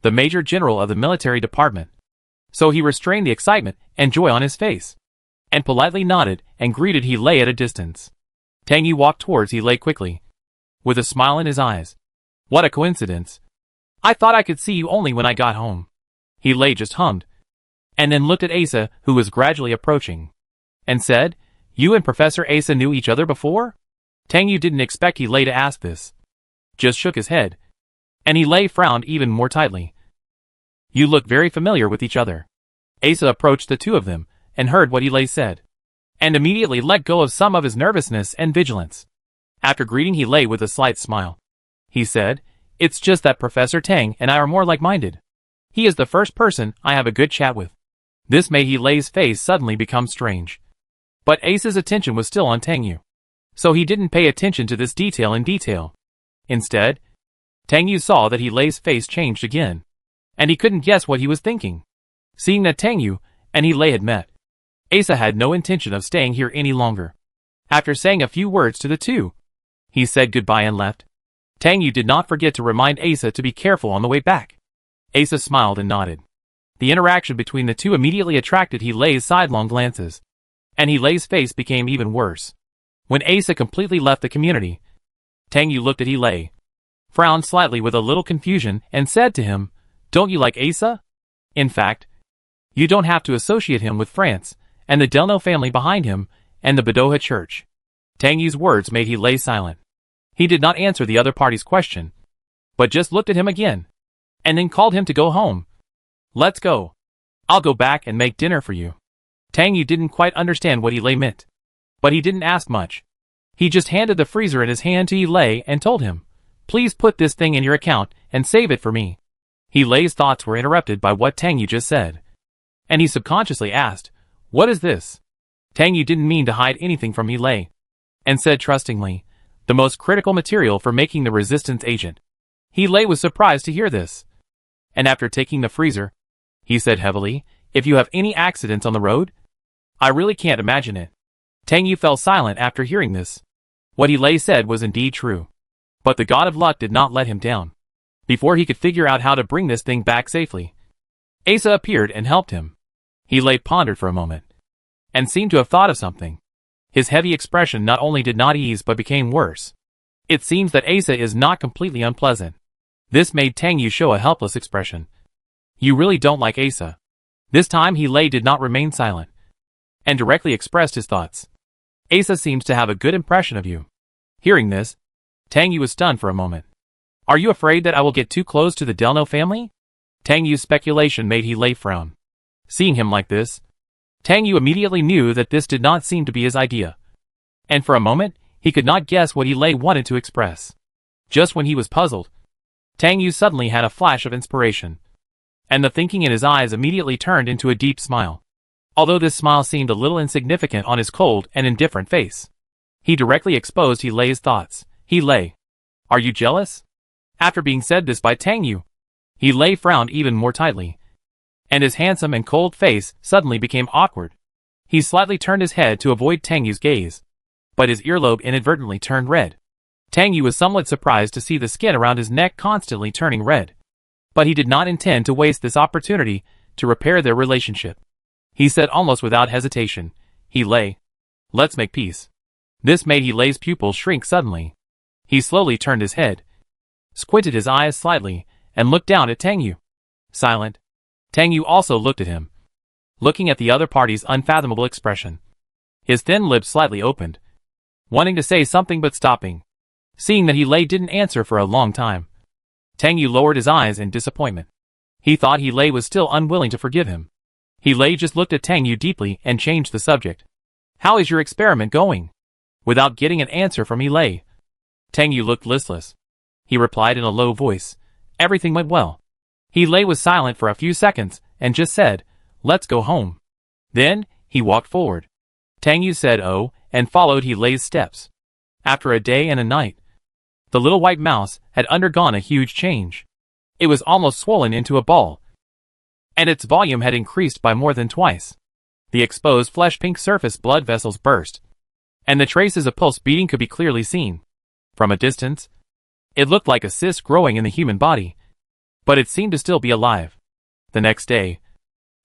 the Major General of the military department. So he restrained the excitement and joy on his face, and politely nodded and greeted He Lei at a distance. Tang Yu walked towards He Lei quickly, with a smile in his eyes. "What a coincidence. I thought I could see you only when I got home." He Lei just hummed, and then looked at Asa, who was gradually approaching, and said, "You and Professor Asa knew each other before?" Tang Yu didn't expect He Lei to ask this, just shook his head, and He Lei frowned even more tightly. "You look very familiar with each other." Asa approached the two of them, and heard what He Lei said, and immediately let go of some of his nervousness and vigilance. After greeting He Lei with a slight smile, he said, "It's just that Professor Tang and I are more like-minded. He is the first person I have a good chat with." This made He Lei's face suddenly become strange. But Asa's attention was still on Tang Yu, so he didn't pay attention to this detail in detail. Instead, Tang Yu saw that He Lei's face changed again, and he couldn't guess what he was thinking. Seeing that Tang Yu and He Lei had met, Asa had no intention of staying here any longer. After saying a few words to the two, he said goodbye and left. Tang Yu did not forget to remind Asa to be careful on the way back. Asa smiled and nodded. The interaction between the two immediately attracted He Lei's sidelong glances, and He Lei's face became even worse. When Asa completely left the community, Tang Yu looked at He Lei, frowned slightly with a little confusion, and said to him, "Don't you like Asa? In fact, you don't have to associate him with France, and the Delno family behind him, and the Boda Church." Tang Yu's words made He Lei silent. He did not answer the other party's question, but just looked at him again, and then called him to go home. "Let's go. I'll go back and make dinner for you." Tang Yu didn't quite understand what He Lei meant, but he didn't ask much. He just handed the freezer in his hand to Lei and told him, "Please put this thing in your account and save it for me." Lei's thoughts were interrupted by what Tang Yu just said. And he subconsciously asked, "What is this?" Tang Yu didn't mean to hide anything from Lei, and said trustingly, "The most critical material for making the resistance agent." Lei was surprised to hear this. And after taking the freezer, he said heavily, "If you have any accidents on the road, I really can't imagine it." Tang Yu fell silent after hearing this. What Lei said was indeed true. But the god of luck did not let him down. Before he could figure out how to bring this thing back safely, Asa appeared and helped him. Lei pondered for a moment, and seemed to have thought of something. His heavy expression not only did not ease but became worse. It seems that Asa is not completely unpleasant. This made Tang Yu show a helpless expression. "You really don't like Asa." This time Lei did not remain silent, and directly expressed his thoughts. "Asa seems to have a good impression of you." Hearing this, Tang Yu was stunned for a moment. "Are you afraid that I will get too close to the Delno family?" Tang Yu's speculation made Lei frown. Seeing him like this, Tang Yu immediately knew that this did not seem to be his idea. And for a moment, he could not guess what Lei wanted to express. Just when he was puzzled, Tang Yu suddenly had a flash of inspiration. And the thinking in his eyes immediately turned into a deep smile. Although this smile seemed a little insignificant on his cold and indifferent face, he directly exposed Lei's thoughts. "Lei, are you jealous?" After being said this by Tang Yu, Lei frowned even more tightly, and his handsome and cold face suddenly became awkward. He slightly turned his head to avoid Tang Yu's gaze, but his earlobe inadvertently turned red. Tang Yu was somewhat surprised to see the skin around his neck constantly turning red. But he did not intend to waste this opportunity to repair their relationship. He said almost without hesitation, "Lei, let's make peace." This made Lei's pupils shrink suddenly. He slowly turned his head, squinted his eyes slightly, and looked down at Tang Yu. Silent, Tang Yu also looked at him, looking at the other party's unfathomable expression. His thin lips slightly opened, wanting to say something but stopping. Seeing that Lei didn't answer for a long time, Tang Yu lowered his eyes in disappointment. He thought Lei was still unwilling to forgive him. Lei just looked at Tang Yu deeply and changed the subject. "How is your experiment going?" Without getting an answer from Lei, Tang Yu looked listless. He replied in a low voice, "Everything went well." Lei was silent for a few seconds and just said, "Let's go home." Then, he walked forward. Tang Yu said "Oh," and followed Lei's steps. After a day and a night, the little white mouse had undergone a huge change. It was almost swollen into a ball, and its volume had increased by more than twice. The exposed flesh-pink surface blood vessels burst, and the traces of pulse beating could be clearly seen. From a distance, it looked like a cyst growing in the human body, but it seemed to still be alive. The next day,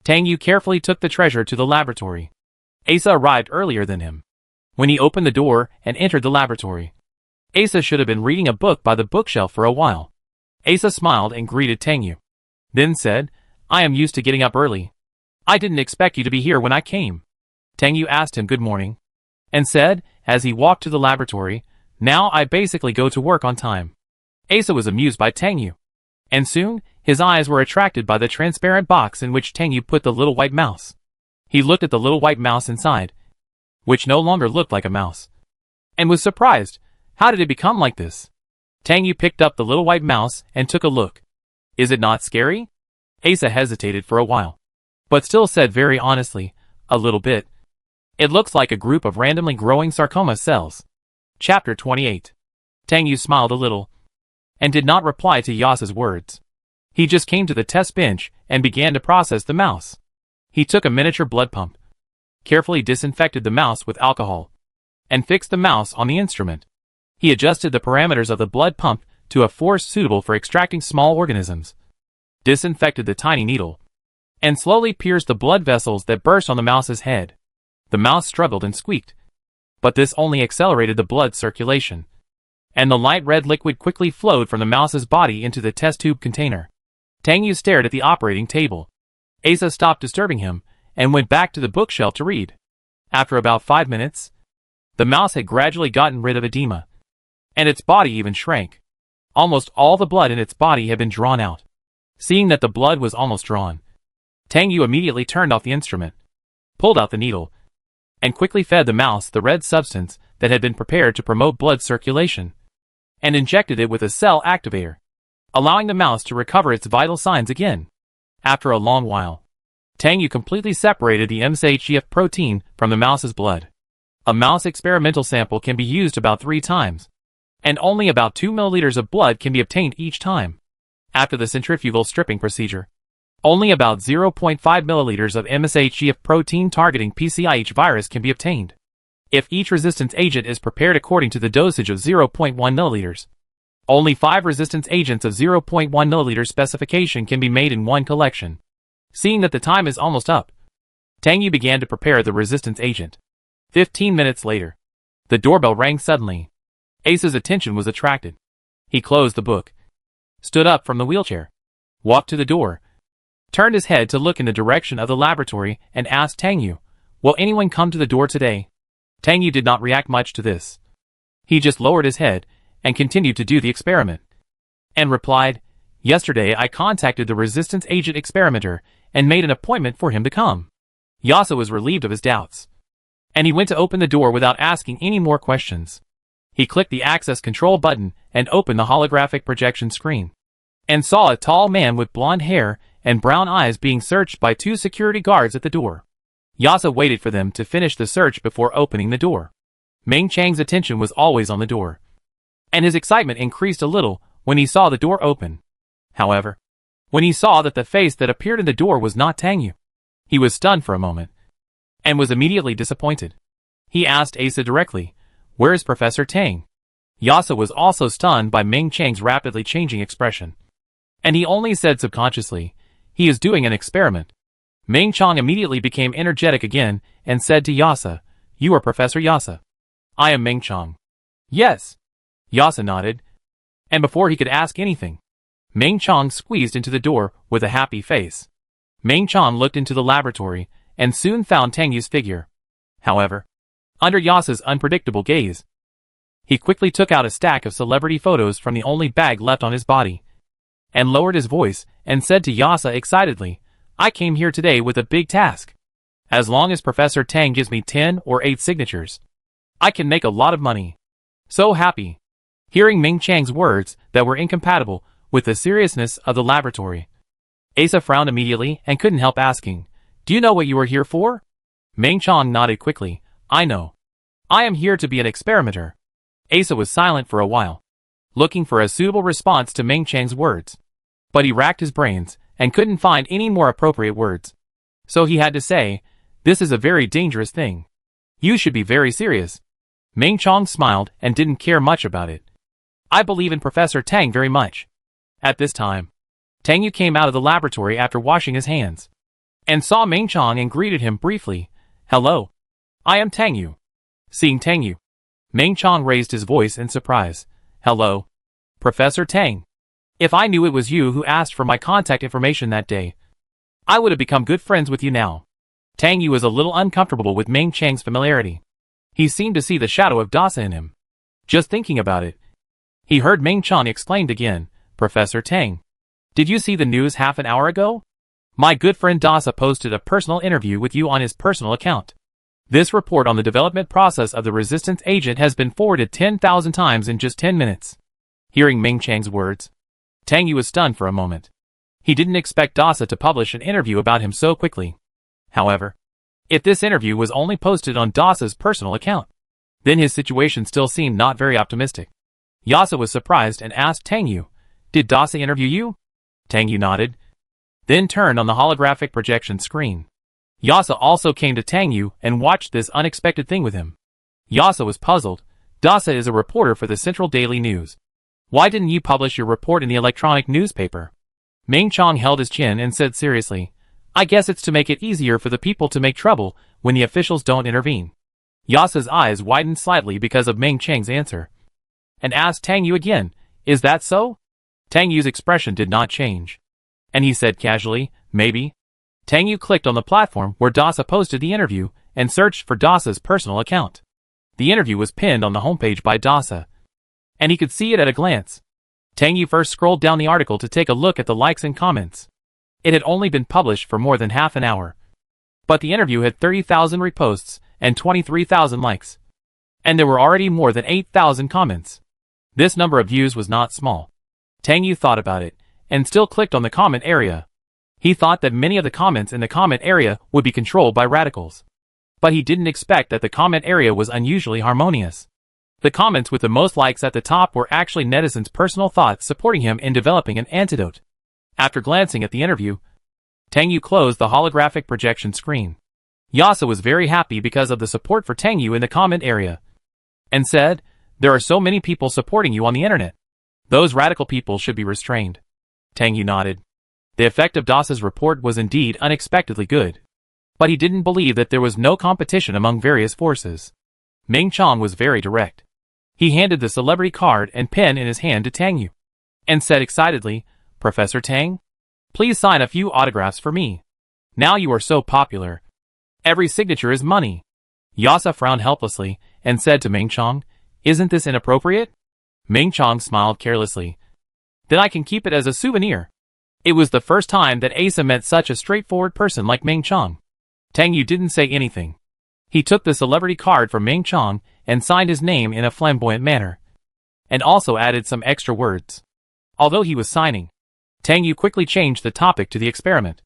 Tang Yu carefully took the treasure to the laboratory. Asa arrived earlier than him. When he opened the door and entered the laboratory, Asa should have been reading a book by the bookshelf for a while. Asa smiled and greeted Tang Yu, then said, "I am used to getting up early. I didn't expect you to be here when I came." Tang Yu asked him good morning, and said, as he walked to the laboratory, "Now I basically go to work on time." Asa was amused by Tang Yu, and soon, his eyes were attracted by the transparent box in which Tang Yu put the little white mouse. He looked at the little white mouse inside, which no longer looked like a mouse, and was surprised. How did it become like this? Tang Yu picked up the little white mouse and took a look. "Is it not scary?" Asa hesitated for a while, but still said very honestly, "A little bit. It looks like a group of randomly growing sarcoma cells." Chapter 28. Tang Yu smiled a little, and did not reply to Yasa's words. He just came to the test bench and began to process the mouse. He took a miniature blood pump, carefully disinfected the mouse with alcohol, and fixed the mouse on the instrument. He adjusted the parameters of the blood pump to a force suitable for extracting small organisms, disinfected the tiny needle, and slowly pierced the blood vessels that burst on the mouse's head. The mouse struggled and squeaked, but this only accelerated the blood circulation, and the light red liquid quickly flowed from the mouse's body into the test tube container. Tang Yu stared at the operating table. Asa stopped disturbing him and went back to the bookshelf to read. After about 5 minutes, the mouse had gradually gotten rid of edema, and its body even shrank. Almost all the blood in its body had been drawn out. Seeing that the blood was almost drawn, Tang Yu immediately turned off the instrument, pulled out the needle, and quickly fed the mouse the red substance that had been prepared to promote blood circulation, and injected it with a cell activator, allowing the mouse to recover its vital signs again. After a long while, Tang Yu completely separated the MSHGF protein from the mouse's blood. A mouse experimental sample can be used about 3 times, and only about 2 milliliters of blood can be obtained each time. After the centrifugal stripping procedure, only about 0.5 milliliters of MSHGF protein targeting PCIH virus can be obtained. If each resistance agent is prepared according to the dosage of 0.1 milliliters, only 5 resistance agents of 0.1 milliliter specification can be made in one collection. Seeing that the time is almost up, Tang Yu began to prepare the resistance agent. 15 minutes later, the doorbell rang suddenly. Ace's attention was attracted. He closed the book, stood up from the wheelchair, walked to the door, turned his head to look in the direction of the laboratory, and asked Tang Yu, "Will anyone come to the door today?" Tang Yu did not react much to this. He just lowered his head and continued to do the experiment, and replied, "Yesterday I contacted the resistance agent experimenter and made an appointment for him to come." Yasa was relieved of his doubts, and he went to open the door without asking any more questions. He clicked the access control button and opened the holographic projection screen, and saw a tall man with blonde hair and brown eyes being searched by 2 security guards at the door. Yasa waited for them to finish the search before opening the door. Ming Chang's attention was always on the door, and his excitement increased a little when he saw the door open. However, when he saw that the face that appeared in the door was not Tang Yu, he was stunned for a moment, and was immediately disappointed. He asked Asa directly, "Where is Professor Tang?" Yasa was also stunned by Ming Chang's rapidly changing expression, and he only said subconsciously, "He is doing an experiment." Ming Chang immediately became energetic again and said to Yasa, "You are Professor Yasa?" "I am Ming Chang." "Yes." Yasa nodded, and before he could ask anything, Ming Chang squeezed into the door with a happy face. Ming Chang looked into the laboratory and soon found Tang Yu's figure. However, under Yasa's unpredictable gaze, he quickly took out a stack of celebrity photos from the only bag left on his body, and lowered his voice and said to Yasa excitedly, "I came here today with a big task. As long as Professor Tang gives me 10 or 8 signatures, I can make a lot of money." So happy, hearing Ming Chang's words that were incompatible with the seriousness of the laboratory. Asa frowned immediately and couldn't help asking, "Do you know what you are here for?" Ming Chang nodded quickly, "I know. I am here to be an experimenter." Asa was silent for a while, looking for a suitable response to Ming Chang's words, but he racked his brains and couldn't find any more appropriate words. So he had to say, "This is a very dangerous thing. You should be very serious." Ming Chang smiled and didn't care much about it. "I believe in Professor Tang very much." At this time, Tang Yu came out of the laboratory after washing his hands, and saw Ming Chang and greeted him briefly, "Hello. I am Tang Yu." Seeing Tang Yu, Ming Chang raised his voice in surprise, "Hello, Professor Tang. If I knew it was you who asked for my contact information that day, I would have become good friends with you now." Tang Yu was a little uncomfortable with Ming Chang's familiarity. He seemed to see the shadow of Dasa in him. Just thinking about it, he heard Ming Chang exclaimed again, "Professor Tang, did you see the news half an hour ago? My good friend Dasa posted a personal interview with you on his personal account. This report on the development process of the resistance agent has been forwarded 10,000 times in just 10 minutes. Hearing Ming Chang's words, Tang Yu was stunned for a moment. He didn't expect Dasa to publish an interview about him so quickly. However, if this interview was only posted on Dasa's personal account, then his situation still seemed not very optimistic. Yasa was surprised and asked Tang Yu, "Did Dasa interview you?" Tang Yu nodded, then turned on the holographic projection screen. Yasa also came to Tang Yu and watched this unexpected thing with him. Yasa was puzzled. Dasa is a reporter for the Central Daily News. Why didn't you publish your report in the electronic newspaper? Ming Chang held his chin and said seriously, "I guess it's to make it easier for the people to make trouble when the officials don't intervene." Yasa's eyes widened slightly because of Ming Chang's answer, and asked Tang Yu again, "Is that so?" Tang Yu's expression did not change, and he said casually, "Maybe." Tang Yu clicked on the platform where Dasa posted the interview and searched for Dasa's personal account. The interview was pinned on the homepage by Dasa, and he could see it at a glance. Tang Yu first scrolled down the article to take a look at the likes and comments. It had only been published for more than half an hour, but the interview had 30,000 reposts and 23,000 likes. and there were already more than 8,000 comments. This number of views was not small. Tang Yu thought about it, and still clicked on the comment area. He thought that many of the comments in the comment area would be controlled by radicals. But he didn't expect that the comment area was unusually harmonious. The comments with the most likes at the top were actually netizens' personal thoughts supporting him in developing an antidote. After glancing at the interview, Tang Yu closed the holographic projection screen. Yasa was very happy because of the support for Tang Yu in the comment area, and said, "There are so many people supporting you on the internet. Those radical people should be restrained." Tang Yu nodded. The effect of Dasa's report was indeed unexpectedly good. But he didn't believe that there was no competition among various forces. Ming Chong was very direct. He handed the celebrity card and pen in his hand to Tang Yu, and said excitedly, "Professor Tang, please sign a few autographs for me. Now you are so popular. Every signature is money." Yasa frowned helplessly, and said to Ming Chong, "Isn't this inappropriate?" Ming Chong smiled carelessly. "Then I can keep it as a souvenir." It was the first time that Asa met such a straightforward person like Ming Chong. Tang Yu didn't say anything. He took the celebrity card from Ming Chong and signed his name in a flamboyant manner, and also added some extra words. Although he was signing, Tang Yu quickly changed the topic to the experiment.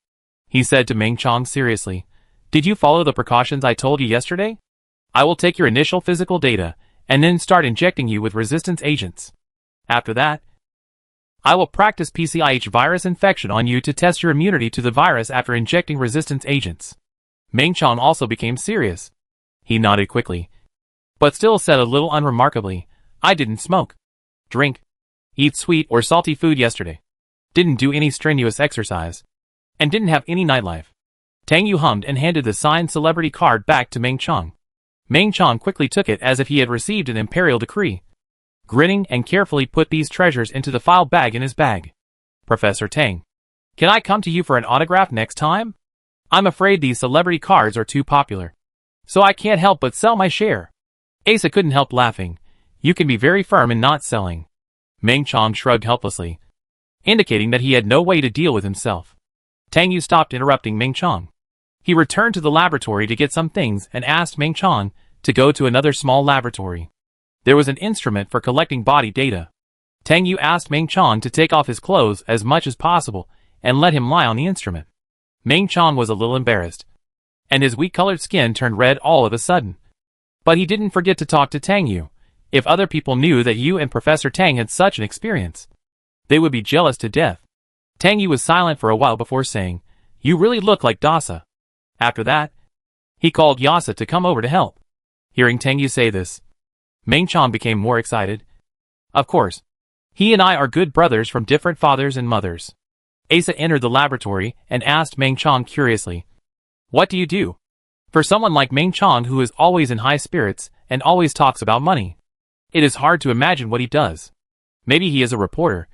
He said to Ming Chong seriously, "Did you follow the precautions I told you yesterday? I will take your initial physical data, and then start injecting you with resistance agents. After that, I will practice PCIH virus infection on you to test your immunity to the virus after injecting resistance agents." Ming Chong also became serious. He nodded quickly, but still said a little unremarkably, "I didn't smoke, drink, eat sweet or salty food yesterday. Didn't do any strenuous exercise, and didn't have any nightlife." Tang Yu hummed and handed the signed celebrity card back to Ming Chong. Ming Chong quickly took it as if he had received an imperial decree. Grinning and carefully put these treasures into the file bag in his bag. "Professor Tang, can I come to you for an autograph next time? I'm afraid these celebrity cards are too popular, so I can't help but sell my share." Asa couldn't help laughing. "You can be very firm in not selling." Ming Chong shrugged helplessly, indicating that he had no way to deal with himself. Tang Yu stopped interrupting Ming Chong. He returned to the laboratory to get some things and asked Ming Chong to go to another small laboratory. There was an instrument for collecting body data. Tang Yu asked Ming Chong to take off his clothes as much as possible and let him lie on the instrument. Ming Chong was a little embarrassed, and his wheat-colored skin turned red all of a sudden. But he didn't forget to talk to Tang Yu. If other people knew that you and Professor Tang had such an experience, they would be jealous to death. Tang Yu was silent for a while before saying, "You really look like Dasa." After that, he called Yasa to come over to help. Hearing Tang Yu say this, Ming Chong became more excited. "Of course. He and I are good brothers from different fathers and mothers." Asa entered the laboratory and asked Ming Chong curiously, "What do you do?" For someone like Ming Chong who is always in high spirits and always talks about money, it is hard to imagine what he does. Maybe he is a reporter,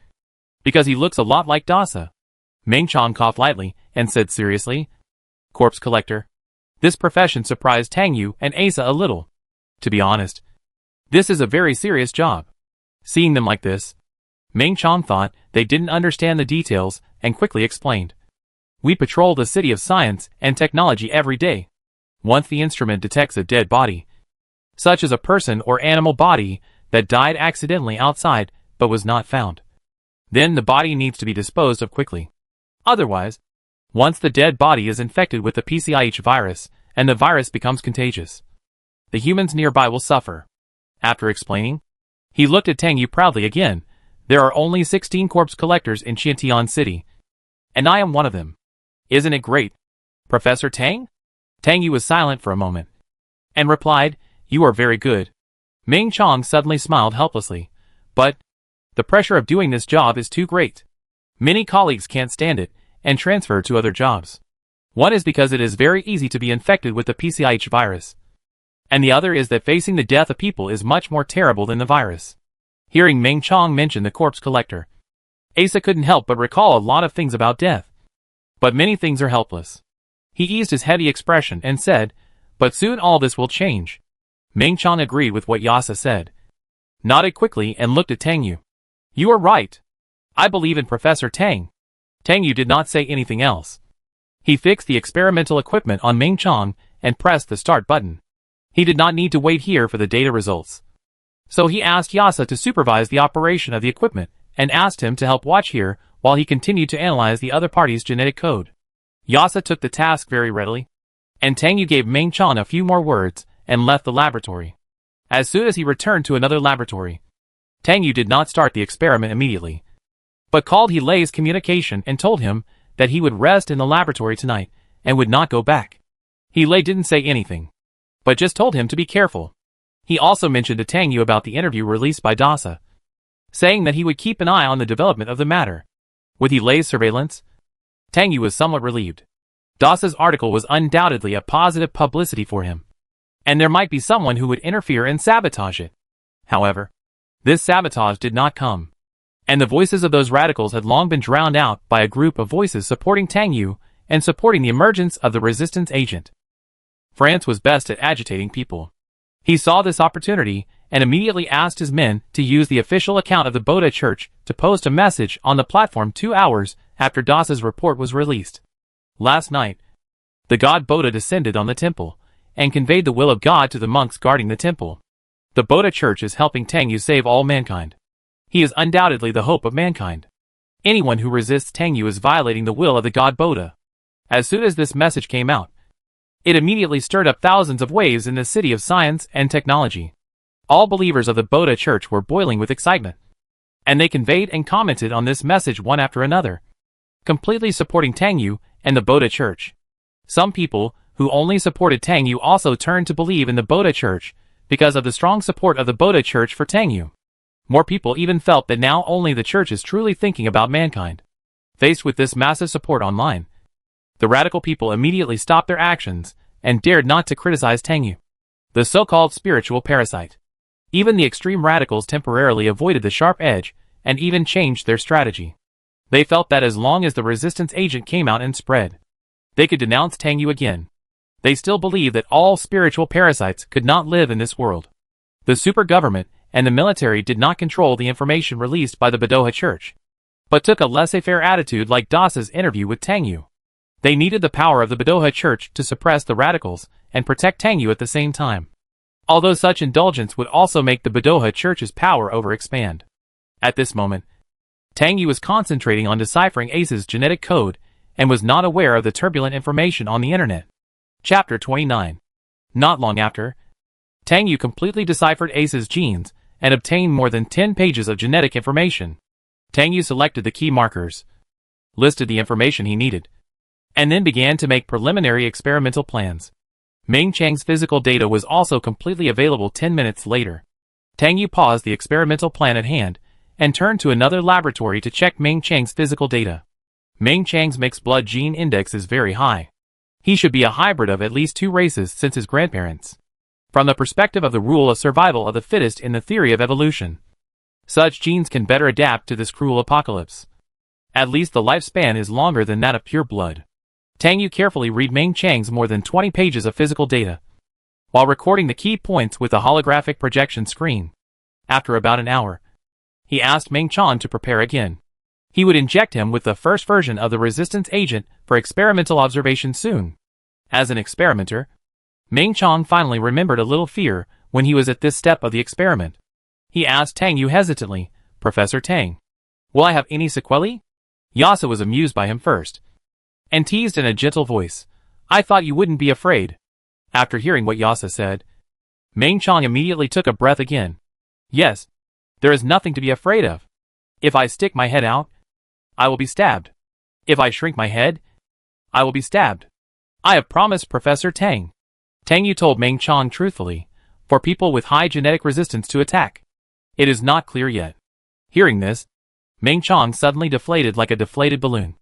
because he looks a lot like Dasa. Ming Chong coughed lightly and said seriously, "Corpse collector." This profession surprised Tang Yu and Asa a little. To be honest, this is a very serious job. Seeing them like this, Ming Chong thought they didn't understand the details and quickly explained. "We patrol the city of science and technology every day. Once the instrument detects a dead body, such as a person or animal body that died accidentally outside but was not found, then the body needs to be disposed of quickly. Otherwise, once the dead body is infected with the PCIH virus and the virus becomes contagious, the humans nearby will suffer." After explaining, he looked at Tang Yu proudly again. "There are only 16 corpse collectors in Qiantian City, and I am one of them. Isn't it great, Professor Tang?" Tang Yu was silent for a moment, and replied, "You are very good." Ming Chong suddenly smiled helplessly. "But the pressure of doing this job is too great. Many colleagues can't stand it and transfer to other jobs. One is because it is very easy to be infected with the PCIH virus, and the other is that facing the death of people is much more terrible than the virus." Hearing Ming Chong mention the corpse collector, Asa couldn't help but recall a lot of things about death. But many things are helpless. He eased his heady expression and said, "But soon all this will change." Ming Chong agreed with what Yasa said, nodded quickly and looked at Tang Yu. "You are right. I believe in Professor Tang." Tang Yu did not say anything else. He fixed the experimental equipment on Ming Chong and pressed the start button. He did not need to wait here for the data results. So he asked Yasa to supervise the operation of the equipment and asked him to help watch here while he continued to analyze the other party's genetic code. Yasa took the task very readily, and Tang Yu gave Meng Chan a few more words and left the laboratory. As soon as he returned to another laboratory, Tang Yu did not start the experiment immediately, but called He Lei's communication and told him that he would rest in the laboratory tonight and would not go back. He Lei didn't say anything, but just told him to be careful. He also mentioned to Tang Yu about the interview released by Dasa, saying that he would keep an eye on the development of the matter. With He Lei's surveillance, Tang Yu was somewhat relieved. Dasa's article was undoubtedly a positive publicity for him, and there might be someone who would interfere and sabotage it. However, this sabotage did not come, and the voices of those radicals had long been drowned out by a group of voices supporting Tang Yu and supporting the emergence of the resistance agent. France was best at agitating people. He saw this opportunity and immediately asked his men to use the official account of the Boda Church to post a message on the platform 2 hours after Dasa's report was released. Last night, the god Boda descended on the temple and conveyed the will of God to the monks guarding the temple. The Boda Church is helping Tang Yu save all mankind. He is undoubtedly the hope of mankind. Anyone who resists Tang Yu is violating the will of the god Boda. As soon as this message came out, it immediately stirred up thousands of waves in the city of science and technology. All believers of the Boda Church were boiling with excitement, and they conveyed and commented on this message one after another, completely supporting Tang Yu and the Boda Church. Some people who only supported Tang Yu also turned to believe in the Boda Church because of the strong support of the Boda Church for Tang Yu. More people even felt that now only the church is truly thinking about mankind. Faced with this massive support online, the radical people immediately stopped their actions and dared not to criticize Tang Yu, the so-called spiritual parasite. Even the extreme radicals temporarily avoided the sharp edge and even changed their strategy. They felt that as long as the resistance agent came out and spread, they could denounce Tang Yu again. They still believed that all spiritual parasites could not live in this world. The super government and the military did not control the information released by the Boda Church, but took a laissez-faire attitude like Dasa's interview with Tang Yu. They needed the power of the Boda Church to suppress the radicals and protect Tang Yu at the same time. Although such indulgence would also make the Boda Church's power expand. At this moment, Tang Yu was concentrating on deciphering Ace's genetic code and was not aware of the turbulent information on the internet. Chapter 29. Not long after, Tang Yu completely deciphered Ace's genes and obtained more than 10 pages of genetic information. Tang Yu selected the key markers, listed the information he needed, and then began to make preliminary experimental plans. Meng Chang's physical data was also completely available 10 minutes later. Tang Yu paused the experimental plan at hand and turned to another laboratory to check Meng Chang's physical data. Meng Chang's mixed blood gene index is very high. He should be a hybrid of at least 2 races since his grandparents. From the perspective of the rule of survival of the fittest in the theory of evolution, such genes can better adapt to this cruel apocalypse. At least the lifespan is longer than that of pure blood. Tang Yu carefully read Meng Chang's more than 20 pages of physical data, while recording the key points with the holographic projection screen. After about an hour, he asked Meng Chan to prepare again. He would inject him with the first version of the resistance agent for experimental observation soon. As an experimenter, Meng Chan finally remembered a little fear when he was at this step of the experiment. He asked Tang Yu hesitantly, "Professor Tang, will I have any sequelae?" Yasa was amused by him first, and teased in a gentle voice, "I thought you wouldn't be afraid." After hearing what Yasa said, Meng Chan immediately took a breath again. "Yes, there is nothing to be afraid of. If I stick my head out, I will be stabbed. If I shrink my head, I will be stabbed. I have promised Professor Tang." Tang Yu told Meng Chan truthfully, for people with high genetic resistance to attack. It is not clear yet. Hearing this, Meng Chan suddenly deflated like a deflated balloon.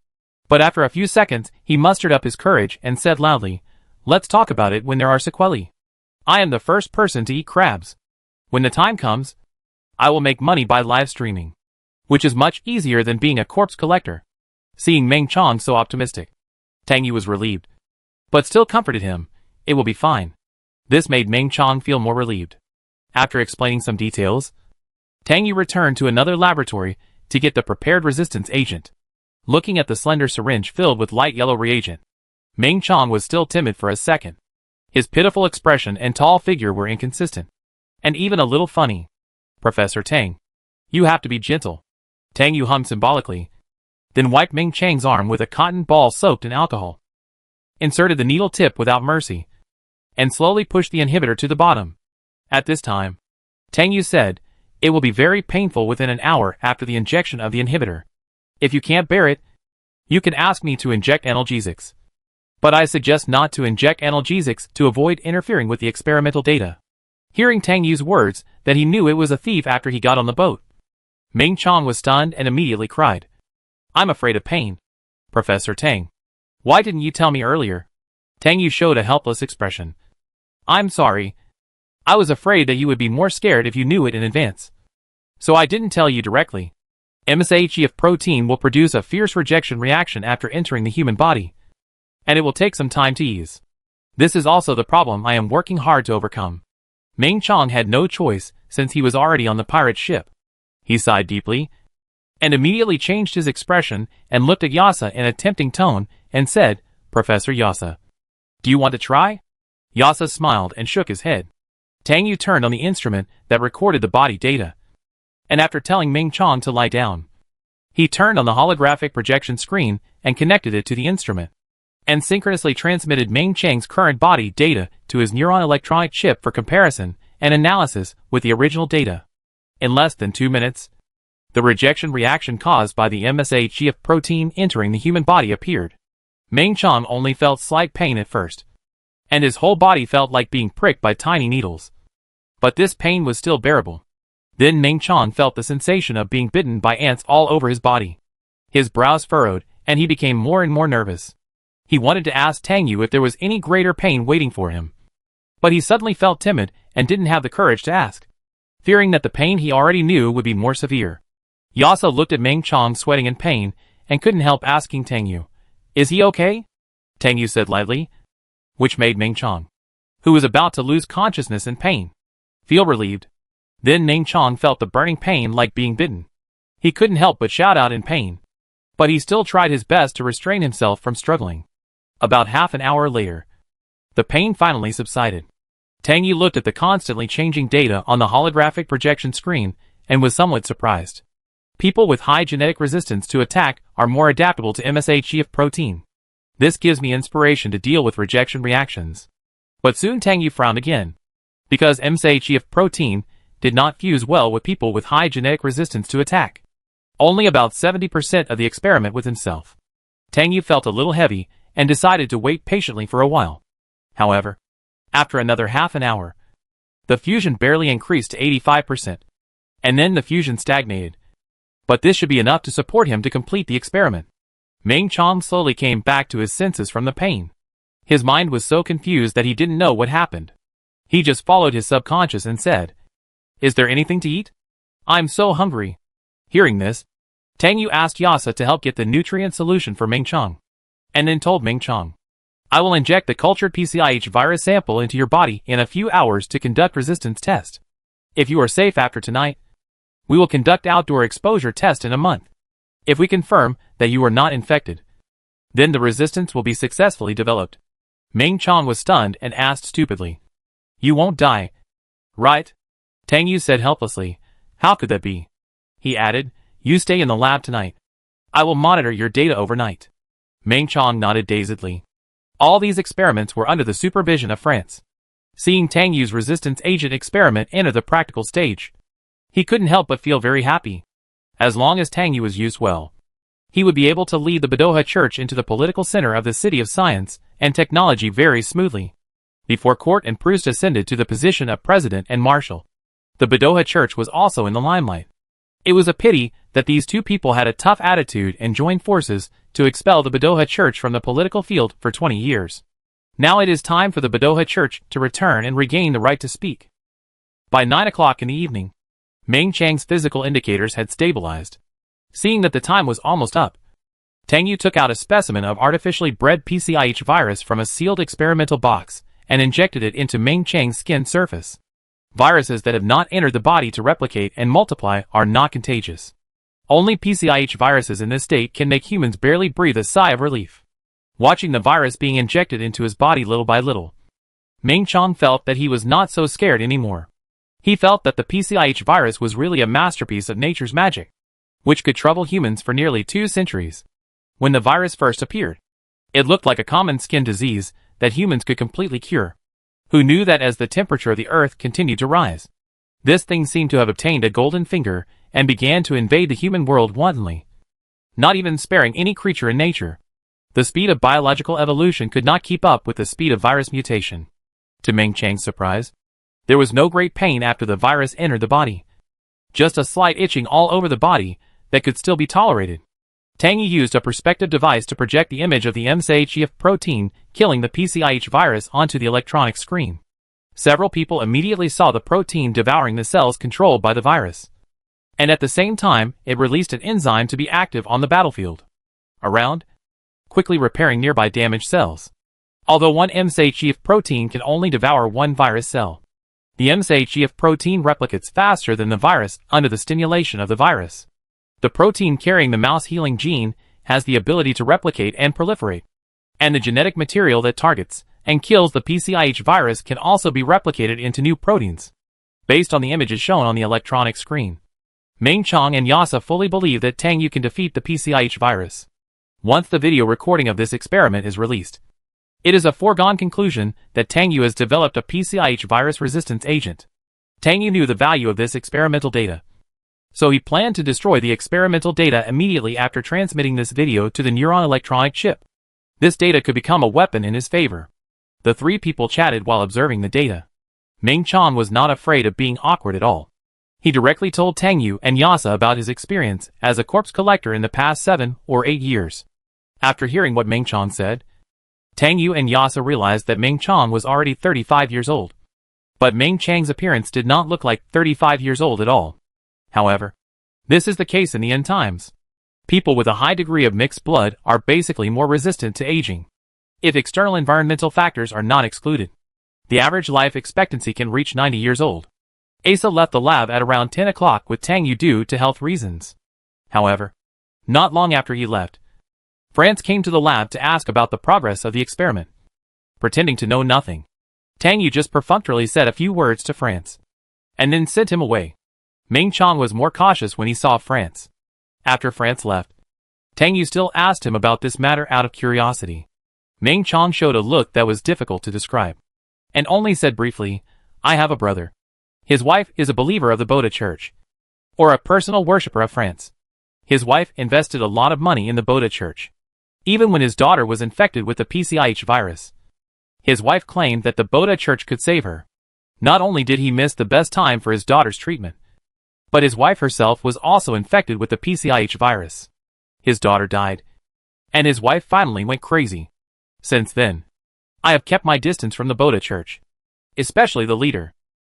But after a few seconds, he mustered up his courage and said loudly, "Let's talk about it when there are sequelae. I am the first person to eat crabs. When the time comes, I will make money by live streaming, which is much easier than being a corpse collector." Seeing Meng Chan so optimistic, Tang Yu was relieved, but still comforted him. "It will be fine." This made Meng Chan feel more relieved. After explaining some details, Tang Yu returned to another laboratory to get the prepared resistance agent. Looking at the slender syringe filled with light yellow reagent, Meng Chan was still timid for a second. His pitiful expression and tall figure were inconsistent, and even a little funny. Professor Tang, you have to be gentle. Tang Yu hummed symbolically, then wiped Ming Chang's arm with a cotton ball soaked in alcohol, inserted the needle tip without mercy, and slowly pushed the inhibitor to the bottom. At this time, Tang Yu said, "It will be very painful within an hour after the injection of the inhibitor. If you can't bear it, you can ask me to inject analgesics. But I suggest not to inject analgesics to avoid interfering with the experimental data." Hearing Tang Yu's words, that he knew it was a thief after he got on the boat. Ming Chang was stunned and immediately cried, "I'm afraid of pain. Professor Tang, why didn't you tell me earlier?" Tang Yu showed a helpless expression. "I'm sorry. I was afraid that you would be more scared if you knew it in advance. So I didn't tell you directly. MSHEF protein will produce a fierce rejection reaction after entering the human body, and it will take some time to ease. This is also the problem I am working hard to overcome." Ming Chang had no choice since he was already on the pirate ship. He sighed deeply, and immediately changed his expression and looked at Yasa in a tempting tone and said, "Professor Yasa, do you want to try?" Yasa smiled and shook his head. Tang Yu turned on the instrument that recorded the body data, and after telling Ming Chang to lie down, he turned on the holographic projection screen and connected it to the instrument, and synchronously transmitted Ming Chang's current body data to his neuron electronic chip for comparison and analysis with the original data. In less than 2 minutes, the rejection reaction caused by the MSHEF protein entering the human body appeared. Ming Chang only felt slight pain at first, and his whole body felt like being pricked by tiny needles. But this pain was still bearable. Then Ming Chang felt the sensation of being bitten by ants all over his body. His brows furrowed, and he became more and more nervous. He wanted to ask Tang Yu if there was any greater pain waiting for him, but he suddenly felt timid and didn't have the courage to ask, fearing that the pain he already knew would be more severe. Yasa looked at Ming Chang sweating in pain and couldn't help asking Tang Yu, "Is he okay?" Tang Yu said lightly, which made Ming Chang, who was about to lose consciousness in pain, feel relieved. Then Ming Chang felt the burning pain like being bitten. He couldn't help but shout out in pain, but he still tried his best to restrain himself from struggling. About half an hour later, the pain finally subsided. Tang Yu looked at the constantly changing data on the holographic projection screen and was somewhat surprised. People with high genetic resistance to attack are more adaptable to MSHEF protein. This gives me inspiration to deal with rejection reactions. But soon Tang Yu frowned again, because MSHEF protein did not fuse well with people with high genetic resistance to attack. Only about 70% of the experiment with himself. Tang Yu felt a little heavy and decided to wait patiently for a while. However, after another half an hour, the fusion barely increased to 85%, and then the fusion stagnated. But this should be enough to support him to complete the experiment. Ming Chang slowly came back to his senses from the pain. His mind was so confused that he didn't know what happened. He just followed his subconscious and said, "Is there anything to eat? I'm so hungry." Hearing this, Tang Yu asked Yasa to help get the nutrient solution for Ming Chang, and then told Ming Chang, "I will inject the cultured PCIH virus sample into your body in a few hours to conduct resistance test. If you are safe after tonight, we will conduct outdoor exposure test in a month. If we confirm that you are not infected, then the resistance will be successfully developed." Ming Chang was stunned and asked stupidly, "You won't die, right?" Tang Yu said helplessly, "How could that be?" He added, "You stay in the lab tonight. I will monitor your data overnight." Ming Chang nodded dazedly. All these experiments were under the supervision of France. Seeing Tang Yu's resistance agent experiment enter the practical stage, he couldn't help but feel very happy. As long as Tang Yu was used well, he would be able to lead the Boda Church into the political center of the city of science and technology very smoothly. Before Court and Proust ascended to the position of president and marshal, the Boda Church was also in the limelight. It was a pity that these two people had a tough attitude and joined forces to expel the Boda Church from the political field for 20 years. Now it is time for the Boda Church to return and regain the right to speak. By 9 o'clock in the evening, Ming Chang's physical indicators had stabilized. Seeing that the time was almost up, Tang Yu took out a specimen of artificially bred PCIH virus from a sealed experimental box and injected it into Ming Chang's skin surface. Viruses that have not entered the body to replicate and multiply are not contagious. Only PCIH viruses in this state can make humans barely breathe a sigh of relief. Watching the virus being injected into his body little by little, Ming Chong felt that he was not so scared anymore. He felt that the PCIH virus was really a masterpiece of nature's magic, which could trouble humans for nearly 2 centuries. When the virus first appeared, it looked like a common skin disease that humans could completely cure. Who knew that as the temperature of the earth continued to rise, this thing seemed to have obtained a golden finger and began to invade the human world wantonly, not even sparing any creature in nature. The speed of biological evolution could not keep up with the speed of virus mutation. To Ming Chang's surprise, there was no great pain after the virus entered the body. Just a slight itching all over the body that could still be tolerated. Tang Yu used a perspective device to project the image of the MCHF protein killing the PCIH virus onto the electronic screen. Several people immediately saw the protein devouring the cells controlled by the virus. And at the same time, it released an enzyme to be active on the battlefield around, quickly repairing nearby damaged cells. Although one MCHF protein can only devour one virus cell, the MCHF protein replicates faster than the virus under the stimulation of the virus. The protein carrying the mouse healing gene has the ability to replicate and proliferate, and the genetic material that targets and kills the PCIH virus can also be replicated into new proteins, based on the images shown on the electronic screen. Ming Chong and Yasa fully believe that Tang Yu can defeat the PCIH virus once the video recording of this experiment is released. It is a foregone conclusion that Tang Yu has developed a PCIH virus resistance agent. Tang Yu knew the value of this experimental data, so he planned to destroy the experimental data immediately after transmitting this video to the neuron electronic chip. This data could become a weapon in his favor. The 3 people chatted while observing the data. Ming Chong was not afraid of being awkward at all. He directly told Tang Yu and Yasa about his experience as a corpse collector in the past 7 or 8 years. After hearing what Ming Chong said, Tang Yu and Yasa realized that Ming Chong was already 35 years old. But Ming Chang's appearance did not look like 35 years old at all. However, this is the case in the end times. People with a high degree of mixed blood are basically more resistant to aging, if external environmental factors are not excluded. The average life expectancy can reach 90 years old. Asa left the lab at around 10 o'clock with Tang Yu due to health reasons. However, not long after he left, France came to the lab to ask about the progress of the experiment. Pretending to know nothing, Tang Yu just perfunctorily said a few words to France, and then sent him away. Ming Chong was more cautious when he saw France. After France left, Tang Yu still asked him about this matter out of curiosity. Ming Chong showed a look that was difficult to describe, and only said briefly, "I have a brother. His wife is a believer of the Boda Church, or a personal worshipper of France. His wife invested a lot of money in the Boda Church, even when his daughter was infected with the PCIH virus. His wife claimed that the Boda Church could save her. Not only did he miss the best time for his daughter's treatment, but his wife herself was also infected with the PCIH virus. His daughter died, and his wife finally went crazy. Since then, I have kept my distance from the Boda Church, especially the leader."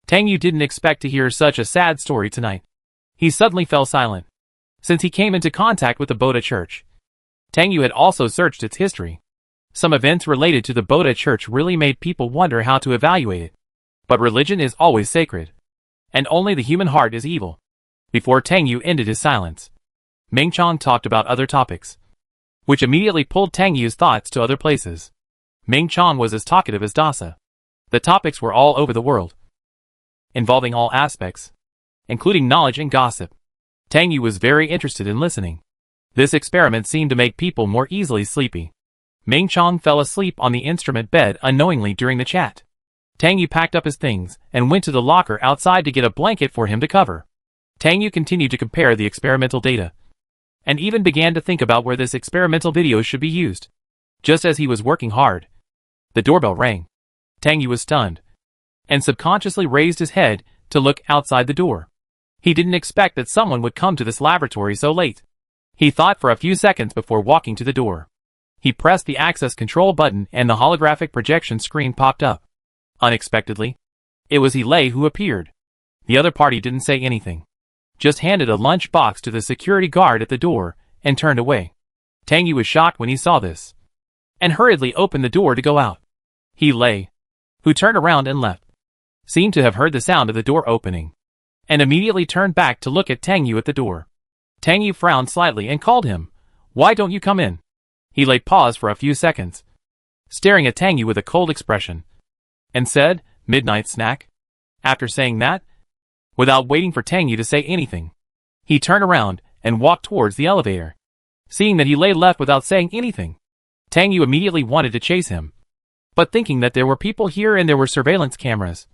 Tang Yu didn't expect to hear such a sad story tonight. He suddenly fell silent, since he came into contact with the Boda Church. Tang Yu had also searched its history. Some events related to the Boda Church really made people wonder how to evaluate it. But religion is always sacred, and only the human heart is evil. Before Tang Yu ended his silence, Ming Chong talked about other topics, which immediately pulled Tang Yu's thoughts to other places. Ming Chong was as talkative as Dasa. The topics were all over the world, involving all aspects, including knowledge and gossip. Tang Yu was very interested in listening. This experiment seemed to make people more easily sleepy. Ming Chong fell asleep on the instrument bed unknowingly during the chat. Tang Yu packed up his things and went to the locker outside to get a blanket for him to cover. Tang Yu continued to compare the experimental data, and even began to think about where this experimental video should be used. Just as he was working hard, the doorbell rang. Tang Yu was stunned, and subconsciously raised his head to look outside the door. He didn't expect that someone would come to this laboratory so late. He thought for a few seconds before walking to the door. He pressed the access control button and the holographic projection screen popped up. Unexpectedly, it was Lei who appeared. The other party didn't say anything, just handed a lunch box to the security guard at the door and turned away. Tang Yu was shocked when he saw this, and hurriedly opened the door to go out. Lei, who turned around and left, seemed to have heard the sound of the door opening, and immediately turned back to look at Tang Yu at the door. Tang Yu frowned slightly and called him, "Why don't you come in?" Lei paused for a few seconds, staring at Tang Yu with a cold expression. and said, "Midnight snack." After saying that, without waiting for Tang Yu to say anything, he turned around and walked towards the elevator. Seeing that he lay left without saying anything, Tang Yu immediately wanted to chase him. But thinking that there were people here and there were surveillance cameras,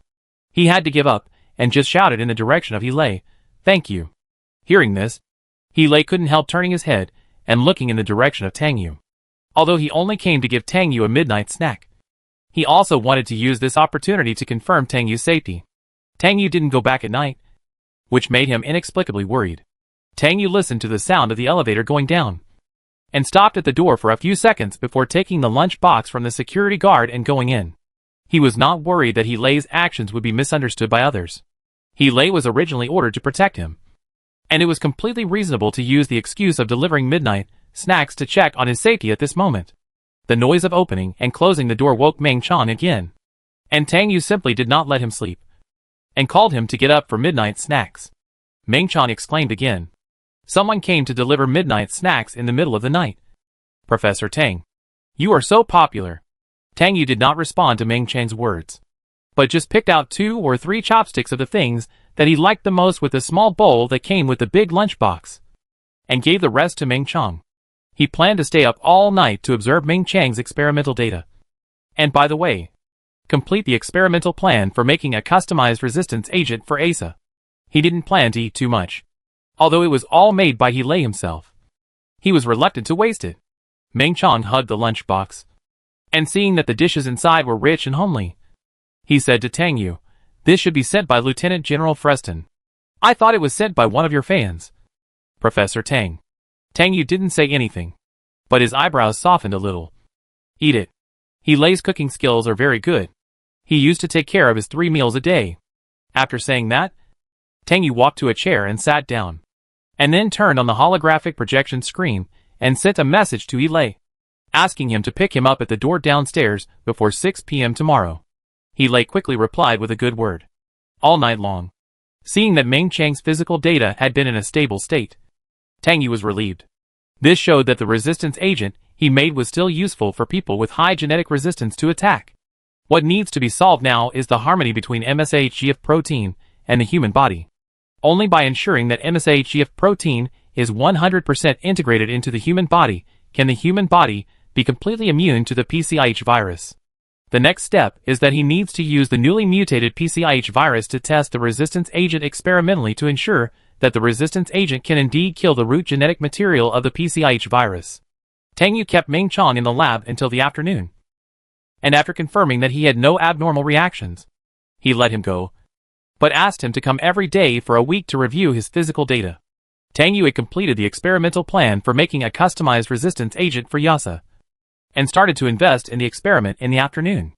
he had to give up and just shouted in the direction of He, "Thank you." Hearing this, He couldn't help turning his head and looking in the direction of Tang Yu. Although he only came to give Tang Yu a midnight snack, he also wanted to use this opportunity to confirm Tang Yu's safety. Tang Yu didn't go back at night, which made him inexplicably worried. Tang Yu listened to the sound of the elevator going down, and stopped at the door for a few seconds before taking the lunch box from the security guard and going in. He was not worried that He's actions would be misunderstood by others. He was originally ordered to protect him, and it was completely reasonable to use the excuse of delivering midnight snacks to check on his safety at this moment. The noise of opening and closing the door woke Meng Chang again, and Tang Yu simply did not let him sleep, and called him to get up for midnight snacks. Meng Chang exclaimed again. Someone came to deliver midnight snacks in the middle of the night. "Professor Tang, you are so popular." Tang Yu did not respond to Meng Chang's words, but just picked out 2 or 3 chopsticks of the things that he liked the most with a small bowl that came with the big lunchbox, and gave the rest to Meng Chang. He planned to stay up all night to observe Meng Chang's experimental data. And by the way, complete the experimental plan for making a customized resistance agent for Asa. He didn't plan to eat too much, although it was all made by He himself. He was reluctant to waste it. Meng Chang hugged the lunchbox, and seeing that the dishes inside were rich and homely, he said to Tang Yu, "This should be sent by Lieutenant General Freston. I thought it was sent by one of your fans." "Professor Tang." Tang Yu didn't say anything, but his eyebrows softened a little. "Eat it. He's cooking skills are very good. He used to take care of his 3 meals a day." After saying that, Tang Yu walked to a chair and sat down, and then turned on the holographic projection screen and sent a message to He, asking him to pick him up at the door downstairs before 6 p.m. tomorrow. He quickly replied with a good word. All night long, seeing that Meng Chang's physical data had been in a stable state, Tang Yu was relieved. This showed that the resistance agent he made was still useful for people with high genetic resistance to attack. What needs to be solved now is the harmony between MSHGF protein and the human body. Only by ensuring that MSHGF protein is 100% integrated into the human body can the human body be completely immune to the PCIH virus. The next step is that he needs to use the newly mutated PCIH virus to test the resistance agent experimentally to ensure that the resistance agent can indeed kill the root genetic material of the PCIH virus. Tang Yu kept Meng Chang in the lab until the afternoon, and after confirming that he had no abnormal reactions, he let him go, but asked him to come every day for a week to review his physical data. Tang Yu had completed the experimental plan for making a customized resistance agent for Yasa, and started to invest in the experiment in the afternoon.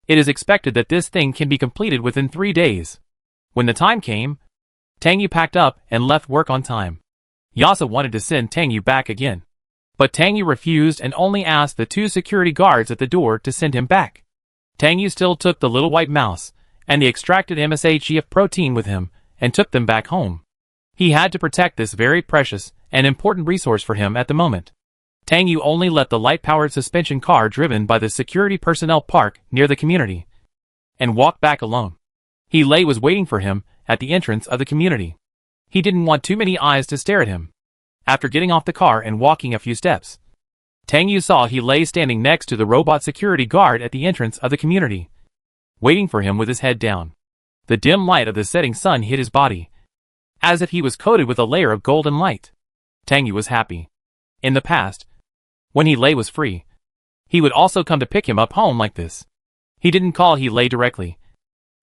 It is expected that this thing can be completed within 3 days. When the time came, Tang Yu packed up and left work on time. Yasa wanted to send Tang Yu back again, but Tang Yu refused and only asked the 2 security guards at the door to send him back. Tang Yu still took the little white mouse and the extracted MSHGF protein with him and took them back home. He had to protect this very precious and important resource for him at the moment. Tang Yu only let the light-powered suspension car driven by the security personnel park near the community, and walked back alone. He was waiting for him at the entrance of the community. He didn't want too many eyes to stare at him. After getting off the car and walking a few steps, Tang Yu saw he standing next to the robot security guard at the entrance of the community, waiting for him with his head down. The dim light of the setting sun hit his body, as if he was coated with a layer of golden light. Tang Yu was happy. In the past, when he was free, he would also come to pick him up home like this. He didn't call he directly,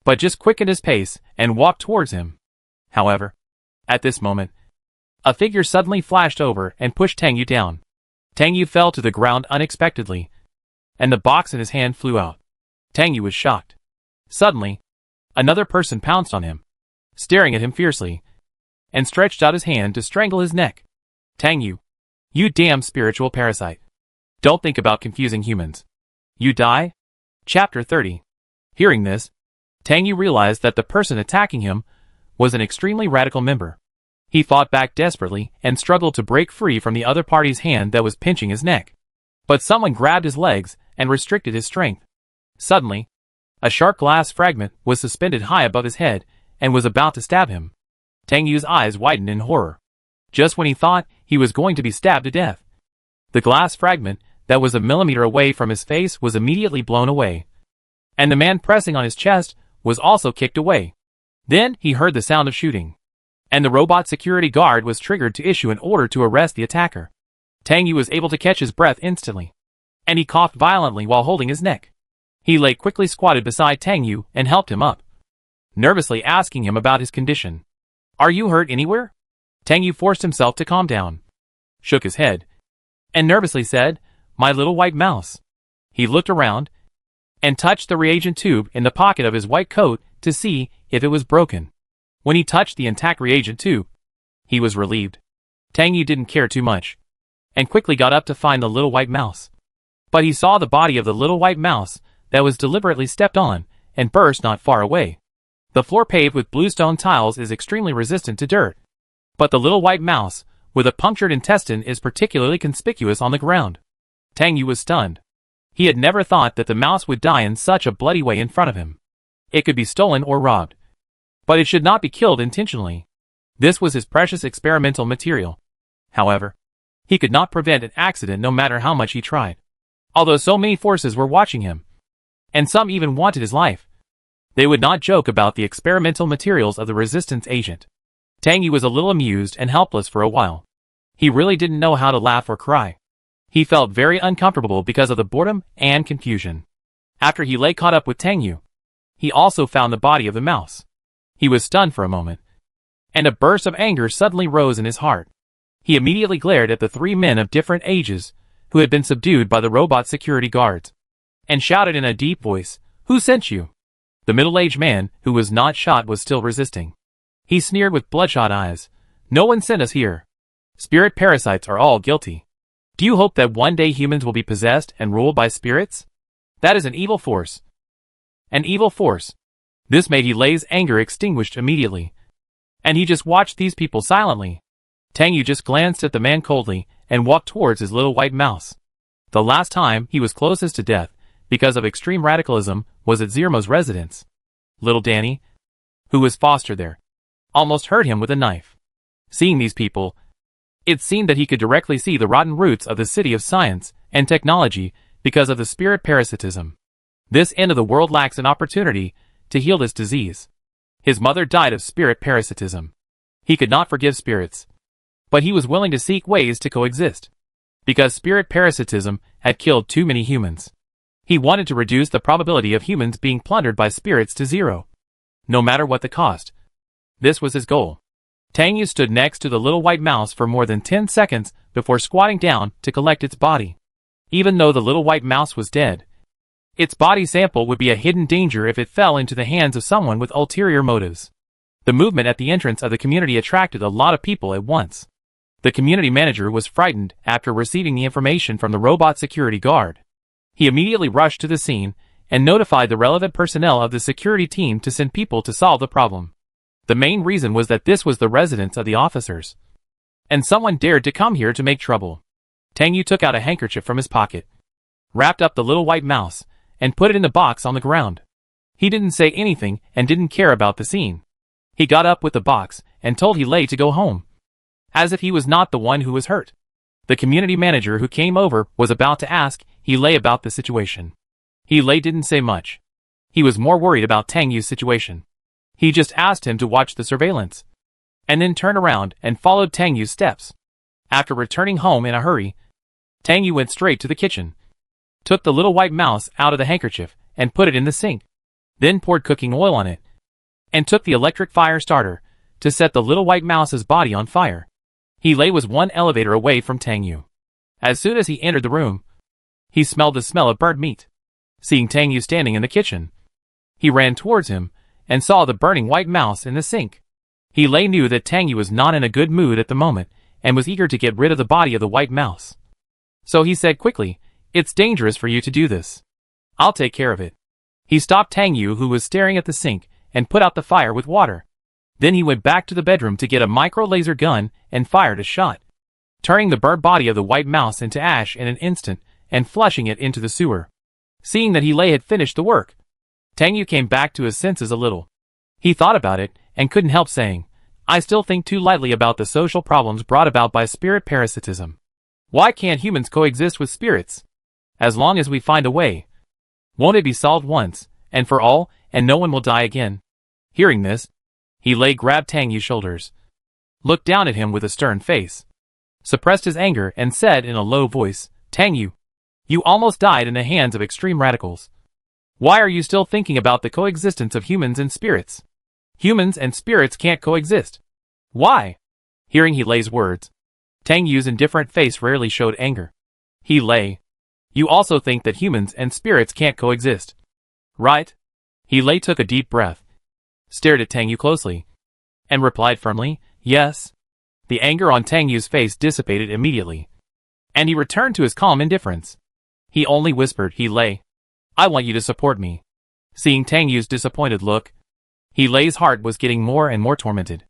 but just quickened his pace and walked towards him. However, at this moment, a figure suddenly flashed over and pushed Tang Yu down. Tang Yu fell to the ground unexpectedly, and the box in his hand flew out. Tang Yu was shocked. Suddenly, another person pounced on him, staring at him fiercely, and stretched out his hand to strangle his neck. Tang Yu, you damn spiritual parasite. Don't think about confusing humans. You die? Chapter 30. Hearing this, Tang Yu realized that the person attacking him was an extremely radical member. He fought back desperately and struggled to break free from the other party's hand that was pinching his neck. But someone grabbed his legs and restricted his strength. Suddenly, A sharp glass fragment was suspended high above his head and was about to stab him. Tang Yu's eyes widened in horror. Just when he thought he was going to be stabbed to death, the glass fragment that was a millimeter away from his face was immediately blown away. And the man pressing on his chest was also kicked away. Then he heard the sound of shooting. And the robot security guard was triggered to issue an order to arrest the attacker. Tang Yu was able to catch his breath instantly. And he coughed violently while holding his neck. He lay quickly squatted beside Tang Yu and helped him up, nervously asking him about his condition. "Are you hurt anywhere?" Tang Yu forced himself to calm down, shook his head, and nervously said, "My little white mouse." He looked around and touched the reagent tube in the pocket of his white coat to see if it was broken. When he touched the intact reagent tube, he was relieved. Tang Yu didn't care too much, and quickly got up to find the little white mouse. But he saw the body of the little white mouse that was deliberately stepped on and burst not far away. The floor paved with bluestone tiles is extremely resistant to dirt. But the little white mouse with a punctured intestine is particularly conspicuous on the ground. Tang Yu was stunned. He had never thought that the mouse would die in such a bloody way in front of him. It could be stolen or robbed, but it should not be killed intentionally. This was his precious experimental material. However, he could not prevent an accident no matter how much he tried. Although so many forces were watching him, and some even wanted his life, they would not joke about the experimental materials of the resistance agent. Tang Yu was a little amused and helpless for a while. He really didn't know how to laugh or cry. He felt very uncomfortable because of the boredom and confusion. After he lay caught up with Tang Yu, he also found the body of the mouse. He was stunned for a moment, and a burst of anger suddenly rose in his heart. He immediately glared at the three men of different ages who had been subdued by the robot security guards, and shouted in a deep voice, "Who sent you?" The middle-aged man, who was not shot, was still resisting. He sneered with bloodshot eyes, "No one sent us here. Spirit parasites are all guilty. Do you hope that one day humans will be possessed and ruled by spirits? That is an evil force. An evil force." This made Helay's anger extinguished immediately, and he just watched these people silently. Tang Yu just glanced at the man coldly and walked towards his little white mouse. The last time he was closest to death, because of extreme radicalism, was at Zirmo's residence. Little Danny, who was fostered there, almost hurt him with a knife. Seeing these people, it seemed that he could directly see the rotten roots of the city of science and technology because of the spirit parasitism. This end of the world lacks an opportunity to heal this disease. His mother died of spirit parasitism. He could not forgive spirits, but he was willing to seek ways to coexist, because spirit parasitism had killed too many humans. He wanted to reduce the probability of humans being plundered by spirits to zero, no matter what the cost. This was his goal. Tang Yu stood next to the little white mouse for more than 10 seconds before squatting down to collect its body. Even though the little white mouse was dead, its body sample would be a hidden danger if it fell into the hands of someone with ulterior motives. The movement at the entrance of the community attracted a lot of people at once. The community manager was frightened after receiving the information from the robot security guard. He immediately rushed to the scene and notified the relevant personnel of the security team to send people to solve the problem. The main reason was that this was the residence of the officers, and someone dared to come here to make trouble. Tang Yu took out a handkerchief from his pocket, wrapped up the little white mouse, and put it in the box on the ground. He didn't say anything and didn't care about the scene. He got up with the box and told Helay to go home, as if he was not the one who was hurt. The community manager who came over was about to ask Helay about the situation. Helay didn't say much. He was more worried about Tang Yu's situation. He just asked him to watch the surveillance, and then turned around and followed Tang Yu's steps. After returning home in a hurry, Tang Yu went straight to the kitchen, took the little white mouse out of the handkerchief and put it in the sink, then poured cooking oil on it, and took the electric fire starter to set the little white mouse's body on fire. Helay was one elevator away from Tang Yu. As soon as he entered the room, he smelled the smell of burnt meat. Seeing Tang Yu standing in the kitchen, he ran towards him and saw the burning white mouse in the sink. Helay knew that Tang Yu was not in a good mood at the moment and was eager to get rid of the body of the white mouse. So he said quickly, "It's dangerous for you to do this. I'll take care of it." He stopped Tang Yu, who was staring at the sink, and put out the fire with water. Then he went back to the bedroom to get a micro-laser gun and fired a shot, turning the burnt body of the white mouse into ash in an instant and flushing it into the sewer. Seeing that Helay had finished the work, Tang Yu came back to his senses a little. He thought about it, and couldn't help saying, I still think too lightly about the social problems brought about by spirit parasitism. Why can't humans coexist with spirits? As long as we find a way. Won't it be solved once, and for all, and no one will die again? Hearing this, he grabbed Tang Yu's shoulders, looked down at him with a stern face, suppressed his anger and said in a low voice, Tang Yu, you almost died in the hands of extreme radicals. Why are you still thinking about the coexistence of humans and spirits? Humans and spirits can't coexist. Why? Hearing Helay's words, Tang Yu's indifferent face rarely showed anger. Helay, you also think that humans and spirits can't coexist, right? Helay took a deep breath, stared at Tang Yu closely, and replied firmly, yes. The anger on Tang Yu's face dissipated immediately, and he returned to his calm indifference. He only whispered, Helay, I want you to support me. Seeing Tang Yu's disappointed look, Helay's heart was getting more and more tormented.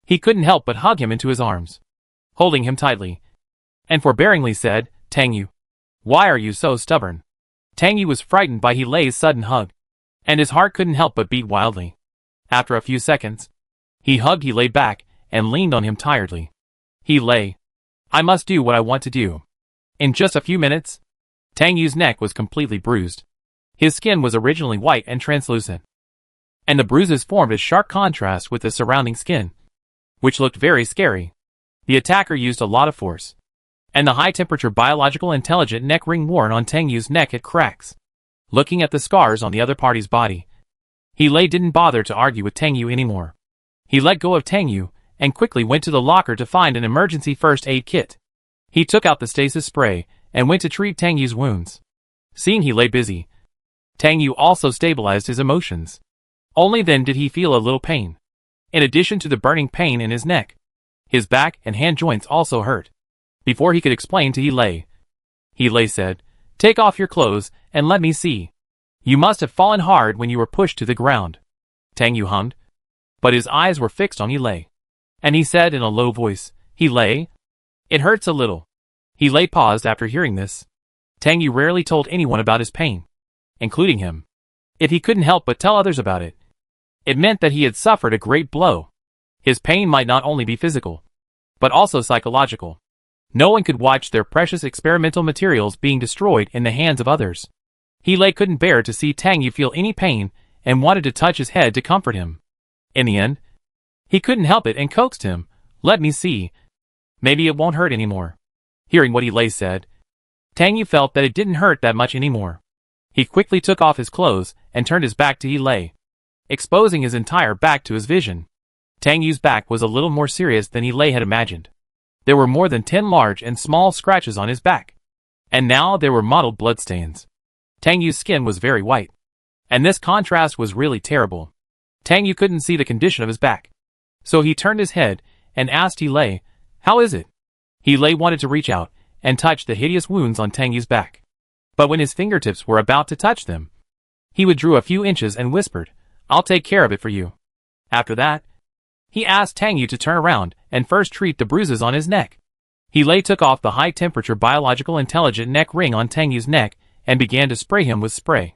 He couldn't help but hug him into his arms, holding him tightly, and forbearingly said, Tang Yu, why are you so stubborn? Tang Yu was frightened by Helay's sudden hug, and his heart couldn't help but beat wildly. After a few seconds, he hugged Helay back and leaned on him tiredly. Helay, I must do what I want to do. In just a few minutes, Tang Yu's neck was completely bruised. His skin was originally white and translucent, and the bruises formed a sharp contrast with the surrounding skin, which looked very scary. The attacker used a lot of force, and the high-temperature biological intelligent neck ring worn on Tang Yu's neck had cracks. Looking at the scars on the other party's body, Helay didn't bother to argue with Tang Yu anymore. He let go of Tang Yu and quickly went to the locker to find an emergency first aid kit. He took out the stasis spray and went to treat Tang Yu's wounds. Seeing Helay busy, Tang Yu also stabilized his emotions. Only then did he feel a little pain. In addition to the burning pain in his neck, his back and hand joints also hurt. Before he could explain to Helay, Helay said, take off your clothes and let me see. You must have fallen hard when you were pushed to the ground. Tang Yu hummed, but his eyes were fixed on Helay, and he said in a low voice, Helay, it hurts a little. Helay paused after hearing this. Tang Yu rarely told anyone about his pain, including him. If he couldn't help but tell others about it, it meant that he had suffered a great blow. His pain might not only be physical, but also psychological. No one could watch their precious experimental materials being destroyed in the hands of others. Helay couldn't bear to see Tang Yu feel any pain and wanted to touch his head to comfort him. In the end, he couldn't help it and coaxed him, let me see. Maybe it won't hurt anymore. Hearing what Helay said, Tang Yu felt that it didn't hurt that much anymore. He quickly took off his clothes and turned his back to Helay, exposing his entire back to his vision. Tang Yu's back was a little more serious than Helay had imagined. There were more than 10 large and small scratches on his back, and now there were mottled bloodstains. Tang Yu's skin was very white, and this contrast was really terrible. Tang Yu couldn't see the condition of his back, so he turned his head and asked Helay, how is it? Helay wanted to reach out and touch the hideous wounds on Tang Yu's back, but when his fingertips were about to touch them, he withdrew a few inches and whispered, I'll take care of it for you. After that, he asked Tang Yu to turn around and first treat the bruises on his neck. Helay took off the high-temperature biological intelligent neck ring on Tang Yu's neck and began to spray him with spray.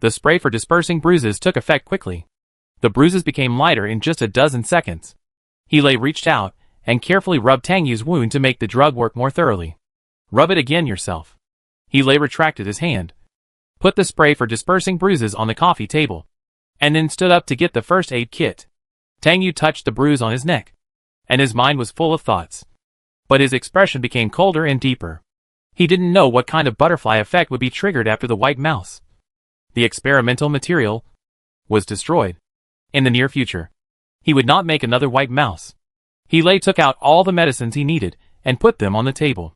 The spray for dispersing bruises took effect quickly. The bruises became lighter in just a dozen seconds. Helay reached out and carefully rubbed Tang Yu's wound to make the drug work more thoroughly. Rub it again yourself. Helay retracted his hand, put the spray for dispersing bruises on the coffee table, and then stood up to get the first aid kit. Tang Yu touched the bruise on his neck, and his mind was full of thoughts. But his expression became colder and deeper. He didn't know what kind of butterfly effect would be triggered after the white mouse. The experimental material was destroyed. In the near future, he would not make another white mouse. Helay took out all the medicines he needed and put them on the table.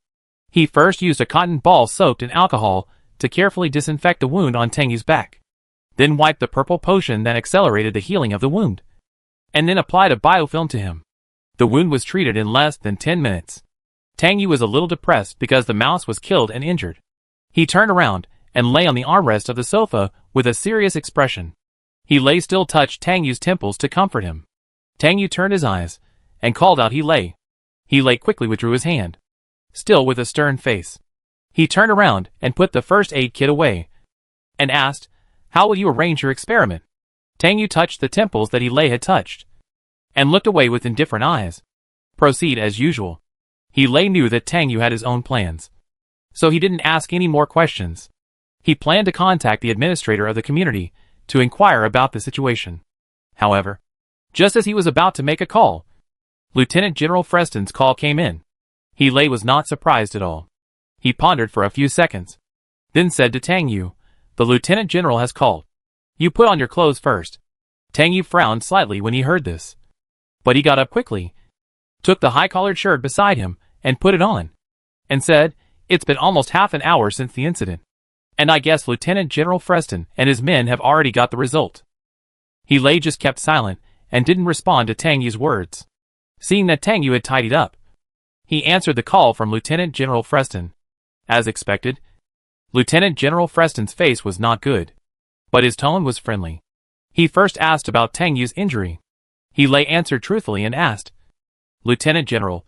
He first used a cotton ball soaked in alcohol to carefully disinfect the wound on Tang Yu's back, then wiped the purple potion that accelerated the healing of the wound, and then applied a biofilm to him. The wound was treated in less than 10 minutes. Tang Yu was a little depressed because the mouse was killed and injured. He turned around and lay on the armrest of the sofa with a serious expression. Helay still touched Tang Yu's temples to comfort him. Tang Yu turned his eyes and called out Helay. Helay quickly withdrew his hand, still with a stern face. He turned around and put the first aid kit away, and asked, How will you arrange your experiment? Tang Yu touched the temples that He Lei had touched, and looked away with indifferent eyes. Proceed as usual. He Lei knew that Tang Yu had his own plans, so he didn't ask any more questions. He planned to contact the administrator of the community to inquire about the situation. However, just as he was about to make a call, Lieutenant General Freston's call came in. He Lei was not surprised at all. He pondered for a few seconds, then said to Tang Yu, "The Lieutenant General has called. You put on your clothes first." Tang Yu frowned slightly when he heard this, but he got up quickly, took the high-collared shirt beside him, and put it on, and said, "It's been almost half an hour since the incident, and I guess Lieutenant General Freston and his men have already got the result." He Lei just kept silent and didn't respond to Tang Yu's words. Seeing that Tang Yu had tidied up, he answered the call from Lieutenant General Freston. As expected, Lieutenant General Freston's face was not good, but his tone was friendly. He first asked about Tang Yu's injury. He Lei answered truthfully and asked, "Lieutenant General,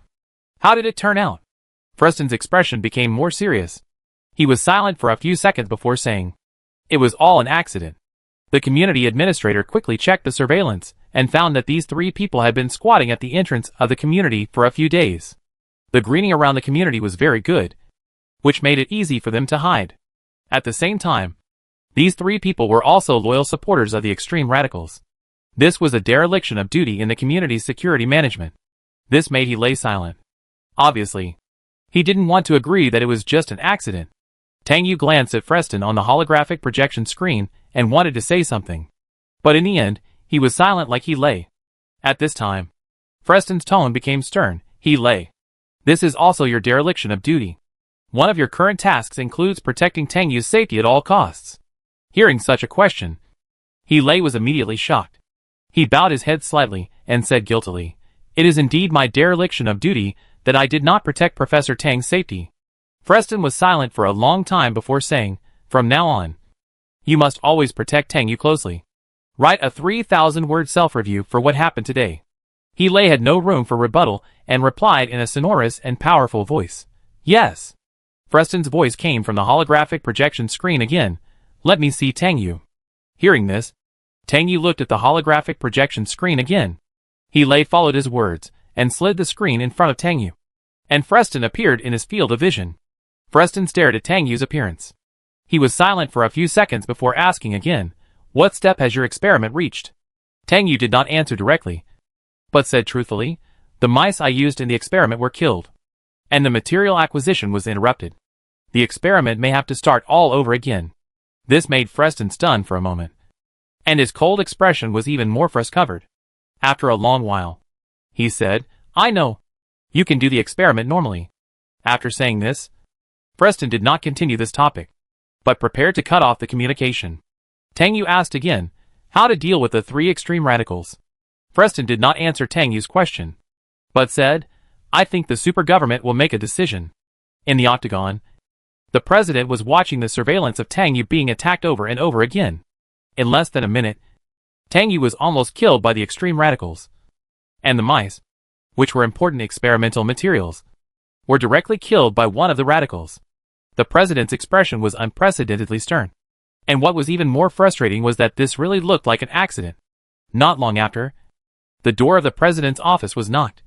how did it turn out?" Freston's expression became more serious. He was silent for a few seconds before saying, "It was all an accident." The community administrator quickly checked the surveillance and found that these 3 people had been squatting at the entrance of the community for a few days. The greening around the community was very good, which made it easy for them to hide. At the same time, these 3 people were also loyal supporters of the extreme radicals. This was a dereliction of duty in the community's security management. This made He Lei silent. Obviously, he didn't want to agree that it was just an accident. Tang Yu glanced at Freston on the holographic projection screen and wanted to say something, but in the end, he was silent like He Lei. At this time, Freston's tone became stern. "He Lei, this is also your dereliction of duty. One of your current tasks includes protecting Tang Yu's safety at all costs." Hearing such a question, He Lei was immediately shocked. He bowed his head slightly and said guiltily, "It is indeed my dereliction of duty that I did not protect Professor Tang's safety." Freston was silent for a long time before saying, "From now on, you must always protect Tang Yu closely. Write a 3,000-word self-review for what happened today." He Lei had no room for rebuttal and replied in a sonorous and powerful voice, "Yes." Freston's voice came from the holographic projection screen again, "Let me see Tang Yu." Hearing this, Tang Yu looked at the holographic projection screen again. He Lei followed his words and slid the screen in front of Tang Yu, and Freston appeared in his field of vision. Freston stared at Tang Yu's appearance. He was silent for a few seconds before asking again, "What step has your experiment reached?" Tang Yu did not answer directly, but said truthfully, "The mice I used in the experiment were killed, and the material acquisition was interrupted. The experiment may have to start all over again." This made Freston stunned for a moment, and his cold expression was even more frost-covered. After a long while, he said, "I know. You can do the experiment normally." After saying this, Freston did not continue this topic, but prepared to cut off the communication. Tang Yu asked again, how to deal with the 3 extreme radicals. Freston did not answer Tang Yu's question, but said, "I think the super government will make a decision." In the octagon, the president was watching the surveillance of Tang Yu being attacked over and over again. In less than a minute, Tang Yu was almost killed by the extreme radicals, and the mice, which were important experimental materials, were directly killed by one of the radicals. The president's expression was unprecedentedly stern, and what was even more frustrating was that this really looked like an accident. Not long after, the door of the president's office was knocked,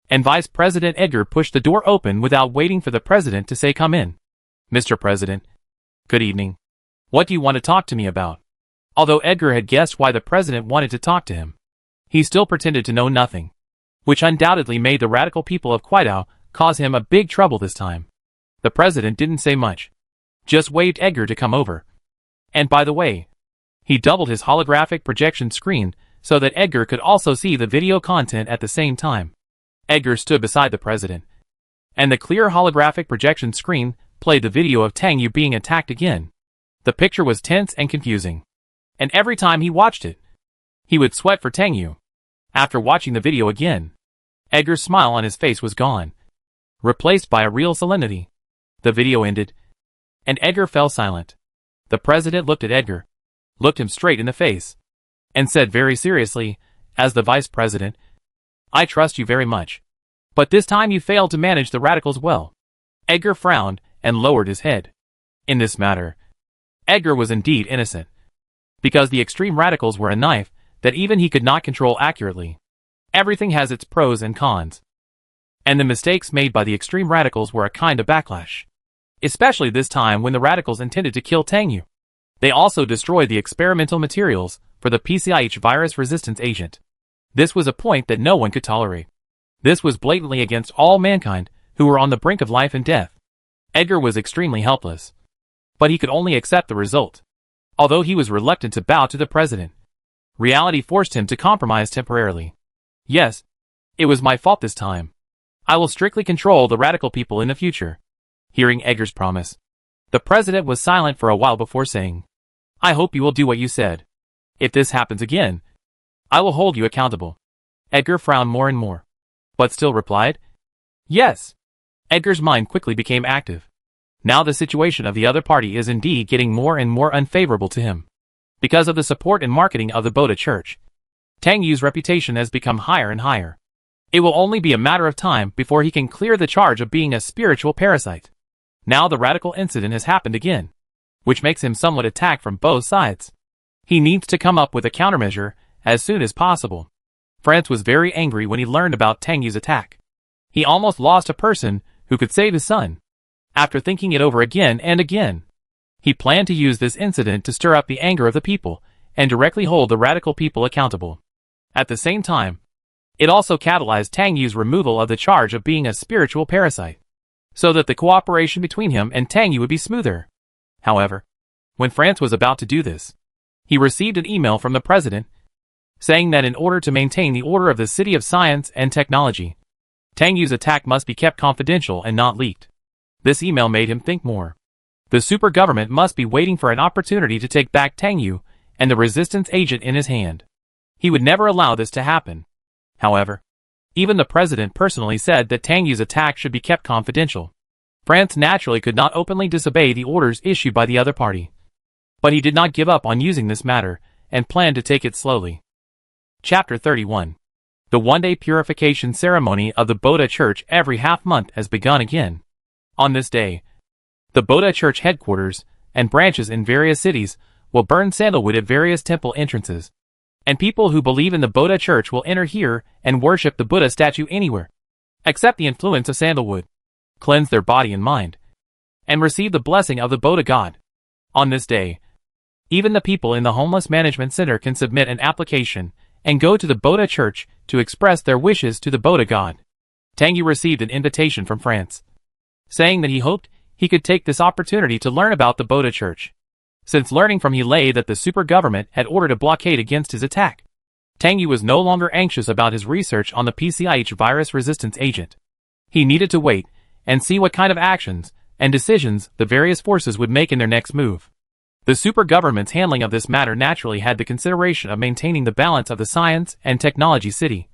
and Vice President Edgar pushed the door open without waiting for the president to say, "Come in." "Mr. President, good evening. What do you want to talk to me about?" Although Edgar had guessed why the president wanted to talk to him, he still pretended to know nothing, which undoubtedly made the radical people of Quidao cause him a big trouble this time. The president didn't say much, just waved Edgar to come over. And by the way, he doubled his holographic projection screen so that Edgar could also see the video content at the same time. Edgar stood beside the president, and the clear holographic projection screen played the video of Tang Yu being attacked again. The picture was tense and confusing, and every time he watched it, he would sweat for Tang Yu. After watching the video again, Edgar's smile on his face was gone, replaced by a real solemnity. The video ended, and Edgar fell silent. The president looked at Edgar, looked him straight in the face, and said very seriously, as the vice president, "I trust you very much, but this time you failed to manage the radicals well." Edgar frowned and lowered his head. In this matter, Edgar was indeed innocent. because the extreme radicals were a knife that even he could not control accurately. Everything has its pros and cons. And the mistakes made by the extreme radicals were a kind of backlash. Especially this time when the radicals intended to kill Tang Yu. They also destroyed the experimental materials for the PCIH virus resistance agent. This was a point that no one could tolerate. This was blatantly against all mankind who were on the brink of life and death. Edgar was extremely helpless. But he could only accept the result. Although he was reluctant to bow to the president. Reality forced him to compromise temporarily. Yes, it was my fault this time. I will strictly control the radical people in the future. Hearing Edgar's promise, the president was silent for a while before saying, I hope you will do what you said. If this happens again, I will hold you accountable. Edgar frowned more and more, but still replied, yes. Edgar's mind quickly became active. Now the situation of the other party is indeed getting more and more unfavorable to him. Because of the support and marketing of the Boda Church, Tang Yu's reputation has become higher and higher. It will only be a matter of time before he can clear the charge of being a spiritual parasite. Now the radical incident has happened again, which makes him somewhat attacked from both sides. He needs to come up with a countermeasure as soon as possible. France was very angry when he learned about Tang Yu's attack. He almost lost a person who could save his son. After thinking it over again and again, he planned to use this incident to stir up the anger of the people and directly hold the radical people accountable. At the same time, it also catalyzed Tang Yu's removal of the charge of being a spiritual parasite, so that the cooperation between him and Tang Yu would be smoother. However, when France was about to do this, he received an email from the president saying that in order to maintain the order of the City of Science and Technology, Tang Yu's attack must be kept confidential and not leaked. This email made him think more. The super government must be waiting for an opportunity to take back Tang Yu and the resistance agent in his hand. He would never allow this to happen. However, even the president personally said that Tang Yu's attack should be kept confidential. France naturally could not openly disobey the orders issued by the other party. But he did not give up on using this matter and planned to take it slowly. Chapter 31. The one-day purification ceremony of the Boda Church every half-month has begun again. On this day, the Boda Church headquarters and branches in various cities will burn sandalwood at various temple entrances. And people who believe in the Boda Church will enter here and worship the Buddha statue anywhere. Accept the influence of sandalwood, cleanse their body and mind, and receive the blessing of the Boda God. On this day, even the people in the Homeless Management Center can submit an application and go to the Boda Church to express their wishes to the Boda God. Tang Yu received an invitation from France, saying that he hoped he could take this opportunity to learn about the Boda Church. Since learning from He that the super government had ordered a blockade against his attack, Tang Yu was no longer anxious about his research on the PCIH virus resistance agent. He needed to wait and see what kind of actions and decisions the various forces would make in their next move. The super government's handling of this matter naturally had the consideration of maintaining the balance of the science and technology city.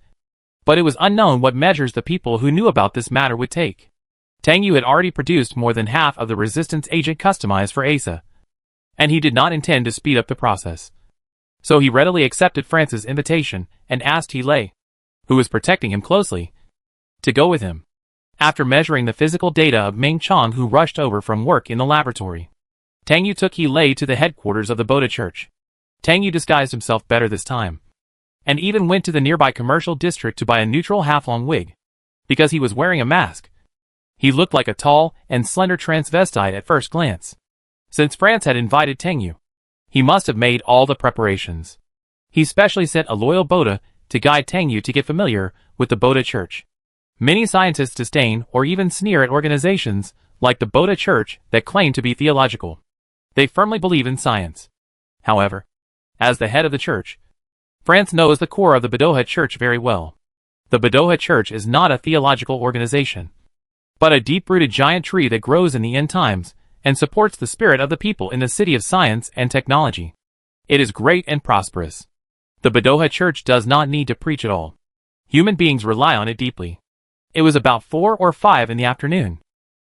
But it was unknown what measures the people who knew about this matter would take. Tang Yu had already produced more than half of the resistance agent customized for ASA, and he did not intend to speed up the process. So he readily accepted France's invitation and asked He, who was protecting him closely, to go with him. After measuring the physical data of Ming Chong, who rushed over from work in the laboratory, Tang Yu took He to the headquarters of the Boda Church. Tang Yu disguised himself better this time, and even went to the nearby commercial district to buy a neutral half-long wig. Because he was wearing a mask, he looked like a tall and slender transvestite at first glance. Since France had invited Tang Yu, he must have made all the preparations. He specially sent a loyal Boda to guide Tang Yu to get familiar with the Boda Church. Many scientists disdain or even sneer at organizations like the Boda Church that claim to be theological. They firmly believe in science. However, as the head of the church, France knows the core of the Boda Church very well. The Boda Church is not a theological organization, but a deep-rooted giant tree that grows in the end times and supports the spirit of the people in the City of Science and Technology. It is great and prosperous. The Boda Church does not need to preach at all. Human beings rely on it deeply. It was about 4 or 5 in the afternoon.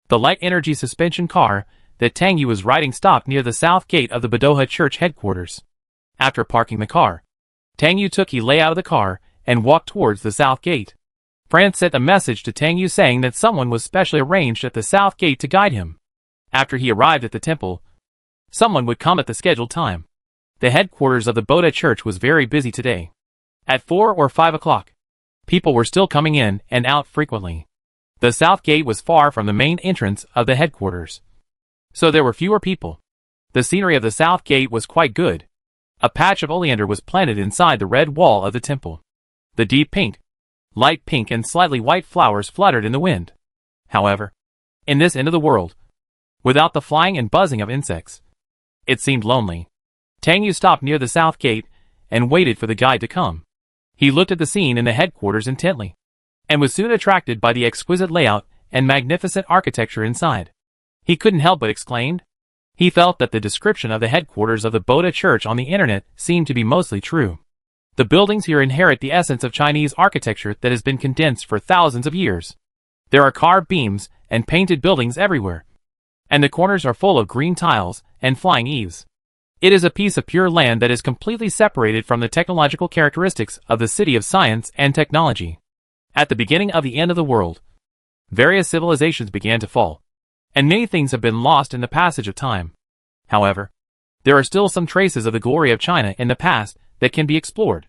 The light energy suspension car that Tang Yu was riding stopped near the south gate of the Boda Church headquarters. After parking the car, Tang Yu took He out of the car and walked towards the south gate. France sent a message to Tang Yu saying that someone was specially arranged at the south gate to guide him. After he arrived at the temple, someone would come at the scheduled time. The headquarters of the Boda Church was very busy today. At 4 or 5 o'clock, people were still coming in and out frequently. The south gate was far from the main entrance of the headquarters, so there were fewer people. The scenery of the south gate was quite good. A patch of oleander was planted inside the red wall of the temple. The deep pink, light pink and slightly white flowers fluttered in the wind. However, in this end of the world, without the flying and buzzing of insects, it seemed lonely. Tang Yu stopped near the south gate and waited for the guide to come. He looked at the scene in the headquarters intently, and was soon attracted by the exquisite layout and magnificent architecture inside. He couldn't help but exclaim. He felt that the description of the headquarters of the Boda Church on the internet seemed to be mostly true. The buildings here inherit the essence of Chinese architecture that has been condensed for thousands of years. There are carved beams and painted buildings everywhere, and the corners are full of green tiles and flying eaves. It is a piece of pure land that is completely separated from the technological characteristics of the city of science and technology. At the beginning of the end of the world, various civilizations began to fall, and many things have been lost in the passage of time. However, there are still some traces of the glory of China in the past that can be explored.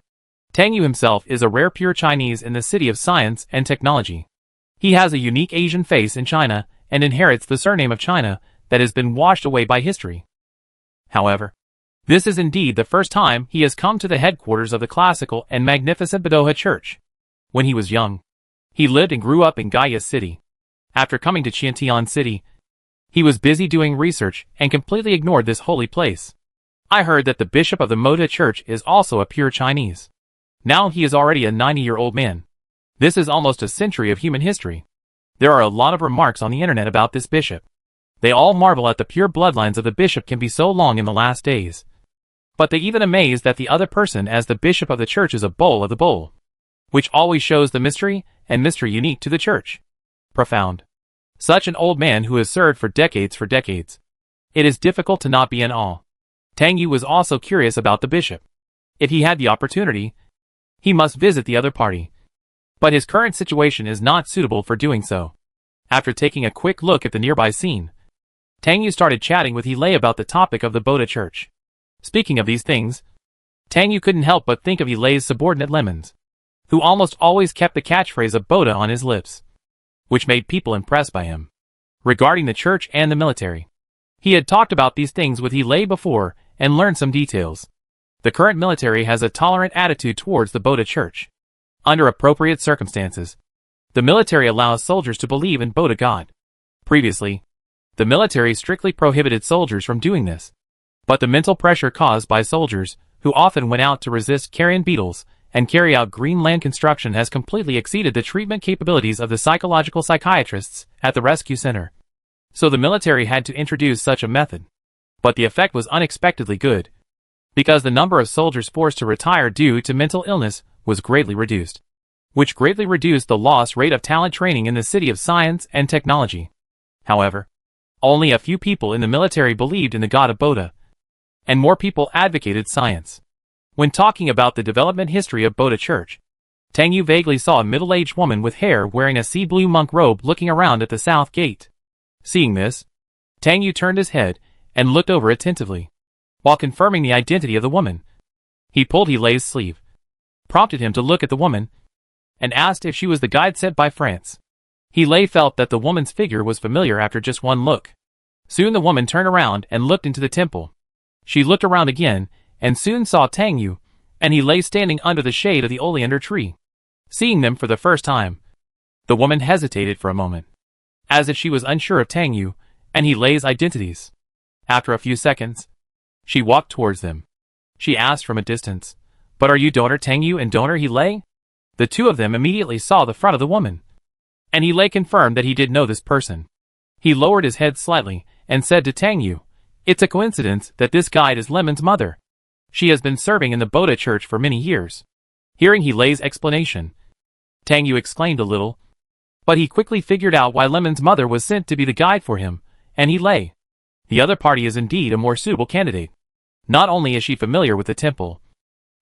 Tang Yu himself is a rare pure Chinese in the city of science and technology. He has a unique Asian face in China and inherits the surname of China that has been washed away by history. However, this is indeed the first time he has come to the headquarters of the classical and magnificent Boda Church. When he was young, he lived and grew up in Gaia City. After coming to Qiantian City, he was busy doing research and completely ignored this holy place. I heard that the bishop of the Boda Church is also a pure Chinese. Now he is already a 90-year-old man. This is almost a century of human history. There are a lot of remarks on the internet about this bishop. They all marvel at the pure bloodlines of the bishop can be so long in the last days. But they even amaze that the other person as the bishop of the church is a bull of the bull, which always shows the mystery and mystery unique to the church. Profound. Such an old man who has served for decades. It is difficult to not be in awe. Tang Yu was also curious about the bishop. If he had the opportunity, he must visit the other party. But his current situation is not suitable for doing so. After taking a quick look at the nearby scene, Tang Yu started chatting with He Lei about the topic of the Boda Church. Speaking of these things, Tang Yu couldn't help but think of He Lei's subordinate Lemons, who almost always kept the catchphrase of Boda on his lips, which made people impressed by him. Regarding the church and the military, he had talked about these things with He Lei before and learned some details. The current military has a tolerant attitude towards the Boda Church. Under appropriate circumstances, the military allows soldiers to believe in Boda God. Previously, the military strictly prohibited soldiers from doing this. But the mental pressure caused by soldiers, who often went out to resist carrion beetles and carry out green land construction, has completely exceeded the treatment capabilities of the psychological psychiatrists at the rescue center. So the military had to introduce such a method. But the effect was unexpectedly good, because the number of soldiers forced to retire due to mental illness was greatly reduced, which greatly reduced the loss rate of talent training in the city of science and technology. However, only a few people in the military believed in the god of Boda, and more people advocated science. When talking about the development history of Boda Church, Tang Yu vaguely saw a middle-aged woman with hair wearing a sea blue monk robe looking around at the south gate. Seeing this, Tang Yu turned his head and looked over attentively. While confirming the identity of the woman, he pulled He Lei's sleeve, prompted him to look at the woman, and asked if she was the guide sent by France. He Lei felt that the woman's figure was familiar after just one look. Soon the woman turned around and looked into the temple. She looked around again, and soon saw Tang Yu, and He Lei standing under the shade of the oleander tree. Seeing them for the first time, the woman hesitated for a moment, as if she was unsure of Tang Yu and He Lei's identities. After a few seconds, she walked towards them. She asked from a distance, "But are you donor Tang Yu and donor He Lei?" The two of them immediately saw the front of the woman, and He Lei confirmed that he did know this person. He lowered his head slightly and said to Tang Yu, "It's a coincidence that this guide is Lemon's mother. She has been serving in the Boda Church for many years." Hearing He Lei's explanation, Tang Yu exclaimed a little, but he quickly figured out why Lemon's mother was sent to be the guide for him and He Lei. The other party is indeed a more suitable candidate. Not only is she familiar with the temple,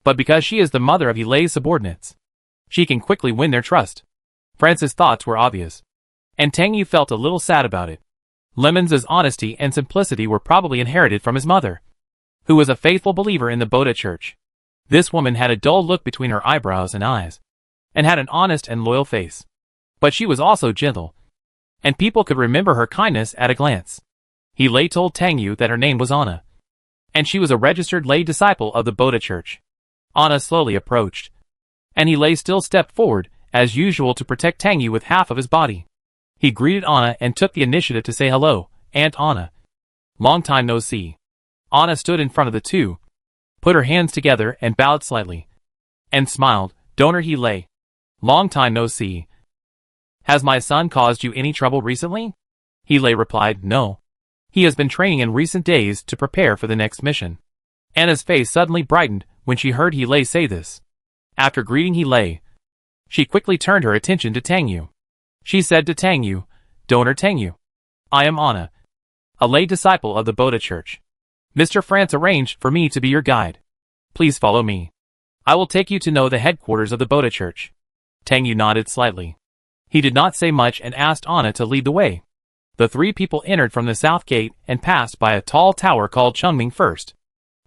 but because she is the mother of He Lei's subordinates, she can quickly win their trust. France's thoughts were obvious, and Tang Yu felt a little sad about it. Lemon's honesty and simplicity were probably inherited from his mother. who was a faithful believer in the Boda Church. This woman had a dull look between her eyebrows and eyes, and had an honest and loyal face. But she was also gentle, and people could remember her kindness at a glance. He lay told Tang Yu that her name was Anna, and she was a registered lay disciple of the Boda Church. Anna slowly approached, and he lay still stepped forward, as usual, to protect Tang Yu with half of his body. He greeted Anna and took the initiative to say hello, Aunt Anna. Long time no see. Anna stood in front of the two, put her hands together and bowed slightly, and smiled. Donor, he lay. Long time no see. Has my son caused you any trouble recently? He lay replied, no. He has been training in recent days to prepare for the next mission. Anna's face suddenly brightened when she heard he lay say this. After greeting he lay, she quickly turned her attention to Tang Yu. She said to Tang Yu, Donor Tang Yu, I am Anna, a lay disciple of the Boda Church. Mr. France arranged for me to be your guide. Please follow me. I will take you to know the headquarters of the Boda Church. Tang Yu nodded slightly. He did not say much and asked Anna to lead the way. The three people entered from the south gate and passed by a tall tower called Chungming first.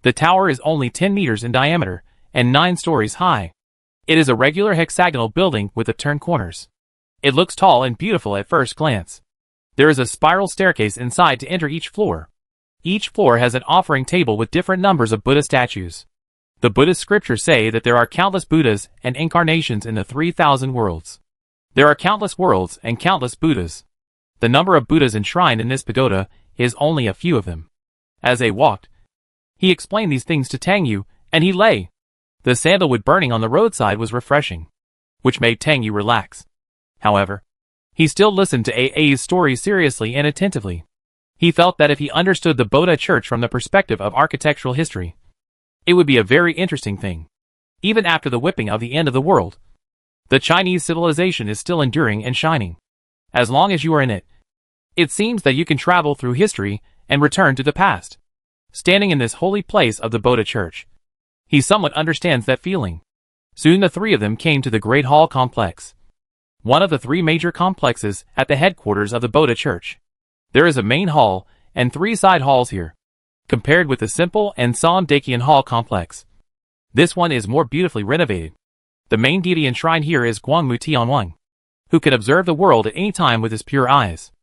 The tower is only 10 meters in diameter and 9 stories high. It is a regular hexagonal building with upturned corners. It looks tall and beautiful at first glance. There is a spiral staircase inside to enter each floor. Each floor has an offering table with different numbers of Buddha statues. The Buddhist scriptures say that there are countless Buddhas and incarnations in the 3,000 worlds. There are countless worlds and countless Buddhas. The number of Buddhas enshrined in this pagoda is only a few of them. As they walked, he explained these things to Tang Yu, and he lay. The sandalwood burning on the roadside was refreshing, which made Tang Yu relax. However, he still listened to Aa's story seriously and attentively. He felt that if he understood the Boda Church from the perspective of architectural history, it would be a very interesting thing. Even after the whipping of the end of the world, the Chinese civilization is still enduring and shining. As long as you are in it, it seems that you can travel through history and return to the past. Standing in this holy place of the Boda Church, he somewhat understands that feeling. Soon the three of them came to the Great Hall Complex, one of the 3 major complexes at the headquarters of the Boda Church. There is a main hall and 3 side halls here, compared with the simple and solemn Dakian Hall complex. This one is more beautifully renovated. The main deity enshrined here is Guangmu Tianwang, who can observe the world at any time with his pure eyes.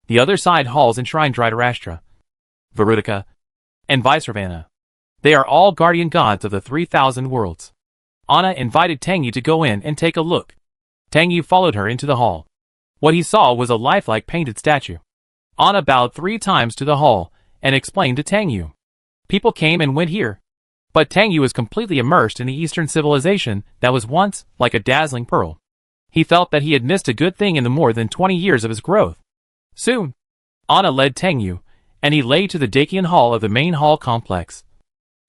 The other side halls enshrine Dhritarashtra, Varudika, and Vaisravana. They are all guardian gods of the 3,000 worlds. Anna invited Tang Yu to go in and take a look. Tang Yu followed her into the hall. What he saw was a lifelike painted statue. Anna bowed 3 times to the hall and explained to Tang Yu. People came and went here, but Tang Yu was completely immersed in the Eastern civilization that was once like a dazzling pearl. He felt that he had missed a good thing in the more than 20 years of his growth. Soon, Anna led Tang Yu, and he lay to the Dakian Hall of the main hall complex,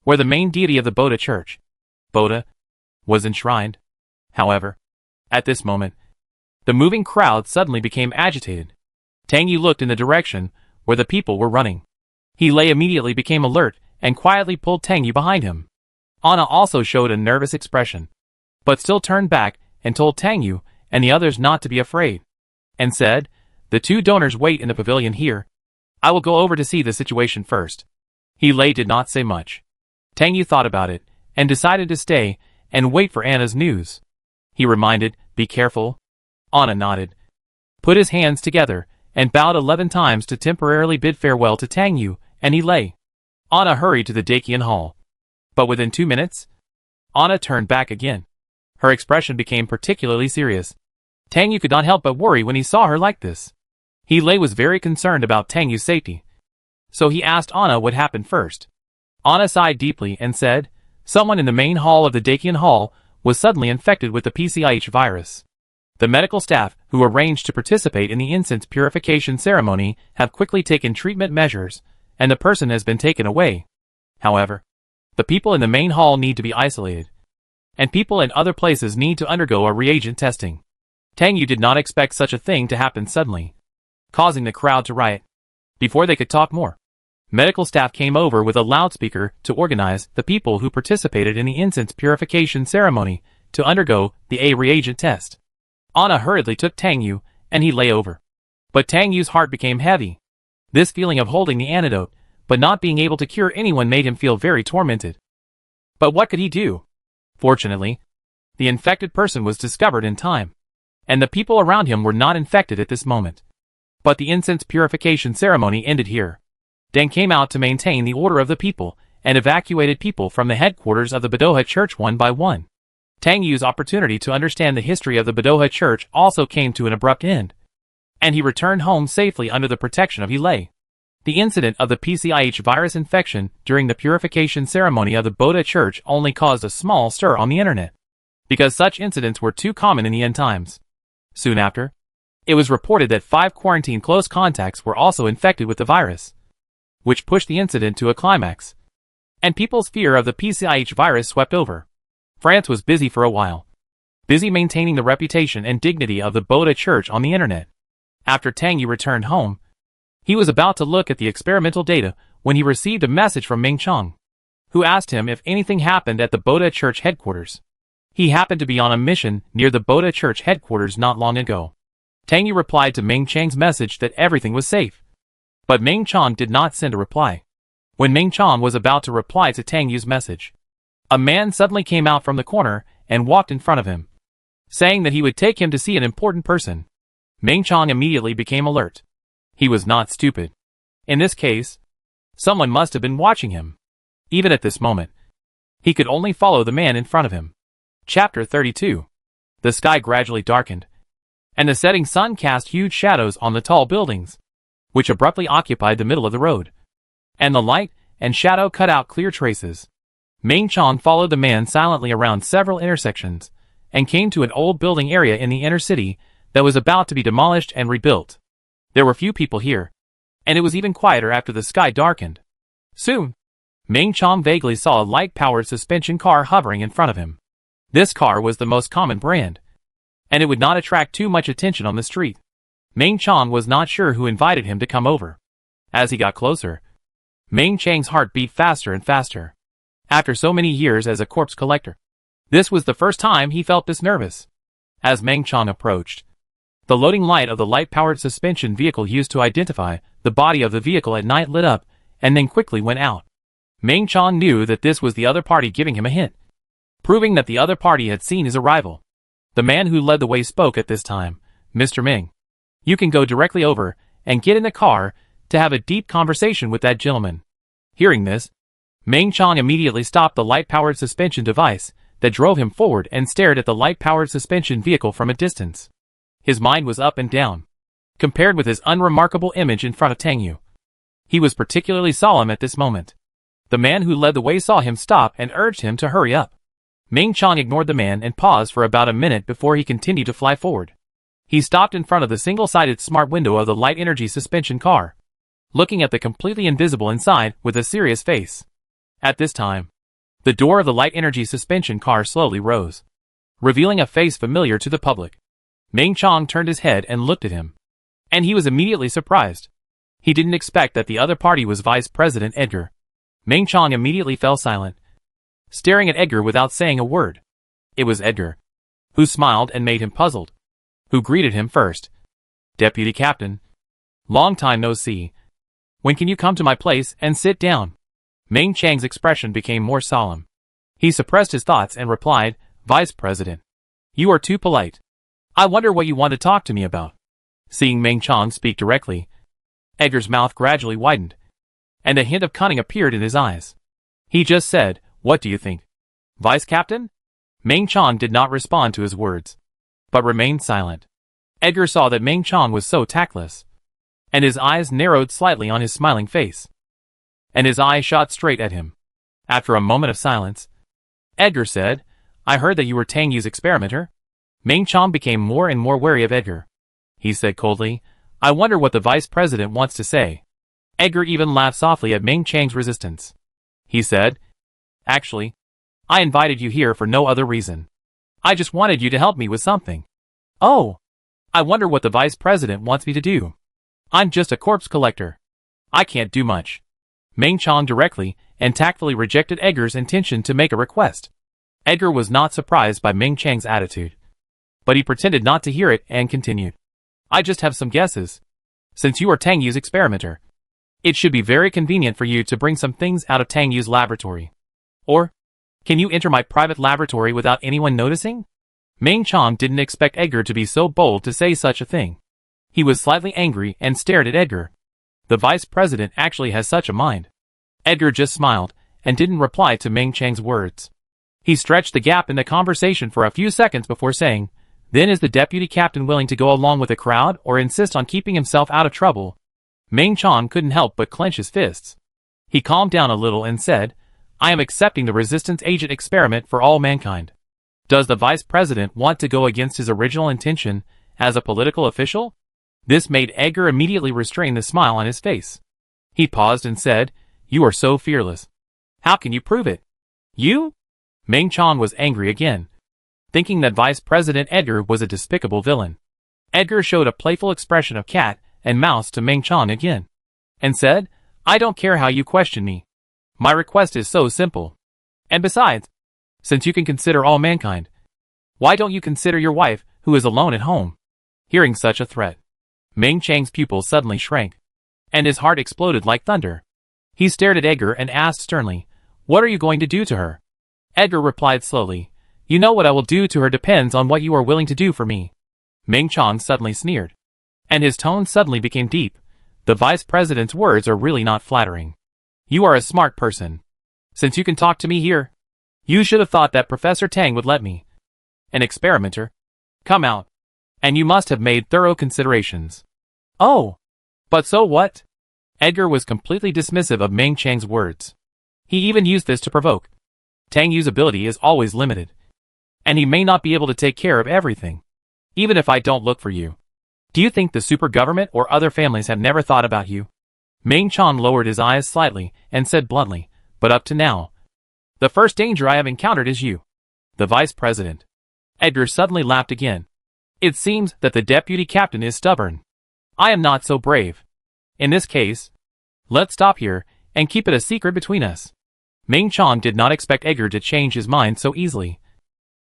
where the main deity of the Boda Church, Boda, was enshrined. However, at this moment, the moving crowd suddenly became agitated. Tang Yu looked in the direction where the people were running. He lay immediately became alert and quietly pulled Tang Yu behind him. Anna also showed a nervous expression, but still turned back and told Tang Yu and the others not to be afraid, and said, "The 2 donors wait in the pavilion here. I will go over to see the situation first." He lay did not say much. Tang Yu thought about it and decided to stay and wait for Anna's news. He reminded, "Be careful." Anna nodded, put his hands together, and bowed 11 times to temporarily bid farewell to Tang Yu, and he lay. Anna hurried to the Dakian Hall. But within 2 minutes, Anna turned back again. Her expression became particularly serious. Tang Yu could not help but worry when he saw her like this. He lay was very concerned about Tang Yu's safety. So he asked Anna what happened first. Anna sighed deeply and said, "Someone in the main hall of the Dakian Hall was suddenly infected with the PCIH virus. The medical staff who arranged to participate in the incense purification ceremony have quickly taken treatment measures, and the person has been taken away. However, the people in the main hall need to be isolated, and people in other places need to undergo a reagent testing." Tang Yu did not expect such a thing to happen suddenly, causing the crowd to riot. Before they could talk more, medical staff came over with a loudspeaker to organize the people who participated in the incense purification ceremony to undergo the A reagent test. Anna hurriedly took Tang Yu, and he lay over. But Tang Yu's heart became heavy. This feeling of holding the antidote but not being able to cure anyone made him feel very tormented. But what could he do? Fortunately, the infected person was discovered in time, and the people around him were not infected at this moment. But the incense purification ceremony ended here. Deng came out to maintain the order of the people, and evacuated people from the headquarters of the Boda Church one by one. Tang Yu's opportunity to understand the history of the Boda Church also came to an abrupt end, and he returned home safely under the protection of Lei. The incident of the PCIH virus infection during the purification ceremony of the Boda Church only caused a small stir on the internet, because such incidents were too common in the end times. Soon after, it was reported that 5 quarantined close contacts were also infected with the virus, which pushed the incident to a climax, and people's fear of the PCIH virus swept over. France was busy for a while, busy maintaining the reputation and dignity of the Boda Church on the internet. After Tang Yu returned home, he was about to look at the experimental data when he received a message from Meng Chong, who asked him if anything happened at the Boda Church headquarters. He happened to be on a mission near the Boda Church headquarters not long ago. Tang Yu replied to Meng Chang's message that everything was safe, but Meng Chong did not send a reply. When Meng Chong was about to reply to Tang Yu's message, a man suddenly came out from the corner and walked in front of him, saying that he would take him to see an important person. Meng Chong immediately became alert. He was not stupid. In this case, someone must have been watching him. Even at this moment, he could only follow the man in front of him. Chapter 32. The sky gradually darkened, and the setting sun cast huge shadows on the tall buildings, which abruptly occupied the middle of the road, and the light and shadow cut out clear traces. Meng Chong followed the man silently around several intersections, and came to an old building area in the inner city that was about to be demolished and rebuilt. There were few people here, and it was even quieter after the sky darkened. Soon, Meng Chong vaguely saw a light-powered suspension car hovering in front of him. This car was the most common brand, and it would not attract too much attention on the street. Meng Chong was not sure who invited him to come over. As he got closer, Meng Chang's heart beat faster and faster. After so many years as a corpse collector, this was the first time he felt this nervous. As Meng Chong approached, the loading light of the light-powered suspension vehicle used to identify the body of the vehicle at night lit up, and then quickly went out. Meng Chong knew that this was the other party giving him a hint, proving that the other party had seen his arrival. The man who led the way spoke at this time. "Mr. Ming, you can go directly over and get in the car to have a deep conversation with that gentleman." Hearing this, Meng Chong immediately stopped the light-powered suspension device that drove him forward and stared at the light-powered suspension vehicle from a distance. His mind was up and down, compared with his unremarkable image in front of Tang Yu. He was particularly solemn at this moment. The man who led the way saw him stop and urged him to hurry up. Meng Chong ignored the man and paused for about a minute before he continued to fly forward. He stopped in front of the single-sided smart window of the light-energy suspension car, looking at the completely invisible inside with a serious face. At this time, the door of the light-energy suspension car slowly rose, revealing a face familiar to the public. Meng Chong turned his head and looked at him, and he was immediately surprised. He didn't expect that the other party was Vice President Edgar. Meng Chong immediately fell silent, staring at Edgar without saying a word. It was Edgar, who smiled and made him puzzled, who greeted him first. "Deputy Captain, long time no see. When can you come to my place and sit down?" Meng Chang's expression became more solemn. He suppressed his thoughts and replied, "Vice President, you are too polite. I wonder what you want to talk to me about." Seeing Meng Chong speak directly, Edgar's mouth gradually widened, and a hint of cunning appeared in his eyes. He just said, "What do you think, Vice Captain?" Meng Chong did not respond to his words, but remained silent. Edgar saw that Meng Chong was so tactless, and his eyes narrowed slightly on his smiling face, and his eye shot straight at him. After a moment of silence, Edgar said, "I heard that you were Tang Yu's experimenter." Meng Chong became more and more wary of Edgar. He said coldly, "I wonder what the Vice President wants to say." Edgar even laughed softly at Meng Chang's resistance. He said, "Actually, I invited you here for no other reason. I just wanted you to help me with something." "Oh, I wonder what the Vice President wants me to do. I'm just a corpse collector. I can't do much." Meng Chong directly and tactfully rejected Edgar's intention to make a request. Edgar was not surprised by Meng Chang's attitude, but he pretended not to hear it and continued, "I just have some guesses. Since you are Tang Yu's experimenter, It should be very convenient for you to bring some things out of Tang Yu's laboratory. Or, can you enter my private laboratory without anyone noticing? Meng Chong didn't expect Edgar to be so bold to say such a thing. He was slightly angry and stared at Edgar. The vice president actually has such a mind. Edgar just smiled and didn't reply to Meng Chang's words. He stretched the gap in the conversation for a few seconds before saying, "Then is the deputy captain willing to go along with the crowd or insist on keeping himself out of trouble?" Meng Chong couldn't help but clench his fists. He calmed down a little and said, "I am accepting the resistance agent experiment for all mankind." Does the vice president want to go against his original intention as a political official? This made Edgar immediately restrain the smile on his face. He paused and said, "You are so fearless. How can you prove it?" "You?" Meng Chong was angry again, thinking that Vice President Edgar was a despicable villain. Edgar showed a playful expression of cat and mouse to Meng Chong again, and said, "I don't care how you question me. My request is so simple. And besides, since you can consider all mankind, why don't you consider your wife, who is alone at home?" Hearing such a threat, Meng Chang's pupil suddenly shrank, and his heart exploded like thunder. He stared at Edgar and asked sternly, "What are you going to do to her?" Edgar replied slowly, "You know what I will do to her depends on what you are willing to do for me." Meng Chong suddenly sneered, and his tone suddenly became deep. "The vice president's words are really not flattering. You are a smart person. Since you can talk to me here, you should have thought that Professor Tang would let me, an experimenter, come out. And you must have made thorough considerations." "Oh, but so what?" Edgar was completely dismissive of Meng Chang's words. He even used this to provoke. Tang Yu's ability is always limited, and he may not be able to take care of everything, even if I don't look for you. Do you think the super government or other families have never thought about you? Meng Chong lowered his eyes slightly and said bluntly, "But up to now, the first danger I have encountered is you, the vice president." Edgar suddenly laughed again. "It seems that the deputy captain is stubborn. I am not so brave. In this case, let's stop here and keep it a secret between us." Meng Chong did not expect Edgar to change his mind so easily,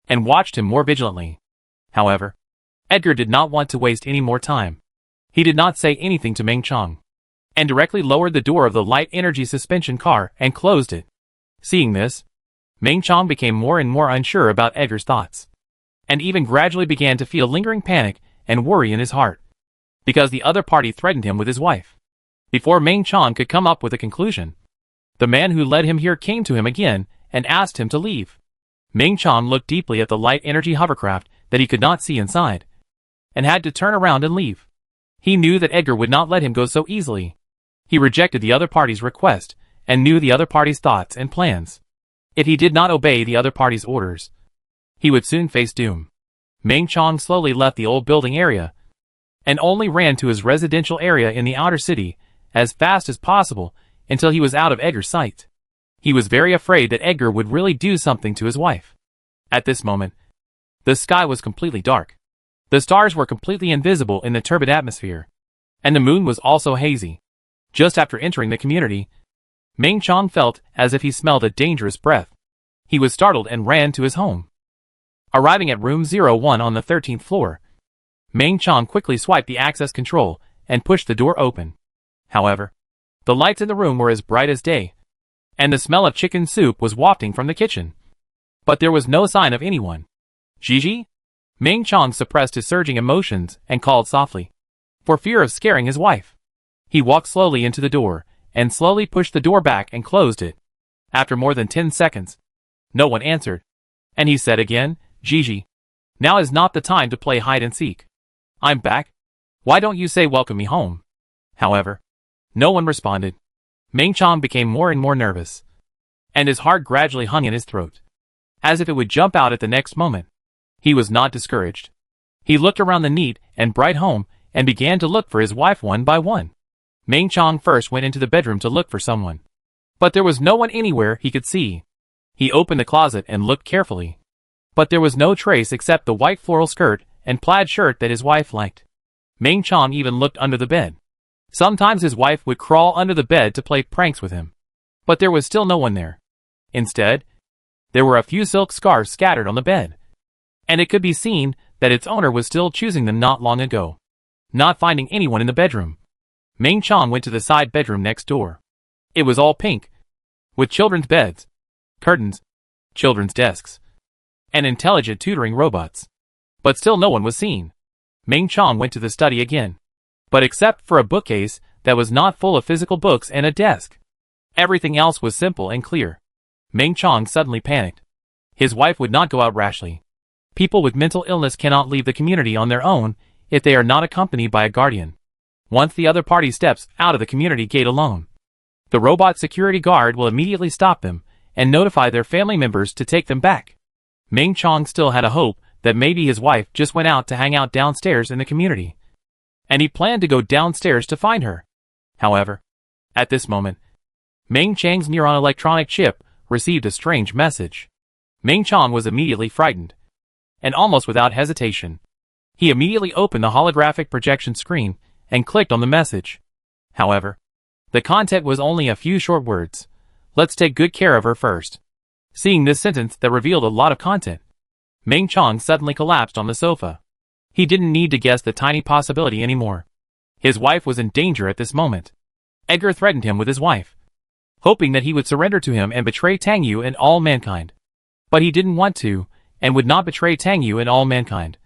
and watched him more vigilantly. However, Edgar did not want to waste any more time. He did not say anything to Meng Chong, and directly lowered the door of the light energy suspension car and closed it. Seeing this, Meng Chong became more and more unsure about Edgar's thoughts, and even gradually began to feel lingering panic and worry in his heart, because the other party threatened him with his wife. Before Meng Chong could come up with a conclusion, the man who led him here came to him again and asked him to leave. Meng Chong looked deeply at the light energy hovercraft that he could not see inside, and had to turn around and leave. He knew that Edgar would not let him go so easily. He rejected the other party's request and knew the other party's thoughts and plans. If he did not obey the other party's orders, he would soon face doom. Meng Chong slowly left the old building area and only ran to his residential area in the outer city as fast as possible until he was out of Edgar's sight. He was very afraid that Edgar would really do something to his wife. At this moment, the sky was completely dark. The stars were completely invisible in the turbid atmosphere, and the moon was also hazy. Just after entering the community, Meng Chong felt as if he smelled a dangerous breath. He was startled and ran to his home. Arriving at room 01 on the 13th floor, Meng Chong quickly swiped the access control and pushed the door open. However, the lights in the room were as bright as day, and the smell of chicken soup was wafting from the kitchen. But there was no sign of anyone. "Gigi?" Meng Chong suppressed his surging emotions and called softly, for fear of scaring his wife. He walked slowly into the door, and slowly pushed the door back and closed it. After more than 10 seconds, no one answered, and he said again, "Gigi, now is not the time to play hide and seek. I'm back. Why don't you say welcome me home?" However, no one responded. Meng Chong became more and more nervous, and his heart gradually hung in his throat, as if it would jump out at the next moment. He was not discouraged. He looked around the neat and bright home and began to look for his wife one by one. Meng Chong first went into the bedroom to look for someone, but there was no one anywhere he could see. He opened the closet and looked carefully, but there was no trace except the white floral skirt and plaid shirt that his wife liked. Meng Chong even looked under the bed. Sometimes his wife would crawl under the bed to play pranks with him, but there was still no one there. Instead, there were a few silk scarves scattered on the bed, and it could be seen that its owner was still choosing them not long ago. Not finding anyone in the bedroom, Ming Chong went to the side bedroom next door. It was all pink, with children's beds, curtains, children's desks, and intelligent tutoring robots. But still no one was seen. Ming Chong went to the study again. But except for a bookcase that was not full of physical books and a desk, everything else was simple and clear. Ming Chong suddenly panicked. His wife would not go out rashly. People with mental illness cannot leave the community on their own if they are not accompanied by a guardian. Once the other party steps out of the community gate alone, the robot security guard will immediately stop them and notify their family members to take them back. Ming Chong still had a hope that maybe his wife just went out to hang out downstairs in the community, and he planned to go downstairs to find her. However, at this moment, Ming Chang's neuron electronic chip received a strange message. Ming Chong was immediately frightened, and almost without hesitation, he immediately opened the holographic projection screen and clicked on the message. However, the content was only a few short words. Let's take good care of her first. Seeing this sentence that revealed a lot of content, Ming Chong suddenly collapsed on the sofa. He didn't need to guess the tiny possibility anymore. His wife was in danger at this moment. Edgar threatened him with his wife, hoping that he would surrender to him and betray Tang Yu and all mankind. But he didn't want to, and would not betray Tang Yu and all mankind.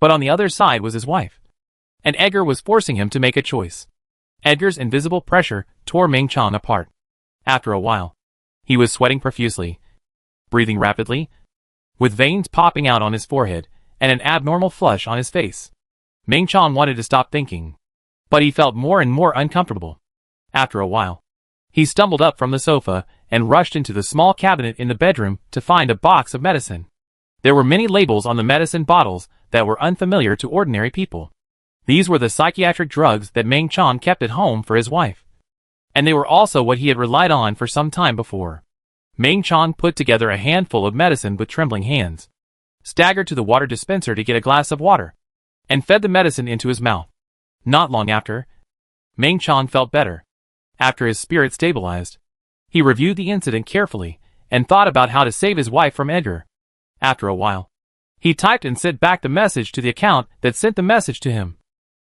But on the other side was his wife, and Edgar was forcing him to make a choice. Edgar's invisible pressure tore Ming Chong apart. After a while, he was sweating profusely, breathing rapidly, with veins popping out on his forehead and an abnormal flush on his face. Ming Chong wanted to stop thinking, but he felt more and more uncomfortable. After a while, he stumbled up from the sofa and rushed into the small cabinet in the bedroom to find a box of medicine. There were many labels on the medicine bottles that were unfamiliar to ordinary people. These were the psychiatric drugs that Ming Chong kept at home for his wife, and they were also what he had relied on for some time before. Ming Chong put together a handful of medicine with trembling hands, staggered to the water dispenser to get a glass of water, and fed the medicine into his mouth. Not long after, Ming Chong felt better. After his spirit stabilized, he reviewed the incident carefully and thought about how to save his wife from Edgar. After a while, he typed and sent back the message to the account that sent the message to him.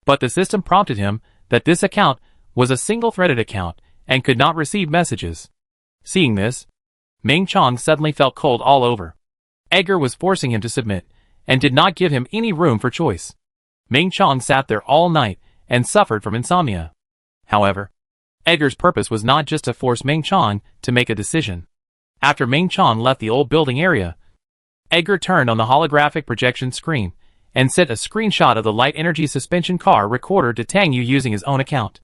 But the system prompted him that this account was a single-threaded account and could not receive messages. Seeing this, Ming Chong suddenly felt cold all over. Edgar was forcing him to submit, and did not give him any room for choice. Ming Chong sat there all night and suffered from insomnia. However, Edgar's purpose was not just to force Ming Chong to make a decision. After Ming Chong left the old building area, Edgar turned on the holographic projection screen and sent a screenshot of the light energy suspension car recorder to Tang Yu using his own account.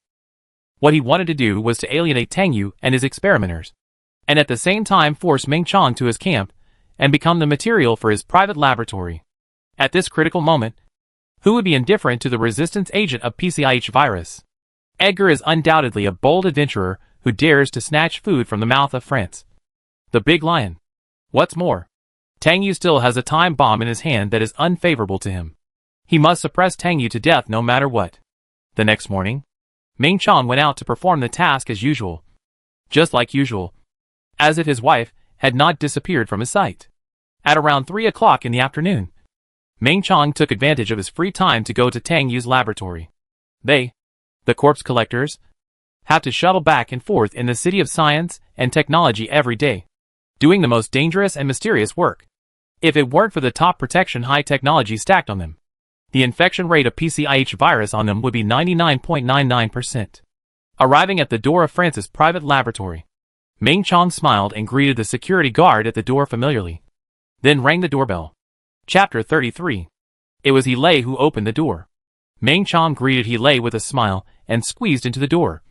What he wanted to do was to alienate Tang Yu and his experimenters, and at the same time force Ming Chong to his camp and become the material for his private laboratory. At this critical moment, who would be indifferent to the resistance agent of PCIH virus? Edgar is undoubtedly a bold adventurer who dares to snatch food from the mouth of France, the big lion. What's more, Tang Yu still has a time bomb in his hand that is unfavorable to him. He must suppress Tang Yu to death no matter what. The next morning, Ming Chong went out to perform the task as usual. Just like usual, as if his wife had not disappeared from his sight. At around 3 o'clock in the afternoon, Ming Chong took advantage of his free time to go to Tang Yu's laboratory. They, the corpse collectors, have to shuttle back and forth in the city of science and technology every day, doing the most dangerous and mysterious work. If it weren't for the top protection high technology stacked on them, the infection rate of PCIH virus on them would be 99.99%. Arriving at the door of France's private laboratory, Ming Chong smiled and greeted the security guard at the door familiarly, then rang the doorbell. Chapter 33. It was He who opened the door. Ming Chong greeted He with a smile and squeezed into the door,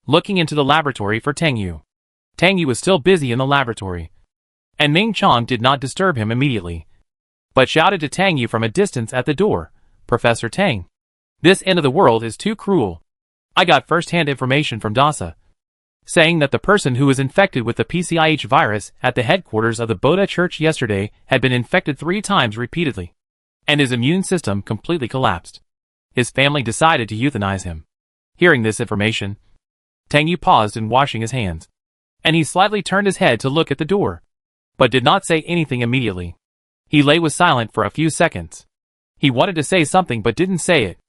looking into the laboratory for Tang Yu. Tang Yu was still busy in the laboratory, and Ming Chong did not disturb him immediately, but shouted to Tang Yu from a distance at the door, "Professor Tang, this end of the world is too cruel. I got first-hand information from DASA, saying that the person who was infected with the PCIH virus at the headquarters of the Boda Church yesterday had been infected 3 times repeatedly, and his immune system completely collapsed. His family decided to euthanize him." Hearing this information, Tang Yu paused in washing his hands, and he slightly turned his head to look at the door, but did not say anything immediately. He was silent for a few seconds. He wanted to say something but didn't say it.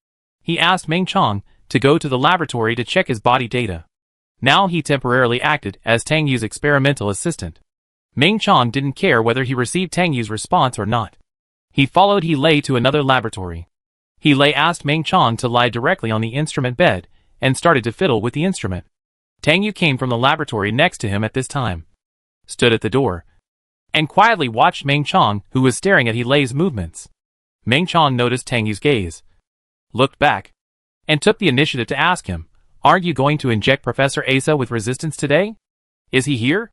He asked Ming Chong to go to the laboratory to check his body data. Now he temporarily acted as Tang Yu's experimental assistant. Ming Chong didn't care whether he received Tang Yu's response or not. He followed He Lei to another laboratory. He Lei asked Ming Chong to lie directly on the instrument bed and started to fiddle with the instrument. Tang Yu came from the laboratory next to him at this time, stood at the door, and quietly watched Ming Chong, who was staring at He Lei's movements. Ming Chong noticed Tang Yu's gaze, looked back, and took the initiative to ask him, "Aren't you going to inject Professor Asa with resistance today? Is he here?"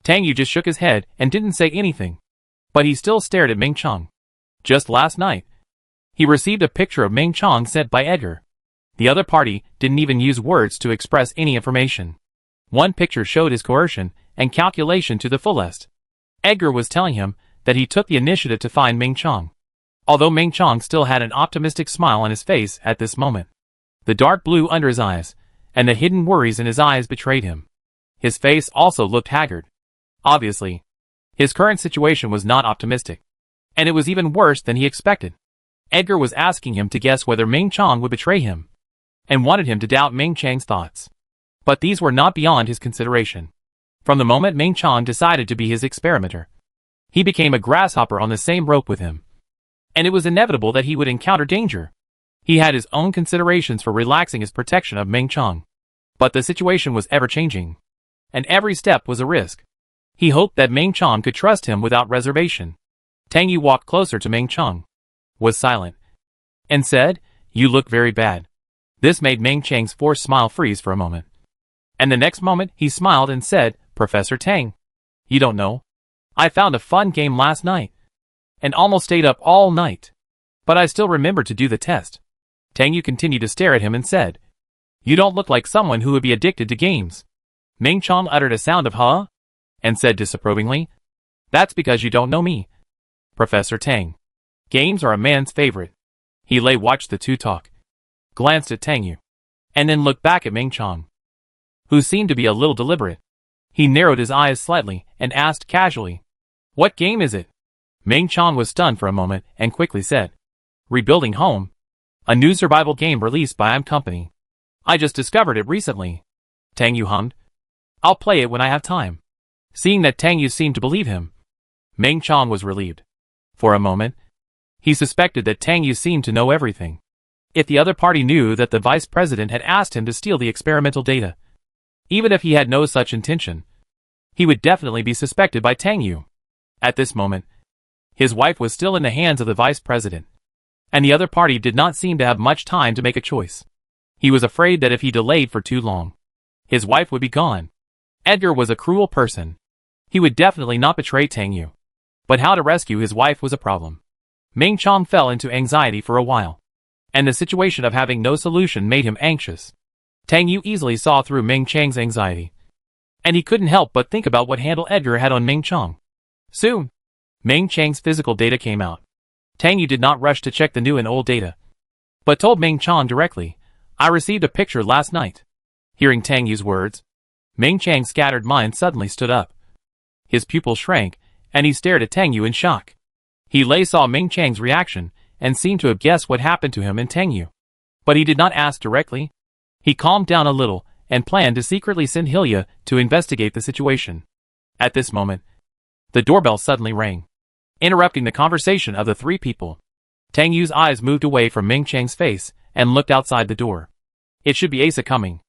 Tang Yu just shook his head and didn't say anything, but he still stared at Ming Chong. Just last night, he received a picture of Ming Chong sent by Edgar. The other party didn't even use words to express any information. One picture showed his coercion and calculation to the fullest. Edgar was telling him that he took the initiative to find Ming Chong. Although Ming Chong still had an optimistic smile on his face at this moment, the dark blue under his eyes and the hidden worries in his eyes betrayed him. His face also looked haggard. Obviously, his current situation was not optimistic, and it was even worse than he expected. Edgar was asking him to guess whether Ming Chong would betray him, and wanted him to doubt Ming Chang's thoughts. But these were not beyond his consideration. From the moment Ming Chong decided to be his experimenter, he became a grasshopper on the same rope with him, and it was inevitable that he would encounter danger. He had his own considerations for relaxing his protection of Ming Chong, but the situation was ever-changing, and every step was a risk. He hoped that Ming Chong could trust him without reservation. Tang Yu walked closer to Ming Chong, was silent, and said, "You look very bad." This made Ming Chang's forced smile freeze for a moment. And the next moment he smiled and said, "Professor Tang, you don't know. I found a fun game last night, and almost stayed up all night. But I still remember to do the test." Tang Yu continued to stare at him and said, "You don't look like someone who would be addicted to games." Ming Chong uttered a sound of huh? And said disapprovingly, "That's because you don't know me, Professor Tang. Games are a man's favorite." He Lei watched the two talk, glanced at Tang Yu, and then looked back at Ming Chong, who seemed to be a little deliberate. He narrowed his eyes slightly and asked casually, "What game is it?" Ming Chong was stunned for a moment and quickly said, "Rebuilding Home, a new survival game released by Company. I just discovered it recently." Tang Yu hummed, "I'll play it when I have time." Seeing that Tang Yu seemed to believe him, Ming Chong was relieved. For a moment, he suspected that Tang Yu seemed to know everything. If the other party knew that the vice president had asked him to steal the experimental data, even if he had no such intention, he would definitely be suspected by Tang Yu. At this moment, his wife was still in the hands of the vice president, and the other party did not seem to have much time to make a choice. He was afraid that if he delayed for too long, his wife would be gone. Edgar was a cruel person. He would definitely not betray Tang Yu. But how to rescue his wife was a problem. Ming Chong fell into anxiety for a while, and the situation of having no solution made him anxious. Tang Yu easily saw through Ming Chang's anxiety, and he couldn't help but think about what handle Edgar had on Ming Chong. Soon, Ming Chang's physical data came out. Tang Yu did not rush to check the new and old data, but told Ming Chong directly, "I received a picture last night." Hearing Tang Yu's words, Ming Chang's scattered mind suddenly stood up. His pupils shrank, and he stared at Tang Yu in shock. He Lei saw Ming Chang's reaction, and seemed to have guessed what happened to him and Tang Yu. But he did not ask directly. He calmed down a little, and planned to secretly send Hilya to investigate the situation. At this moment, the doorbell suddenly rang, interrupting the conversation of the three people. Tang Yu's eyes moved away from Ming Chang's face, and looked outside the door. It should be Asa coming.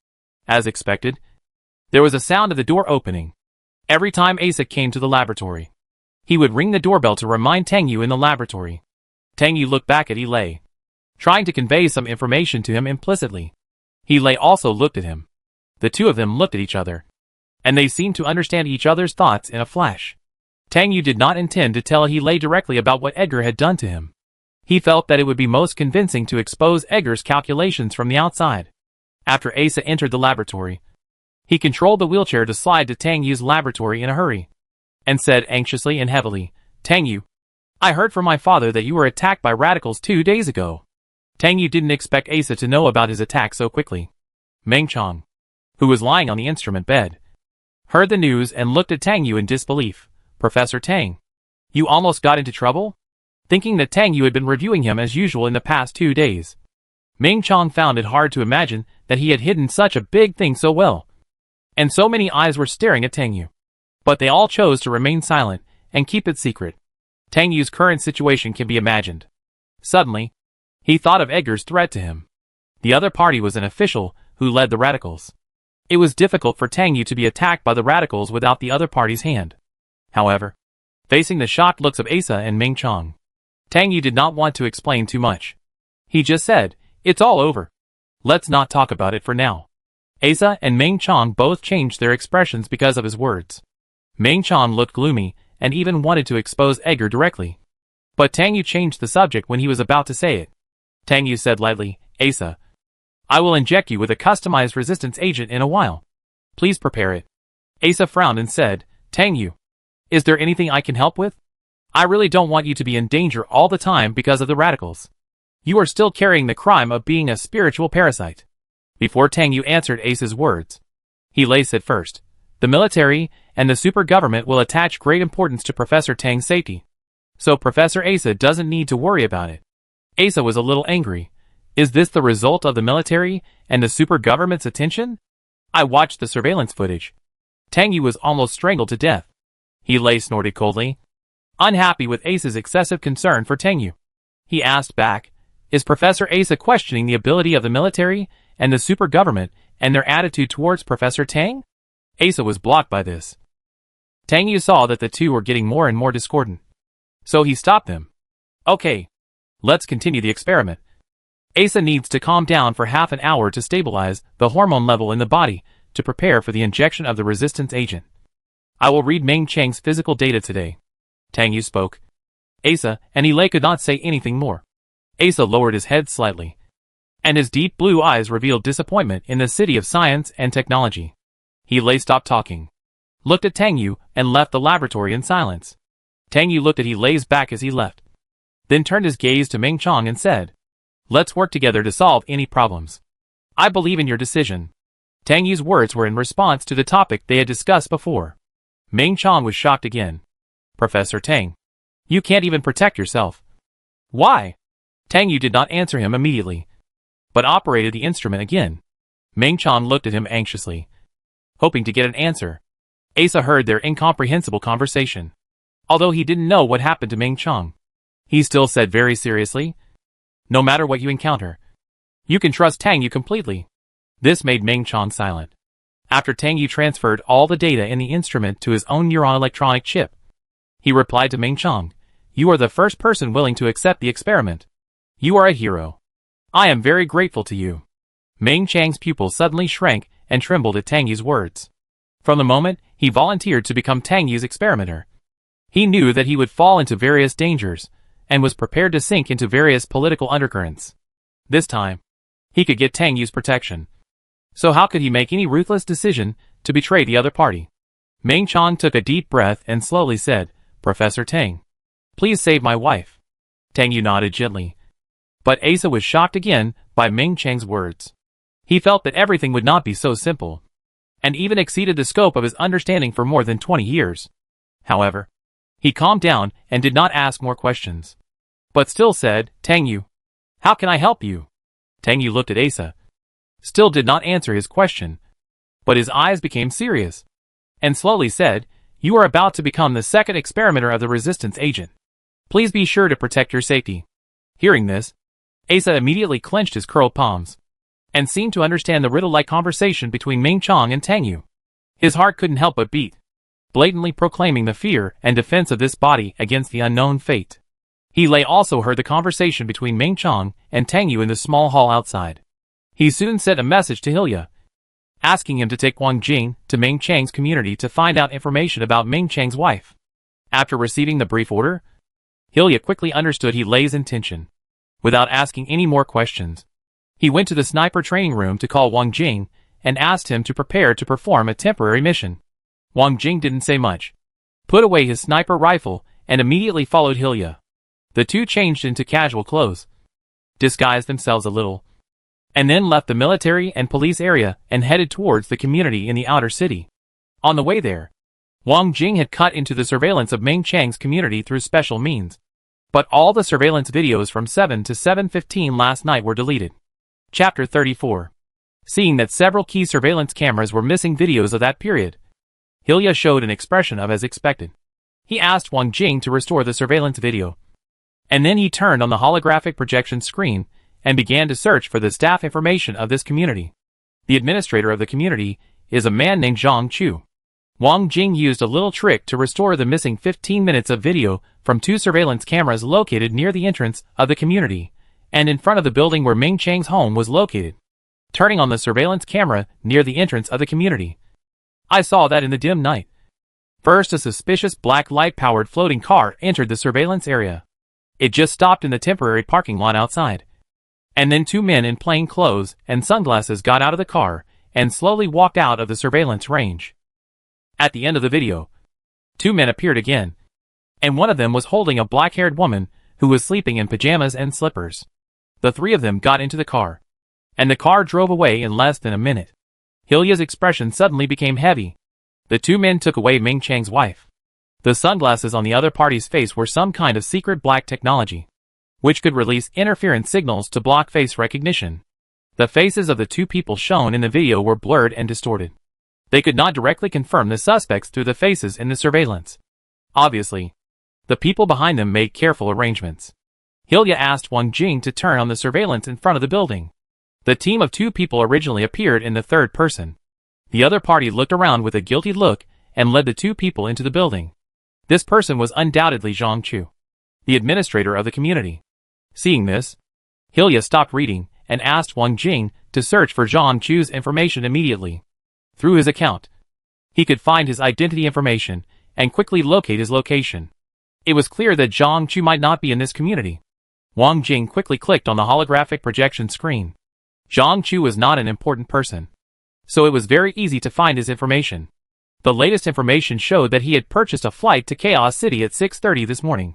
As expected, there was a sound of the door opening. Every time Asa came to the laboratory, he would ring the doorbell to remind Tang Yu in the laboratory. Tang Yu looked back at He Lei, trying to convey some information to him implicitly. He Lei also looked at him. The two of them looked at each other, and they seemed to understand each other's thoughts in a flash. Tang Yu did not intend to tell He Lei directly about what Edgar had done to him. He felt that it would be most convincing to expose Edgar's calculations from the outside. After Asa entered the laboratory, he controlled the wheelchair to slide to Tang Yu's laboratory in a hurry, and said anxiously and heavily, "Tang Yu, I heard from my father that you were attacked by radicals 2 days ago." Tang Yu didn't expect Asa to know about his attack so quickly. Ming Chong, who was lying on the instrument bed, heard the news and looked at Tang Yu in disbelief. "Professor Tang, you almost got into trouble?" Thinking that Tang Yu had been reviewing him as usual in the past 2 days, Ming Chong found it hard to imagine that he had hidden such a big thing so well. And so many eyes were staring at Tang Yu. But they all chose to remain silent and keep it secret. Tang Yu's current situation can be imagined. Suddenly, he thought of Edgar's threat to him. The other party was an official who led the radicals. It was difficult for Tang Yu to be attacked by the radicals without the other party's hand. However, facing the shocked looks of Asa and Ming Chong, Tang Yu did not want to explain too much. He just said, "It's all over. Let's not talk about it for now." Asa and Ming Chong both changed their expressions because of his words. Ming Chong looked gloomy and even wanted to expose Edgar directly. But Tang Yu changed the subject when he was about to say it. Tang Yu said lightly, "Asa, I will inject you with a customized resistance agent in a while. Please prepare it." Asa frowned and said, "Tang Yu, is there anything I can help with? I really don't want you to be in danger all the time because of the radicals. You are still carrying the crime of being a spiritual parasite." Before Tang Yu answered Asa's words, he said first, "The military and the super government will attach great importance to Professor Tang's safety. So Professor Asa doesn't need to worry about it." Asa was a little angry. Is this the result of the military and the super government's attention? I watched the surveillance footage. Tang Yu was almost strangled to death. He snorted coldly. Unhappy with Asa's excessive concern for Tang Yu, he asked back, "Is Professor Asa questioning the ability of the military and the super government and their attitude towards Professor Tang?" Asa was blocked by this. Tang Yu saw that the two were getting more and more discordant. So he stopped them. "Okay. Let's continue the experiment. Asa needs to calm down for half an hour to stabilize the hormone level in the body to prepare for the injection of the resistance agent. I will read Ming Chang's physical data today." Tang Yu spoke. Asa and He could not say anything more. Asa lowered his head slightly, and his deep blue eyes revealed disappointment in the city of science and technology. He stopped talking, looked at Tang Yu, and left the laboratory in silence. Tang Yu looked at He's back as he left, then turned his gaze to Ming Chong and said, "Let's work together to solve any problems. I believe in your decision." Tang Yu's words were in response to the topic they had discussed before. Ming Chong was shocked again. "Professor Tang, you can't even protect yourself. Why?" Tang Yu did not answer him immediately, but operated the instrument again. Ming Chong looked at him anxiously, hoping to get an answer. Asa heard their incomprehensible conversation. Although he didn't know what happened to Ming Chong, he still said very seriously, "No matter what you encounter, you can trust Tang Yu completely." This made Ming Chong silent. After Tang Yu transferred all the data in the instrument to his own neuron electronic chip, he replied to Ming Chong, "You are the first person willing to accept the experiment. You are a hero. I am very grateful to you." Ming Chang's pupil suddenly shrank and trembled at Tang Yu's words. From the moment he volunteered to become Tang Yu's experimenter, he knew that he would fall into various dangers, and was prepared to sink into various political undercurrents. This time, he could get Tang Yu's protection. So how could he make any ruthless decision to betray the other party? Ming Chong took a deep breath and slowly said, "Professor Tang, please save my wife." Tang Yu nodded gently. But Asa was shocked again by Ming Chang's words. He felt that everything would not be so simple, and even exceeded the scope of his understanding for more than 20 years. However, he calmed down and did not ask more questions, but still said, "Tang Yu, how can I help you?" Tang Yu looked at Asa, still did not answer his question, but his eyes became serious, and slowly said, "You are about to become the second experimenter of the resistance agent. Please be sure to protect your safety." Hearing this, Asa immediately clenched his curled palms, and seemed to understand the riddle-like conversation between Ming Chong and Tang Yu. His heart couldn't help but beat, blatantly proclaiming the fear and defense of this body against the unknown fate. He also heard the conversation between Ming Chong and Tang Yu in the small hall outside. He soon sent a message to Hilya, asking him to take Wang Jing to Ming Chang's community to find out information about Ming Chang's wife. After receiving the brief order, Hilya quickly understood He's intention. Without asking any more questions, he went to the sniper training room to call Wang Jing and asked him to prepare to perform a temporary mission. Wang Jing didn't say much, put away his sniper rifle, and immediately followed Hilya. The two changed into casual clothes, disguised themselves a little, and then left the military and police area and headed towards the community in the outer city. On the way there, Wang Jing had cut into the surveillance of Ming Chang's community through special means. But all the surveillance videos from 7 to 7:15 last night were deleted. Chapter 34. Seeing that several key surveillance cameras were missing videos of that period, Hilya showed an expression of as expected. He asked Wang Jing to restore the surveillance video. And then he turned on the holographic projection screen and began to search for the staff information of this community. The administrator of the community is a man named Shao Xu. Wang Jing used a little trick to restore the missing 15 minutes of video from 2 surveillance cameras located near the entrance of the community and in front of the building where Ming Chang's home was located. Turning on the surveillance camera near the entrance of the community, I saw that in the dim night. First, a suspicious black light-powered floating car entered the surveillance area. It just stopped in the temporary parking lot outside. And then 2 men in plain clothes and sunglasses got out of the car and slowly walked out of the surveillance range. At the end of the video, 2 men appeared again, and one of them was holding a black-haired woman who was sleeping in pajamas and slippers. The 3 of them got into the car, and the car drove away in less than a minute. Hilya's expression suddenly became heavy. The 2 men took away Ming Chang's wife. The sunglasses on the other party's face were some kind of secret black technology, which could release interference signals to block face recognition. The faces of the 2 people shown in the video were blurred and distorted. They could not directly confirm the suspects through the faces in the surveillance. Obviously, the people behind them made careful arrangements. Hilya asked Wang Jing to turn on the surveillance in front of the building. The team of 2 people originally appeared in the third person. The other party looked around with a guilty look and led the 2 people into the building. This person was undoubtedly Shao Xu, the administrator of the community. Seeing this, Hilya stopped reading and asked Wang Jing to search for Shao Xu's information immediately. Through his account, he could find his identity information and quickly locate his location. It was clear that Shao Xu might not be in this community. Wang Jing quickly clicked on the holographic projection screen. Shao Xu was not an important person, so it was very easy to find his information. The latest information showed that he had purchased a flight to Chaos City at 6:30 this morning,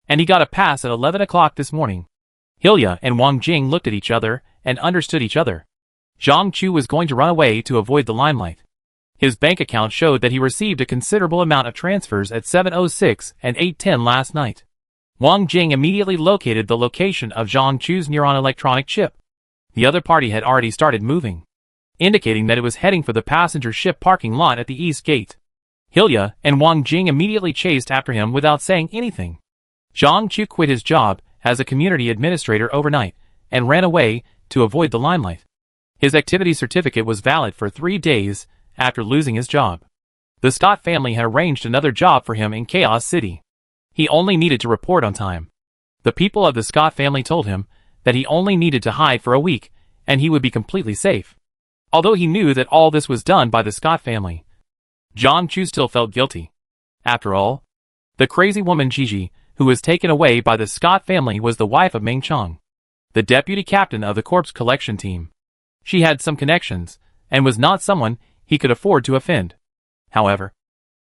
and he got a pass at 11 o'clock this morning. Hilya and Wang Jing looked at each other and understood each other. Shao Xu was going to run away to avoid the limelight. His bank account showed that he received a considerable amount of transfers at 7:06 and 8:10 last night. Wang Jing immediately located the location of Shao Xu's neuron electronic chip. The other party had already started moving, indicating that it was heading for the passenger ship parking lot at the east gate. Hilya and Wang Jing immediately chased after him without saying anything. Shao Xu quit his job as a community administrator overnight and ran away to avoid the limelight. His activity certificate was valid for 3 days after losing his job. The Scott family had arranged another job for him in Chaos City. He only needed to report on time. The people of the Scott family told him that he only needed to hide for a week and he would be completely safe. Although he knew that all this was done by the Scott family, Shao Xu still felt guilty. After all, the crazy woman Gigi, who was taken away by the Scott family, was the wife of Ming Chang, the deputy captain of the corpse collection team. She had some connections, and was not someone he could afford to offend. However,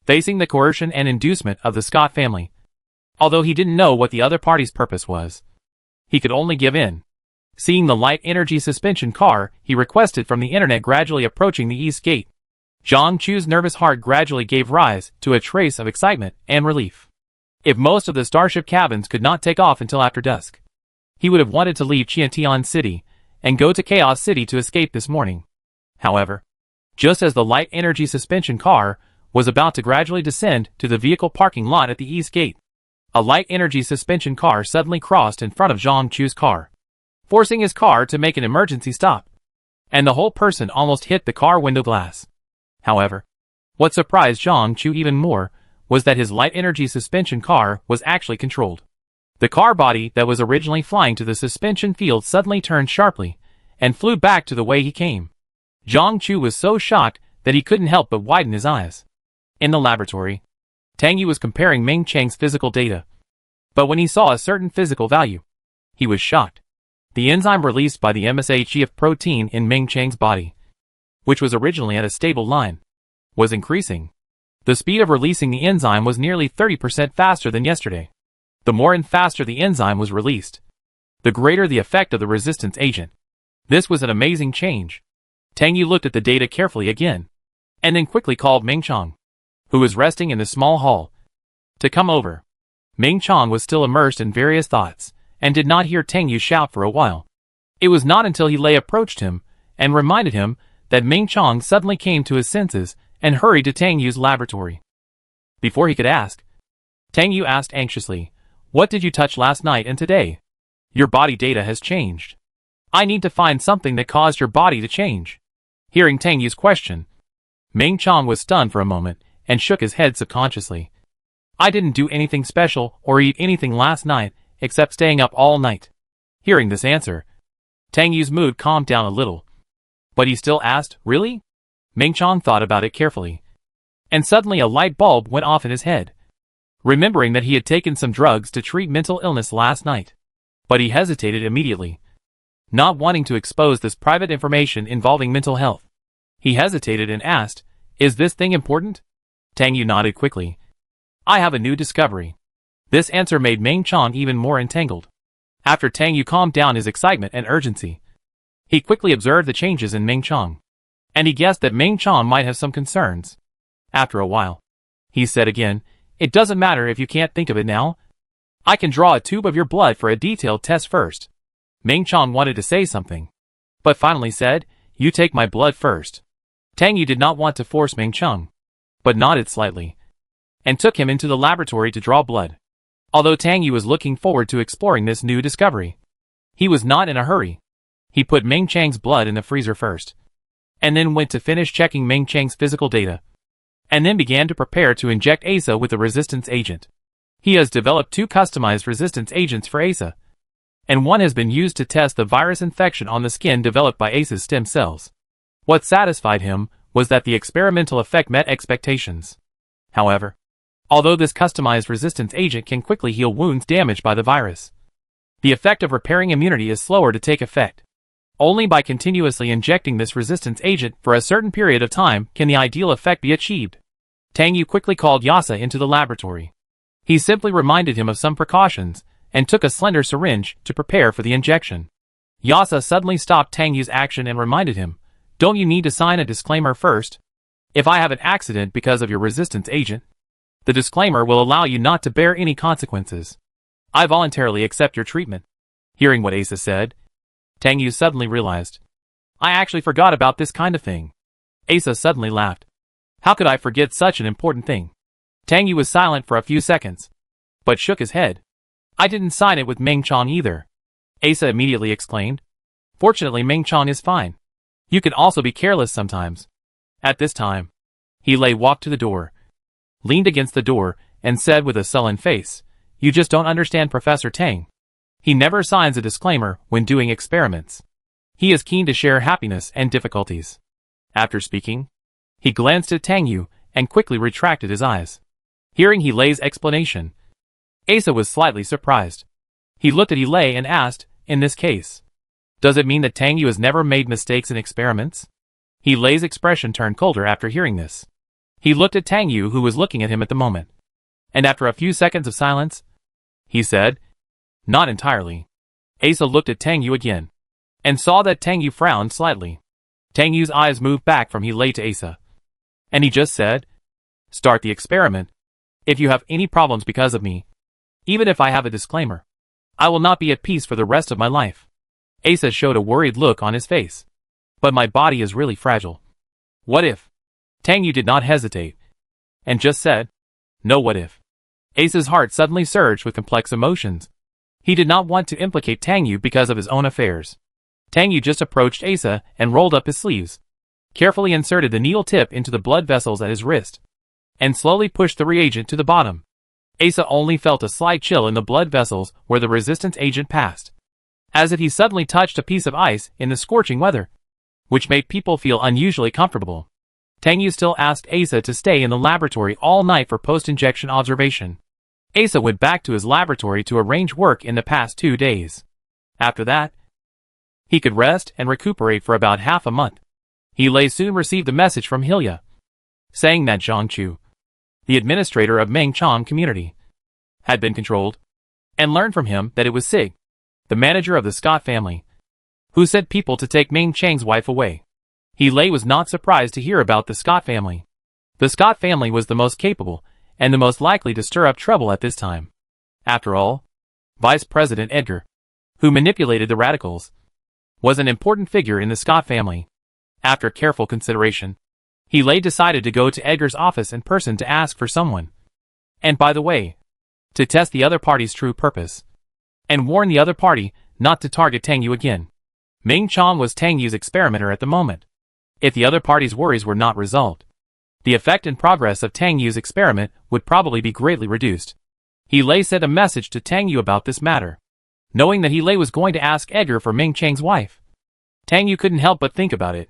facing the coercion and inducement of the Scott family, although he didn't know what the other party's purpose was, he could only give in. Seeing the light energy suspension car he requested from the internet gradually approaching the east gate, Shao Xu's nervous heart gradually gave rise to a trace of excitement and relief. If most of the starship cabins could not take off until after dusk, he would have wanted to leave Qiantian City and go to Chaos City to escape this morning. However, just as the light energy suspension car was about to gradually descend to the vehicle parking lot at the east gate, a light energy suspension car suddenly crossed in front of Shao Xu's car, forcing his car to make an emergency stop, and the whole person almost hit the car window glass. However, what surprised Shao Xu even more was that his light energy suspension car was actually controlled. The car body that was originally flying to the suspension field suddenly turned sharply and flew back to the way he came. Shao Xu was so shocked that he couldn't help but widen his eyes. In the laboratory, Tang Yu was comparing Ming Chang's physical data, but when he saw a certain physical value, he was shocked. The enzyme released by the MSHEF protein in Ming Chang's body, which was originally at a stable line, was increasing. The speed of releasing the enzyme was nearly 30% faster than yesterday. The more and faster the enzyme was released, the greater the effect of the resistance agent. This was an amazing change. Tang Yu looked at the data carefully again, and then quickly called Ming Chang, who was resting in the small hall, to come over. Ming Chang was still immersed in various thoughts, and did not hear Tang Yu shout for a while. It was not until he Lei approached him and reminded him that Ming Chong suddenly came to his senses and hurried to Tang Yu's laboratory. Before he could ask, Tang Yu asked anxiously, "What did you touch last night and today? Your body data has changed. I need to find something that caused your body to change." Hearing Tang Yu's question, Ming Chong was stunned for a moment and shook his head subconsciously. "I didn't do anything special or eat anything last night except staying up all night." Hearing this answer, Tang Yu's mood calmed down a little. But he still asked, "Really?" Ming Chong thought about it carefully. And suddenly a light bulb went off in his head, remembering that he had taken some drugs to treat mental illness last night. But he hesitated immediately, not wanting to expose this private information involving mental health. He hesitated and asked, "Is this thing important?" Tang Yu nodded quickly. "I have a new discovery." This answer made Ming Chong even more entangled. After Tang Yu calmed down his excitement and urgency, he quickly observed the changes in Ming Chong, and he guessed that Ming Chong might have some concerns. After a while, he said again, "It doesn't matter if you can't think of it now. I can draw a tube of your blood for a detailed test first." Ming Chong wanted to say something, but finally said, "You take my blood first." Tang Yu did not want to force Ming Chong, but nodded slightly, and took him into the laboratory to draw blood. Although Tang Yu was looking forward to exploring this new discovery, he was not in a hurry. He put Ming Chang's blood in the freezer first, and then went to finish checking Ming Chang's physical data, and then began to prepare to inject Asa with the resistance agent. He has developed 2 customized resistance agents for Asa, and one has been used to test the virus infection on the skin developed by Asa's stem cells. What satisfied him was that the experimental effect met expectations. However, although this customized resistance agent can quickly heal wounds damaged by the virus, the effect of repairing immunity is slower to take effect. Only by continuously injecting this resistance agent for a certain period of time can the ideal effect be achieved. Tang Yu quickly called Yasa into the laboratory. He simply reminded him of some precautions and took a slender syringe to prepare for the injection. Yasa suddenly stopped Tang Yu's action and reminded him, "Don't you need to sign a disclaimer first? If I have an accident because of your resistance agent, the disclaimer will allow you not to bear any consequences. I voluntarily accept your treatment." Hearing what Asa said, Tang Yu suddenly realized, "I actually forgot about this kind of thing." Asa suddenly laughed. "How could I forget such an important thing?" Tang Yu was silent for a few seconds, but shook his head. "I didn't sign it with Ming Chong either," Asa immediately exclaimed. "Fortunately, Ming Chong is fine. You can also be careless sometimes." At this time, he walked to the door, leaned against the door, and said with a sullen face, "You just don't understand Professor Tang. He never signs a disclaimer when doing experiments. He is keen to share happiness and difficulties." After speaking, he glanced at Tang Yu and quickly retracted his eyes. Hearing Lei's explanation, Asa was slightly surprised. He looked at Lei and asked, "In this case, does it mean that Tang Yu has never made mistakes in experiments?" Lei's expression turned colder after hearing this. He looked at Tang Yu, who was looking at him at the moment, and after a few seconds of silence, he said, "Not entirely." Asa looked at Tang Yu again, and saw that Tang Yu frowned slightly. Tang Yu's eyes moved back from Lei to Asa, and he just said, "Start the experiment. If you have any problems because of me, even if I have a disclaimer, I will not be at peace for the rest of my life." Asa showed a worried look on his face. "But my body is really fragile. What if?" Tang Yu did not hesitate, and just said, "No what if." Asa's heart suddenly surged with complex emotions. He did not want to implicate Tang Yu because of his own affairs. Tang Yu just approached Asa and rolled up his sleeves, carefully inserted the needle tip into the blood vessels at his wrist, and slowly pushed the reagent to the bottom. Asa only felt a slight chill in the blood vessels where the resistance agent passed, as if he suddenly touched a piece of ice in the scorching weather, which made people feel unusually comfortable. Tang Yu still asked Asa to stay in the laboratory all night for post-injection observation. Asa went back to his laboratory to arrange work in the past 2 days. After that, he could rest and recuperate for about half a month. Lei soon received a message from Hilya, saying that Zhang Chu, the administrator of Meng Chong community, had been controlled, and learned from him that it was Sig, the manager of the Scott family, who sent people to take Ming Chang's wife away. Lei was not surprised to hear about the Scott family. The Scott family was the most capable and the most likely to stir up trouble at this time. After all, Vice President Edgar, who manipulated the radicals, was an important figure in the Scott family. After careful consideration, He decided to go to Edgar's office in person to ask for someone. And by the way, to test the other party's true purpose. And warn the other party not to target Tang Yu again. Ming Chong was Tang Yu's experimenter at the moment. If the other party's worries were not resolved, the effect and progress of Tang Yu's experiment would probably be greatly reduced. He sent a message to Tang Yu about this matter. Knowing that He was going to ask Edgar for Ming Chang's wife, Tang Yu couldn't help but think about it.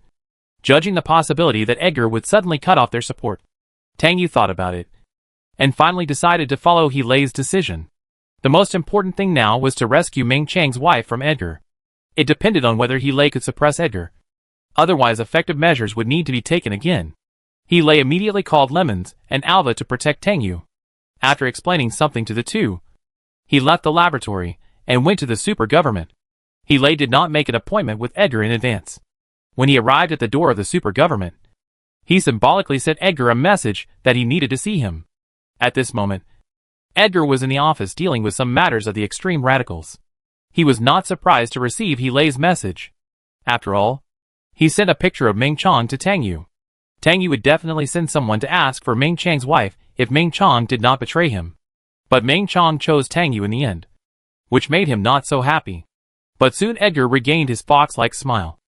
Judging the possibility that Edgar would suddenly cut off their support, Tang Yu thought about it, and finally decided to follow He's decision. The most important thing now was to rescue Ming Chang's wife from Edgar. It depended on whether He could suppress Edgar. Otherwise effective measures would need to be taken again. He immediately called Lemons and Alva to protect Tang Yu. After explaining something to the two, he left the laboratory and went to the super government. He did not make an appointment with Edgar in advance. When he arrived at the door of the super government, he symbolically sent Edgar a message that he needed to see him. At this moment, Edgar was in the office dealing with some matters of the extreme radicals. He was not surprised to receive He's message. After all, he sent a picture of Ming Chong to Tang Yu. Tang Yu would definitely send someone to ask for Ming Chang's wife if Ming Chong did not betray him. But Ming Chong chose Tang Yu in the end, which made him not so happy. But soon Edgar regained his fox-like smile.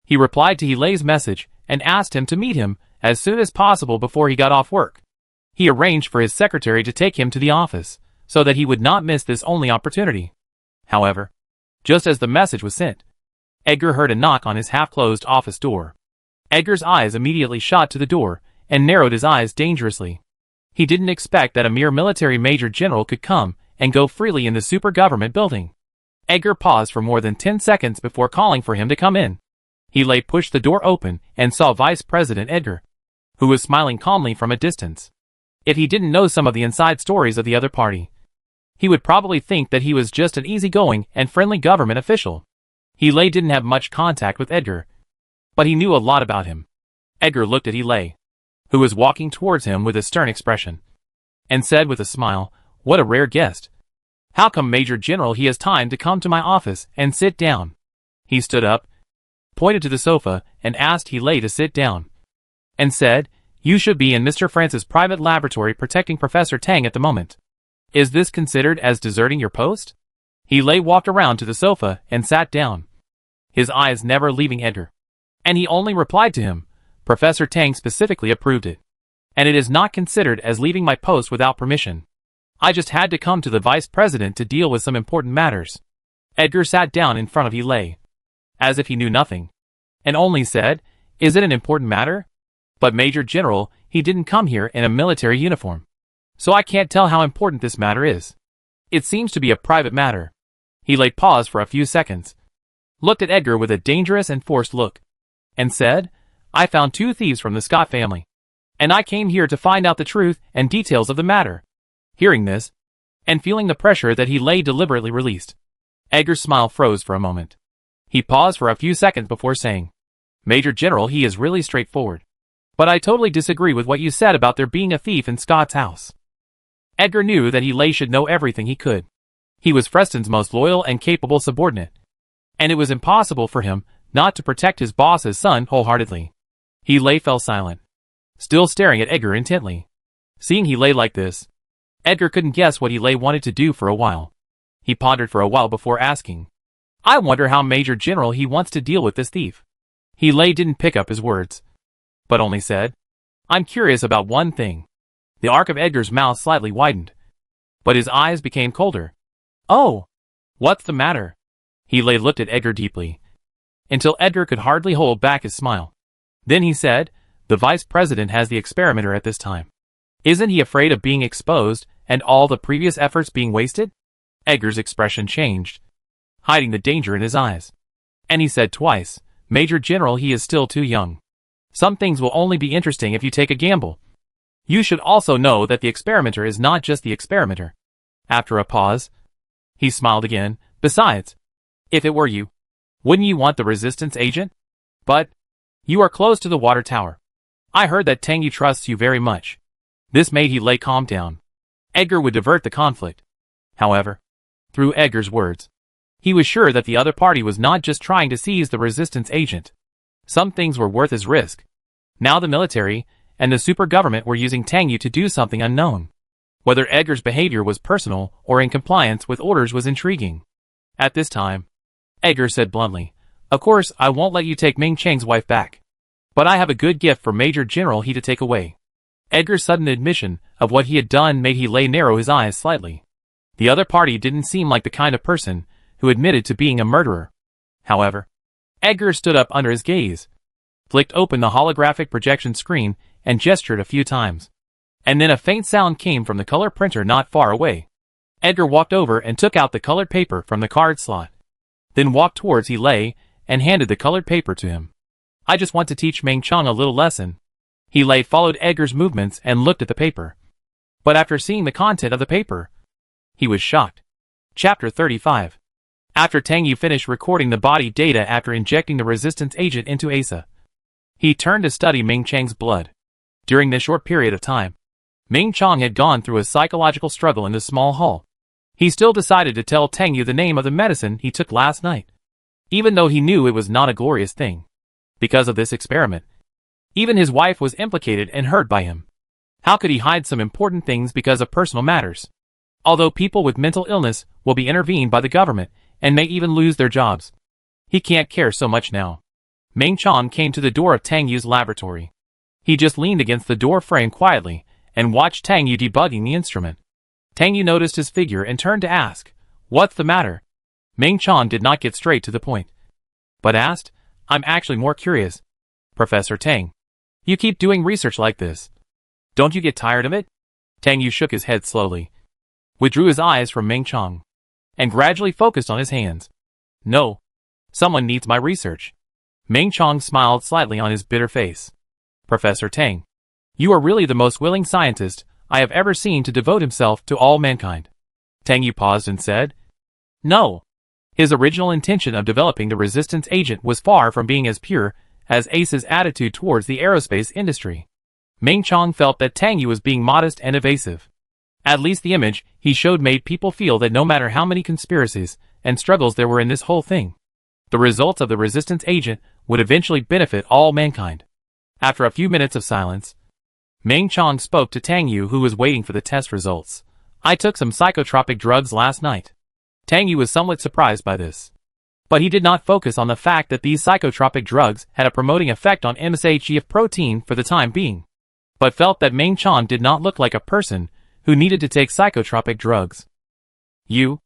He replied to He's message and asked him to meet him as soon as possible before he got off work. He arranged for his secretary to take him to the office, so that he would not miss this only opportunity. However, just as the message was sent, Edgar heard a knock on his half-closed office door. Edgar's eyes immediately shot to the door and narrowed his eyes dangerously. He didn't expect that a mere military major general could come and go freely in the super government building. Edgar paused for more than 10 seconds before calling for him to come in. He pushed the door open and saw Vice President Edgar, who was smiling calmly from a distance. If he didn't know some of the inside stories of the other party, he would probably think that he was just an easygoing and friendly government official. He didn't have much contact with Edgar, but he knew a lot about him. Edgar looked at He, who was walking towards him with a stern expression, and said with a smile, "What a rare guest. How come Major General he has time to come to my office and sit down?" He stood up, pointed to the sofa, and asked He to sit down, and said, "You should be in Mr. Francis' private laboratory protecting Professor Tang at the moment. Is this considered as deserting your post?" He walked around to the sofa and sat down, his eyes never leaving Edgar. And he only replied to him, "Professor Tang specifically approved it. And it is not considered as leaving my post without permission. I just had to come to the Vice President to deal with some important matters." Edgar sat down in front of He, as if he knew nothing, and only said, "Is it an important matter? But Major General, he didn't come here in a military uniform. So I can't tell how important this matter is. It seems to be a private matter." He paused for a few seconds, looked at Edgar with a dangerous and forced look, and said, "I found 2 thieves from the Scott family, and I came here to find out the truth and details of the matter." Hearing this, and feeling the pressure that He deliberately released, Edgar's smile froze for a moment. He paused for a few seconds before saying, "Major General, he is really straightforward. But I totally disagree with what you said about there being a thief in Scott's house." Edgar knew that He should know everything he could. He was Freston's most loyal and capable subordinate, and it was impossible for him not to protect his boss's son wholeheartedly. He fell silent, still staring at Edgar intently. Seeing He like this, Edgar couldn't guess what He wanted to do for a while. He pondered for a while before asking, "I wonder how Major General he wants to deal with this thief." He didn't pick up his words, but only said, "I'm curious about one thing." The arc of Edgar's mouth slightly widened, but his eyes became colder. "Oh, what's the matter?" He looked at Edgar deeply, until Edgar could hardly hold back his smile. Then he said, "The Vice President has the experimenter at this time. Isn't he afraid of being exposed and all the previous efforts being wasted?" Edgar's expression changed, hiding the danger in his eyes. And he said twice, "Major General, he is still too young. Some things will only be interesting if you take a gamble. You should also know that the experimenter is not just the experimenter." After a pause, he smiled again. "Besides, if it were you, wouldn't you want the resistance agent? But you are close to the water tower. I heard that Tang Yu trusts you very much." This made He calm down. Edgar would divert the conflict. However, through Edgar's words, He was sure that the other party was not just trying to seize the resistance agent. Some things were worth his risk. Now the military and the super government were using Tang Yu to do something unknown. Whether Edgar's behavior was personal or in compliance with orders was intriguing. At this time, Edgar said bluntly, "Of course, I won't let you take Ming Chang's wife back. But I have a good gift for Major General He to take away." Edgar's sudden admission of what he had done made He narrow his eyes slightly. The other party didn't seem like the kind of person who admitted to being a murderer. However, Edgar stood up under his gaze, flicked open the holographic projection screen, and gestured a few times. And then a faint sound came from the color printer not far away. Edgar walked over and took out the colored paper from the card slot. Then walked towards He and handed the colored paper to him. "I just want to teach Ming Chang a little lesson." He followed Edgar's movements and looked at the paper. But after seeing the content of the paper, he was shocked. Chapter 35. After Tang Yu finished recording the body data after injecting the resistance agent into Asa, he turned to study Ming Chang's blood. During this short period of time, Ming Chang had gone through a psychological struggle in the small hall. He still decided to tell Tang Yu the name of the medicine he took last night, even though he knew it was not a glorious thing. Because of this experiment, even his wife was implicated and hurt by him. How could he hide some important things because of personal matters? Although people with mental illness will be intervened by the government and may even lose their jobs, he can't care so much now. Ming Chang came to the door of Tang Yu's laboratory. He just leaned against the door frame quietly and watched Tang Yu debugging the instrument. Tang Yu noticed his figure and turned to ask, "What's the matter?" Ming Chang did not get straight to the point, but asked, "I'm actually more curious. Professor Tang, you keep doing research like this. Don't you get tired of it?" Tang Yu shook his head slowly, withdrew his eyes from Ming Chang, and gradually focused on his hands. "No. Someone needs my research." Ming Chang smiled slightly on his bitter face. "Professor Tang, you are really the most willing scientist I have ever seen to devote himself to all mankind." Tang Yu paused and said, "No." His original intention of developing the resistance agent was far from being as pure as Ace's attitude towards the aerospace industry. Ming Chang felt that Tang Yu was being modest and evasive. At least the image he showed made people feel that no matter how many conspiracies and struggles there were in this whole thing, the results of the resistance agent would eventually benefit all mankind. After a few minutes of silence, Ming Chang spoke to Tang Yu, who was waiting for the test results. "I took some psychotropic drugs last night." Tang Yu was somewhat surprised by this, but he did not focus on the fact that these psychotropic drugs had a promoting effect on MSHEF protein for the time being, but felt that Ming Chang did not look like a person who needed to take psychotropic drugs. "You?"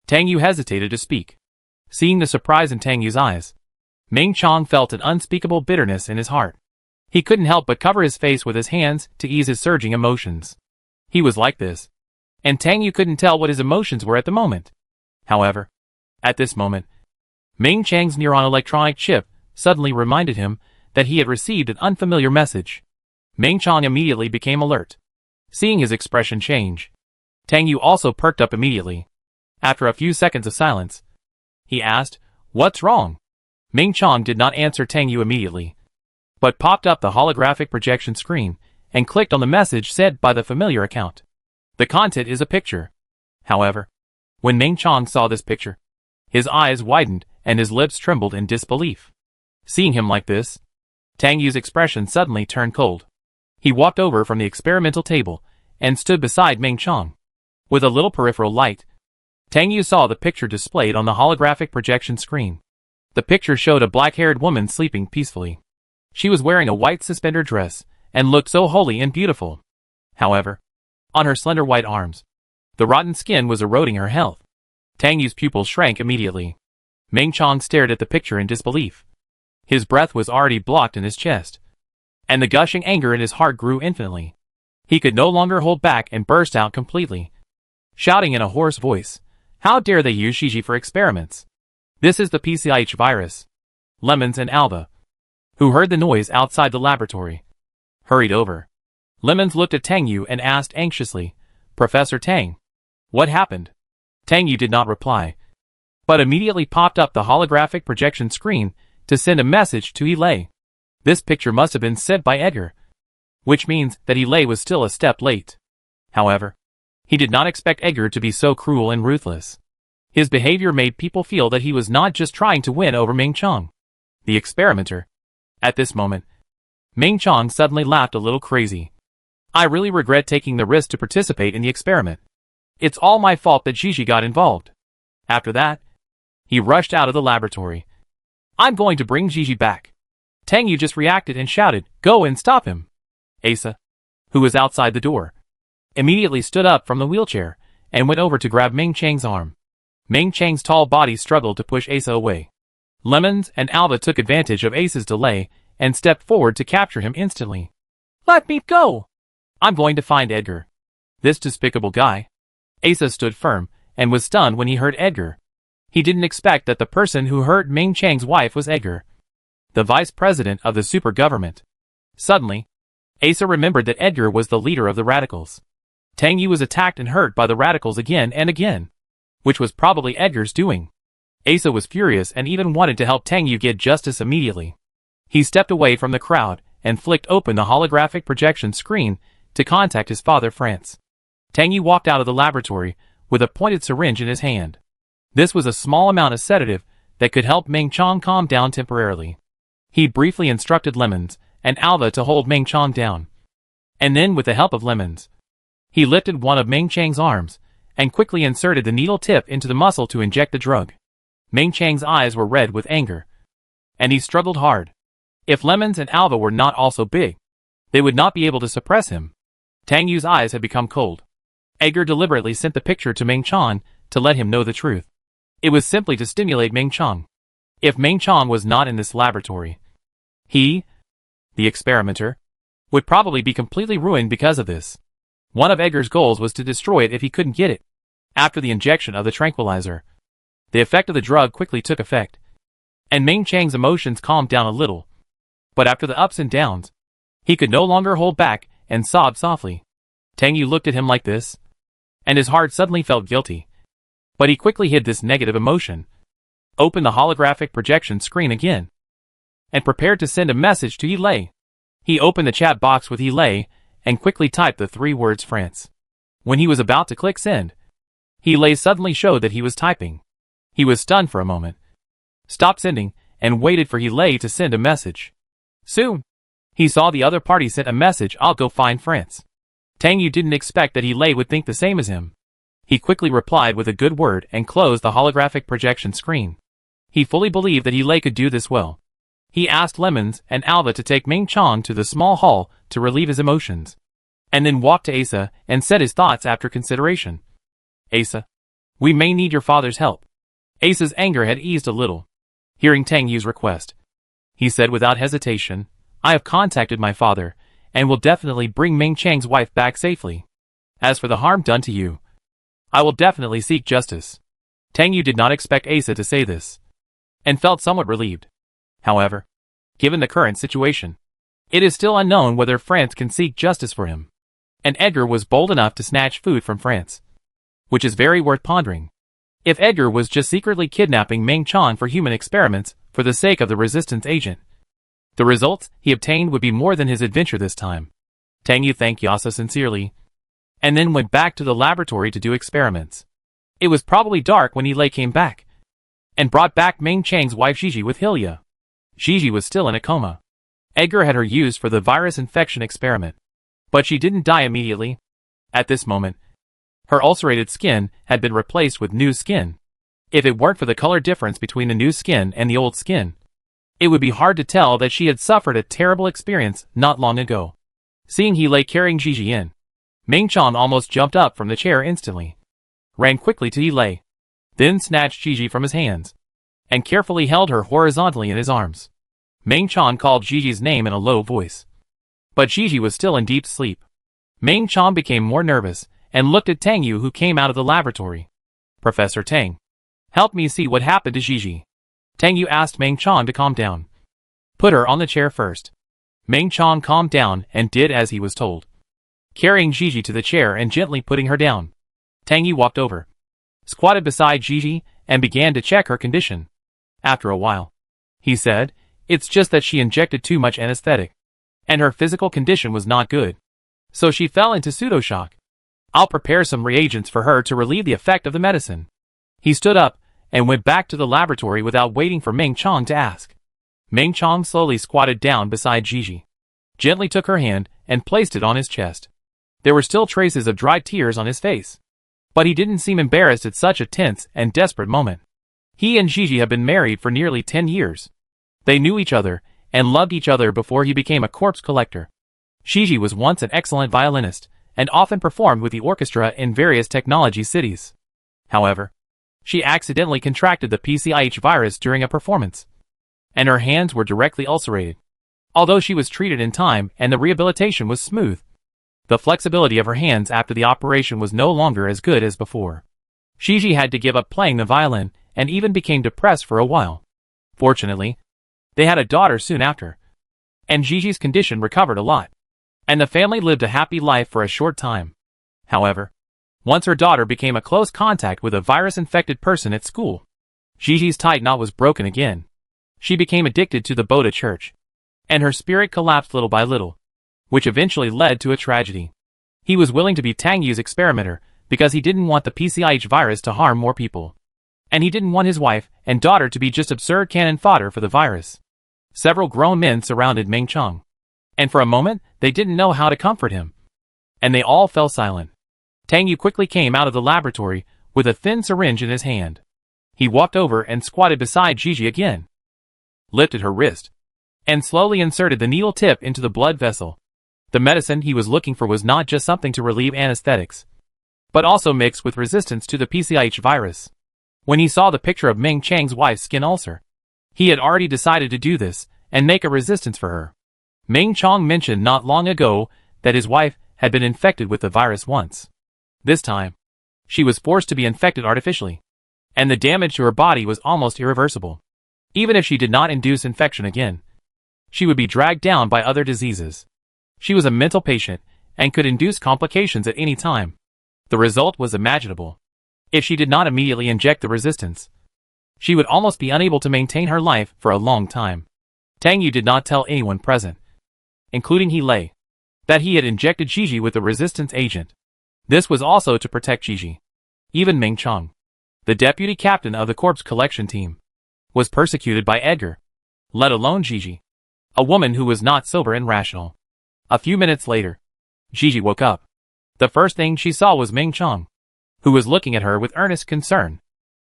Tang Yu hesitated to speak. Seeing the surprise in Tang Yu's eyes, Ming Chang felt an unspeakable bitterness in his heart. He couldn't help but cover his face with his hands to ease his surging emotions. He was like this, and Tang Yu couldn't tell what his emotions were at the moment. However, at this moment, Ming Chang's neuron electronic chip suddenly reminded him that he had received an unfamiliar message. Ming Chang immediately became alert. Seeing his expression change, Tang Yu also perked up immediately. After a few seconds of silence, he asked, "What's wrong?" Ming Chang did not answer Tang Yu immediately, but popped up the holographic projection screen and clicked on the message sent by the familiar account. The content is a picture. However, when Ming Chang saw this picture, his eyes widened and his lips trembled in disbelief. Seeing him like this, Tang Yu's expression suddenly turned cold. He walked over from the experimental table and stood beside Ming Chang. With a little peripheral light, Tang Yu saw the picture displayed on the holographic projection screen. The picture showed a black-haired woman sleeping peacefully. She was wearing a white suspender dress and looked so holy and beautiful. However, on her slender white arms, the rotten skin was eroding her health. Tang Yu's pupils shrank immediately. Ming Chang stared at the picture in disbelief. His breath was already blocked in his chest, and the gushing anger in his heart grew infinitely. He could no longer hold back and burst out completely, shouting in a hoarse voice, "How dare they use Shiji for experiments? This is the PCIH virus." Lemons and Alba, who heard the noise outside the laboratory, hurried over. Lemons looked at Tang Yu and asked anxiously, "Professor Tang, what happened?" Tang Yu did not reply, but immediately popped up the holographic projection screen to send a message to He. This picture must have been sent by Edgar, which means that He was still a step late. However, he did not expect Edgar to be so cruel and ruthless. His behavior made people feel that he was not just trying to win over Ming Chong, the experimenter. At this moment, Ming Chong suddenly laughed a little crazy. I really regret taking the risk to participate in the experiment. It's all my fault that Gigi got involved. After that, he rushed out of the laboratory. I'm going to bring Gigi back. Tang Yu just reacted and shouted, go and stop him. Asa, who was outside the door, immediately stood up from the wheelchair and went over to grab Ming Chang's arm. Ming Chang's tall body struggled to push Asa away. Lemons and Alva took advantage of Asa's delay and stepped forward to capture him instantly. Let me go! I'm going to find Edgar. This despicable guy. Asa stood firm and was stunned when he heard Edgar. He didn't expect that the person who hurt Ming Chang's wife was Edgar, the vice president of the super government. Suddenly, Asa remembered that Edgar was the leader of the radicals. Tang Yu was attacked and hurt by the radicals again and again, which was probably Edgar's doing. Asa was furious and even wanted to help Tang Yu get justice immediately. He stepped away from the crowd and flicked open the holographic projection screen to contact his father France. Tang Yu walked out of the laboratory with a pointed syringe in his hand. This was a small amount of sedative that could help Ming Chong calm down temporarily. He briefly instructed Lemons and Alva to hold Ming Chong down. And then, with the help of Lemons, he lifted one of Ming Chang's arms and quickly inserted the needle tip into the muscle to inject the drug. Ming Chang's eyes were red with anger, and he struggled hard. If Lemons and Alva were not also big, they would not be able to suppress him. Tang Yu's eyes had become cold. Edgar deliberately sent the picture to Ming Chong to let him know the truth. It was simply to stimulate Ming Chong. If Ming Chong was not in this laboratory, he, the experimenter, would probably be completely ruined because of this. One of Edgar's goals was to destroy it if he couldn't get it. After the injection of the tranquilizer, the effect of the drug quickly took effect, and Ming Chang's emotions calmed down a little. But after the ups and downs, he could no longer hold back and sobbed softly. Tang Yu looked at him like this, and his heart suddenly felt guilty. But he quickly hid this negative emotion, opened the holographic projection screen again, and prepared to send a message to Yilei. He opened the chat box with Yilei and quickly typed the 3 words France. When he was about to click send, Yilei suddenly showed that he was typing. He was stunned for a moment, stopped sending, and waited for Yilei to send a message. Soon, he saw the other party sent a message, I'll go find France. Tang Yu didn't expect that Yilei would think the same as him. He quickly replied with a good word and closed the holographic projection screen. He fully believed that Yilei could do this well. He asked Lemons and Alva to take Ming Chong to the small hall to relieve his emotions, and then walked to Asa and said his thoughts after consideration. Asa, we may need your father's help. Asa's anger had eased a little. Hearing Tang Yu's request, he said without hesitation, I have contacted my father, and will definitely bring Ming Chang's wife back safely. As for the harm done to you, I will definitely seek justice. Tang Yu did not expect Asa to say this, and felt somewhat relieved. However, given the current situation, it is still unknown whether France can seek justice for him. And Edgar was bold enough to snatch food from France, which is very worth pondering. If Edgar was just secretly kidnapping Ming Chong for human experiments for the sake of the resistance agent, the results he obtained would be more than his adventure this time. Tang Yu thanked Yasa sincerely, and then went back to the laboratory to do experiments. It was probably dark when Yilei came back, and brought back Ming Chang's wife Gigi with Hilya. Gigi was still in a coma. Edgar had her used for the virus infection experiment, but she didn't die immediately. At this moment, her ulcerated skin had been replaced with new skin. If it weren't for the color difference between the new skin and the old skin, it would be hard to tell that she had suffered a terrible experience not long ago. Seeing Yilei carrying Gigi in, Ming Chong almost jumped up from the chair instantly, ran quickly to Yilei, then snatched Gigi from his hands, and carefully held her horizontally in his arms. Ming Chong called Gigi's name in a low voice, but Gigi was still in deep sleep. Ming Chong became more nervous and looked at Tang Yu, who came out of the laboratory. Professor Tang, help me see what happened to Gigi. Tang Yu asked Ming Chong to calm down. Put her on the chair first. Ming Chong calmed down and did as he was told, carrying Gigi to the chair and gently putting her down. Tang Yu walked over, squatted beside Gigi, and began to check her condition. After a while, he said, it's just that she injected too much anesthetic, and her physical condition was not good, so she fell into pseudo-shock. I'll prepare some reagents for her to relieve the effect of the medicine. He stood up and went back to the laboratory without waiting for Meng Chong to ask. Meng Chong slowly squatted down beside Gigi, gently took her hand and placed it on his chest. There were still traces of dried tears on his face, but he didn't seem embarrassed at such a tense and desperate moment. He and Gigi had been married for nearly 10 years. They knew each other and loved each other before he became a corpse collector. Gigi was once an excellent violinist and often performed with the orchestra in various technology cities. However, she accidentally contracted the PCIH virus during a performance, and her hands were directly ulcerated. Although she was treated in time and the rehabilitation was smooth, the flexibility of her hands after the operation was no longer as good as before. Gigi had to give up playing the violin and even became depressed for a while. Fortunately, they had a daughter soon after, and Gigi's condition recovered a lot, and the family lived a happy life for a short time. However, once her daughter became a close contact with a virus-infected person at school, Gigi's tight knot was broken again. She became addicted to the Boda Church, and her spirit collapsed little by little, which eventually led to a tragedy. He was willing to be Tang Yu's experimenter because he didn't want the PCIH virus to harm more people, and he didn't want his wife and daughter to be just absurd cannon fodder for the virus. Several grown men surrounded Meng Chong, and for a moment they didn't know how to comfort him, and they all fell silent. Tang Yu quickly came out of the laboratory with a thin syringe in his hand. He walked over and squatted beside Gigi again, lifted her wrist, and slowly inserted the needle tip into the blood vessel. The medicine he was looking for was not just something to relieve anesthetics, but also mixed with resistance to the PCIH virus. When he saw the picture of Meng Chang's wife's skin ulcer, he had already decided to do this and make a resistance for her. Meng Chong mentioned not long ago that his wife had been infected with the virus once. This time, she was forced to be infected artificially, and the damage to her body was almost irreversible. Even if she did not induce infection again, she would be dragged down by other diseases. She was a mental patient and could induce complications at any time. The result was imaginable. If she did not immediately inject the resistance, she would almost be unable to maintain her life for a long time. Tang Yu did not tell anyone present, including He Lei, that he had injected Gigi with the resistance agent. This was also to protect Gigi. Even Meng Chong, the deputy captain of the corpse collection team, was persecuted by Edgar, let alone Gigi, a woman who was not sober and rational. A few minutes later, Gigi woke up. The first thing she saw was Meng Chong, who was looking at her with earnest concern.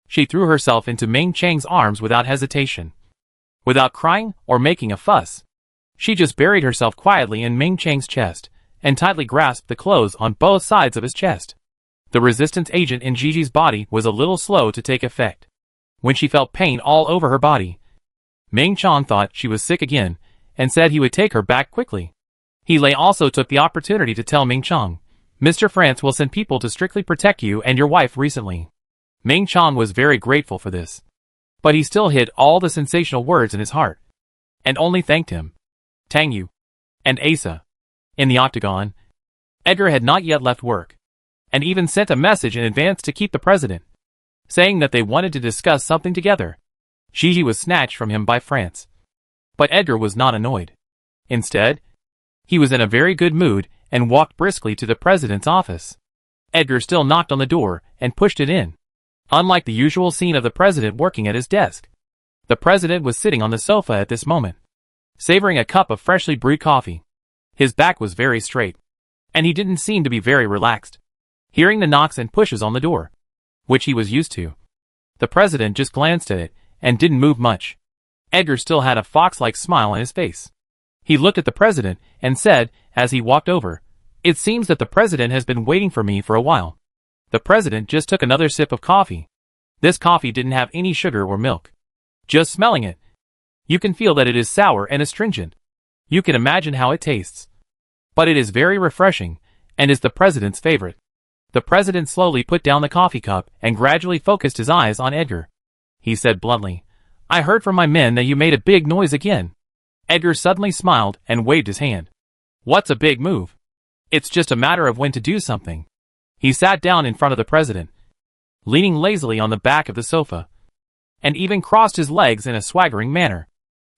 She threw herself into Meng Chang's arms without hesitation. Without crying or making a fuss, she just buried herself quietly in Meng Chang's chest and tightly grasped the clothes on both sides of his chest. The resistance agent in Gigi's body was a little slow to take effect. When she felt pain all over her body, Meng Chong thought she was sick again and said he would take her back quickly. He Lei also took the opportunity to tell Meng Chong, "Mr. France will send people to strictly protect you and your wife recently." Meng Chong was very grateful for this, but he still hid all the sensational words in his heart, and only thanked him. Tang Yu and Asa. In the octagon, Edgar had not yet left work, and even sent a message in advance to keep the president, saying that they wanted to discuss something together. Gigi was snatched from him by France, but Edgar was not annoyed. Instead, he was in a very good mood and walked briskly to the president's office. Edgar still knocked on the door and pushed it in. Unlike the usual scene of the president working at his desk, the president was sitting on the sofa at this moment, savoring a cup of freshly brewed coffee. His back was very straight, and he didn't seem to be very relaxed. Hearing the knocks and pushes on the door, which he was used to, the president just glanced at it and didn't move much. Edgar still had a fox-like smile on his face. He looked at the president and said, as he walked over, "It seems that the president has been waiting for me for a while." The president just took another sip of coffee. This coffee didn't have any sugar or milk. Just smelling it, you can feel that it is sour and astringent. You can imagine how it tastes. But it is very refreshing, and is the president's favorite. The president slowly put down the coffee cup and gradually focused his eyes on Edgar. He said bluntly, "I heard from my men that you made a big noise again." Edgar suddenly smiled and waved his hand. "What's a big move? It's just a matter of when to do something." He sat down in front of the president, leaning lazily on the back of the sofa, and even crossed his legs in a swaggering manner.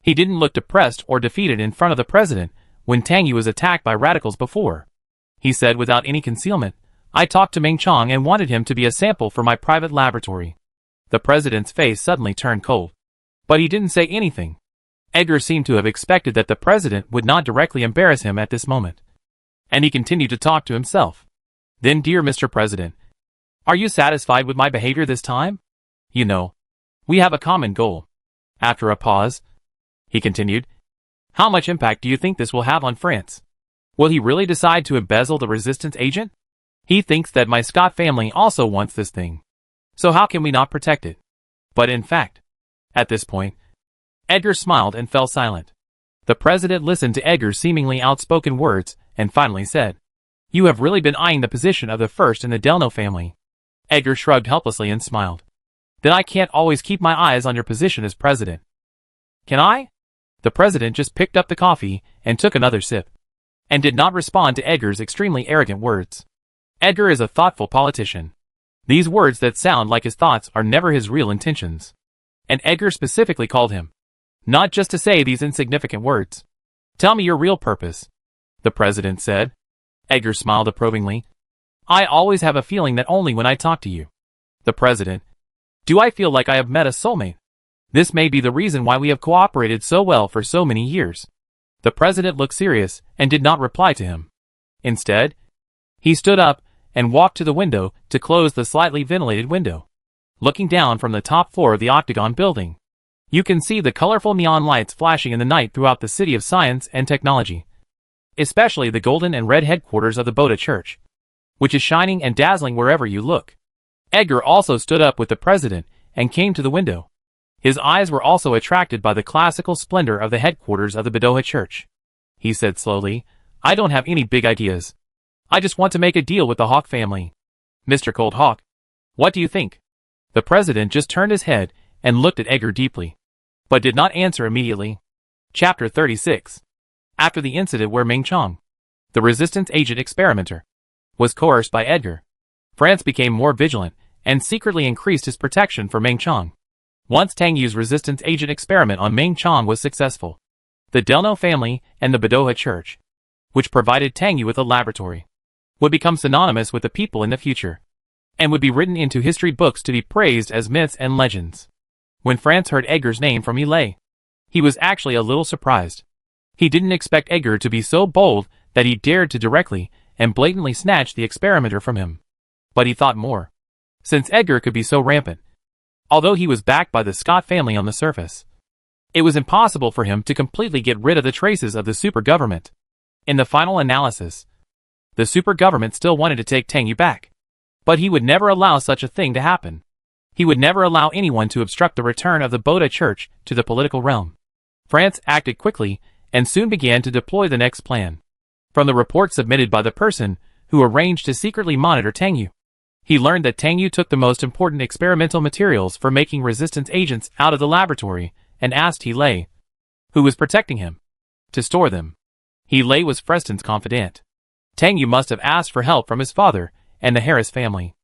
He didn't look depressed or defeated in front of the president when Tang Yu was attacked by radicals before. He said without any concealment, "I talked to Meng Chong and wanted him to be a sample for my private laboratory. The president's face suddenly turned cold. But he didn't say anything. Edgar seemed to have expected that the president would not directly embarrass him at this moment. And he continued to talk to himself. Then, dear Mr. President, are you satisfied with my behavior this time? You know, we have a common goal. After a pause, he continued, how much impact do you think this will have on France? Will he really decide to embezzle the resistance agent? He thinks that my Scott family also wants this thing. So how can we not protect it? But in fact, at this point, Edgar smiled and fell silent. The president listened to Edgar's seemingly outspoken words and finally said, you have really been eyeing the position of the first in the Delno family. Edgar shrugged helplessly and smiled. Then I can't always keep my eyes on your position as president. Can I? The president just picked up the coffee and took another sip, and did not respond to Edgar's extremely arrogant words. Edgar is a thoughtful politician. These words that sound like his thoughts are never his real intentions. And Edgar specifically called him, not just to say these insignificant words. Tell me your real purpose, the president said. Edgar smiled approvingly. I always have a feeling that only when I talk to you. The president. Do I feel like I have met a soulmate? This may be the reason why we have cooperated so well for so many years. The president looked serious and did not reply to him. Instead, he stood up and walked to the window to close the slightly ventilated window. Looking down from the top floor of the Octagon building, you can see the colorful neon lights flashing in the night throughout the city of science and technology. Especially the golden and red headquarters of the Boda Church, which is shining and dazzling wherever you look. Edgar also stood up with the president and came to the window. His eyes were also attracted by the classical splendor of the headquarters of the Boda Church. He said slowly, I don't have any big ideas. I just want to make a deal with the Hawk family. Mr. Cold Hawk, what do you think? The president just turned his head and looked at Edgar deeply, but did not answer immediately. Chapter 36. After the incident where Ming Chong, the resistance agent experimenter, was coerced by Edgar, France became more vigilant and secretly increased his protection for Ming Chong. Once Tang Yu's resistance agent experiment on Ming Chong was successful, the Delno family and the Boda Church, which provided Tang Yu with a laboratory, would become synonymous with the people in the future, and would be written into history books to be praised as myths and legends. When France heard Edgar's name from Ilay, he was actually a little surprised. He didn't expect Edgar to be so bold that he dared to directly and blatantly snatch the experimenter from him. But he thought more. Since Edgar could be so rampant, although he was backed by the Scott family on the surface, it was impossible for him to completely get rid of the traces of the super government. In the final analysis, the super government still wanted to take Tang Yu back. But he would never allow such a thing to happen. He would never allow anyone to obstruct the return of the Boda Church to the political realm. France acted quickly and soon began to deploy the next plan. From the report submitted by the person who arranged to secretly monitor Tang Yu, he learned that Tang Yu took the most important experimental materials for making resistance agents out of the laboratory and asked Ilay, who was protecting him, to store them. Ilay was Freston's confidant. Tang Yu must have asked for help from his father and the Harris family.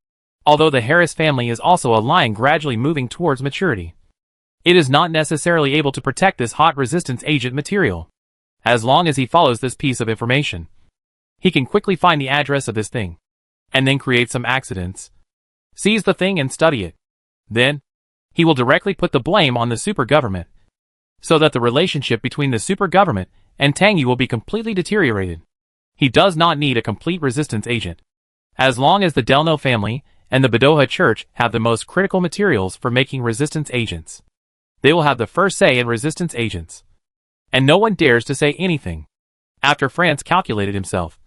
Although the Harris family is also a line gradually moving towards maturity, it is not necessarily able to protect this hot resistance agent material. As long as he follows this piece of information, he can quickly find the address of this thing, and then create some accidents, seize the thing and study it. Then, he will directly put the blame on the super government, so that the relationship between the super government and Tang Yu will be completely deteriorated. He does not need a complete resistance agent. As long as the Delno family and the Boda Church have the most critical materials for making resistance agents, they will have the first say in resistance agents. And no one dares to say anything. After France calculated himself,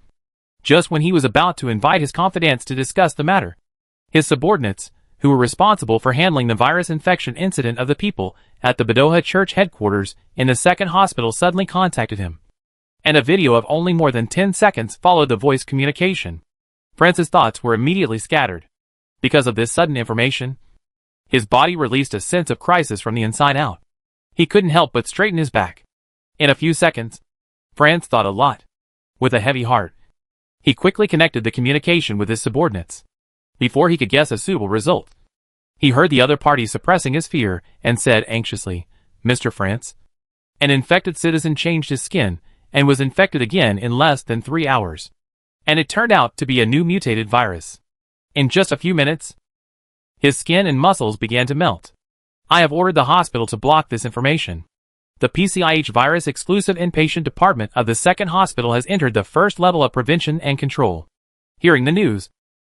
just when he was about to invite his confidants to discuss the matter, his subordinates, who were responsible for handling the virus infection incident of the people at the Boda Church headquarters in the second hospital, suddenly contacted him. And a video of only more than 10 seconds followed the voice communication. France's thoughts were immediately scattered. Because of this sudden information, his body released a sense of crisis from the inside out. He couldn't help but straighten his back. In a few seconds, France thought a lot. With a heavy heart, he quickly connected the communication with his subordinates. Before he could guess a suitable result, he heard the other party suppressing his fear and said anxiously, Mr. France, an infected citizen changed his skin and was infected again in less than 3 hours. And it turned out to be a new mutated virus. In just a few minutes, His skin and muscles began to melt. I have ordered the hospital to block this information. The PCIH virus exclusive inpatient department of the second hospital has entered the first level of prevention and control. Hearing the news,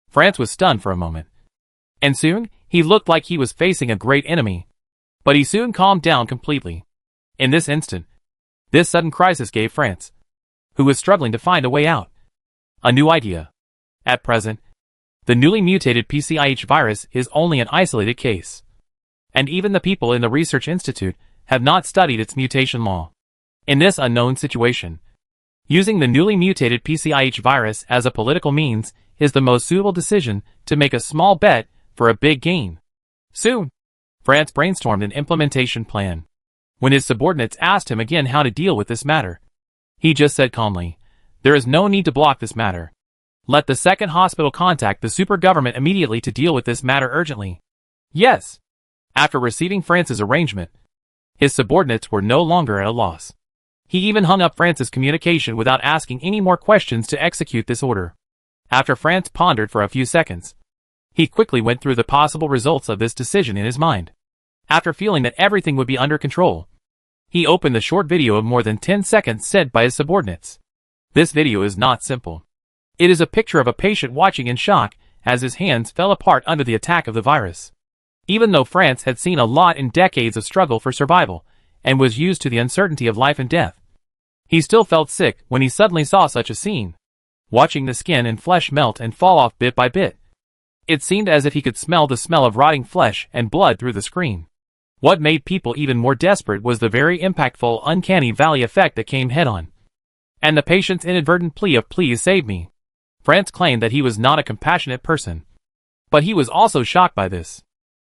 France was stunned for a moment. And soon, he looked like he was facing a great enemy. But he soon calmed down completely. In this instant, this sudden crisis gave France, who was struggling to find a way out, a new idea. At present, the newly mutated PCIH virus is only an isolated case. And even the people in the research institute have not studied its mutation law. In this unknown situation, using the newly mutated PCIH virus as a political means is the most suitable decision to make a small bet for a big gain. Soon, France brainstormed an implementation plan. When his subordinates asked him again how to deal with this matter, he just said calmly, "There is no need to block this matter. Let the second hospital contact the super government immediately to deal with this matter urgently." Yes. After receiving France's arrangement, his subordinates were no longer at a loss. He even hung up France's communication without asking any more questions to execute this order. After France pondered for a few seconds, he quickly went through the possible results of this decision in his mind. After feeling that everything would be under control, he opened the short video of more than 10 seconds sent by his subordinates. This video is not simple. It is a picture of a patient watching in shock as his hands fell apart under the attack of the virus. Even though France had seen a lot in decades of struggle for survival and was used to the uncertainty of life and death, he still felt sick when he suddenly saw such a scene. Watching the skin and flesh melt and fall off bit by bit, it seemed as if he could smell the smell of rotting flesh and blood through the screen. What made people even more desperate was the very impactful uncanny valley effect that came head-on. And the patient's inadvertent plea of "please save me." France claimed that he was not a compassionate person. But he was also shocked by this.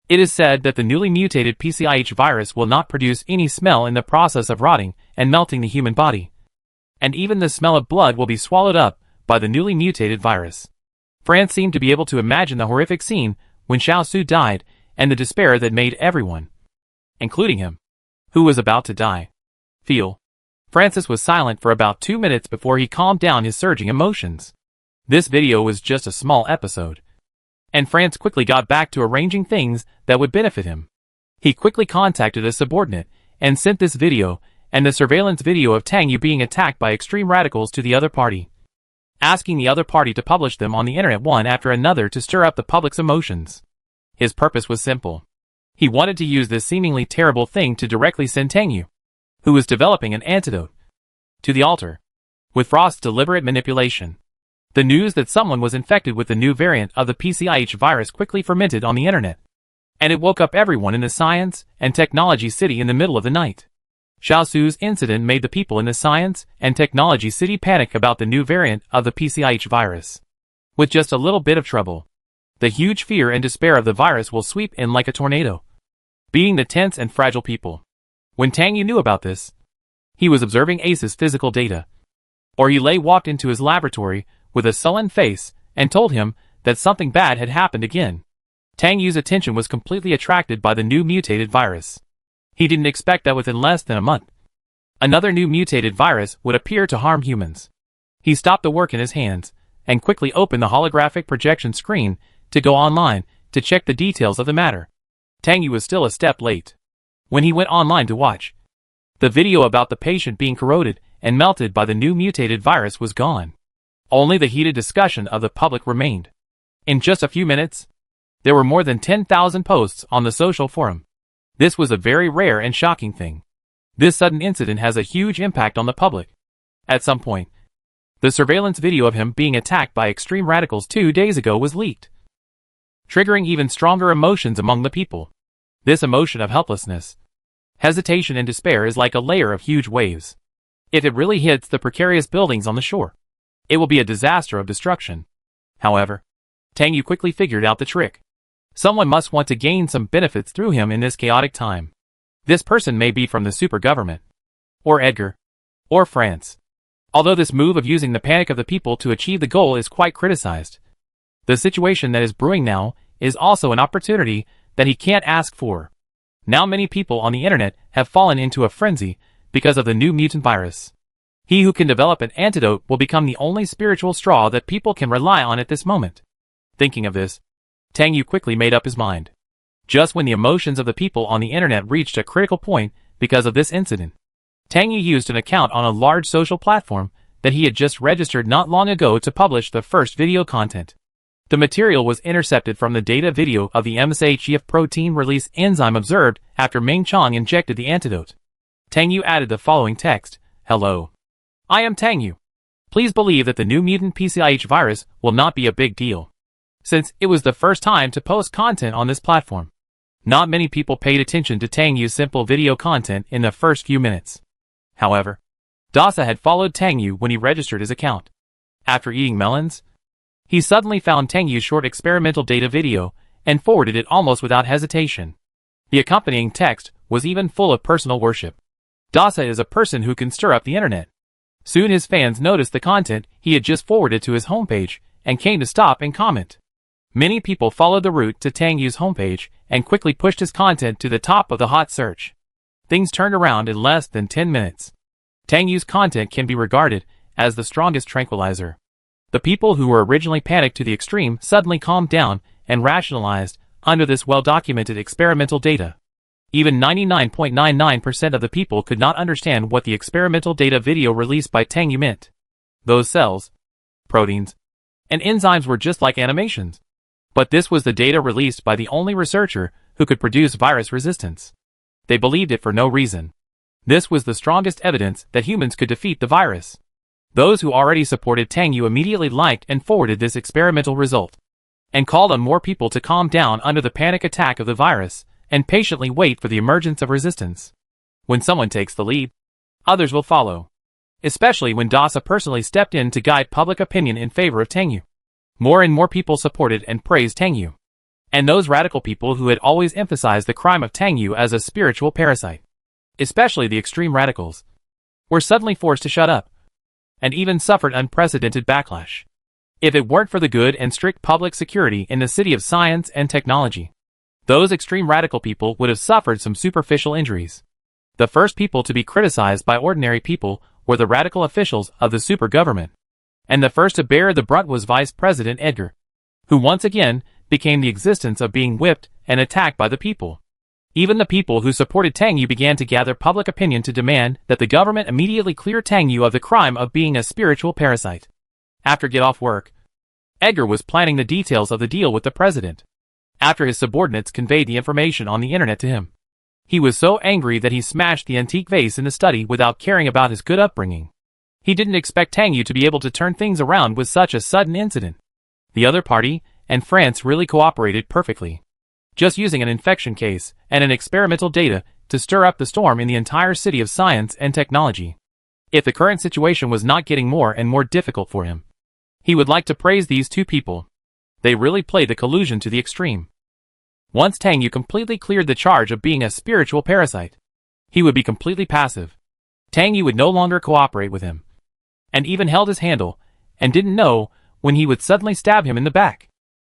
It is said that the newly mutated PCIH virus will not produce any smell in the process of rotting and melting the human body. And even the smell of blood will be swallowed up by the newly mutated virus. France seemed to be able to imagine the horrific scene when Shao Xu died and the despair that made everyone, including him, who was about to die, feel. Francis was silent for about 2 minutes before he calmed down his surging emotions. This video was just a small episode, and France quickly got back to arranging things that would benefit him. He quickly contacted a subordinate and sent this video and the surveillance video of Tang Yu being attacked by extreme radicals to the other party, asking the other party to publish them on the internet one after another to stir up the public's emotions. His purpose was simple. He wanted to use this seemingly terrible thing to directly send Tang Yu, who was developing an antidote, to the altar. With Frost's deliberate manipulation, the news that someone was infected with the new variant of the PCIH virus quickly fermented on the internet, and it woke up everyone in the science and technology city in the middle of the night. Shao Xu's incident made the people in the science and technology city panic about the new variant of the PCIH virus. With just a little bit of trouble, the huge fear and despair of the virus will sweep in like a tornado, beating the tense and fragile people. When Tang Yu knew about this, he was observing Ace's physical data. Or he walked into his laboratory with a sullen face and told him that something bad had happened again. Tang Yu's attention was completely attracted by the new mutated virus. He didn't expect that within less than a month, another new mutated virus would appear to harm humans. He stopped the work in his hands and quickly opened the holographic projection screen to go online to check the details of the matter. Tang Yu was still a step late. When he went online to watch, the video about the patient being corroded and melted by the new mutated virus was gone. Only the heated discussion of the public remained. In just a few minutes, there were more than 10,000 posts on the social forum. This was a very rare and shocking thing. This sudden incident has a huge impact on the public. At some point, the surveillance video of him being attacked by extreme radicals 2 days ago was leaked, triggering even stronger emotions among the people. This emotion of helplessness, hesitation and despair is like a layer of huge waves. If it really hits the precarious buildings on the shore, it will be a disaster of destruction. However, Tang Yu quickly figured out the trick. Someone must want to gain some benefits through him in this chaotic time. This person may be from the super government, or Edgar, or France. Although this move of using the panic of the people to achieve the goal is quite criticized, the situation that is brewing now is also an opportunity that he can't ask for. Now many people on the internet have fallen into a frenzy because of the new mutant virus. He who can develop an antidote will become the only spiritual straw that people can rely on at this moment. Thinking of this, Tang Yu quickly made up his mind. Just when the emotions of the people on the internet reached a critical point because of this incident, Tang Yu used an account on a large social platform that he had just registered not long ago to publish the first video content. The material was intercepted from the data video of the MSHEF protein release enzyme observed after Meng Chang injected the antidote. Tang Yu added the following text: "Hello. I am Tang Yu. Please believe that the new mutant PCIH virus will not be a big deal. Since it was the first time to post content on this platform, not many people paid attention to Tang Yu's simple video content in the first few minutes. However, Dasa had followed Tang Yu when he registered his account. After eating melons, he suddenly found Tang Yu's short experimental data video and forwarded it almost without hesitation. The accompanying text was even full of personal worship. Dasa is a person who can stir up the internet. Soon his fans noticed the content he had just forwarded to his homepage and came to stop and comment. Many people followed the route to Tang Yu's homepage and quickly pushed his content to the top of the hot search. Things turned around in less than 10 minutes. Tang Yu's content can be regarded as the strongest tranquilizer. The people who were originally panicked to the extreme suddenly calmed down and rationalized under this well-documented experimental data. Even 99.99% of the people could not understand what the experimental data video released by Tang Yu meant. Those cells, proteins, and enzymes were just like animations. But this was the data released by the only researcher who could produce virus resistance. They believed it for no reason. This was the strongest evidence that humans could defeat the virus. Those who already supported Tang Yu immediately liked and forwarded this experimental result, and called on more people to calm down under the panic attack of the virus, and patiently wait for the emergence of resistance. When someone takes the lead, others will follow. Especially when Dasa personally stepped in to guide public opinion in favor of Tang Yu. More and more people supported and praised Tang Yu. And those radical people who had always emphasized the crime of Tang Yu as a spiritual parasite, especially the extreme radicals, were suddenly forced to shut up, and even suffered unprecedented backlash. If it weren't for the good and strict public security in the city of science and technology, those extreme radical people would have suffered some superficial injuries. The first people to be criticized by ordinary people were the radical officials of the super government, and the first to bear the brunt was Vice President Edgar, who once again became the existence of being whipped and attacked by the people. Even the people who supported Tang Yu began to gather public opinion to demand that the government immediately clear Tang Yu of the crime of being a spiritual parasite. After get off work, Edgar was planning the details of the deal with the president. After his subordinates conveyed the information on the internet to him, he was so angry that he smashed the antique vase in the study without caring about his good upbringing. He didn't expect Tang Yu to be able to turn things around with such a sudden incident. The other party and France really cooperated perfectly, just using an infection case and an experimental data to stir up the storm in the entire city of science and technology. If the current situation was not getting more and more difficult for him, he would like to praise these two people. They really played the collusion to the extreme. Once Tang Yu completely cleared the charge of being a spiritual parasite, he would be completely passive. Tang Yu would no longer cooperate with him, and even held his handle, and didn't know when he would suddenly stab him in the back.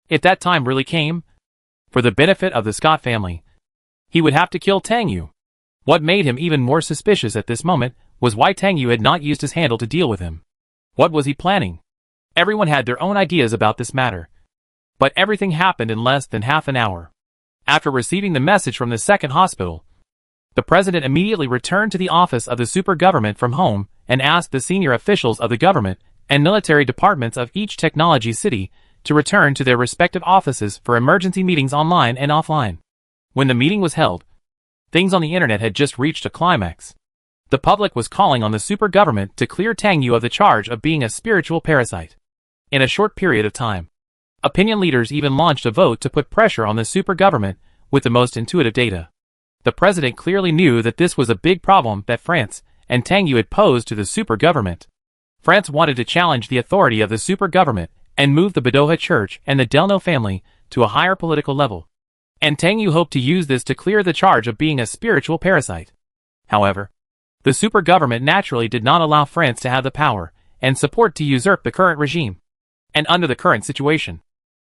If that time really came, for the benefit of the Scott family, he would have to kill Tang Yu. What made him even more suspicious at this moment was why Tang Yu had not used his handle to deal with him. What was he planning? Everyone had their own ideas about this matter. But everything happened in less than half an hour. After receiving the message from the second hospital, the president immediately returned to the office of the super government from home and asked the senior officials of the government and military departments of each technology city to return to their respective offices for emergency meetings online and offline. When the meeting was held, things on the internet had just reached a climax. The public was calling on the super government to clear Tang Yu of the charge of being a spiritual parasite. In a short period of time, opinion leaders even launched a vote to put pressure on the super government with the most intuitive data. The president clearly knew that this was a big problem that France and Tang Yu had posed to the super government. France wanted to challenge the authority of the super government and move the Boda Church and the Delno family to a higher political level. And Tang Yu hoped to use this to clear the charge of being a spiritual parasite. However, the super government naturally did not allow France to have the power and support to usurp the current regime. And under the current situation,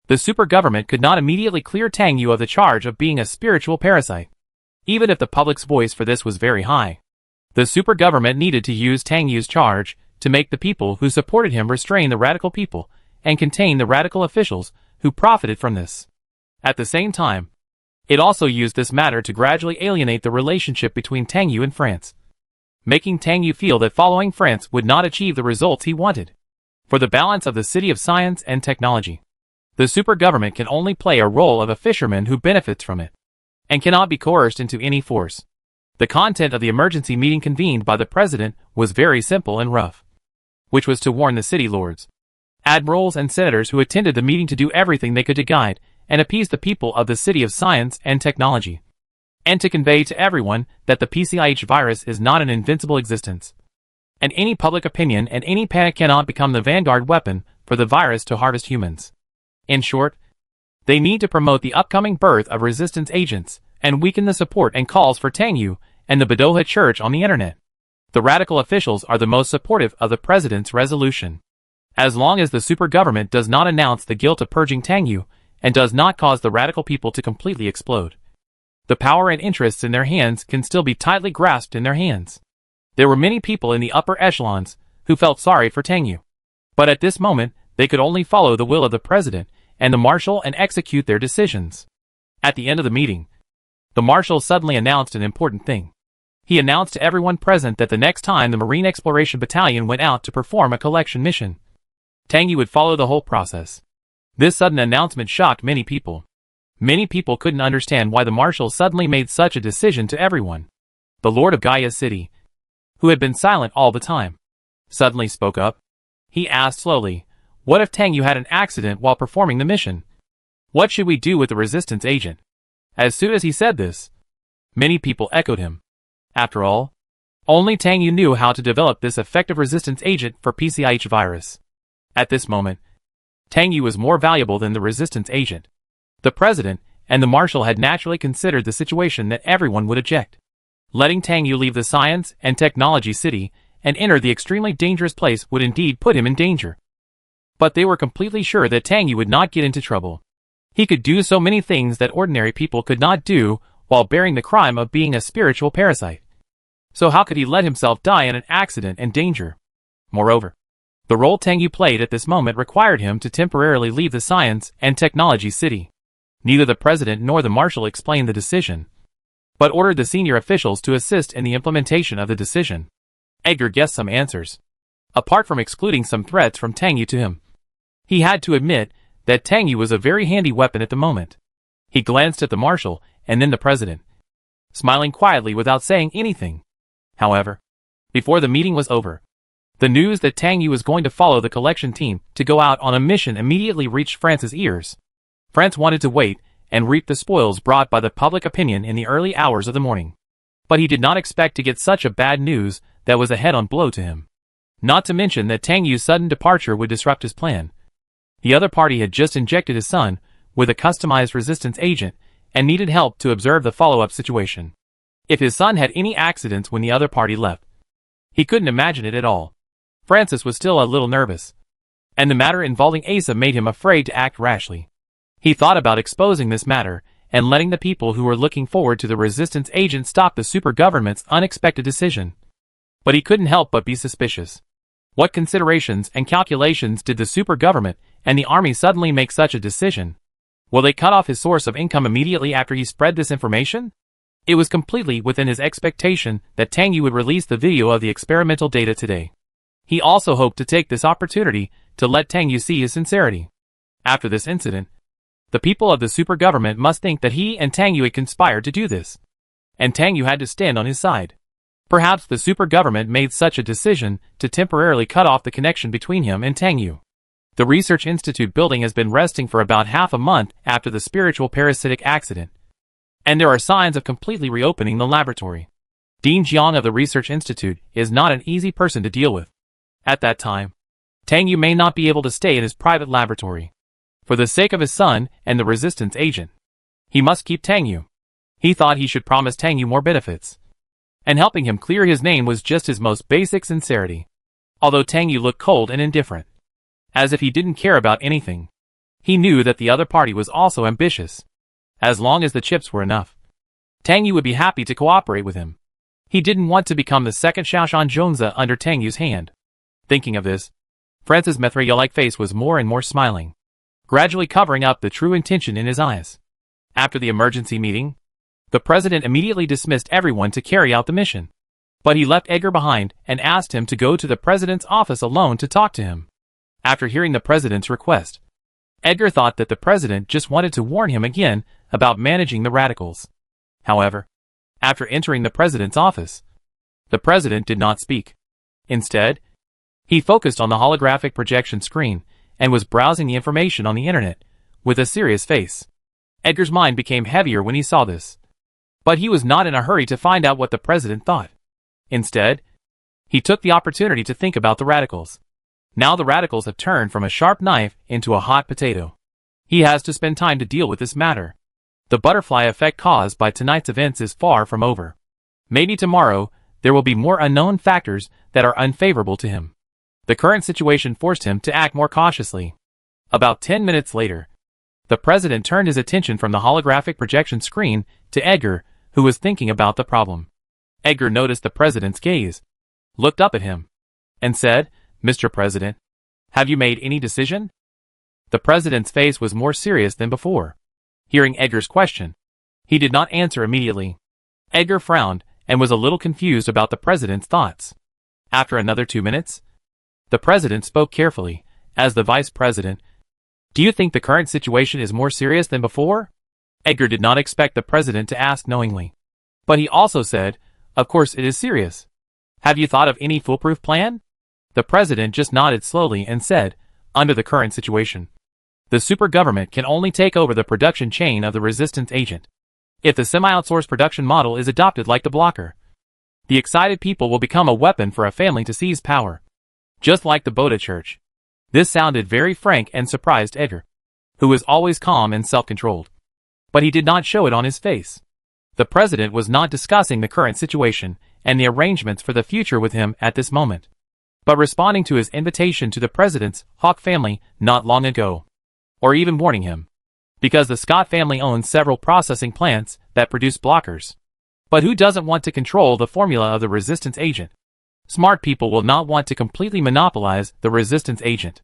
the super government could not immediately clear Tang Yu of the charge of being a spiritual parasite, even if the public's voice for this was very high. The super government needed to use Tang Yu's charge to make the people who supported him restrain the radical people and contain the radical officials who profited from this. At the same time, it also used this matter to gradually alienate the relationship between Tang Yu and France, making Tang Yu feel that following France would not achieve the results he wanted. For the balance of the City of Science and Technology, the super government can only play a role of a fisherman who benefits from it, and cannot be coerced into any force. The content of the emergency meeting convened by the president was very simple and rough, which was to warn the city lords, admirals and senators who attended the meeting to do everything they could to guide and appease the people of the City of Science and Technology, and to convey to everyone that the PCIH virus is not an invincible existence, and any public opinion and any panic cannot become the vanguard weapon for the virus to harvest humans. In short, they need to promote the upcoming birth of resistance agents and weaken the support and calls for Tang Yu and the Boda Church on the internet. The radical officials are the most supportive of the president's resolution. As long as the super government does not announce the guilt of purging Tang Yu and does not cause the radical people to completely explode, the power and interests in their hands can still be tightly grasped in their hands. There were many people in the upper echelons who felt sorry for Tang Yu, but at this moment they could only follow the will of the president and the marshal and execute their decisions. At the end of the meeting, the marshal suddenly announced an important thing. He announced to everyone present that the next time the Marine Exploration Battalion went out to perform a collection mission, Tang Yu would follow the whole process. This sudden announcement shocked many people. Many people couldn't understand why the marshal suddenly made such a decision to everyone. The Lord of Gaia's city, who had been silent all the time, suddenly spoke up. He asked slowly, "What if Tang Yu had an accident while performing the mission? What should we do with the resistance agent?" As soon as he said this, many people echoed him. After all, only Tang Yu knew how to develop this effective resistance agent for PCIH virus. At this moment, Tang Yu was more valuable than the resistance agent. The president and the marshal had naturally considered the situation that everyone would eject. Letting Tang Yu leave the Science and Technology City and enter the extremely dangerous place would indeed put him in danger. But they were completely sure that Tang Yu would not get into trouble. He could do so many things that ordinary people could not do while bearing the crime of being a spiritual parasite. So how could he let himself die in an accident and danger? Moreover, the role Tang Yu played at this moment required him to temporarily leave the Science and Technology City. Neither the president nor the marshal explained the decision, but ordered the senior officials to assist in the implementation of the decision. Edgar guessed some answers. Apart from excluding some threats from Tang Yu to him, he had to admit that Tang Yu was a very handy weapon at the moment. He glanced at the marshal and then the president, smiling quietly without saying anything. However, before the meeting was over, the news that Tang Yu was going to follow the collection team to go out on a mission immediately reached France's ears. France wanted to wait and reap the spoils brought by the public opinion in the early hours of the morning. But he did not expect to get such a bad news that was a head-on blow to him. Not to mention that Tang Yu's sudden departure would disrupt his plan. The other party had just injected his son with a customized resistance agent and needed help to observe the follow-up situation. If his son had any accidents when the other party left, he couldn't imagine it at all. Francis was still a little nervous, and the matter involving Asa made him afraid to act rashly. He thought about exposing this matter and letting the people who were looking forward to the resistance agent stop the super government's unexpected decision. But he couldn't help but be suspicious. What considerations and calculations did the super government and the army suddenly make such a decision? Will they cut off his source of income immediately after he spread this information? It was completely within his expectation that Tang Yu would release the video of the experimental data today. He also hoped to take this opportunity to let Tang Yu see his sincerity. After this incident, the people of the super government must think that he and Tang Yu had conspired to do this, and Tang Yu had to stand on his side. Perhaps the super government made such a decision to temporarily cut off the connection between him and Tang Yu. The Research Institute building has been resting for about half a month after the spiritual parasitic accident, and there are signs of completely reopening the laboratory. Dean Jiang of the Research Institute is not an easy person to deal with. At that time, Tang Yu may not be able to stay in his private laboratory. For the sake of his son and the resistance agent, he must keep Tang Yu. He thought he should promise Tang Yu more benefits, and helping him clear his name was just his most basic sincerity. Although Tang Yu looked cold and indifferent, as if he didn't care about anything, he knew that the other party was also ambitious. As long as the chips were enough, Tang Yu would be happy to cooperate with him. He didn't want to become the second Shaoshan Zhongzi under Tang Yu's hand. Thinking of this, France's Mithra-like face was more and more smiling, gradually covering up the true intention in his eyes. After the emergency meeting, the president immediately dismissed everyone to carry out the mission. But he left Edgar behind and asked him to go to the president's office alone to talk to him. After hearing the president's request, Edgar thought that the president just wanted to warn him again about managing the radicals. However, after entering the president's office, the president did not speak. Instead, he focused on the holographic projection screen and was browsing the information on the internet with a serious face. Edgar's mind became heavier when he saw this. But he was not in a hurry to find out what the president thought. Instead, he took the opportunity to think about the radicals. Now the radicals have turned from a sharp knife into a hot potato. He has to spend time to deal with this matter. The butterfly effect caused by tonight's events is far from over. Maybe tomorrow, there will be more unknown factors that are unfavorable to him. The current situation forced him to act more cautiously. About 10 minutes later, the president turned his attention from the holographic projection screen to Edgar, who was thinking about the problem. Edgar noticed the president's gaze, looked up at him, and said, "Mr. President, have you made any decision?" The president's face was more serious than before. Hearing Edgar's question, he did not answer immediately. Edgar frowned and was a little confused about the president's thoughts. After another 2 minutes, the president spoke carefully, as the vice president. "Do you think the current situation is more serious than before?" Edgar did not expect the president to ask knowingly. But he also said, "Of course it is serious. Have you thought of any foolproof plan?" The president just nodded slowly and said, "Under the current situation, the super government can only take over the production chain of the resistance agent. If the semi-outsourced production model is adopted like the blocker, the excited people will become a weapon for a family to seize power. Just like the Boda Church." This sounded very frank and surprised Edgar, who was always calm and self-controlled. But he did not show it on his face. The president was not discussing the current situation and the arrangements for the future with him at this moment, but responding to his invitation to the president's Hawk family not long ago, or even warning him, because the Scott family owns several processing plants that produce blockers. But who doesn't want to control the formula of the resistance agent? Smart people will not want to completely monopolize the resistance agent.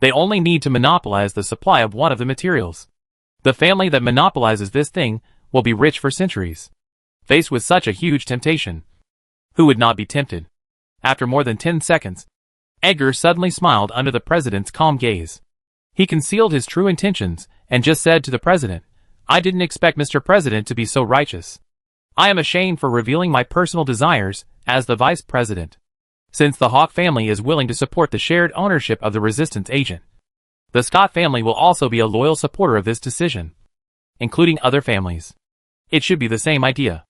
They only need to monopolize the supply of one of the materials. The family that monopolizes this thing will be rich for centuries. Faced with such a huge temptation, who would not be tempted? After more than 10 seconds, Edgar suddenly smiled under the president's calm gaze. He concealed his true intentions and just said to the president, "I didn't expect Mr. President to be so righteous. I am ashamed for revealing my personal desires as the vice president. Since the Hawk family is willing to support the shared ownership of the resistance agent, the Scott family will also be a loyal supporter of this decision, including other families. It should be the same idea.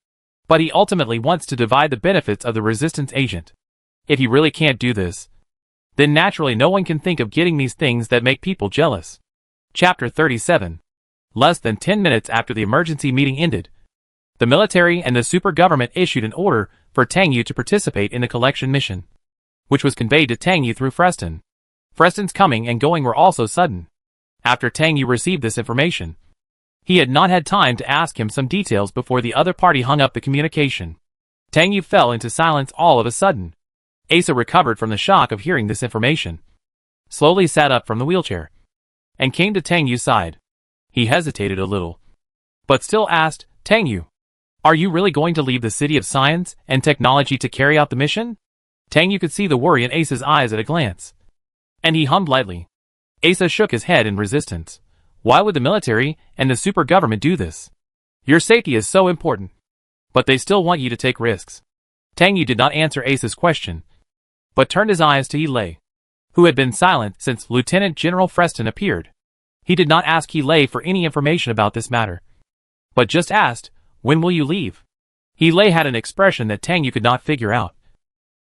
But he ultimately wants to divide the benefits of the resistance agent. If he really can't do this, then naturally no one can think of getting these things that make people jealous." Chapter 37. Less than 10 minutes after the emergency meeting ended, the military and the super government issued an order for Tang Yu to participate in the collection mission, which was conveyed to Tang Yu through Freston. Freston's coming and going were also sudden. After Tang Yu received this information, he had not had time to ask him some details before the other party hung up the communication. Tang Yu fell into silence all of a sudden. Asa recovered from the shock of hearing this information, slowly sat up from the wheelchair, and came to Tang Yu's side. He hesitated a little, but still asked, "Tang Yu, are you really going to leave the City of Science and Technology to carry out the mission?" Tang Yu could see the worry in Asa's eyes at a glance, and he hummed lightly. Asa shook his head in resistance. "Why would the military and the super government do this? Your safety is so important, but they still want you to take risks." Tang Yu did not answer Asa's question, but turned his eyes to He, who had been silent since Lieutenant General Freston appeared. He did not ask He for any information about this matter, but just asked, "When will you leave?" He had an expression that Tang Yu could not figure out,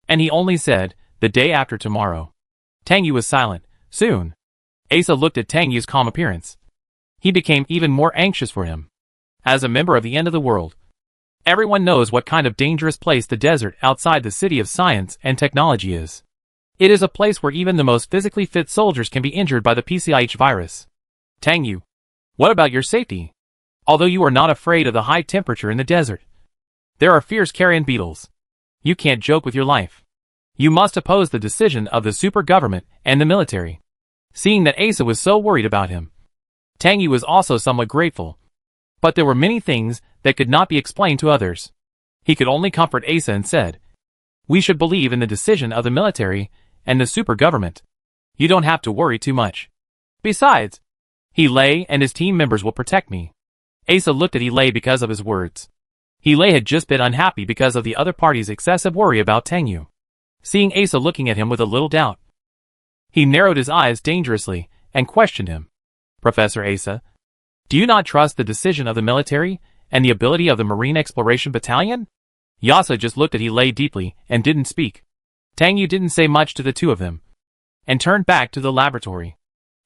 and he only said, "The day after tomorrow." Tang Yu was silent. Soon, Asa looked at Tang Yu's calm appearance. He became even more anxious for him. As a member of the end of the world, everyone knows what kind of dangerous place the desert outside the City of Science and Technology is. It is a place where even the most physically fit soldiers can be injured by the PCIH virus. Tang Yu, what about your safety? Although you are not afraid of the high temperature in the desert, there are fierce carrion beetles. You can't joke with your life. You must oppose the decision of the super government and the military. Seeing that Asa was so worried about him, Tang Yu was also somewhat grateful. But there were many things that could not be explained to others. He could only comfort Asa and said, "We should believe in the decision of the military and the super government. You don't have to worry too much. Besides, Hele and his team members will protect me." Asa looked at Hele because of his words. Hele had just been unhappy because of the other party's excessive worry about Tangyu. Seeing Asa looking at him with a little doubt, he narrowed his eyes dangerously and questioned him. "Professor Asa, do you not trust the decision of the military and the ability of the Marine Exploration Battalion?" Yasa just looked at Hele deeply and didn't speak. Tangyu didn't say much to the two of them and turned back to the laboratory.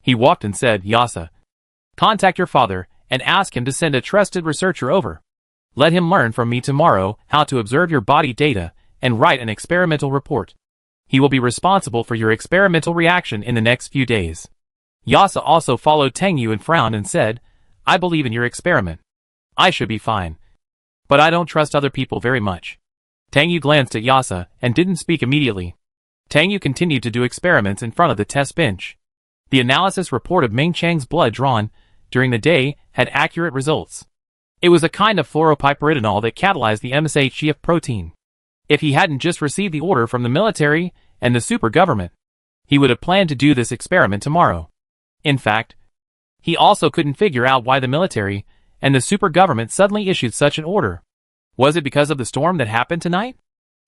He walked and said, "Yasa, contact your father and ask him to send a trusted researcher over. Let him learn from me tomorrow how to observe your body data and write an experimental report. He will be responsible for your experimental reaction in the next few days." Yasa also followed Tangyu and frowned and said, "I believe in your experiment. I should be fine. But I don't trust other people very much." Tangyu glanced at Yasa and didn't speak immediately. Tangyu continued to do experiments in front of the test bench. The analysis report of Ming Chang's blood drawn during the day had accurate results. It was a kind of fluoropyperidinol that catalyzed the MSHGF protein. If he hadn't just received the order from the military and the super government, he would have planned to do this experiment tomorrow. In fact, he also couldn't figure out why the military and the super government suddenly issued such an order. Was it because of the storm that happened tonight?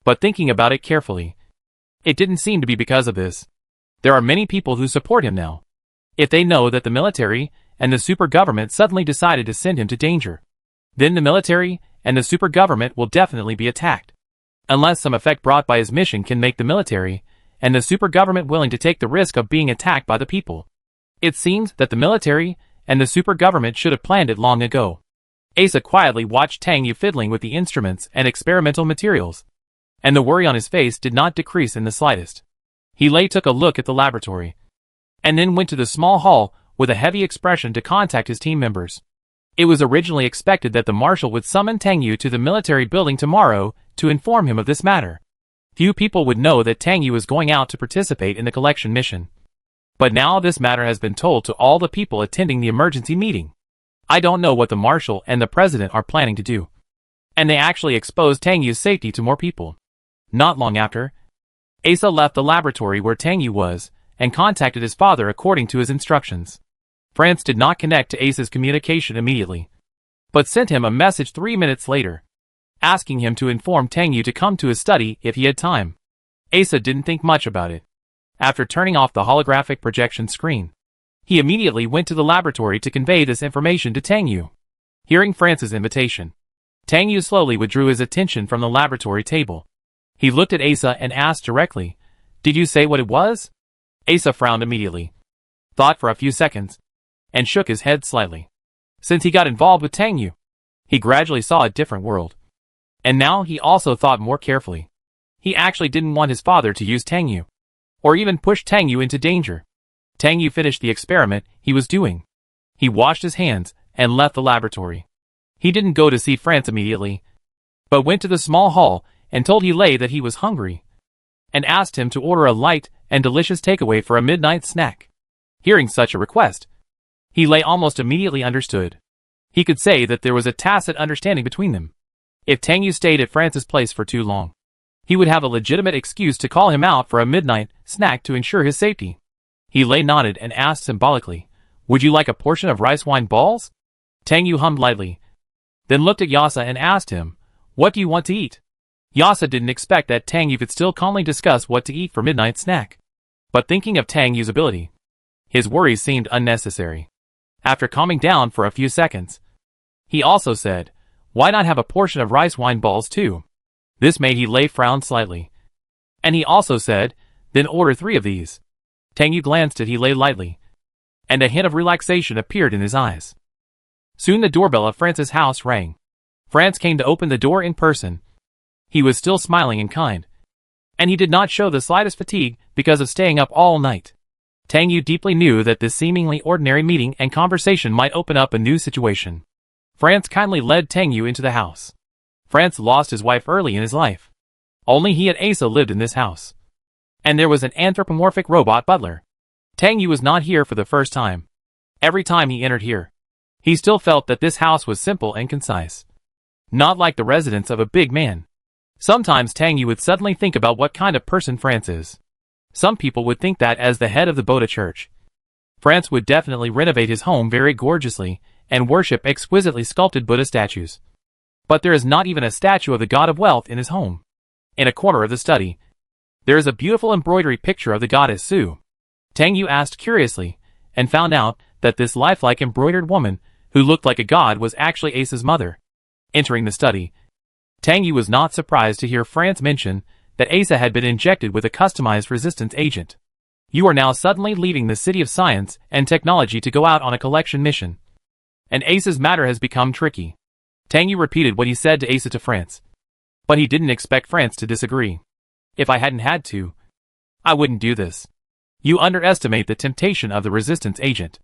But thinking about it carefully, it didn't seem to be because of this. There are many people who support him now. If they know that the military and the super government suddenly decided to send him to danger, then the military and the super government will definitely be attacked. Unless some effect brought by his mission can make the military and the super government willing to take the risk of being attacked by the people. It seems that the military and the super government should have planned it long ago. Asa quietly watched Tangyu fiddling with the instruments and experimental materials, and the worry on his face did not decrease in the slightest. Hele took a look at the laboratory, and then went to the small hall with a heavy expression to contact his team members. It was originally expected that the marshal would summon Tangyu to the military building tomorrow to inform him of this matter. Few people would know that Tangyu was going out to participate in the collection mission. But now this matter has been told to all the people attending the emergency meeting. I don't know what the marshal and the president are planning to do. And they actually exposed Tangyu's safety to more people. Not long after, Asa left the laboratory where Tangyu was and contacted his father according to his instructions. France did not connect to Asa's communication immediately, but sent him a message 3 minutes later, asking him to inform Tangyu to come to his study if he had time. Asa didn't think much about it. After turning off the holographic projection screen, he immediately went to the laboratory to convey this information to Tangyu. Hearing France's invitation, Tangyu slowly withdrew his attention from the laboratory table. He looked at Asa and asked directly, "Did you say what it was?" Asa frowned immediately, thought for a few seconds, and shook his head slightly. Since he got involved with Tangyu, he gradually saw a different world. And now he also thought more carefully. He actually didn't want his father to use Tangyu, or even push Tangyu into danger. Tangyu finished the experiment he was doing. He washed his hands and left the laboratory. He didn't go to see France immediately, but went to the small hall and told Hele that he was hungry, and asked him to order a light and delicious takeaway for a midnight snack. Hearing such a request, Hele almost immediately understood. He could say that there was a tacit understanding between them. If Tangyu stayed at France's place for too long, he would have a legitimate excuse to call him out for a midnight snack to ensure his safety. Hele nodded and asked symbolically, "Would you like a portion of rice wine balls?" Tangyu hummed lightly, then looked at Yasa and asked him, "What do you want to eat?" Yasa didn't expect that Tangyu could still calmly discuss what to eat for midnight snack. But thinking of Tangyu's ability, his worries seemed unnecessary. After calming down for a few seconds, he also said, "Why not have a portion of rice wine balls too?" This made Hele frown slightly. And he also said, "Then order 3 of these." Tangyu glanced at Hele lightly, and a hint of relaxation appeared in his eyes. Soon the doorbell of France's house rang. France came to open the door in person. He was still smiling and kind, and he did not show the slightest fatigue because of staying up all night. Tangyu deeply knew that this seemingly ordinary meeting and conversation might open up a new situation. France kindly led Tangyu into the house. France lost his wife early in his life. Only he and Asa lived in this house. And there was an anthropomorphic robot butler. Tangyu was not here for the first time. Every time he entered here, He still felt that this house was simple and concise. Not like the residence of a big man. Sometimes Tang Yu would suddenly think about what kind of person France is. Some people would think that as the head of the Boda Church, France would definitely renovate his home very gorgeously and worship exquisitely sculpted Buddha statues. But there is not even a statue of the god of wealth in his home. In a corner of the study, there is a beautiful embroidery picture of the goddess Su. Tang Yu asked curiously, and found out that this lifelike embroidered woman, who looked like a god, was actually Ace's mother. Entering the study, Tang Yu was not surprised to hear France mention that Asa had been injected with a customized resistance agent. You are now suddenly leaving the City of Science and Technology to go out on a collection mission. And Ace's matter has become tricky. Tang Yu repeated what he said to Asa to France. But he didn't expect France to disagree. If I hadn't had to, I wouldn't do this. You underestimate the temptation of the resistance agent.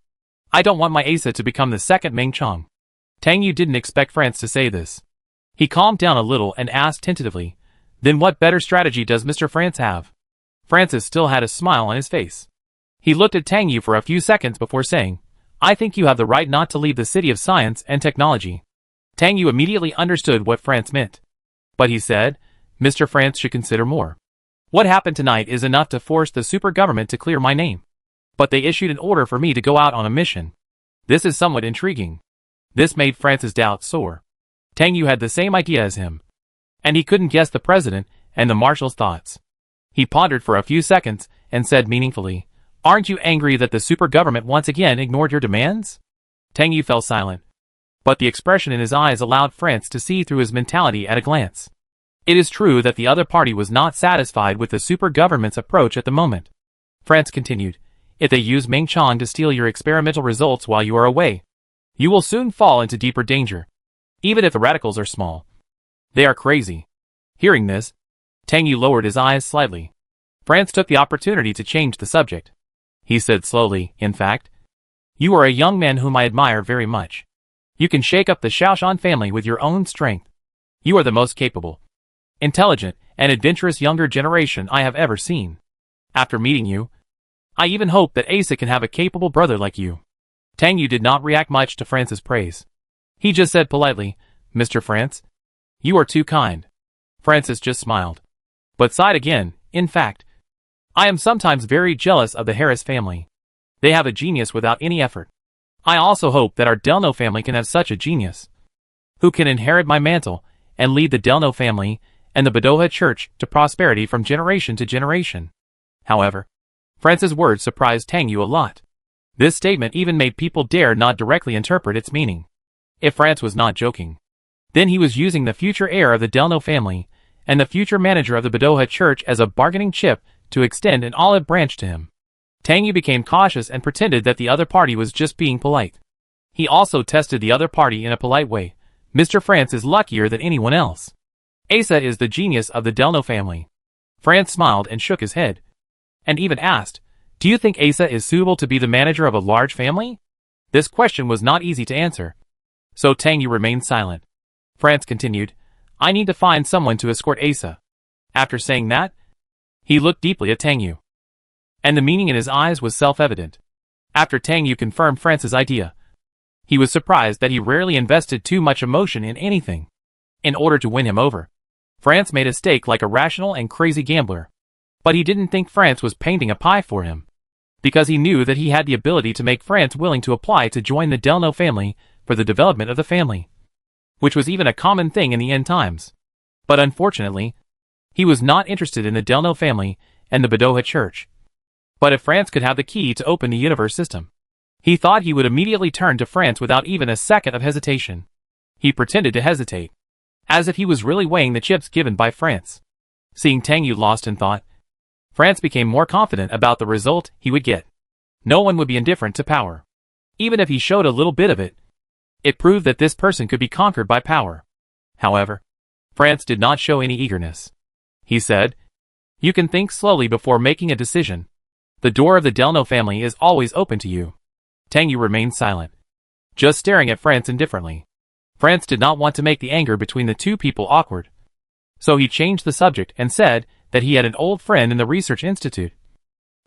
I don't want my Asa to become the second Meng Chong. Tang Yu didn't expect France to say this. He calmed down a little and asked tentatively, then what better strategy does Mr. France have? Francis still had a smile on his face. He looked at Tang Yu for a few seconds before saying, I think you have the right not to leave the City of Science and Technology. Tang Yu immediately understood what France meant. But he said, Mr. France should consider more. What happened tonight is enough to force the super government to clear my name. But they issued an order for me to go out on a mission. This is somewhat intriguing. This made France's doubts soar. Tang Yu had the same idea as him. And he couldn't guess the president and the marshal's thoughts. He pondered for a few seconds and said meaningfully, Aren't you angry that the super government once again ignored your demands? Tang Yu fell silent. But the expression in his eyes allowed France to see through his mentality at a glance. It is true that the other party was not satisfied with the super government's approach at the moment. France continued, If they use Meng Chong to steal your experimental results while you are away, you will soon fall into deeper danger. Even if the radicals are small. They are crazy. Hearing this, Tang Yu lowered his eyes slightly. France took the opportunity to change the subject. He said slowly, in fact, You are a young man whom I admire very much. You can shake up the Shao Xu family with your own strength. You are the most capable, intelligent, and adventurous younger generation I have ever seen. After meeting you, I even hope that Asa can have a capable brother like you. Tang Yu did not react much to France's praise. He just said politely, Mr. France, you are too kind. Francis just smiled. But sighed again, in fact. I am sometimes very jealous of the Harris family. They have a genius without any effort. I also hope that our Delno family can have such a genius, who can inherit my mantle and lead the Delno family and the Boda Church to prosperity from generation to generation. However, France's words surprised Tang Yu a lot. This statement even made people dare not directly interpret its meaning. If France was not joking, then he was using the future heir of the Delno family and the future manager of the Boda Church as a bargaining chip to extend an olive branch to him. Tang Yu became cautious and pretended that the other party was just being polite. He also tested the other party in a polite way. Mr. France is luckier than anyone else. Asa is the genius of the Delno family. France smiled and shook his head. And even asked, Do you think Asa is suitable to be the manager of a large family? This question was not easy to answer. So Tang Yu remained silent. France continued, I need to find someone to escort Asa. After saying that, he looked deeply at Tang Yu. And the meaning in his eyes was self-evident. After Tang Yu confirmed France's idea, he was surprised that he rarely invested too much emotion in anything. In order to win him over, France made a stake like a rational and crazy gambler. But he didn't think France was painting a pie for him, because he knew that he had the ability to make France willing to apply to join the Delno family for the development of the family, which was even a common thing in the end times. But unfortunately, he was not interested in the Delno family and the Boda Church. But if France could have the key to open the universe system, he thought he would immediately turn to France without even a second of hesitation. He pretended to hesitate, as if he was really weighing the chips given by France. Seeing Tang Yu lost in thought, France became more confident about the result he would get. No one would be indifferent to power. Even if he showed a little bit of it, it proved that this person could be conquered by power. However, France did not show any eagerness. He said, You can think slowly before making a decision. The door of the Delno family is always open to you. Tang Yu remained silent, just staring at France indifferently. France did not want to make the anger between the two people awkward. So he changed the subject and said that he had an old friend in the research institute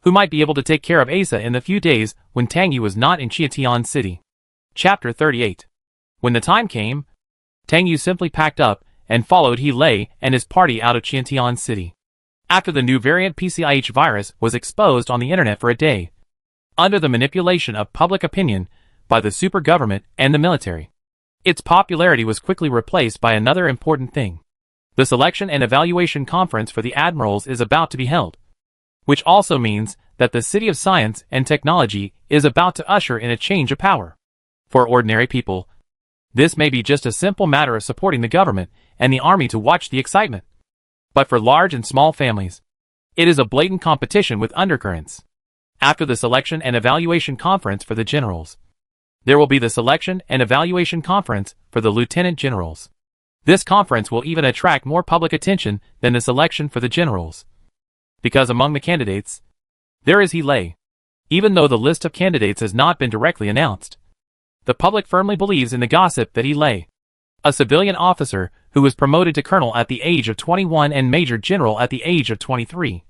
who might be able to take care of Asa in the few days when Tang Yu was not in Chiatian City. Chapter 38. When the time came, Tang Yu simply packed up and followed He Lei and his party out of Qiantian City. After the new variant PCIH virus was exposed on the internet for a day, under the manipulation of public opinion by the super government and the military, its popularity was quickly replaced by another important thing. The selection and evaluation conference for the admirals is about to be held, which also means that the City of Science and Technology is about to usher in a change of power. For ordinary people, this may be just a simple matter of supporting the government and the army to watch the excitement. But for large and small families, it is a blatant competition with undercurrents. After the selection and evaluation conference for the generals, there will be the selection and evaluation conference for the lieutenant generals. This conference will even attract more public attention than the selection for the generals, because among the candidates, there is He Lei. Even though the list of candidates has not been directly announced, the public firmly believes in the gossip that He Lei, a civilian officer who was promoted to colonel at the age of 21 and major general at the age of 23,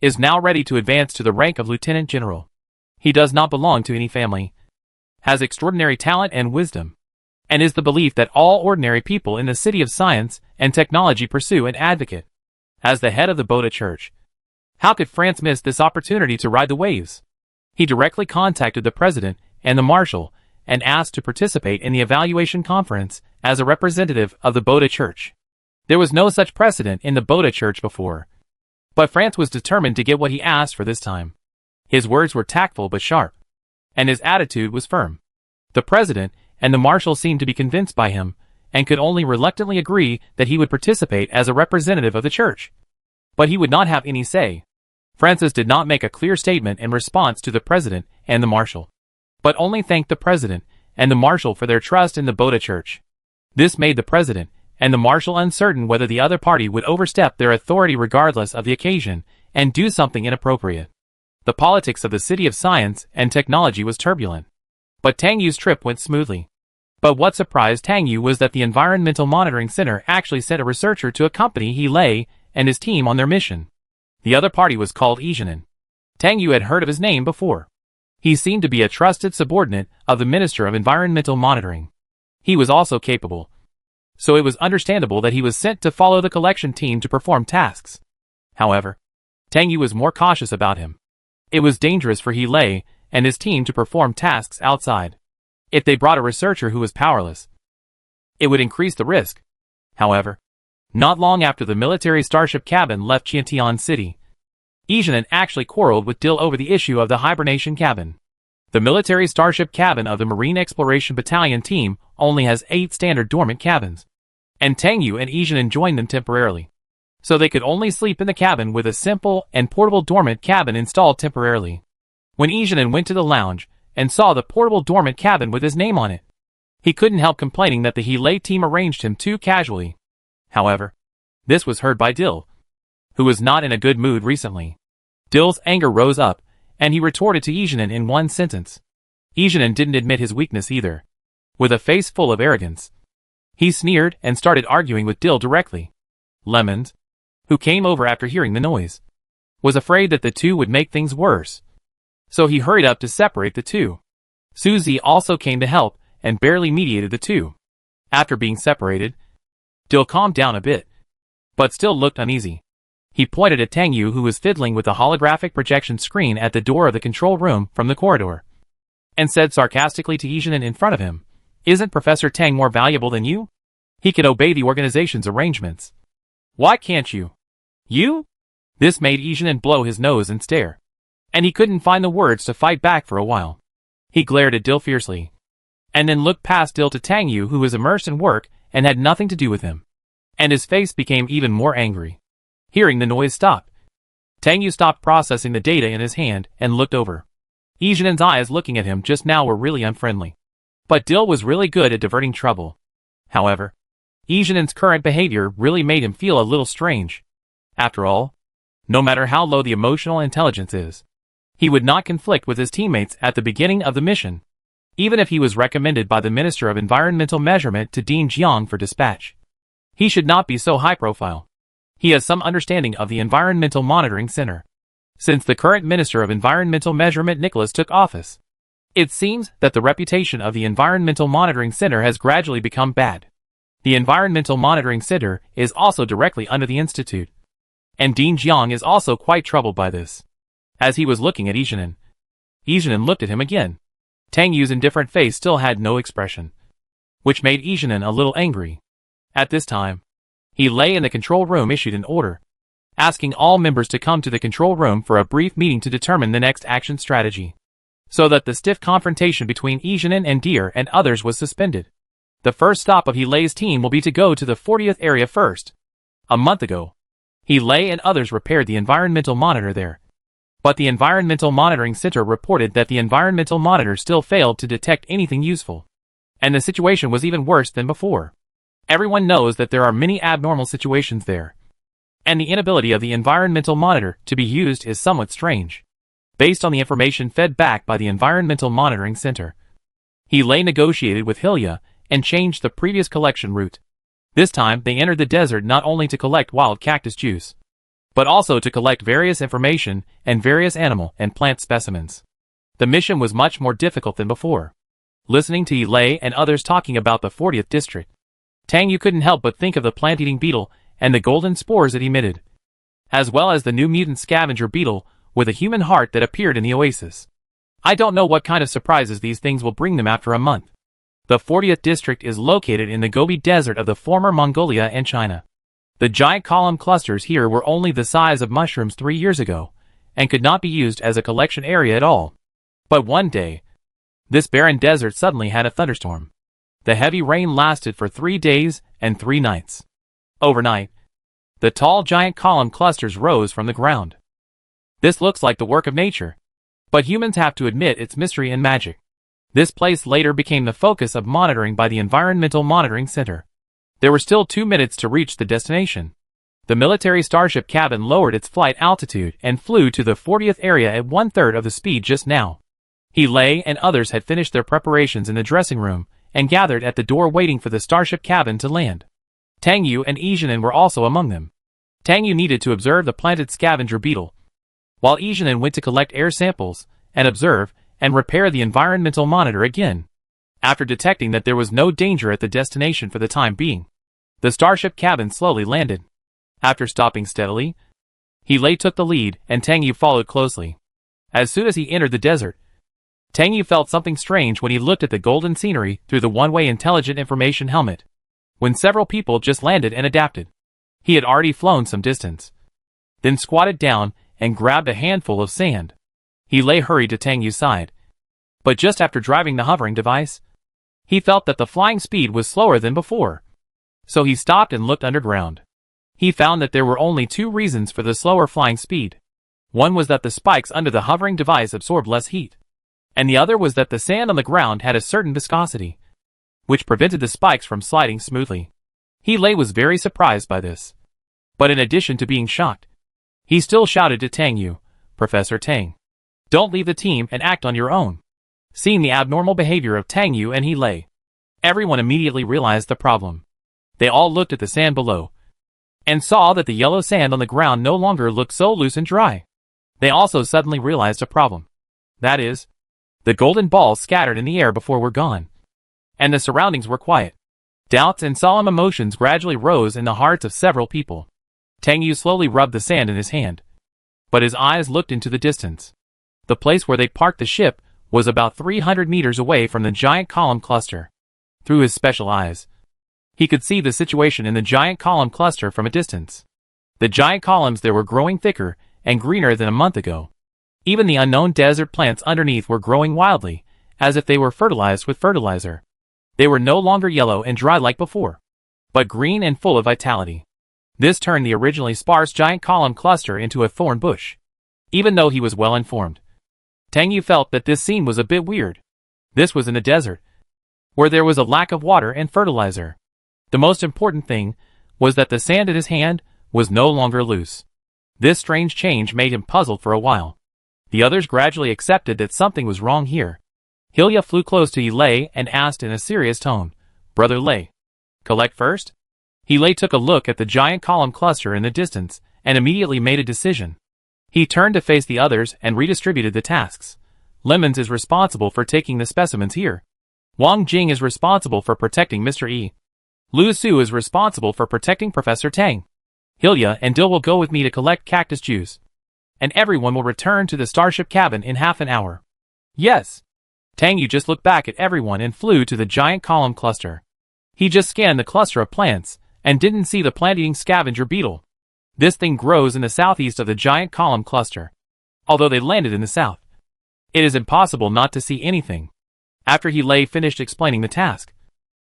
is now ready to advance to the rank of lieutenant general. He does not belong to any family, has extraordinary talent and wisdom, and is the belief that all ordinary people in the City of Science and Technology pursue and advocate. As the head of the Boda Church, how could France miss this opportunity to ride the waves? He directly contacted the president and the marshal and asked to participate in the evaluation conference as a representative of the Boda Church. There was no such precedent in the Boda Church before, but France was determined to get what he asked for this time. His words were tactful but sharp, and his attitude was firm. The president and the marshal seemed to be convinced by him, and could only reluctantly agree that he would participate as a representative of the church. But he would not have any say. Francis did not make a clear statement in response to the president and the marshal, but only thanked the president and the marshal for their trust in the Boda Church. This made the president and the marshal uncertain whether the other party would overstep their authority regardless of the occasion and do something inappropriate. The politics of the City of Science and Technology was turbulent, but Tang Yu's trip went smoothly. But what surprised Tang Yu was that the Environmental Monitoring Center actually sent a researcher to accompany He Lei and his team on their mission. The other party was called Izhanan. Tang Yu had heard of his name before. He seemed to be a trusted subordinate of the Minister of Environmental Monitoring. He was also capable, so it was understandable that he was sent to follow the collection team to perform tasks. However, Tang Yu was more cautious about him. It was dangerous for He Lei and his team to perform tasks outside. If they brought a researcher who was powerless, it would increase the risk. However, not long after the military starship cabin left Qiantian City, Izhanan actually quarreled with Dill over the issue of the hibernation cabin. The military starship cabin of the Marine Exploration Battalion team only has 8 standard dormant cabins, and Tang Yu and Izhanan joined them temporarily, so they could only sleep in the cabin with a simple and portable dormant cabin installed temporarily. When Izhanan went to the lounge and saw the portable dormant cabin with his name on it, he couldn't help complaining that the He Lei team arranged him too casually. However, this was heard by Dill, who was not in a good mood recently. Dill's anger rose up, and he retorted to Izhanan in one sentence. Izhanan didn't admit his weakness either. With a face full of arrogance, he sneered and started arguing with Dill directly. Lemons, who came over after hearing the noise, was afraid that the two would make things worse, so he hurried up to separate the two. Suzy also came to help and barely mediated the two. After being separated, Dill calmed down a bit, but still looked uneasy. He pointed at Tang Yu, who was fiddling with the holographic projection screen at the door of the control room from the corridor, and said sarcastically to Izhanan in front of him, "Isn't Professor Tang more valuable than you? He can obey the organization's arrangements. Why can't you?" "You?" This made Izhanan blow his nose and stare, and he couldn't find the words to fight back for a while. He glared at Dill fiercely, and then looked past Dill to Tang Yu, who was immersed in work and had nothing to do with him, and his face became even more angry. Hearing the noise stop, Tang Yu stopped processing the data in his hand and looked over. Izhanan's eyes looking at him just now were really unfriendly. But Dill was really good at diverting trouble. However, Izhanan's current behavior really made him feel a little strange. After all, no matter how low the emotional intelligence is, he would not conflict with his teammates at the beginning of the mission, even if he was recommended by the Minister of Environmental Measurement to Dean Jiang for dispatch. He should not be so high profile. He has some understanding of the Environmental Monitoring Center, since the current Minister of Environmental Measurement Nicholas took office. It seems that the reputation of the Environmental Monitoring Center has gradually become bad. The Environmental Monitoring Center is also directly under the Institute, and Dean Jiang is also quite troubled by this. As he was looking at Izhanan looked at him again. Tang Yu's indifferent face still had no expression, which made Izhanan a little angry. At this time, he lay in the control room issued an order, asking all members to come to the control room for a brief meeting to determine the next action strategy, so that the stiff confrontation between Izhanan and Deer and others was suspended. The first stop of Helay's team will be to go to the 40th area first. A month ago, Helay and others repaired the environmental monitor there, but the Environmental Monitoring Center reported that the environmental monitor still failed to detect anything useful, and the situation was even worse than before. Everyone knows that there are many abnormal situations there, and the inability of the environmental monitor to be used is somewhat strange. Based on the information fed back by the Environmental Monitoring Center, Helay negotiated with Hilya and changed the previous collection route. This time they entered the desert not only to collect wild cactus juice, but also to collect various information and various animal and plant specimens. The mission was much more difficult than before. Listening to Helay and others talking about the 40th district, Tang Yu couldn't help but think of the plant-eating beetle and the golden spores it emitted, as well as the new mutant scavenger beetle with a human heart that appeared in the oasis. I don't know what kind of surprises these things will bring them after a month. The 40th district is located in the Gobi Desert of the former Mongolia and China. The giant column clusters here were only the size of mushrooms 3 years ago, and could not be used as a collection area at all. But one day, this barren desert suddenly had a thunderstorm. The heavy rain lasted for 3 days and 3 nights. Overnight, the tall giant column clusters rose from the ground. This looks like the work of nature, but humans have to admit its mystery and magic. This place later became the focus of monitoring by the Environmental Monitoring Center. There were still 2 minutes to reach the destination. The military starship cabin lowered its flight altitude and flew to the 40th area at 1/3 of the speed just now. Helay and others had finished their preparations in the dressing room and gathered at the door waiting for the starship cabin to land. Tang Yu and Izhanan were also among them. Tang Yu needed to observe the planted scavenger beetle, while Izhanan went to collect air samples and observe and repair the environmental monitor again. After detecting that there was no danger at the destination for the time being, the starship cabin slowly landed. After stopping steadily, Helay took the lead and Tang Yu followed closely. As soon as he entered the desert, Tang Yu felt something strange when he looked at the golden scenery through the one-way intelligent information helmet. When several people just landed and adapted, he had already flown some distance, then squatted down and grabbed a handful of sand. Helay hurried to Tang Yu's side, but just after driving the hovering device, he felt that the flying speed was slower than before. So he stopped and looked underground. He found that there were only 2 reasons for the slower flying speed. One was that the spikes under the hovering device absorbed less heat, and the other was that the sand on the ground had a certain viscosity, which prevented the spikes from sliding smoothly. Helay was very surprised by this. But in addition to being shocked, he still shouted to Tang Yu, "Professor Tang, don't leave the team and act on your own." Seeing the abnormal behavior of Tang Yu and Helay, everyone immediately realized the problem. They all looked at the sand below, and saw that the yellow sand on the ground no longer looked so loose and dry. They also suddenly realized a problem. That is, the golden balls scattered in the air before were gone, and the surroundings were quiet. Doubts and solemn emotions gradually rose in the hearts of several people. Tang Yu slowly rubbed the sand in his hand, but his eyes looked into the distance. The place where they parked the ship was about 300 meters away from the giant column cluster. Through his special eyes, he could see the situation in the giant column cluster from a distance. The giant columns there were growing thicker and greener than a month ago. Even the unknown desert plants underneath were growing wildly, as if they were fertilized with fertilizer. They were no longer yellow and dry like before, but green and full of vitality. This turned the originally sparse giant column cluster into a thorn bush. Even though he was well informed, Tang Yu felt that this scene was a bit weird. This was in the desert, where there was a lack of water and fertilizer. The most important thing was that the sand in his hand was no longer loose. This strange change made him puzzled for a while. The others gradually accepted that something was wrong here. Hilya flew close to Helay and asked in a serious tone, "Brother Lei, collect first?" Helay took a look at the giant column cluster in the distance and immediately made a decision. He turned to face the others and redistributed the tasks, Lemons is responsible for taking the specimens here. Wang Jing is responsible for protecting Mr. E. Lu Su is responsible for protecting Professor Tang. Hilya and Dil will go with me to collect cactus juice. And everyone will return to the starship cabin in half an hour. Yes. Tang Yu just looked back at everyone and flew to the giant column cluster. He just scanned the cluster of plants, and didn't see the plant-eating scavenger beetle. This thing grows in the southeast of the giant column cluster. Although they landed in the south, it is impossible not to see anything. After He finished explaining the task,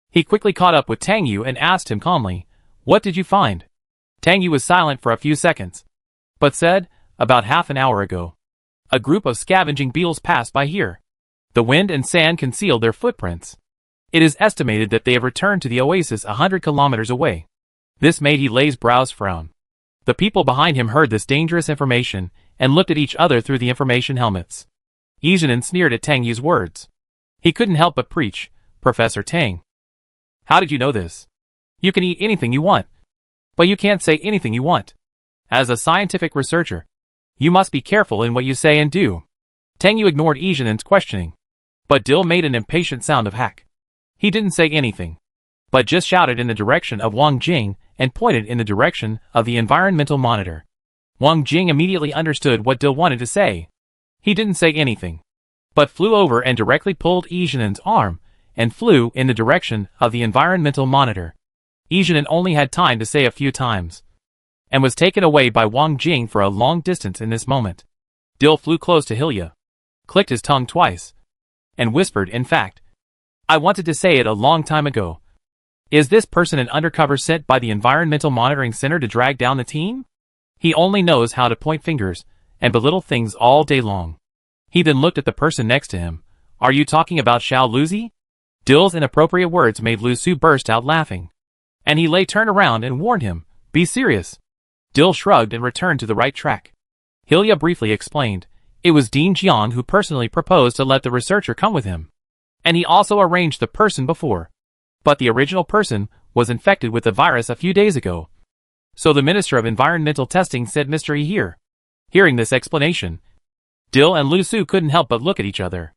he quickly caught up with Tang Yu and asked him calmly, "What did you find?" Tang Yu was silent for a few seconds, but said, "About half an hour ago, a group of scavenging beetles passed by here. The wind and sand concealed their footprints. It is estimated that they have returned to the oasis 100 kilometers away." This made He's brows frown. The people behind him heard this dangerous information and looked at each other through the information helmets. Izhanan sneered at Tang Yu's words. He couldn't help but preach, "Professor Tang, how did you know this? You can eat anything you want, but you can't say anything you want. As a scientific researcher, you must be careful in what you say and do." Tang Yu ignored Izhanan's questioning, but Dil made an impatient sound of hack. He didn't say anything, but just shouted in the direction of Wang Jing and pointed in the direction of the environmental monitor. Wang Jing immediately understood what Dil wanted to say. He didn't say anything, but flew over and directly pulled Izhanan's arm and flew in the direction of the environmental monitor. Izhanan only had time to say a few times, and was taken away by Wang Jing for a long distance in this moment. Dil flew close to Hilya, clicked his tongue twice, and whispered, "In fact, I wanted to say it a long time ago. Is this person an undercover sent by the Environmental Monitoring Center to drag down the team? He only knows how to point fingers and belittle things all day long." He then looked at the person next to him. "Are you talking about Shao Luzi?" Dil's inappropriate words made Lu Su burst out laughing, and He turned around and warned him, "Be serious." Dil shrugged and returned to the right track. Hilya briefly explained, it was Dean Jiang who personally proposed to let the researcher come with him, and he also arranged the person before. But the original person was infected with the virus a few days ago. So the Minister of Environmental Testing sent Mr. E here. Hearing this explanation, Dil and Lu Su couldn't help but look at each other.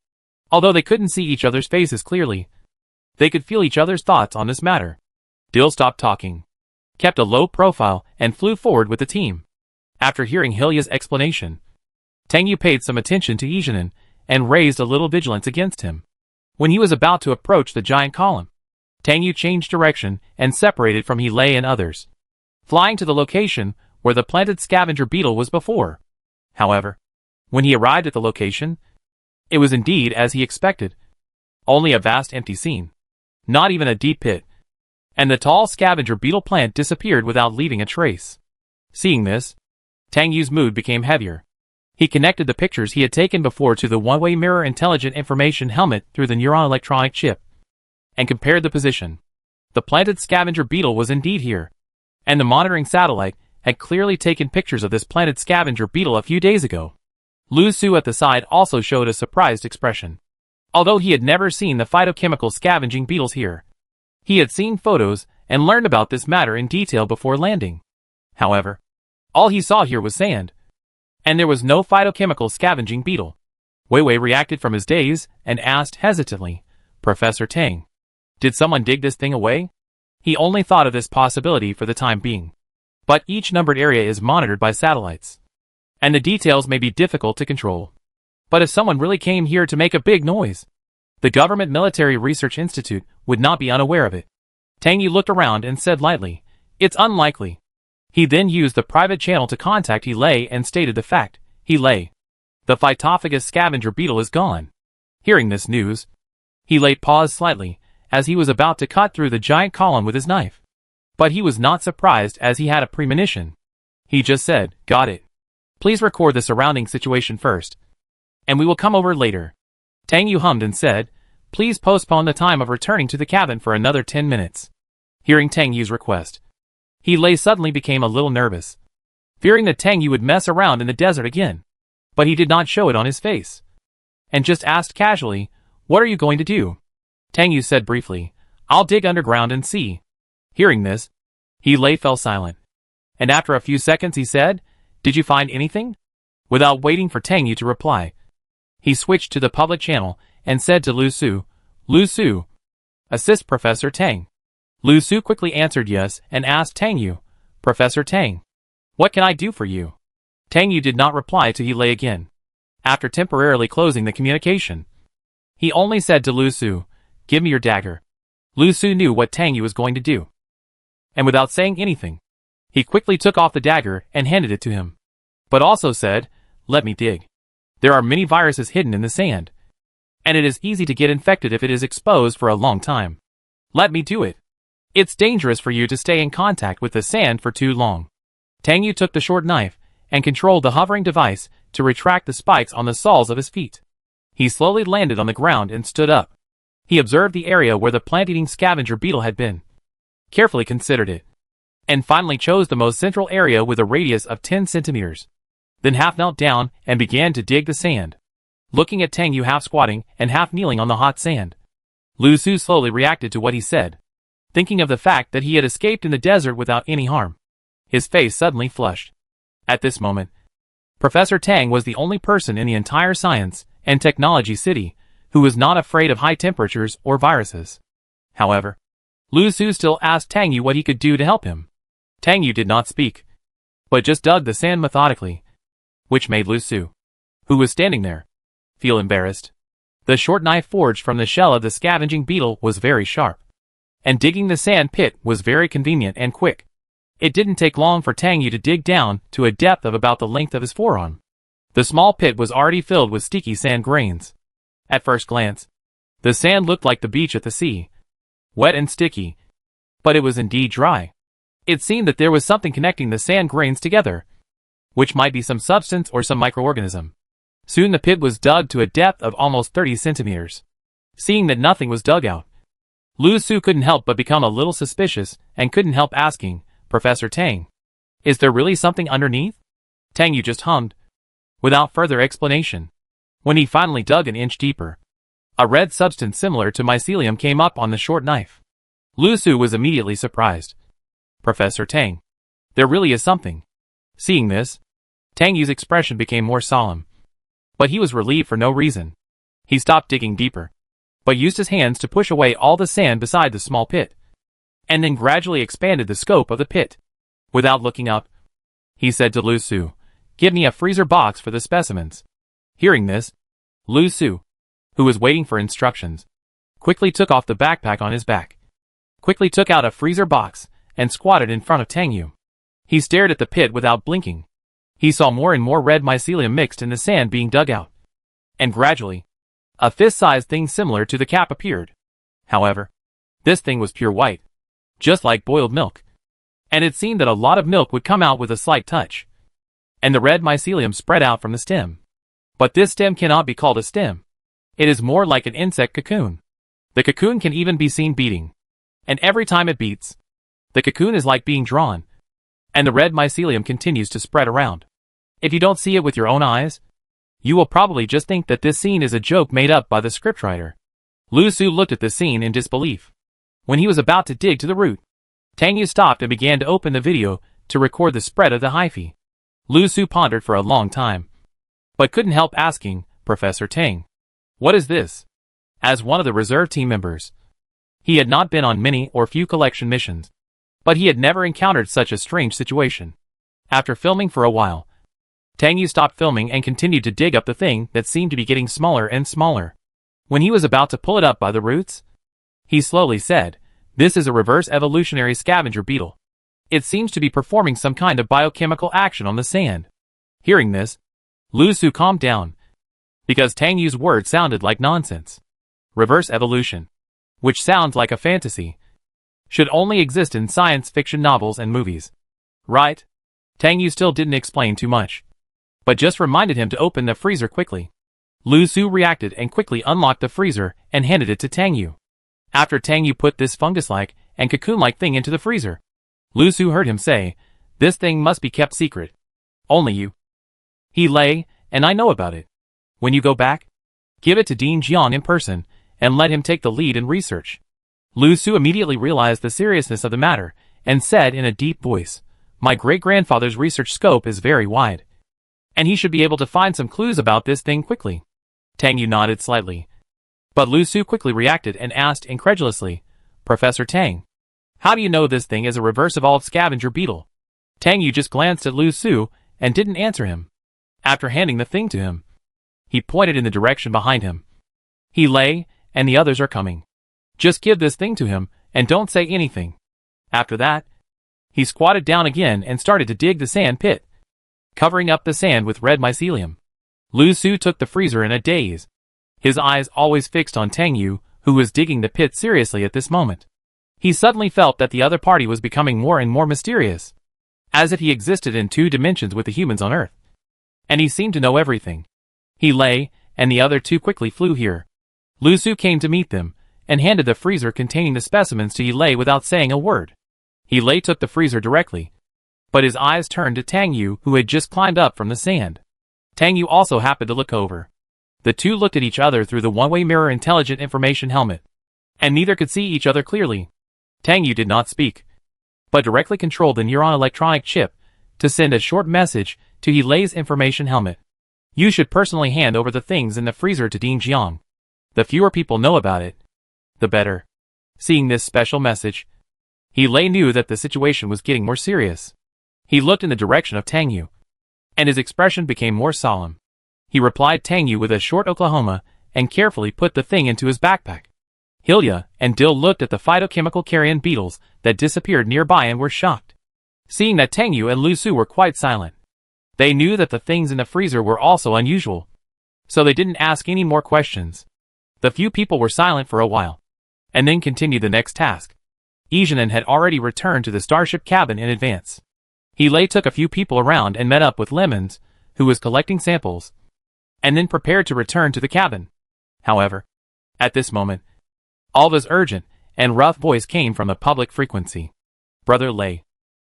Although they couldn't see each other's faces clearly, they could feel each other's thoughts on this matter. Dil stopped talking, kept a low profile, and flew forward with the team. After hearing Hilya's explanation, Tang Yu paid some attention to Izhanan and raised a little vigilance against him. When he was about to approach the giant column, Tang Yu changed direction and separated from He and others, flying to the location where the planted scavenger beetle was before. However, when he arrived at the location, it was indeed as he expected. Only a vast empty scene. Not even a deep pit. And the tall scavenger beetle plant disappeared without leaving a trace. Seeing this, Tang Yu's mood became heavier. He connected the pictures he had taken before to the one-way mirror intelligent information helmet through the neuron electronic chip, and compared the position. The planted scavenger beetle was indeed here, and the monitoring satellite had clearly taken pictures of this planted scavenger beetle a few days ago. Lu Su at the side also showed a surprised expression. Although he had never seen the phytochemical scavenging beetles here, he had seen photos and learned about this matter in detail before landing. However, all he saw here was sand, and there was no phytochemical scavenging beetle. Wei Wei reacted from his daze and asked hesitantly, "Professor Tang, did someone dig this thing away?" He only thought of this possibility for the time being. But each numbered area is monitored by satellites, and the details may be difficult to control. But if someone really came here to make a big noise, the Government Military Research Institute would not be unaware of it. Tang Yu looked around and said lightly, "It's unlikely." He then used the private channel to contact He and stated the fact. "He, the phytophagous scavenger beetle is gone." Hearing this news, He paused slightly, as he was about to cut through the giant column with his knife. But he was not surprised as he had a premonition. He just said, "Got it. Please record the surrounding situation first, and we will come over later." Tang Yu hummed and said, "Please postpone the time of returning to the cabin for another 10 minutes. Hearing Tang Yu's request, He suddenly became a little nervous, fearing that Tang Yu would mess around in the desert again. But he did not show it on his face, and just asked casually, "What are you going to do?" Tang Yu said briefly, "I'll dig underground and see." Hearing this, He fell silent, and after a few seconds he said, "Did you find anything?" Without waiting for Tang Yu to reply, He switched to the public channel and said to Lu Su, "Lu Su, assist Professor Tang." Lu Su quickly answered yes and asked Tang Yu, "Professor Tang, what can I do for you?" Tang Yu did not reply to He Lei again. After temporarily closing the communication, he only said to Lu Su, "Give me your dagger." Lu Su knew what Tang Yu was going to do, and without saying anything, he quickly took off the dagger and handed it to him, but also said, "Let me dig. There are many viruses hidden in the sand, and it is easy to get infected if it is exposed for a long time. Let me do it. It's dangerous for you to stay in contact with the sand for too long." Tang Yu took the short knife and controlled the hovering device to retract the spikes on the soles of his feet. He slowly landed on the ground and stood up. He observed the area where the plant-eating scavenger beetle had been, carefully considered it, and finally chose the most central area with a radius of 10 centimeters. Then half knelt down and began to dig the sand, looking at Tang Yu half squatting and half kneeling on the hot sand. Lu Su slowly reacted to what he said, thinking of the fact that he had escaped in the desert without any harm. His face suddenly flushed. At this moment, Professor Tang was the only person in the entire science and technology city who was not afraid of high temperatures or viruses. However, Lu Su still asked Tang Yu what he could do to help him. Tang Yu did not speak, but just dug the sand methodically, which made Lu Su, who was standing there, feel embarrassed. The short knife forged from the shell of the scavenging beetle was very sharp, and digging the sand pit was very convenient and quick. It didn't take long for Tang Yu to dig down to a depth of about the length of his forearm. The small pit was already filled with sticky sand grains. At first glance, the sand looked like the beach at the sea, wet and sticky, but it was indeed dry. It seemed that there was something connecting the sand grains together, which might be some substance or some microorganism. Soon the pit was dug to a depth of almost 30 centimeters. Seeing that nothing was dug out, Lu Su couldn't help but become a little suspicious and couldn't help asking, "Professor Tang, is there really something underneath?" Tang Yu just hummed, without further explanation. When he finally dug an inch deeper, a red substance similar to mycelium came up on the short knife. Lu Su was immediately surprised. "Professor Tang, there really is something." Seeing this, Tang Yu's expression became more solemn, but he was relieved for no reason. He stopped digging deeper, but used his hands to push away all the sand beside the small pit, and then gradually expanded the scope of the pit. Without looking up, he said to Lu Su, "Give me a freezer box for the specimens." Hearing this, Lu Su, who was waiting for instructions, quickly took off the backpack on his back, quickly took out a freezer box, and squatted in front of Tang Yu. He stared at the pit without blinking. He saw more and more red mycelium mixed in the sand being dug out, and gradually, a fist-sized thing similar to the cap appeared. However, this thing was pure white, just like boiled milk, and it seemed that a lot of milk would come out with a slight touch, and the red mycelium spread out from the stem. But this stem cannot be called a stem. It is more like an insect cocoon. The cocoon can even be seen beating, and every time it beats, the cocoon is like being drawn, and the red mycelium continues to spread around. If you don't see it with your own eyes, you will probably just think that this scene is a joke made up by the scriptwriter. Lu Su looked at the scene in disbelief. When he was about to dig to the root, Tang Yu stopped and began to open the video to record the spread of the hyphae. Lu Su pondered for a long time, but couldn't help asking, "Professor Tang, what is this?" As one of the reserve team members, he had not been on many or few collection missions, but he had never encountered such a strange situation. After filming for a while, Tang Yu stopped filming and continued to dig up the thing that seemed to be getting smaller and smaller. When he was about to pull it up by the roots, he slowly said, "This is a reverse evolutionary scavenger beetle. It seems to be performing some kind of biochemical action on the sand." Hearing this, Lu Su calmed down, because Tang Yu's words sounded like nonsense. Reverse evolution, which sounds like a fantasy, should only exist in science fiction novels and movies. Right? Tang Yu still didn't explain too much, but just reminded him to open the freezer quickly. Lu Su reacted and quickly unlocked the freezer and handed it to Tang Yu. After Tang Yu put this fungus-like and cocoon-like thing into the freezer, Lu Su heard him say, "This thing must be kept secret. Only you, He Lei, and I know about it. When you go back, give it to Dean Jiang in person, and let him take the lead in research." Lu Su immediately realized the seriousness of the matter, and said in a deep voice, "My great-grandfather's research scope is very wide, and he should be able to find some clues about this thing quickly." Tang Yu nodded slightly. But Lu Su quickly reacted and asked incredulously, Professor Tang, how do you know this thing is a reverse evolved scavenger beetle? Tang Yu just glanced at Lu Su and didn't answer him. After handing the thing to him, he pointed in the direction behind him. He lay, and the others are coming. Just give this thing to him, and don't say anything. After that, he squatted down again and started to dig the sand pit, covering up the sand with red mycelium. Lu Su took the freezer in a daze, his eyes always fixed on Tang Yu, who was digging the pit seriously at this moment. He suddenly felt that the other party was becoming more and more mysterious, as if he existed in 2 dimensions with the humans on Earth. And he seemed to know everything. He lay, and the other 2 quickly flew here. Lu Su came to meet them, and handed the freezer containing the specimens to He Lei without saying a word. He Lei took the freezer directly, but his eyes turned to Tang Yu, who had just climbed up from the sand. Tang Yu also happened to look over. The 2 looked at each other through the one-way mirror intelligent information helmet, and neither could see each other clearly. Tang Yu did not speak, but directly controlled the neuron electronic chip to send a short message to He Lei's information helmet. You should personally hand over the things in the freezer to Dean Jiang. The fewer people know about it, the better. Seeing this special message, He Lei knew that the situation was getting more serious. He looked in the direction of Tang Yu, and his expression became more solemn. He replied Tang Yu with a short Oklahoma and carefully put the thing into his backpack. Hilya and Dill looked at the phytochemical carrion beetles that disappeared nearby and were shocked. Seeing that Tang Yu and Lu Su were quite silent, they knew that the things in the freezer were also unusual, so they didn't ask any more questions. The few people were silent for a while, and then continued the next task. Izhanan had already returned to the starship cabin in advance. He Lei took a few people around and met up with Lemons, who was collecting samples, and then prepared to return to the cabin. However, at this moment, Alva's urgent and rough voice came from the public frequency. Brother Lei,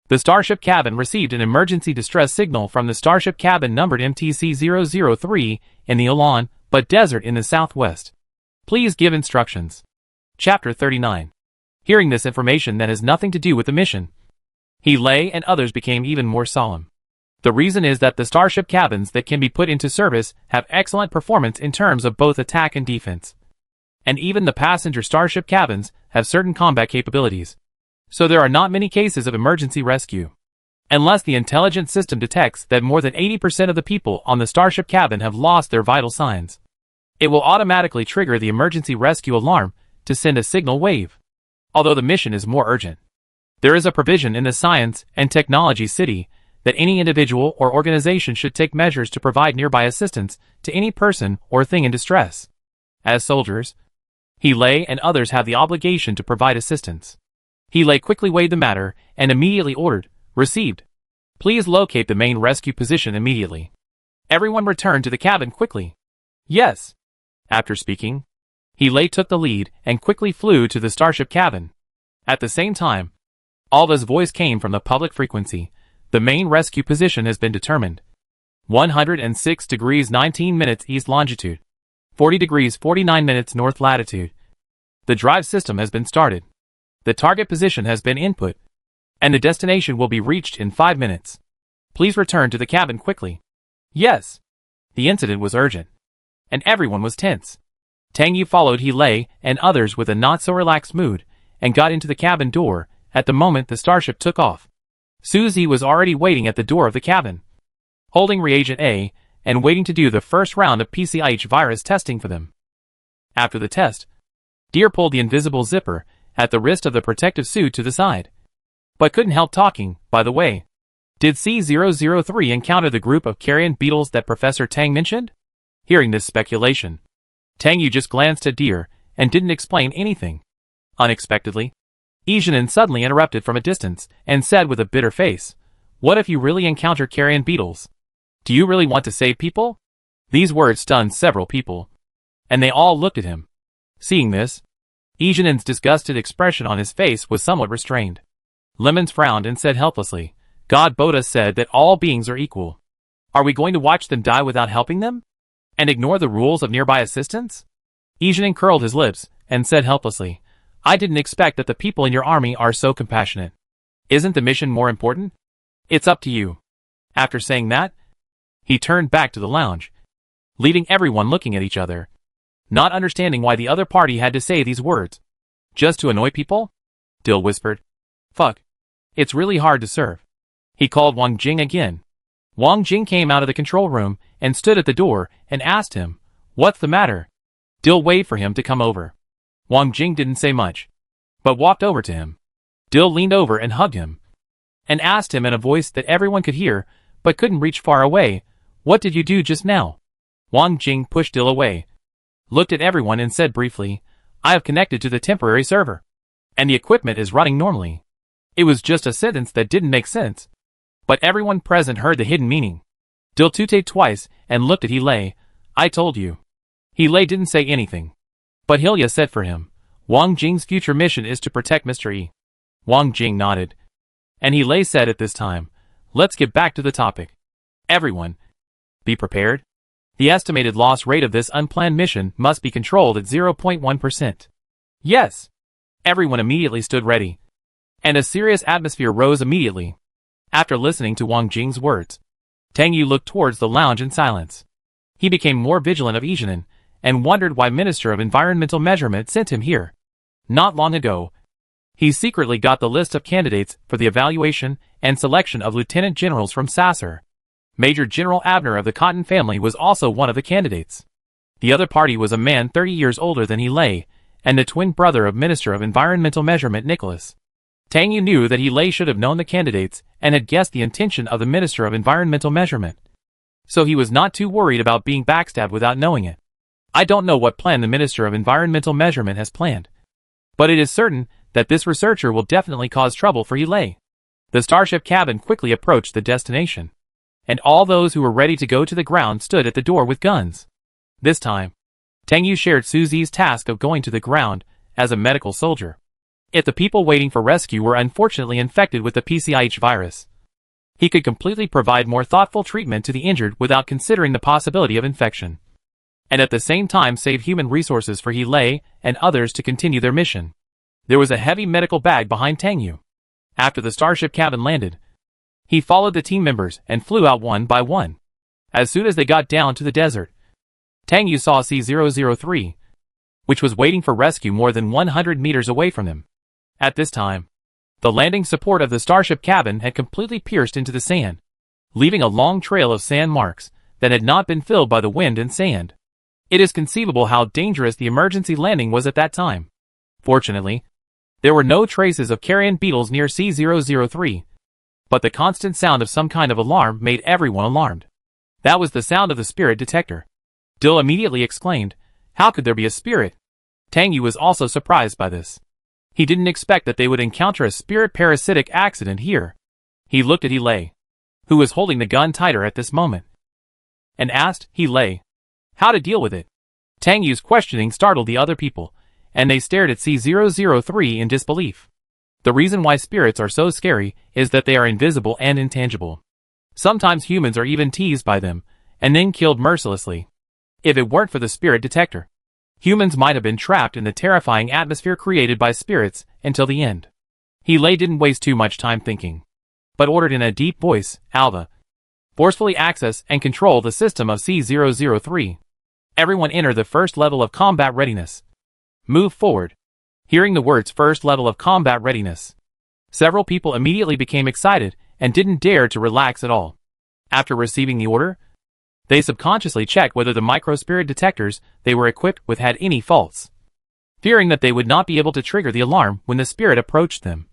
the starship cabin received an emergency distress signal from the starship cabin numbered MTC-003 in the Ulan, but desert in the southwest. Please give instructions. Chapter 39. Hearing this information that has nothing to do with the mission, He Lei and others became even more solemn. The reason is that the starship cabins that can be put into service have excellent performance in terms of both attack and defense. And even the passenger starship cabins have certain combat capabilities. So there are not many cases of emergency rescue. Unless the intelligent system detects that more than 80% of the people on the starship cabin have lost their vital signs, it will automatically trigger the emergency rescue alarm to send a signal wave. Although the mission is more urgent, there is a provision in the Science and Technology City that any individual or organization should take measures to provide nearby assistance to any person or thing in distress. As soldiers, He Lei and others have the obligation to provide assistance. He Lei quickly weighed the matter and immediately ordered, Received. Please locate the main rescue position immediately. Everyone returned to the cabin quickly. Yes. After speaking, He Lei took the lead and quickly flew to the starship cabin. At the same time, Alva's voice came from the public frequency. The main rescue position has been determined. 106 degrees 19 minutes east longitude, 40 degrees 49 minutes north latitude. The drive system has been started. The target position has been input, and the destination will be reached in 5 minutes. Please return to the cabin quickly. Yes. The incident was urgent, and everyone was tense. Tang Yu followed He Lei and others with a not-so-relaxed mood, and got into the cabin door at the moment the starship took off. Suzy was already waiting at the door of the cabin, holding reagent A, and waiting to do the first round of PCIH virus testing for them. After the test, Deer pulled the invisible zipper at the wrist of the protective suit to the side, but couldn't help talking. By the way, did C-003 encounter the group of carrion beetles that Professor Tang mentioned? Hearing this speculation, Tang Yu just glanced at Deer and didn't explain anything. Unexpectedly, Izhanan suddenly interrupted from a distance and said with a bitter face, What if you really encounter carrion beetles? Do you really want to save people? These words stunned several people, and they all looked at him. Seeing this, Izhanan's disgusted expression on his face was somewhat restrained. Lemons frowned and said helplessly, God Boda said that all beings are equal. Are we going to watch them die without helping them? And ignore the rules of nearby assistance? Izhanan curled his lips and said helplessly, I didn't expect that the people in your army are so compassionate. Isn't the mission more important? It's up to you. After saying that, he turned back to the lounge leaving everyone looking at each other, not understanding why the other party had to say these words. Just to annoy people? Dill whispered. Fuck. It's really hard to serve. He called Wang Jing again. Wang Jing came out of the control room and stood at the door and asked him, "What's the matter?" Dill waved for him to come over. Wang Jing didn't say much, but walked over to him. Dill leaned over and hugged him, and asked him in a voice that everyone could hear, but couldn't reach far away, "What did you do just now?" Wang Jing pushed Dill away, looked at everyone and said briefly, "I have connected to the temporary server, and the equipment is running normally." It was just a sentence that didn't make sense, but everyone present heard the hidden meaning. Dill tooted twice and looked at He-Lei. "I told you." He-Lei didn't say anything, but Hilya said for him, "Wang Jing's future mission is to protect Mr. E." Wang Jing nodded, and He-Lei said at this time, "Let's get back to the topic. Everyone, be prepared. The estimated loss rate of this unplanned mission must be controlled at 0.1%. Yes." Everyone immediately stood ready, and a serious atmosphere rose immediately. After listening to Wang Jing's words, Tang Yu looked towards the lounge in silence. He became more vigilant of Izhanan, and wondered why Minister of Environmental Measurement sent him here. Not long ago, he secretly got the list of candidates for the evaluation and selection of lieutenant generals from Sasser. Major General Abner of the Cotton family was also one of the candidates. The other party was a man 30 years older than He-Lei, and the twin brother of Minister of Environmental Measurement Nicholas. Tang Yu knew that He-Lei should have known the candidates and had guessed the intention of the Minister of Environmental Measurement, so he was not too worried about being backstabbed without knowing it. I don't know what plan the Minister of Environmental Measurement has planned, but it is certain that this researcher will definitely cause trouble for He-Lei. The starship cabin quickly approached the destination, and all those who were ready to go to the ground stood at the door with guns. This time, Tang Yu shared Suzi's task of going to the ground as a medical soldier. If the people waiting for rescue were unfortunately infected with the PCIH virus, he could completely provide more thoughtful treatment to the injured without considering the possibility of infection, and at the same time save human resources for He-Lei and others to continue their mission. There was a heavy medical bag behind Tang Yu. After the starship cabin landed, he followed the team members and flew out one by one. As soon as they got down to the desert, Tang Yu saw C-003, which was waiting for rescue more than 100 meters away from them. At this time, the landing support of the starship cabin had completely pierced into the sand, leaving a long trail of sand marks that had not been filled by the wind and sand. It is conceivable how dangerous the emergency landing was at that time. Fortunately, there were no traces of carrion beetles near C-003, but the constant sound of some kind of alarm made everyone alarmed. That was the sound of the spirit detector. Dill immediately exclaimed, "How could there be a spirit?" Tang Yu was also surprised by this. He didn't expect that they would encounter a spirit parasitic accident here. He looked at He-Lei, who was holding the gun tighter at this moment, and asked He-Lei how to deal with it. Tang Yu's questioning startled the other people, and they stared at C-003 in disbelief. The reason why spirits are so scary is that they are invisible and intangible. Sometimes humans are even teased by them, and then killed mercilessly. If it weren't for the spirit detector, humans might have been trapped in the terrifying atmosphere created by spirits until the end. He-Lei didn't waste too much time thinking, but ordered in a deep voice, "Alva, forcefully access and control the system of C-003. Everyone enter the first level of combat readiness. Move forward." Hearing the words "first level of combat readiness," several people immediately became excited and didn't dare to relax at all. After receiving the order, they subconsciously checked whether the microspirit detectors they were equipped with had any faults, fearing that they would not be able to trigger the alarm when the spirit approached them,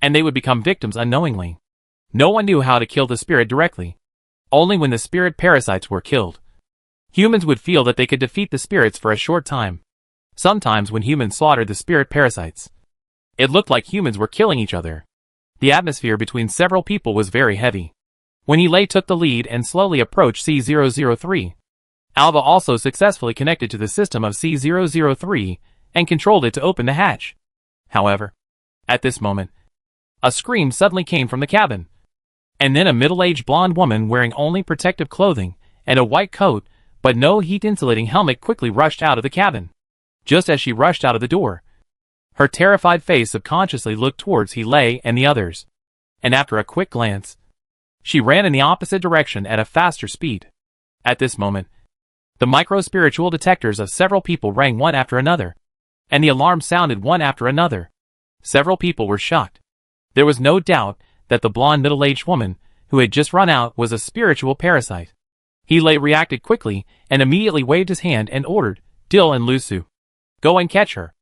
and they would become victims unknowingly. No one knew how to kill the spirit directly. Only when the spirit parasites were killed, humans would feel that they could defeat the spirits for a short time. Sometimes when humans slaughtered the spirit parasites, it looked like humans were killing each other. The atmosphere between several people was very heavy. When He-Lei took the lead and slowly approached C-003, Alva also successfully connected to the system of C-003 and controlled it to open the hatch. However, at this moment, a scream suddenly came from the cabin, and then a middle-aged blonde woman wearing only protective clothing and a white coat but no heat-insulating helmet quickly rushed out of the cabin. Just as she rushed out of the door, her terrified face subconsciously looked towards He-Lei and the others, and after a quick glance, she ran in the opposite direction at a faster speed. At this moment, The micro-spiritual detectors of several people rang one after another, and the alarm sounded one after another. Several people were shocked. There was no doubt that the blonde middle-aged woman who had just run out was a spiritual parasite. He reacted quickly and immediately waved his hand and ordered, "Dill and Lusu, go and catch her.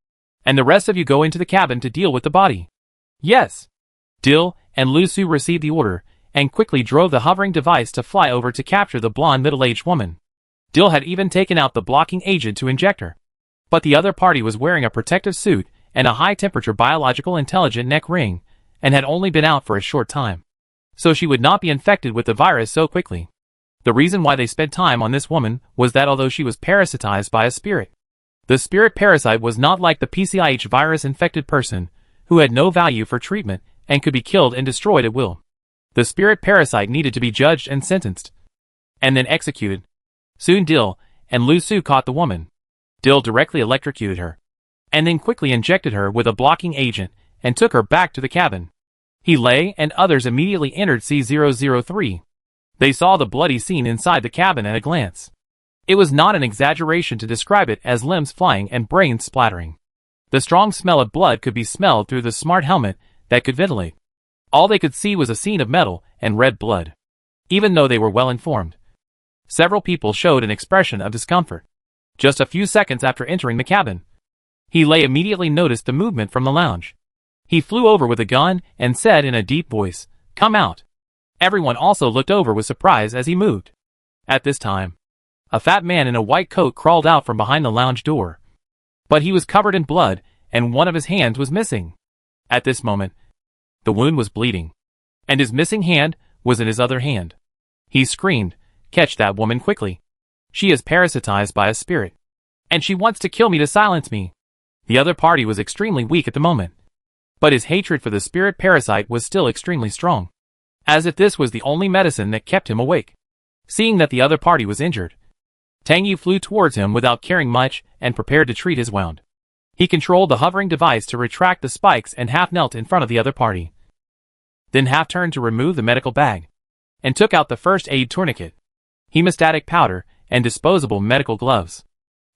And the rest of you go into the cabin to deal with the body." "Yes." Dill and Lusu received the order and quickly drove the hovering device to fly over to capture the blonde middle-aged woman. Dill had even taken out the blocking agent to inject her. But the other party was wearing a protective suit and a high-temperature biological intelligent neck ring, and had only been out for a short time. So she would not be infected with the virus so quickly. The reason why they spent time on this woman was that although she was parasitized by a spirit, the spirit parasite was not like the PCIH virus-infected person, who had no value for treatment and could be killed and destroyed at will. The spirit parasite needed to be judged and sentenced, and then executed. Soon Dill and Lusu caught the woman. Dill directly electrocuted her, and then quickly injected her with a blocking agent and took her back to the cabin. He and others immediately entered C003. They saw the bloody scene inside the cabin at a glance. It was not an exaggeration to describe it as limbs flying and brains splattering. The strong smell of blood could be smelled through the smart helmet that could ventilate. All they could see was a scene of metal and red blood. Even though they were well informed, several people showed an expression of discomfort. Just a few seconds after entering the cabin, he immediately noticed the movement from the lounge. He flew over with a gun and said in a deep voice, "Come out." Everyone also looked over with surprise as he moved. At this time, a fat man in a white coat crawled out from behind the lounge door. But he was covered in blood, and one of his hands was missing. At this moment, the wound was bleeding, and his missing hand was in his other hand. He screamed, "Catch that woman quickly. She is parasitized by a spirit, and she wants to kill me to silence me." The other party was extremely weak at the moment, but his hatred for the spirit parasite was still extremely strong, as if this was the only medicine that kept him awake. Seeing that the other party was injured, Tang Yu flew towards him without caring much and prepared to treat his wound. He controlled the hovering device to retract the spikes and half knelt in front of the other party. Then half turned to remove the medical bag, and took out the first aid tourniquet, hemostatic powder, and disposable medical gloves.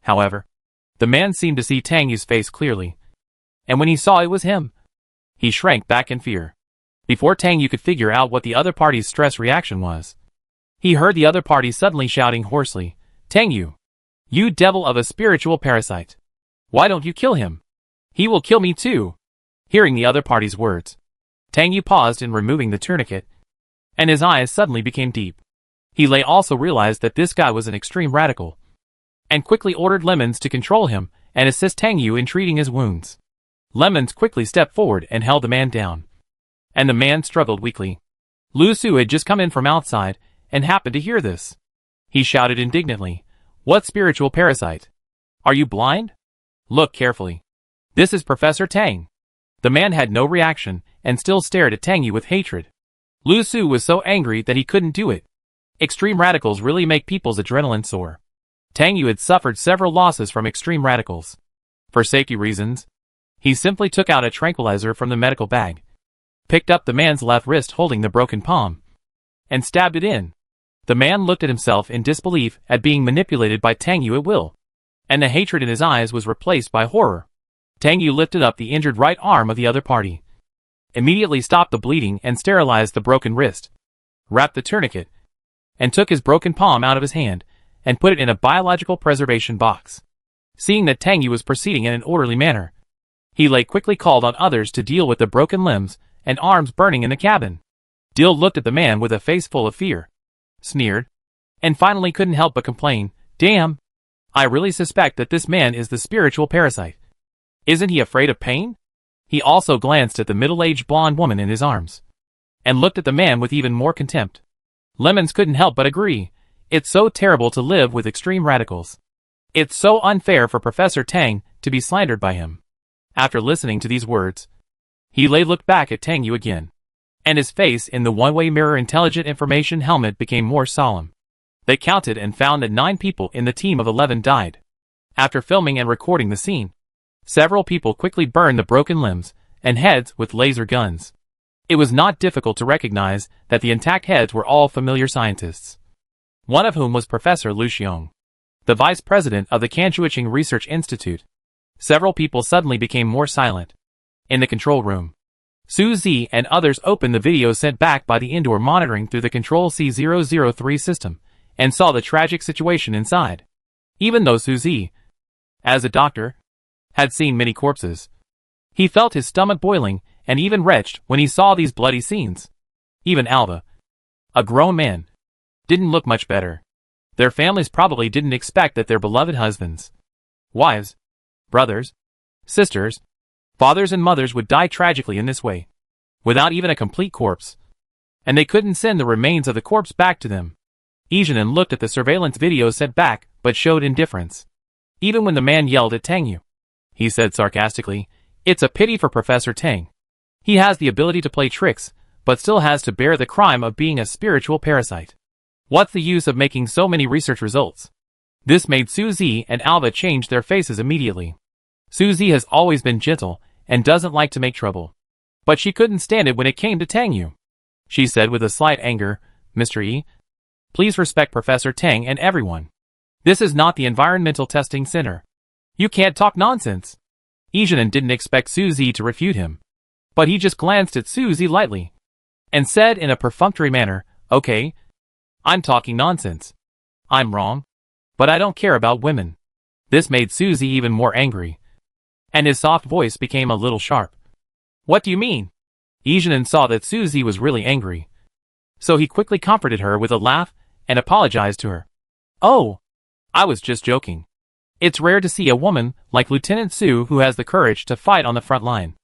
However, the man seemed to see Tang Yu's face clearly, and when he saw it was him, he shrank back in fear. Before Tang Yu could figure out what the other party's stress reaction was, he heard the other party suddenly shouting hoarsely, "Tang Yu, you devil of a spiritual parasite! Why don't you kill him? He will kill me too." Hearing the other party's words, Tang Yu paused in removing the tourniquet, and his eyes suddenly became deep. He also realized that this guy was an extreme radical, and quickly ordered Lemons to control him and assist Tang Yu in treating his wounds. Lemons quickly stepped forward and held the man down, and the man struggled weakly. Lu Su had just come in from outside and happened to hear this. He shouted indignantly, "What spiritual parasite? Are you blind? Look carefully. This is Professor Tang." The man had no reaction and still stared at Tang Yu with hatred. Lu Su was so angry that he couldn't do it. Extreme radicals really make people's adrenaline soar. Tang Yu had suffered several losses from extreme radicals. For safety reasons, he simply took out a tranquilizer from the medical bag, picked up the man's left wrist holding the broken palm, and stabbed it in. The man looked at himself in disbelief at being manipulated by Tang Yu at will, and the hatred in his eyes was replaced by horror. Tang Yu lifted up the injured right arm of the other party, immediately stopped the bleeding and sterilized the broken wrist, wrapped the tourniquet, and took his broken palm out of his hand and put it in a biological preservation box. Seeing that Tang Yu was proceeding in an orderly manner, he quickly called on others to deal with the broken limbs and arms burning in the cabin. Dill looked at the man with a face full of fear, sneered, and finally couldn't help but complain, "Damn! I really suspect that this man is the spiritual parasite. Isn't he afraid of pain?" He also glanced at the middle-aged blonde woman in his arms, and looked at the man with even more contempt. Lemons couldn't help but agree. It's so terrible to live with extreme radicals. It's so unfair for Professor Tang to be slandered by him. After listening to these words, he looked back at Tang Yu again, and his face in the one-way mirror intelligent information helmet became more solemn. They counted and found that 9 people in the team of 11 died. After filming and recording the scene, several people quickly burned the broken limbs and heads with laser guns. It was not difficult to recognize that the intact heads were all familiar scientists, one of whom was Professor Lu Xiong. the vice president of the Scorching Research Institute. Several people suddenly became more silent. In the control room, Suzy and others opened the video sent back by the indoor monitoring through the Control C003 system, and saw the tragic situation inside. Even though Suzy, as a doctor, had seen many corpses, he felt his stomach boiling and even retched when he saw these bloody scenes. Even Alva, a grown man, didn't look much better. Their families probably didn't expect that their beloved husbands, wives, brothers, sisters, fathers and mothers would die tragically in this way, without even a complete corpse. And they couldn't send the remains of the corpse back to them. Izhanan looked at the surveillance video sent back, but showed indifference. Even when the man yelled at Tangyu, he said sarcastically, "It's a pity for Professor Tang. He has the ability to play tricks, but still has to bear the crime of being a spiritual parasite. What's the use of making so many research results?" This made Suzy and Alva change their faces immediately. Suzy has always been gentle and doesn't like to make trouble. But she couldn't stand it when it came to Tangyu. She said with a slight anger, "Mr. E, please respect Professor Tang and everyone. This is not the environmental testing center. You can't talk nonsense." Izhanan didn't expect Suzy to refute him, but he just glanced at Suzy lightly and said in a perfunctory manner, "Okay, I'm talking nonsense. I'm wrong, but I don't care about women." This made Suzy even more angry, and his soft voice became a little sharp. "What do you mean?" Izhanan saw that Suzy was really angry, so he quickly comforted her with a laugh and apologized to her. "Oh, I was just joking. It's rare to see a woman like Lieutenant Su who has the courage to fight on the front line.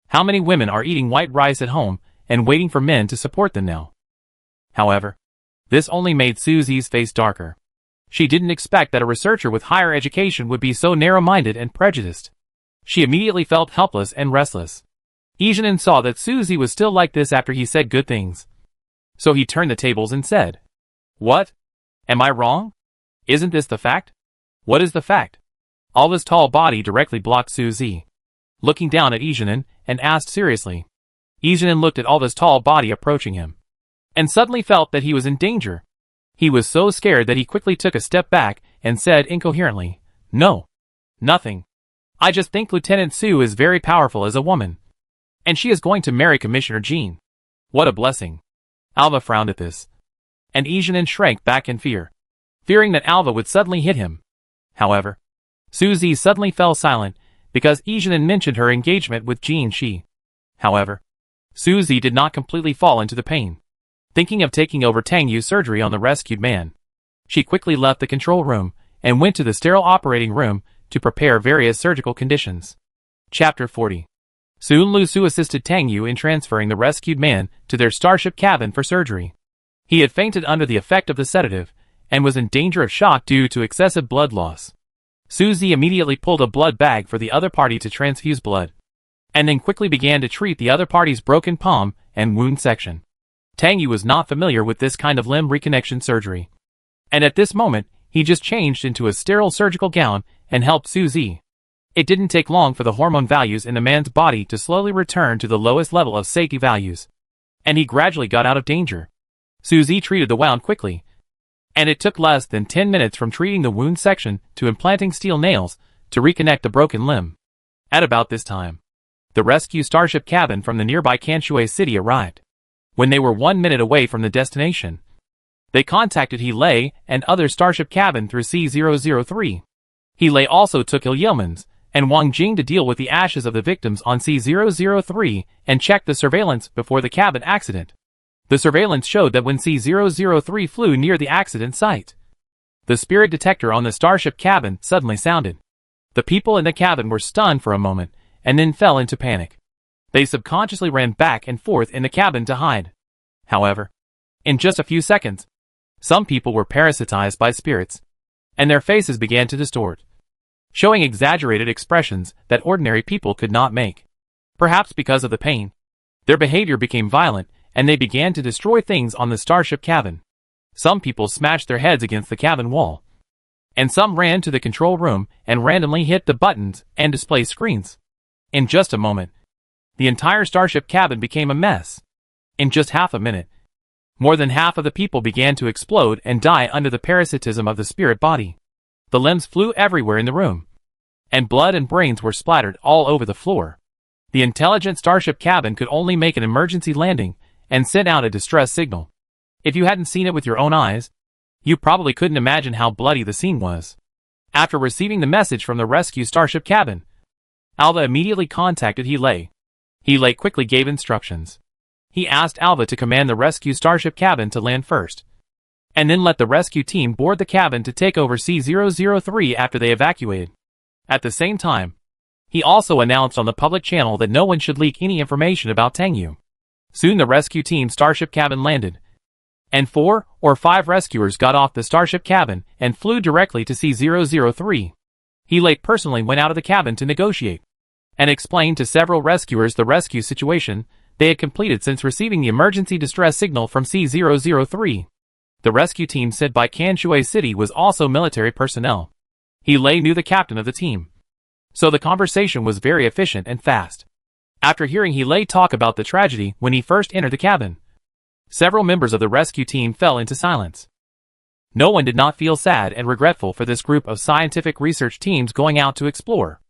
How many women are eating white rice at home and waiting for men to support them now?" However, this only made Suzy's face darker. She didn't expect that a researcher with higher education would be so narrow-minded and prejudiced. She immediately felt helpless and restless. Izhanan saw that Suzy was still like this after he said good things. So he turned the tables and said, "What? Am I wrong? Isn't this the fact?" "What is the fact?" Alva's tall body directly blocked Suzy, looking down at Izhanan, and asked seriously. Izhanan looked at Alva's tall body approaching him, and suddenly felt that he was in danger. He was so scared that he quickly took a step back and said incoherently, "No. Nothing. I just think Lieutenant Su is very powerful as a woman. And she is going to marry Commissioner Jean. What a blessing." Alva frowned at this, and Izhanan shrank back in fear, fearing that Alva would suddenly hit him. However, Suzy suddenly fell silent because Izhanan mentioned her engagement with Jean Shi. However, Suzy did not completely fall into the pain. Thinking of taking over Tangyu's surgery on the rescued man, she quickly left the control room and went to the sterile operating room to prepare various surgical conditions. Chapter 40. Soon Lu Su assisted Tangyu in transferring the rescued man to their starship cabin for surgery. He had fainted under the effect of the sedative, and was in danger of shock due to excessive blood loss. Suzy immediately pulled a blood bag for the other party to transfuse blood, and then quickly began to treat the other party's broken palm and wound section. Tangyu was not familiar with this kind of limb reconnection surgery, and at this moment, he just changed into a sterile surgical gown and helped Suzy. It didn't take long for the hormone values in the man's body to slowly return to the lowest level of safety values, and he gradually got out of danger. Suzy treated the wound quickly, and it took less than 10 minutes from treating the wound section to implanting steel nails to reconnect the broken limb. At about this time, the rescue starship cabin from the nearby Kanshui city arrived. When they were 1 minute away from the destination, they contacted He and other starship cabin through C003. He also took Yeoman's and Wang Jing to deal with the ashes of the victims on C003 and check the surveillance before the cabin accident. The surveillance showed that when C003 flew near the accident site, the spirit detector on the starship cabin suddenly sounded. The people in the cabin were stunned for a moment and then fell into panic. They subconsciously ran back and forth in the cabin to hide. However, in just a few seconds, some people were parasitized by spirits, and their faces began to distort, showing exaggerated expressions that ordinary people could not make. Perhaps because of the pain, their behavior became violent, and they began to destroy things on the starship cabin. Some people smashed their heads against the cabin wall, and some ran to the control room and randomly hit the buttons and display screens. In just a moment, the entire starship cabin became a mess. In just half a minute, more than half of the people began to explode and die under the parasitism of the spirit body. The limbs flew everywhere in the room, and blood and brains were splattered all over the floor. The intelligent starship cabin could only make an emergency landing and send out a distress signal. If you hadn't seen it with your own eyes, you probably couldn't imagine how bloody the scene was. After receiving the message from the rescue starship cabin, Alva immediately contacted Heelay. Heelay quickly gave instructions. He asked Alva to command the rescue starship cabin to land first, and then let the rescue team board the cabin to take over C-003 after they evacuated. At the same time, he also announced on the public channel that no one should leak any information about Tang Yu. Soon the rescue team starship cabin landed, and 4 or 5 rescuers got off the starship cabin and flew directly to C-003. Heelay personally went out of the cabin to negotiate, and explained to several rescuers the rescue situation they had completed since receiving the emergency distress signal from C-003. The rescue team sent by Kanshui City was also military personnel. Heelay knew the captain of the team, so the conversation was very efficient and fast. After hearing Heelay talk about the tragedy when he first entered the cabin, several members of the rescue team fell into silence. No one did not feel sad and regretful for this group of scientific research teams going out to explore.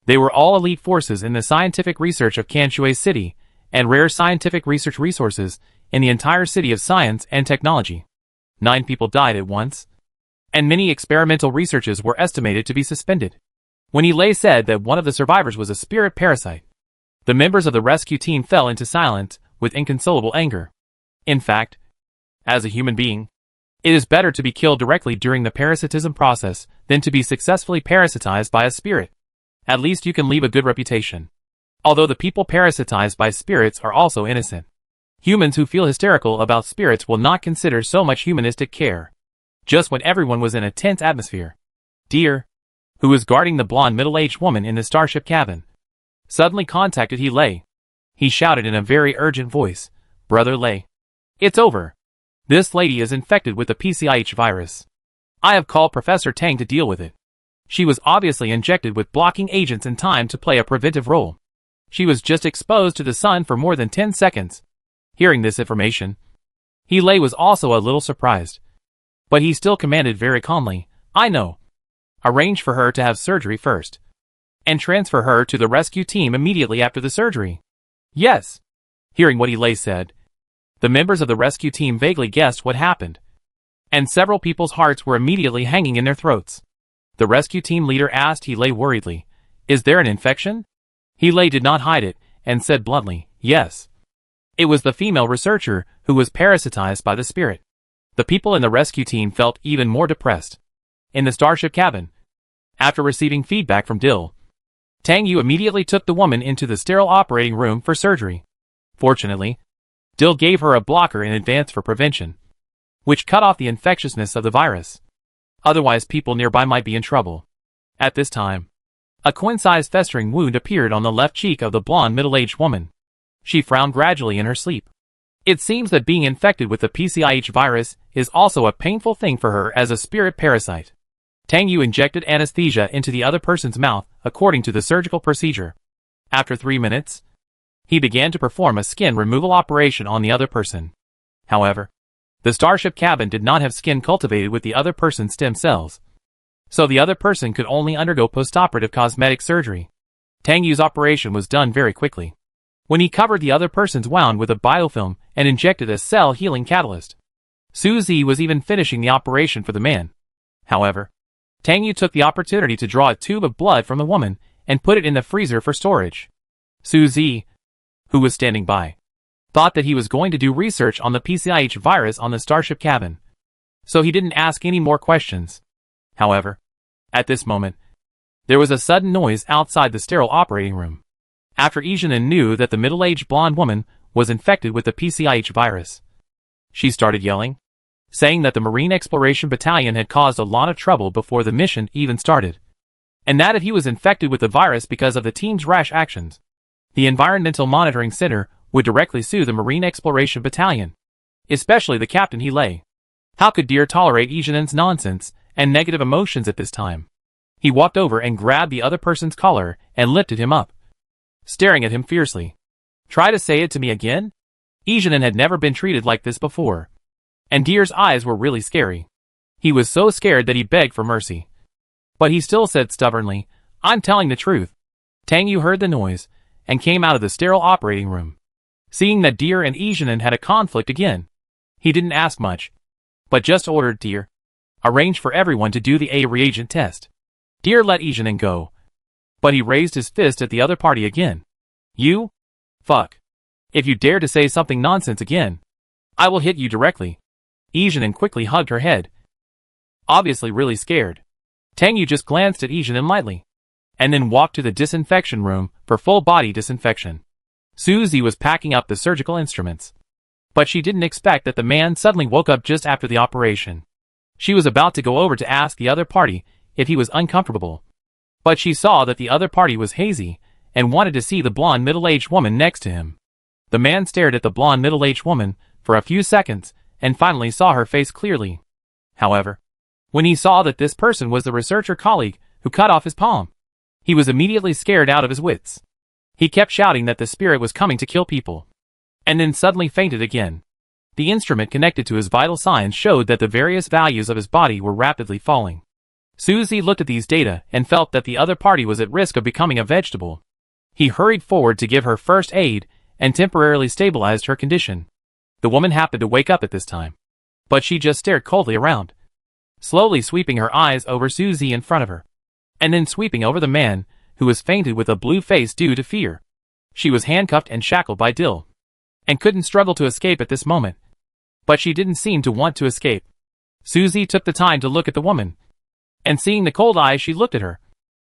They were all elite forces in the scientific research of Kanshui City and rare scientific research resources in the entire city of science and technology. 9 people died at once, and many experimental researches were estimated to be suspended. When Heelay said that one of the survivors was a spirit parasite, the members of the rescue team fell into silence with inconsolable anger. In fact, as a human being, it is better to be killed directly during the parasitism process than to be successfully parasitized by a spirit. At least you can leave a good reputation. Although the people parasitized by spirits are also innocent. Humans who feel hysterical about spirits will not consider so much humanistic care. Just when everyone was in a tense atmosphere, Deer, who was guarding the blonde middle-aged woman in the starship cabin, suddenly contacted Heelay. He shouted in a very urgent voice, "Brother Lay, it's over. This lady is infected with the PCIH virus. I have called Professor Tang to deal with it. She was obviously injected with blocking agents in time to play a preventive role. She was just exposed to the sun for more than 10 seconds. Hearing this information, Heelay was also a little surprised. But he still commanded very calmly, "I know. Arrange for her to have surgery first, and transfer her to the rescue team immediately after the surgery." "Yes." Hearing what Heelay said, the members of the rescue team vaguely guessed what happened, and several people's hearts were immediately hanging in their throats. The rescue team leader asked Heelay worriedly, "Is there an infection?" Heelay did not hide it, and said bluntly, "Yes." It was the female researcher who was parasitized by the spirit. The people in the rescue team felt even more depressed. In the starship cabin, after receiving feedback from Dill, Tang Yu immediately took the woman into the sterile operating room for surgery. Fortunately, Dill gave her a blocker in advance for prevention, which cut off the infectiousness of the virus. Otherwise people nearby might be in trouble. At this time, a coin-sized festering wound appeared on the left cheek of the blonde middle-aged woman. She frowned gradually in her sleep. It seems that being infected with the PCIH virus is also a painful thing for her as a spirit parasite. Tang Yu injected anesthesia into the other person's mouth according to the surgical procedure. After 3 minutes, he began to perform a skin removal operation on the other person. However, the starship cabin did not have skin cultivated with the other person's stem cells, so the other person could only undergo postoperative cosmetic surgery. Tang Yu's operation was done very quickly, when he covered the other person's wound with a biofilm and injected a cell-healing catalyst. Suzy was even finishing the operation for the man. However, Tang Yu took the opportunity to draw a tube of blood from the woman and put it in the freezer for storage. Suzy, who was standing by, thought that he was going to do research on the PCIH virus on the starship cabin, so he didn't ask any more questions. However, at this moment, there was a sudden noise outside the sterile operating room. After Izhanan knew that the middle-aged blonde woman was infected with the PCIH virus, she started yelling, saying that the Marine Exploration Battalion had caused a lot of trouble before the mission even started, and that if he was infected with the virus because of the team's rash actions, the Environmental Monitoring Center would directly sue the Marine Exploration Battalion, especially the captain Heelay. How could Deer tolerate Izhanan's nonsense and negative emotions at this time? He walked over and grabbed the other person's collar and lifted him up, staring at him fiercely. "Try to say it to me again?" Izhanan had never been treated like this before, and Deer's eyes were really scary. He was so scared that he begged for mercy. But he still said stubbornly, "I'm telling the truth." Tang Yu heard the noise, and came out of the sterile operating room. Seeing that Deer and Izhanan had a conflict again, he didn't ask much, but just ordered Deer arrange for everyone to do the A reagent test. Deer let Izhanan go, but he raised his fist at the other party again. "You? Fuck. If you dare to say something nonsense again, I will hit you directly." Izhanan quickly hugged her head, obviously really scared. Tang Yu just glanced at Izhanan lightly, and then walked to the disinfection room for full-body disinfection. Suzy was packing up the surgical instruments, but she didn't expect that the man suddenly woke up just after the operation. She was about to go over to ask the other party if he was uncomfortable, but she saw that the other party was hazy and wanted to see the blonde middle-aged woman next to him. The man stared at the blonde middle-aged woman for a few seconds and finally saw her face clearly. However, when he saw that this person was the researcher colleague who cut off his palm, he was immediately scared out of his wits. He kept shouting that the spirit was coming to kill people, and then suddenly fainted again. The instrument connected to his vital signs showed that the various values of his body were rapidly falling. Suzy looked at these data and felt that the other party was at risk of becoming a vegetable. He hurried forward to give her first aid and temporarily stabilized her condition. The woman happened to wake up at this time, but she just stared coldly around, slowly sweeping her eyes over Suzy in front of her, and then sweeping over the man, who was fainted with a blue face due to fear. She was handcuffed and shackled by Dill, and couldn't struggle to escape at this moment. But she didn't seem to want to escape. Suzy took the time to look at the woman, and seeing the cold eyes she looked at her,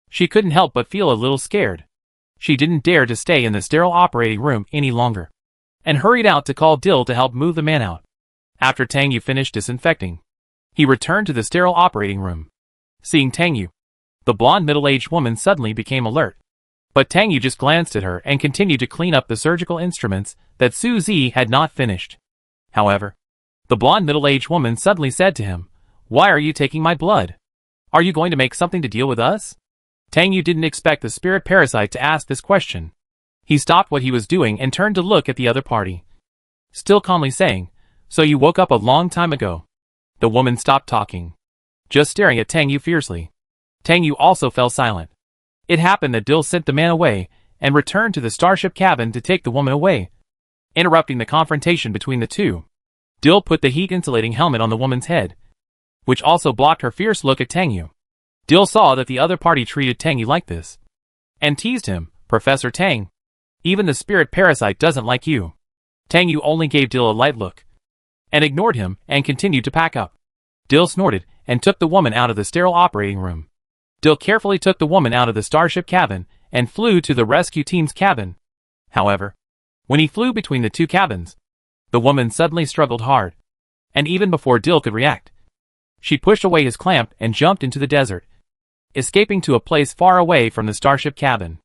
she couldn't help but feel a little scared. She didn't dare to stay in the sterile operating room any longer, and hurried out to call Dill to help move the man out. After Tang Yu finished disinfecting, he returned to the sterile operating room. Seeing Tang Yu, the blonde middle-aged woman suddenly became alert. But Tang Yu just glanced at her and continued to clean up the surgical instruments that Suzy had not finished. However, the blonde middle-aged woman suddenly said to him, "Why are you taking my blood? Are you going to make something to deal with us?" Tang Yu didn't expect the spirit parasite to ask this question. He stopped what he was doing and turned to look at the other party, still calmly saying, "So you woke up a long time ago." The woman stopped talking, just staring at Tang Yu fiercely. Tang Yu also fell silent. It happened that Dill sent the man away and returned to the starship cabin to take the woman away, interrupting the confrontation between the two. Dill put the heat-insulating helmet on the woman's head, which also blocked her fierce look at Tang Yu. Dill saw that the other party treated Tang Yu like this, and teased him, "Professor Tang, even the spirit parasite doesn't like you." Tang Yu only gave Dill a light look, and ignored him and continued to pack up. Dill snorted and took the woman out of the sterile operating room. Dill carefully took the woman out of the starship cabin and flew to the rescue team's cabin. However, when he flew between the two cabins, the woman suddenly struggled hard, and even before Dill could react, she pushed away his clamp and jumped into the desert, escaping to a place far away from the starship cabin.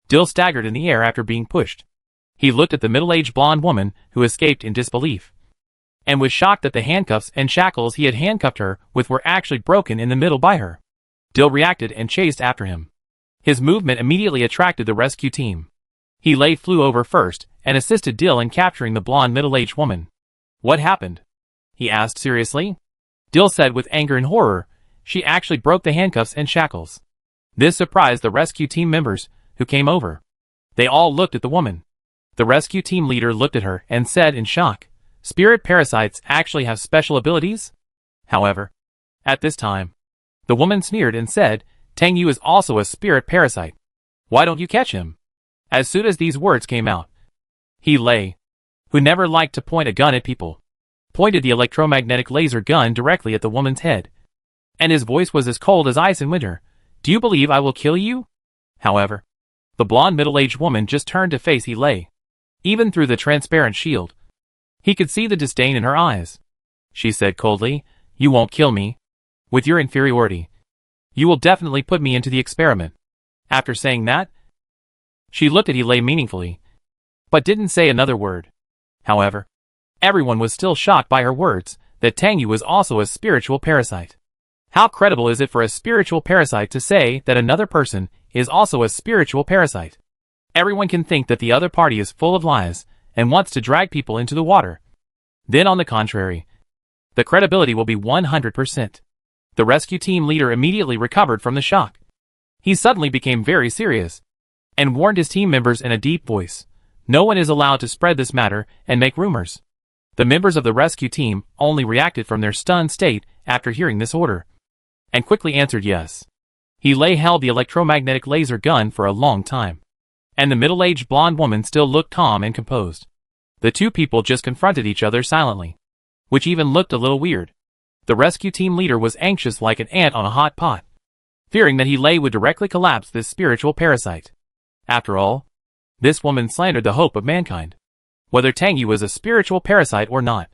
Dill staggered in the air after being pushed. He looked at the middle-aged blonde woman who escaped in disbelief, and was shocked that the handcuffs and shackles he had handcuffed her with were actually broken in the middle by her. Dill reacted and chased after him. His movement immediately attracted the rescue team. He flew over first and assisted Dill in capturing the blonde middle-aged woman. "What happened?" he asked seriously. Dill said with anger and horror, "She actually broke the handcuffs and shackles." This surprised the rescue team members, who came over. They all looked at the woman. The rescue team leader looked at her and said in shock, "Spirit parasites actually have special abilities?" However, at this time, the woman sneered and said, "Tang Yu is also a spirit parasite. Why don't you catch him?" As soon as these words came out, he who never liked to point a gun at people, pointed the electromagnetic laser gun directly at the woman's head, and his voice was as cold as ice in winter. "Do you believe I will kill you?" However, the blonde middle-aged woman just turned to face He. Even through the transparent shield, he could see the disdain in her eyes. She said coldly, "You won't kill me. With your inferiority, you will definitely put me into the experiment." After saying that, she looked at He meaningfully, but didn't say another word. However, everyone was still shocked by her words, that Tang Yu was also a spiritual parasite. How credible is it for a spiritual parasite to say that another person is also a spiritual parasite? Everyone can think that the other party is full of lies and wants to drag people into the water. Then on the contrary, the credibility will be 100%. The rescue team leader immediately recovered from the shock. He suddenly became very serious and warned his team members in a deep voice. No one is allowed to spread this matter and make rumors. The members of the rescue team only reacted from their stunned state after hearing this order, and quickly answered yes. He held the electromagnetic laser gun for a long time, and the middle-aged blonde woman still looked calm and composed. The two people just confronted each other silently, which even looked a little weird. The rescue team leader was anxious like an ant on a hot pot, fearing that he would directly collapse this spiritual parasite. After all, this woman slandered the hope of mankind. Whether Tang Yu was a spiritual parasite or not,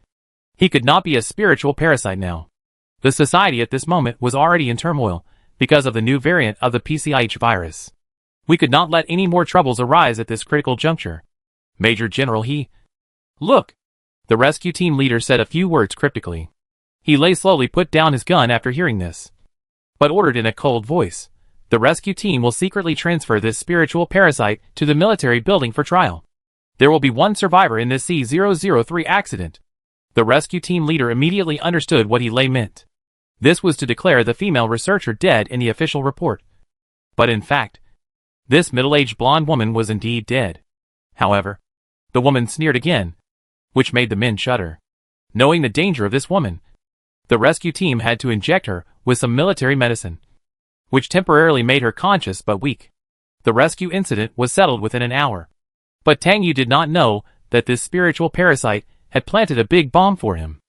he could not be a spiritual parasite now. The society at this moment was already in turmoil because of the new variant of the PCIH virus. We could not let any more troubles arise at this critical juncture. Major General Look! The rescue team leader said a few words cryptically. He slowly put down his gun after hearing this, but ordered in a cold voice. The rescue team will secretly transfer this spiritual parasite to the military building for trial. There will be one survivor in this C-003 accident. The rescue team leader immediately understood what he meant. This was to declare the female researcher dead in the official report. But in fact, this middle-aged blonde woman was indeed dead. However, the woman sneered again, which made the men shudder. Knowing the danger of this woman, the rescue team had to inject her with some military medicine, which temporarily made her conscious but weak. The rescue incident was settled within an hour. But Tang Yu did not know that this spiritual parasite had planted a big bomb for him.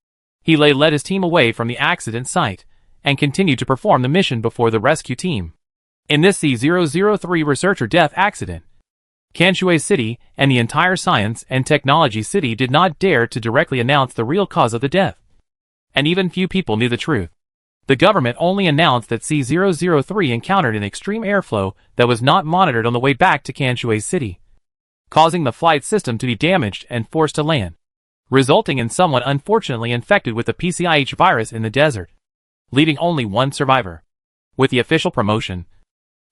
He led his team away from the accident site and continued to perform the mission before the rescue team. In this C-003 researcher death accident, Kanshui City and the entire Science and Technology City did not dare to directly announce the real cause of the death. And even few people knew the truth. The government only announced that C-003 encountered an extreme airflow that was not monitored on the way back to Kanshui City, causing the flight system to be damaged and forced to land, resulting in someone unfortunately infected with the PCIH virus in the desert, leaving only one survivor. With the official promotion,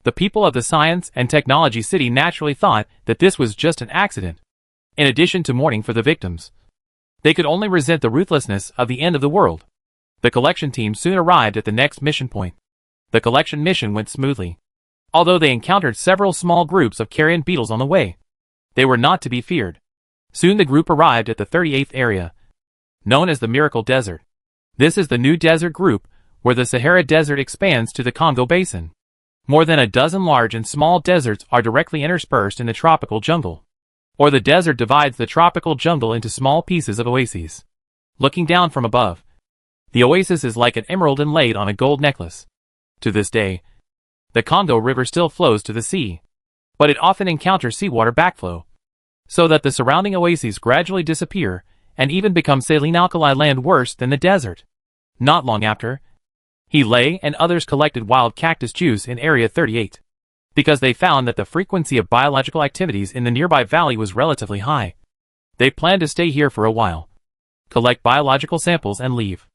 the people of the Science and Technology City naturally thought that this was just an accident. In addition to mourning for the victims, they could only resent the ruthlessness of the end of the world. The collection team soon arrived at the next mission point. The collection mission went smoothly, although they encountered several small groups of carrion beetles on the way. They were not to be feared. Soon the group arrived at the 38th area, known as the Miracle Desert. This is the new desert group where the Sahara Desert expands to the Congo Basin. More than a dozen large and small deserts are directly interspersed in the tropical jungle, or the desert divides the tropical jungle into small pieces of oases. Looking down from above, the oasis is like an emerald inlaid on a gold necklace. To this day, the Congo River still flows to the sea, but it often encounters seawater backflow, so that the surrounding oases gradually disappear and even become saline alkali land worse than the desert. Not long after, He and others collected wild cactus juice in Area 38, because they found that the frequency of biological activities in the nearby valley was relatively high. They planned to stay here for a while, collect biological samples and leave.